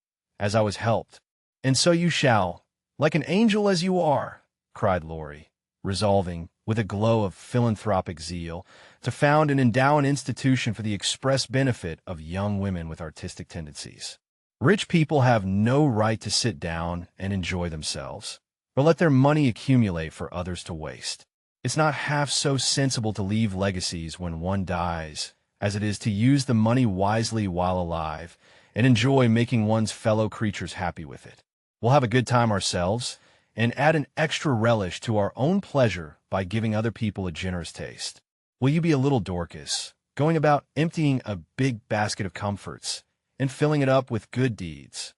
as I was helped. And so you shall, like an angel as you are, cried Laurie, resolving, with a glow of philanthropic zeal, to found and endow an institution for the express benefit of young women with artistic tendencies. Rich people have no right to sit down and enjoy themselves, or let their money accumulate for others to waste. It's not half so sensible to leave legacies when one dies, as it is to use the money wisely while alive and enjoy making one's fellow creatures happy with it. We'll have a good time ourselves, and add an extra relish to our own pleasure by giving other people a generous taste. Will you be a little Dorcas, going about emptying a big basket of comforts and filling it up with good deeds?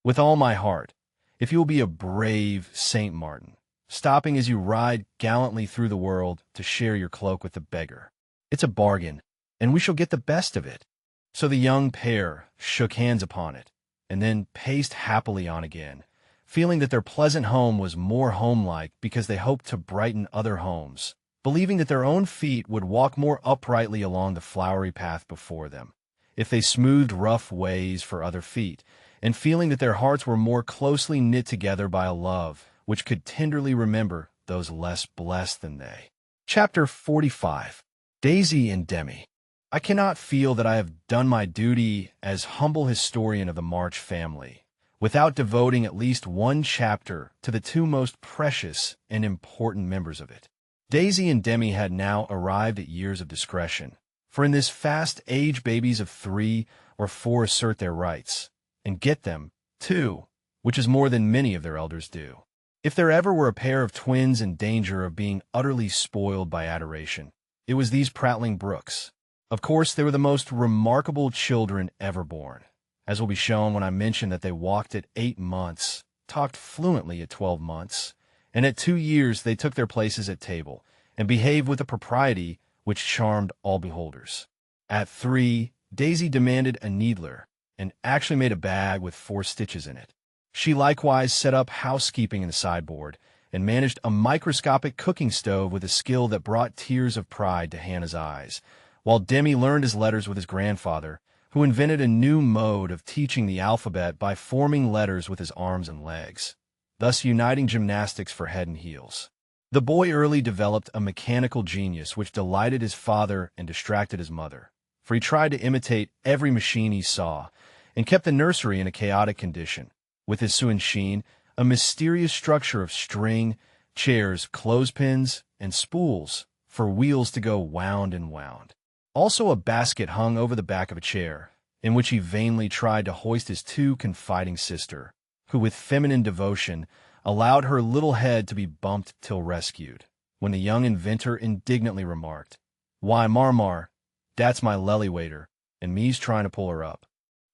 With all my heart, if you will be a brave Saint Martin, stopping as you ride gallantly through the world to share your cloak with the beggar. It's a bargain, and we shall get the best of it. So the young pair shook hands upon it, and then paced happily on again, feeling that their pleasant home was more homelike because they hoped to brighten other homes, believing that their own feet would walk more uprightly along the flowery path before them, if they smoothed rough ways for other feet, and feeling that their hearts were more closely knit together by a love which could tenderly remember those less blessed than they. Chapter 45. Daisy and Demi. I cannot feel that I have done my duty as humble historian of the March family without devoting at least one chapter to the two most precious and important members of it. Daisy and Demi had now arrived at years of discretion, for in this fast age babies of 3 or 4 assert their rights, and get them, too, which is more than many of their elders do. If there ever were a pair of twins in danger of being utterly spoiled by adoration, it was these prattling brooks. Of course, they were the most remarkable children ever born, as will be shown when I mention that they walked at 8 months, talked fluently at 12 months, and at 2 years they took their places at table, and behaved with a propriety which charmed all beholders. At 3, Daisy demanded a needler, and actually made a bag with 4 stitches in it. She likewise set up housekeeping in the sideboard, and managed a microscopic cooking stove with a skill that brought tears of pride to Hannah's eyes, while Demi learned his letters with his grandfather, who invented a new mode of teaching the alphabet by forming letters with his arms and legs, thus uniting gymnastics for head and heels. The boy early developed a mechanical genius which delighted his father and distracted his mother, for he tried to imitate every machine he saw, and kept the nursery in a chaotic condition, with his sunshin, a mysterious structure of string, chairs, clothespins, and spools for wheels to go wound and wound. Also a basket hung over the back of a chair, in which he vainly tried to hoist his 2 confiding sister, who with feminine devotion allowed her little head to be bumped till rescued, when the young inventor indignantly remarked, "Why, Marmar, that's my lily waiter, and me's trying to pull her up."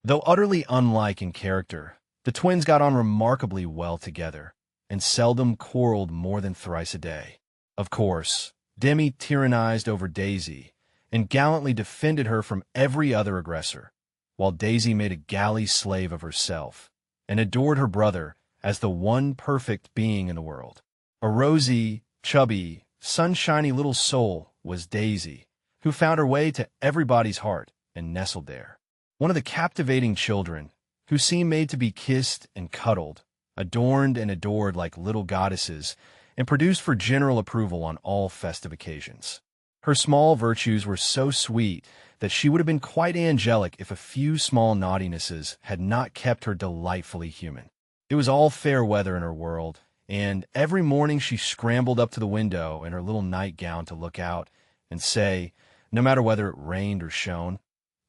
Though utterly unlike in character, the twins got on remarkably well together, and seldom quarreled more than thrice a day. Of course, Demi tyrannized over Daisy, and gallantly defended her from every other aggressor, while Daisy made a galley slave of herself, and adored her brother as the one perfect being in the world. A rosy, chubby, sunshiny little soul was Daisy, who found her way to everybody's heart and nestled there. One of the captivating children, who seemed made to be kissed and cuddled, adorned and adored like little goddesses, and produced for general approval on all festive occasions. Her small virtues were so sweet that she would have been quite angelic if a few small naughtinesses had not kept her delightfully human. It was all fair weather in her world, and every morning she scrambled up to the window in her little nightgown to look out and say, no matter whether it rained or shone,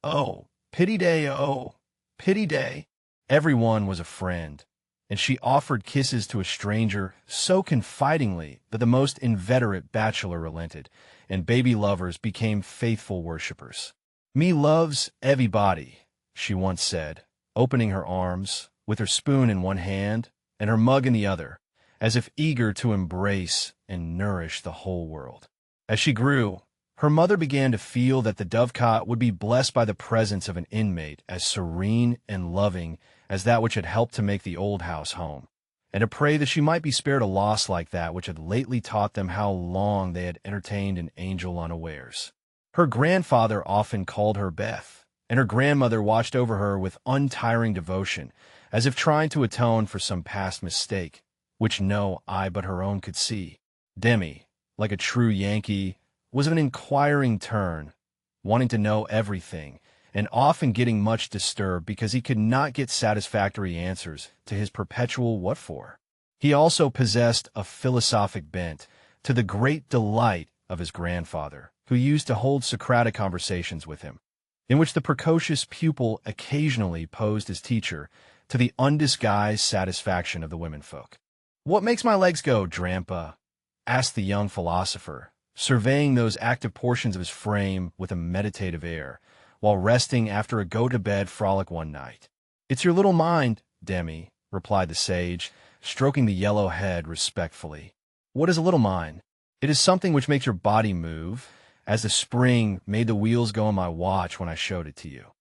"Oh, pity day, oh, pity day." Everyone was a friend, and she offered kisses to a stranger so confidingly that the most inveterate bachelor relented, and baby lovers became faithful worshippers. "Me loves everybody," she once said, opening her arms, with her spoon in one hand and her mug in the other, as if eager to embrace and nourish the whole world. As she grew, her mother began to feel that the dovecot would be blessed by the presence of an inmate as serene and loving as that which had helped to make the old house home, and to pray that she might be spared a loss like that which had lately taught them how long they had entertained an angel unawares. Her grandfather often called her Beth, and her grandmother watched over her with untiring devotion, as if trying to atone for some past mistake, which no eye but her own could see. Demi, like a true Yankee, was of an inquiring turn, wanting to know everything, and often getting much disturbed because he could not get satisfactory answers to his perpetual what for. He also possessed a philosophic bent, to the great delight of his grandfather, who used to hold Socratic conversations with him, in which the precocious pupil occasionally posed as teacher, to the undisguised satisfaction of the womenfolk. "What makes my legs go, Drampa?" asked the young philosopher, surveying those active portions of his frame with a meditative air, while resting after a go-to-bed frolic one night. "It's your little mind, Demi," replied the sage, stroking the yellow head respectfully. "What is a little mind? It is something which makes your body move, as the spring made the wheels go on my watch when I showed it to you.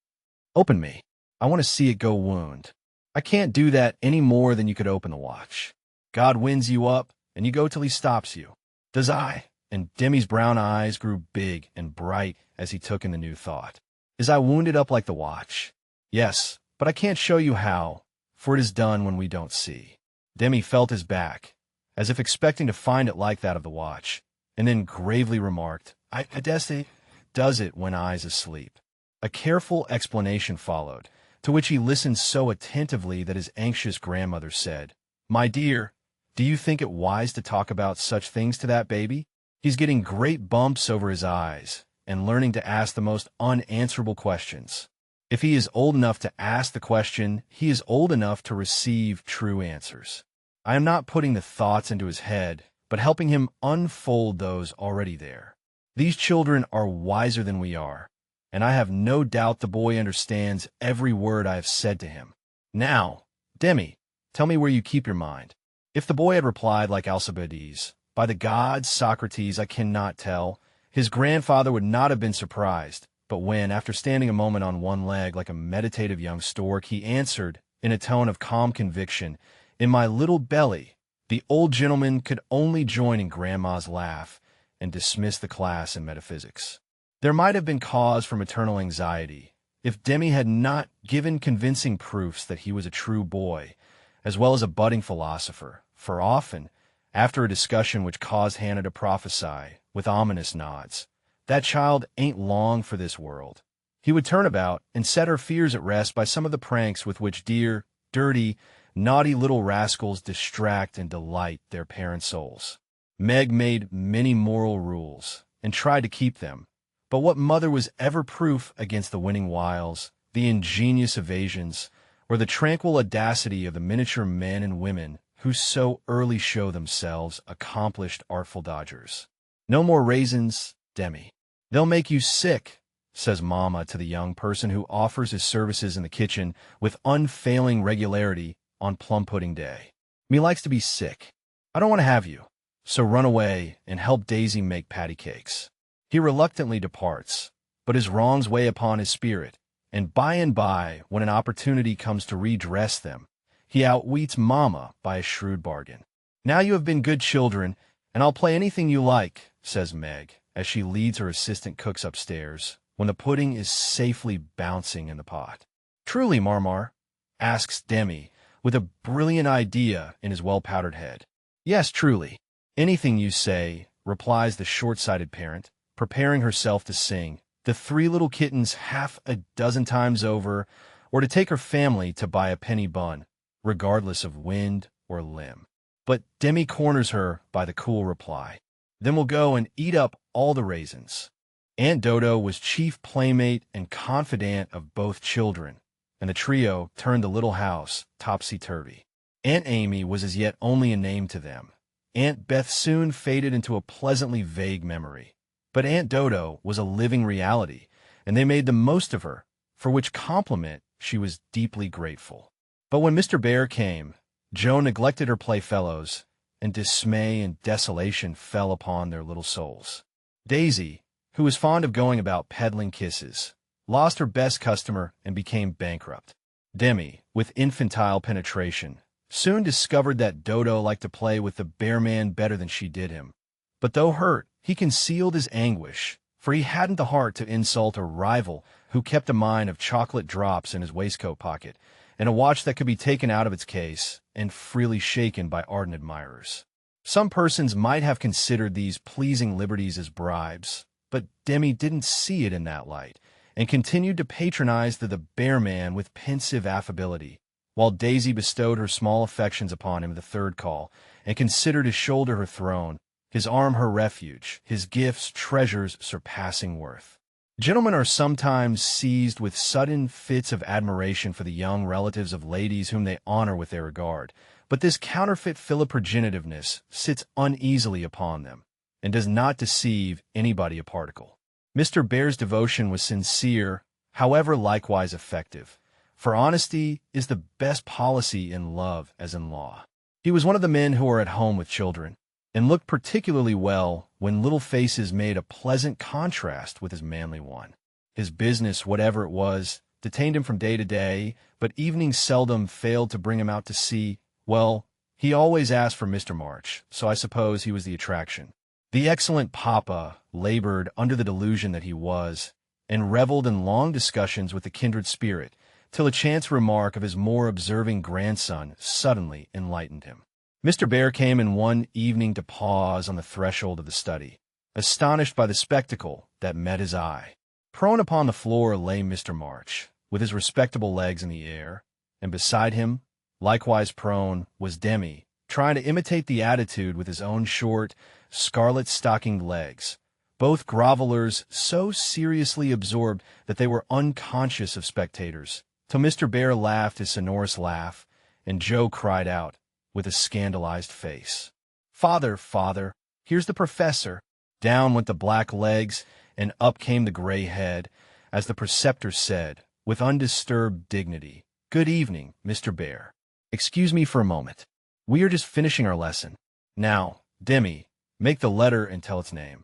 Open me. I want to see it go wound. I can't do that any more than you could open the watch. God winds you up, and you go till he stops you. Does I?" And Demi's brown eyes grew big and bright as he took in the new thought. "Is I wounded up like the watch?" "Yes, but I can't show you how, for it is done when we don't see." Demi felt his back, as if expecting to find it like that of the watch, and then gravely remarked, I dessay does it when I's asleep." A careful explanation followed, to which he listened so attentively that his anxious grandmother said, "My dear, do you think it wise to talk about such things to that baby? He's getting great bumps over his eyes, and learning to ask the most unanswerable questions. If he is old enough to ask the question, he is old enough to receive true answers. I am not putting the thoughts into his head, but helping him unfold those already there. These children are wiser than we are, and I have no doubt the boy understands every word I have said to him. Now, Demi, tell me where you keep your mind." If the boy had replied like Alcibiades, "By the gods, Socrates, I cannot tell," his grandfather would not have been surprised. But when, after standing a moment on one leg like a meditative young stork, he answered, in a tone of calm conviction, "In my little belly," the old gentleman could only join in Grandma's laugh and dismiss the class in metaphysics. There might have been cause for maternal anxiety if Demi had not given convincing proofs that he was a true boy, as well as a budding philosopher, for often, after a discussion which caused Hannah to prophesy, with ominous nods, "That child ain't long for this world," he would turn about and set her fears at rest by some of the pranks with which dear, dirty, naughty little rascals distract and delight their parents' souls. Meg made many moral rules and tried to keep them, but what mother was ever proof against the winning wiles, the ingenious evasions, or the tranquil audacity of the miniature men and women who so early show themselves accomplished artful dodgers? "No more raisins, Demi. They'll make you sick," says Mama to the young person who offers his services in the kitchen with unfailing regularity on plum pudding day. "Me likes to be sick. I don't want to have you. So run away and help Daisy make patty cakes." He reluctantly departs, but his wrongs weigh upon his spirit, and by, when an opportunity comes to redress them, he outwits Mama by a shrewd bargain. "Now you have been good children, and I'll play anything you like," says Meg, as she leads her assistant cooks upstairs, when the pudding is safely bouncing in the pot. "Truly, Marmar?" asks Demi, with a brilliant idea in his well-powdered head. "Yes, truly. Anything you say," replies the short-sighted parent, preparing herself to sing "The Three Little Kittens" half a dozen times over, or to take her family to buy a penny bun, regardless of wind or limb. But Demi corners her by the cool reply, "Then we'll go and eat up all the raisins." Aunt Dodo was chief playmate and confidant of both children, and the trio turned the little house topsy-turvy. Aunt Amy was as yet only a name to them. Aunt Beth soon faded into a pleasantly vague memory. But Aunt Dodo was a living reality, and they made the most of her, for which compliment she was deeply grateful. But when Mr. Bear came, Jo neglected her playfellows, and dismay and desolation fell upon their little souls. Daisy, who was fond of going about peddling kisses, lost her best customer and became bankrupt. Demi, with infantile penetration, soon discovered that Dodo liked to play with the bear man better than she did him. But though hurt, he concealed his anguish, for he hadn't the heart to insult a rival who kept a mine of chocolate drops in his waistcoat pocket, and a watch that could be taken out of its case and freely shaken by ardent admirers. Some persons might have considered these pleasing liberties as bribes, but Demi didn't see it in that light, and continued to patronize the bear man with pensive affability, while Daisy bestowed her small affections upon him at the third call, and considered his shoulder her throne, his arm her refuge, his gifts treasures surpassing worth. Gentlemen are sometimes seized with sudden fits of admiration for the young relatives of ladies whom they honor with their regard, but this counterfeit philoprogenitiveness sits uneasily upon them, and does not deceive anybody a particle. Mr. Bear's devotion was sincere, however likewise effective, for honesty is the best policy in love as in law. He was one of the men who are at home with children, and looked particularly well when little faces made a pleasant contrast with his manly one. His business, whatever it was, detained him from day to day, but evenings seldom failed to bring him out to see. Well, he always asked for Mr. March, so I suppose he was the attraction. The excellent papa labored under the delusion that he was, and reveled in long discussions with the kindred spirit, till a chance remark of his more observing grandson suddenly enlightened him. Mr. Bear came in one evening to pause on the threshold of the study, astonished by the spectacle that met his eye. Prone upon the floor lay Mr. March, with his respectable legs in the air, and beside him, likewise prone, was Demi, trying to imitate the attitude with his own short, scarlet-stockinged legs, both grovelers so seriously absorbed that they were unconscious of spectators, till Mr. Bear laughed his sonorous laugh, and Jo cried out, with a scandalized face, "Father, father, here's the professor." Down went the black legs, and up came the gray head, as the preceptor said, with undisturbed dignity, "Good evening, Mr. Bear. Excuse me for a moment. We are just finishing our lesson. Now, Demi, make the letter and tell its name."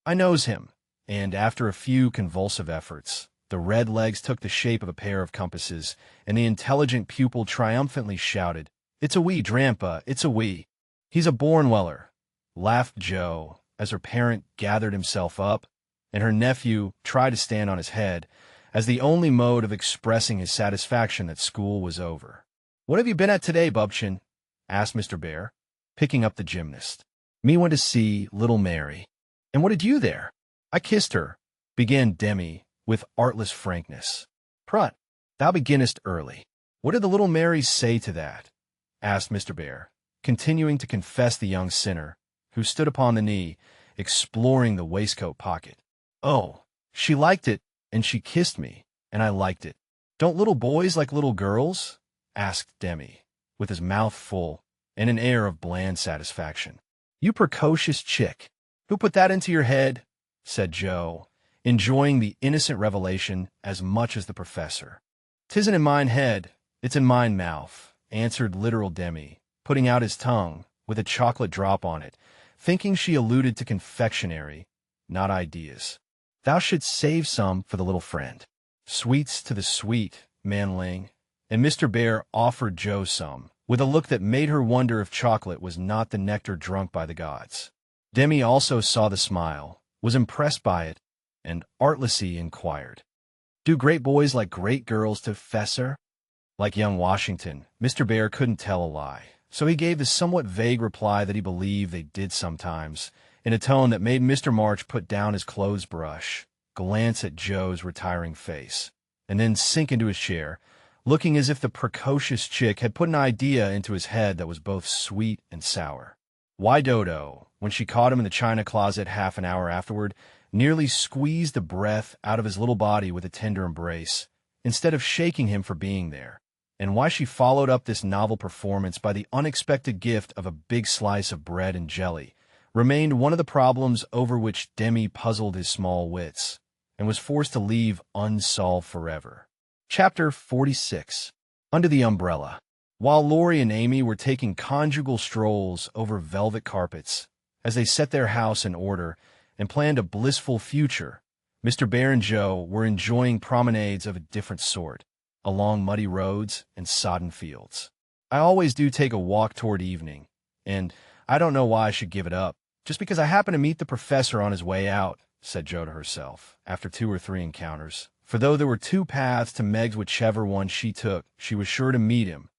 I knows him, and after a few convulsive efforts, the red legs took the shape of a pair of compasses, and the intelligent pupil triumphantly shouted, "It's a wee, Drampa, it's a wee." "He's a born weller," laughed Joe, as her parent gathered himself up, and her nephew tried to stand on his head, as the only mode of expressing his satisfaction that school was over. "What have you been at today, Bubchen?" asked Mr. Bear, picking up the gymnast. "Me went to see little Mary." "And what did you there?" "I kissed her," began Demi, with artless frankness. "Prut, thou beginnest early. What did the little Mary say to that?" asked Mr. Bear, continuing to confess the young sinner, who stood upon the knee, exploring the waistcoat pocket. "Oh, she liked it, and she kissed me, and I liked it." "Don't little boys like little girls?" asked Demi, with his mouth full and an air of bland satisfaction. "You precocious chick! Who put that into your head?" said Joe, enjoying the innocent revelation as much as the professor. "'Tisn't in mine head, it's in mine mouth," answered literal Demi, putting out his tongue, with a chocolate drop on it, thinking she alluded to confectionery, not ideas. "Thou shouldst save some for the little friend." "Sweets to the sweet, manling," and Mr. Bear offered Joe some, with a look that made her wonder if chocolate was not the nectar drunk by the gods. Demi also saw the smile, was impressed by it, and artlessly inquired, "Do great boys like great girls to fesser?" Like young Washington, Mr. Bear couldn't tell a lie, so he gave the somewhat vague reply that he believed they did sometimes, in a tone that made Mr. March put down his clothes brush, glance at Joe's retiring face, and then sink into his chair, looking as if the precocious chick had put an idea into his head that was both sweet and sour. Why Dodo, when she caught him in the china closet half an hour afterward, nearly squeezed the breath out of his little body with a tender embrace, instead of shaking him for being there, and why she followed up this novel performance by the unexpected gift of a big slice of bread and jelly, remained one of the problems over which Demi puzzled his small wits, and was forced to leave unsolved forever. Chapter 46. Under the Umbrella. While Laurie and Amy were taking conjugal strolls over velvet carpets, as they set their house in order and planned a blissful future, Mr. Bear and Joe were enjoying promenades of a different sort, along muddy roads and sodden fields. "I always do take a walk toward evening, and I don't know why I should give it up, just because I happen to meet the professor on his way out," said Joe to herself, after 2 or 3 encounters. For though there were 2 paths to Meg's, whichever one she took, she was sure to meet him,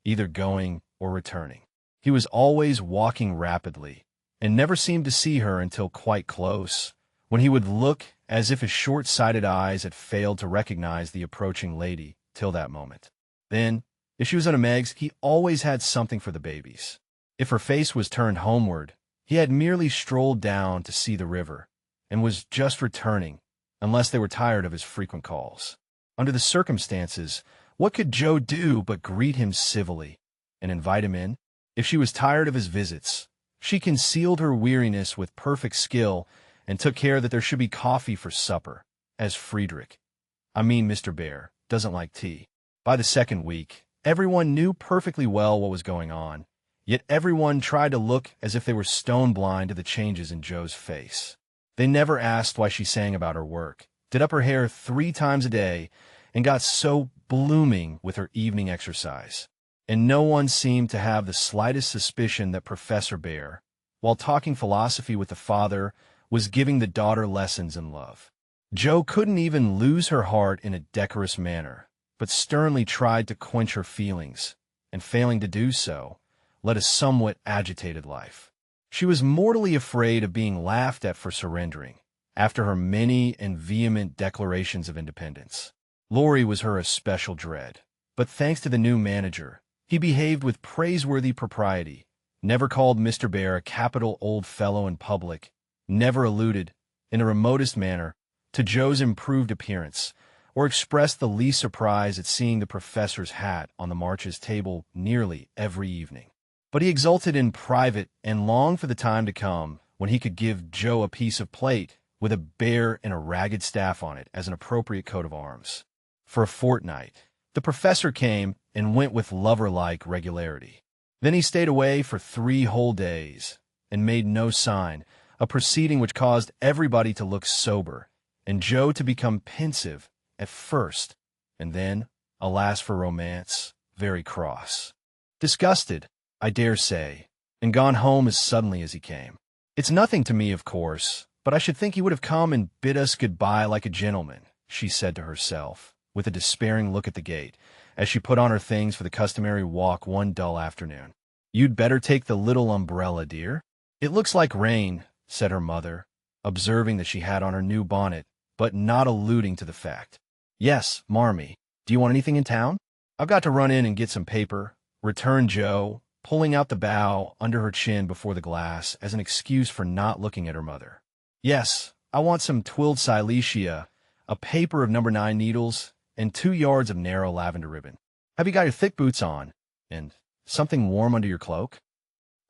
either going or returning. He was always walking rapidly, and never seemed to see her until quite close, when he would look as if his short-sighted eyes had failed to recognize the approaching lady till that moment. Then, if she was on a Meg's, he always had something for the babies. If her face was turned homeward, he had merely strolled down to see the river, and was just returning, unless they were tired of his frequent calls. Under the circumstances, what could Joe do but greet him civilly, and invite him in? If she was tired of his visits, she concealed her weariness with perfect skill, and took care that there should be coffee for supper, as Mr. Bear, doesn't like tea. By the 2nd week, everyone knew perfectly well what was going on, yet everyone tried to look as if they were stone blind to the changes in Joe's face. They never asked why she sang about her work, did up her hair 3 times a day, and got so blooming with her evening exercise. And no one seemed to have the slightest suspicion that Professor Bear, while talking philosophy with the father, was giving the daughter lessons in love. Joe couldn't even lose her heart in a decorous manner, but sternly tried to quench her feelings, and failing to do so, led a somewhat agitated life. She was mortally afraid of being laughed at for surrendering, after her many and vehement declarations of independence. Laurie was her especial dread, but thanks to the new manager, he behaved with praiseworthy propriety, never called Mr. Bear a capital old fellow in public, never alluded, in the remotest manner, to Joe's improved appearance, or expressed the least surprise at seeing the professor's hat on the March's table nearly every evening. But he exulted in private and longed for the time to come when he could give Joe a piece of plate with a bear and a ragged staff on it as an appropriate coat of arms. For a fortnight, the professor came and went with lover-like regularity. Then he stayed away for 3 whole days and made no sign, a proceeding which caused everybody to look sober and Joe to become pensive at first, and then, alas for romance, very cross. Disgusted, I dare say, and gone home as suddenly as he came. It's nothing to me, of course, but I should think he would have come and bid us goodbye like a gentleman, she said to herself, with a despairing look at the gate, as she put on her things for the customary walk one dull afternoon. You'd better take the little umbrella, dear. It looks like rain, said her mother, observing that she had on her new bonnet, but not alluding to the fact. Yes, Marmee. Do you want anything in town? I've got to run in and get some paper, returned Joe, pulling out the bow under her chin before the glass as an excuse for not looking at her mother. Yes, I want some twilled silesia, a paper of No. 9 needles, and 2 yards of narrow lavender ribbon. Have you got your thick boots on? And something warm under your cloak?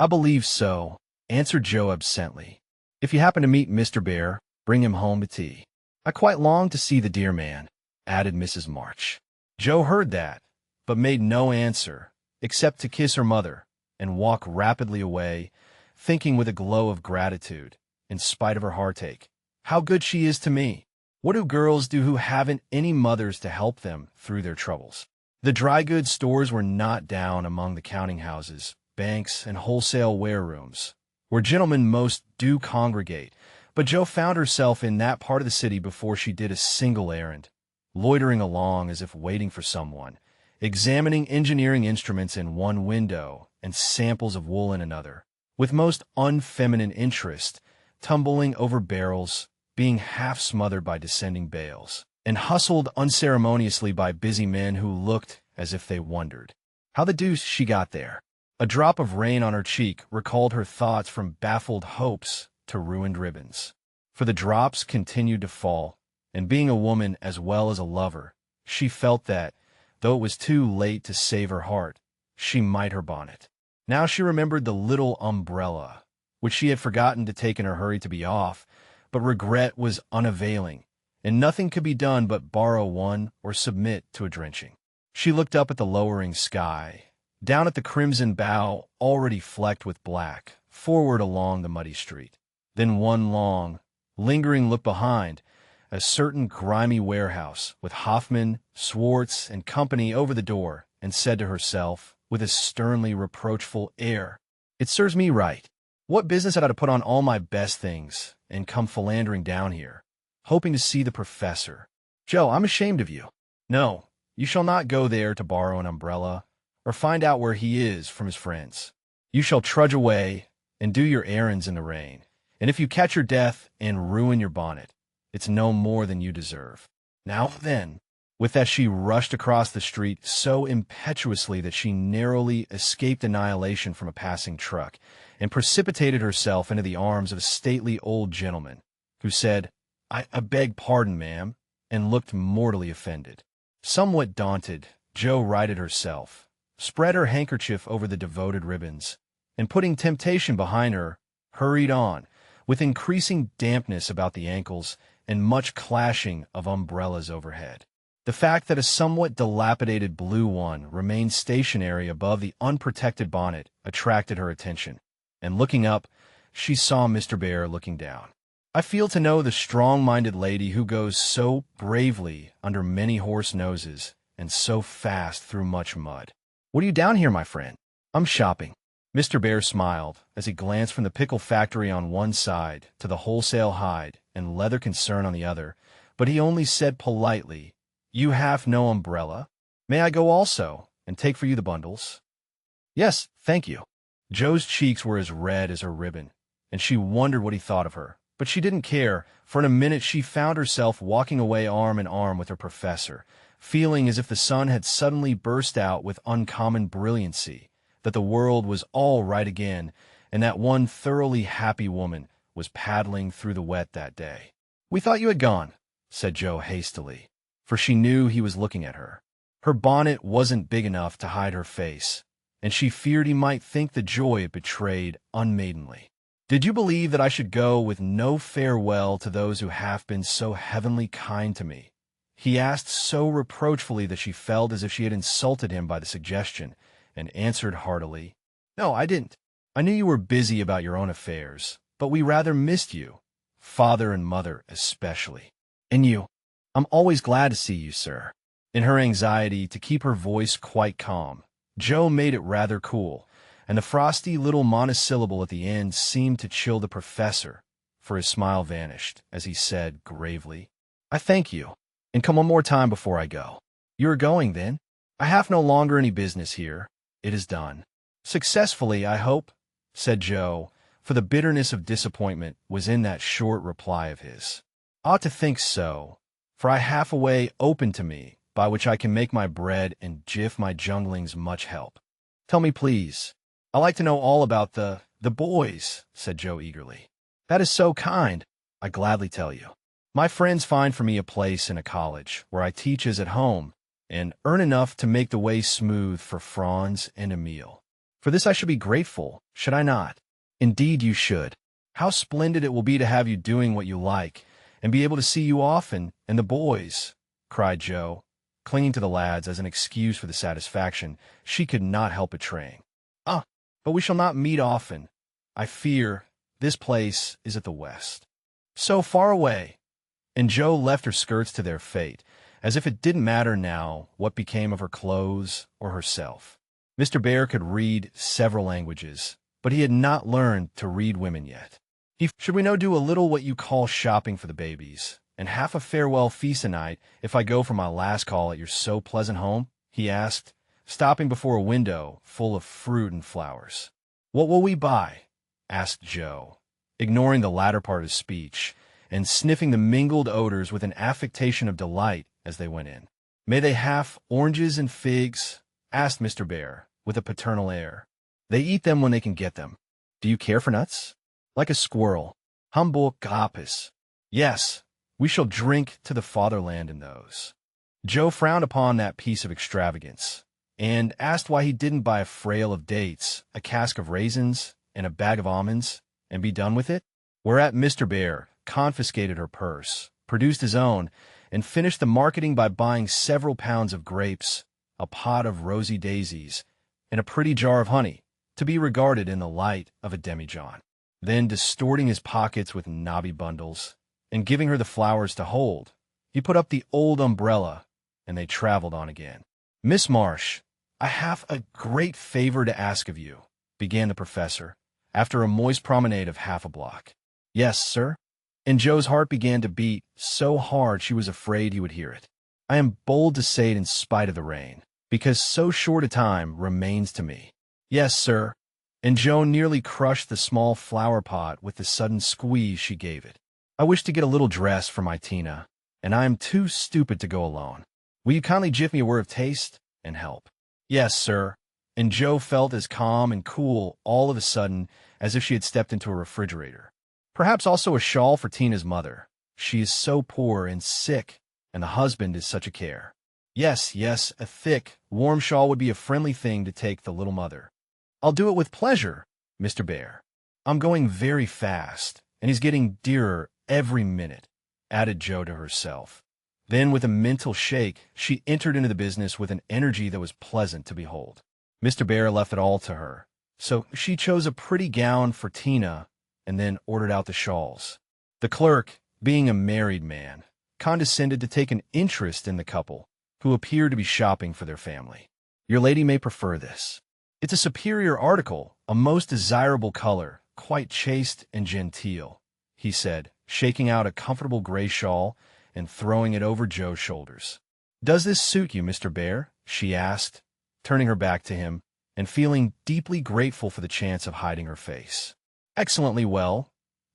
I believe so, answered Joe absently. If you happen to meet Mr. Bear, bring him home to tea. I quite long to see the dear man, added Mrs. March. Joe heard that, but made no answer, except to kiss her mother and walk rapidly away, thinking with a glow of gratitude, in spite of her heartache, how good she is to me. What do girls do who haven't any mothers to help them through their troubles? The dry goods stores were not down among the counting houses, banks, and wholesale warerooms, where gentlemen most do congregate, but Joe found herself in that part of the city before she did a single errand, loitering along as if waiting for someone, examining engineering instruments in one window and samples of wool in another, with most unfeminine interest, tumbling over barrels, being half smothered by descending bales, and hustled unceremoniously by busy men who looked as if they wondered how the deuce she got there. A drop of rain on her cheek recalled her thoughts from baffled hopes to ruined ribbons. For the drops continued to fall, and being a woman as well as a lover, she felt that, though it was too late to save her heart, she might her bonnet. Now she remembered the little umbrella, which she had forgotten to take in her hurry to be off, but regret was unavailing, and nothing could be done but borrow one or submit to a drenching. She looked up at the lowering sky, down at the crimson bow already flecked with black, forward along the muddy street. Then one long, lingering look behind, a certain grimy warehouse with Hoffman, Swartz, and company over the door, and said to herself, with a sternly reproachful air, "It serves me right. What business had I to put on all my best things and come philandering down here, hoping to see the professor? Joe, I'm ashamed of you. No, you shall not go there to borrow an umbrella or find out where he is from his friends. You shall trudge away and do your errands in the rain, and if you catch your death and ruin your bonnet, it's no more than you deserve. Now then." With that she rushed across the street so impetuously that she narrowly escaped annihilation from a passing truck, and precipitated herself into the arms of a stately old gentleman, who said, I beg pardon, ma'am," and looked mortally offended. Somewhat daunted, Joe righted herself, spread her handkerchief over the devoted ribbons, and putting temptation behind her, hurried on, with increasing dampness about the ankles and much clashing of umbrellas overhead. The fact that a somewhat dilapidated blue one remained stationary above the unprotected bonnet attracted her attention, and looking up, she saw Mr. Bear looking down. I feel to know the strong-minded lady who goes so bravely under many horse noses and so fast through much mud. What are you down here, my friend? I'm shopping. Mr. Bear smiled as he glanced from the pickle factory on one side to the wholesale hide and leather concern on the other, but he only said politely, You have no umbrella? May I go also, and take for you the bundles? Yes, thank you. Joe's cheeks were as red as her ribbon, and she wondered what he thought of her. But she didn't care, for in a minute she found herself walking away arm in arm with her professor, feeling as if the sun had suddenly burst out with uncommon brilliancy, that the world was all right again, and that one thoroughly happy woman was paddling through the wet that day. We thought you had gone, said Joe hastily, for she knew he was looking at her. Her bonnet wasn't big enough to hide her face, and she feared he might think the joy it betrayed unmaidenly. Did you believe that I should go with no farewell to those who have been so heavenly kind to me? He asked so reproachfully that she felt as if she had insulted him by the suggestion, and answered heartily, "No, I didn't. I knew you were busy about your own affairs, but we rather missed you, father and mother especially. And you, I'm always glad to see you, sir." In her anxiety to keep her voice quite calm, Jo made it rather cool, and the frosty little monosyllable at the end seemed to chill the professor, for his smile vanished as he said gravely, "I thank you, and come one more time before I go." "You are going, then?" "I have no longer any business here. It is done." "Successfully, I hope," said Jo, for the bitterness of disappointment was in that short reply of his. "Ought to think so, for I have a way open to me, by which I can make my bread and give my junglings much help." "Tell me, please. I like to know all about the boys," said Jo eagerly. "That is so kind. I gladly tell you. My friends find for me a place in a college, where I teach as at home, and earn enough to make the way smooth for Franz and Emil. For this I should be grateful, should I not? Indeed you should. How splendid it will be to have you doing what you like, and be able to see you often, and the boys," cried Jo, clinging to the lads as an excuse for the satisfaction she could not help betraying. "Ah, but we shall not meet often. I fear this place is at the west. So far away." And Jo left her skirts to their fate, as if it didn't matter now what became of her clothes or herself. Mr. Bear could read several languages, but he had not learned to read women yet. "Should we no do a little what you call shopping for the babies, and half a farewell feast tonight if I go for my last call at your so pleasant home?" he asked, stopping before a window full of fruit and flowers. "What will we buy?" asked Jo, ignoring the latter part of his speech, and sniffing the mingled odors with an affectation of delight as they went in. "May they have oranges and figs?" asked Mr. Bear, with a paternal air. "They eat them when they can get them. Do you care for nuts?" "Like a squirrel. Humboldt apis. Yes, we shall drink to the fatherland in those." Jo frowned upon that piece of extravagance, and asked why he didn't buy a frail of dates, a cask of raisins, and a bag of almonds, and be done with it, whereat Mr. Bear confiscated her purse, produced his own, and finished the marketing by buying several pounds of grapes, a pot of rosy daisies, and a pretty jar of honey, to be regarded in the light of a demijohn. Then, distorting his pockets with knobby bundles, and giving her the flowers to hold, he put up the old umbrella, and they traveled on again. "Miss Marsh, I have a great favor to ask of you," began the professor, after a moist promenade of half a block. "Yes, sir?" And Jo's heart began to beat so hard she was afraid he would hear it. "I am bold to say it in spite of the rain, because so short a time remains to me." "Yes, sir." And Jo nearly crushed the small flower pot with the sudden squeeze she gave it. "I wish to get a little dress for my Tina, and I am too stupid to go alone. Will you kindly give me a word of taste and help?" "Yes, sir." And Jo felt as calm and cool all of a sudden as if she had stepped into a refrigerator. "Perhaps also a shawl for Tina's mother. She is so poor and sick, and the husband is such a care." "Yes, yes, a thick, warm shawl would be a friendly thing to take the little mother." "I'll do it with pleasure, Mr. Bear. I'm going very fast, and he's getting dearer every minute," added Jo to herself. Then, with a mental shake, she entered into the business with an energy that was pleasant to behold. Mr. Bear left it all to her, so she chose a pretty gown for Tina and then ordered out the shawls. The clerk, being a married man, condescended to take an interest in the couple, who appeared to be shopping for their family. "Your lady may prefer this. It's a superior article, a most desirable color, quite chaste and genteel," he said, shaking out a comfortable gray shawl and throwing it over Jo's shoulders. "Does this suit you, Mr. Bear?" she asked, turning her back to him, and feeling deeply grateful for the chance of hiding her face. "Excellently well.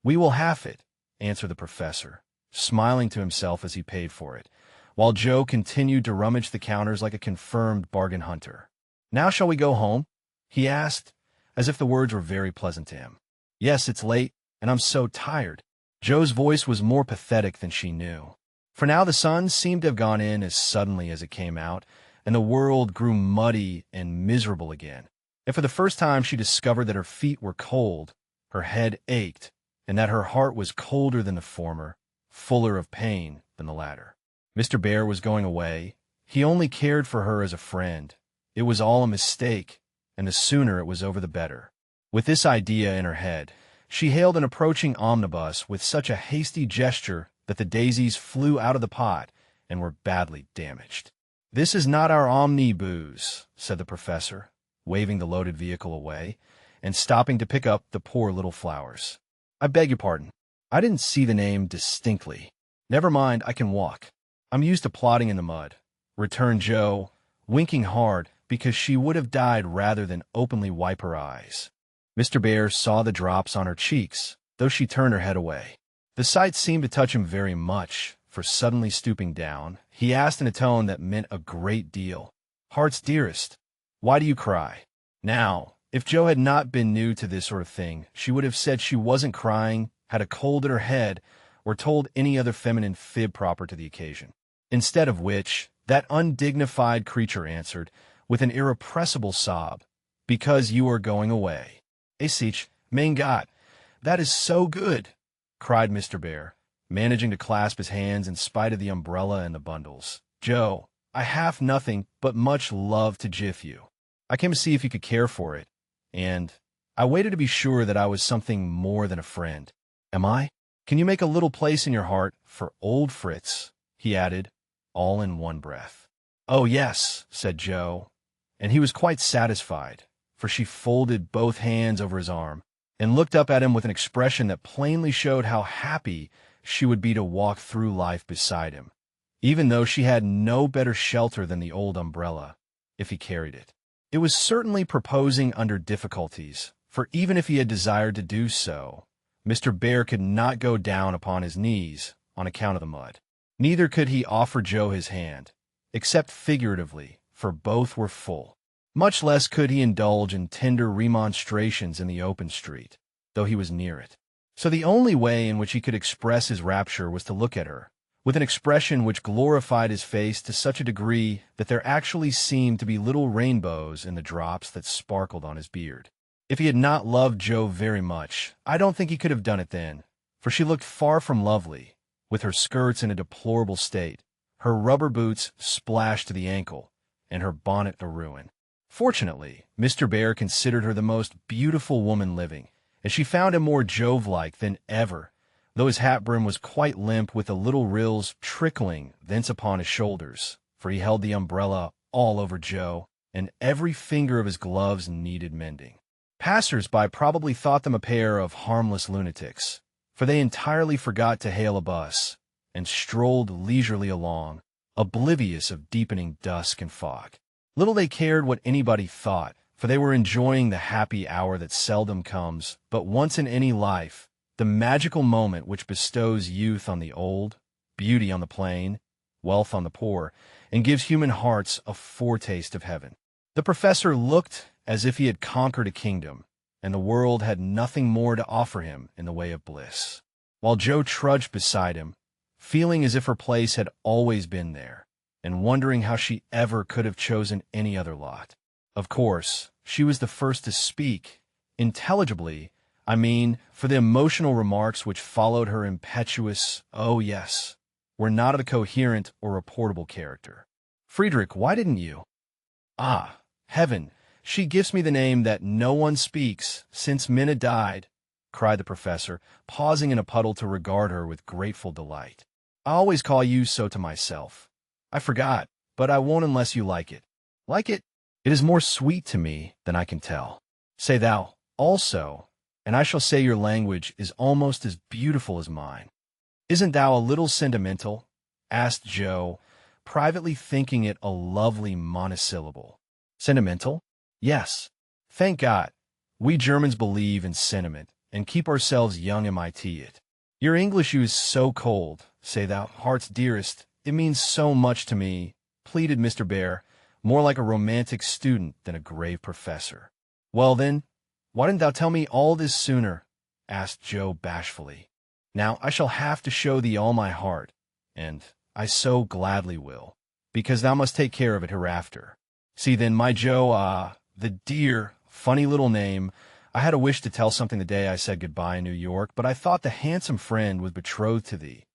We will have it," answered the professor, smiling to himself as he paid for it, while Jo continued to rummage the counters like a confirmed bargain hunter. "Now shall we go home?" he asked, as if the words were very pleasant to him. "Yes, it's late, and I'm so tired." Jo's voice was more pathetic than she knew, for now the sun seemed to have gone in as suddenly as it came out, and the world grew muddy and miserable again. And for the first time she discovered that her feet were cold, her head ached, and that her heart was colder than the former, fuller of pain than the latter. Mr. Bear was going away. He only cared for her as a friend. It was all a mistake, and the sooner it was over the better. With this idea in her head, she hailed an approaching omnibus with such a hasty gesture that the daisies flew out of the pot and were badly damaged. "This is not our omnibus," said the professor, waving the loaded vehicle away and stopping to pick up the poor little flowers. "I beg your pardon. I didn't see the name distinctly." "Never mind, I can walk. I'm used to plodding in the mud," returned Joe, winking hard because she would have died rather than openly wipe her eyes. Mr. Bear saw the drops on her cheeks, though she turned her head away. The sight seemed to touch him very much, for suddenly stooping down, he asked in a tone that meant a great deal, "Heart's dearest, why do you cry?" Now, if Joe had not been new to this sort of thing, she would have said she wasn't crying, had a cold in her head, or told any other feminine fib proper to the occasion. Instead of which, that undignified creature answered, with an irrepressible sob, "Because you are going away." "Sich, mein Gott, that is so good!" cried Mr. Bear, managing to clasp his hands in spite of the umbrella and the bundles. "Joe, I have nothing but much love to give you. I came to see if you could care for it, and I waited to be sure that I was something more than a friend. Am I? Can you make a little place in your heart for old Fritz?" he added, all in one breath. "Oh, yes," said Joe, and he was quite satisfied, for she folded both hands over his arm and looked up at him with an expression that plainly showed how happy she would be to walk through life beside him, even though she had no better shelter than the old umbrella, if he carried it. It was certainly proposing under difficulties, for even if he had desired to do so, Mr. Bear could not go down upon his knees on account of the mud. Neither could he offer Joe his hand, except figuratively, for both were full. Much less could he indulge in tender remonstrations in the open street, though he was near it. So the only way in which he could express his rapture was to look at her, with an expression which glorified his face to such a degree that there actually seemed to be little rainbows in the drops that sparkled on his beard. If he had not loved Joe very much, I don't think he could have done it then, for she looked far from lovely, with her skirts in a deplorable state, her rubber boots splashed to the ankle, and her bonnet a ruin. Fortunately, Mr. Bear considered her the most beautiful woman living, and she found him more Jove-like than ever, though his hat brim was quite limp with the little rills trickling thence upon his shoulders, for he held the umbrella all over Joe, and every finger of his gloves needed mending. Passers-by probably thought them a pair of harmless lunatics, for they entirely forgot to hail a bus, and strolled leisurely along, oblivious of deepening dusk and fog. Little they cared what anybody thought, for they were enjoying the happy hour that seldom comes but once in any life, the magical moment which bestows youth on the old, beauty on the plain, wealth on the poor, and gives human hearts a foretaste of heaven. The professor looked as if he had conquered a kingdom, and the world had nothing more to offer him in the way of bliss, while Joe trudged beside him, feeling as if her place had always been there, and wondering how she ever could have chosen any other lot. Of course, she was the first to speak, intelligibly, I mean, for the emotional remarks which followed her impetuous, "Oh, yes," were not of a coherent or reportable character. "Friedrich, why didn't you?" "Ah, heaven, she gives me the name that no one speaks since Minna died," cried the professor, pausing in a puddle to regard her with grateful delight. "I always call you so to myself. I forgot, but I won't unless you like it." "Like it? It is more sweet to me than I can tell." "Say thou also, and I shall say your language is almost as beautiful as mine." "Isn't thou a little sentimental?" asked Joe, privately thinking it a lovely monosyllable. "Sentimental? Yes. Thank God, we Germans believe in sentiment, and keep ourselves young MIT it. Your English is so cold, say thou, heart's dearest. It means so much to me," pleaded Mr. Bear, more like a romantic student than a grave professor. "Well, then, why didn't thou tell me all this sooner?" asked Joe bashfully. "Now I shall have to show thee all my heart, and I so gladly will, because thou must take care of it hereafter. See then, my Joe, the dear, funny little name, I had a wish to tell something the day I said goodbye in New York, but I thought the handsome friend was betrothed to thee,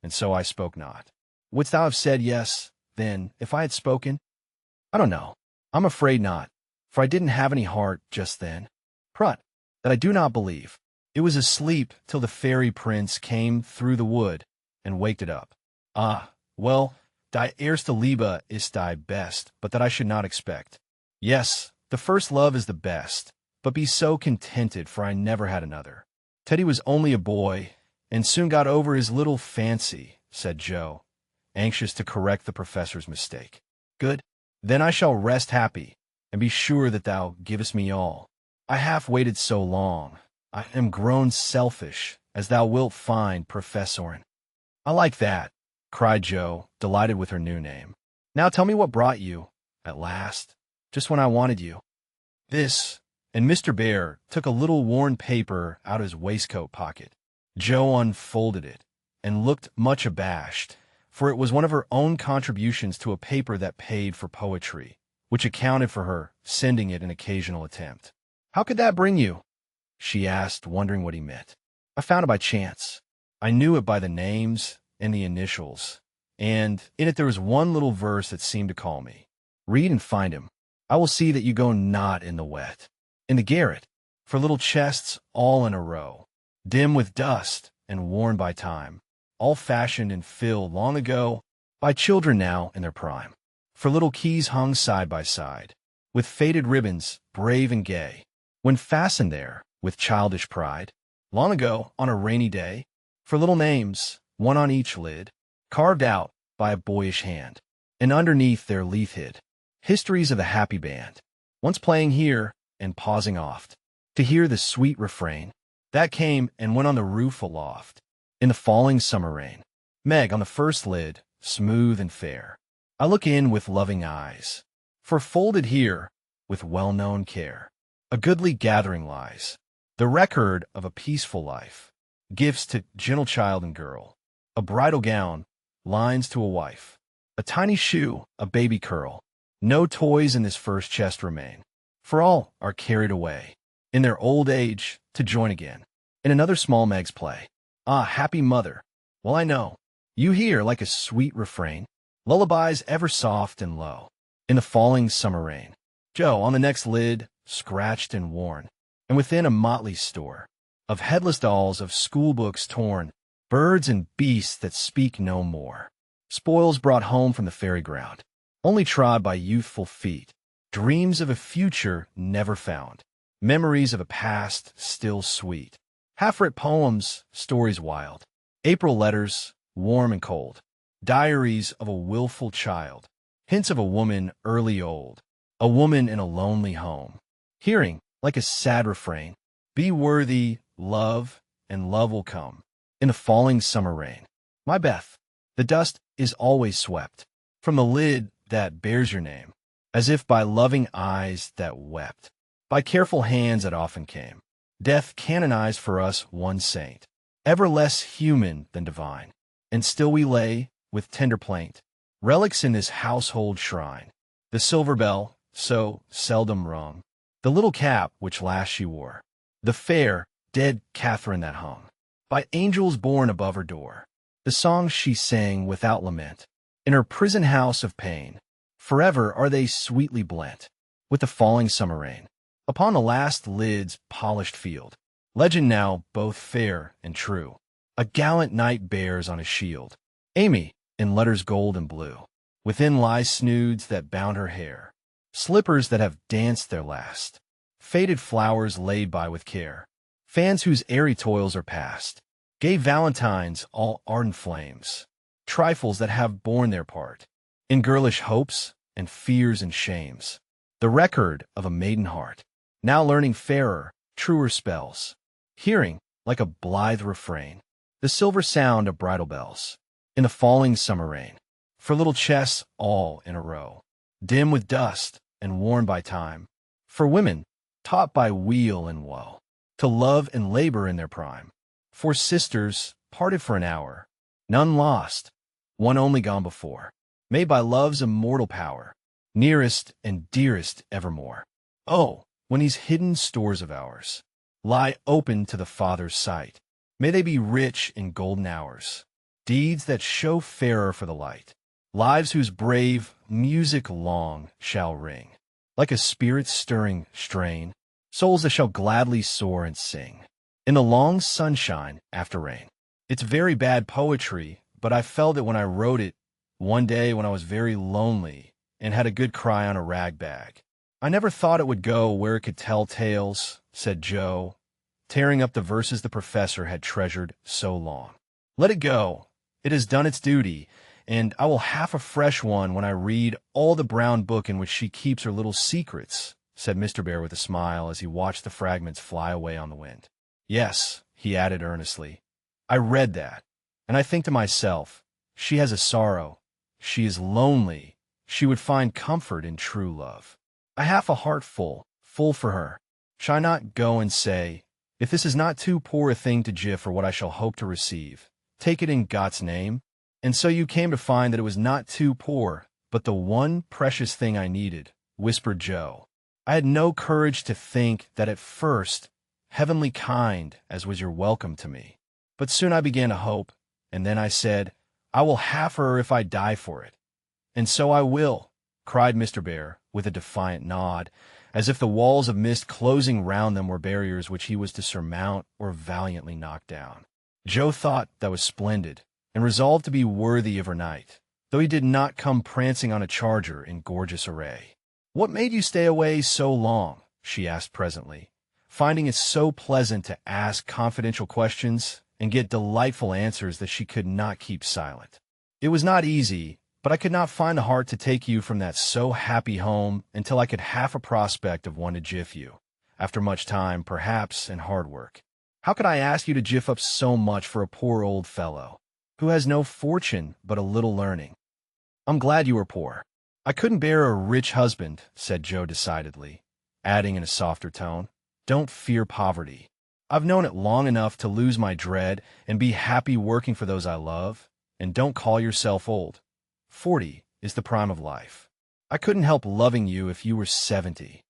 and so I spoke not. Wouldst thou have said yes, then, if I had spoken? I don't know. I'm afraid not, for I didn't have any heart just then. Prut, that I do not believe. It was asleep till the fairy prince came through the wood and waked it up. Ah, well, die erste Liebe ist die best, but that I should not expect. Yes, the first love is the best, but be so contented, for I never had another. Teddy was only a boy, and soon got over his little fancy, said Joe, anxious to correct the professor's mistake. Good, then I shall rest happy, and be sure that thou givest me all. I have waited so long. I am grown selfish, as thou wilt find, Professorin. I like that, cried Joe, delighted with her new name. Now tell me what brought you, at last, just when I wanted you. This, and Mr. Bear took a little worn paper out of his waistcoat pocket. Joe unfolded it, and looked much abashed, for it was one of her own contributions to a paper that paid for poetry, which accounted for her sending it an occasional attempt. How could that bring you? She asked, wondering what he meant. I found it by chance. I knew it by the names and the initials, and in it there was one little verse that seemed to call me. Read and find him. I will see that you go not in the wet, in the garret, for little chests all in a row, dim with dust and worn by time, all fashioned and filled long ago by children now in their prime. For little keys hung side by side, with faded ribbons, brave and gay, when fastened there with childish pride, long ago on a rainy day, for little names, one on each lid, carved out by a boyish hand, and underneath their leaf hid, histories of the happy band, once playing here and pausing oft, to hear the sweet refrain, that came and went on the roof aloft, in the falling summer rain. Meg on the first lid, smooth and fair, I look in with loving eyes, for folded here, with well-known care, a goodly gathering lies, the record of a peaceful life, gifts to gentle child and girl, a bridal gown, lines to a wife, a tiny shoe, a baby curl. No toys in this first chest remain, for all are carried away, in their old age, to join again, in another small Meg's play. Ah, happy mother! Well, I know, you hear, like a sweet refrain, lullabies ever soft and low, in the falling summer rain. Joe, on the next lid, scratched and worn, and within a motley store of headless dolls, of schoolbooks torn, birds and beasts that speak no more, spoils brought home from the fairy ground, only trod by youthful feet, dreams of a future never found, memories of a past still sweet, half-writ poems, stories wild, April letters, warm and cold, diaries of a willful child, hints of a woman early old, a woman in a lonely home, hearing, like a sad refrain, be worthy, love, and love will come, in the falling summer rain. My Beth, the dust is always swept from the lid that bears your name, as if by loving eyes that wept, by careful hands that often came. Death canonized for us one saint, ever less human than divine, and still we lay, with tender plaint, relics in this household shrine, the silver bell, so seldom rung, the little cap which last she wore, the fair, dead Catherine that hung, by angels born above her door, the songs she sang without lament, in her prison house of pain, forever are they sweetly blent, with the falling summer rain, upon the last lid's polished field, legend now both fair and true, a gallant knight bears on his shield, Amy, in letters gold and blue, within lie snoods that bound her hair, slippers that have danced their last, faded flowers laid by with care, fans whose airy toils are past, gay valentines all ardent flames, trifles that have borne their part, in girlish hopes and fears and shames, the record of a maiden heart, now learning fairer, truer spells, hearing, like a blithe refrain, the silver sound of bridal bells, in the falling summer rain, for little chests all in a row, dim with dust and worn by time, for women taught by weal and woe, to love and labor in their prime, for sisters parted for an hour, none lost, one only gone before, made by love's immortal power, nearest and dearest evermore. Oh, when these hidden stores of ours lie open to the Father's sight. May they be rich in golden hours, deeds that show fairer for the light, lives whose brave music long shall ring, like a spirit-stirring strain, souls that shall gladly soar and sing, in the long sunshine after rain. It's very bad poetry, but I felt it when I wrote it one day when I was very lonely and had a good cry on a rag bag. I never thought it would go where it could tell tales, said Joe, tearing up the verses the professor had treasured so long. Let it go. It has done its duty, and I will have a fresh one when I read all the brown book in which she keeps her little secrets, said Mr. Bear with a smile as he watched the fragments fly away on the wind. Yes, he added earnestly, I read that, and I think to myself, she has a sorrow, she is lonely, she would find comfort in true love. I have a heart full for her. Shall I not go and say, if this is not too poor a thing to give for what I shall hope to receive, take it in God's name? And so you came to find that it was not too poor, but the one precious thing I needed, whispered Joe. I had no courage to think that at first, heavenly kind as was your welcome to me. But soon I began to hope, and then I said, I will have her if I die for it. And so I will, cried Mr. Bear, with a defiant nod, as if the walls of mist closing round them were barriers which he was to surmount or valiantly knock down. Joe thought that was splendid, and resolved to be worthy of her knight, though he did not come prancing on a charger in gorgeous array. What made you stay away so long? She asked presently, finding it so pleasant to ask confidential questions and get delightful answers that she could not keep silent. It was not easy, but I could not find the heart to take you from that so happy home until I could have a prospect of one to jiff you, after much time, perhaps, and hard work. How could I ask you to jiff up so much for a poor old fellow, who has no fortune but a little learning? I'm glad you were poor. I couldn't bear a rich husband, said Joe decidedly, adding in a softer tone, don't fear poverty. I've known it long enough to lose my dread and be happy working for those I love, and don't call yourself old. 40 is the prime of life. I couldn't help loving you if you were 70.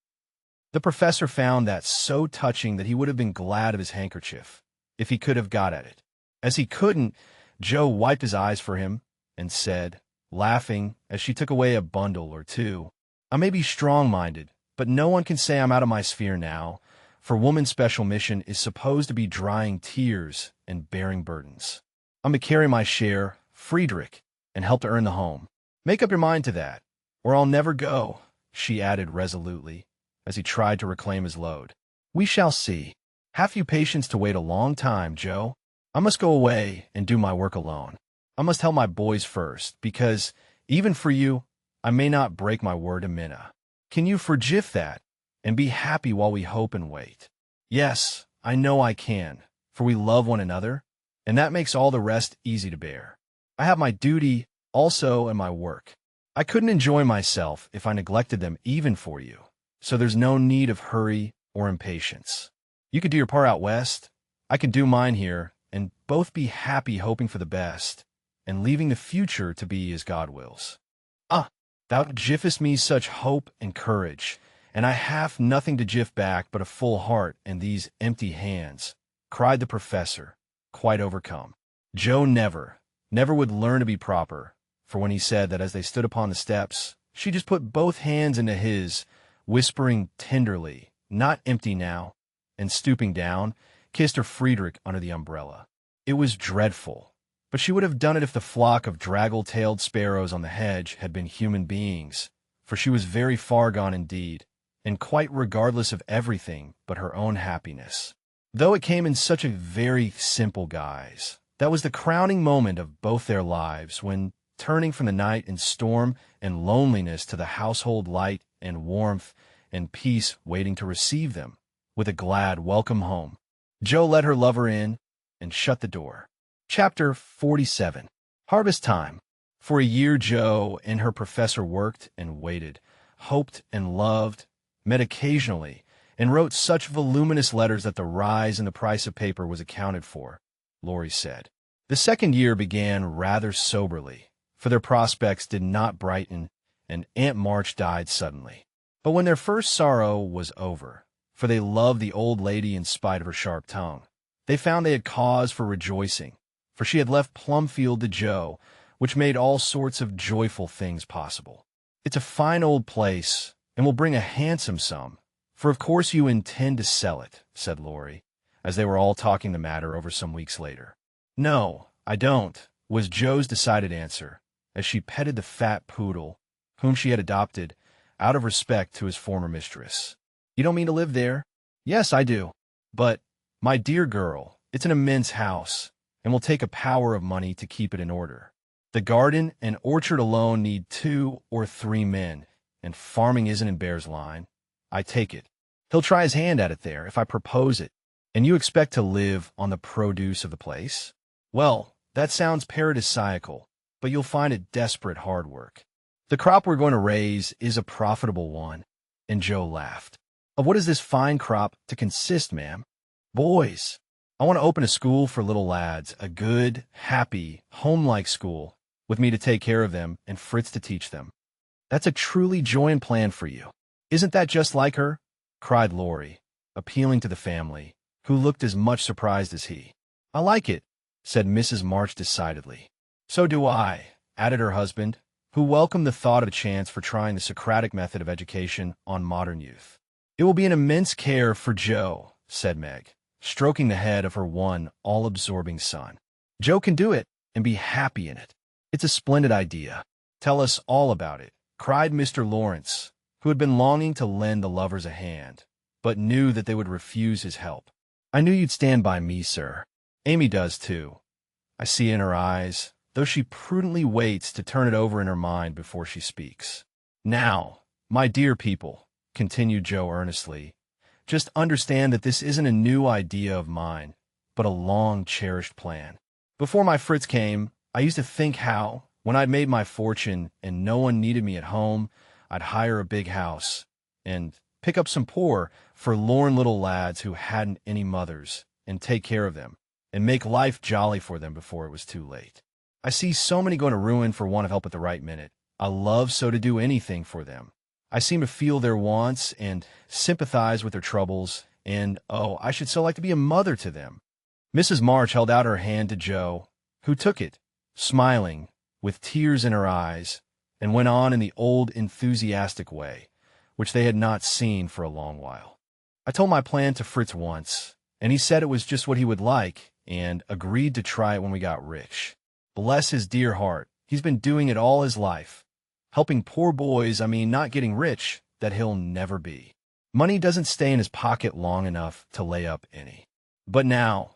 The professor found that so touching that he would have been glad of his handkerchief, if he could have got at it. As he couldn't, Joe wiped his eyes for him and said, laughing as she took away a bundle or two, I may be strong-minded, but no one can say I'm out of my sphere now, for woman's special mission is supposed to be drying tears and bearing burdens. I'm to carry my share, Friedrich, and help to earn the home. Make up your mind to that, or I'll never go, she added resolutely, as he tried to reclaim his load. We shall see. Have you patience to wait a long time, Joe? I must go away and do my work alone. I must help my boys first, because, even for you, I may not break my word to Minna. Can you forgive that, and be happy while we hope and wait? Yes, I know I can, for we love one another, and that makes all the rest easy to bear. I have my duty also and my work. I couldn't enjoy myself if I neglected them even for you, so there's no need of hurry or impatience. You could do your part out west, I can do mine here, and both be happy hoping for the best, and leaving the future to be as God wills. Ah, thou giffest me such hope and courage, and I have nothing to giff back but a full heart and these empty hands, cried the professor, quite overcome. Joe never would learn to be proper, for when he said that as they stood upon the steps, she just put both hands into his, whispering tenderly, not empty now, and stooping down, kissed her Friedrich under the umbrella. It was dreadful, but she would have done it if the flock of draggle-tailed sparrows on the hedge had been human beings, for she was very far gone indeed, and quite regardless of everything but her own happiness. Though it came in such a very simple guise, that was the crowning moment of both their lives, when, turning from the night and storm and loneliness to the household light and warmth and peace waiting to receive them, with a glad welcome home, Joe let her lover in and shut the door. Chapter 47. Harvest time. For a year Joe and her professor worked and waited, hoped and loved, met occasionally, and wrote such voluminous letters that the rise in the price of paper was accounted for, Laurie said. The second year began rather soberly, for their prospects did not brighten, and Aunt March died suddenly. But when their first sorrow was over, for they loved the old lady in spite of her sharp tongue. They found they had cause for rejoicing, for she had left Plumfield to Joe, which made all sorts of joyful things possible. "It's a fine old place, and will bring a handsome sum, for of course you intend to sell it," said Laurie, as they were all talking the matter over some weeks later. "No, I don't," was Joe's decided answer, as she petted the fat poodle, whom she had adopted out of respect to his former mistress. "You don't mean to live there?" "Yes, I do. But, my dear girl, it's an immense house, and will take a power of money to keep it in order. The garden and orchard alone need 2 or 3 men, and farming isn't in Bear's line. I take it. He'll try his hand at it there if I propose it. And you expect to live on the produce of the place? Well, that sounds paradisiacal, but you'll find it desperate hard work. The crop we're going to raise is a profitable one." And Joe laughed. "Of what is this fine crop to consist, ma'am?" "Boys. I want to open a school for little lads, a good, happy, home-like school, with me to take care of them and Fritz to teach them." "That's a truly joyous plan for you. Isn't that just like her?" cried Laurie, appealing to the family, who looked as much surprised as he. "I like it," said Mrs. March decidedly. "So do I," added her husband, who welcomed the thought of a chance for trying the Socratic method of education on modern youth. "It will be an immense care for Joe," said Meg, stroking the head of her one all-absorbing son. "Joe can do it and be happy in it. It's a splendid idea. Tell us all about it," cried Mr. Lawrence, who had been longing to lend the lovers a hand, but knew that they would refuse his help. "I knew you'd stand by me, sir. Amy does, too. I see it in her eyes, though she prudently waits to turn it over in her mind before she speaks. Now, my dear people," continued Joe earnestly, "just understand that this isn't a new idea of mine, but a long-cherished plan. Before my Fritz came, I used to think how, when I'd made my fortune and no one needed me at home, I'd hire a big house and pick up some poor, forlorn little lads who hadn't any mothers, and take care of them, and make life jolly for them before it was too late. I see so many going to ruin for want of help at the right minute. I love so to do anything for them. I seem to feel their wants and sympathize with their troubles, and, oh, I should so like to be a mother to them." Mrs. March held out her hand to Joe, who took it, smiling, with tears in her eyes, and went on in the old enthusiastic way, which they had not seen for a long while. "I told my plan to Fritz once, and he said it was just what he would like, and agreed to try it when we got rich. Bless his dear heart, he's been doing it all his life. Helping poor boys, not getting rich, that he'll never be. Money doesn't stay in his pocket long enough to lay up any. But now,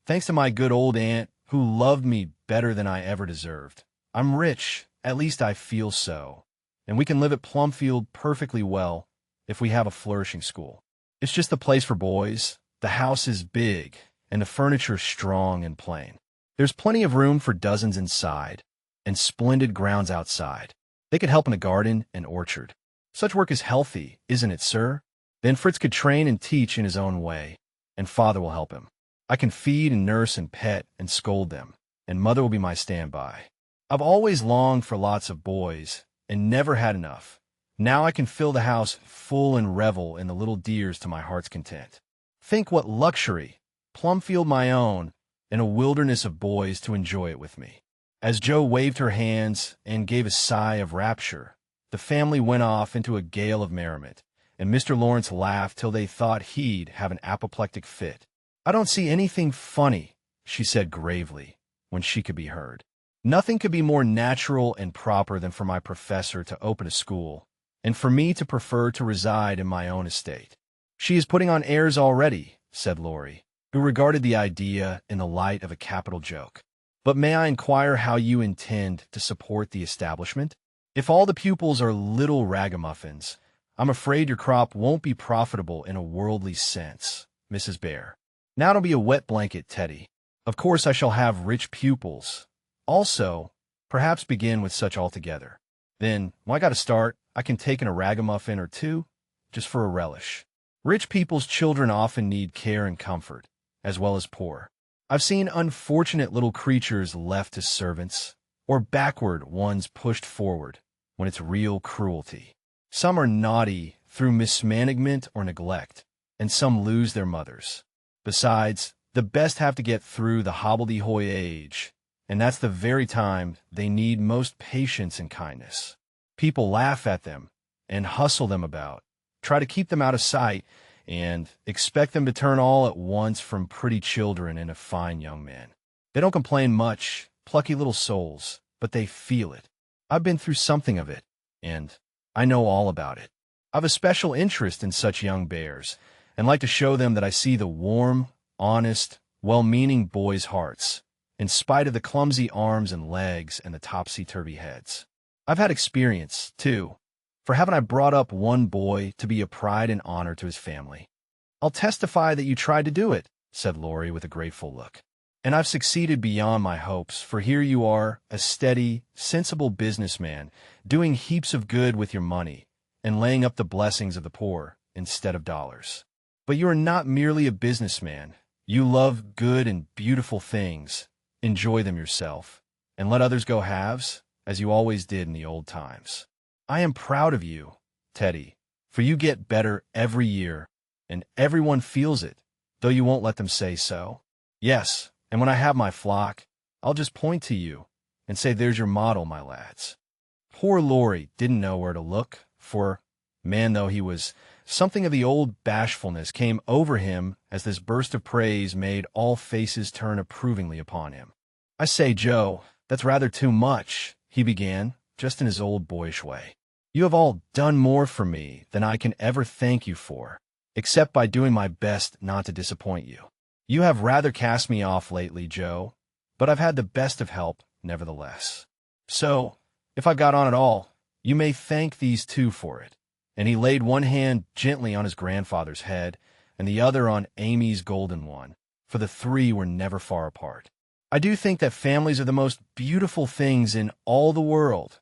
thanks to my good old aunt, who loved me better than I ever deserved, I'm rich, at least I feel so, and we can live at Plumfield perfectly well if we have a flourishing school. It's just the place for boys. The house is big, and the furniture strong and plain. There's plenty of room for dozens inside, and splendid grounds outside. They could help in a garden and orchard. Such work is healthy, isn't it, sir? Then Fritz could train and teach in his own way, and father will help him. I can feed and nurse and pet and scold them, and mother will be my standby. I've always longed for lots of boys, and never had enough. Now I can fill the house full and revel in the little dears to my heart's content. Think what luxury! Plumfield my own, and a wilderness of boys to enjoy it with me." As Joe waved her hands and gave a sigh of rapture, the family went off into a gale of merriment, and Mr. Lawrence laughed till they thought he'd have an apoplectic fit. "I don't see anything funny," she said gravely, when she could be heard. "Nothing could be more natural and proper than for my professor to open a school, and for me to prefer to reside in my own estate." "She is putting on airs already," said Laurie, who regarded the idea in the light of a capital joke. "But may I inquire how you intend to support the establishment? If all the pupils are little ragamuffins, I'm afraid your crop won't be profitable in a worldly sense, Mrs. Bear. Now don't be a wet blanket, Teddy. Of course I shall have rich pupils. Also, perhaps begin with such altogether. Then, when I got to start, I can take in a ragamuffin or two, just for a relish. Rich people's children often need care and comfort, as well as poor. I've seen unfortunate little creatures left to servants, or backward ones pushed forward, when it's real cruelty. Some are naughty through mismanagement or neglect, and some lose their mothers. Besides, the best have to get through the hobbledehoy age, and that's the very time they need most patience and kindness. People laugh at them and hustle them about, try to keep them out of sight, and expect them to turn all at once from pretty children into fine young men. They don't complain much, plucky little souls, but they feel it. I've been through something of it, and I know all about it. I've a special interest in such young bears, and like to show them that I see the warm, honest, well-meaning boys' hearts, in spite of the clumsy arms and legs and the topsy-turvy heads. I've had experience, too, for haven't I brought up one boy to be a pride and honor to his family? I'll testify that you tried to do it, said Laurie with a grateful look. And I've succeeded beyond my hopes, for here you are, a steady, sensible businessman, doing heaps of good with your money, and laying up the blessings of the poor instead of dollars. But you are not merely a businessman. You love good and beautiful things, enjoy them yourself, and let others go halves, as you always did in the old times. I am proud of you, Teddy, for you get better every year, and everyone feels it, though you won't let them say so. Yes, and when I have my flock, I'll just point to you and say, there's your model, my lads. Poor Laurie didn't know where to look, for, man though he was, something of the old bashfulness came over him as this burst of praise made all faces turn approvingly upon him. I say, Joe, that's rather too much, he began, just in his old boyish way. You have all done more for me than I can ever thank you for, except by doing my best not to disappoint you. You have rather cast me off lately, Joe, but I've had the best of help, nevertheless. So, if I've got on at all, you may thank these two for it. And he laid one hand gently on his grandfather's head, and the other on Amy's golden one, for the three were never far apart. I do think that families are the most beautiful things in all the world,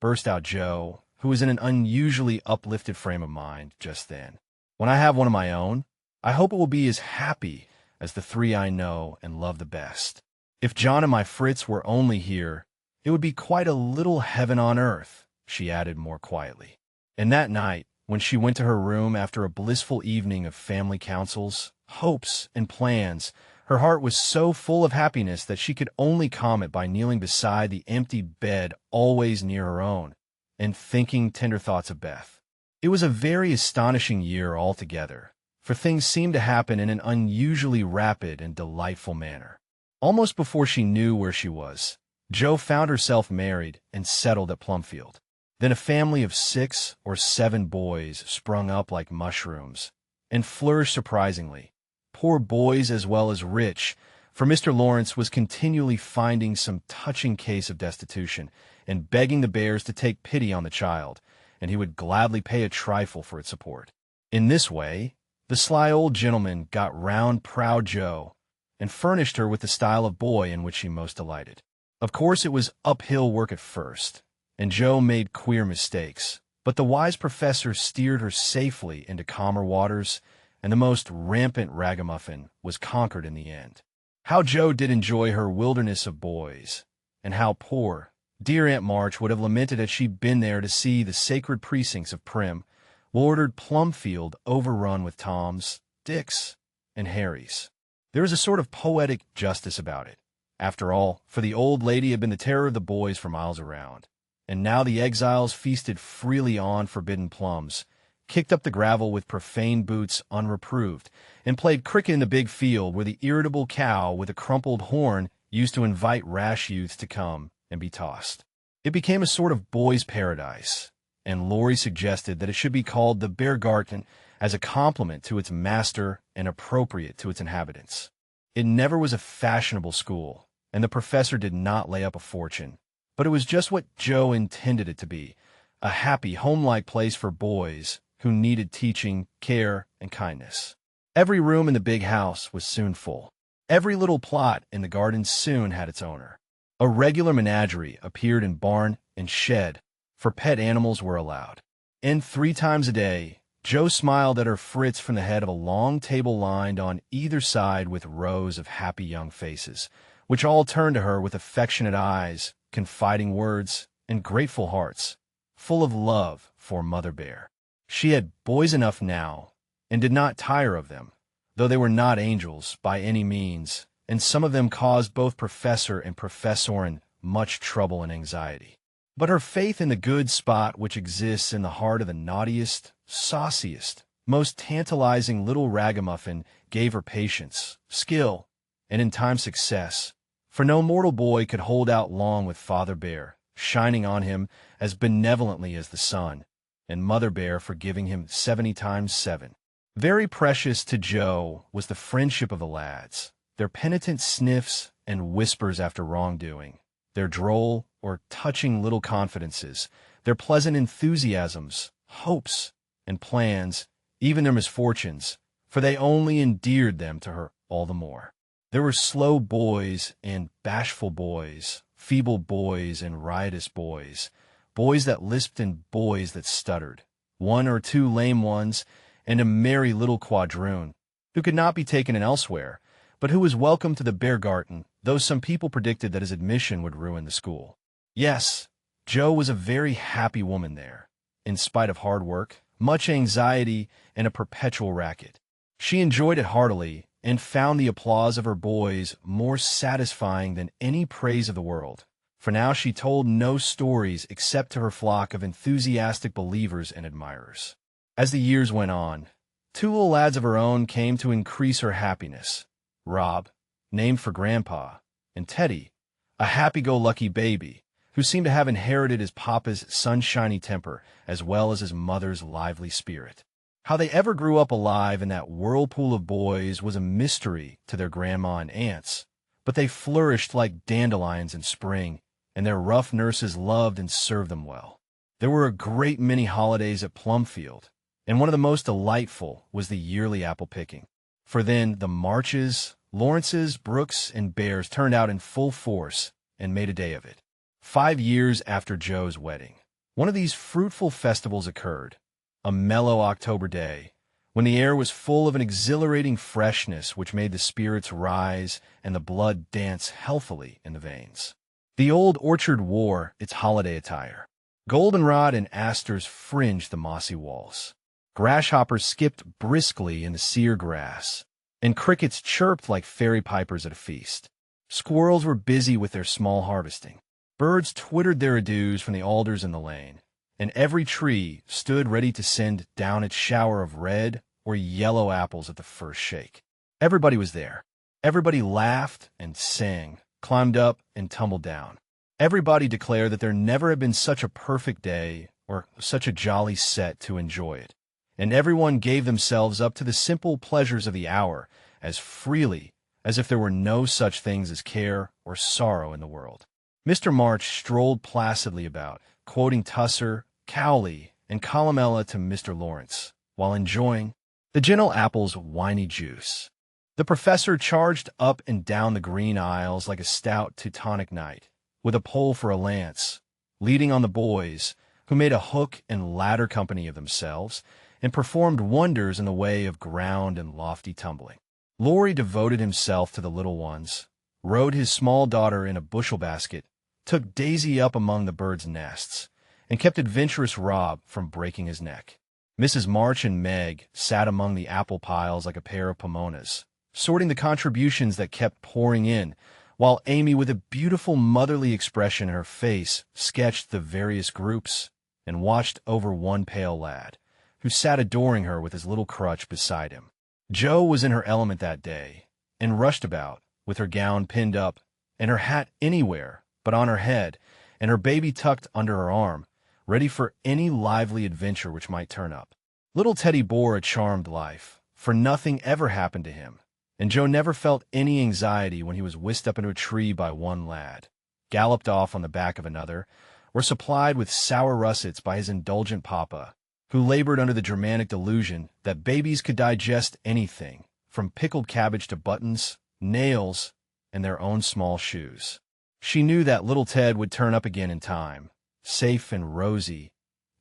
burst out Joe, who was in an unusually uplifted frame of mind just then. When I have one of my own, I hope it will be as happy as the three I know and love the best. If John and my Fritz were only here, it would be quite a little heaven on earth, she added more quietly. And that night, when she went to her room after a blissful evening of family councils, hopes, and plans, her heart was so full of happiness that she could only calm it by kneeling beside the empty bed always near her own, and thinking tender thoughts of Beth. It was a very astonishing year altogether, for things seemed to happen in an unusually rapid and delightful manner. Almost before she knew where she was, Jo found herself married and settled at Plumfield. Then a family of 6 or 7 boys sprung up like mushrooms, and flourished surprisingly, poor boys as well as rich, for Mr. Lawrence was continually finding some touching case of destitution, and begging the bears to take pity on the child, and he would gladly pay a trifle for its support. In this way, the sly old gentleman got round proud Jo, and furnished her with the style of boy in which she most delighted. Of course it was uphill work at first, and Jo made queer mistakes, but the wise professor steered her safely into calmer waters, and the most rampant ragamuffin was conquered in the end. How Jo did enjoy her wilderness of boys, and how poor, dear Aunt March would have lamented had she been there to see the sacred precincts of prim, well-ordered Plumfield overrun with Toms, Dicks, and Harrys. There was a sort of poetic justice about it. After all, for the old lady had been the terror of the boys for miles around, and now the exiles feasted freely on forbidden plums, kicked up the gravel with profane boots unreproved, and played cricket in the big field where the irritable cow with a crumpled horn used to invite rash youths to come and be tossed. It became a sort of boys' paradise, and Laurie suggested that it should be called the Beargarten as a compliment to its master and appropriate to its inhabitants. It never was a fashionable school, and the professor did not lay up a fortune, but it was just what Jo intended it to be, a happy, home-like place for boys who needed teaching, care, and kindness. Every room in the big house was soon full. Every little plot in the garden soon had its owner. A regular menagerie appeared in barn and shed, for pet animals were allowed. And 3 times a day, Jo smiled at her Fritz from the head of a long table lined on either side with rows of happy young faces, which all turned to her with affectionate eyes, confiding words, and grateful hearts, full of love for Mother Bear. She had boys enough now, and did not tire of them, though they were not angels by any means, and some of them caused both Professor and Professorin much trouble and anxiety. But her faith in the good spot which exists in the heart of the naughtiest, sauciest, most tantalizing little ragamuffin gave her patience, skill, and in time success, for no mortal boy could hold out long with Father Bear, shining on him as benevolently as the sun, and Mother Bear forgiving him 70 times 7. Very precious to Joe was the friendship of the lads, their penitent sniffs and whispers after wrongdoing, their droll or touching little confidences, their pleasant enthusiasms, hopes, and plans, even their misfortunes, for they only endeared them to her all the more. There were slow boys and bashful boys, feeble boys and riotous boys, boys that lisped and boys that stuttered, one or two lame ones, and a merry little quadroon, who could not be taken in elsewhere, but who was welcome to the Beargarten, though some people predicted that his admission would ruin the school. Yes, Jo was a very happy woman there, in spite of hard work, much anxiety, and a perpetual racket. She enjoyed it heartily, and found the applause of her boys more satisfying than any praise of the world, for now she told no stories except to her flock of enthusiastic believers and admirers. As the years went on, 2 little lads of her own came to increase her happiness. Rob, named for Grandpa, and Teddy, a happy-go-lucky baby, who seemed to have inherited his papa's sunshiny temper as well as his mother's lively spirit. How they ever grew up alive in that whirlpool of boys was a mystery to their grandma and aunts, but they flourished like dandelions in spring, and their rough nurses loved and served them well. There were a great many holidays at Plumfield, and one of the most delightful was the yearly apple picking. For then the Marches, Lawrences, Brooks, and Bears turned out in full force and made a day of it. 5 years after Joe's wedding, one of these fruitful festivals occurred, a mellow October day, when the air was full of an exhilarating freshness which made the spirits rise and the blood dance healthily in the veins. The old orchard wore its holiday attire. Goldenrod and asters fringed the mossy walls. Grasshoppers skipped briskly in the sere grass, and crickets chirped like fairy pipers at a feast. Squirrels were busy with their small harvesting. Birds twittered their adieus from the alders in the lane, and every tree stood ready to send down its shower of red or yellow apples at the first shake. Everybody was there. Everybody laughed and sang, climbed up and tumbled down. Everybody declared that there never had been such a perfect day or such a jolly set to enjoy it, and everyone gave themselves up to the simple pleasures of the hour as freely as if there were no such things as care or sorrow in the world. Mr. March strolled placidly about, quoting Tusser, Cowley, and Columella to Mr. Lawrence, while enjoying the gentle apple's winey juice. The professor charged up and down the green aisles like a stout Teutonic knight, with a pole for a lance, leading on the boys, who made a hook and ladder company of themselves, and performed wonders in the way of ground and lofty tumbling. Laurie devoted himself to the little ones, rode his small daughter in a bushel basket, took Daisy up among the birds' nests, and kept adventurous Rob from breaking his neck. Mrs. March and Meg sat among the apple piles like a pair of pomonas, sorting the contributions that kept pouring in, while Amy, with a beautiful motherly expression in her face, sketched the various groups and watched over one pale lad, who sat adoring her with his little crutch beside him. Jo was in her element that day, and rushed about, with her gown pinned up, and her hat anywhere but on her head, and her baby tucked under her arm, ready for any lively adventure which might turn up. Little Teddy bore a charmed life, for nothing ever happened to him, and Jo never felt any anxiety when he was whisked up into a tree by one lad, galloped off on the back of another, or supplied with sour russets by his indulgent papa, who labored under the Germanic delusion that babies could digest anything, from pickled cabbage to buttons, nails, and their own small shoes. She knew that little Ted would turn up again in time, safe and rosy,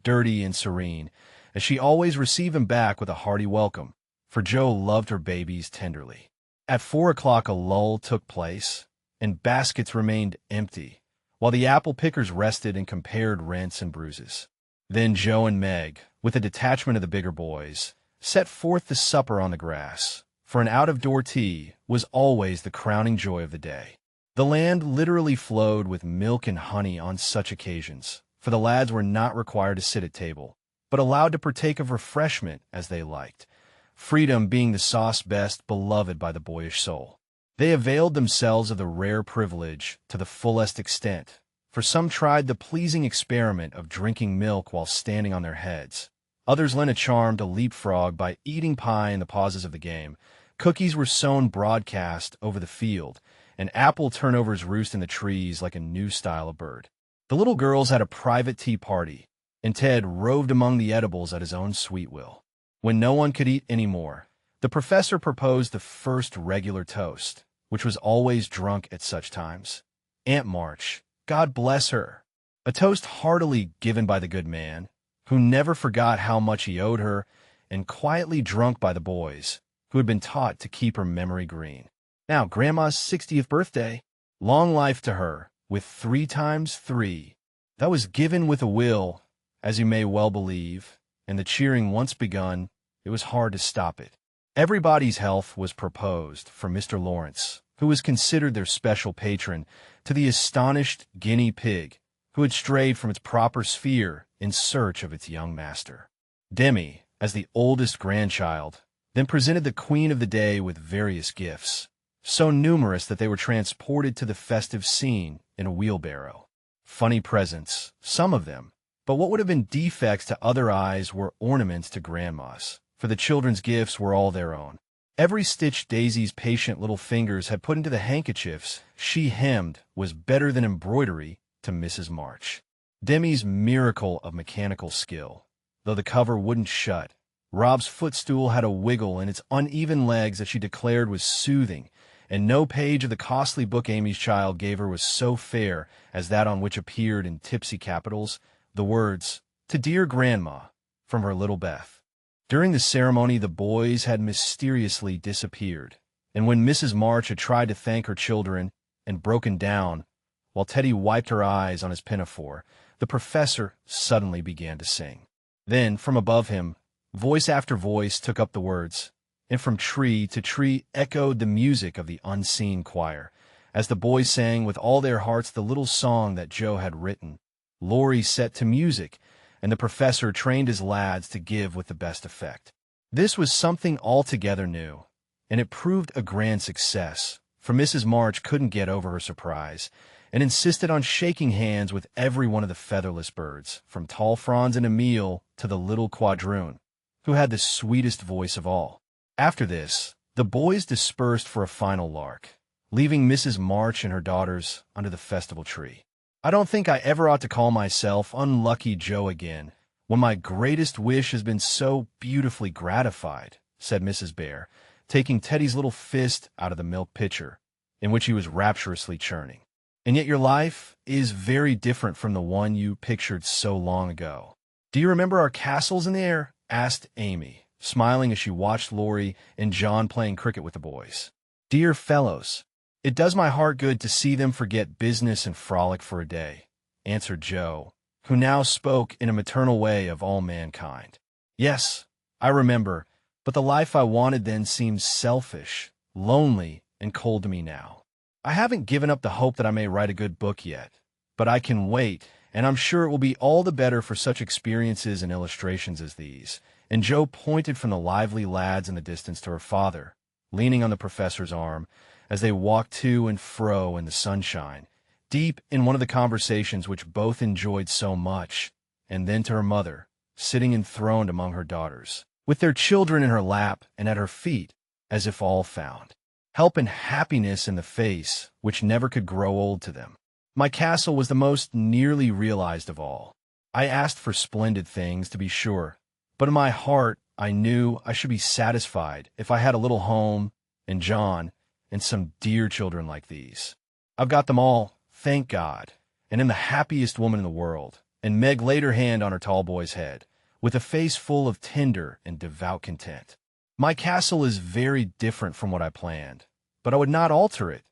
dirty and serene, as she always received him back with a hearty welcome, for Jo loved her babies tenderly. At 4 o'clock a lull took place, and baskets remained empty, while the apple pickers rested and compared rents and bruises. Then Jo and Meg, with a detachment of the bigger boys, set forth the supper on the grass, for an out-of-door tea was always the crowning joy of the day. The land literally flowed with milk and honey on such occasions, for the lads were not required to sit at table, but allowed to partake of refreshment as they liked, freedom being the sauce best beloved by the boyish soul. They availed themselves of the rare privilege to the fullest extent, for some tried the pleasing experiment of drinking milk while standing on their heads. Others lent a charm to leapfrog by eating pie in the pauses of the game. Cookies were sown broadcast over the field, and apple turnovers roost in the trees like a new style of bird. The little girls had a private tea party, and Ted roved among the edibles at his own sweet will. When no one could eat any more, the professor proposed the first regular toast, which was always drunk at such times. Aunt March, God bless her. A toast heartily given by the good man, who never forgot how much he owed her, and quietly drunk by the boys, who had been taught to keep her memory green. Now, Grandma's 60th birthday, long life to her, with 3 times 3. That was given with a will, as you may well believe, and the cheering once begun, it was hard to stop it. Everybody's health was proposed for Mr. Lawrence, who was considered their special patron, to the astonished guinea pig, who had strayed from its proper sphere in search of its young master. Demi, as the oldest grandchild, then presented the queen of the day with various gifts, so numerous that they were transported to the festive scene in a wheelbarrow. Funny presents, some of them, but what would have been defects to other eyes were ornaments to Grandma's, for the children's gifts were all their own. Every stitch Daisy's patient little fingers had put into the handkerchiefs she hemmed was better than embroidery to Mrs. March. Demi's miracle of mechanical skill, though the cover wouldn't shut. Rob's footstool had a wiggle in its uneven legs that she declared was soothing, and no page of the costly book Amy's child gave her was so fair as that on which appeared in tipsy capitals the words, "To dear Grandma," from her little Beth. During the ceremony, the boys had mysteriously disappeared, and when Mrs. March had tried to thank her children and broken down, while Teddy wiped her eyes on his pinafore, the professor suddenly began to sing. Then, from above him, voice after voice took up the words, and from tree to tree echoed the music of the unseen choir, as the boys sang with all their hearts the little song that Joe had written. Laurie set to music, and the professor trained his lads to give with the best effect. This was something altogether new, and it proved a grand success, for Mrs. March couldn't get over her surprise, and insisted on shaking hands with every one of the featherless birds, from tall Franz and Emile to the little quadroon, who had the sweetest voice of all. After this, the boys dispersed for a final lark, leaving Mrs. March and her daughters under the festival tree. I don't think I ever ought to call myself Unlucky Joe again, when my greatest wish has been so beautifully gratified, said Mrs. Bear, taking Teddy's little fist out of the milk pitcher, in which he was rapturously churning. And yet your life is very different from the one you pictured so long ago. Do you remember our castles in the air? Asked Amy, smiling as she watched Laurie and John playing cricket with the boys. Dear fellows, it does my heart good to see them forget business and frolic for a day, answered Joe, who now spoke in a maternal way of all mankind. Yes, I remember, but the life I wanted then seems selfish, lonely, and cold to me now. I haven't given up the hope that I may write a good book yet, but I can wait, and I'm sure it will be all the better for such experiences and illustrations as these. And Joe pointed from the lively lads in the distance to her father, leaning on the professor's arm, as they walked to and fro in the sunshine, deep in one of the conversations which both enjoyed so much, and then to her mother, sitting enthroned among her daughters, with their children in her lap and at her feet, as if all found help and happiness in the face which never could grow old to them. My castle was the most nearly realized of all. I asked for splendid things, to be sure, but in my heart I knew I should be satisfied if I had a little home, and John, and some dear children like these. I've got them all, thank God, and am the happiest woman in the world. And Meg laid her hand on her tall boy's head, with a face full of tender and devout content. My castle is very different from what I planned, but I would not alter it,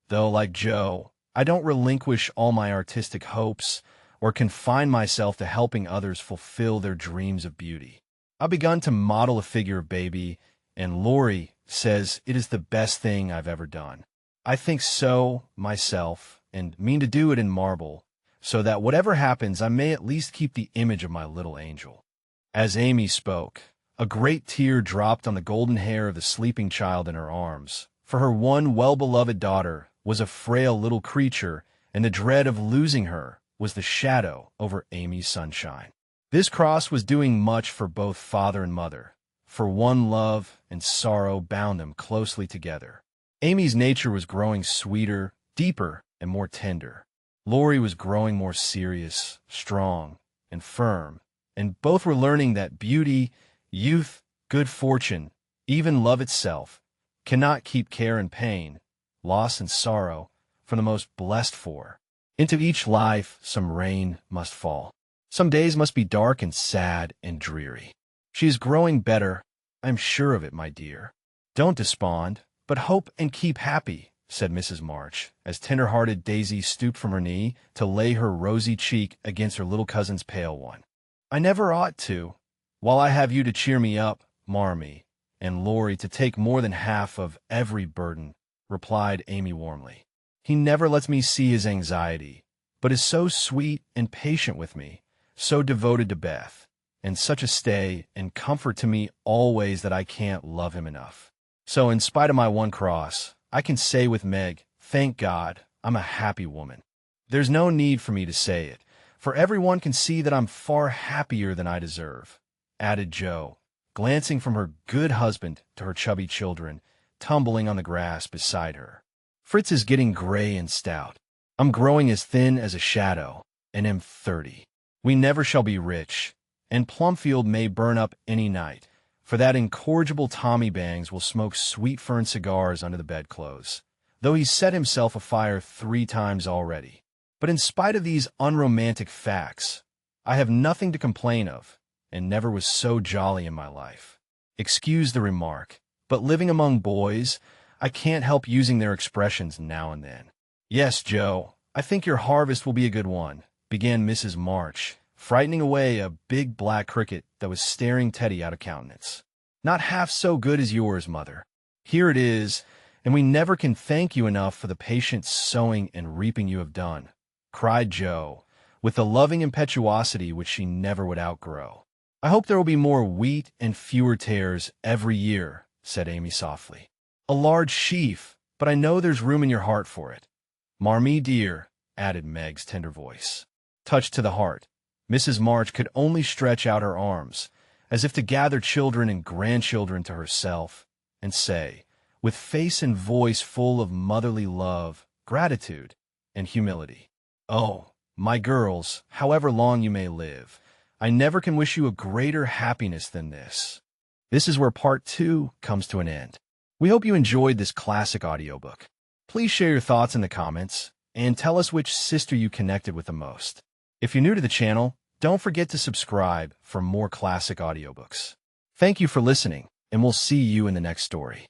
though, like Joe, I don't relinquish all my artistic hopes or confine myself to helping others fulfill their dreams of beauty. I've begun to model a figure of baby, and Lori says it is the best thing I've ever done. I think so myself, and mean to do it in marble, so that whatever happens, I may at least keep the image of my little angel." As Amy spoke, a great tear dropped on the golden hair of the sleeping child in her arms, for her one well-beloved daughter was a frail little creature, and the dread of losing her was the shadow over Amy's sunshine. This cross was doing much for both father and mother, for one love and sorrow bound them closely together. Amy's nature was growing sweeter, deeper, and more tender. Lori was growing more serious, strong, and firm, and both were learning that beauty, youth, good fortune, even love itself, cannot keep care and pain, loss and sorrow, from the most blessed for. Into each life some rain must fall. Some days must be dark and sad and dreary. She is growing better, I am sure of it, my dear. Don't despond, but hope and keep happy, said Mrs. March, as tender-hearted Daisy stooped from her knee to lay her rosy cheek against her little cousin's pale one. I never ought to, while I have you to cheer me up, Marmee, and Lori to take more than half of every burden, replied Amy warmly. He never lets me see his anxiety, but is so sweet and patient with me, so devoted to Beth, and such a stay and comfort to me always that I can't love him enough. So in spite of my one cross, I can say with Meg, thank God, I'm a happy woman. There's no need for me to say it, for everyone can see that I'm far happier than I deserve, added Jo, glancing from her good husband to her chubby children, tumbling on the grass beside her. Fritz is getting gray and stout. I'm growing as thin as a shadow, and am 30. We never shall be rich, and Plumfield may burn up any night, for that incorrigible Tommy Bangs will smoke sweet fern cigars under the bedclothes, though he's set himself afire 3 times already. But in spite of these unromantic facts, I have nothing to complain of, and never was so jolly in my life. Excuse the remark, but living among boys, I can't help using their expressions now and then. Yes, Jo, I think your harvest will be a good one, began Mrs. March, frightening away a big black cricket that was staring Teddy out of countenance. Not half so good as yours, mother. Here it is, and we never can thank you enough for the patient sowing and reaping you have done, cried Jo, with the loving impetuosity which she never would outgrow. I hope there will be more wheat and fewer tares every year, said Amy softly. A large sheaf, but I know there's room in your heart for it. Marmee dear, added Meg's tender voice. Touched to the heart, Mrs. March could only stretch out her arms, as if to gather children and grandchildren to herself, and say, with face and voice full of motherly love, gratitude, and humility, "Oh, my girls, however long you may live, I never can wish you a greater happiness than this." This is where part 2 comes to an end. We hope you enjoyed this classic audiobook. Please share your thoughts in the comments, and tell us which sister you connected with the most. If you're new to the channel, don't forget to subscribe for more classic audiobooks. Thank you for listening, and we'll see you in the next story.